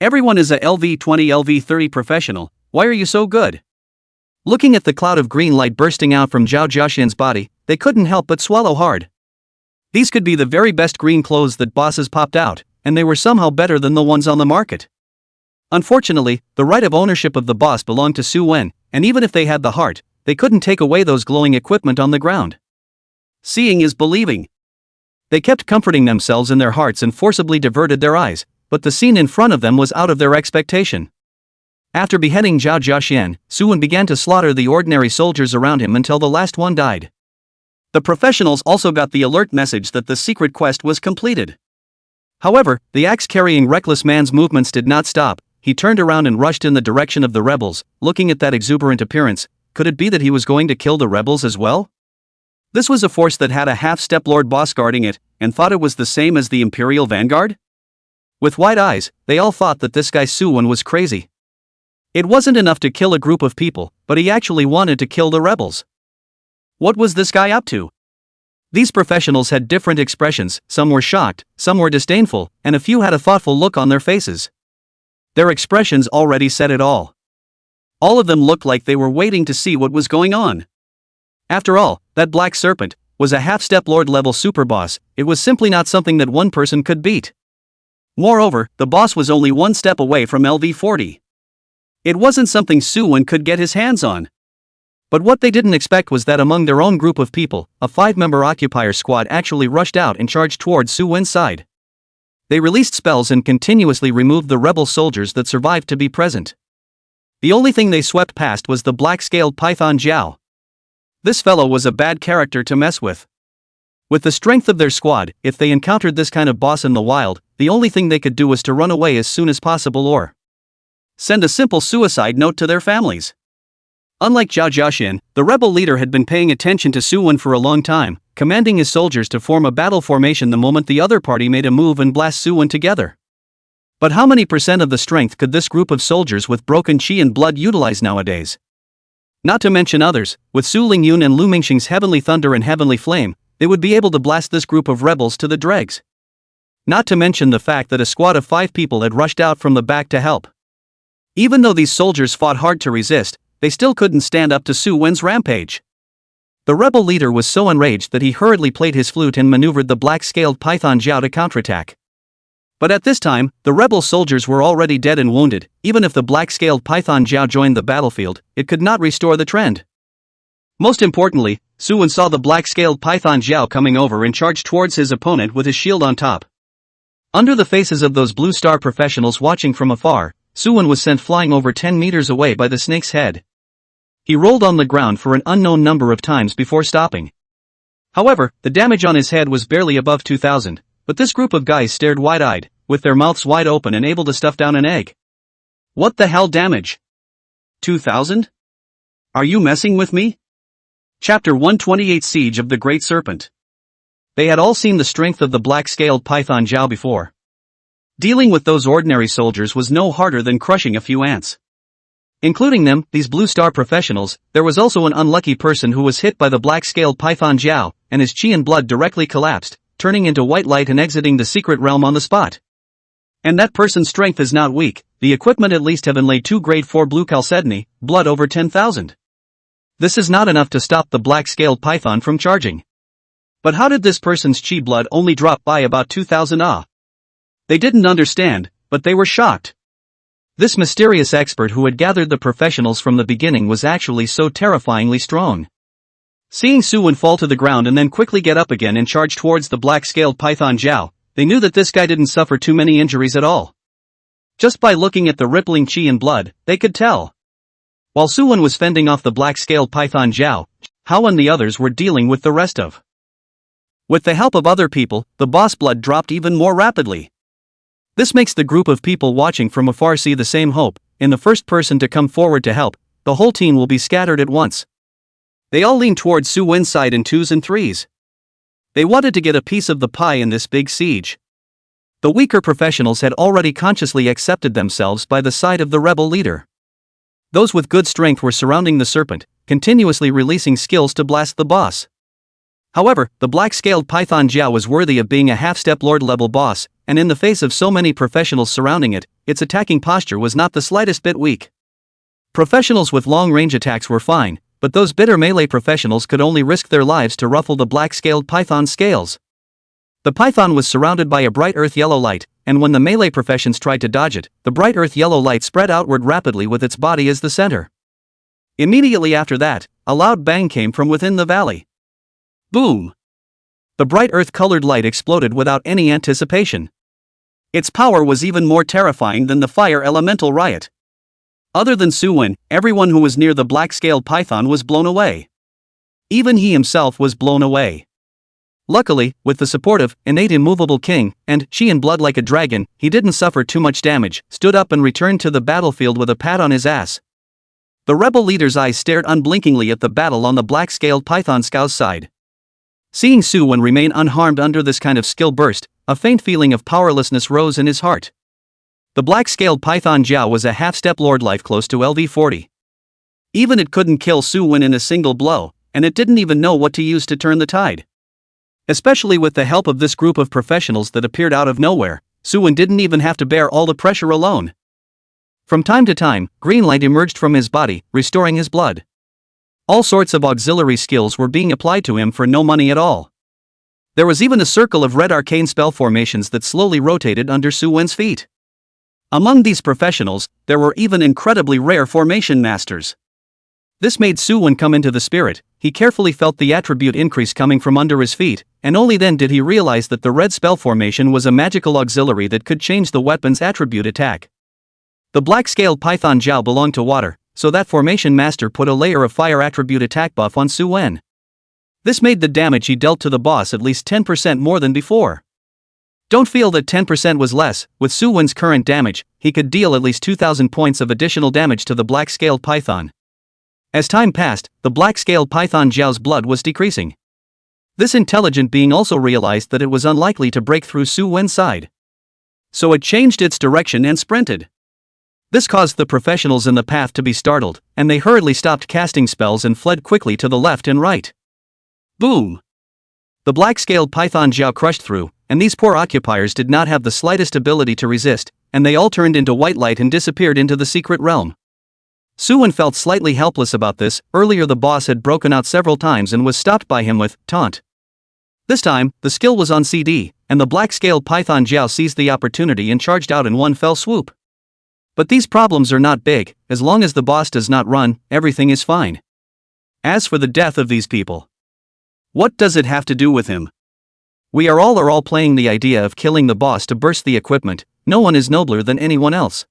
Everyone is a LV20 LV30 professional, why are you so good? Looking at the cloud of green light bursting out from Zhao Jiaxian's body, they couldn't help but swallow hard. These could be the very best green clothes that bosses popped out, and they were somehow better than the ones on the market. Unfortunately, the right of ownership of the boss belonged to Su Wen, and even if they had the heart, they couldn't take away those glowing equipment on the ground. Seeing is believing. They kept comforting themselves in their hearts and forcibly diverted their eyes, but the scene in front of them was out of their expectation. After beheading Zhao Jiaxian, Su Wen began to slaughter the ordinary soldiers around him until the last one died. The professionals also got the alert message that the secret quest was completed. However, the axe-carrying reckless man's movements did not stop. He turned around and rushed in the direction of the rebels, looking at that exuberant appearance. Could it be that he was going to kill the rebels as well? This was a force that had a half-step Lord boss guarding it, and thought it was the same as the Imperial Vanguard? With wide eyes, they all thought that this guy Su Wen was crazy. It wasn't enough to kill a group of people, but he actually wanted to kill the rebels. What was this guy up to? These professionals had different expressions, some were shocked, some were disdainful, and a few had a thoughtful look on their faces. Their expressions already said it all. All of them looked like they were waiting to see what was going on. After all, that black serpent was a half-step lord-level superboss. It was simply not something that one person could beat. Moreover, the boss was only one step away from LV40. It wasn't something Su-won could get his hands on. But what they didn't expect was that among their own group of people, a 5-member occupier squad actually rushed out and charged towards Su-won's side. They released spells and continuously removed the rebel soldiers that survived to be present. The only thing they swept past was the black-scaled python Jiao. This fellow was a bad character to mess with. With the strength of their squad, if they encountered this kind of boss in the wild, the only thing they could do was to run away as soon as possible or send a simple suicide note to their families. Unlike Zhao Jiaxin, the rebel leader had been paying attention to Su-won for a long time, commanding his soldiers to form a battle formation the moment the other party made a move and blast Su-won together. But how many percent of the strength could this group of soldiers with broken chi and blood utilize nowadays? Not to mention others, with Su Lingyun and Lu Mingxing's Heavenly Thunder and Heavenly Flame, they would be able to blast this group of rebels to the dregs. Not to mention the fact that a squad of 5 people had rushed out from the back to help. Even though these soldiers fought hard to resist, they still couldn't stand up to Su-won's rampage. The rebel leader was so enraged that he hurriedly played his flute and maneuvered the black-scaled python Jiao to counterattack. But at this time, the rebel soldiers were already dead and wounded. Even if the black-scaled python Jiao joined the battlefield, it could not restore the trend. Most importantly, Su-won saw the black-scaled python Jiao coming over and charged towards his opponent with his shield on top. Under the faces of those Blue Star professionals watching from afar, Su-won was sent flying over 10 meters away by the snake's head. He rolled on the ground for an unknown number of times before stopping. However, the damage on his head was barely above 2,000, but this group of guys stared wide-eyed, with their mouths wide open and able to stuff down an egg. What the hell damage? 2,000? Are you messing with me? Chapter 128 Siege of the Great Serpent. They had all seen the strength of the black-scaled python Jiao before. Dealing with those ordinary soldiers was no harder than crushing a few ants. Including them, these Blue Star professionals, there was also an unlucky person who was hit by the black-scaled python Jiao, and his chi and blood directly collapsed, turning into white light and exiting the secret realm on the spot. And that person's strength is not weak, the equipment at least Heavenly 2 grade 4 blue chalcedony, blood over 10,000. This is not enough to stop the black-scaled python from charging. But how did this person's chi blood only drop by about 2,000 ah? They didn't understand, but they were shocked. This mysterious expert who had gathered the professionals from the beginning was actually so terrifyingly strong. Seeing Su-won fall to the ground and then quickly get up again and charge towards the black-scaled python Jiao, they knew that this guy didn't suffer too many injuries at all. Just by looking at the rippling chi and blood, they could tell. While Su-won was fending off the black-scaled python Jiao, Hao and the others were dealing with the rest of. With the help of other people, the boss blood dropped even more rapidly. This makes the group of people watching from afar see the same hope. In the first person to come forward to help, the whole team will be scattered at once. They all leaned towards Su-won's side in 2s and 3s. They wanted to get a piece of the pie in this big siege. The weaker professionals had already consciously accepted themselves by the side of the rebel leader. Those with good strength were surrounding the serpent, continuously releasing skills to blast the boss. However, the black-scaled python Jiao was worthy of being a half-step lord-level boss, and in the face of so many professionals surrounding it, its attacking posture was not the slightest bit weak. Professionals with long-range attacks were fine, but those bitter melee professionals could only risk their lives to ruffle the black-scaled python's scales. The python was surrounded by a bright earth-yellow light, and when the melee professions tried to dodge it, the bright earth-yellow light spread outward rapidly with its body as the center. Immediately after that, a loud bang came from within the valley. Boom! The bright earth-colored light exploded without any anticipation. Its power was even more terrifying than the fire elemental riot. Other than Su-won, everyone who was near the black-scaled python was blown away. Even he himself was blown away. Luckily, with the support of innate immovable king, and chi and blood like a dragon, he didn't suffer too much damage, stood up and returned to the battlefield with a pat on his ass. The rebel leader's eyes stared unblinkingly at the battle on the black-scaled python scow's side. Seeing Su-won remain unharmed under this kind of skill burst, a faint feeling of powerlessness rose in his heart. The black-scaled python Jiao was a half-step lord life close to LV40. Even it couldn't kill Su-won in a single blow, and it didn't even know what to use to turn the tide. Especially with the help of this group of professionals that appeared out of nowhere, Suwon didn't even have to bear all the pressure alone. From time to time, green light emerged from his body, restoring his blood. All sorts of auxiliary skills were being applied to him for no money at all. There was even a circle of red arcane spell formations that slowly rotated under Suwon's feet. Among these professionals, there were even incredibly rare formation masters. This made Suwon come into the spirit. He carefully felt the attribute increase coming from under his feet, and only then did he realize that the red spell formation was a magical auxiliary that could change the weapon's attribute attack. The black-scaled python Jiao belonged to water, so that formation master put a layer of fire attribute attack buff on Suwon. This made the damage he dealt to the boss at least 10% more than before. Don't feel that 10% was less. With Suwon's current damage, he could deal at least 2,000 points of additional damage to the black-scaled python. As time passed, the black-scaled python Jiao's blood was decreasing. This intelligent being also realized that it was unlikely to break through Suwon's side. So it changed its direction and sprinted. This caused the professionals in the path to be startled, and they hurriedly stopped casting spells and fled quickly to the left and right. Boom! The black-scaled python Jiao crushed through, and these poor occupiers did not have the slightest ability to resist, and they all turned into white light and disappeared into the secret realm. Suwon felt slightly helpless about this. Earlier the boss had broken out several times and was stopped by him with taunt. This time, the skill was on CD, and the black-scaled python Jiao seized the opportunity and charged out in one fell swoop. But these problems are not big. As long as the boss does not run, everything is fine. As for the death of these people, what does it have to do with him? We are all playing the idea of killing the boss to burst the equipment. No one is nobler than anyone else.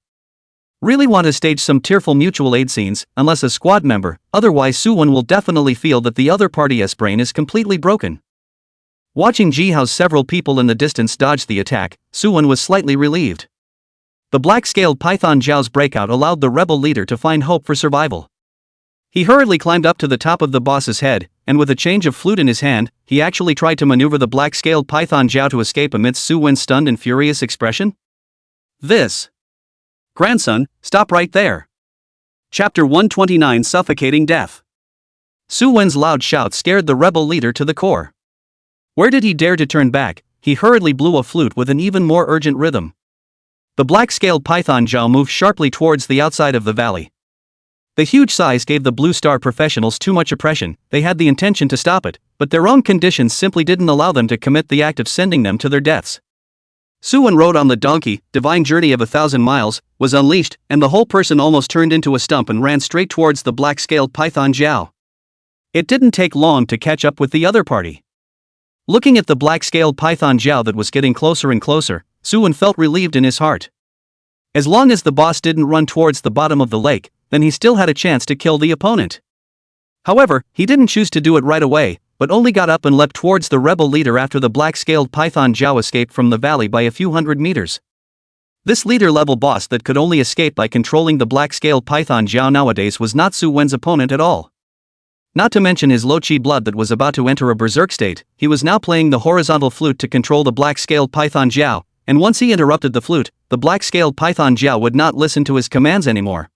Really want to stage some tearful mutual aid scenes, unless a squad member, otherwise Suwon will definitely feel that the other party's brain is completely broken. Watching Jihao's several people in the distance dodge the attack, Suwon was slightly relieved. The black-scaled python Jiao's breakout allowed the rebel leader to find hope for survival. He hurriedly climbed up to the top of the boss's head, and with a change of flute in his hand, he actually tried to maneuver the black-scaled python Jiao to escape amidst Suwon's stunned and furious expression. This. Grandson, stop right there. Chapter 129 Suffocating Death. Suwon's loud shout scared the rebel leader to the core. Where did he dare to turn back? He hurriedly blew a flute with an even more urgent rhythm. The black-scaled python Jiao moved sharply towards the outside of the valley. The huge size gave the Blue Star professionals too much oppression. They had the intention to stop it, but their own conditions simply didn't allow them to commit the act of sending them to their deaths. Suwon rode on the donkey. Divine journey of 1,000 miles, was unleashed, and the whole person almost turned into a stump and ran straight towards the black-scaled python Jiao. It didn't take long to catch up with the other party. Looking at the black-scaled python Jiao that was getting closer and closer, Suwon felt relieved in his heart. As long as the boss didn't run towards the bottom of the lake, then he still had a chance to kill the opponent. However, he didn't choose to do it right away, but only got up and leapt towards the rebel leader after the black-scaled python Jiao escaped from the valley by a few hundred meters. This leader-level boss that could only escape by controlling the black-scaled python Jiao nowadays was not Suwon's opponent at all. Not to mention his low-chi blood that was about to enter a berserk state, he was now playing the horizontal flute to control the black-scaled python Jiao, and once he interrupted the flute, the black-scaled python Jiao would not listen to his commands anymore.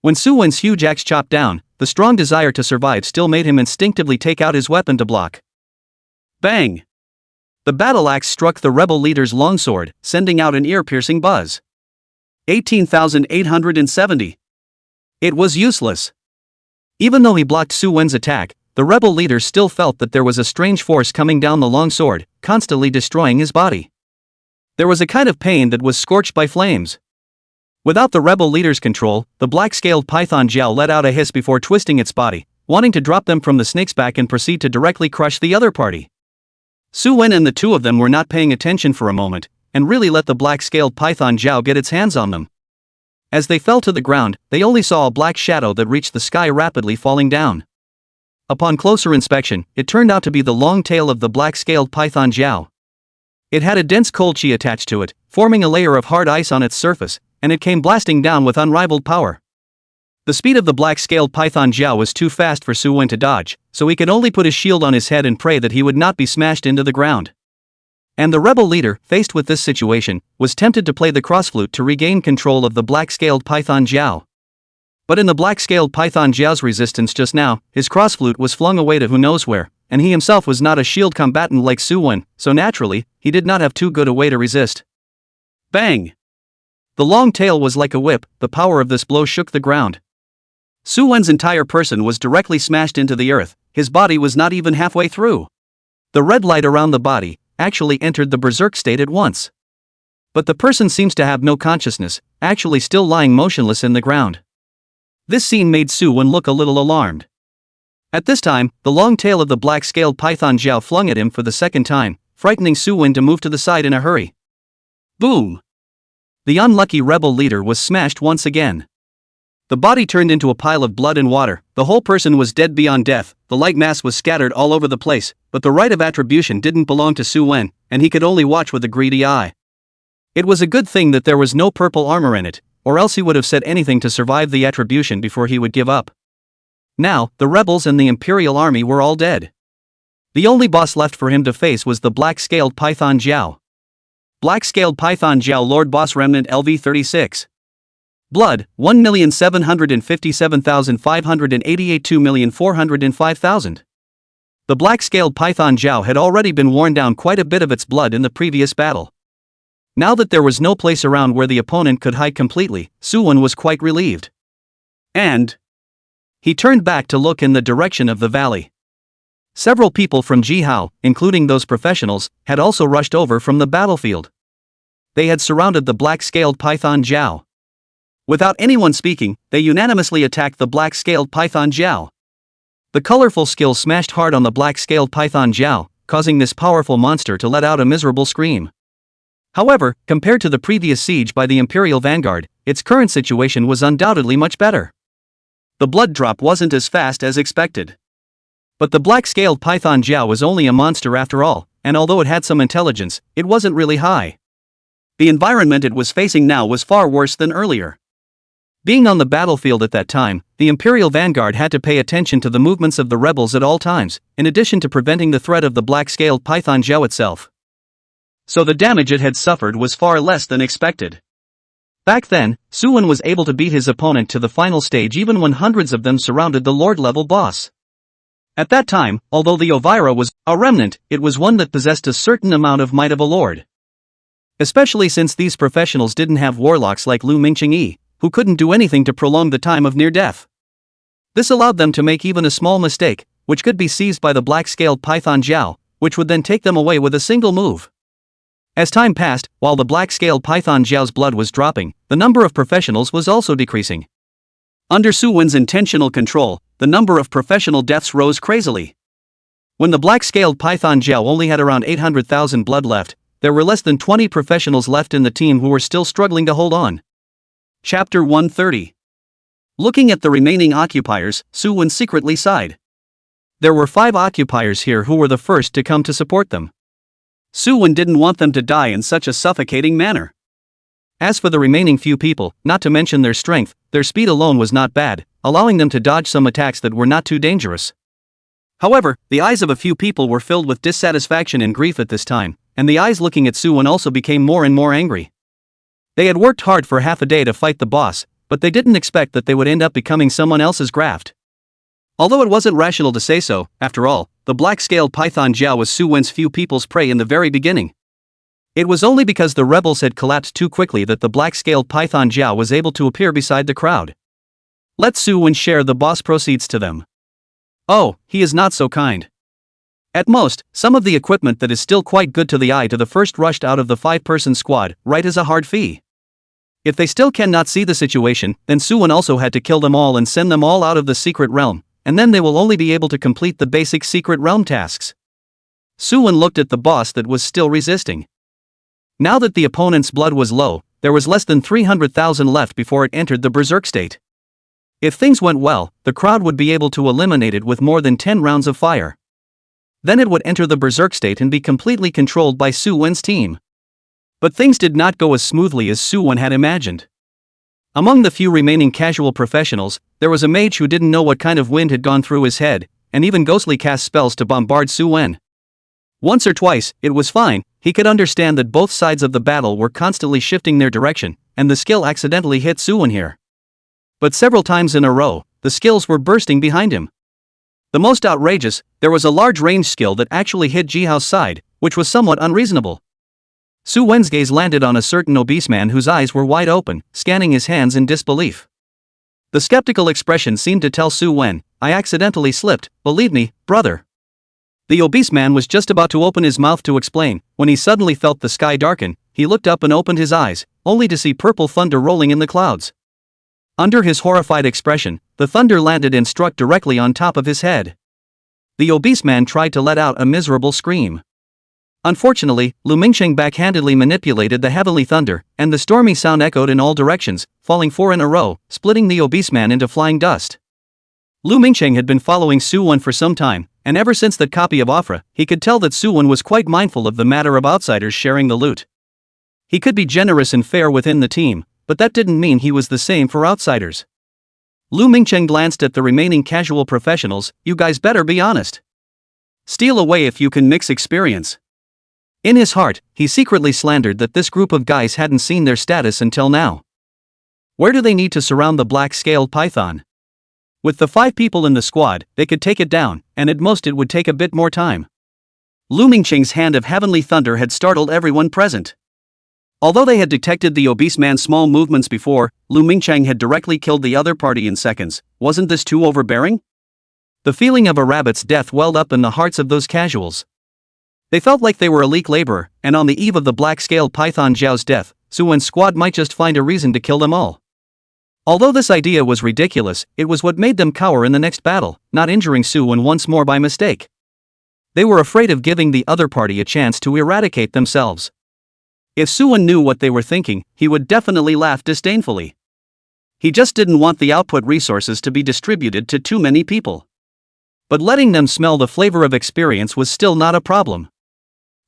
When Suwon's huge axe chopped down, the strong desire to survive still made him instinctively take out his weapon to block. Bang! The battle axe struck the rebel leader's longsword, sending out an ear-piercing buzz. 18,870. It was useless. Even though he blocked Suwon's attack, the rebel leader still felt that there was a strange force coming down the longsword, constantly destroying his body. There was a kind of pain that was scorched by flames. Without the rebel leader's control, the black-scaled python Jiao let out a hiss before twisting its body, wanting to drop them from the snake's back and proceed to directly crush the other party. Suwon and the two of them were not paying attention for a moment, and really let the black-scaled python Jiao get its hands on them. As they fell to the ground, they only saw a black shadow that reached the sky rapidly falling down. Upon closer inspection, it turned out to be the long tail of the black-scaled python Jiao. It had a dense cold chi attached to it, forming a layer of hard ice on its surface, and it came blasting down with unrivaled power. The speed of the black-scaled python Jiao was too fast for Suwon to dodge, so he could only put his shield on his head and pray that he would not be smashed into the ground. And the rebel leader, faced with this situation, was tempted to play the crossflute to regain control of the black-scaled python Jiao. But in the black-scaled python Jiao's resistance just now, his crossflute was flung away to who knows where, and he himself was not a shield combatant like Su-won, so naturally, he did not have too good a way to resist. Bang! The long tail was like a whip, the power of this blow shook the ground. Su-won's entire person was directly smashed into the earth, his body was not even halfway through. The red light around the body actually entered the berserk state at once. But the person seems to have no consciousness, actually still lying motionless in the ground. This scene made Su-won look a little alarmed. At this time, the long tail of the black-scaled python Zhao flung at him for the second time, frightening Su-won to move to the side in a hurry. Boom! The unlucky rebel leader was smashed once again. The body turned into a pile of blood and water, the whole person was dead beyond death, the light mass was scattered all over the place, but the right of attribution didn't belong to Su-won, and he could only watch with a greedy eye. It was a good thing that there was no purple armor in it, or else he would have said anything to survive the attribution before he would give up. Now, the rebels and the Imperial Army were all dead. The only boss left for him to face was the black-scaled python Zhao. Black-scaled python Zhao Lord Boss Remnant LV36. Blood, 1,757,588 2,405,000. The black-scaled python Zhao had already been worn down quite a bit of its blood in the previous battle. Now that there was no place around where the opponent could hide completely, Su-won was quite relieved. And he turned back to look in the direction of the valley. Several people from Jihao, including those professionals, had also rushed over from the battlefield. They had surrounded the black-scaled python Zhao. Without anyone speaking, they unanimously attacked the black-scaled python Zhao. The colorful skill smashed hard on the black-scaled python Zhao, causing this powerful monster to let out a miserable scream. However, compared to the previous siege by the Imperial Vanguard, its current situation was undoubtedly much better. The blood drop wasn't as fast as expected. But the black-scaled python Zhao was only a monster after all, and although it had some intelligence, it wasn't really high. The environment it was facing now was far worse than earlier. Being on the battlefield at that time, the Imperial Vanguard had to pay attention to the movements of the rebels at all times, in addition to preventing the threat of the black-scaled python Zhao itself. So the damage it had suffered was far less than expected. Back then, Su-won was able to beat his opponent to the final stage even when hundreds of them surrounded the Lord-level boss. At that time, although the Elvira was a remnant, it was one that possessed a certain amount of might of a lord. Especially since these professionals didn't have warlocks like Lu Mingqing-yi, who couldn't do anything to prolong the time of near death. This allowed them to make even a small mistake, which could be seized by the black-scaled python Zhao, which would then take them away with a single move. As time passed, while the black-scaled python Zhao's blood was dropping, the number of professionals was also decreasing. Under Su-won's intentional control, the number of professional deaths rose crazily. When the black-scaled python Zhao only had around 800,000 blood left, there were less than 20 professionals left in the team who were still struggling to hold on. Chapter 130. Looking at the remaining occupiers, Su-won secretly sighed. There were 5 occupiers here who were the first to come to support them. Su-won didn't want them to die in such a suffocating manner. As for the remaining few people, not to mention their strength, their speed alone was not bad, allowing them to dodge some attacks that were not too dangerous. However, the eyes of a few people were filled with dissatisfaction and grief at this time, and the eyes looking at Su-won also became more and more angry. They had worked hard for half a day to fight the boss, but they didn't expect that they would end up becoming someone else's graft. Although it wasn't rational to say so, after all, the black-scaled python Zhao was Su-won's few people's prey in the very beginning. It was only because the rebels had collapsed too quickly that the black-scaled python Zhao was able to appear beside the crowd. Let Su-won share the boss proceeds to them. Oh, he is not so kind. At most, some of the equipment that is still quite good to the eye to the first rushed out of the 5-person squad, right as a hard fee. If they still cannot see the situation, then Su-won also had to kill them all and send them all out of the secret realm, and then they will only be able to complete the basic secret realm tasks. Su-won looked at the boss that was still resisting. Now that the opponent's blood was low, there was less than 300,000 left before it entered the berserk state. If things went well, the crowd would be able to eliminate it with more than 10 rounds of fire. Then it would enter the berserk state and be completely controlled by Su-won's team. But things did not go as smoothly as Su-won had imagined. Among the few remaining casual professionals, there was a mage who didn't know what kind of wind had gone through his head, and even ghostly cast spells to bombard Su-won. Once or twice, it was fine, he could understand that both sides of the battle were constantly shifting their direction, and the skill accidentally hit Su-won here. But several times in a row, the skills were bursting behind him. The most outrageous, there was a large range skill that actually hit Jihao's side, which was somewhat unreasonable. Su Wen's gaze landed on a certain obese man whose eyes were wide open, scanning his hands in disbelief. The skeptical expression seemed to tell Su Wen, "I accidentally slipped, believe me, brother." The obese man was just about to open his mouth to explain, when he suddenly felt the sky darken. He looked up and opened his eyes, only to see purple thunder rolling in the clouds. Under his horrified expression, the thunder landed and struck directly on top of his head. The obese man tried to let out a miserable scream. Unfortunately, Lu Mingcheng backhandedly manipulated the heavenly thunder, and the stormy sound echoed in all directions, falling 4 in a row, splitting the obese man into flying dust. Lu Mingcheng had been following Su Wen for some time, and ever since that copy of Afra, he could tell that Su Wen was quite mindful of the matter of outsiders sharing the loot. He could be generous and fair within the team, but that didn't mean he was the same for outsiders. Lu Mingcheng glanced at the remaining casual professionals. "You guys better be honest. Steal away if you can mix experience." In his heart, he secretly slandered that this group of guys hadn't seen their status until now. Where do they need to surround the black-scaled python? With the 5 people in the squad, they could take it down, and at most it would take a bit more time. Lu Mingcheng's hand of heavenly thunder had startled everyone present. Although they had detected the obese man's small movements before, Lu Mingcheng had directly killed the other party in seconds. Wasn't this too overbearing? The feeling of a rabbit's death welled up in the hearts of those casuals. They felt like they were a leak laborer, and on the eve of the black-scaled python Zhao's death, Su Wen's squad might just find a reason to kill them all. Although this idea was ridiculous, it was what made them cower in the next battle, not injuring Su Wen once more by mistake. They were afraid of giving the other party a chance to eradicate themselves. If Su Wen knew what they were thinking, he would definitely laugh disdainfully. He just didn't want the output resources to be distributed to too many people. But letting them smell the flavor of experience was still not a problem.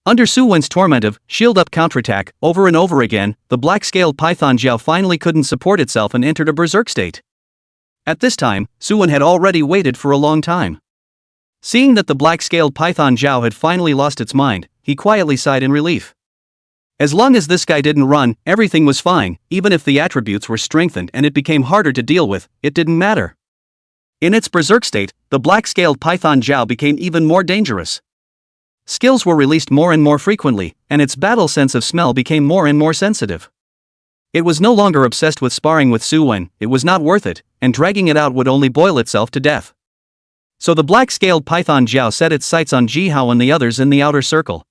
Under Su Wen's torment of shield-up counterattack over and over again, the black-scaled python Zhao finally couldn't support itself and entered a berserk state. At this time, Su Wen had already waited for a long time. Seeing that the black-scaled python Zhao had finally lost its mind, he quietly sighed in relief. As long as this guy didn't run, everything was fine. Even if the attributes were strengthened and it became harder to deal with, it didn't matter. In its berserk state, the black-scaled python Zhao became even more dangerous. Skills were released more and more frequently, and its battle sense of smell became more and more sensitive. It was no longer obsessed with sparring with Su Wen. It was not worth it, and dragging it out would only boil itself to death. So the black-scaled python Zhao set its sights on Jihao and the others in the outer circle.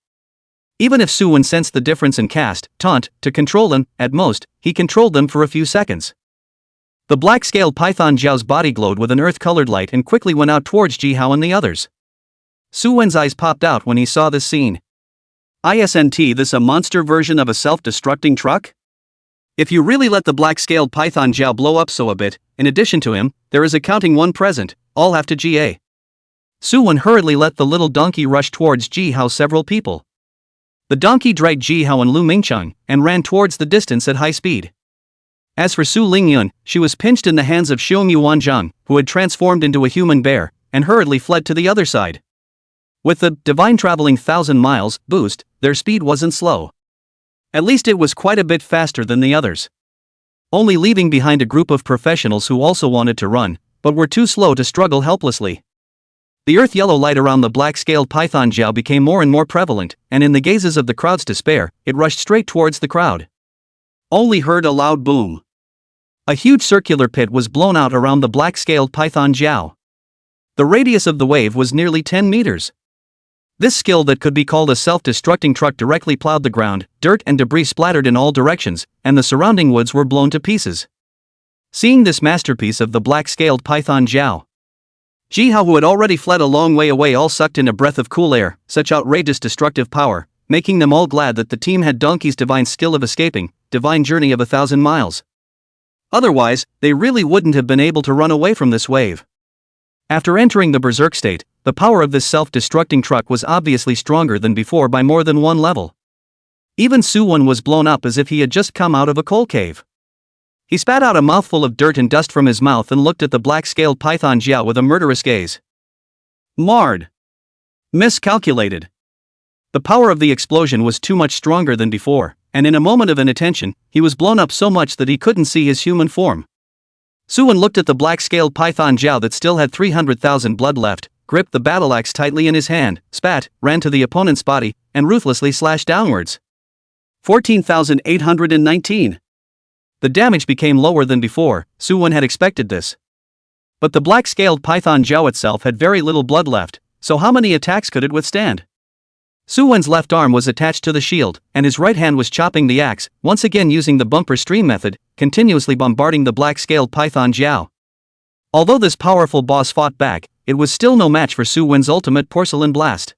Even if Su Wen sensed the difference in cast, taunt, to control them, at most, he controlled them for a few seconds. The black-scaled python Zhao's body glowed with an earth-colored light and quickly went out towards Jihao and the others. Su Wen's eyes popped out when he saw this scene. Isn't this a monster version of a self-destructing truck? If you really let the black-scaled python Zhao blow up so a bit, in addition to him, there is a counting one present, all have to GA. Su Wen hurriedly let the little donkey rush towards Jihao several people. The donkey dragged Jihao and Lu Mingcheng, and ran towards the distance at high speed. As for Su Lingyun, she was pinched in the hands of Xiongyu Wanzhang, who had transformed into a human bear, and hurriedly fled to the other side. With the divine traveling 1,000 miles boost, their speed wasn't slow. At least it was quite a bit faster than the others. Only leaving behind a group of professionals who also wanted to run, but were too slow to struggle helplessly. The earth-yellow light around the black-scaled python Zhao became more and more prevalent, and in the gazes of the crowd's despair, it rushed straight towards the crowd. Only heard a loud boom. A huge circular pit was blown out around the black-scaled python Zhao. The radius of the wave was nearly 10 meters. This skill that could be called a self-destructing truck directly plowed the ground, dirt and debris splattered in all directions, and the surrounding woods were blown to pieces. Seeing this masterpiece of the black-scaled python Zhao, Jihao, who had already fled a long way away, all sucked in a breath of cool air, such outrageous destructive power, making them all glad that the team had Donkey's divine skill of escaping, divine journey of 1,000 miles. Otherwise, they really wouldn't have been able to run away from this wave. After entering the berserk state, the power of this self-destructing truck was obviously stronger than before by more than one level. Even Su Wen was blown up as if he had just come out of a coal cave. He spat out a mouthful of dirt and dust from his mouth and looked at the black-scaled python Zhao with a murderous gaze. Marred. Miscalculated. The power of the explosion was too much stronger than before, and in a moment of inattention, he was blown up so much that he couldn't see his human form. Su Wen looked at the black-scaled python Zhao that still had 300,000 blood left, gripped the battle axe tightly in his hand, spat, ran to the opponent's body, and ruthlessly slashed downwards. 14,819. The damage became lower than before. Su-won had expected this. But the black-scaled python Jiao itself had very little blood left, so how many attacks could it withstand? Su-won's left arm was attached to the shield, and his right hand was chopping the axe, once again using the bumper stream method, continuously bombarding the black-scaled python Jiao. Although this powerful boss fought back, it was still no match for Su-won's ultimate porcelain blast.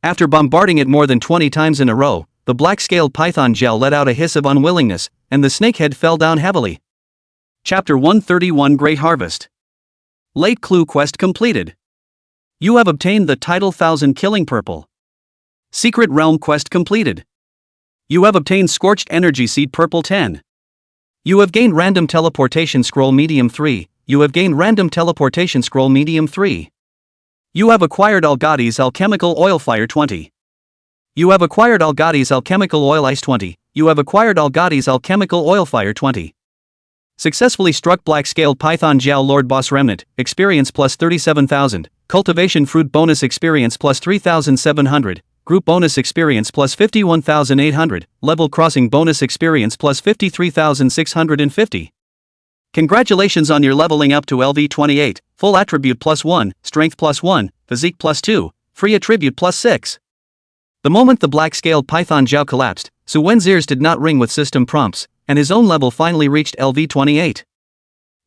After bombarding it more than 20 times in a row, the black-scaled python Jiao let out a hiss of unwillingness, and the snakehead fell down heavily. Chapter 131 Great Harvest. Late clue quest completed. You have obtained the title 1000 Killing Purple. Secret Realm quest completed. You have obtained Scorched Energy Seed Purple 10. You have gained Random Teleportation Scroll Medium 3. You have gained Random Teleportation Scroll Medium 3. You have acquired Algati's Alchemical Oil Fire 20. You have acquired Algati's Alchemical Oil Ice 20. You have acquired Algati's Alchemical Oil Fire 20. Successfully struck Black-Scaled Python Jiao Lord Boss Remnant, experience plus 37,000, Cultivation Fruit bonus experience plus 3,700, Group bonus experience plus 51,800, Level Crossing bonus experience plus 53,650. Congratulations on your leveling up to LV28, Full Attribute plus 1, Strength plus 1, Physique plus 2, Free Attribute plus 6. The moment the black-scaled Python Jiao collapsed, Su-won's ears did not ring with system prompts, and his own level finally reached LV28.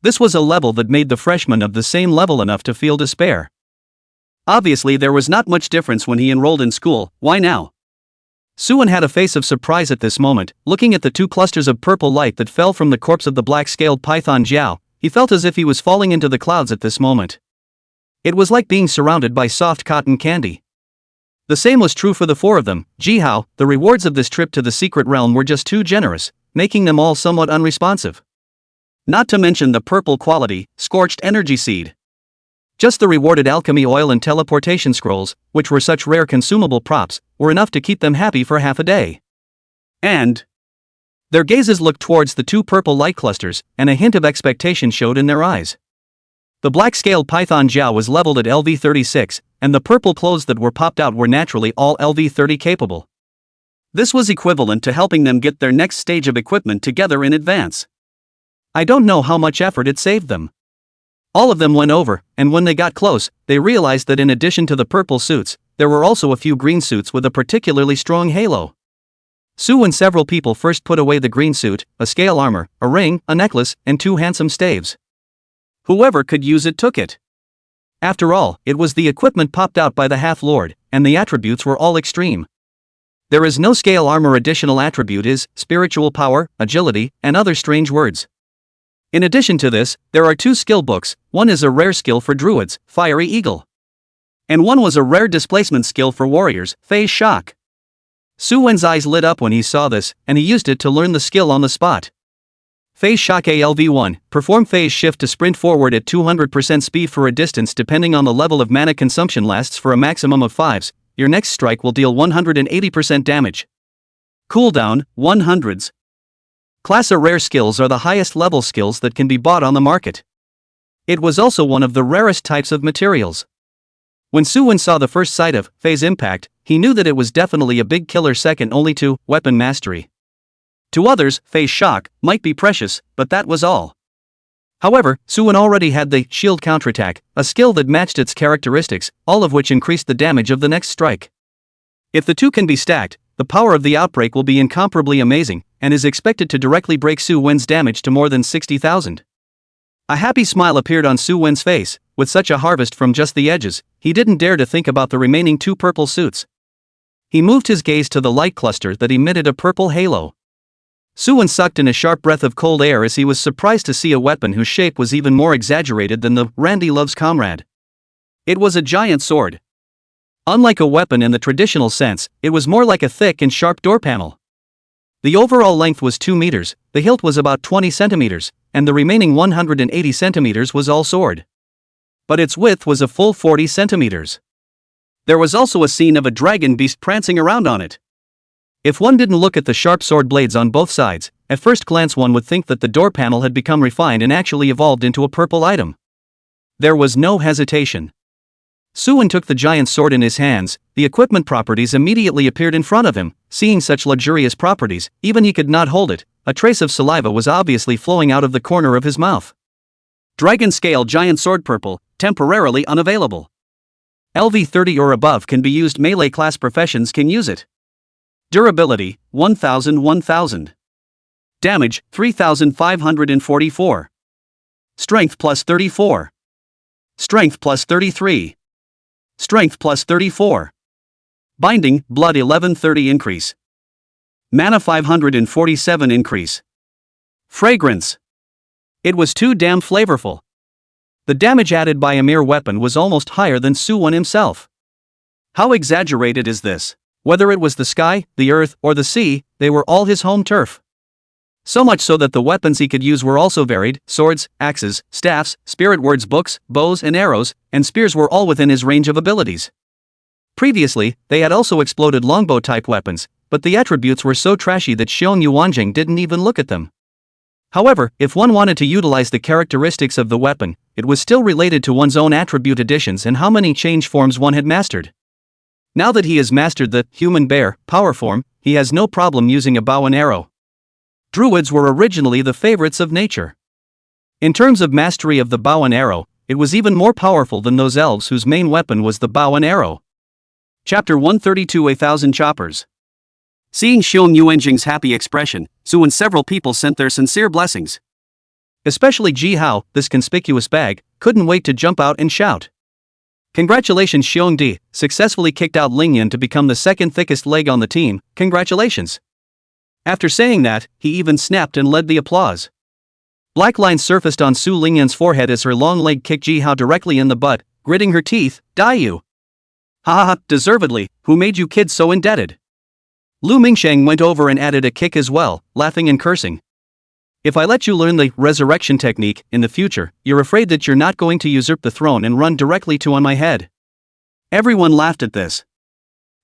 This was a level that made the freshman of the same level enough to feel despair. Obviously there was not much difference when he enrolled in school, why now? Su-won had a face of surprise at this moment, looking at the two clusters of purple light that fell from the corpse of the black-scaled Python Jiao. He felt as if he was falling into the clouds at this moment. It was like being surrounded by soft cotton candy. The same was true for the four of them. Jihao, the rewards of this trip to the secret realm were just too generous, making them all somewhat unresponsive. Not to mention the purple quality, Scorched Energy Seed. Just the rewarded alchemy oil and teleportation scrolls, which were such rare consumable props, were enough to keep them happy for half a day. And their gazes looked towards the two purple light clusters, and a hint of expectation showed in their eyes. The black-scaled Python Jiao was leveled at LV36, and the purple clothes that were popped out were naturally all LV30 capable. This was equivalent to helping them get their next stage of equipment together in advance. I don't know how much effort it saved them. All of them went over, and when they got close, they realized that in addition to the purple suits, there were also a few green suits with a particularly strong halo. Su and several people first put away the green suit, a scale armor, a ring, a necklace, and two handsome staves. Whoever could use it took it. After all, it was the equipment popped out by the Half-Lord, and the attributes were all extreme. There is no scale armor. Additional attribute is spiritual power, agility, and other strange words. In addition to this, there are two skill books. One is a rare skill for druids, Fiery Eagle. And one was a rare displacement skill for warriors, Phase Shock. Su-won's eyes lit up when he saw this, and he used it to learn the skill on the spot. Phase Shock ALV1, perform phase shift to sprint forward at 200% speed for a distance depending on the level of mana consumption lasts for a maximum of 5s, your next strike will deal 180% damage. Cooldown, 100s. Class A rare skills are the highest level skills that can be bought on the market. It was also one of the rarest types of materials. When Su-won saw the first sight of Phase Impact, he knew that it was definitely a big killer second only to Weapon Mastery. To others, Phase Shock might be precious, but that was all. However, Su-won already had the Shield Counterattack, a skill that matched its characteristics, all of which increased the damage of the next strike. If the two can be stacked, the power of the outbreak will be incomparably amazing, and is expected to directly break Su-won's damage to more than 60,000. A happy smile appeared on Su-won's face. With such a harvest from just the edges, he didn't dare to think about the remaining two purple suits. He moved his gaze to the light cluster that emitted a purple halo. Su-won sucked in a sharp breath of cold air as he was surprised to see a weapon whose shape was even more exaggerated than the Randy Love's comrade. It was a giant sword. Unlike a weapon in the traditional sense, it was more like a thick and sharp door panel. The overall length was 2 meters, the hilt was about 20 centimeters, and the remaining 180 centimeters was all sword. But its width was a full 40 centimeters. There was also a scene of a dragon beast prancing around on it. If one didn't look at the sharp sword blades on both sides, at first glance one would think that the door panel had become refined and actually evolved into a purple item. There was no hesitation. Suwon took the giant sword in his hands. The equipment properties immediately appeared in front of him. Seeing such luxurious properties, even he could not hold it. A trace of saliva was obviously flowing out of the corner of his mouth. Dragon Scale Giant Sword Purple, temporarily unavailable. LV30 or above can be used. Melee class professions can use it. Durability, 1000. Damage, 3544. Strength plus 34. Strength plus 33. Strength plus 34. Binding, blood 1130 increase. Mana 547 increase. Fragrance. It was too damn flavorful. The damage added by a mere weapon was almost higher than Suwon himself. How exaggerated is this? Whether it was the sky, the earth, or the sea, they were all his home turf. So much so that the weapons he could use were also varied. Swords, axes, staffs, spirit words books, bows and arrows, and spears were all within his range of abilities. Previously, they had also exploded longbow-type weapons, but the attributes were so trashy that Xiong Yuanjing didn't even look at them. However, if one wanted to utilize the characteristics of the weapon, it was still related to one's own attribute additions and how many change forms one had mastered. Now that he has mastered the human bear power form, he has no problem using a bow and arrow. Druids were originally the favorites of nature. In terms of mastery of the bow and arrow, it was even more powerful than those elves whose main weapon was the bow and arrow. Chapter 132 1000 Choppers. Seeing Xiong Yuanjing's happy expression, Su and several people sent their sincere blessings. Especially Ji Hao, this conspicuous bag, couldn't wait to jump out and shout. Congratulations Xiong Di, successfully kicked out Ling Yan to become the second thickest leg on the team, congratulations. After saying that, he even snapped and led the applause. Black lines surfaced on Su Lingyan's forehead as her long leg kicked Ji Hao directly in the butt, gritting her teeth, die you. Ha ha ha, deservedly, who made you kids so indebted? Lu Mingsheng went over and added a kick as well, laughing and cursing. If I let you learn the resurrection technique in the future, you're afraid that you're not going to usurp the throne and run directly to on my head. Everyone laughed at this.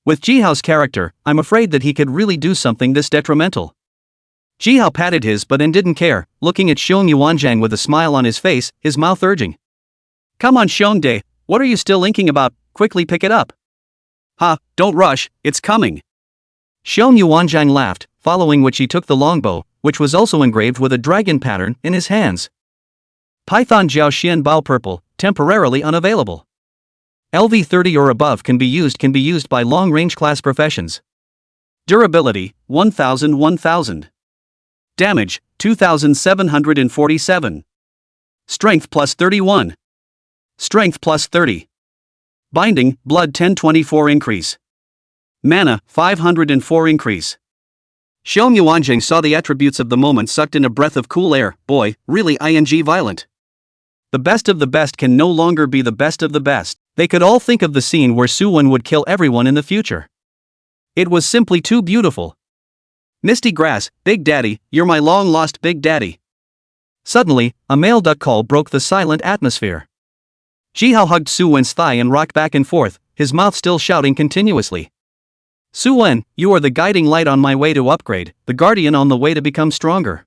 With Ji Hao's character, I'm afraid that he could really do something this detrimental. Ji Hao patted his butt and didn't care, looking at Xiong Yuanjing with a smile on his face, his mouth urging. Come on Xiong Di, what are you still inking about, quickly pick it up. Ha, don't rush, it's coming. Xiong Yuanjing laughed, following which he took the longbow, which was also engraved with a dragon pattern, in his hands. Python Jiao Xian Bao Purple, temporarily unavailable. LV30 or above can be used by long-range class professions. Durability, 1000. Damage, 2747. Strength plus 31. Strength plus 30. Binding, blood 1024 increase. Mana, 504 increase. Xiong Yuanjing saw the attributes of the moment sucked in a breath of cool air. Boy, really violent. The best of the best can no longer be the best of the best. They could all think of the scene where Suwon would kill everyone in the future. It was simply too beautiful. Misty Grass, Big Daddy, you're my long-lost Big Daddy. Suddenly, a male duck call broke the silent atmosphere. Ji Hao hugged Suwon's thigh and rocked back and forth, his mouth still shouting continuously. Suwon, you are the guiding light on my way to upgrade, the guardian on the way to become stronger.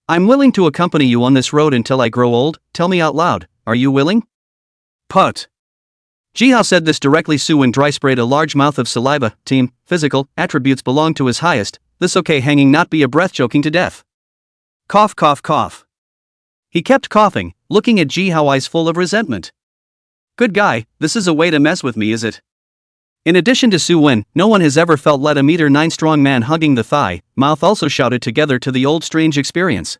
I'm willing to accompany you on this road until I grow old, tell me out loud, are you willing? Put. Ji Hao said this directly. Suwon dry sprayed a large mouth of saliva. Team, physical, attributes belong to his highest, this okay hanging not be a breath choking to death. Cough cough cough. He kept coughing, looking at Ji Hao eyes full of resentment. Good guy, this is a way to mess with me is it? In addition to Suwon, no one has ever felt let a 1.9 strong man hugging the thigh, mouth also shouted together to the old strange experience.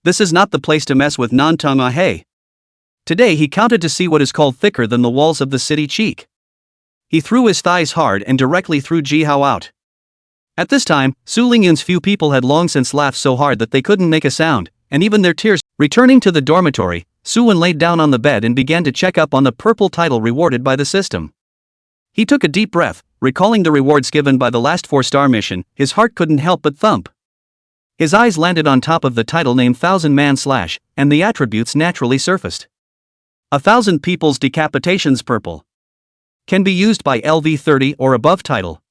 This is not the place to mess with non-tongue hey. Today he counted to see what is called thicker than the walls of the city cheek. He threw his thighs hard and directly threw Ji Hao out. At this time, Su Lingyun's few people had long since laughed so hard that they couldn't make a sound, and even their tears. Returning to the dormitory, Suwon laid down on the bed and began to check up on the purple title rewarded by the system. He took a deep breath, recalling the rewards given by the last 4-star mission. His heart couldn't help but thump. His eyes landed on top of the title named 1000-Man Slash, and the attributes naturally surfaced. 1000 People's Decapitations Purple. Can be used by LV30 or above title.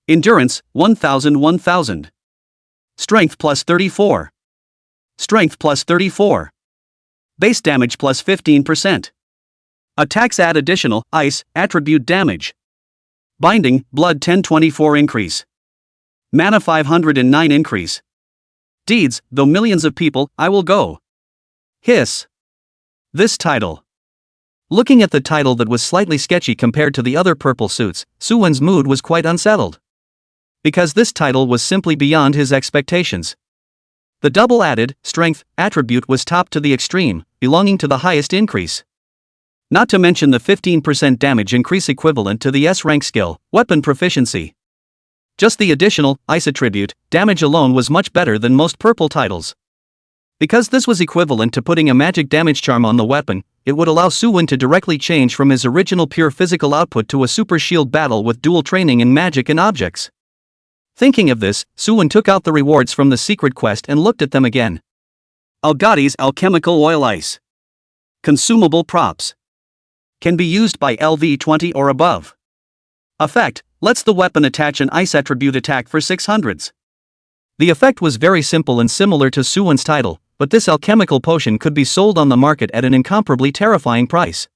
Endurance, 1000. Strength plus 34. Strength plus 34. Base damage plus 15%. Attacks add additional, ice, attribute damage. Binding, blood 1024 increase. Mana 509 increase. Deeds, though millions of people, I will go. Hiss. This title. Looking at the title that was slightly sketchy compared to the other purple suits, Suwon's mood was quite unsettled. Because this title was simply beyond his expectations. The double added, strength, attribute was topped to the extreme, belonging to the highest increase. Not to mention the 15% damage increase equivalent to the S-rank skill, weapon proficiency. Just the additional, ice attribute, damage alone was much better than most purple titles. Because this was equivalent to putting a magic damage charm on the weapon, it would allow Suwon to directly change from his original pure physical output to a super shield battle with dual training in magic and objects. Thinking of this, Suwon took out the rewards from the secret quest and looked at them again. Algati's Alchemical Oil Ice. Consumable props. Can be used by LV 20 or above. Effect, lets the weapon attach an ice attribute attack for 600s. The effect was very simple and similar to Suwon's title, but this alchemical potion could be sold on the market at an incomparably terrifying price.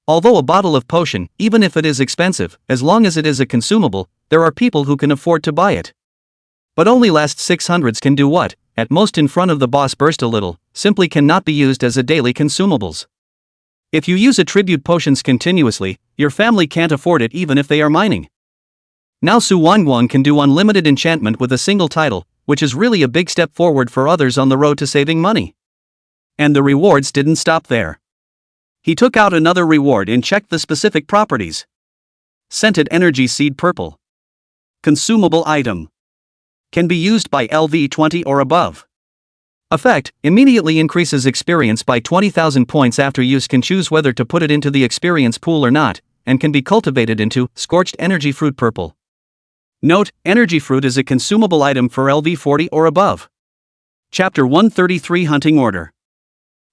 Although a bottle of potion, even if it is expensive, as long as it is a consumable, there are people who can afford to buy it. But only last 600s can do what, at most in front of the boss burst a little, simply cannot be used as a daily consumables. If you use attribute potions continuously, your family can't afford it even if they are mining. Now Suwon can do unlimited enchantment with a single title, which is really a big step forward for others on the road to saving money. And the rewards didn't stop there. He took out another reward and checked the specific properties. Scented Energy Seed Purple. Consumable item. Can be used by LV 20 or above. Effect, immediately increases experience by 20,000 points after use. Can choose whether to put it into the experience pool or not, and can be cultivated into Scorched Energy Fruit Purple. Note, Energy Fruit is a consumable item for LV 40 or above. Chapter 133 Hunting Order.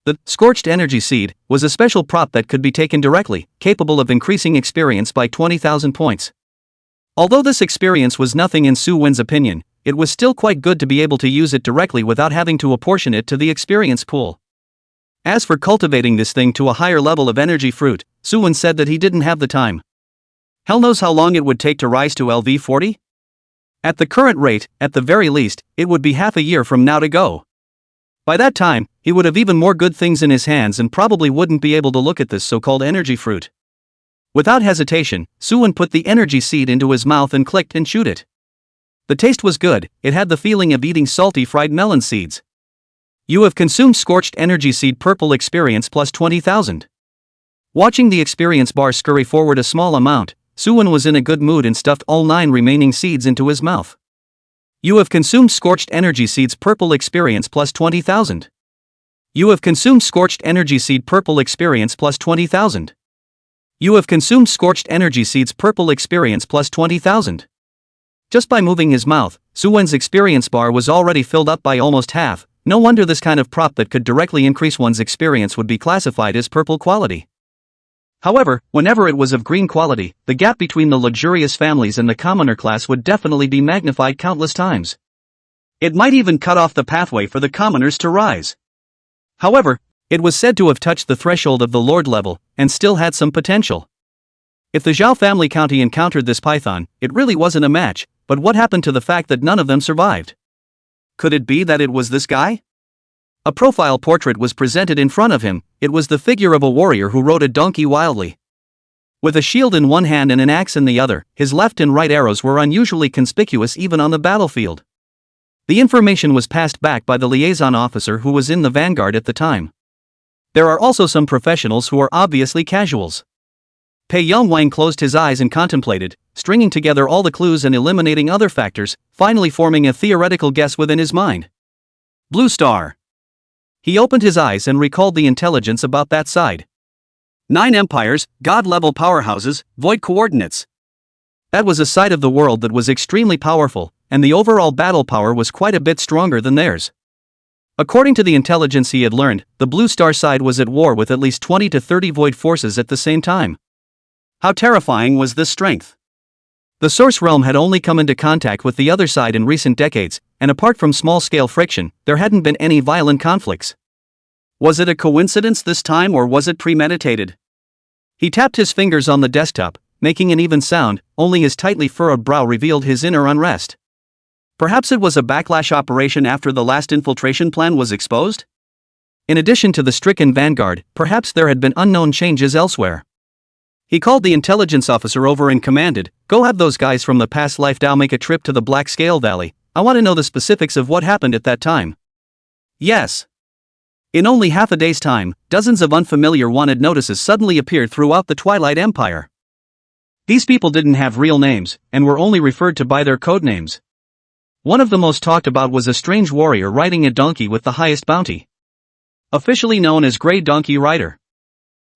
The Scorched Energy Seed was a special prop that could be taken directly, capable of increasing experience by 20,000 points. Although this experience was nothing in Suwon's opinion, it was still quite good to be able to use it directly without having to apportion it to the experience pool. As for cultivating this thing to a higher level of energy fruit, Suwon said that he didn't have the time. Hell knows how long it would take to rise to LV 40? At the current rate, at the very least, it would be half a year from now to go. By that time, he would have even more good things in his hands and probably wouldn't be able to look at this so-called energy fruit. Without hesitation, Suwon put the energy seed into his mouth and clicked and chewed it. The taste was good, it had the feeling of eating salty fried melon seeds. You have consumed Scorched Energy Seed Purple experience plus 20,000. Watching the experience bar scurry forward a small amount, Suwon was in a good mood and stuffed all 9 remaining seeds into his mouth. You have consumed Scorched Energy Seeds Purple experience plus 20,000. You have consumed Scorched Energy Seed Purple experience plus 20,000. You have consumed Scorched Energy Seeds Purple experience plus 20,000. Just by moving his mouth, Suwon's experience bar was already filled up by almost half. No wonder this kind of prop that could directly increase one's experience would be classified as purple quality. However, whenever it was of green quality, the gap between the luxurious families and the commoner class would definitely be magnified countless times. It might even cut off the pathway for the commoners to rise. However, it was said to have touched the threshold of the Lord level, and still had some potential. If the Zhao family county encountered this python, it really wasn't a match, but what happened to the fact that none of them survived? Could it be that it was this guy? A profile portrait was presented in front of him. It was the figure of a warrior who rode a donkey wildly. With a shield in one hand and an axe in the other, his left and right arrows were unusually conspicuous even on the battlefield. The information was passed back by the liaison officer who was in the vanguard at the time. There are also some professionals who are obviously casuals. Pei Yongwang closed his eyes and contemplated, stringing together all the clues and eliminating other factors, finally forming a theoretical guess within his mind. Blue Star. He opened his eyes and recalled the intelligence about that side. 9 empires, god-level powerhouses, void coordinates. That was a side of the world that was extremely powerful, and the overall battle power was quite a bit stronger than theirs. According to the intelligence he had learned, the Blue Star side was at war with at least 20 to 30 void forces at the same time. How terrifying was this strength? The Source Realm had only come into contact with the other side in recent decades, and apart from small-scale friction, there hadn't been any violent conflicts. Was it a coincidence this time or was it premeditated? He tapped his fingers on the desktop, making an even sound, only his tightly furrowed brow revealed his inner unrest. Perhaps it was a backlash operation after the last infiltration plan was exposed? In addition to the stricken vanguard, perhaps there had been unknown changes elsewhere. He called the intelligence officer over and commanded, "Go have those guys from the past life Dow make a trip to the Black Scale Valley. I want to know the specifics of what happened at that time." Yes. In only half a day's time, dozens of unfamiliar wanted notices suddenly appeared throughout the Twilight Empire. These people didn't have real names, and were only referred to by their code names. One of the most talked about was a strange warrior riding a donkey with the highest bounty. Officially known as Grey Donkey Rider.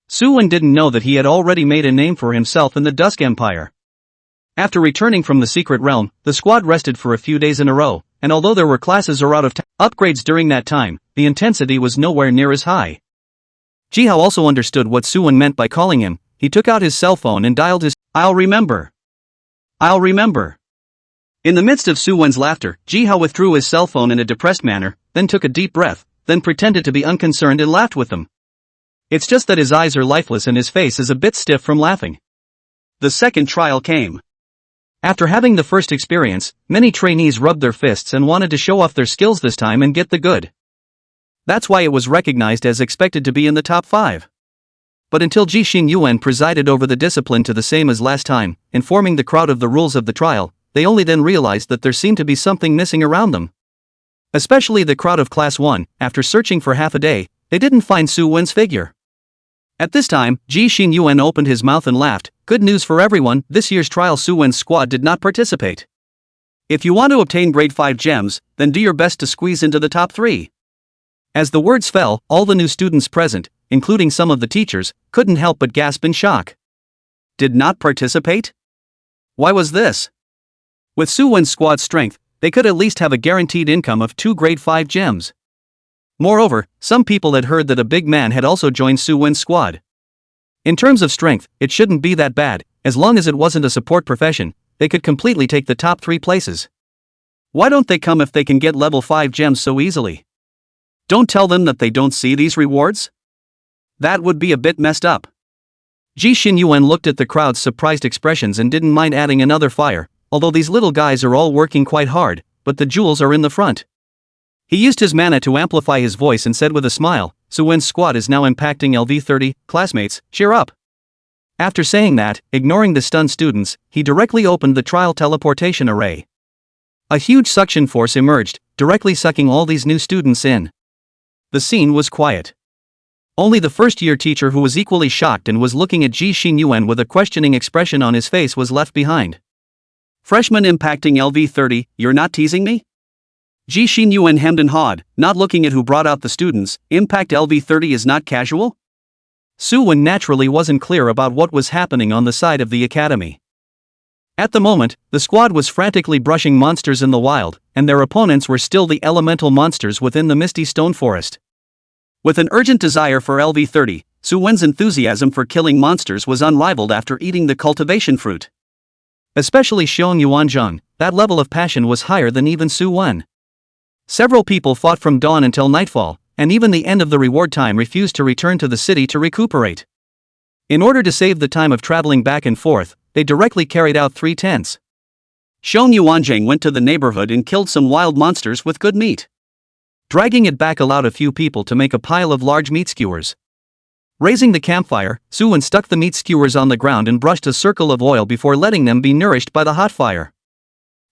Suwon didn't know that he had already made a name for himself in the Dusk Empire. After returning from the secret realm, the squad rested for a few days in a row, and although there were classes or upgrades during that time, the intensity was nowhere near as high. Jihao also understood what Suwon meant by calling him. He took out his cell phone and dialed his, I'll remember. In the midst of Suwon's laughter, Jihao withdrew his cell phone in a depressed manner, then took a deep breath, then pretended to be unconcerned and laughed with them. It's just that his eyes are lifeless and his face is a bit stiff from laughing. The second trial came. After having the first experience, many trainees rubbed their fists and wanted to show off their skills this time and get the good. That's why it was recognized as expected to be in the top 5. But until Ji Xingyuan presided over the discipline to the same as last time, informing the crowd of the rules of the trial, they only then realized that there seemed to be something missing around them. Especially the crowd of Class 1, after searching for half a day, they didn't find Suwon's figure. At this time, Ji Xingyuan opened his mouth and laughed. Good news for everyone, this year's trial Suwon's squad did not participate. If you want to obtain grade 5 gems, then do your best to squeeze into the top 3. As the words fell, all the new students present, including some of the teachers, couldn't help but gasp in shock. Did not participate? Why was this? With Suwon's squad's strength, they could at least have a guaranteed income of 2 grade 5 gems. Moreover, some people had heard that a big man had also joined Suwon's squad. In terms of strength, it shouldn't be that bad, as long as it wasn't a support profession, they could completely take the top 3 places. Why don't they come if they can get level 5 gems so easily? Don't tell them that they don't see these rewards? That would be a bit messed up. Ji Xingyuan looked at the crowd's surprised expressions and didn't mind adding another fire, although these little guys are all working quite hard, but the jewels are in the front. He used his mana to amplify his voice and said with a smile, Suwon's squad is now impacting LV30, classmates, cheer up. After saying that, ignoring the stunned students, he directly opened the trial teleportation array. A huge suction force emerged, directly sucking all these new students in. The scene was quiet. Only the first-year teacher, who was equally shocked and was looking at Ji Xingyuan with a questioning expression on his face, was left behind. Freshman impacting LV30, you're not teasing me? Ji Xingyuan hemmed and hawed, not looking at who brought out the students. Impact LV30 is not casual? Suwon naturally wasn't clear about what was happening on the side of the academy. At the moment, the squad was frantically brushing monsters in the wild, and their opponents were still the elemental monsters within the misty stone forest. With an urgent desire for LV30, Suwon's enthusiasm for killing monsters was unrivaled after eating the cultivation fruit. Especially Xiong Yuanzhang, that level of passion was higher than even Suwon. Several people fought from dawn until nightfall, and even the end of the reward time refused to return to the city to recuperate. In order to save the time of traveling back and forth, they directly carried out 3 tents. Xiong Yuanzhang went to the neighborhood and killed some wild monsters with good meat. Dragging it back allowed a few people to make a pile of large meat skewers. Raising the campfire, Suwon stuck the meat skewers on the ground and brushed a circle of oil before letting them be nourished by the hot fire.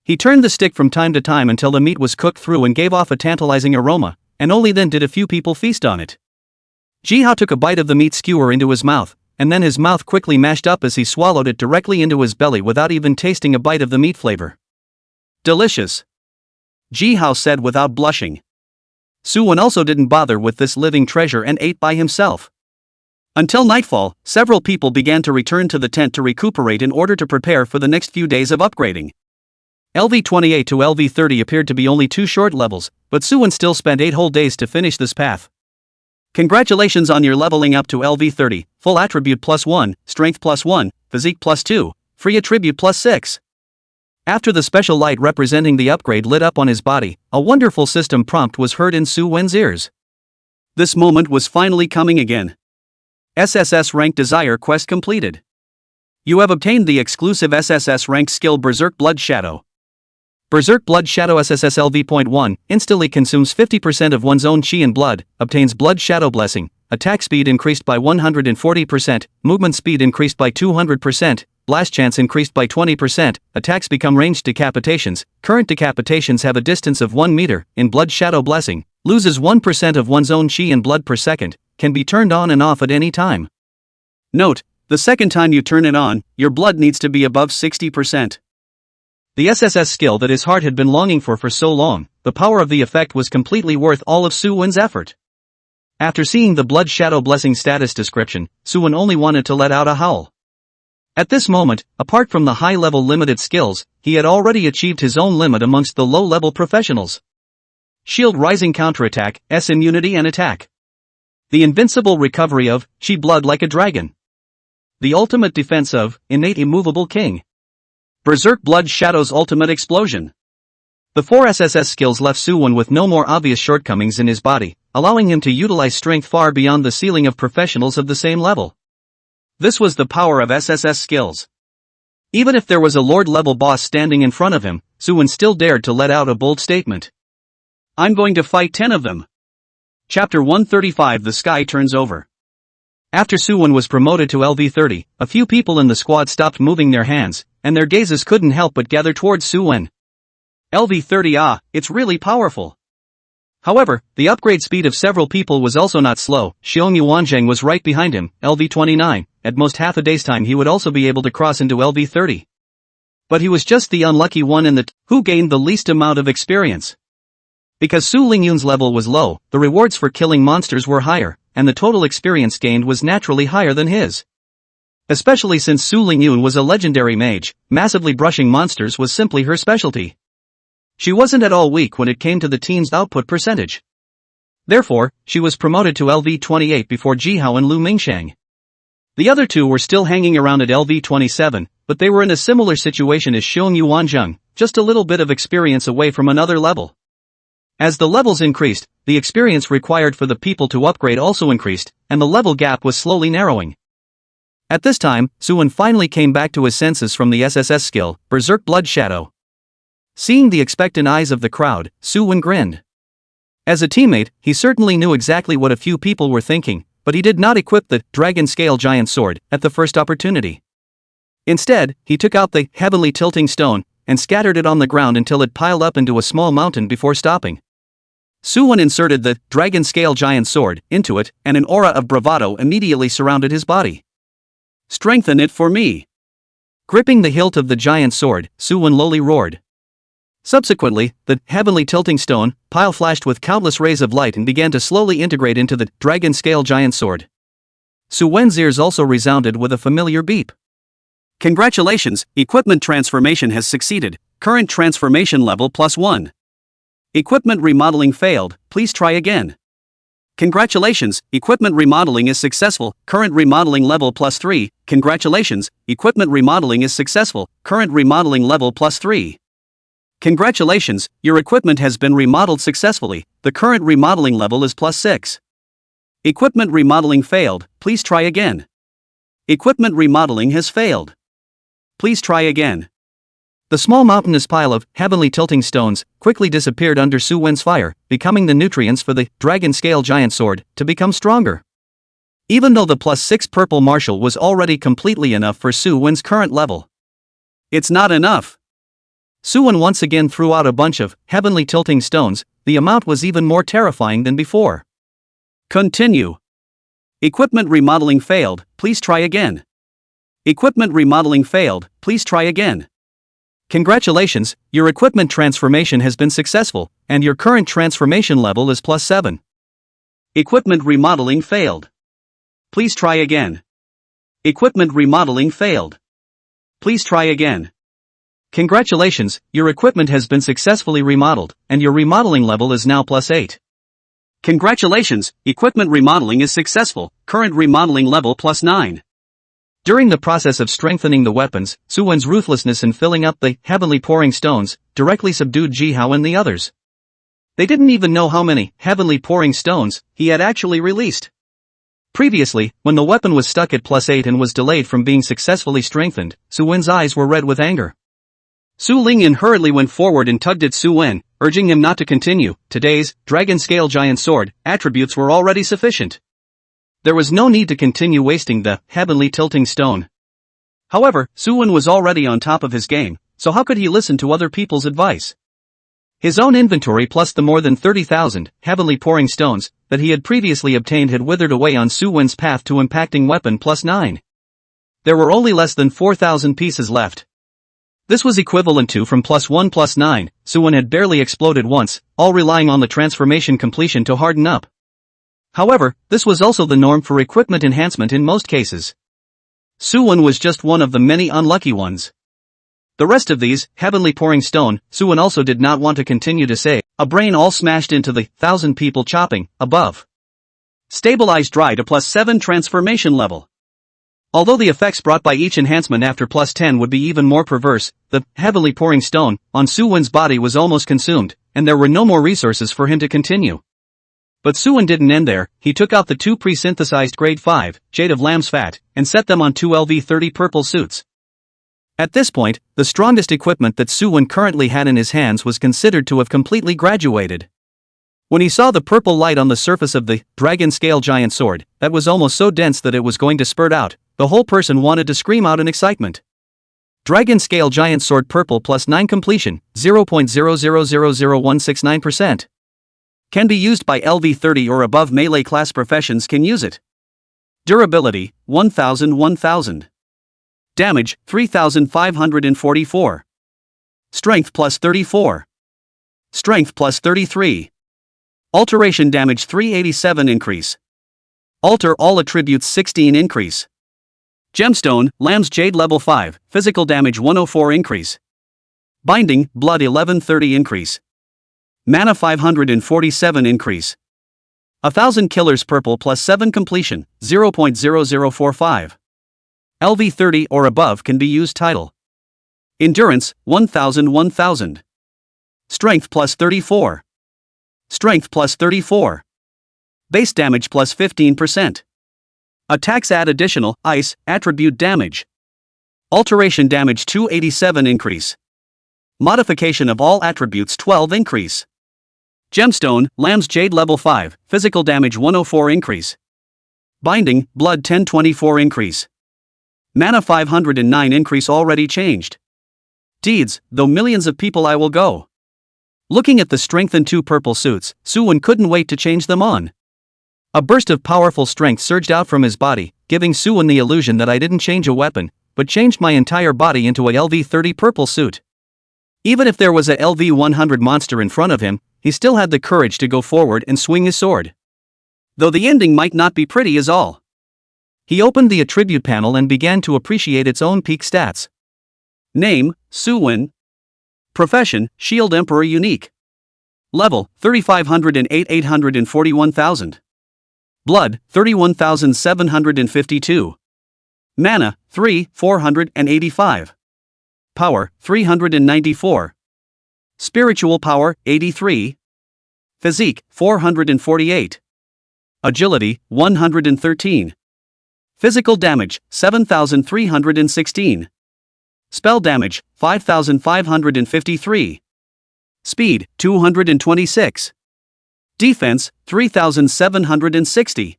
He turned the stick from time to time until the meat was cooked through and gave off a tantalizing aroma, and only then did a few people feast on it. Jihao took a bite of the meat skewer into his mouth, and then his mouth quickly mashed up as he swallowed it directly into his belly without even tasting a bite of the meat flavor. Delicious, Jihao said without blushing. Suwon also didn't bother with this living treasure and ate by himself. Until nightfall, several people began to return to the tent to recuperate in order to prepare for the next few days of upgrading. LV28 to LV30 appeared to be only 2 short levels, but Suwon still spent 8 whole days to finish this path. Congratulations on your leveling up to LV30, full attribute +1, strength +1, physique +2, free attribute +6. After the special light representing the upgrade lit up on his body, a wonderful system prompt was heard in Suwon's ears. This moment was finally coming again. SSS Rank Desire Quest completed. You have obtained the exclusive SSS Ranked skill Berserk Blood Shadow. Berserk Blood Shadow SSSLV.1 instantly consumes 50% of one's own chi and blood, obtains Blood Shadow Blessing, attack speed increased by 140%, movement speed increased by 200%, blast chance increased by 20%, attacks become ranged decapitations, current decapitations have a distance of 1 meter, in Blood Shadow Blessing, loses 1% of one's own chi and blood per second, can be turned on and off at any time. Note, the second time you turn it on, your blood needs to be above 60%. The SSS skill that his heart had been longing for so long, the power of the effect was completely worth all of Su-Wen's effort. After seeing the Blood Shadow Blessing status description, Su-Wen only wanted to let out a howl. At this moment, apart from the high-level limited skills, he had already achieved his own limit amongst the low-level professionals. Shield Rising Counterattack, S Immunity and Attack. The invincible recovery of Chi Blood like a Dragon. The ultimate defense of Innate Immovable King. Berserk Blood Shadow's Ultimate Explosion. The 4 SSS skills left Su-Wen with no more obvious shortcomings in his body, allowing him to utilize strength far beyond the ceiling of professionals of the same level. This was the power of SSS skills. Even if there was a Lord-level boss standing in front of him, Su-Wen still dared to let out a bold statement. I'm going to fight 10 of them. Chapter 135 The Sky Turns Over. After Su-Wen was promoted to LV30, a few people in the squad stopped moving their hands, and their gazes couldn't help but gather towards Su-Wen. LV30 it's really powerful. However, the upgrade speed of several people was also not slow. Xiong Yuanzhang was right behind him, LV29, at most half a day's time he would also be able to cross into LV30. But he was just the unlucky one in the who gained the least amount of experience. Because Su Lingyun's level was low, the rewards for killing monsters were higher, and the total experience gained was naturally higher than his. Especially since Su Lingyun was a legendary mage, massively brushing monsters was simply her specialty. She wasn't at all weak when it came to the team's output percentage. Therefore, she was promoted to LV28 before Jihao and Lu Mingshang. The other two were still hanging around at LV27, but they were in a similar situation as Xiong Yuanzhang, just a little bit of experience away from another level. As the levels increased, the experience required for the people to upgrade also increased, and the level gap was slowly narrowing. At this time, Su-Wen finally came back to his senses from the SSS skill, Berserk Blood Shadow. Seeing the expectant eyes of the crowd, Su-Wen grinned. As a teammate, he certainly knew exactly what a few people were thinking, but he did not equip the Dragon Scale Giant Sword at the first opportunity. Instead, he took out the Heavenly Tilting Stone and scattered it on the ground until it piled up into a small mountain before stopping. Su-Wen inserted the Dragon Scale Giant Sword into it, and an aura of bravado immediately surrounded his body. Strengthen it for me. Gripping the hilt of the giant sword, Su-Wen lowly roared. Subsequently, the Heavenly Tilting Stone pile flashed with countless rays of light and began to slowly integrate into the Dragon Scale Giant Sword. Su-Wen's ears also resounded with a familiar beep. Congratulations, equipment transformation has succeeded, current transformation level +1. Equipment remodeling failed, please try again. Congratulations, equipment remodeling is successful, current remodeling level +3. Congratulations, equipment remodeling is successful, current remodeling level +3. Congratulations, your equipment has been remodeled successfully, the current remodeling level is +6. Equipment remodeling failed, please try again. Equipment remodeling has failed. Please try again. The small mountainous pile of Heavenly Tilting Stones quickly disappeared under Su-Wen's fire, becoming the nutrients for the Dragon Scale Giant Sword to become stronger. Even though the +6 purple martial was already completely enough for Su-Wen's current level. It's not enough. Su-Wen once again threw out a bunch of Heavenly Tilting Stones, the amount was even more terrifying than before. Continue. Equipment remodeling failed, please try again. Equipment remodeling failed, please try again. Congratulations, your equipment transformation has been successful, and your current transformation level is +7. Equipment remodeling failed. Please try again. Equipment remodeling failed. Please try again. Congratulations, your equipment has been successfully remodeled, and your remodeling level is now +8. Congratulations, equipment remodeling is successful, current remodeling level +9. During the process of strengthening the weapons, Su-Wen's ruthlessness in filling up the Heavenly Pouring Stones directly subdued Jihao and the others. They didn't even know how many Heavenly Pouring Stones he had actually released. Previously, when the weapon was stuck at +8 and was delayed from being successfully strengthened, Su Wen's eyes were red with anger. Su Lingyan hurriedly went forward and tugged at Su Wen, urging him not to continue. Today's Dragon Scale Giant Sword attributes were already sufficient. There was no need to continue wasting the heavenly tilting stone. However, Su Wen was already on top of his game, so how could he listen to other people's advice? His own inventory plus the more than 30,000 heavenly pouring stones that he had previously obtained had withered away on Su Wen's path to impacting weapon +9. There were only less than 4,000 pieces left. This was equivalent to from +1 +9, Su Wen had barely exploded once, all relying on the transformation completion to harden up. However, this was also the norm for equipment enhancement in most cases. Su Wen was just one of the many unlucky ones. The rest of these, heavenly pouring stone, Su Wen also did not want to continue to say, a brain all smashed into the 1,000 people chopping, above. Stabilized dry to +7 transformation level. Although the effects brought by each enhancement after +10 would be even more perverse, the heavily pouring stone on Su Wen's body was almost consumed, and there were no more resources for him to continue. But Su Wen didn't end there. He took out the 2 pre-synthesized grade 5 jade of lamb's fat and set them on 2 LV30 purple suits. At this point, the strongest equipment that Su Wen currently had in his hands was considered to have completely graduated. When he saw the purple light on the surface of the Dragon Scale Giant Sword, that was almost so dense that it was going to spurt out, the whole person wanted to scream out in excitement. Dragon Scale Giant Sword Purple +9 completion, 0.0000169%. Can be used by LV30 or above melee class professions can use it. Durability, 1000. Damage, 3544. Strength +34. Strength +33. Alteration damage 387 increase. Alter all attributes 16 increase. Gemstone, Lamb's Jade level 5, physical damage 104 increase. Binding, Blood 1130 increase. Mana 547 increase. 1000 Killers Purple +7 completion, 0.0045. LV30 or above can be used title. Endurance, 1000. Strength +34. Strength +34. Base damage +15%. Attacks add additional, ice, attribute damage. Alteration damage 287 increase. Modification of all attributes 12 increase. Gemstone, Lamb's Jade level 5, physical damage 104 increase. Binding, Blood 1024 increase. Mana 509 increase already changed. Deeds, though millions of people I will go. Looking at the strengthened 2 purple suits, Su Wen couldn't wait to change them on. A burst of powerful strength surged out from his body, giving Su Wen the illusion that I didn't change a weapon, but changed my entire body into a LV30 purple suit. Even if there was a LV100 monster in front of him, he still had the courage to go forward and swing his sword. Though the ending might not be pretty is all. He opened the attribute panel and began to appreciate its own peak stats. Name, Su Wen. Profession, Shield Emperor Unique. Level, 3508 841,000. Blood, 31,752. Mana, 485. Power, 394. Spiritual power, 83. Physique, 448. Agility, 113. Physical damage, 7,316. Spell damage, 5,553. Speed, 226. Defense, 3,760.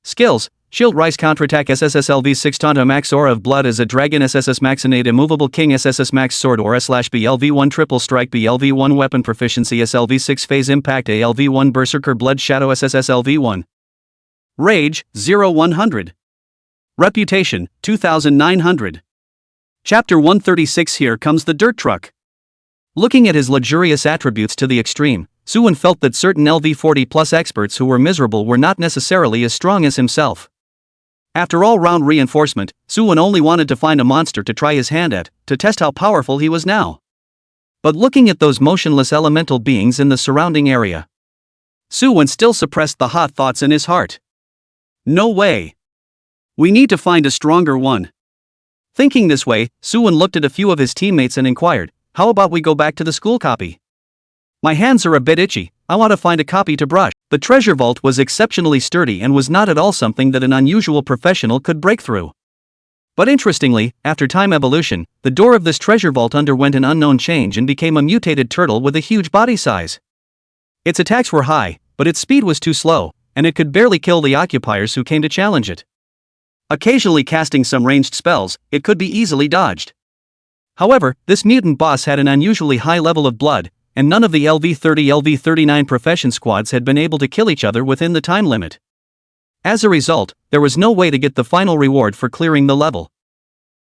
Skills, Shield Rise Counterattack SSSLV 6 Tanta Max Aura of Blood as a Dragon SSS Maxinate Immovable King SSS Max Sword Aura/BLV1 Triple Strike BLV1 Weapon Proficiency SLV6 Phase Impact ALV1 Berserker Blood Shadow SSSLV1. Rage, 0-100. Reputation, 2,900. Chapter 136. Here comes the dirt truck. Looking at his luxurious attributes to the extreme, Su Wen felt that certain LV40 plus experts who were miserable were not necessarily as strong as himself. After all-round reinforcement, Su Wen only wanted to find a monster to try his hand at, to test how powerful he was now. But looking at those motionless elemental beings in the surrounding area, Su Wen still suppressed the hot thoughts in his heart. No way. We need to find a stronger one. Thinking this way, Su Wen looked at a few of his teammates and inquired, how about we go back to the school copy? My hands are a bit itchy, I want to find a copy to brush. The treasure vault was exceptionally sturdy and was not at all something that an unusual professional could break through. But interestingly, after time evolution, the door of this treasure vault underwent an unknown change and became a mutated turtle with a huge body size. Its attacks were high, but its speed was too slow, and it could barely kill the occupiers who came to challenge it. Occasionally casting some ranged spells, it could be easily dodged. However, this mutant boss had an unusually high level of blood, and none of the LV-30-LV-39 profession squads had been able to kill each other within the time limit. As a result, there was no way to get the final reward for clearing the level.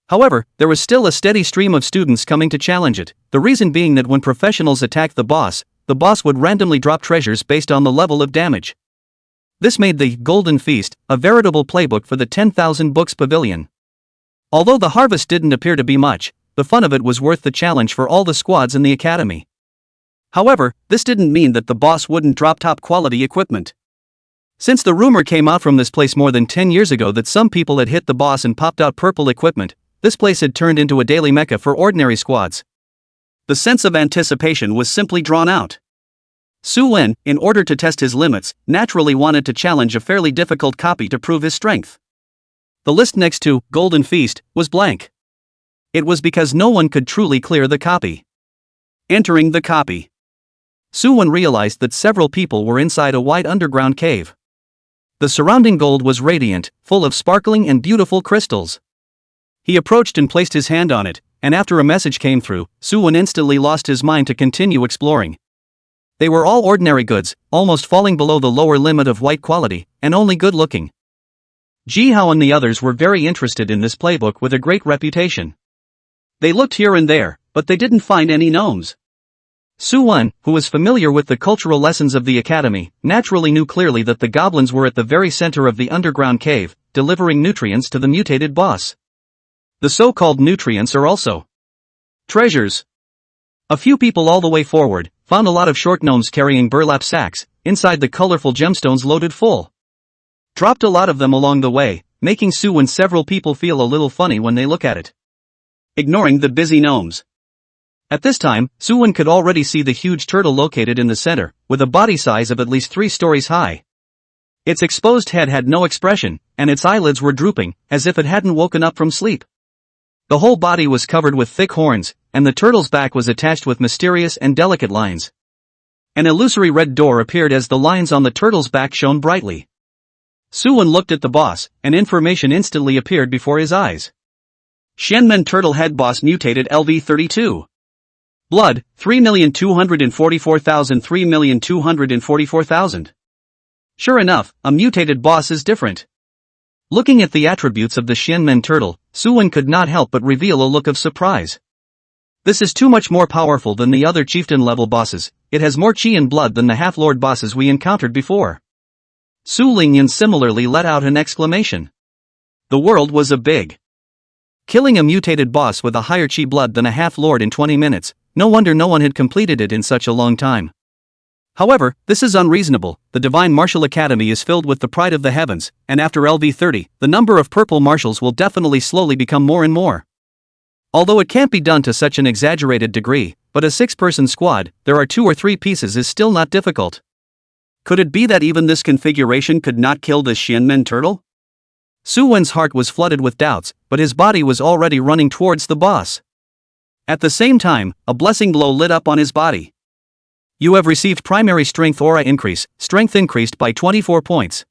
However, there was still a steady stream of students coming to challenge it, the reason being that when professionals attacked the boss would randomly drop treasures based on the level of damage. This made the Golden Feast a veritable playbook for the 10,000 books pavilion. Although the harvest didn't appear to be much, the fun of it was worth the challenge for all the squads in the academy. However, this didn't mean that the boss wouldn't drop top-quality equipment. Since the rumor came out from this place more than 10 years ago that some people had hit the boss and popped out purple equipment, this place had turned into a daily mecca for ordinary squads. The sense of anticipation was simply drawn out. Su Wen, in order to test his limits, naturally wanted to challenge a fairly difficult copy to prove his strength. The list next to Golden Feast was blank. It was because no one could truly clear the copy. Entering the copy, Su Wen realized that several people were inside a wide underground cave. The surrounding gold was radiant, full of sparkling and beautiful crystals. He approached and placed his hand on it, and after a message came through, Su Wen instantly lost his mind to continue exploring. They were all ordinary goods, almost falling below the lower limit of white quality, and only good looking. Ji Hao and the others were very interested in this playbook with a great reputation. They looked here and there, but they didn't find any gnomes. Su Wen, who was familiar with the cultural lessons of the academy, naturally knew clearly that the goblins were at the very center of the underground cave, delivering nutrients to the mutated boss. The so-called nutrients are also treasures. A few people all the way forward found a lot of short gnomes carrying burlap sacks, inside the colorful gemstones loaded full. Dropped a lot of them along the way, making Su and several people feel a little funny when they look at it. Ignoring the busy gnomes. At this time, Su Wen could already see the huge turtle located in the center, with a body size of at least 3 stories high. Its exposed head had no expression, and its eyelids were drooping, as if it hadn't woken up from sleep. The whole body was covered with thick horns, and the turtle's back was attached with mysterious and delicate lines. An illusory red door appeared as the lines on the turtle's back shone brightly. Su Wen looked at the boss, and information instantly appeared before his eyes. Xianmen Turtle Head Boss Mutated LV-32. Blood, 3,244,000 3,244,000. Sure enough, a mutated boss is different. Looking at the attributes of the Xianmen turtle, Su Wen could not help but reveal a look of surprise. This is too much more powerful than the other chieftain-level bosses, it has more chi and blood than the half-lord bosses we encountered before. Su Lingyan similarly let out an exclamation. The world was a big. Killing a mutated boss with a higher chi blood than a half-lord in 20 minutes, no wonder no one had completed it in such a long time. However, this is unreasonable. The Divine Martial Academy is filled with the pride of the heavens, and after LV-30, the number of purple martials will definitely slowly become more and more. Although it can't be done to such an exaggerated degree, but a 6-person squad, there are 2 or 3 pieces is still not difficult. Could it be that even this configuration could not kill this Xianmen turtle? Su Wen's heart was flooded with doubts, but his body was already running towards the boss. At the same time, a blessing glow lit up on his body. You have received primary strength aura increase, strength increased by 24 points.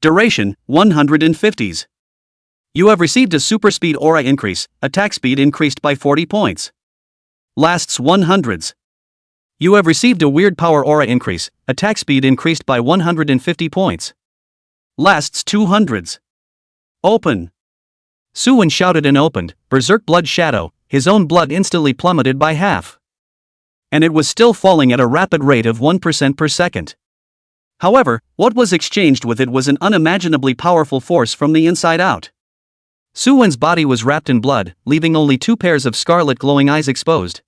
Duration, 150s. You have received a super speed aura increase, attack speed increased by 40 points. Lasts 100s. You have received a weird power aura increase, attack speed increased by 150 points. Lasts 200s. Open. Su Wen shouted and opened, Berserk Blood Shadow, his own blood instantly plummeted by half. And it was still falling at a rapid rate of 1% per second. However, what was exchanged with it was an unimaginably powerful force from the inside out. Su Wen's body was wrapped in blood, leaving only 2 pairs of scarlet glowing eyes exposed.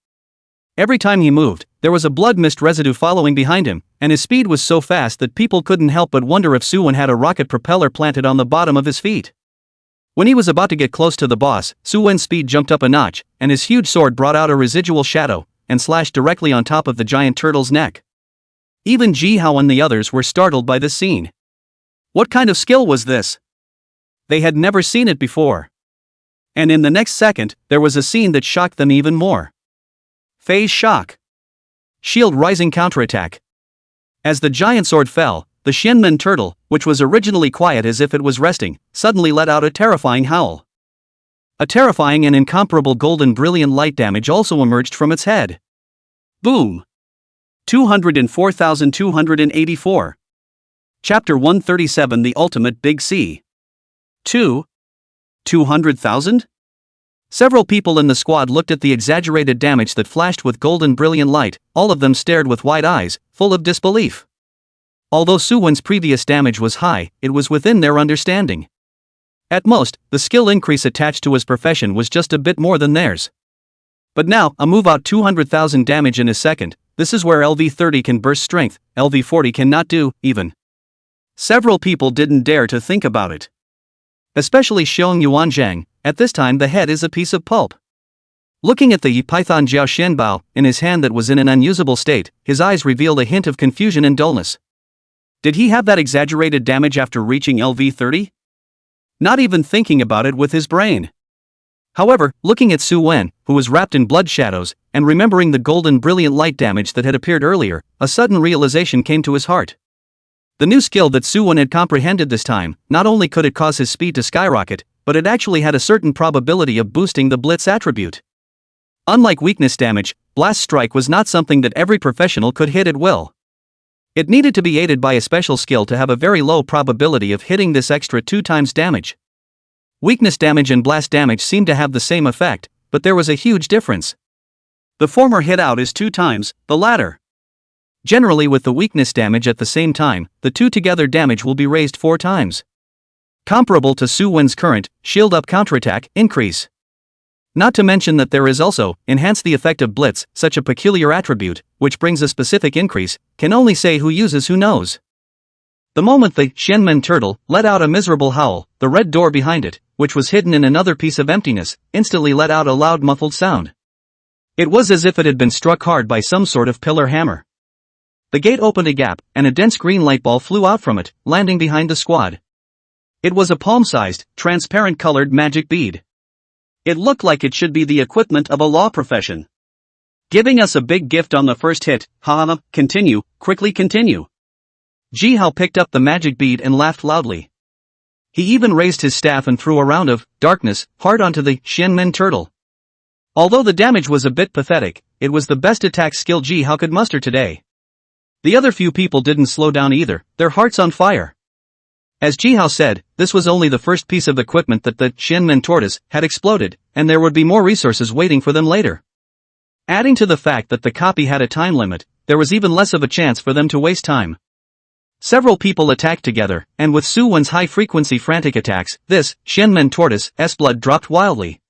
Every time he moved, there was a blood mist residue following behind him, and his speed was so fast that people couldn't help but wonder if Su Wen had a rocket propeller planted on the bottom of his feet. When he was about to get close to the boss, Su Wen's speed jumped up a notch, and his huge sword brought out a residual shadow, and slashed directly on top of the giant turtle's neck. Even Ji Hao and the others were startled by this scene. What kind of skill was this? They had never seen it before. And in the next second, there was a scene that shocked them even more. Phase shock. Shield rising counterattack. As the giant sword fell, the Shenmen turtle, which was originally quiet as if it was resting, suddenly let out a terrifying howl. A terrifying and incomparable golden brilliant light damage also emerged from its head. Boom! 204,284. Chapter 137 The Ultimate Big C. 200,000? Several people in the squad looked at the exaggerated damage that flashed with golden brilliant light, all of them stared with wide eyes, full of disbelief. Although Suwon's previous damage was high, it was within their understanding. At most, the skill increase attached to his profession was just a bit more than theirs. But now, a move out 200,000 damage in a second, this is where LV30 can burst strength, LV40 cannot do, even. Several people didn't dare to think about it. Especially Xiong Yuanzhang, at this time the head is a piece of pulp. Looking at the Python Jiao Shenbao, in his hand that was in an unusable state, his eyes revealed a hint of confusion and dullness. Did he have that exaggerated damage after reaching LV30? Not even thinking about it with his brain. However, looking at Su Wen, who was wrapped in blood shadows, and remembering the golden brilliant light damage that had appeared earlier, a sudden realization came to his heart. The new skill that Su Wen had comprehended this time, not only could it cause his speed to skyrocket, but it actually had a certain probability of boosting the Blitz attribute. Unlike weakness damage, Blast Strike was not something that every professional could hit at will. It needed to be aided by a special skill to have a very low probability of hitting this extra 2 times damage. Weakness damage and blast damage seemed to have the same effect, but there was a huge difference. The former hit out is 2 times, the latter. Generally with the weakness damage at the same time, the two together damage will be raised 4 times. Comparable to Su Wen's current, shield up counterattack, increase. Not to mention that there is also, enhance the effect of Blitz, such a peculiar attribute, which brings a specific increase, can only say who uses who knows. The moment the Shenmen turtle let out a miserable howl, the red door behind it, which was hidden in another piece of emptiness, instantly let out a loud muffled sound. It was as if it had been struck hard by some sort of pillar hammer. The gate opened a gap, and a dense green light ball flew out from it, landing behind the squad. It was a palm-sized, transparent-colored magic bead. It looked like it should be the equipment of a law profession. Giving us a big gift on the first hit, haha, continue, quickly continue. Ji Hao picked up the magic bead and laughed loudly. He even raised his staff and threw a round of darkness hard onto the Shenmen turtle. Although the damage was a bit pathetic, it was the best attack skill Ji Hao could muster today. The other few people didn't slow down either, their hearts on fire. As Ji Hao said, this was only the first piece of equipment that the Shenmen tortoise had exploded, and there would be more resources waiting for them later. Adding to the fact that the copy had a time limit, there was even less of a chance for them to waste time. Several people attacked together, and with Su Wen's high-frequency frantic attacks, this Shenmen tortoise's blood dropped wildly.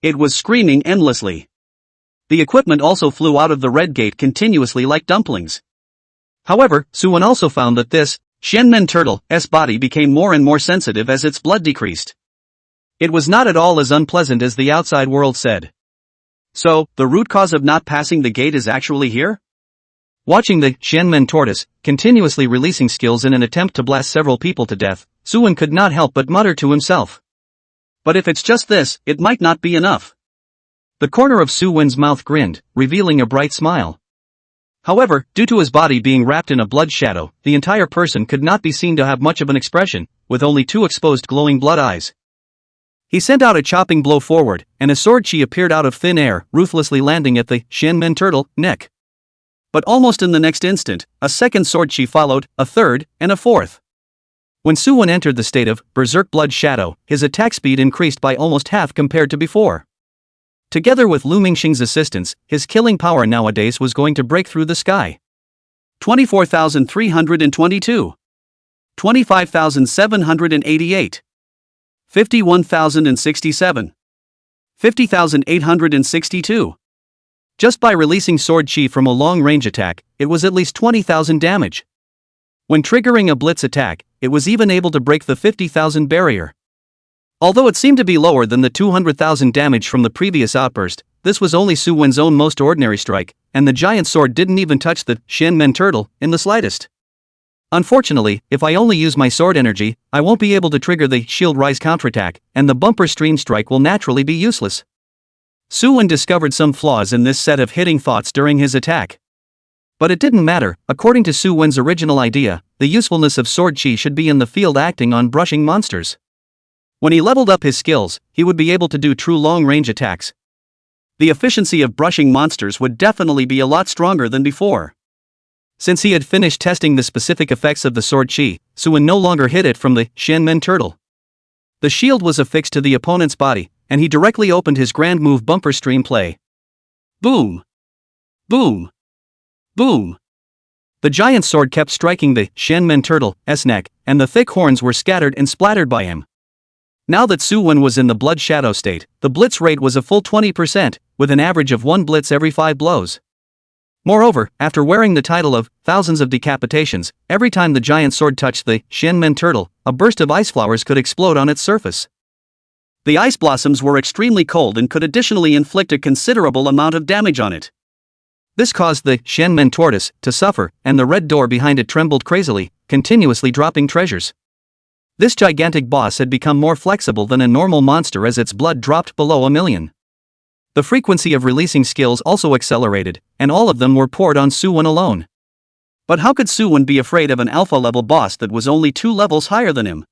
It was screaming endlessly. The equipment also flew out of the red continuously like dumplings. However, Su Wen also found that this Shenmen turtle's body became more and more sensitive as its blood decreased. It was not at all as unpleasant as the outside world said. So, the root cause of not passing the gate is actually here? Watching the Shenmen tortoise continuously releasing skills in an attempt to blast several people to death, Su Wen could not help but mutter to himself. But if it's just this, it might not be enough. The corner of Su Wen's mouth grinned, revealing a bright smile. However, due to his body being wrapped in a blood shadow, the entire person could not be seen to have much of an expression, with only 2 exposed glowing blood eyes. He sent out a chopping blow forward, and a sword chi appeared out of thin air, ruthlessly landing at the Shenmen turtle neck. But almost in the next instant, a second sword chi followed, a third, and a fourth. When Su Wen entered the state of berserk blood shadow, his attack speed increased by almost half compared to before. Together with Lu Mingxing's assistance, his killing power nowadays was going to break through the sky. 24,322. 25,788. 51,067. 50,862. Just by releasing sword chi from a long-range attack, it was at least 20,000 damage. When triggering a blitz attack, it was even able to break the 50,000 barrier. Although it seemed to be lower than the 200,000 damage from the previous outburst, this was only Su Wen's own most ordinary strike, and the giant sword didn't even touch the Shenmen turtle in the slightest. Unfortunately, if I only use my sword energy, I won't be able to trigger the shield rise counterattack, and the bumper stream strike will naturally be useless. Su Wen discovered some flaws in this set of hitting thoughts during his attack. But it didn't matter. According to Su Wen's original idea, the usefulness of sword chi should be in the field acting on brushing monsters. When he leveled up his skills, he would be able to do true long-range attacks. The efficiency of brushing monsters would definitely be a lot stronger than before. Since he had finished testing the specific effects of the sword chi, Su Wen no longer hit it from the Shenmen turtle. The shield was affixed to the opponent's body, and he directly opened his grand move bumper stream play. Boom! Boom! Boom! The giant sword kept striking the Shenmen turtle's neck, and the thick horns were scattered and splattered by him. Now that Su Wen was in the blood shadow state, the blitz rate was a full 20%, with an average of 1 blitz every 5 blows. Moreover, after wearing the title of thousands of decapitations, every time the giant sword touched the Shenmen turtle, a burst of ice flowers could explode on its surface. The ice blossoms were extremely cold and could additionally inflict a considerable amount of damage on it. This caused the Shenmen tortoise to suffer, and the red door behind it trembled crazily, continuously dropping treasures. This gigantic boss had become more flexible than a normal monster as its blood dropped below 1,000,000. The frequency of releasing skills also accelerated, and all of them were poured on Su Wen alone. But how could Su Wen be afraid of an alpha-level boss that was only 2 levels higher than him?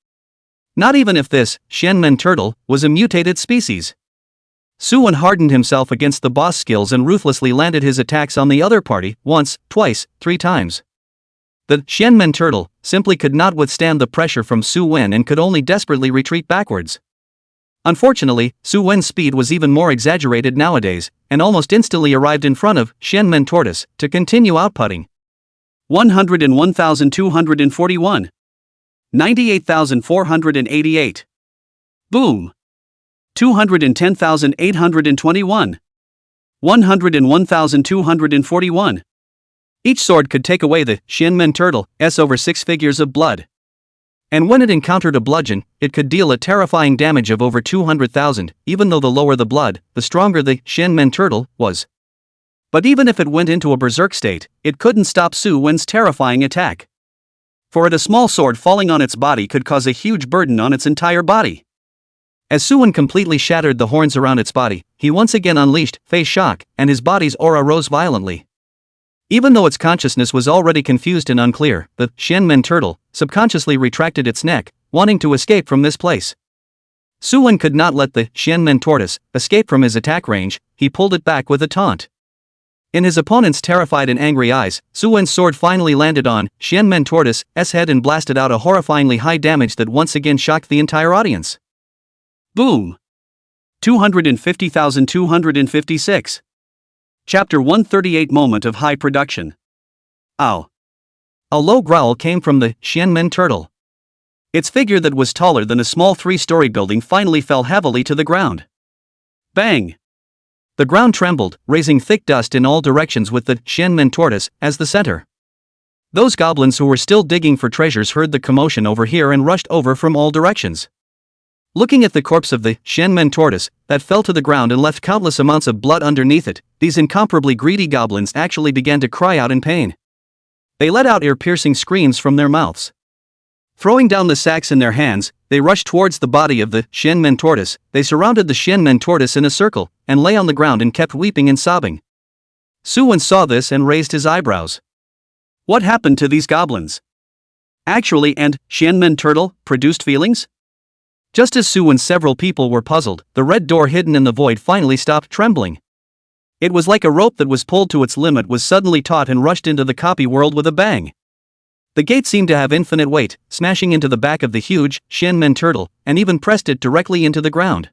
Not even if this Shenmen turtle was a mutated species. Su Wen hardened himself against the boss skills and ruthlessly landed his attacks on the other party, once, twice, 3 times. The Shenmen turtle simply could not withstand the pressure from Su Wen and could only desperately retreat backwards. Unfortunately, Su Wen's speed was even more exaggerated nowadays, and almost instantly arrived in front of Shenmen tortoise to continue outputting. 101,241. 98,488. Boom. 210,821. 101,241. Each sword could take away the Shenmen turtle's over 6 figures of blood. And when it encountered a bludgeon, it could deal a terrifying damage of over 200,000, even though the lower the blood, the stronger the Shenmen turtle was. But even if it went into a berserk state, it couldn't stop Su Wen's terrifying attack. For a small sword falling on its body could cause a huge burden on its entire body. As Su Wen completely shattered the horns around its body, he once again unleashed phase shock, and his body's aura rose violently. Even though its consciousness was already confused and unclear, the Shenmen turtle subconsciously retracted its neck, wanting to escape from this place. Su Wen could not let the Shenmen tortoise escape from his attack range. He pulled it back with a taunt. In his opponent's terrified and angry eyes, Su Wen's sword finally landed on Shenmen tortoise's head and blasted out a horrifyingly high damage that once again shocked the entire audience. Boom! 250,256. Chapter 138 Moment of High Production. Ow! A low growl came from the Shenmen turtle. Its figure that was taller than a small 3-story building finally fell heavily to the ground. Bang! The ground trembled, raising thick dust in all directions with the Shenmen tortoise as the center. Those goblins who were still digging for treasures heard the commotion over here and rushed over from all directions. Looking at the corpse of the Shenmen tortoise that fell to the ground and left countless amounts of blood underneath it, these incomparably greedy goblins actually began to cry out in pain. They let out ear-piercing screams from their mouths. Throwing down the sacks in their hands, they rushed towards the body of the Shenmen tortoise. They surrounded the Shenmen tortoise in a circle, and lay on the ground and kept weeping and sobbing. Su Wen saw this and raised his eyebrows. What happened to these goblins? Actually, and Shenmen turtle produced feelings? Just as Su Wen, several people were puzzled, the red door hidden in the void finally stopped trembling. It was like a rope that was pulled to its limit was suddenly taut and rushed into the copy world with a bang. The gate seemed to have infinite weight, smashing into the back of the huge Shenmen turtle, and even pressed it directly into the ground.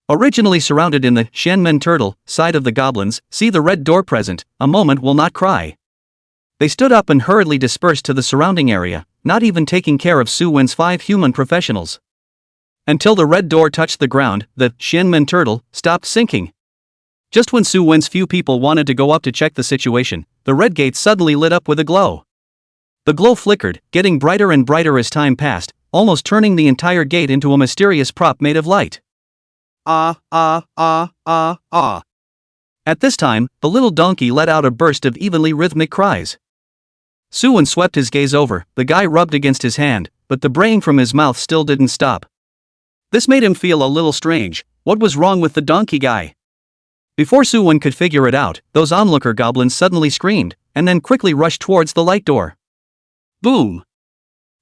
Originally surrounded in the Shenmen turtle side of the goblins, see the red door present, a moment will not cry. They stood up and hurriedly dispersed to the surrounding area, not even taking care of Su Wen's 5 human professionals. Until the red door touched the ground, the Shenmen turtle stopped sinking. Just when Su Wen's few people wanted to go up to check the situation, the red gate suddenly lit up with a glow. The glow flickered, getting brighter and brighter as time passed, almost turning the entire gate into a mysterious prop made of light. Ah. At this time, the little donkey let out a burst of evenly rhythmic cries. Suwon swept his gaze over, the guy rubbed against his hand, but the braying from his mouth still didn't stop. This made him feel a little strange. What was wrong with the donkey guy? Before Suwon could figure it out, those onlooker goblins suddenly screamed, and then quickly rushed towards the light door. Boom!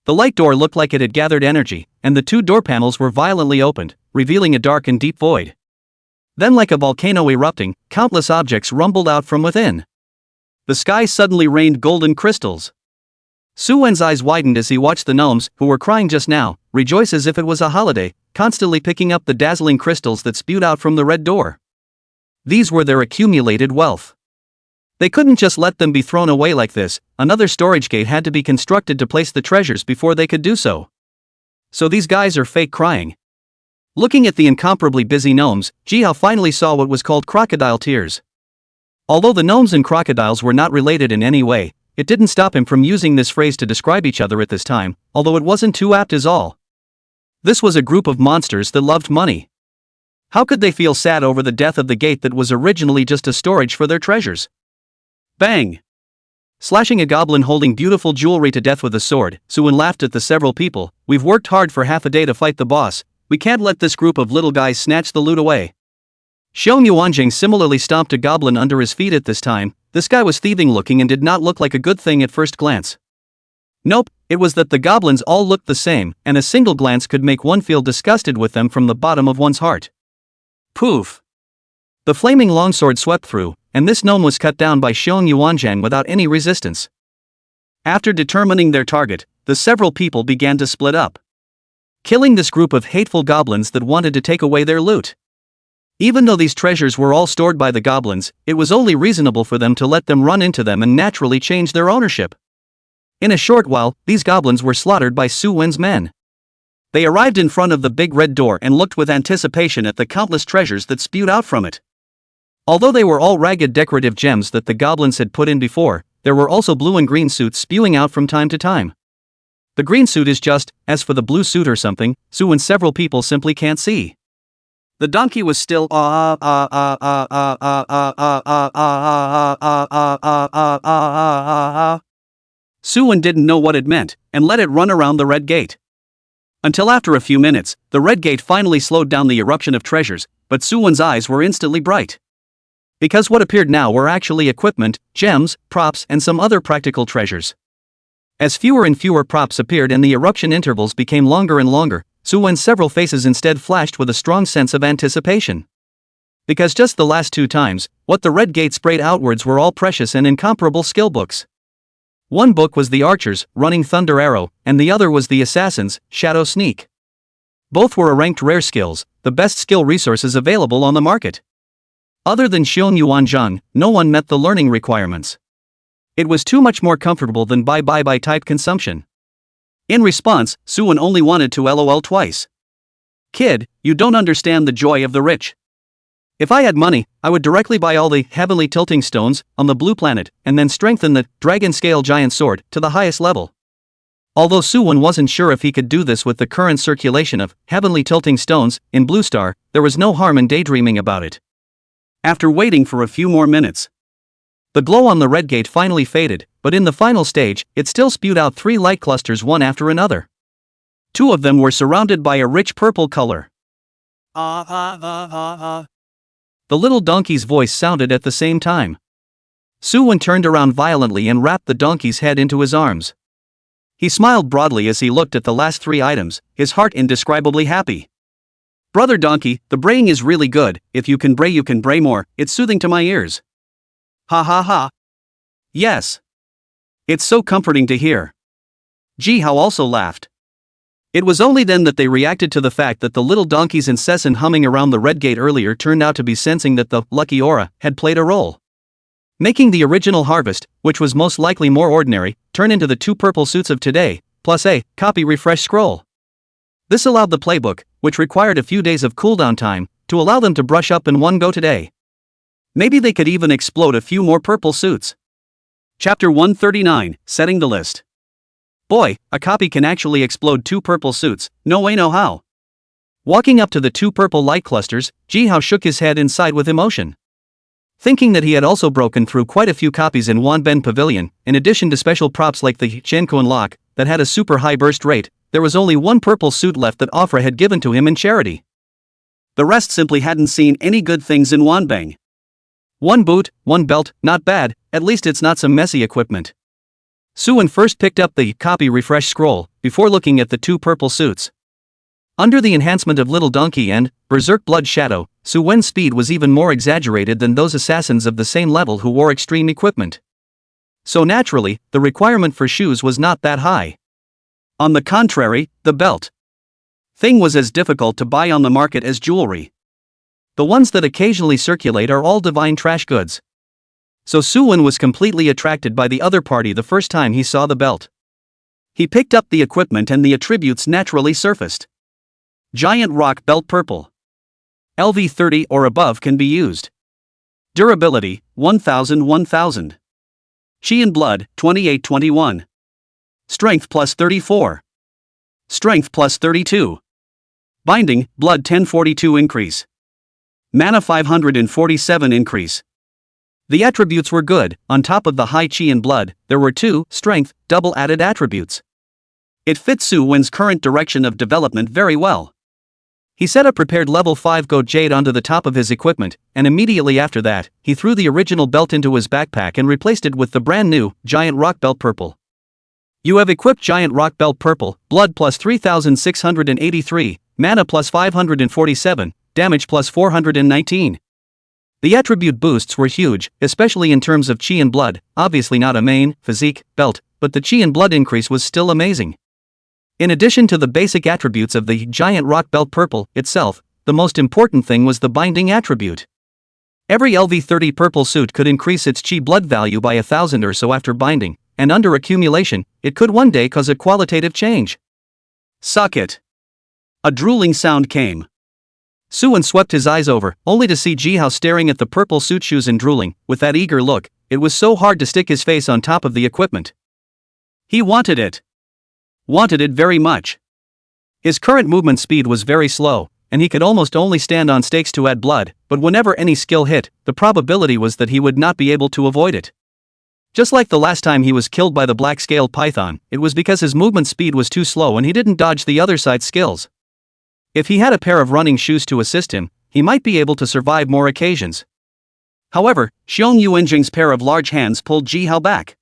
The light door looked like it had gathered energy, and the two door panels were violently opened, revealing a dark and deep void. Then, like a volcano erupting, countless objects rumbled out from within. The sky suddenly rained golden crystals. Suwon's eyes widened as he watched the gnomes, who were crying just now, rejoice as if it was a holiday, constantly picking up the dazzling crystals that spewed out from the red door. These were their accumulated wealth. They couldn't just let them be thrown away like this. Another storage gate had to be constructed to place the treasures before they could do so. So these guys are fake crying. Looking at the incomparably busy gnomes, Jihao finally saw what was called crocodile tears. Although the gnomes and crocodiles were not related in any way, it didn't stop him from using this phrase to describe each other at this time, although it wasn't too apt as all. This was a group of monsters that loved money. How could they feel sad over the death of the gate that was originally just a storage for their treasures? Bang! Slashing a goblin holding beautiful jewelry to death with a sword, Suwon laughed at the several people. We've worked hard for half a day to fight the boss. We can't let this group of little guys snatch the loot away. Xiong Yuanjing similarly stomped a goblin under his feet at this time. This guy was thieving looking and did not look like a good thing at first glance. Nope, it was that the goblins all looked the same, and a single glance could make one feel disgusted with them from the bottom of one's heart. Poof! The flaming longsword swept through, and this gnome was cut down by Xiong Yuanjing without any resistance. After determining their target, the several people began to split up, killing this group of hateful goblins that wanted to take away their loot. Even though these treasures were all stored by the goblins, it was only reasonable for them to let them run into them and naturally change their ownership. In a short while, these goblins were slaughtered by Suwon's men. They arrived in front of the big red door and looked with anticipation at the countless treasures that spewed out from it. Although they were all ragged decorative gems that the goblins had put in before, there were also blue and green suits spewing out from time to time. The green suit is just, as for the blue suit or something, Suwon several people simply can't see. The donkey was still Suwon didn't know what it meant, and let it run around the red gate. Until after a few minutes, the red gate finally slowed down the eruption of treasures, but Suwon's eyes were instantly bright. Because what appeared now were actually equipment, gems, props, and some other practical treasures. As fewer and fewer props appeared and the eruption intervals became longer and longer, Suwon's several faces instead flashed with a strong sense of anticipation. Because just the last two times, what the red gate sprayed outwards were all precious and incomparable skill books. One book was the Archer's, Running Thunder Arrow, and the other was the Assassin's, Shadow Sneak. Both were ranked rare skills, the best skill resources available on the market. Other than Xiong Yuanzhang, no one met the learning requirements. It was too much more comfortable than buy type consumption. In response, Suwon only wanted to LOL twice. Kid, you don't understand the joy of the rich. If I had money, I would directly buy all the heavenly tilting stones on the blue planet and then strengthen the dragon scale giant sword to the highest level. Although Suwon wasn't sure if he could do this with the current circulation of heavenly tilting stones in Blue Star, there was no harm in daydreaming about it. After waiting for a few more minutes, the glow on the red gate finally faded, but in the final stage, it still spewed out 3 light clusters one after another. 2 of them were surrounded by a rich purple color. The little donkey's voice sounded at the same time. Suwon turned around violently and wrapped the donkey's head into his arms. He smiled broadly as he looked at the last 3 items, his heart indescribably happy. Brother donkey, the braying is really good. If you can bray more, it's soothing to my ears. Ha ha ha. Yes. It's so comforting to hear. Jihao also laughed. It was only then that they reacted to the fact that the little donkey's incessant humming around the red gate earlier turned out to be sensing that the lucky aura had played a role, making the original harvest, which was most likely more ordinary, turn into the 2 purple suits of today, plus a copy refresh scroll. This allowed the playbook, which required a few days of cooldown time, to allow them to brush up in one go today. Maybe they could even explode a few more purple suits. Chapter 139, Setting the List. Boy, a copy can actually explode 2 purple suits, no way no how. Walking up to the 2 purple light clusters, Jihao shook his head inside with emotion. Thinking that he had also broken through quite a few copies in Wanben Pavilion, in addition to special props like the Chenkoan lock, that had a super high burst rate, there was only one purple suit left that Offra had given to him in charity. The rest simply hadn't seen any good things in Wanbang. One boot, one belt, not bad, at least it's not some messy equipment. Suwon first picked up the copy refresh scroll, before looking at the two purple suits. Under the enhancement of Little Donkey and Berserk Blood Shadow, Suwen's speed was even more exaggerated than those assassins of the same level who wore extreme equipment. So naturally, the requirement for shoes was not that high. On the contrary, the belt thing was as difficult to buy on the market as jewelry. The ones that occasionally circulate are all divine trash goods. So Suwon was completely attracted by the other party the first time he saw the belt. He picked up the equipment and the attributes naturally surfaced. Giant Rock Belt Purple. LV 30 or above can be used. Durability, 1000. Chi and Blood, 28-21. Strength plus 34. Strength plus 32. Binding, Blood 1042 increase. Mana 547 increase. The attributes were good. On top of the high Chi and Blood, there were two strength, double added attributes. It fits Suwen's current direction of development very well. He set up prepared level 5 Gold Jade onto the top of his equipment, and immediately after that, he threw the original belt into his backpack and replaced it with the brand new Giant Rock Belt Purple. You have equipped Giant Rock Belt Purple, Blood plus 3683, Mana plus 547, Damage plus 419. The attribute boosts were huge, especially in terms of Chi and Blood, obviously not a main, physique, belt, but the Chi and Blood increase was still amazing. In addition to the basic attributes of the Giant Rock Belt Purple itself, the most important thing was the binding attribute. Every LV30 purple suit could increase its Chi Blood value by 1,000 or so after binding, and under accumulation, it could one day cause a qualitative change. Suck it. A drooling sound came. Suwon swept his eyes over, only to see Jihao staring at the purple suit shoes and drooling, with that eager look. It was so hard to stick his face on top of the equipment. He wanted it. Wanted it very much. His current movement speed was very slow, and he could almost only stand on stakes to add blood, but whenever any skill hit, the probability was that he would not be able to avoid it. Just like the last time he was killed by the black-scaled python, it was because his movement speed was too slow and he didn't dodge the other side's skills. If he had a pair of running shoes to assist him, he might be able to survive more occasions. However, Xiong Yuanjing's pair of large hands pulled Jihao back.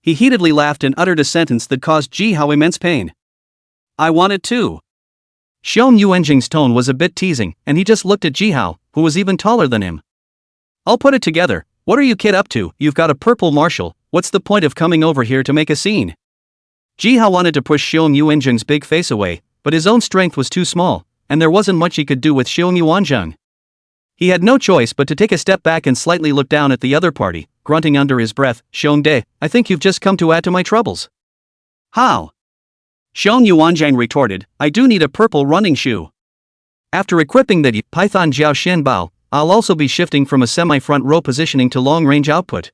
He heatedly laughed and uttered a sentence that caused Jihao immense pain. I want it too. Xiong Yuanjing's tone was a bit teasing, and he just looked at Jihao, who was even taller than him. I'll put it together. What are you kid up to? You've got a purple marshal, what's the point of coming over here to make a scene? Jihao wanted to push Xiong Yuanjing's big face away, but his own strength was too small, and there wasn't much he could do with Xiong Yuanjing. He had no choice but to take a step back and slightly look down at the other party, grunting under his breath, Xiongdae, I think you've just come to add to my troubles. How? Xiong Yuanjing retorted, I do need a purple running shoe. After equipping the Python Jiao Shenbao, I'll also be shifting from a semi-front row positioning to long-range output.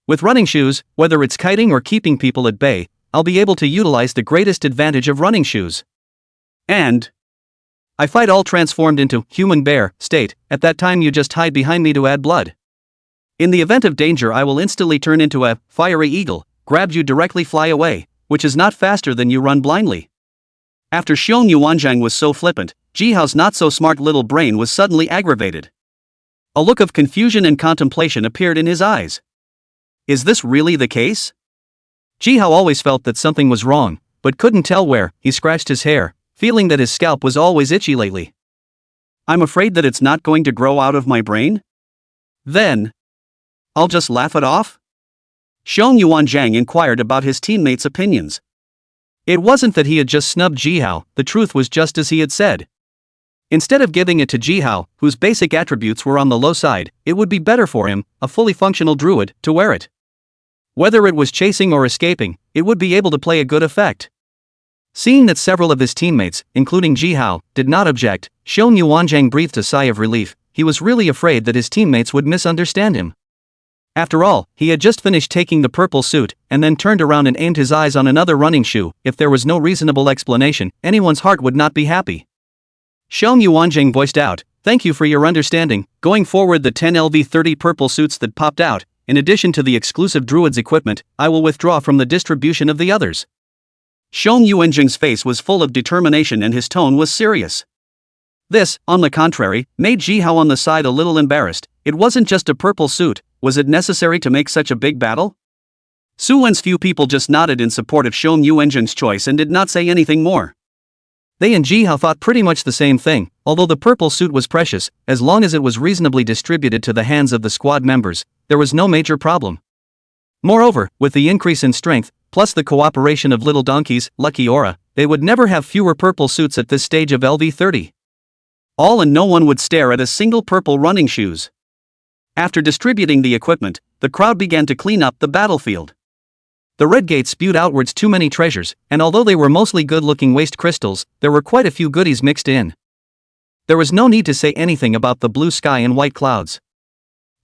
With running shoes, whether it's kiting or keeping people at bay, I'll be able to utilize the greatest advantage of running shoes. And I fight all transformed into human bear state. At that time you just hide behind me to add blood. In the event of danger I will instantly turn into a fiery eagle, grab you directly fly away, which is not faster than you run blindly. After Xiong Yuanjing was so flippant, Jihao's not-so-smart little brain was suddenly aggravated. A look of confusion and contemplation appeared in his eyes. Is this really the case? Jihao always felt that something was wrong, but couldn't tell where. He scratched his hair, feeling that his scalp was always itchy lately. I'm afraid that it's not going to grow out of my brain? Then I'll just laugh it off? Xiong Yuanjing inquired about his teammates' opinions. It wasn't that he had just snubbed Jihao, the truth was just as he had said. Instead of giving it to Jihao, whose basic attributes were on the low side, it would be better for him, a fully functional druid, to wear it. Whether it was chasing or escaping, it would be able to play a good effect. Seeing that several of his teammates, including Jihao, did not object, Xiong Yuanjing breathed a sigh of relief. He was really afraid that his teammates would misunderstand him. After all, he had just finished taking the purple suit, and then turned around and aimed his eyes on another running shoe. If there was no reasonable explanation, anyone's heart would not be happy. Xiong Yuanjing voiced out, Thank you for your understanding. Going forward, the 10 LV30 purple suits that popped out, in addition to the exclusive druid's equipment, I will withdraw from the distribution of the others. Shom Yuanjing's face was full of determination and his tone was serious. This, on the contrary, made Jihao on the side a little embarrassed. It wasn't just a purple suit, was it necessary to make such a big battle? Su Wen's few people just nodded in support of Shom Yuanjing's choice and did not say anything more. They and Jihao thought pretty much the same thing, although the purple suit was precious, as long as it was reasonably distributed to the hands of the squad members, there was no major problem. Moreover, with the increase in strength, plus the cooperation of little donkeys, Lucky Aura, they would never have fewer purple suits at this stage of LV30. All and no one would stare at a single purple running shoes. After distributing the equipment, the crowd began to clean up the battlefield. The red gate spewed outwards too many treasures, and although they were mostly good-looking waste crystals, there were quite a few goodies mixed in. There was no need to say anything about the blue sky and white clouds.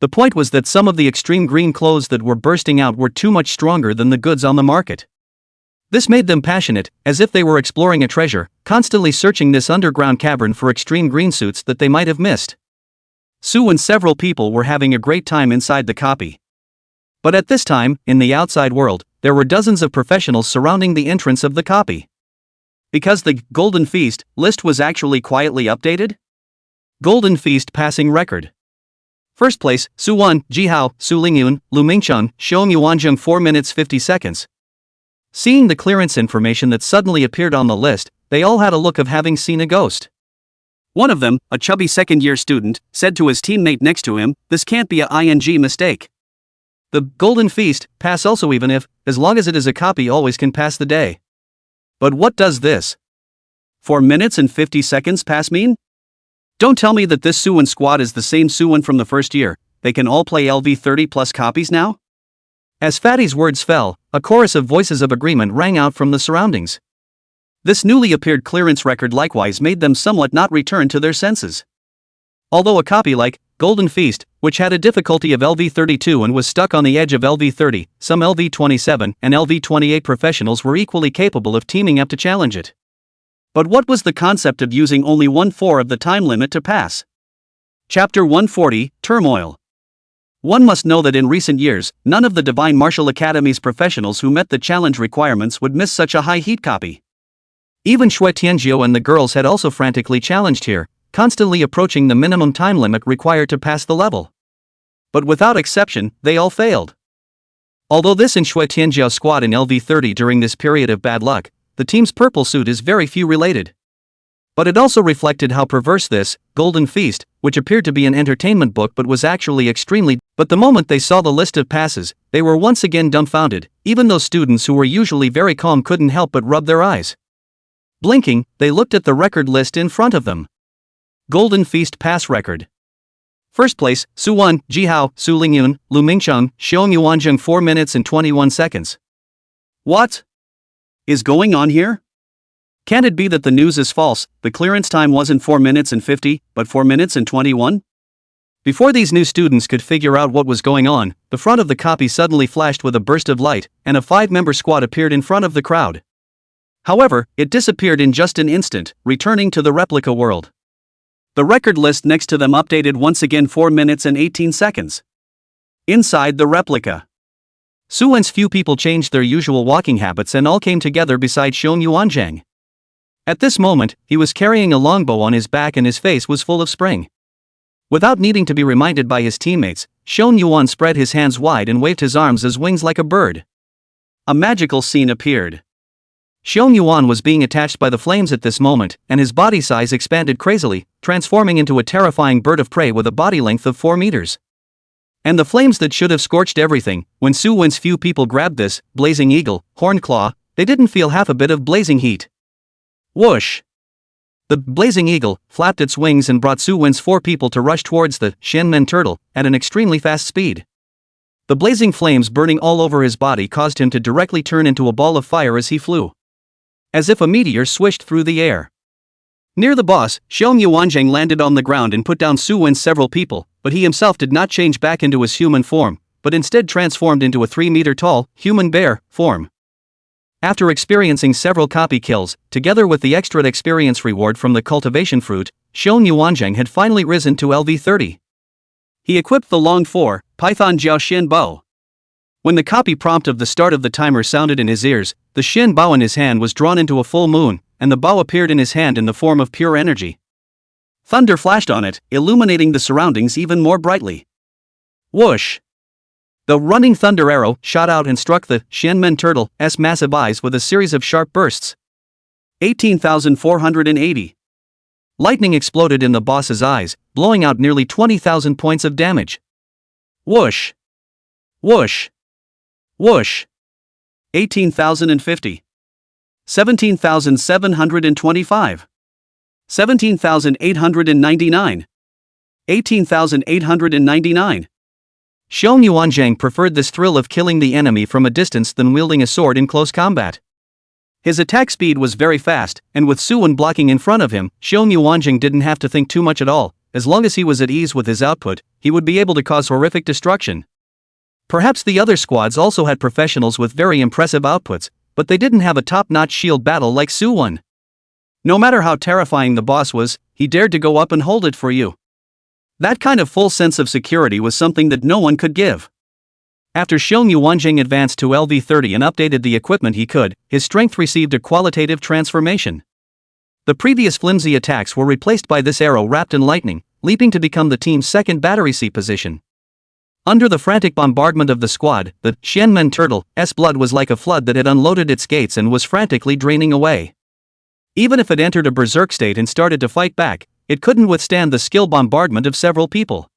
The point was that some of the extreme green clothes that were bursting out were too much stronger than the goods on the market. This made them passionate, as if they were exploring a treasure, constantly searching this underground cavern for extreme green suits that they might have missed. Su and several people were having a great time inside the copy. But at this time, in the outside world, there were dozens of professionals surrounding the entrance of the copy. Because the Golden Feast list was actually quietly updated? Golden Feast passing record. First place, Su Wan, Jihao, Su Lingyun, Lu Mingchun, Shom Yuanjing 4 minutes 50 seconds. Seeing the clearance information that suddenly appeared on the list, they all had a look of having seen a ghost. One of them, a chubby second-year student, said to his teammate next to him, "This can't be a ING mistake. The Golden Feast pass also even if, as long as it is a copy always can pass the day." But what does this 4 minutes and 50 seconds pass mean? Don't tell me that this Suwon squad is the same Suwon from the first year, they can all play LV30 plus copies now? As Fatty's words fell, a chorus of voices of agreement rang out from the surroundings. This newly appeared clearance record likewise made them somewhat not return to their senses. Although a copy like Golden Feast, which had a difficulty of LV32 and was stuck on the edge of LV30, some LV27 and LV28 professionals were equally capable of teaming up to challenge it. But what was the concept of using only 1/4 of the time limit to pass? Chapter 140, Turmoil. One must know that in recent years, none of the Divine Martial Academy's professionals who met the challenge requirements would miss such a high heat copy. Even Shui Tianjiu and the girls had also frantically challenged here, constantly approaching the minimum time limit required to pass the level. But without exception, they all failed. Although this in Shui Tianjiu squad in LV30 during this period of bad luck, the team's purple suit is very few related. But it also reflected how perverse this Golden Feast, which appeared to be an entertainment book but was actually extremely. But the moment they saw the list of passes, they were once again dumbfounded. Even those students who were usually very calm couldn't help but rub their eyes. Blinking, they looked at the record list in front of them. Golden Feast pass record. First place, Su Wan, Jihao, Su Lingyun, Lu Mingchun, Shom Yuanjing 4 minutes and 21 seconds. What is going on here? Can't it be that the news is false? The clearance time wasn't 4 minutes and 50, but 4 minutes and 21? Before these new students could figure out what was going on, the front of the copy suddenly flashed with a burst of light, and a 5-member squad appeared in front of the crowd. However, it disappeared in just an instant, returning to the replica world. The record list next to them updated once again 4 minutes and 18 seconds. Inside the replica, Su Wen's few people changed their usual walking habits and all came together beside Shom Yuanjing. At this moment, he was carrying a longbow on his back and his face was full of spring. Without needing to be reminded by his teammates, Shom Yuan spread his hands wide and waved his arms as wings like a bird. A magical scene appeared. Shom Yuan was being attached by the flames at this moment, and his body size expanded crazily, transforming into a terrifying bird of prey with a body length of 4 meters. And the flames that should have scorched everything, when Su Wen's few people grabbed this blazing eagle, horned claw, they didn't feel half a bit of blazing heat. Whoosh! The blazing eagle flapped its wings and brought Su Wen's 4 people to rush towards the Shenmen turtle at an extremely fast speed. The blazing flames burning all over his body caused him to directly turn into a ball of fire as he flew. As if a meteor swished through the air. Near the boss, Shom Yuanjing landed on the ground and put down Su Wen's several people, but he himself did not change back into his human form, but instead transformed into a 3-meter tall, human bear form. After experiencing several copy kills, together with the extra experience reward from the cultivation fruit, Xiong Yuanzheng had finally risen to LV30. He equipped the longed-for Python Jiao Xin bow. When the copy prompt of the start of the timer sounded in his ears, the Xin bow in his hand was drawn into a full moon, and the bow appeared in his hand in the form of pure energy. Thunder flashed on it, illuminating the surroundings even more brightly. Whoosh! The running thunder arrow shot out and struck the Xianmen turtle's massive eyes with a series of sharp bursts. 18,480. Lightning exploded in the boss's eyes, blowing out nearly 20,000 points of damage. Whoosh! Whoosh! Whoosh! 18,050. 17,725. 17,899. 18,899. Xiong Yuanzhang preferred this thrill of killing the enemy from a distance than wielding a sword in close combat. His attack speed was very fast, and with Su Wen blocking in front of him, Xiong Yuanzhang didn't have to think too much at all. As long as he was at ease with his output, he would be able to cause horrific destruction. Perhaps the other squads also had professionals with very impressive outputs, but they didn't have a top-notch shield battle like Su Wen. No matter how terrifying the boss was, he dared to go up and hold it for you. That kind of full sense of security was something that no one could give. After Xiong Yuanzhang advanced to LV30 and updated the equipment he could, his strength received a qualitative transformation. The previous flimsy attacks were replaced by this arrow wrapped in lightning, leaping to become the team's second battery C position. Under the frantic bombardment of the squad, the Xianmen turtle's blood was like a flood that had unloaded its gates and was frantically draining away. Even if it entered a berserk state and started to fight back, it couldn't withstand the skill bombardment of several people.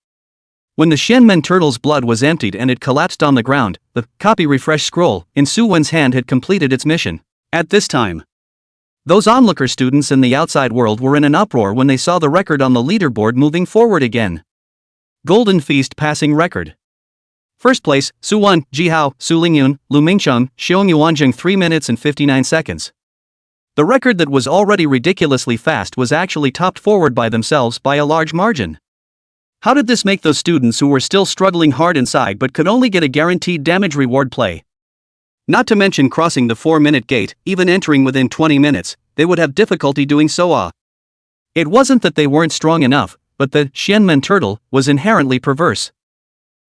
When the Xianmen turtle's blood was emptied and it collapsed on the ground, the copy refresh scroll in Su Wen's hand had completed its mission. At this time, those onlooker students in the outside world were in an uproar when they saw the record on the leaderboard moving forward again. Golden Feast passing record. First place, Su Wen, Jihao, Su Lingyun, Lu Mingcheng, Xiong Yuanzhang 3 minutes and 59 seconds. The record that was already ridiculously fast was actually topped forward by themselves by a large margin. How did this make those students who were still struggling hard inside but could only get a guaranteed damage reward play? Not to mention crossing the 4-minute gate, even entering within 20 minutes, they would have difficulty doing so. It wasn't that they weren't strong enough, but the Xianmen turtle was inherently perverse.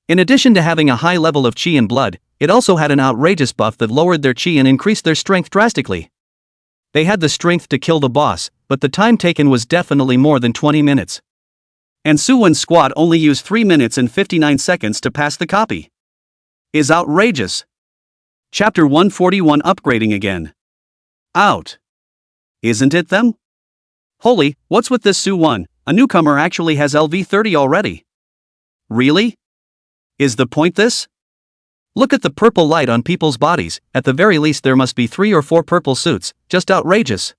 In addition to having a high level of qi and blood, it also had an outrageous buff that lowered their qi and increased their strength drastically. They had the strength to kill the boss, but the time taken was definitely more than 20 minutes. And Su Wen's squad only used 3 minutes and 59 seconds to pass the copy. Is outrageous. Chapter 141 Upgrading again. Out. Isn't it them? Holy, what's with this Su Wen? A newcomer actually has LV30 already. Really? Is the point this? Look at the purple light on people's bodies, at the very least there must be 3 or 4 purple suits, just outrageous.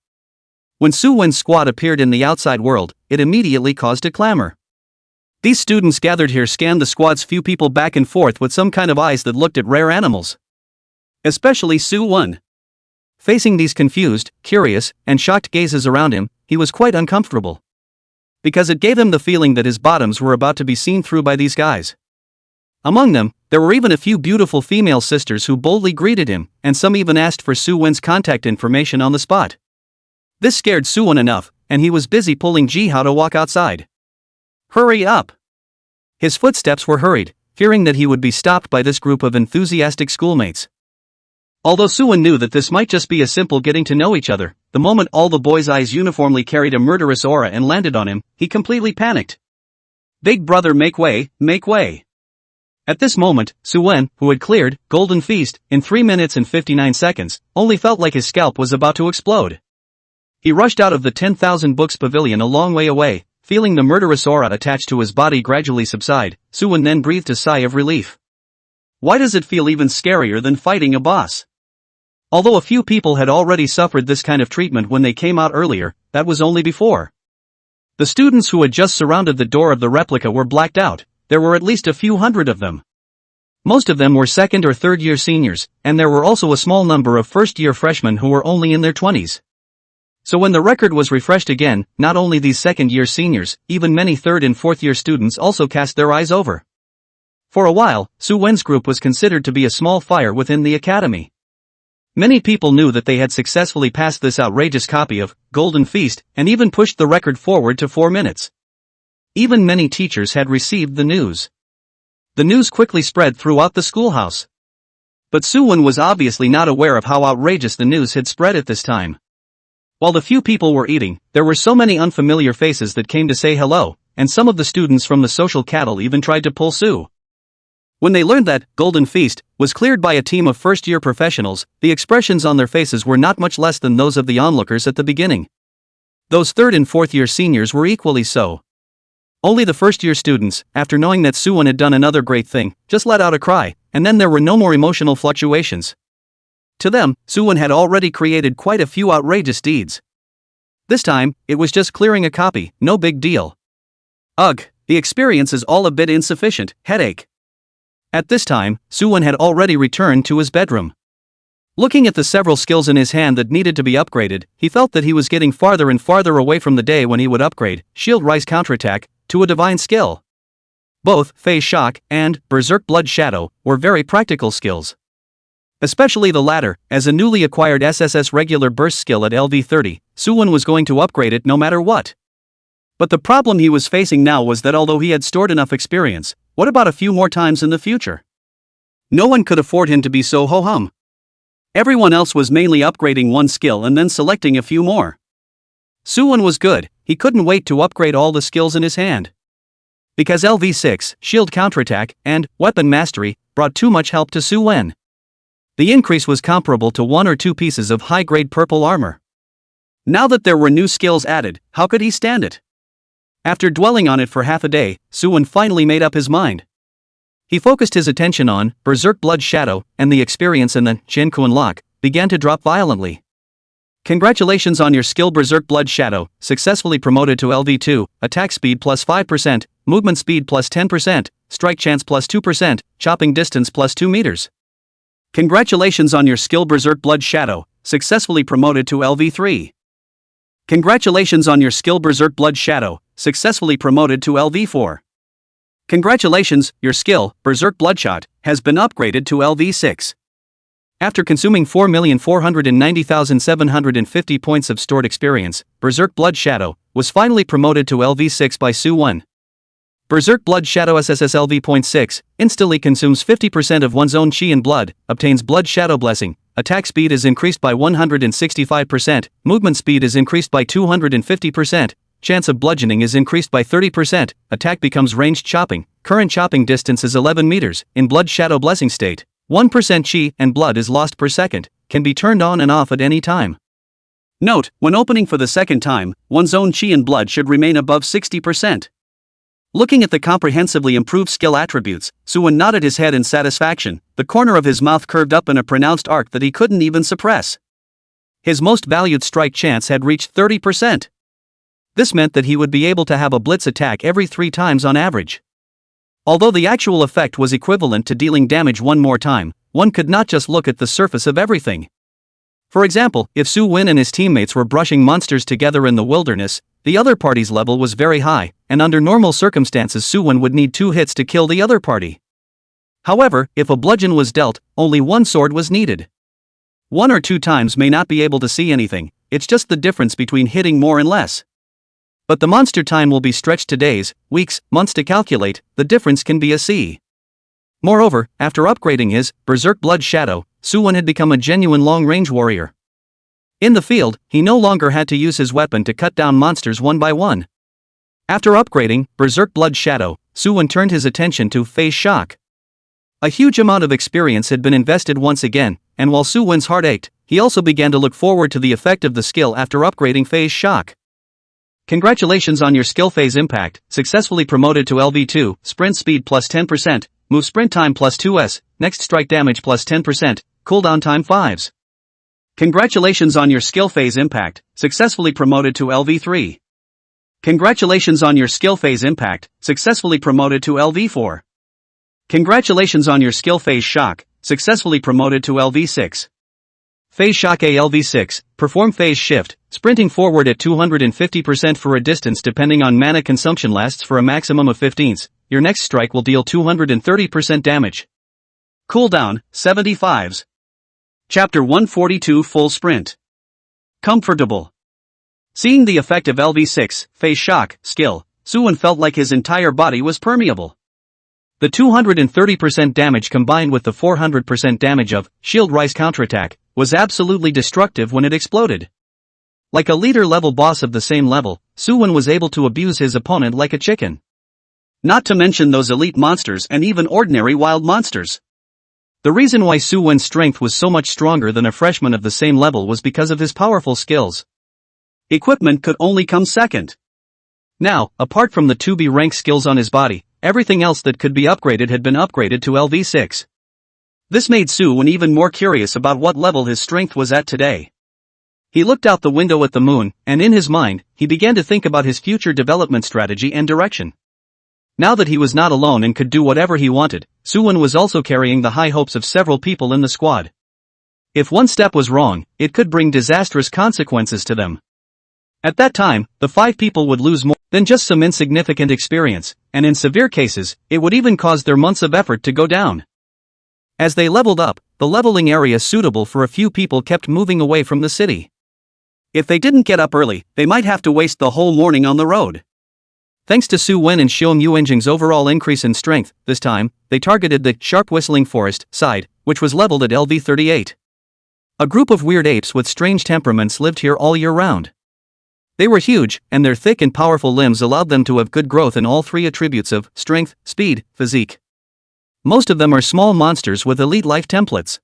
When Su Wen's squad appeared in the outside world, it immediately caused a clamor. These students gathered here scanned the squad's few people back and forth with some kind of eyes that looked at rare animals. Especially Su Wen. Facing these confused, curious, and shocked gazes around him, he was quite uncomfortable. Because it gave him the feeling that his bottoms were about to be seen through by these guys. Among them, there were even a few beautiful female sisters who boldly greeted him, and some even asked for Su Wen's contact information on the spot. This scared Su Wen enough, and he was busy pulling Jihao to walk outside. Hurry up! His footsteps were hurried, fearing that he would be stopped by this group of enthusiastic schoolmates. Although Su Wen knew that this might just be a simple getting to know each other, the moment all the boys' eyes uniformly carried a murderous aura and landed on him, he completely panicked. Big brother, make way, make way! At this moment, Su Wen, who had cleared Golden Feast in 3 minutes and 59 seconds, only felt like his scalp was about to explode. He rushed out of the 10,000 books pavilion a long way away, feeling the murderous aura attached to his body gradually subside. Su Wen then breathed a sigh of relief. Why does it feel even scarier than fighting a boss? Although a few people had already suffered this kind of treatment when they came out earlier, that was only before. The students who had just surrounded the door of the replica were blacked out. There were at least a few hundred of them. Most of them were second or third year seniors, and there were also a small number of first year freshmen who were only in their 20s. So when the record was refreshed again, not only these second year seniors, even many third and fourth year students also cast their eyes over. For a while, Su Wen's group was considered to be a small fire within the academy. Many people knew that they had successfully passed this outrageous copy of Golden Feast and even pushed the record forward to 4 minutes. Even many teachers had received the news. The news quickly spread throughout the schoolhouse. But Suwon was obviously not aware of how outrageous the news had spread at this time. While the few people were eating, there were so many unfamiliar faces that came to say hello, and some of the students from the social cattle even tried to pull Su. When they learned that Golden Feast was cleared by a team of first-year professionals, the expressions on their faces were not much less than those of the onlookers at the beginning. Those third and fourth-year seniors were equally so. Only the first-year students, after knowing that Suwon had done another great thing, just let out a cry, and then there were no more emotional fluctuations. To them, Suwon had already created quite a few outrageous deeds. This time, it was just clearing a copy, no big deal. Ugh, the experience is all a bit insufficient, headache. At this time, Suwon had already returned to his bedroom. Looking at the several skills in his hand that needed to be upgraded, he felt that he was getting farther and farther away from the day when he would upgrade Shield Rise Counterattack to a divine skill. Both Phase Shock and Berserk Blood Shadow were very practical skills. Especially the latter, as a newly acquired SSS regular burst skill at LV30, Suwon was going to upgrade it no matter what. But the problem he was facing now was that although he had stored enough experience, what about a few more times in the future? No one could afford him to be so ho-hum. Everyone else was mainly upgrading one skill and then selecting a few more. Suwon was good, he couldn't wait to upgrade all the skills in his hand. Because LV6, Shield Counterattack, and Weapon Mastery brought too much help to Suwon. The increase was comparable to 1 or 2 pieces of high-grade purple armor. Now that there were new skills added, how could he stand it? After dwelling on it for half a day, Suwon finally made up his mind. He focused his attention on Berserk Blood Shadow, and the experience in the Genku Unlock began to drop violently. Congratulations on your skill Berserk Blood Shadow, successfully promoted to LV2, attack speed plus 5%, movement speed plus 10%, strike chance plus 2%, chopping distance plus 2 meters. Congratulations on your skill Berserk Blood Shadow, successfully promoted to LV3. Congratulations on your skill Berserk Blood Shadow, successfully promoted to LV4. Congratulations, your skill, Berserk Bloodshot, has been upgraded to LV6. After consuming 4,490,750 points of stored experience, Berserk Blood Shadow was finally promoted to LV6 by Suwon. Berserk Blood Shadow SSS LV.6 instantly consumes 50% of one's own chi and blood, obtains Blood Shadow Blessing, attack speed is increased by 165%, movement speed is increased by 250%, chance of bludgeoning is increased by 30%, attack becomes ranged chopping, current chopping distance is 11 meters, in Blood Shadow Blessing state, 1% chi and blood is lost per second, can be turned on and off at any time. Note, when opening for the second time, one's own chi and blood should remain above 60%. Looking at the comprehensively improved skill attributes, Suwon nodded his head in satisfaction, the corner of his mouth curved up in a pronounced arc that he couldn't even suppress. His most valued strike chance had reached 30%. This meant that he would be able to have a blitz attack every 3 times on average. Although the actual effect was equivalent to dealing damage one more time, one could not just look at the surface of everything. For example, if Suwon and his teammates were brushing monsters together in the wilderness, the other party's level was very high, and under normal circumstances Suwon would need 2 hits to kill the other party. However, if a bludgeon was dealt, only 1 sword was needed. 1 or 2 times may not be able to see anything, it's just the difference between hitting more and less. But the monster time will be stretched to days, weeks, months to calculate, the difference can be a C. Moreover, after upgrading his Berserk Blood Shadow, Suwon had become a genuine long-range warrior. In the field, he no longer had to use his weapon to cut down monsters one by one. After upgrading Berserk Blood Shadow, Suwon turned his attention to Phase Shock. A huge amount of experience had been invested once again, and while Suwon's heart ached, he also began to look forward to the effect of the skill after upgrading Phase Shock. Congratulations on your skill Phase Impact, successfully promoted to LV2, sprint speed plus 10%, move sprint time plus 2s, next strike damage plus 10%, cooldown time 5s. Congratulations on your skill Phase Impact, successfully promoted to LV3. Congratulations on your skill Phase Impact, successfully promoted to LV4. Congratulations on your skill Phase Shock, successfully promoted to LV6. Phase Shock ALV6, perform Phase Shift, sprinting forward at 250% for a distance depending on mana consumption lasts for a maximum of 15s, your next strike will deal 230% damage. Cooldown, 75s. Chapter 142 Full Sprint. Comfortable. Seeing the effect of LV6, phase shock, skill, Suwon felt like his entire body was permeable. The 230% damage combined with the 400% damage of Shield Rise counterattack was absolutely destructive when it exploded. Like a leader-level boss of the same level, Suwon was able to abuse his opponent like a chicken. Not to mention those elite monsters and even ordinary wild monsters. The reason why Suwon's strength was so much stronger than a freshman of the same level was because of his powerful skills. Equipment could only come second. Now, apart from the 2B rank skills on his body, everything else that could be upgraded had been upgraded to LV6. This made Suwon even more curious about what level his strength was at today. He looked out the window at the moon, and in his mind, he began to think about his future development strategy and direction. Now that he was not alone and could do whatever he wanted, Suwon was also carrying the high hopes of several people in the squad. If one step was wrong, it could bring disastrous consequences to them. At that time, the 5 people would lose more than just some insignificant experience, and in severe cases, it would even cause their months of effort to go down. As they leveled up, the leveling area suitable for a few people kept moving away from the city. If they didn't get up early, they might have to waste the whole morning on the road. Thanks to Suwon and Xiong Yuanjing's overall increase in strength, this time, they targeted the Sharp Whistling Forest side, which was leveled at LV38. A group of weird apes with strange temperaments lived here all year round. They were huge, and their thick and powerful limbs allowed them to have good growth in all 3 attributes of strength, speed, physique. Most of them are small monsters with elite life templates.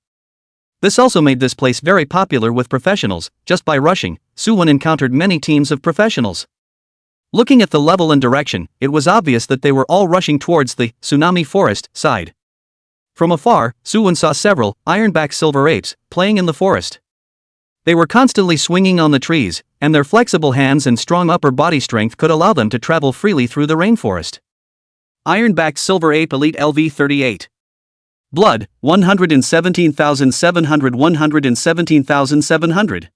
This also made this place very popular with professionals. Just by rushing, Suwon encountered many teams of professionals. Looking at the level and direction, it was obvious that they were all rushing towards the Tsunami Forest side. From afar, Suwon saw several ironback silver apes playing in the forest. They were constantly swinging on the trees, and their flexible hands and strong upper body strength could allow them to travel freely through the rainforest. Ironback silver ape elite LV38. Blood, 117,700 117,700.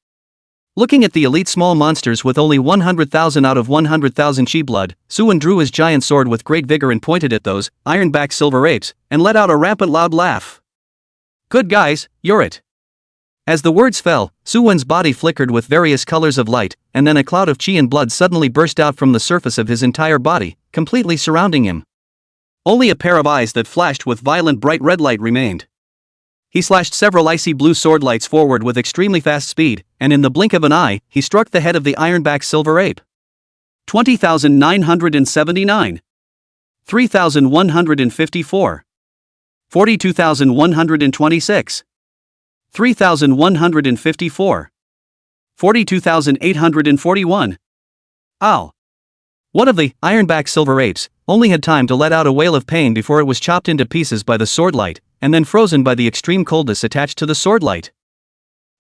Looking at the elite small monsters with only 100,000 out of 100,000 chi blood, Suwon drew his giant sword with great vigor and pointed at those ironback silver apes, and let out a rampant loud laugh. Good guys, you're it. As the words fell, Suwon's body flickered with various colors of light, and then a cloud of chi and blood suddenly burst out from the surface of his entire body, completely surrounding him. Only a pair of eyes that flashed with violent bright red light remained. He slashed several icy blue sword lights forward with extremely fast speed, and in the blink of an eye, he struck the head of the ironback silver ape. 20,979. 3,154. 42,126. 3,154. 42,841. Ow! One of the ironback silver apes only had time to let out a wail of pain before it was chopped into pieces by the sword light, and then frozen by the extreme coldness attached to the sword light.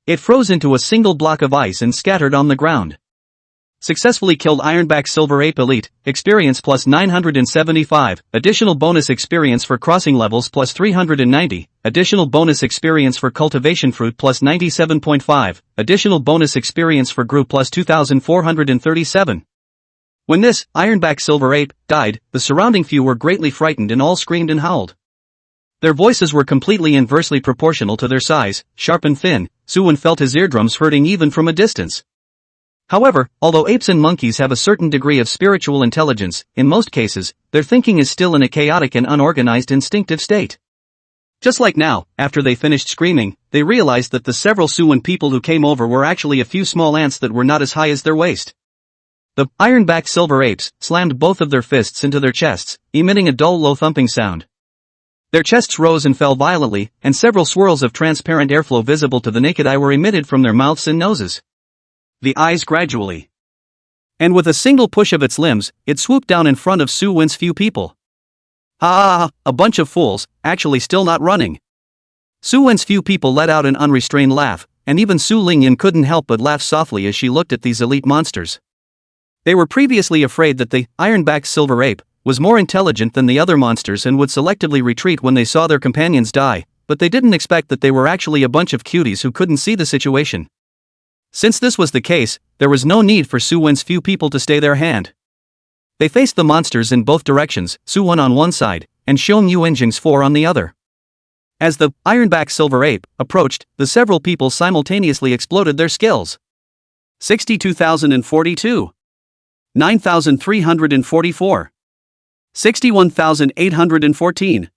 It froze into a single block of ice and scattered on the ground. Successfully killed ironback silver ape elite, experience plus 975, additional bonus experience for crossing levels plus 390, additional bonus experience for cultivation fruit plus 97.5, additional bonus experience for group plus 2,437. When this ironback silver ape died, the surrounding few were greatly frightened and all screamed and howled. Their voices were completely inversely proportional to their size, sharp and thin. Suwon felt his eardrums hurting even from a distance. However, although apes and monkeys have a certain degree of spiritual intelligence, in most cases, their thinking is still in a chaotic and unorganized instinctive state. Just like now, after they finished screaming, they realized that the several Suwon people who came over were actually a few small ants that were not as high as their waist. The ironback silver apes slammed both of their fists into their chests, emitting a dull low thumping sound. Their chests rose and fell violently, and several swirls of transparent airflow visible to the naked eye were emitted from their mouths and noses. The eyes gradually. And with a single push of its limbs, it swooped down in front of Suwon's few people. Ha! A bunch of fools, actually still not running. Suwon's few people let out an unrestrained laugh, and even Su Lingyan couldn't help but laugh softly as she looked at these elite monsters. They were previously afraid that the ironback silver ape was more intelligent than the other monsters and would selectively retreat when they saw their companions die, but they didn't expect that they were actually a bunch of cuties who couldn't see the situation. Since this was the case, there was no need for Suwon's few people to stay their hand. They faced the monsters in both directions, Suwon on one side, and Xiong Yuanjing's 4 on the other. As the ironback silver ape approached, the several people simultaneously exploded their skills. 62,042. 9,344. 61,814.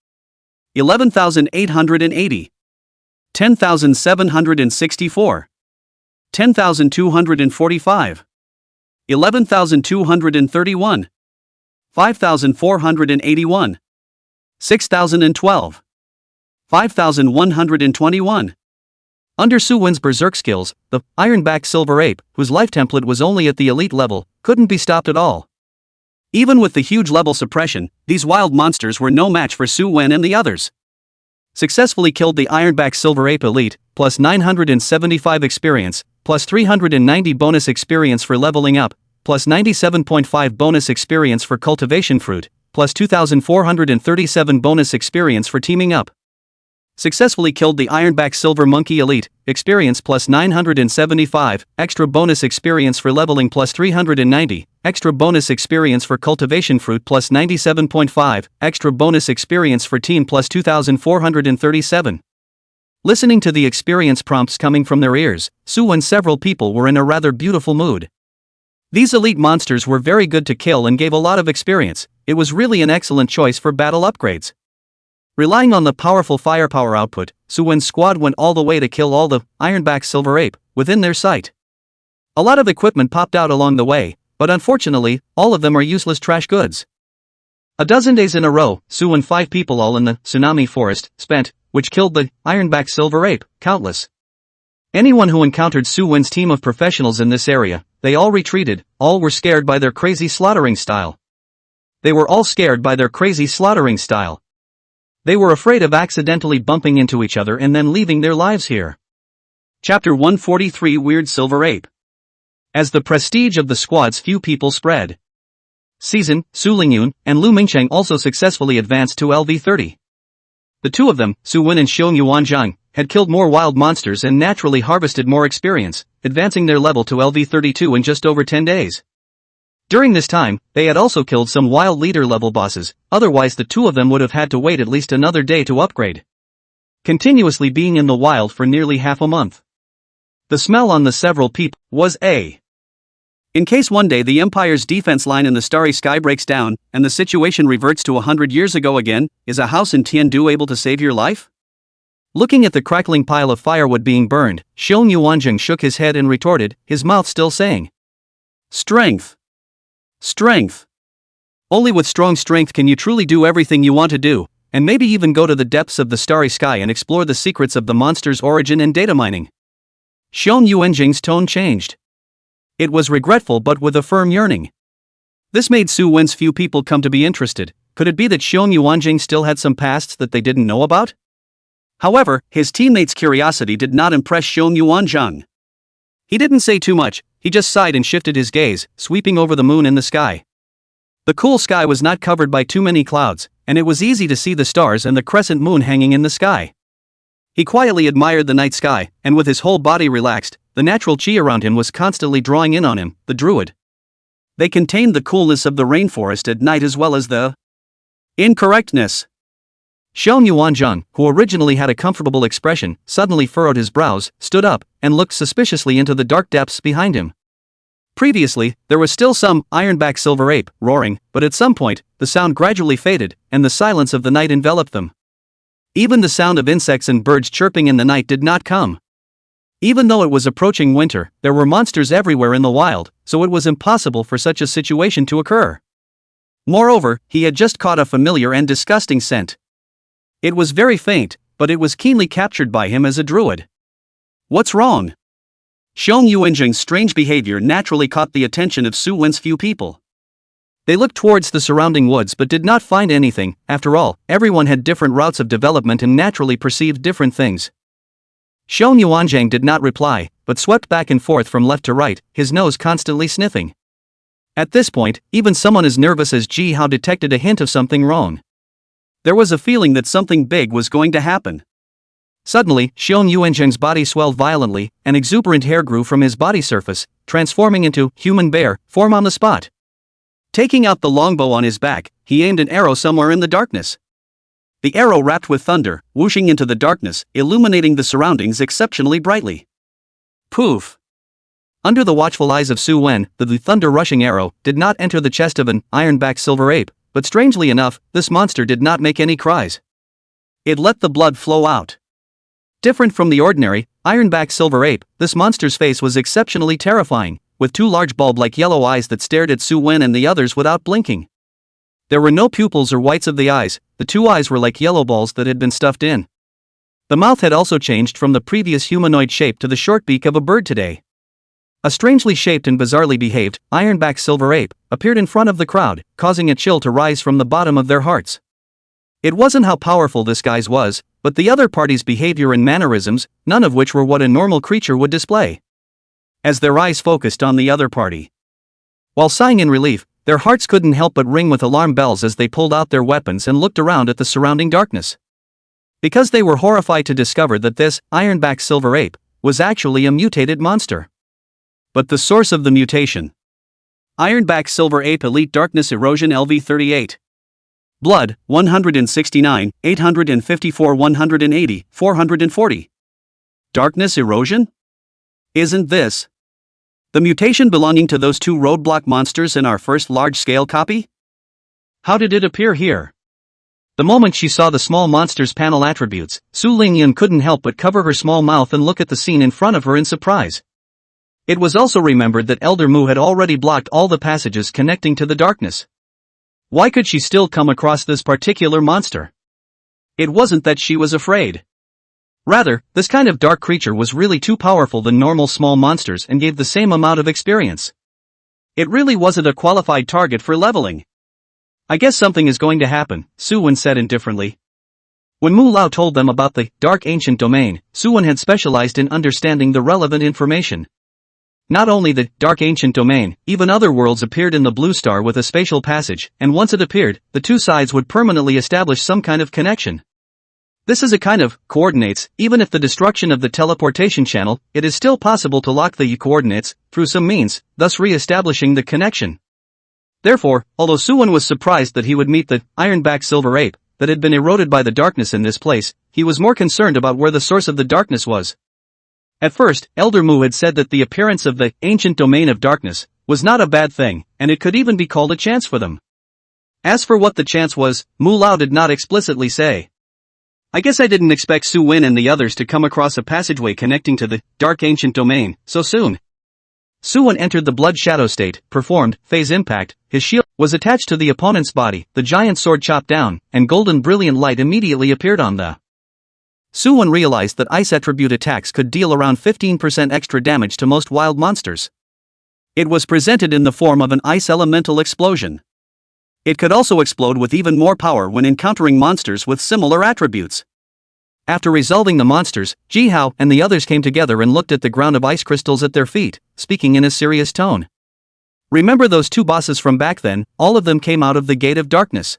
11,880. 10,764. 10,245. 11,231. 5,481. 6,012. 5,121. Under Su Wen's berserk skills, the ironback silver ape, whose life template was only at the elite level, couldn't be stopped at all. Even with the huge level suppression, these wild monsters were no match for Su Wen and the others. Successfully killed the ironback silver ape elite, plus 975 experience, plus 390 bonus experience for leveling up, plus 97.5 bonus experience for cultivation fruit, plus 2,437 bonus experience for teaming up. Successfully killed the ironback silver monkey elite, experience plus 975, extra bonus experience for leveling plus 390, extra bonus experience for cultivation fruit plus 97.5, extra bonus experience for team plus 2,437. Listening to the experience prompts coming from their ears, Su and several people were in a rather beautiful mood. These elite monsters were very good to kill and gave a lot of experience. It was really an excellent choice for battle upgrades. Relying on the powerful firepower output, Su Wen's squad went all the way to kill all the ironback silver ape within their sight. A lot of equipment popped out along the way, but unfortunately, all of them are useless trash goods. A dozen days in a row, Su and 5 people all in the tsunami forest spent, which killed the ironback silver ape, countless. Anyone who encountered Su Wen's team of professionals in this area, they all retreated, all were scared by their crazy slaughtering style. They were all scared by their crazy slaughtering style. They were afraid of accidentally bumping into each other and then leaving their lives here. Chapter 143 Weird Silver Ape. As the prestige of the squad's few people spread, Season, Su Lingyun, and Lu Mingcheng also successfully advanced to LV30. The two of them, Su Wen and Xiong Yuanzhang, had killed more wild monsters and naturally harvested more experience, advancing their level to LV32 in just over 10 days. During this time, they had also killed some wild leader-level bosses, otherwise the two of them would have had to wait at least another day to upgrade. Continuously being in the wild for nearly half a month. The smell on the several people was a. In case one day the Empire's defense line in the starry sky breaks down, and the situation reverts to 100 years ago again, is a house in Tiandu able to save your life? Looking at the crackling pile of firewood being burned, Xiong Yuanzheng shook his head and retorted, his mouth still saying, "Strength. Strength. Only with strong strength can you truly do everything you want to do, and maybe even go to the depths of the starry sky and explore the secrets of the monster's origin and data mining." Xiong Yuanzheng's tone changed. It was regretful but with a firm yearning. This made Su Wen's few people come to be interested. Could it be that Xiong Yuanzheng still had some pasts that they didn't know about? However, his teammates' curiosity did not impress Xiong Yuanzhang. He didn't say too much, he just sighed and shifted his gaze, sweeping over the moon in the sky. The cool sky was not covered by too many clouds, and it was easy to see the stars and the crescent moon hanging in the sky. He quietly admired the night sky, and with his whole body relaxed, the natural chi around him was constantly drawing in on him, the druid. They contained the coolness of the rainforest at night as well as the incorrectness. Xiong Yuanzhang, who originally had a comfortable expression, suddenly furrowed his brows, stood up, and looked suspiciously into the dark depths behind him. Previously, there was still some ironback silver ape roaring, but at some point, the sound gradually faded, and the silence of the night enveloped them. Even the sound of insects and birds chirping in the night did not come. Even though it was approaching winter, there were monsters everywhere in the wild, so it was impossible for such a situation to occur. Moreover, he had just caught a familiar and disgusting scent. It was very faint, but it was keenly captured by him as a druid. What's wrong? Xiong Yuanzheng's strange behavior naturally caught the attention of Su Wen's few people. They looked towards the surrounding woods but did not find anything. After all, everyone had different routes of development and naturally perceived different things. Xiong Yuanzhang did not reply, but swept back and forth from left to right, his nose constantly sniffing. At this point, even someone as nervous as Ji Hao detected a hint of something wrong. There was a feeling that something big was going to happen. Suddenly, Xiong Yuanzheng's body swelled violently, and exuberant hair grew from his body surface, transforming into human bear form on the spot. Taking out the longbow on his back, he aimed an arrow somewhere in the darkness. The arrow rapped with thunder, whooshing into the darkness, illuminating the surroundings exceptionally brightly. Poof! Under the watchful eyes of Su Wen, the thunder-rushing arrow did not enter the chest of an ironback silver ape, but strangely enough, this monster did not make any cries. It let the blood flow out. Different from the ordinary ironback silver ape, this monster's face was exceptionally terrifying, with two large bulb-like yellow eyes that stared at Su Wen and the others without blinking. There were no pupils or whites of the eyes, the two eyes were like yellow balls that had been stuffed in. The mouth had also changed from the previous humanoid shape to the short beak of a bird today. A strangely shaped and bizarrely behaved ironback silver ape appeared in front of the crowd, causing a chill to rise from the bottom of their hearts. It wasn't how powerful this guy's was, but the other party's behavior and mannerisms, none of which were what a normal creature would display. As their eyes focused on the other party, while sighing in relief, their hearts couldn't help but ring with alarm bells as they pulled out their weapons and looked around at the surrounding darkness. Because they were horrified to discover that this ironback silver ape was actually a mutated monster. But the source of the mutation: Ironback Silver Ape Elite Darkness Erosion LV38. Blood, 169, 854 180, 440. Darkness Erosion? Isn't this the mutation belonging to those two roadblock monsters in our first large-scale copy? How did it appear here? The moment she saw the small monster's panel attributes, Su Lingyun couldn't help but cover her small mouth and look at the scene in front of her in surprise. It was also remembered that Elder Mu had already blocked all the passages connecting to the darkness. Why could she still come across this particular monster? It wasn't that she was afraid. Rather, this kind of dark creature was really too powerful than normal small monsters and gave the same amount of experience. It really wasn't a qualified target for leveling. I guess something is going to happen, Su Wen said indifferently. When Mu Lao told them about the dark ancient domain, Su Wen had specialized in understanding the relevant information. Not only the dark ancient domain, even other worlds appeared in the blue star with a spatial passage, and once it appeared, the two sides would permanently establish some kind of connection. This is a kind of coordinates. Even if the destruction of the teleportation channel, it is still possible to lock the coordinates through some means, thus re-establishing the connection. Therefore, although Su Wen was surprised that he would meet the ironback silver ape that had been eroded by the darkness in this place, he was more concerned about where the source of the darkness was. At first, Elder Mu had said that the appearance of the ancient domain of darkness was not a bad thing, and it could even be called a chance for them. As for what the chance was, Mu Lao did not explicitly say. I guess I didn't expect Su Wen and the others to come across a passageway connecting to the dark ancient domain so soon. Su Wen entered the blood shadow state, performed phase impact, his shield was attached to the opponent's body, the giant sword chopped down, and golden brilliant light immediately appeared on the. Su Wen realized that ice attribute attacks could deal around 15% extra damage to most wild monsters. It was presented in the form of an ice elemental explosion. It could also explode with even more power when encountering monsters with similar attributes. After resolving the monsters, Ji Hao and the others came together and looked at the ground of ice crystals at their feet, speaking in a serious tone. Remember those two bosses from back then? All of them came out of the Gate of Darkness.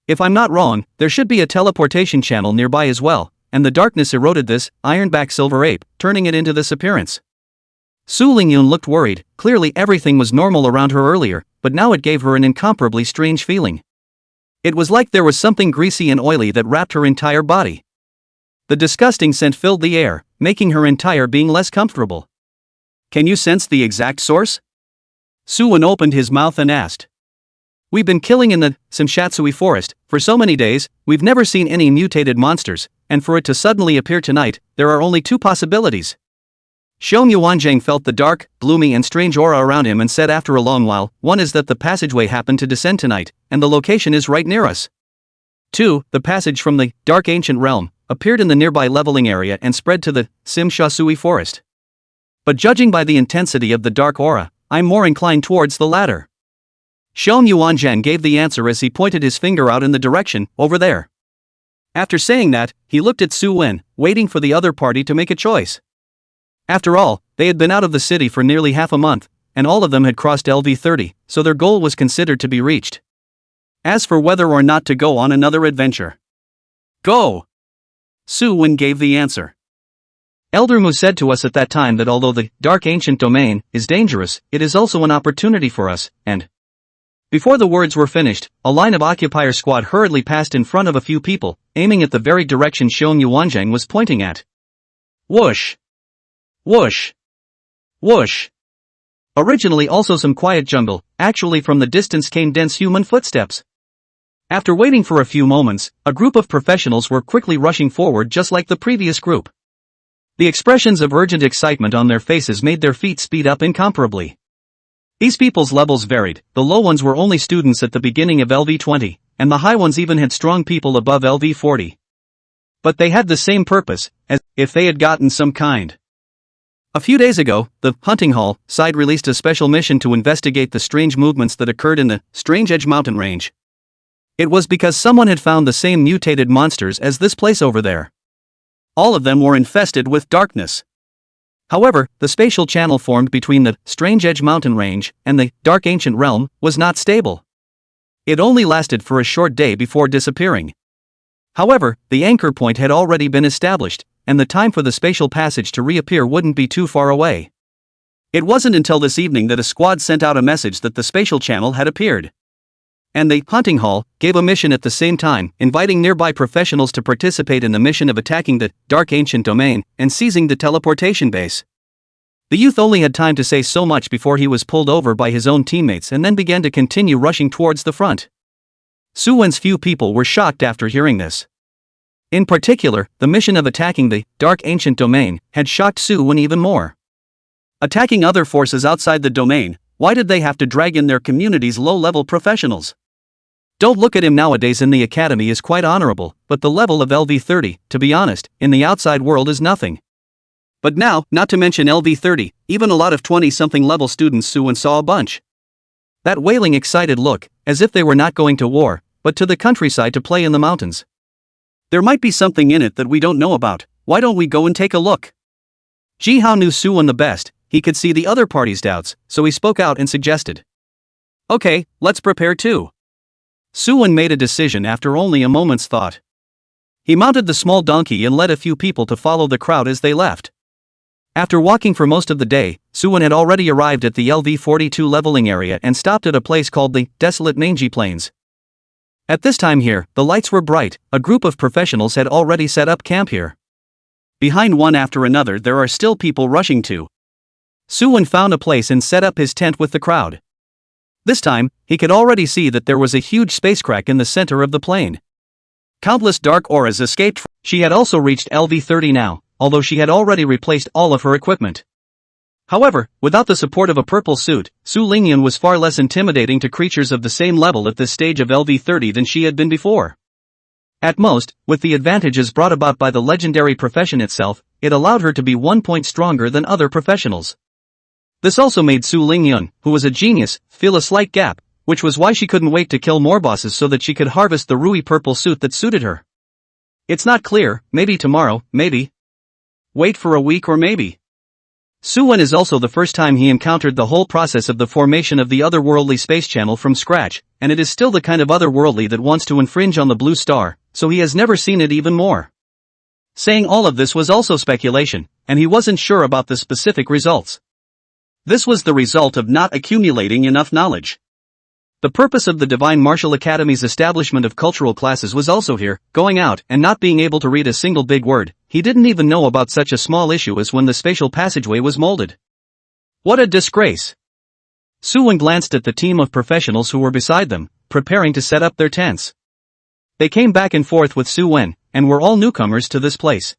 If I'm not wrong, there should be a teleportation channel nearby as well, and the darkness eroded this ironback silver ape, turning it into this appearance. Su Lingyun looked worried. Clearly everything was normal around her earlier, but now it gave her an incomparably strange feeling. It was like there was something greasy and oily that wrapped her entire body. The disgusting scent filled the air, making her entire being less comfortable. Can you sense the exact source? Su Wen opened his mouth and asked. We've been killing in the Simshatsui forest for so many days, we've never seen any mutated monsters, and for it to suddenly appear tonight, there are only two possibilities. Xiong Yuanzhang felt the dark, gloomy and strange aura around him and said after a long while, one is that the passageway happened to descend tonight, and the location is right near us. 2. The passage from the dark ancient realm appeared in the nearby leveling area and spread to the Simshatsui forest. But judging by the intensity of the dark aura, I'm more inclined towards the latter. Xiong Yuanzhang gave the answer as he pointed his finger out in the direction, over there. After saying that, he looked at Su Wen, waiting for the other party to make a choice. After all, they had been out of the city for nearly half a month, and all of them had crossed LV30, so their goal was considered to be reached. As for whether or not to go on another adventure. Go! Su Wen gave the answer. Elder Mu said to us at that time that although the dark ancient domain is dangerous, it is also an opportunity for us, and Before the words were finished, a line of occupier squad hurriedly passed in front of a few people, aiming at the very direction Xiong Yuanzhang was pointing at. Whoosh! Whoosh! Whoosh! Originally also some quiet jungle, actually from the distance came dense human footsteps. After waiting for a few moments, a group of professionals were quickly rushing forward just like the previous group. The expressions of urgent excitement on their faces made their feet speed up incomparably. These people's levels varied, the low ones were only students at the beginning of LV20, and the high ones even had strong people above LV40. But they had the same purpose, as if they had gotten some kind. A few days ago, the Hunting Hall side released a special mission to investigate the strange movements that occurred in the Strange Edge mountain range. It was because someone had found the same mutated monsters as this place over there. All of them were infested with darkness. However, the spatial channel formed between the Strange Edge mountain range and the Dark Ancient Realm was not stable. It only lasted for a short day before disappearing. However, the anchor point had already been established, and the time for the spatial passage to reappear wouldn't be too far away. It wasn't until this evening that a squad sent out a message that the spatial channel had appeared. And the Hunting Hall gave a mission at the same time, inviting nearby professionals to participate in the mission of attacking the Dark Ancient Domain and seizing the teleportation base. The youth only had time to say so much before he was pulled over by his own teammates and then began to continue rushing towards the front. Su Wen's few people were shocked after hearing this. In particular, the mission of attacking the Dark Ancient Domain had shocked Su Wen even more. Attacking other forces outside the domain, why did they have to drag in their community's low-level professionals? Don't look at him nowadays in the academy is quite honorable, but the level of LV30, to be honest, in the outside world is nothing. But now, not to mention LV30, even a lot of 20-something level students Su Wen saw a bunch. That wailing excited look, as if they were not going to war, but to the countryside to play in the mountains. There might be something in it that we don't know about, why don't we go and take a look? Ji Hao knew Su Wen the best, he could see the other party's doubts, so he spoke out and suggested. Okay, let's prepare too. Su Wen made a decision after only a moment's thought. He mounted the small donkey and led a few people to follow the crowd as they left. After walking for most of the day, Su Wen had already arrived at the LV42 leveling area and stopped at a place called the Desolate Mangy Plains. At this time here, the lights were bright, a group of professionals had already set up camp here. Behind one after another there are still people rushing to. Su Wen found a place and set up his tent with the crowd. This time, he could already see that there was a huge space crack in the center of the plain. Countless dark auras escaped. She had also reached LV30 now, although she had already replaced all of her equipment. However, without the support of a purple suit, Su Lingyan was far less intimidating to creatures of the same level at this stage of LV30 than she had been before. At most, with the advantages brought about by the legendary profession itself, it allowed her to be 1 point stronger than other professionals. This also made Su Lingyan, who was a genius, feel a slight gap, which was why she couldn't wait to kill more bosses so that she could harvest the Rui purple suit that suited her. It's not clear, maybe tomorrow, maybe. Wait for a week or maybe. Su Wen is also the first time he encountered the whole process of the formation of the otherworldly space channel from scratch, and it is still the kind of otherworldly that wants to infringe on the blue star, so he has never seen it even more. Saying all of this was also speculation, and he wasn't sure about the specific results. This was the result of not accumulating enough knowledge. The purpose of the Divine Martial Academy's establishment of cultural classes was also here, going out and not being able to read a single big word. He didn't even know about such a small issue as when the spatial passageway was molded. What a disgrace! Su Wen glanced at the team of professionals who were beside them, preparing to set up their tents. They came back and forth with Su Wen, and were all newcomers to this place.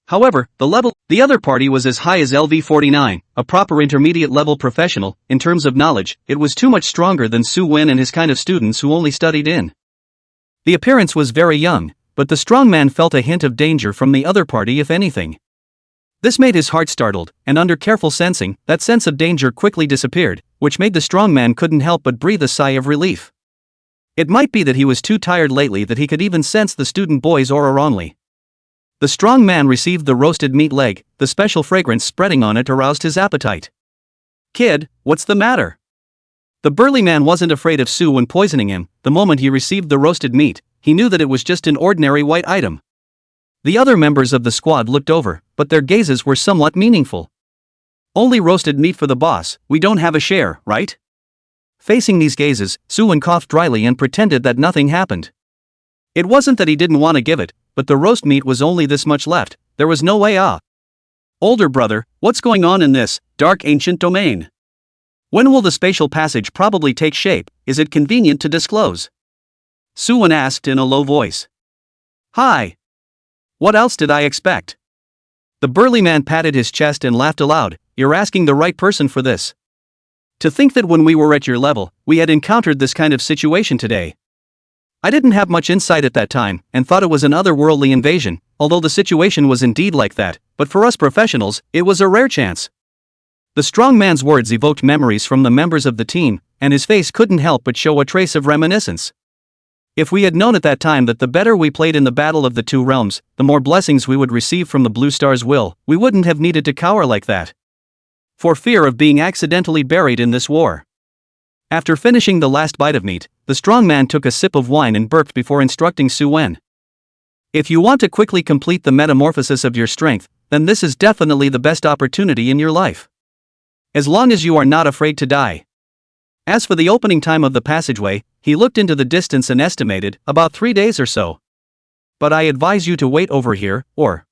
However, the other party was as high as LV49, a proper intermediate level professional. In terms of knowledge, it was too much stronger than Su Wen and his kind of students who only studied in. The appearance was very young, but the strong man felt a hint of danger from the other party if anything. This made his heart startled, and under careful sensing, that sense of danger quickly disappeared, which made the strong man couldn't help but breathe a sigh of relief. It might be that he was too tired lately that he could even sense the student boy's aura wrongly. The strong man received the roasted meat leg, the special fragrance spreading on it aroused his appetite. Kid, what's the matter? The burly man wasn't afraid of Su Wen poisoning him. The moment he received the roasted meat, he knew that it was just an ordinary white item. The other members of the squad looked over, but their gazes were somewhat meaningful. Only roasted meat for the boss, we don't have a share, right? Facing these gazes, Suwon coughed dryly and pretended that nothing happened. It wasn't that he didn't want to give it, but the roast meat was only this much left, there was no way out. Older brother, what's going on in this dark ancient domain? When will the spatial passage probably take shape? Is it convenient to disclose? Suwon asked in a low voice. Hi. What else did I expect? The burly man patted his chest and laughed aloud. You're asking the right person for this. To think that when we were at your level, we had encountered this kind of situation today. I didn't have much insight at that time, and thought it was an otherworldly invasion, although the situation was indeed like that, but for us professionals, it was a rare chance. The strong man's words evoked memories from the members of the team, and his face couldn't help but show a trace of reminiscence. If we had known at that time that the better we played in the battle of the two realms, the more blessings we would receive from the Blue Star's will, we wouldn't have needed to cower like that. For fear of being accidentally buried in this war. After finishing the last bite of meat, the strong man took a sip of wine and burped before instructing Suwon. If you want to quickly complete the metamorphosis of your strength, then this is definitely the best opportunity in your life. As long as you are not afraid to die. As for the opening time of the passageway, he looked into the distance and estimated about 3 days or so. But I advise you to wait over here, or...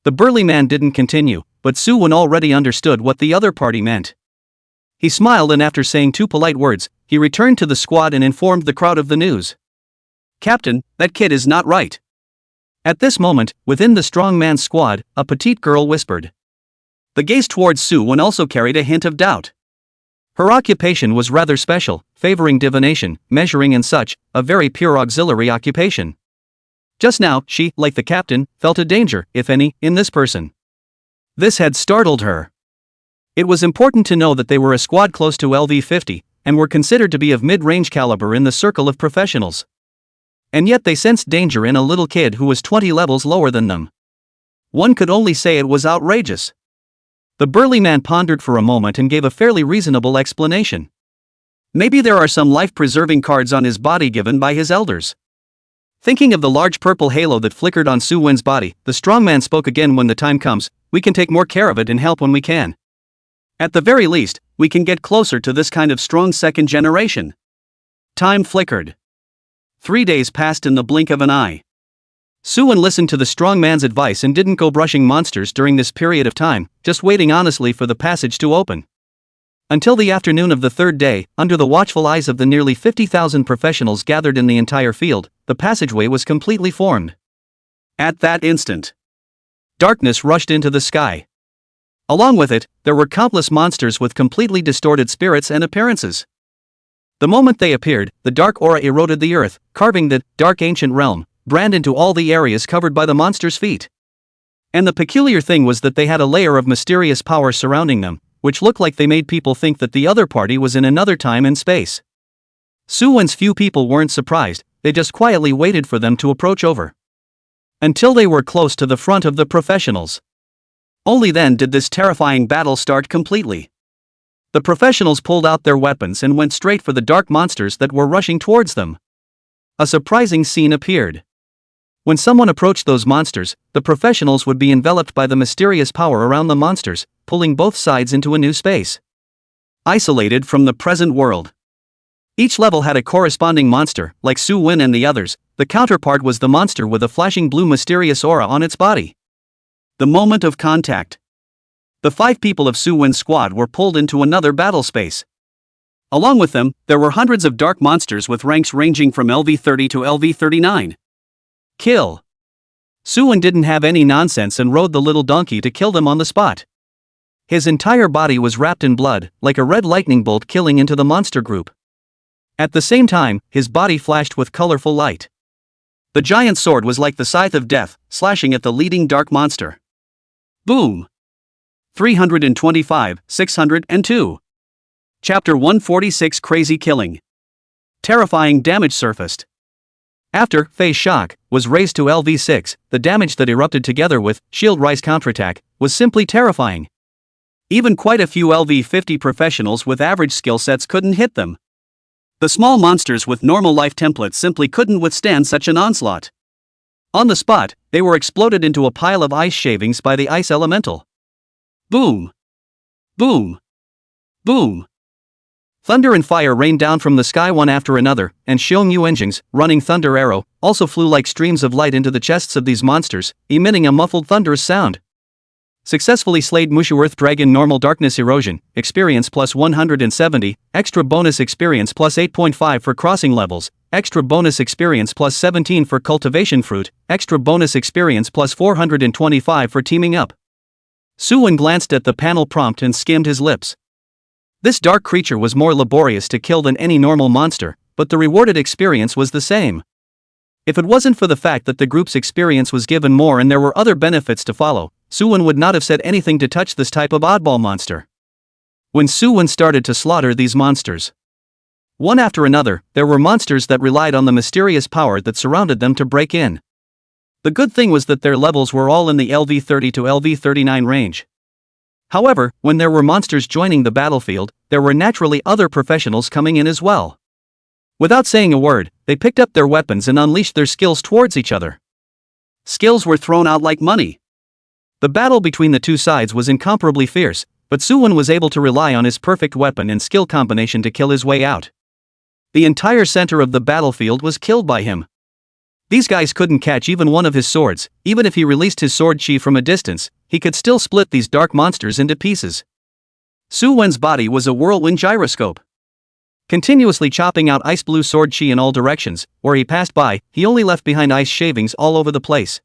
The burly man didn't continue, but Suwon already understood what the other party meant. He smiled and after saying 2 polite words, he returned to the squad and informed the crowd of the news. Captain, that kid is not right. At this moment, within the strong man's squad, a petite girl whispered. The gaze towards Suwon also carried a hint of doubt. Her occupation was rather special, favoring divination, measuring and such, a very pure auxiliary occupation. Just now, she, like the captain, felt a danger, if any, in this person. This had startled her. It was important to know that they were a squad close to LV-50, and were considered to be of mid-range caliber in the circle of professionals. And yet they sensed danger in a little kid who was 20 levels lower than them. One could only say it was outrageous. The burly man pondered for a moment and gave a fairly reasonable explanation. Maybe there are some life-preserving cards on his body given by his elders. Thinking of the large purple halo that flickered on Suwon's body, the strong man spoke again. When the time comes, we can take more care of it and help when we can. At the very least, we can get closer to this kind of strong second generation. Time flickered. 3 days passed in the blink of an eye. Suwon listened to the strong man's advice and didn't go brushing monsters during this period of time, just waiting honestly for the passage to open. Until the afternoon of the 3rd day, under the watchful eyes of the nearly 50,000 professionals gathered in the entire field, the passageway was completely formed. At that instant, darkness rushed into the sky. Along with it, there were countless monsters with completely distorted spirits and appearances. The moment they appeared, the dark aura eroded the earth, carving the dark ancient realm brand into all the areas covered by the monsters' feet. And the peculiar thing was that they had a layer of mysterious power surrounding them, which looked like they made people think that the other party was in another time and space. Suwon's few people weren't surprised, they just quietly waited for them to approach over. Until they were close to the front of the professionals. Only then did this terrifying battle start completely. The professionals pulled out their weapons and went straight for the dark monsters that were rushing towards them. A surprising scene appeared. When someone approached those monsters, the professionals would be enveloped by the mysterious power around the monsters, pulling both sides into a new space. Isolated from the present world. Each level had a corresponding monster, like Suwon and the others. The counterpart was the monster with a flashing blue mysterious aura on its body. The moment of contact. The 5 people of Suwon's squad were pulled into another battle space. Along with them, there were hundreds of dark monsters with ranks ranging from LV-30 to LV-39. Kill. Suwon didn't have any nonsense and rode the little donkey to kill them on the spot. His entire body was wrapped in blood, like a red lightning bolt killing into the monster group. At the same time, his body flashed with colorful light. The giant sword was like the scythe of death, slashing at the leading dark monster. Boom! 325, 602. Chapter 146 Crazy Killing. Terrifying damage surfaced. After phase shock was raised to LV6, the damage that erupted together with shield rise counterattack was simply terrifying. Even quite a few LV50 professionals with average skill sets couldn't hit them. The small monsters with normal life templates simply couldn't withstand such an onslaught. On the spot, they were exploded into a pile of ice shavings by the ice elemental. Boom! Boom! Boom! Thunder and fire rained down from the sky one after another, and Xiongyu engines, running thunder arrow, also flew like streams of light into the chests of these monsters, emitting a muffled thunderous sound. Successfully slayed Mushu Earth Dragon Normal Darkness Erosion, experience plus 170, extra bonus experience plus 8.5 for crossing levels, extra bonus experience plus 17 for cultivation fruit, extra bonus experience plus 425 for teaming up. Suwon glanced at the panel prompt and skimmed his lips. This dark creature was more laborious to kill than any normal monster, but the rewarded experience was the same. If it wasn't for the fact that the group's experience was given more and there were other benefits to follow, Suwon would not have said anything to touch this type of oddball monster. When Suwon started to slaughter these monsters, one after another, there were monsters that relied on the mysterious power that surrounded them to break in. The good thing was that their levels were all in the LV30 to LV39 range. However, when there were monsters joining the battlefield, there were naturally other professionals coming in as well. Without saying a word, they picked up their weapons and unleashed their skills towards each other. Skills were thrown out like money. The battle between the two sides was incomparably fierce, but Suwon was able to rely on his perfect weapon and skill combination to kill his way out. The entire center of the battlefield was killed by him. These guys couldn't catch even one of his swords. Even if he released his sword chi from a distance, he could still split these dark monsters into pieces. Suwon's body was a whirlwind gyroscope, continuously chopping out ice blue sword chi in all directions. Where he passed by, he only left behind ice shavings all over the place.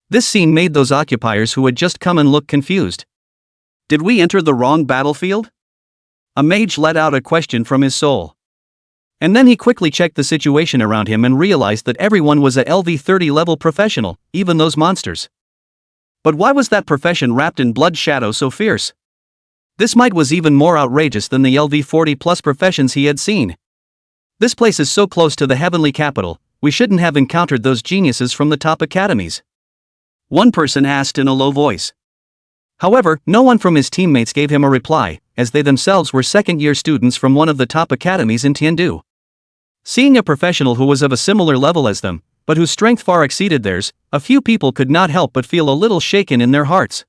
This scene made those occupiers who had just come in look confused. Did we enter the wrong battlefield? A mage let out a question from his soul. And then he quickly checked the situation around him and realized that everyone was a LV30 level professional, even those monsters. But why was that profession wrapped in blood shadow so fierce? This might was even more outrageous than the LV40 plus professions he had seen. This place is so close to the heavenly capital, we shouldn't have encountered those geniuses from the top academies. One person asked in a low voice. However, no one from his teammates gave him a reply, as they themselves were second-year students from one of the top academies in Tiandu. Seeing a professional who was of a similar level as them, but whose strength far exceeded theirs, a few people could not help but feel a little shaken in their hearts.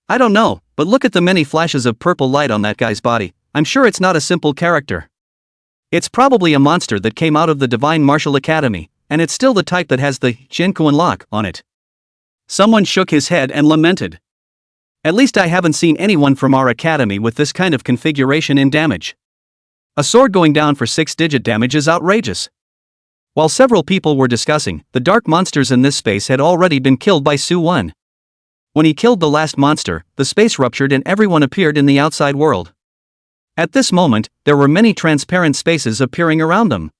I don't know, but look at the many flashes of purple light on that guy's body. I'm sure it's not a simple character. It's probably a monster that came out of the Divine Martial Academy, and it's still the type that has the Jinkuan lock on it. Someone shook his head and lamented. At least I haven't seen anyone from our academy with this kind of configuration in damage. A sword going down for 6-digit damage is outrageous. While several people were discussing, the dark monsters in this space had already been killed by Suwon. When he killed the last monster, the space ruptured and everyone appeared in the outside world. At this moment, there were many transparent spaces appearing around them.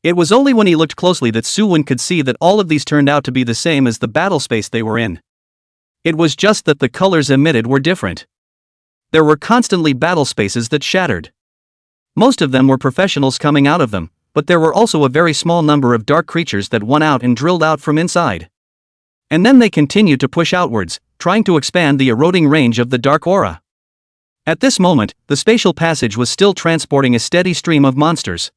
It was only when he looked closely that Suwon could see that all of these turned out to be the same as the battle space they were in. It was just that the colors emitted were different. There were constantly battle spaces that shattered. Most of them were professionals coming out of them, but there were also a very small number of dark creatures that won out and drilled out from inside. And then they continued to push outwards, trying to expand the eroding range of the dark aura. At this moment, the spatial passage was still transporting a steady stream of monsters.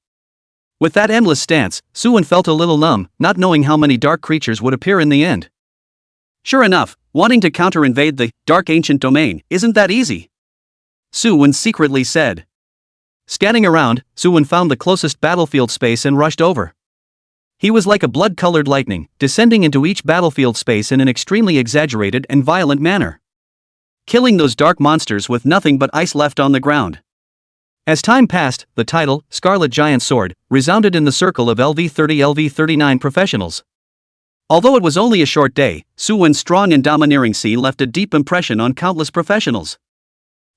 With that endless stance, Suwon felt a little numb, not knowing how many dark creatures would appear in the end. Sure enough, wanting to counter-invade the dark ancient domain isn't that easy, Suwon secretly said. Scanning around, Suwon found the closest battlefield space and rushed over. He was like a blood-colored lightning, descending into each battlefield space in an extremely exaggerated and violent manner, killing those dark monsters with nothing but ice left on the ground. As time passed, the title, Scarlet Giant Sword, resounded in the circle of LV30-LV39 professionals. Although it was only a short day, Suwon's strong and domineering sea left a deep impression on countless professionals.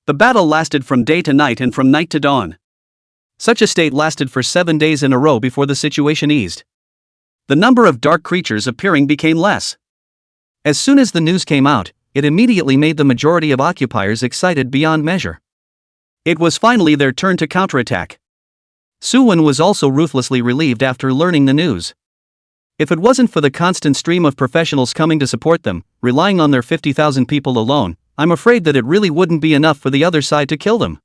The battle lasted from day to night and from night to dawn. Such a state lasted for 7 days in a row before the situation eased. The number of dark creatures appearing became less. As soon as the news came out, it immediately made the majority of occupiers excited beyond measure. It was finally their turn to counterattack. Suwon was also ruthlessly relieved after learning the news. If it wasn't for the constant stream of professionals coming to support them, relying on their 50,000 people alone, I'm afraid that it really wouldn't be enough for the other side to kill them.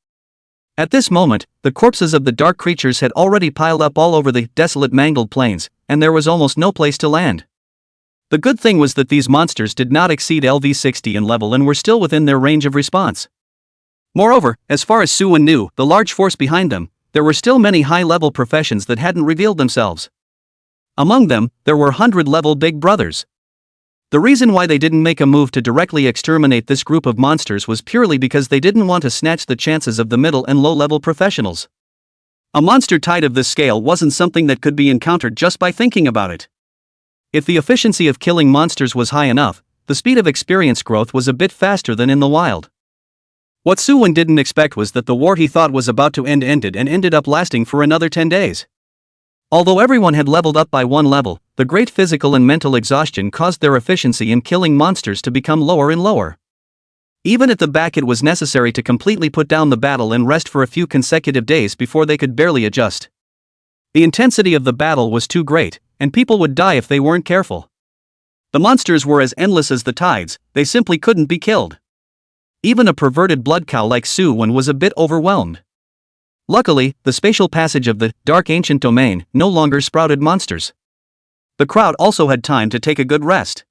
At this moment, the corpses of the dark creatures had already piled up all over the desolate mangled plains, and there was almost no place to land. The good thing was that these monsters did not exceed LV60 in level and were still within their range of response. Moreover, as far as Suwon knew, the large force behind them, there were still many high-level professions that hadn't revealed themselves. Among them, there were 100-level Big Brothers. The reason why they didn't make a move to directly exterminate this group of monsters was purely because they didn't want to snatch the chances of the middle and low-level professionals. A monster tide of this scale wasn't something that could be encountered just by thinking about it. If the efficiency of killing monsters was high enough, the speed of experience growth was a bit faster than in the wild. What Suwon didn't expect was that the war he thought was about to end ended up lasting for another 10 days. Although everyone had leveled up by one level, the great physical and mental exhaustion caused their efficiency in killing monsters to become lower and lower. Even at the back, it was necessary to completely put down the battle and rest for a few consecutive days before they could barely adjust. The intensity of the battle was too great, and people would die if they weren't careful. The monsters were as endless as the tides, they simply couldn't be killed. Even a perverted blood cow like Suwon was a bit overwhelmed. Luckily, the spatial passage of the dark ancient domain no longer sprouted monsters. The crowd also had time to take a good rest.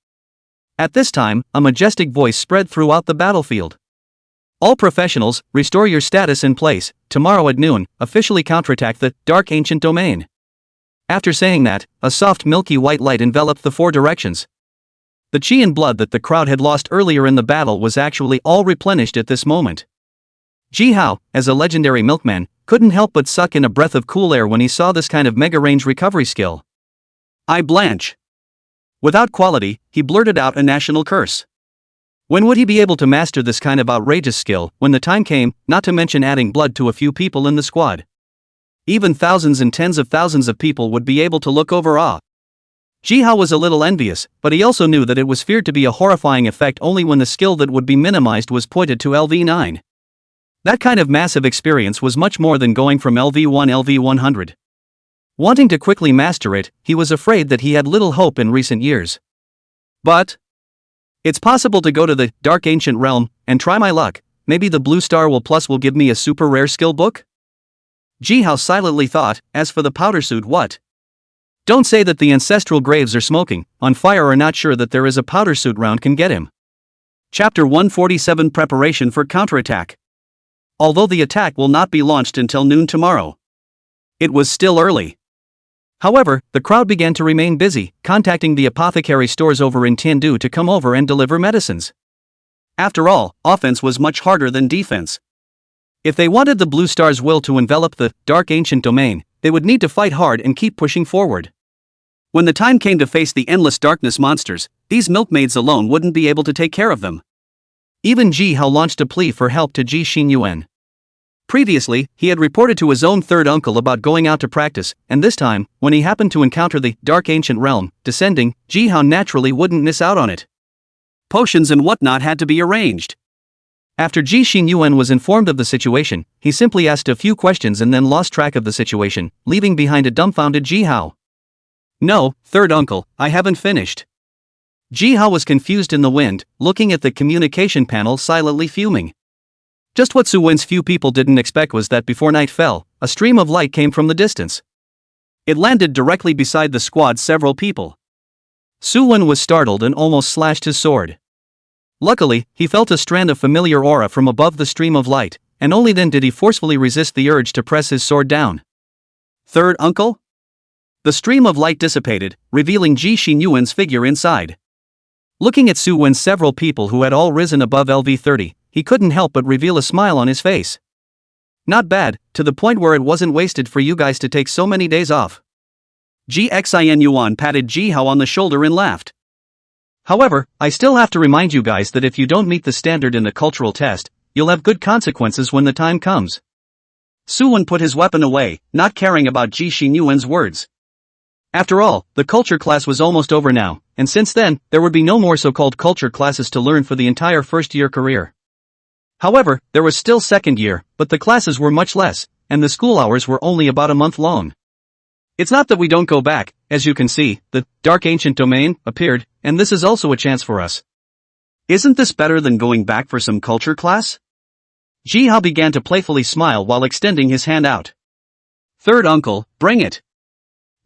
At this time, a majestic voice spread throughout the battlefield. All professionals, restore your status in place. Tomorrow at noon, officially counterattack the dark ancient domain. After saying that, a soft milky white light enveloped the four directions. The chi and blood that the crowd had lost earlier in the battle was actually all replenished at this moment. Ji Hao, as a legendary milkman, couldn't help but suck in a breath of cool air when he saw this kind of mega-range recovery skill. I blanch. Without quality, he blurted out a national curse. When would he be able to master this kind of outrageous skill when the time came, not to mention adding blood to a few people in the squad? Even thousands and tens of thousands of people would be able to look over awe. Ji Hao was a little envious, but he also knew that it was feared to be a horrifying effect only when the skill that would be minimized was pointed to LV9. That kind of massive experience was much more than going from LV1 LV100. Wanting to quickly master it, he was afraid that he had little hope in recent years. But it's possible to go to the Dark Ancient Realm and try my luck. Maybe the Blue Star will give me a super rare skill book? Ji Hao silently thought. As for the powder suit, what? Don't say that the ancestral graves are smoking, on fire, or not sure that there is a powder suit round can get him. Chapter 147, Preparation for Counterattack. Although the attack will not be launched until noon tomorrow, it was still early. However, the crowd began to remain busy, contacting the apothecary stores over in Tiandu to come over and deliver medicines. After all, offense was much harder than defense. If they wanted the Blue Star's will to envelop the dark ancient domain, they would need to fight hard and keep pushing forward. When the time came to face the endless darkness monsters, these milkmaids alone wouldn't be able to take care of them. Even Ji Hao launched a plea for help to Ji Xinyuan. Previously, he had reported to his own third uncle about going out to practice, and this time, when he happened to encounter the Dark Ancient Realm descending, Ji Hao naturally wouldn't miss out on it. Potions and whatnot had to be arranged. After Ji Xinyuan was informed of the situation, he simply asked a few questions and then lost track of the situation, leaving behind a dumbfounded Ji Hao. No, third uncle, I haven't finished. Ji Hao was confused in the wind, looking at the communication panel silently fuming. Just what Suwon's few people didn't expect was that before night fell, a stream of light came from the distance. It landed directly beside the squad's several people. Suwon was startled and almost slashed his sword. Luckily, he felt a strand of familiar aura from above the stream of light, and only then did he forcefully resist the urge to press his sword down. Third uncle? The stream of light dissipated, revealing Ji Xinyuan's figure inside. Looking at Suwon's several people who had all risen above LV30, he couldn't help but reveal a smile on his face. Not bad, to the point where it wasn't wasted for you guys to take so many days off. Ji Xinyuan patted Ji Hao on the shoulder and laughed. However, I still have to remind you guys that if you don't meet the standard in the cultural test, you'll have good consequences when the time comes. Suwon put his weapon away, not caring about Ji Xinyuan's words. After all, the culture class was almost over now, and since then, there would be no more so-called culture classes to learn for the entire first-year career. However, there was still second year, but the classes were much less, and the school hours were only about a month long. It's not that we don't go back. As you can see, the Dark Ancient Domain appeared, and this is also a chance for us. Isn't this better than going back for some culture class? Ji Hao began to playfully smile while extending his hand out. Third uncle, bring it.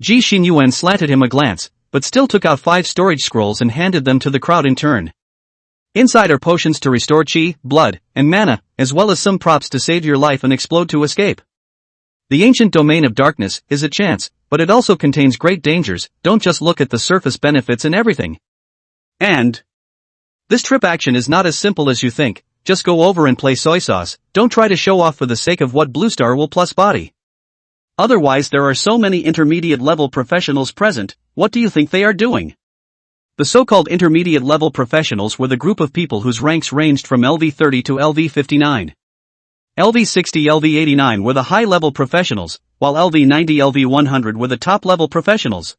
Ji Xinyuan slanted him a glance, but still took out 5 storage scrolls and handed them to the crowd in turn. Inside are potions to restore chi, blood, and mana, as well as some props to save your life and explode to escape. The ancient domain of darkness is a chance, but it also contains great dangers. Don't just look at the surface benefits and everything. And this trip action is not as simple as you think. Just go over and play soy sauce. Don't try to show off for the sake of what Blue Star will plus body. Otherwise there are so many intermediate level professionals present. What do you think they are doing? The so-called intermediate level professionals were the group of people whose ranks ranged from LV30 to LV59. LV60 LV89 were the high-level professionals, while LV90 LV100 were the top-level professionals.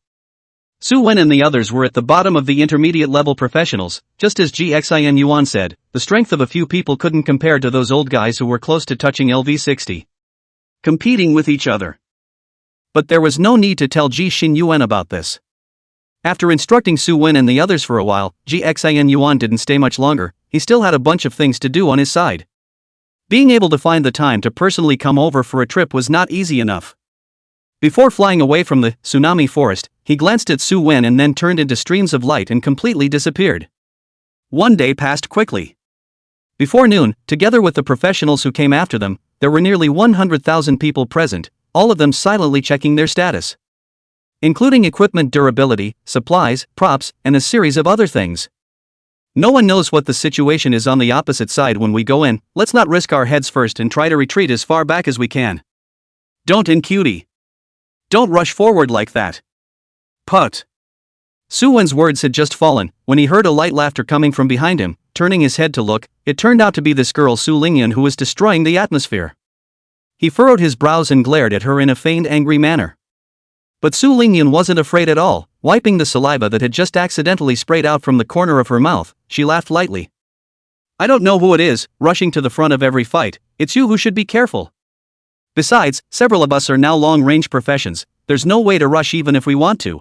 Su Wen and the others were at the bottom of the intermediate-level professionals. Just as Xin Yuan said, the strength of a few people couldn't compare to those old guys who were close to touching LV60. Competing with each other. But there was no need to tell Xin Yuan about this. After instructing Su Wen and the others for a while, Xin Yuan didn't stay much longer. He still had a bunch of things to do on his side. Being able to find the time to personally come over for a trip was not easy enough. Before flying away from the tsunami forest, he glanced at Su Wen and then turned into streams of light and completely disappeared. One day passed quickly. Before noon, together with the professionals who came after them, there were nearly 100,000 people present, all of them silently checking their status. Including equipment durability, supplies, props, and a series of other things. No one knows what the situation is on the opposite side when we go in. Let's not risk our heads first and try to retreat as far back as we can. Don't cutie. Don't rush forward like that. Put. Su Wen's words had just fallen, when he heard a light laughter coming from behind him. Turning his head to look, it turned out to be this girl Su Lingyan who was destroying the atmosphere. He furrowed his brows and glared at her in a feigned angry manner. But Su Lingyan wasn't afraid at all. Wiping the saliva that had just accidentally sprayed out from the corner of her mouth, she laughed lightly. I don't know who it is, rushing to the front of every fight. It's you who should be careful. Besides, several of us are now long-range professions. There's no way to rush even if we want to.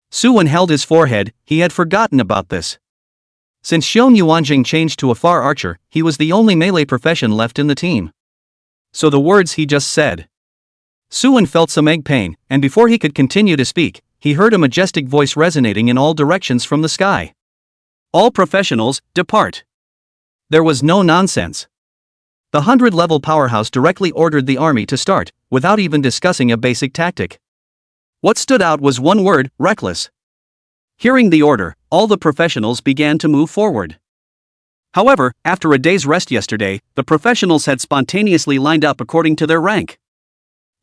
Su Wen held his forehead. He had forgotten about this. Since Xiong Yuanjing changed to a far archer, he was the only melee profession left in the team. So the words he just said. Su Wen felt some egg pain, and before he could continue to speak, he heard a majestic voice resonating in all directions from the sky. All professionals, depart. There was no nonsense. The 100-level powerhouse directly ordered the army to start, without even discussing a basic tactic. What stood out was one word: reckless. Hearing the order, all the professionals began to move forward. However, after a day's rest yesterday, the professionals had spontaneously lined up according to their rank.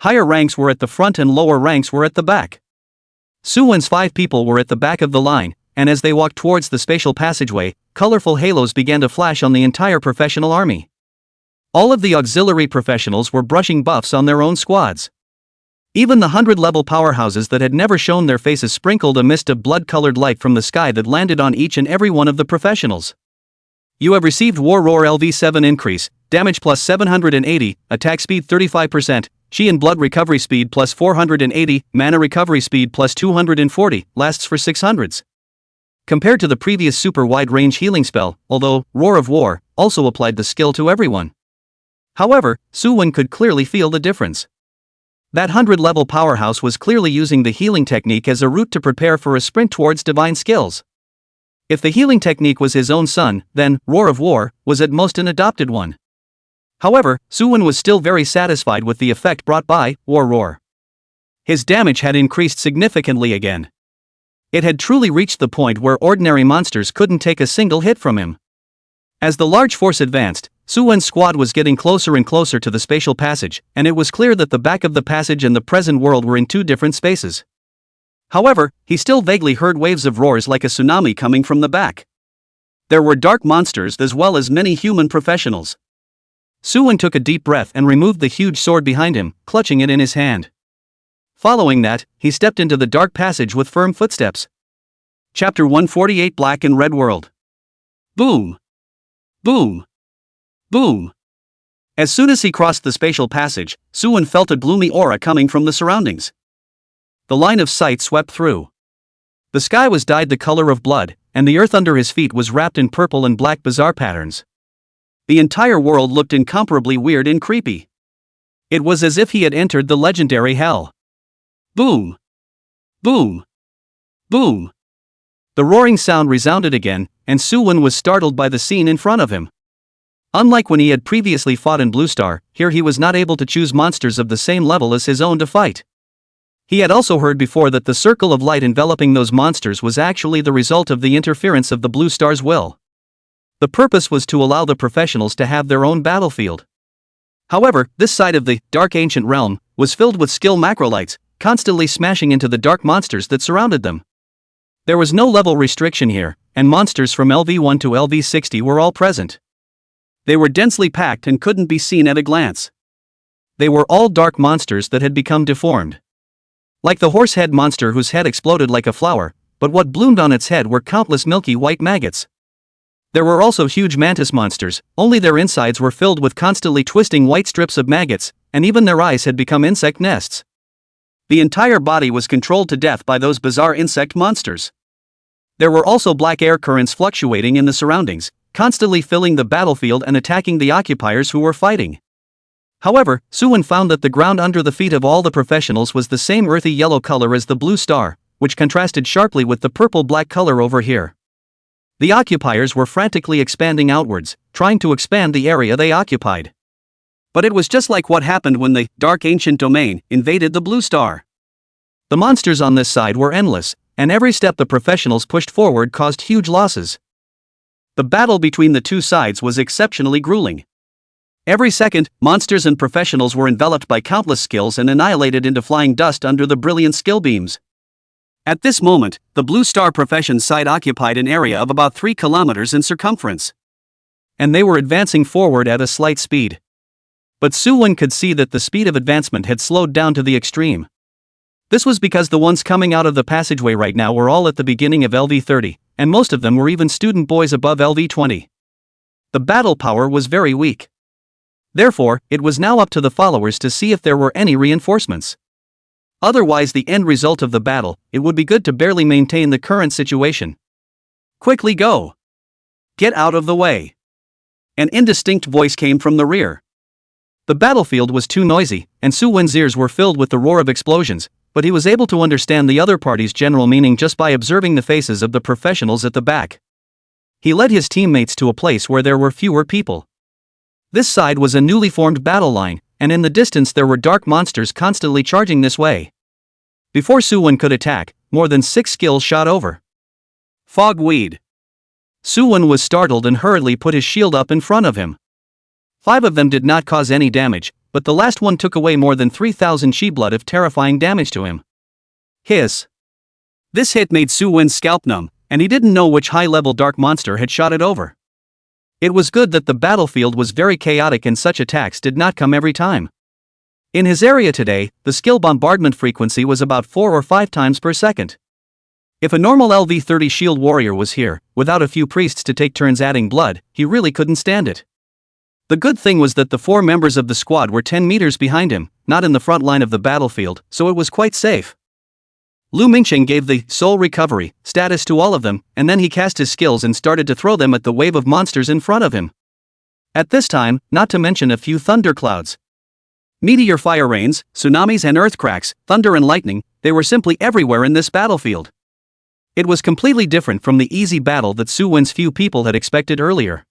Higher ranks were at the front and lower ranks were at the back. Su Wen's 5 people were at the back of the line, and as they walked towards the spatial passageway, colorful halos began to flash on the entire professional army. All of the auxiliary professionals were brushing buffs on their own squads. Even the 100-level powerhouses that had never shown their faces sprinkled a mist of blood-colored light from the sky that landed on each and every one of the professionals. You have received War Roar LV7 increase, damage plus 780, attack speed 35%, Chi and blood recovery speed plus 480, mana recovery speed plus 240, lasts for 600s. Compared to the previous super wide-range healing spell, although Roar of War also applied the skill to everyone. However, Su Wen could clearly feel the difference. That 100-level powerhouse was clearly using the healing technique as a route to prepare for a sprint towards divine skills. If the healing technique was his own son, then Roar of War was at most an adopted one. However, Su Wen was still very satisfied with the effect brought by War Roar. His damage had increased significantly again. It had truly reached the point where ordinary monsters couldn't take a single hit from him. As the large force advanced, Su Wen's squad was getting closer and closer to the spatial passage, and it was clear that the back of the passage and the present world were in 2 different spaces. However, he still vaguely heard waves of roars like a tsunami coming from the back. There were dark monsters as well as many human professionals. Su Wen took a deep breath and removed the huge sword behind him, clutching it in his hand. Following that, he stepped into the dark passage with firm footsteps. Chapter 148 Black and Red World. Boom! Boom! Boom! As soon as he crossed the spatial passage, Su Wen felt a gloomy aura coming from the surroundings. The line of sight swept through. The sky was dyed the color of blood, and the earth under his feet was wrapped in purple and black bizarre patterns. The entire world looked incomparably weird and creepy. It was as if he had entered the legendary hell. Boom! Boom! Boom! The roaring sound resounded again, and Suwon was startled by the scene in front of him. Unlike when he had previously fought in Blue Star, here he was not able to choose monsters of the same level as his own to fight. He had also heard before that the circle of light enveloping those monsters was actually the result of the interference of the Blue Star's will. The purpose was to allow the professionals to have their own battlefield. However, this side of the dark ancient realm was filled with skill macrolights, constantly smashing into the dark monsters that surrounded them. There was no level restriction here, and monsters from LV1 to LV60 were all present. They were densely packed and couldn't be seen at a glance. They were all dark monsters that had become deformed. Like the horse head monster whose head exploded like a flower, but what bloomed on its head were countless milky white maggots. There were also huge mantis monsters, only their insides were filled with constantly twisting white strips of maggots, and even their eyes had become insect nests. The entire body was controlled to death by those bizarre insect monsters. There were also black air currents fluctuating in the surroundings, constantly filling the battlefield and attacking the occupiers who were fighting. However, Suwon found that the ground under the feet of all the professionals was the same earthy yellow color as the Blue Star, which contrasted sharply with the purple-black color over here. The occupiers were frantically expanding outwards, trying to expand the area they occupied. But it was just like what happened when the Dark Ancient Domain invaded the Blue Star. The monsters on this side were endless, and every step the professionals pushed forward caused huge losses. The battle between the two sides was exceptionally grueling. Every second, monsters and professionals were enveloped by countless skills and annihilated into flying dust under the brilliant skill beams. At this moment, the Blue Star Profession side occupied an area of about 3 kilometers in circumference. And they were advancing forward at a slight speed. But Suwon could see that the speed of advancement had slowed down to the extreme. This was because the ones coming out of the passageway right now were all at the beginning of LV30, and most of them were even student boys above LV20. The battle power was very weak. Therefore, it was now up to the followers to see if there were any reinforcements. Otherwise, the end result of the battle, it would be good to barely maintain the current situation. Quickly go! Get out of the way! An indistinct voice came from the rear. The battlefield was too noisy, and Suwon's ears were filled with the roar of explosions, but he was able to understand the other party's general meaning just by observing the faces of the professionals at the back. He led his teammates to a place where there were fewer people. This side was a newly formed battle line, and in the distance there were dark monsters constantly charging this way. Before Suwon could attack, more than 6 skills shot over. Fogweed. Suwon was startled and hurriedly put his shield up in front of him. 5 of them did not cause any damage, but the last one took away more than 3,000 chi blood of terrifying damage to him. Hiss. This hit made Suwon's scalp numb, and he didn't know which high-level dark monster had shot it over. It was good that the battlefield was very chaotic and such attacks did not come every time. In his area today, the skill bombardment frequency was about 4 or 5 times per second. If a normal LV30 shield warrior was here, without a few priests to take turns adding blood, he really couldn't stand it. The good thing was that the 4 members of the squad were 10 meters behind him, not in the front line of the battlefield, so it was quite safe. Lu Mingsheng gave the soul recovery status to all of them, and then he cast his skills and started to throw them at the wave of monsters in front of him. At this time, not to mention a few thunderclouds. Meteor fire rains, tsunamis and earthquakes, thunder and lightning, they were simply everywhere in this battlefield. It was completely different from the easy battle that Suwon's few people had expected earlier.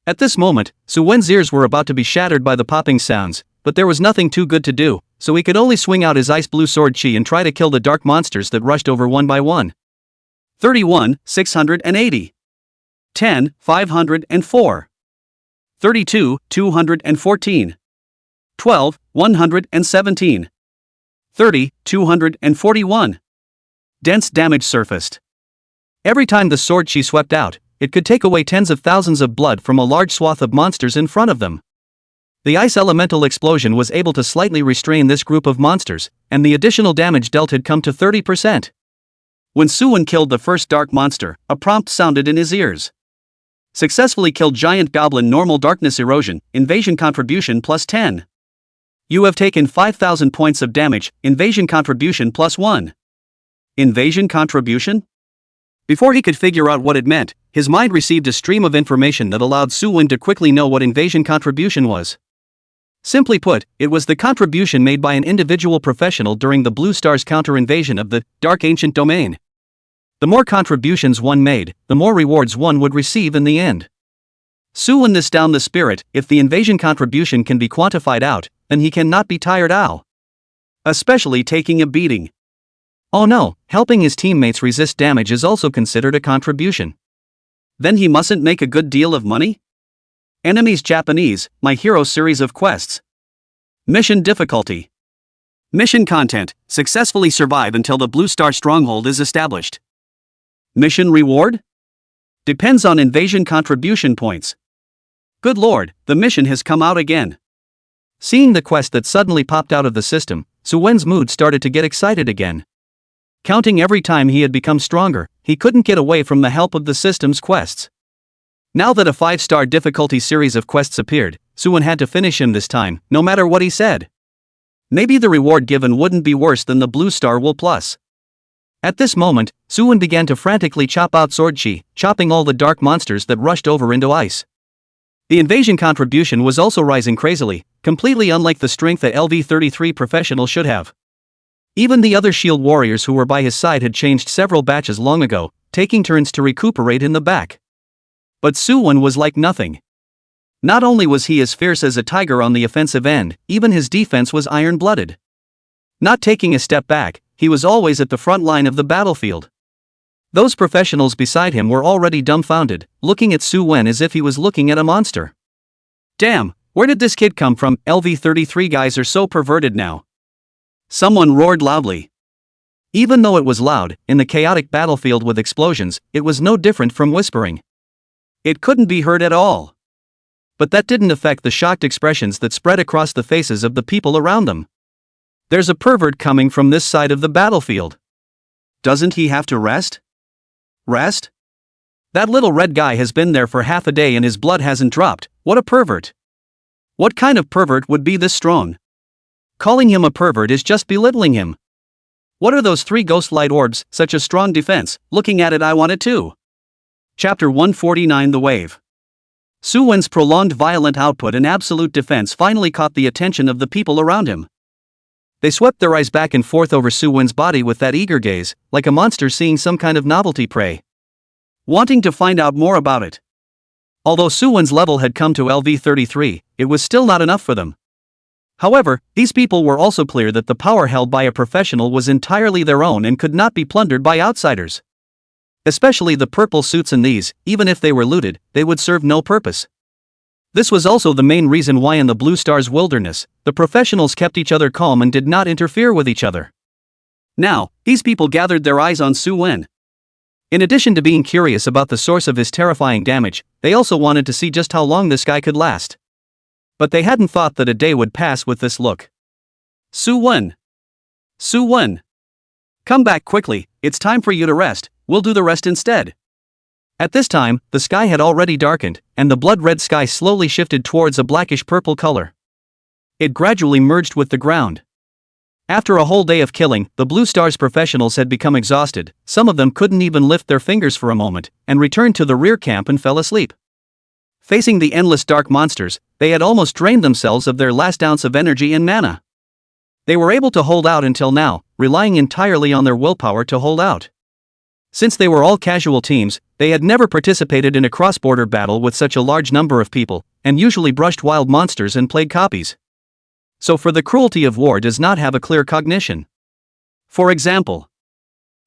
At this moment, Suwon's ears were about to be shattered by the popping sounds, but there was nothing too good to do, so he could only swing out his ice blue sword chi and try to kill the dark monsters that rushed over one by one. 31, 680. 10, 504. 32, 214. 12, 117. 30, 241. Dense damage surfaced. Every time the sword chi swept out, it could take away tens of thousands of blood from a large swath of monsters in front of them. The ice elemental explosion was able to slightly restrain this group of monsters, and the additional damage dealt had come to 30%. When Suwon killed the first dark monster, a prompt sounded in his ears. Successfully killed giant goblin normal darkness erosion, invasion contribution plus 10. You have taken 5,000 points of damage, invasion contribution plus 1. Invasion contribution? Before he could figure out what it meant, his mind received a stream of information that allowed Suwon to quickly know what invasion contribution was. Simply put, it was the contribution made by an individual professional during the Blue Star's counter-invasion of the Dark Ancient Domain. The more contributions one made, the more rewards one would receive in the end. Suwon this down the spirit, if the invasion contribution can be quantified out, then he cannot be tired out. Especially taking a beating. Oh no, helping his teammates resist damage is also considered a contribution. Then he mustn't make a good deal of money? Enemies Japanese, My Hero series of quests. Mission difficulty. Mission content, successfully survive until the Blue Star stronghold is established. Mission reward? Depends on invasion contribution points. Good lord, the mission has come out again. Seeing the quest that suddenly popped out of the system, Suwon's mood started to get excited again. Counting every time he had become stronger, he couldn't get away from the help of the system's quests. Now that a 5-star difficulty series of quests appeared, Suwon had to finish him this time, no matter what he said. Maybe the reward given wouldn't be worse than the Blue Star will plus. At this moment, Suwon began to frantically chop out sword chi, chopping all the dark monsters that rushed over into ice. The invasion contribution was also rising crazily, completely unlike the strength that LV-33 professional should have. Even the other shield warriors who were by his side had changed several batches long ago, taking turns to recuperate in the back. But Suwon was like nothing. Not only was he as fierce as a tiger on the offensive end, even his defense was iron-blooded. Not taking a step back, he was always at the front line of the battlefield. Those professionals beside him were already dumbfounded, looking at Suwon as if he was looking at a monster. Damn, where did this kid come from? LV-33 guys are so perverted now. Someone roared loudly. Even though it was loud, in the chaotic battlefield with explosions, it was no different from whispering. It couldn't be heard at all. But that didn't affect the shocked expressions that spread across the faces of the people around them. There's a pervert coming from this side of the battlefield. Doesn't he have to rest? Rest? That little red guy has been there for half a day and his blood hasn't dropped. What a pervert. What kind of pervert would be this strong? Calling him a pervert is just belittling him. What are those 3 ghost light orbs? Such a strong defense. Looking at it I want it too. Chapter 149 The Wave. Suwon's prolonged violent output and absolute defense finally caught the attention of the people around him. They swept their eyes back and forth over Suwon's body with that eager gaze, like a monster seeing some kind of novelty prey. Wanting to find out more about it. Although Suwon's level had come to LV-33, it was still not enough for them. However, these people were also clear that the power held by a professional was entirely their own and could not be plundered by outsiders. Especially the purple suits, and these, even if they were looted, they would serve no purpose. This was also the main reason why in the Blue Star's wilderness, the professionals kept each other calm and did not interfere with each other. Now, these people gathered their eyes on Suwon. In addition to being curious about the source of his terrifying damage, they also wanted to see just how long this guy could last. But they hadn't thought that a day would pass with this look. Suwon! Suwon! Come back quickly, it's time for you to rest, we'll do the rest instead. At this time, the sky had already darkened, and the blood-red sky slowly shifted towards a blackish-purple color. It gradually merged with the ground. After a whole day of killing, the Blue Star's professionals had become exhausted, some of them couldn't even lift their fingers for a moment, and returned to the rear camp and fell asleep. Facing the endless dark monsters, they had almost drained themselves of their last ounce of energy and mana. They were able to hold out until now, relying entirely on their willpower to hold out. Since they were all casual teams, they had never participated in a cross-border battle with such a large number of people, and usually brushed wild monsters and played copies. So for the cruelty of war does not have a clear cognition. For example,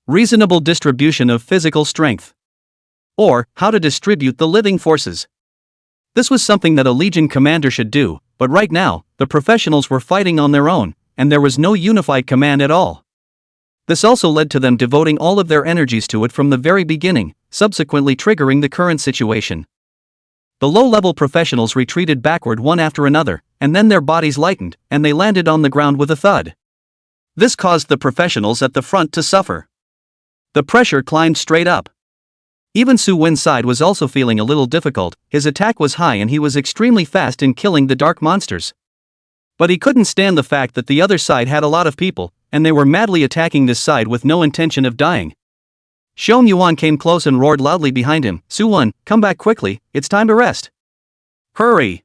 reasonable distribution of physical strength. Or, how to distribute the living forces. This was something that a Legion commander should do, but right now, the professionals were fighting on their own, and there was no unified command at all. This also led to them devoting all of their energies to it from the very beginning, subsequently triggering the current situation. The low-level professionals retreated backward one after another, and then their bodies lightened, and they landed on the ground with a thud. This caused the professionals at the front to suffer. The pressure climbed straight up. Even Suwon's side was also feeling a little difficult, his attack was high and he was extremely fast in killing the dark monsters. But he couldn't stand the fact that the other side had a lot of people, and they were madly attacking this side with no intention of dying. Shou Yuan came close and roared loudly behind him, "Suwon, come back quickly, it's time to rest." "Hurry!"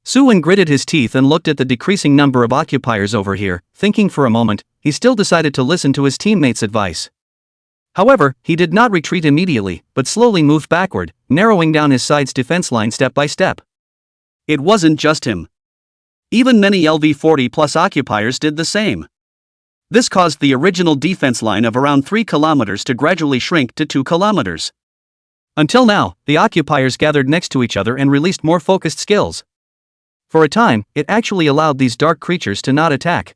Suwon gritted his teeth and looked at the decreasing number of occupiers over here, thinking for a moment, he still decided to listen to his teammates' advice. However, he did not retreat immediately, but slowly moved backward, narrowing down his side's defense line step by step. It wasn't just him. Even many LV-40 plus occupiers did the same. This caused the original defense line of around 3 kilometers to gradually shrink to 2 kilometers. Until now, the occupiers gathered next to each other and released more focused skills. For a time, it actually allowed these dark creatures to not attack.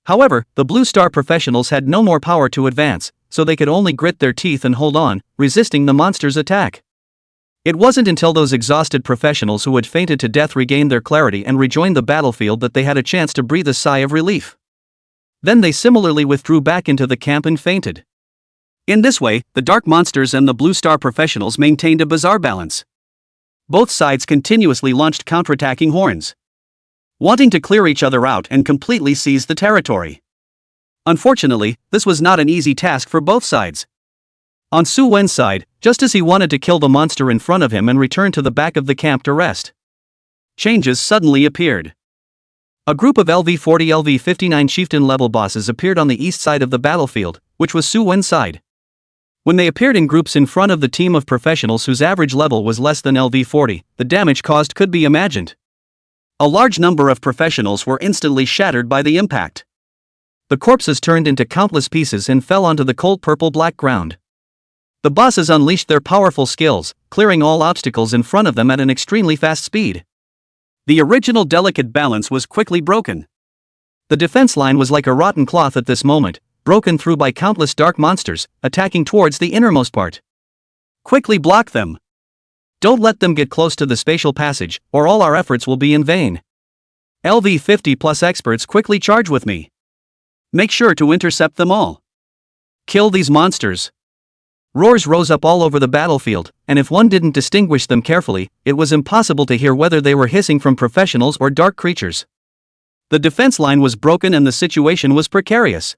However, the Blue Star professionals had no more power to advance, so they could only grit their teeth and hold on, resisting the monster's attack. It wasn't until those exhausted professionals who had fainted to death regained their clarity and rejoined the battlefield that they had a chance to breathe a sigh of relief. Then they similarly withdrew back into the camp and fainted. In this way, the Dark Monsters and the Blue Star professionals maintained a bizarre balance. Both sides continuously launched counterattacking horns, wanting to clear each other out and completely seize the territory. Unfortunately, this was not an easy task for both sides. On Su Wen's side, just as he wanted to kill the monster in front of him and return to the back of the camp to rest, changes suddenly appeared. A group of LV-40 LV-59 chieftain level bosses appeared on the east side of the battlefield, which was Su Wen's side. When they appeared in groups in front of the team of professionals whose average level was less than LV-40, the damage caused could be imagined. A large number of professionals were instantly shattered by the impact. The corpses turned into countless pieces and fell onto the cold purple-black ground. The bosses unleashed their powerful skills, clearing all obstacles in front of them at an extremely fast speed. The original delicate balance was quickly broken. The defense line was like a rotten cloth at this moment, broken through by countless dark monsters, attacking towards the innermost part. Quickly block them. Don't let them get close to the spatial passage, or all our efforts will be in vain. LV-50 plus experts quickly charge with me. Make sure to intercept them all. Kill these monsters. Roars rose up all over the battlefield, and if one didn't distinguish them carefully, it was impossible to hear whether they were hissing from professionals or dark creatures. The defense line was broken and the situation was precarious.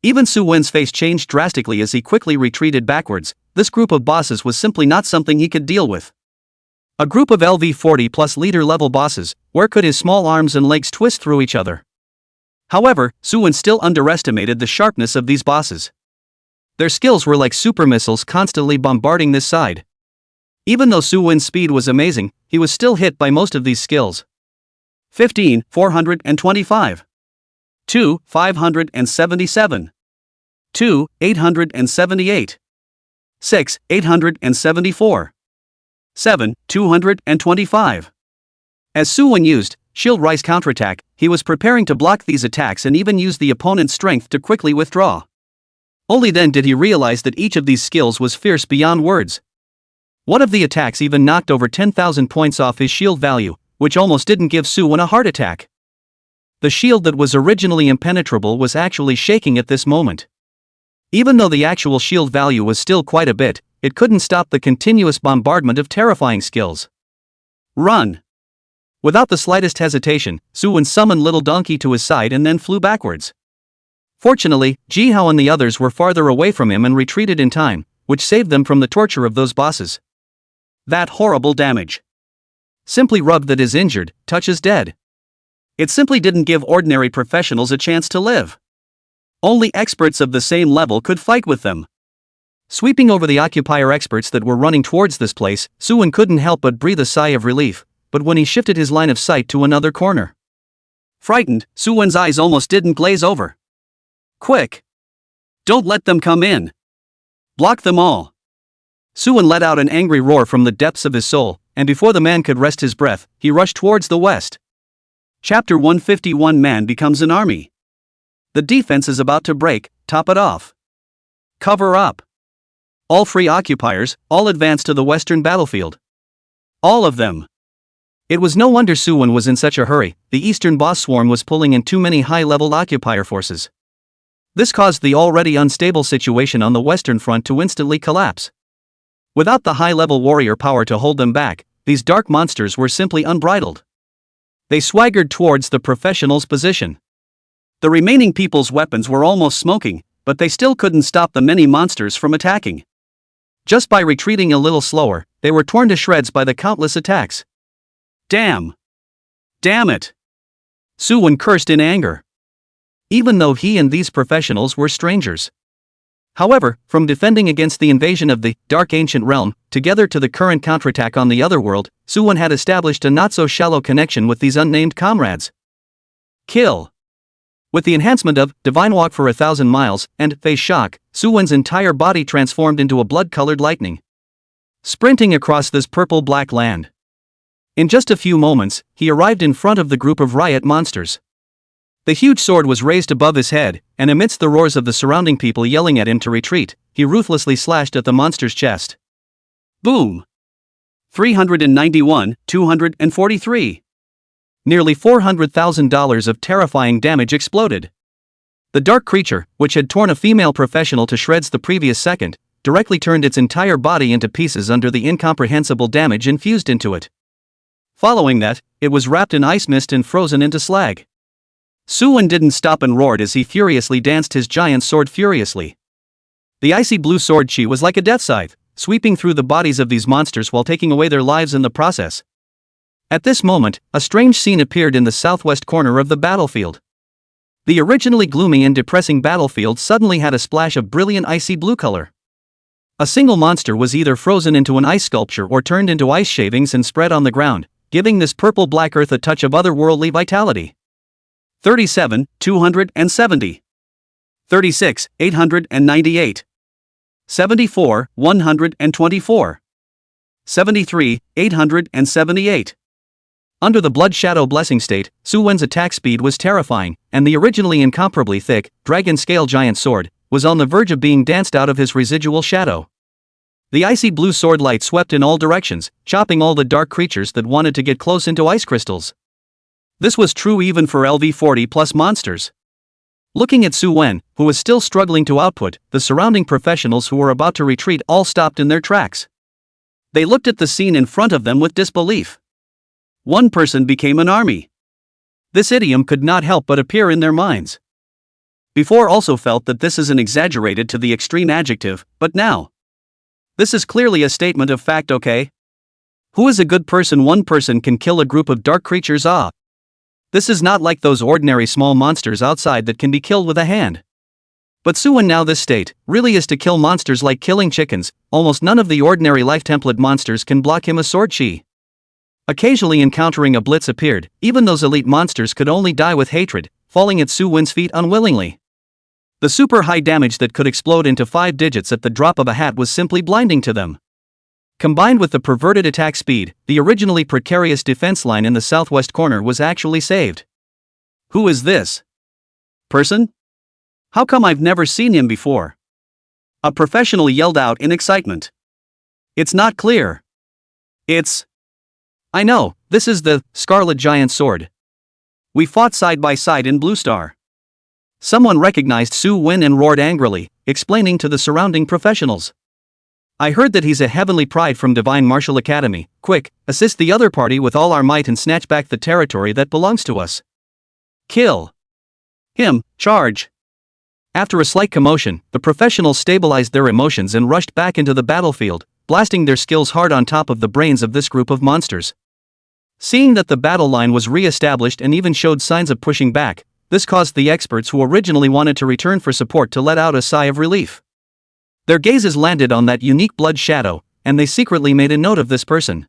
Even Su Wen's face changed drastically as he quickly retreated backwards. This group of bosses was simply not something he could deal with. A group of LV-40 plus leader level bosses, where could his small arms and legs twist through each other? However, Su Wen still underestimated the sharpness of these bosses. Their skills were like super missiles constantly bombarding this side. Even though Su Wen's speed was amazing, he was still hit by most of these skills. 15, 425. 2, 577. 2, 878. 6, 874. 7, 225. As Su Wen used Shield Rise counterattack, he was preparing to block these attacks and even use the opponent's strength to quickly withdraw. Only then did he realize that each of these skills was fierce beyond words. One of the attacks even knocked over 10,000 points off his shield value, which almost didn't give Su Wen a heart attack. The shield that was originally impenetrable was actually shaking at this moment. Even though the actual shield value was still quite a bit, it couldn't stop the continuous bombardment of terrifying skills. Run! Without the slightest hesitation, Su Wen summoned Little Donkey to his side and then flew backwards. Fortunately, Ji Hao and the others were farther away from him and retreated in time, which saved them from the torture of those bosses. That horrible damage. Simply rub that is injured, touch is dead. It simply didn't give ordinary professionals a chance to live. Only experts of the same level could fight with them. Sweeping over the occupier experts that were running towards this place, Su Wen couldn't help but breathe a sigh of relief, but when he shifted his line of sight to another corner. Frightened, Su Wen's eyes almost didn't glaze over. Quick! Don't let them come in! Block them all! Su Wen let out an angry roar from the depths of his soul, and before the man could rest his breath, he rushed towards the west. Chapter 151 Man becomes an army. The defense is about to break, top it off. Cover up. All free occupiers, all advance to the western battlefield. All of them. It was no wonder Su Wen was in such a hurry. The eastern boss swarm was pulling in too many high-level occupier forces. This caused the already unstable situation on the western front to instantly collapse. Without the high-level warrior power to hold them back, these dark monsters were simply unbridled. They swaggered towards the professionals' position. The remaining people's weapons were almost smoking, but they still couldn't stop the many monsters from attacking. Just by retreating a little slower, they were torn to shreds by the countless attacks. Damn! Damn it! Su Wen cursed in anger. Even though he and these professionals were strangers, However, from defending against the invasion of the Dark Ancient Realm, together to the current counterattack on the Otherworld, Suwon had established a not-so-shallow connection with these unnamed comrades. Kill. With the enhancement of Divine Walk for 1,000 miles and Phase Shock, Suwon's entire body transformed into a blood-colored lightning, sprinting across this purple-black land. In just a few moments, he arrived in front of the group of riot monsters. The huge sword was raised above his head, and amidst the roars of the surrounding people yelling at him to retreat, he ruthlessly slashed at the monster's chest. Boom! 391, 243. Nearly $400,000 of terrifying damage exploded. The dark creature, which had torn a female professional to shreds the previous second, directly turned its entire body into pieces under the incomprehensible damage infused into it. Following that, it was wrapped in ice mist and frozen into slag. Suwon didn't stop and roared as he furiously danced his giant sword furiously. The icy blue sword chi was like a death scythe, sweeping through the bodies of these monsters while taking away their lives in the process. At this moment, a strange scene appeared in the southwest corner of the battlefield. The originally gloomy and depressing battlefield suddenly had a splash of brilliant icy blue color. A single monster was either frozen into an ice sculpture or turned into ice shavings and spread on the ground, giving this purple-black earth a touch of otherworldly vitality. 37, 270. 36, 898. 74, 124. 73, 878. Under the Blood Shadow Blessing state, Suwon's attack speed was terrifying, and the originally incomparably thick, dragon-scale giant sword was on the verge of being danced out of his residual shadow. The icy blue sword light swept in all directions, chopping all the dark creatures that wanted to get close into ice crystals. This was true even for LV40+ monsters. Looking at Suwon, who was still struggling to output, the surrounding professionals who were about to retreat all stopped in their tracks. They looked at the scene in front of them with disbelief. One person became an army. This idiom could not help but appear in their minds. Before also felt that this isn't exaggerated to the extreme adjective, but now. This is clearly a statement of fact, okay? Who is a good person? One person can kill a group of dark creatures. This is not like those ordinary small monsters outside that can be killed with a hand. But Suwon now this state really is to kill monsters like killing chickens. Almost none of the ordinary life template monsters can block him a sword chi. Occasionally encountering a blitz appeared, even those elite monsters could only die with hatred, falling at Suwon's feet unwillingly. The super high damage that could explode into 5 digits at the drop of a hat was simply blinding to them. Combined with the perverted attack speed, the originally precarious defense line in the southwest corner was actually saved. Who is this person? How come I've never seen him before? A professional yelled out in excitement. It's not clear. I know, this is the Scarlet Giant Sword. We fought side by side in Blue Star. Someone recognized Suwon and roared angrily, explaining to the surrounding professionals. I heard that he's a heavenly pride from Divine Martial Academy. Quick, assist the other party with all our might and snatch back the territory that belongs to us. Kill him, charge. After a slight commotion, the professionals stabilized their emotions and rushed back into the battlefield, blasting their skills hard on top of the brains of this group of monsters. Seeing that the battle line was re-established and even showed signs of pushing back, this caused the experts who originally wanted to return for support to let out a sigh of relief. Their gazes landed on that unique blood shadow, and they secretly made a note of this person.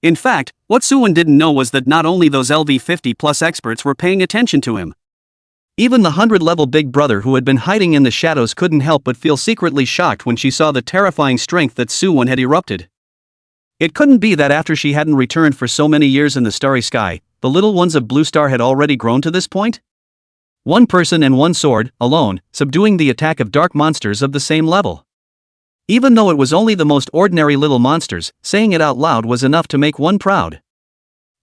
In fact, what Suwon didn't know was that not only those LV50+ experts were paying attention to him. Even the 100-level Big Brother who had been hiding in the shadows couldn't help but feel secretly shocked when she saw the terrifying strength that Suwon had erupted. It couldn't be that after she hadn't returned for so many years in the starry sky, the little ones of Blue Star had already grown to this point? One person and one sword, alone, subduing the attack of dark monsters of the same level. Even though it was only the most ordinary little monsters, saying it out loud was enough to make one proud.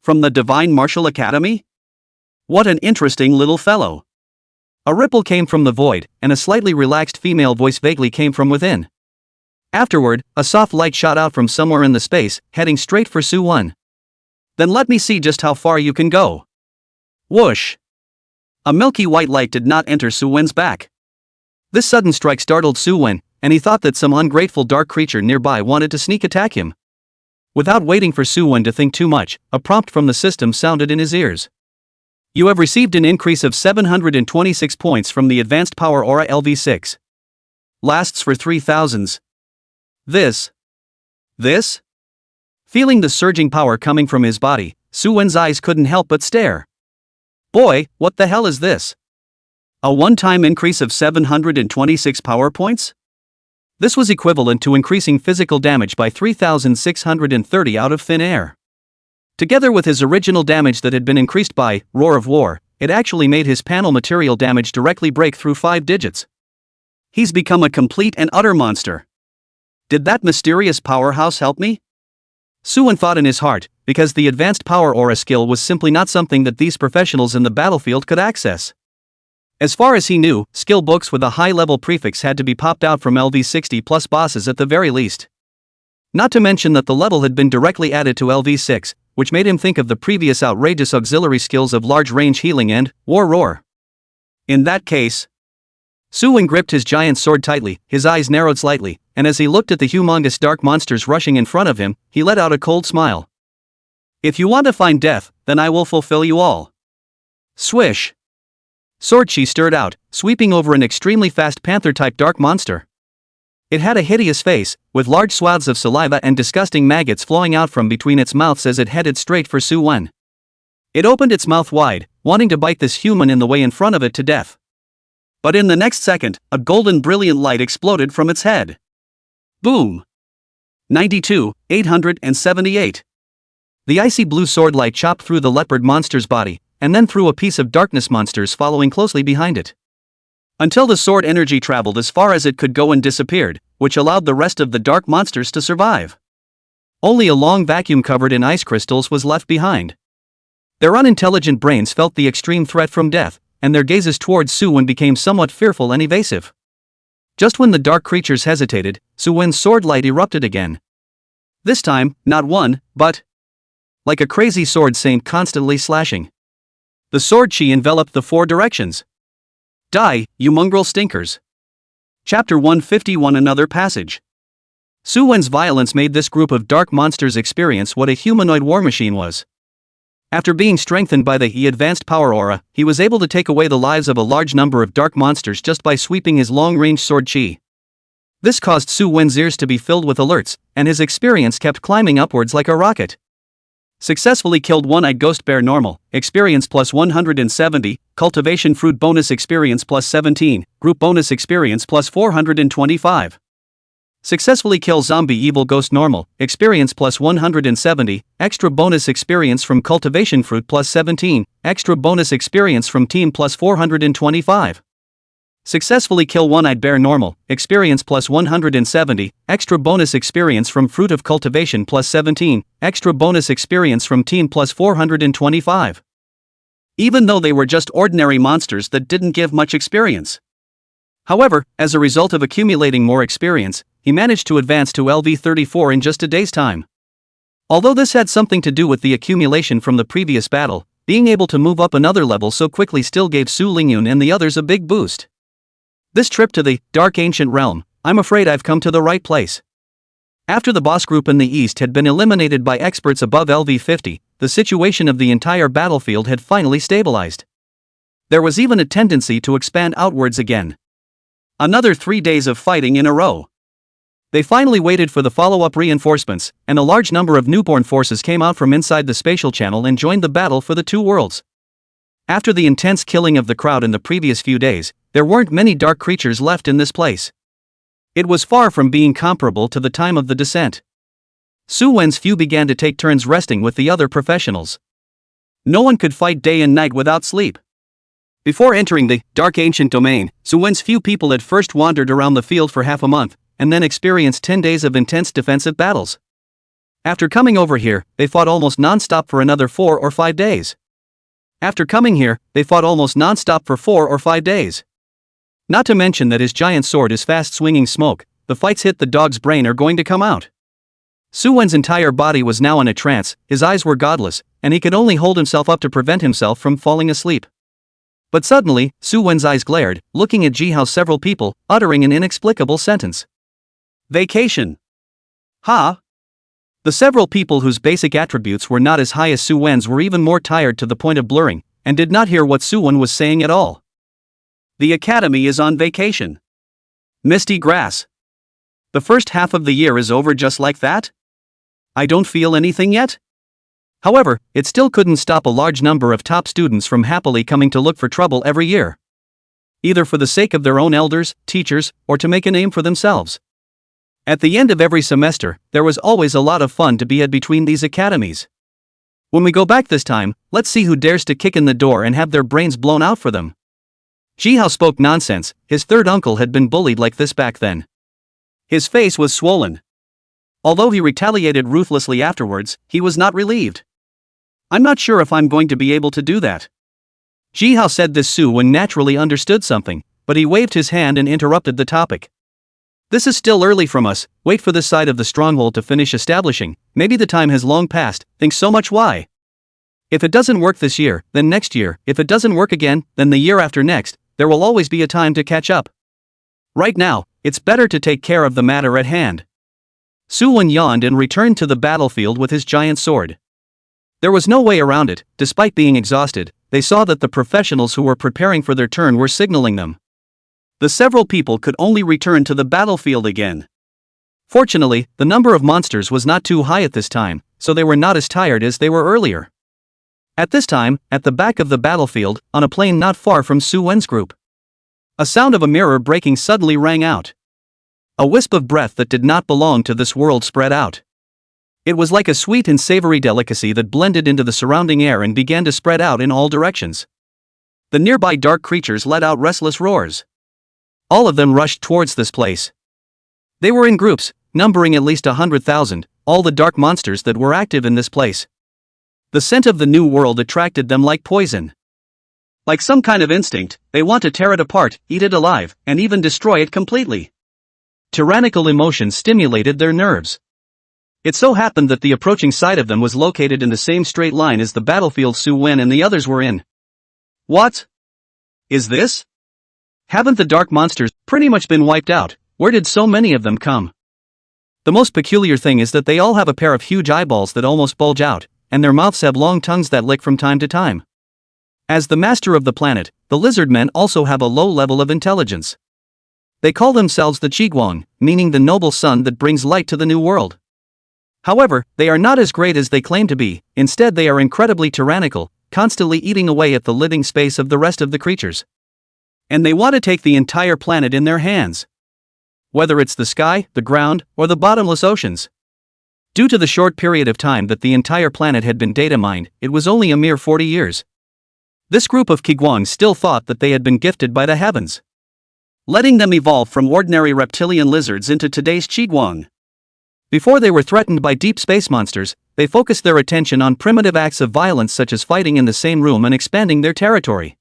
From the Divine Martial Academy? What an interesting little fellow. A ripple came from the void, and a slightly relaxed female voice vaguely came from within. Afterward, a soft light shot out from somewhere in the space, heading straight for Suwon. Then let me see just how far you can go. Whoosh! A milky white light did not enter Suwon's back. This sudden strike startled Suwon, and he thought that some ungrateful dark creature nearby wanted to sneak attack him. Without waiting for Suwon to think too much, a prompt from the system sounded in his ears. You have received an increase of 726 points from the Advanced Power Aura LV6. lasts for 3000s. This. Feeling the surging power coming from his body, Su-wen's eyes couldn't help but stare. Boy, what the hell is this? A one-time increase of 726 power points? This was equivalent to increasing physical damage by 3,630 out of thin air. Together with his original damage that had been increased by Roar of War, it actually made his panel material damage directly break through 5 digits. He's become a complete and utter monster. Did that mysterious powerhouse help me? Su-wen thought in his heart, because the advanced power aura skill was simply not something that these professionals in the battlefield could access. As far as he knew, skill books with a high-level prefix had to be popped out from LV60 plus bosses at the very least. Not to mention that the level had been directly added to LV6, which made him think of the previous outrageous auxiliary skills of large-range healing and War Roar. In that case, Su-wen gripped his giant sword tightly, his eyes narrowed slightly, and as he looked at the humongous dark monsters rushing in front of him, he let out a cold smile. If you want to find death, then I will fulfill you all. Swish! Sword chi stirred out, sweeping over an extremely fast panther-type dark monster. It had a hideous face, with large swaths of saliva and disgusting maggots flowing out from between its mouths as it headed straight for Su-wen. It opened its mouth wide, wanting to bite this human in the way in front of it to death. But in the next second, a golden brilliant light exploded from its head. Boom! 92,878. The icy blue sword light chopped through the leopard monster's body, and then through a piece of darkness monsters following closely behind it. Until the sword energy traveled as far as it could go and disappeared, which allowed the rest of the dark monsters to survive. Only a long vacuum covered in ice crystals was left behind. Their unintelligent brains felt the extreme threat from death, and their gazes towards Su-wen became somewhat fearful and evasive. Just when the dark creatures hesitated, Su-wen's sword light erupted again. This time, not one, but like a crazy sword saint constantly slashing. The sword chi enveloped the 4 directions. Die, you mongrel stinkers. Chapter 151 Another Passage. Su-wen's violence made this group of dark monsters experience what a humanoid war machine was. After being strengthened by the advanced power aura, he was able to take away the lives of a large number of dark monsters just by sweeping his long-range sword chi. This caused Su-wen's ears to be filled with alerts, and his experience kept climbing upwards like a rocket. Successfully killed one-eyed ghost bear normal, experience plus 170, cultivation fruit bonus experience plus 17, group bonus experience plus 425. Successfully kill zombie evil ghost normal, experience plus 170, extra bonus experience from cultivation fruit plus 17, extra bonus experience from team plus 425. Successfully kill one-eyed bear normal, experience plus 170, extra bonus experience from fruit of cultivation plus 17, extra bonus experience from team plus 425. Even though they were just ordinary monsters that didn't give much experience. However, as a result of accumulating more experience, he managed to advance to LV34 in just a day's time. Although this had something to do with the accumulation from the previous battle, being able to move up another level so quickly still gave Su Lingyun and the others a big boost. This trip to the Dark Ancient Realm, I'm afraid I've come to the right place. After the boss group in the east had been eliminated by experts above LV50, the situation of the entire battlefield had finally stabilized. There was even a tendency to expand outwards again. Another 3 days of fighting in a row. They finally waited for the follow-up reinforcements, and a large number of newborn forces came out from inside the spatial channel and joined the battle for the 2 worlds. After the intense killing of the crowd in the previous few days, there weren't many dark creatures left in this place. It was far from being comparable to the time of the descent. Su-wen's few began to take turns resting with the other professionals. No one could fight day and night without sleep. Before entering the Dark Ancient Domain, Su-wen's few people had first wandered around the field for half a month, and then experienced 10 days of intense defensive battles. After coming over here, they fought almost non-stop for another 4 or 5 days. After coming here, they fought almost non-stop for 4 or 5 days. Not to mention that his giant sword is fast-swinging smoke, the fights hit the dog's brain are going to come out. Su-wen's entire body was now in a trance, his eyes were godless, and he could only hold himself up to prevent himself from falling asleep. But suddenly, Su-wen's eyes glared, looking at Jihao's several people, uttering an inexplicable sentence. Vacation. Ha! The several people whose basic attributes were not as high as Su-wen's were even more tired to the point of blurring, and did not hear what Su-wen was saying at all. The academy is on vacation. Misty grass. The first half of the year is over just like that? I don't feel anything yet? However, it still couldn't stop a large number of top students from happily coming to look for trouble every year. Either for the sake of their own elders, teachers, or to make a name for themselves. At the end of every semester, there was always a lot of fun to be had between these academies. When we go back this time, let's see who dares to kick in the door and have their brains blown out for them. Jihao spoke nonsense. His third uncle had been bullied like this back then. His face was swollen. Although he retaliated ruthlessly afterwards, he was not relieved. I'm not sure if I'm going to be able to do that. Jihao said this. Su-wen naturally understood something, but he waved his hand and interrupted the topic. This is still early from us. Wait for this side of the stronghold to finish establishing. Maybe the time has long passed. Think so much why? If it doesn't work this year, then next year. If it doesn't work again, then the year after next. There will always be a time to catch up. Right now, it's better to take care of the matter at hand. Su-wen yawned and returned to the battlefield with his giant sword. There was no way around it. Despite being exhausted, they saw that the professionals who were preparing for their turn were signaling them. The several people could only return to the battlefield again. Fortunately, the number of monsters was not too high at this time, so they were not as tired as they were earlier. At this time, at the back of the battlefield, on a plain not far from Su-wen's group, a sound of a mirror breaking suddenly rang out. A wisp of breath that did not belong to this world spread out. It was like a sweet and savory delicacy that blended into the surrounding air and began to spread out in all directions. The nearby dark creatures let out restless roars. All of them rushed towards this place. They were in groups, numbering at least 100,000, all the dark monsters that were active in this place. The scent of the new world attracted them like poison. Like some kind of instinct, they want to tear it apart, eat it alive, and even destroy it completely. Tyrannical emotions stimulated their nerves. It so happened that the approaching side of them was located in the same straight line as the battlefield Su-wen and the others were in. What is this? Haven't the dark monsters pretty much been wiped out? Where did so many of them come? The most peculiar thing is that they all have a pair of huge eyeballs that almost bulge out, and their mouths have long tongues that lick from time to time. As the master of the planet, the lizard men also have a low level of intelligence. They call themselves the Qiguang, meaning the noble sun that brings light to the new world. However, they are not as great as they claim to be. Instead, they are incredibly tyrannical, constantly eating away at the living space of the rest of the creatures. And they want to take the entire planet in their hands. Whether it's the sky, the ground, or the bottomless oceans. Due to the short period of time that the entire planet had been data mined, it was only a mere 40 years. This group of Qiguang still thought that they had been gifted by the heavens, letting them evolve from ordinary reptilian lizards into today's Qiguang. Before they were threatened by deep space monsters, they focused their attention on primitive acts of violence such as fighting in the same room and expanding their territory.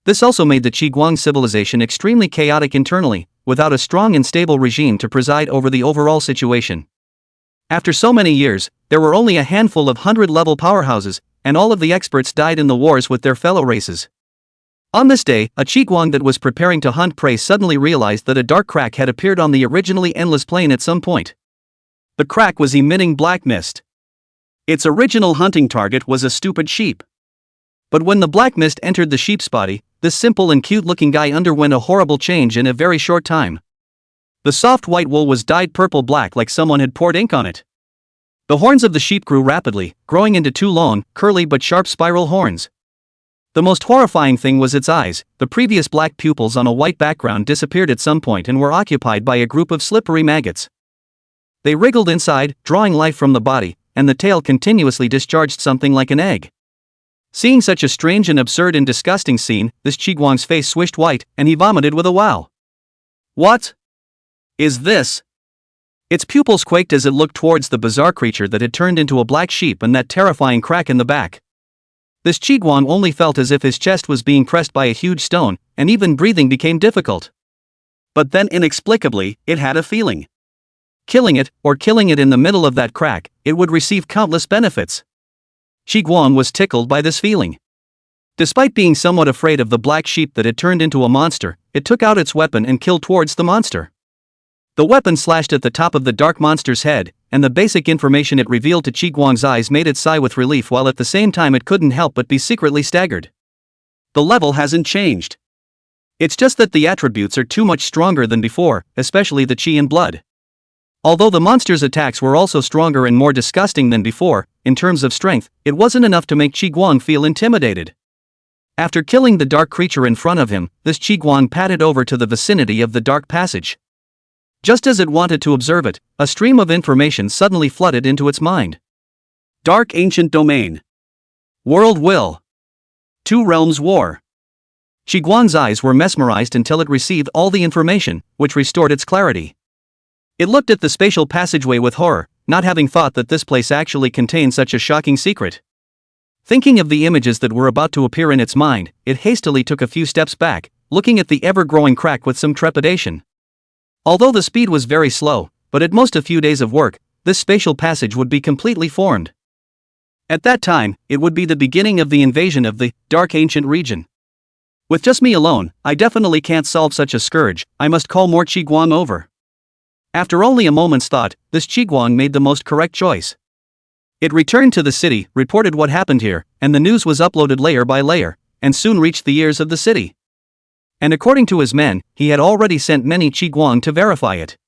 This also made the Qiguang civilization extremely chaotic internally, without a strong and stable regime to preside over the overall situation. After so many years, there were only a handful of 100-level powerhouses, and all of the experts died in the wars with their fellow races. On this day, a Qiguang that was preparing to hunt prey suddenly realized that a dark crack had appeared on the originally endless plain at some point. The crack was emitting black mist. Its original hunting target was a stupid sheep. But when the black mist entered the sheep's body, this simple and cute-looking guy underwent a horrible change in a very short time. The soft white wool was dyed purple-black like someone had poured ink on it. The horns of the sheep grew rapidly, growing into two long, curly but sharp spiral horns. The most horrifying thing was its eyes. The previous black pupils on a white background disappeared at some point and were occupied by a group of slippery maggots. They wriggled inside, drawing life from the body, and the tail continuously discharged something like an egg. Seeing such a strange and absurd and disgusting scene, this Qiguang's face swished white, and he vomited with a wow. What is this? Its pupils quaked as it looked towards the bizarre creature that had turned into a black sheep and that terrifying crack in the back. This Qiguang only felt as if his chest was being pressed by a huge stone, and even breathing became difficult. But then inexplicably, it had a feeling. Killing it in the middle of that crack, it would receive countless benefits. Qiguang was tickled by this feeling. Despite being somewhat afraid of the black sheep that had turned into a monster, it took out its weapon and killed towards the monster. The weapon slashed at the top of the dark monster's head, and the basic information it revealed to Qiguang's eyes made it sigh with relief, while at the same time it couldn't help but be secretly staggered. The level hasn't changed. It's just that the attributes are too much stronger than before, especially the chi and blood. Although the monster's attacks were also stronger and more disgusting than before, in terms of strength, it wasn't enough to make Qiguang feel intimidated. After killing the dark creature in front of him, this Qiguang padded over to the vicinity of the dark passage. Just as it wanted to observe it, a stream of information suddenly flooded into its mind. Dark Ancient Domain. World Will. Two Realms War. Qiguang's eyes were mesmerized until it received all the information, which restored its clarity. It looked at the spatial passageway with horror, not having thought that this place actually contained such a shocking secret. Thinking of the images that were about to appear in its mind, it hastily took a few steps back, looking at the ever-growing crack with some trepidation. Although the speed was very slow, but at most a few days of work, this spatial passage would be completely formed. At that time, it would be the beginning of the invasion of the Dark Ancient region. With just me alone, I definitely can't solve such a scourge. I must call more Qiguang over. After only a moment's thought, this Qiguang made the most correct choice. It returned to the city, reported what happened here, and the news was uploaded layer by layer, and soon reached the ears of the city. And according to his men, he had already sent many Qiguang to verify it.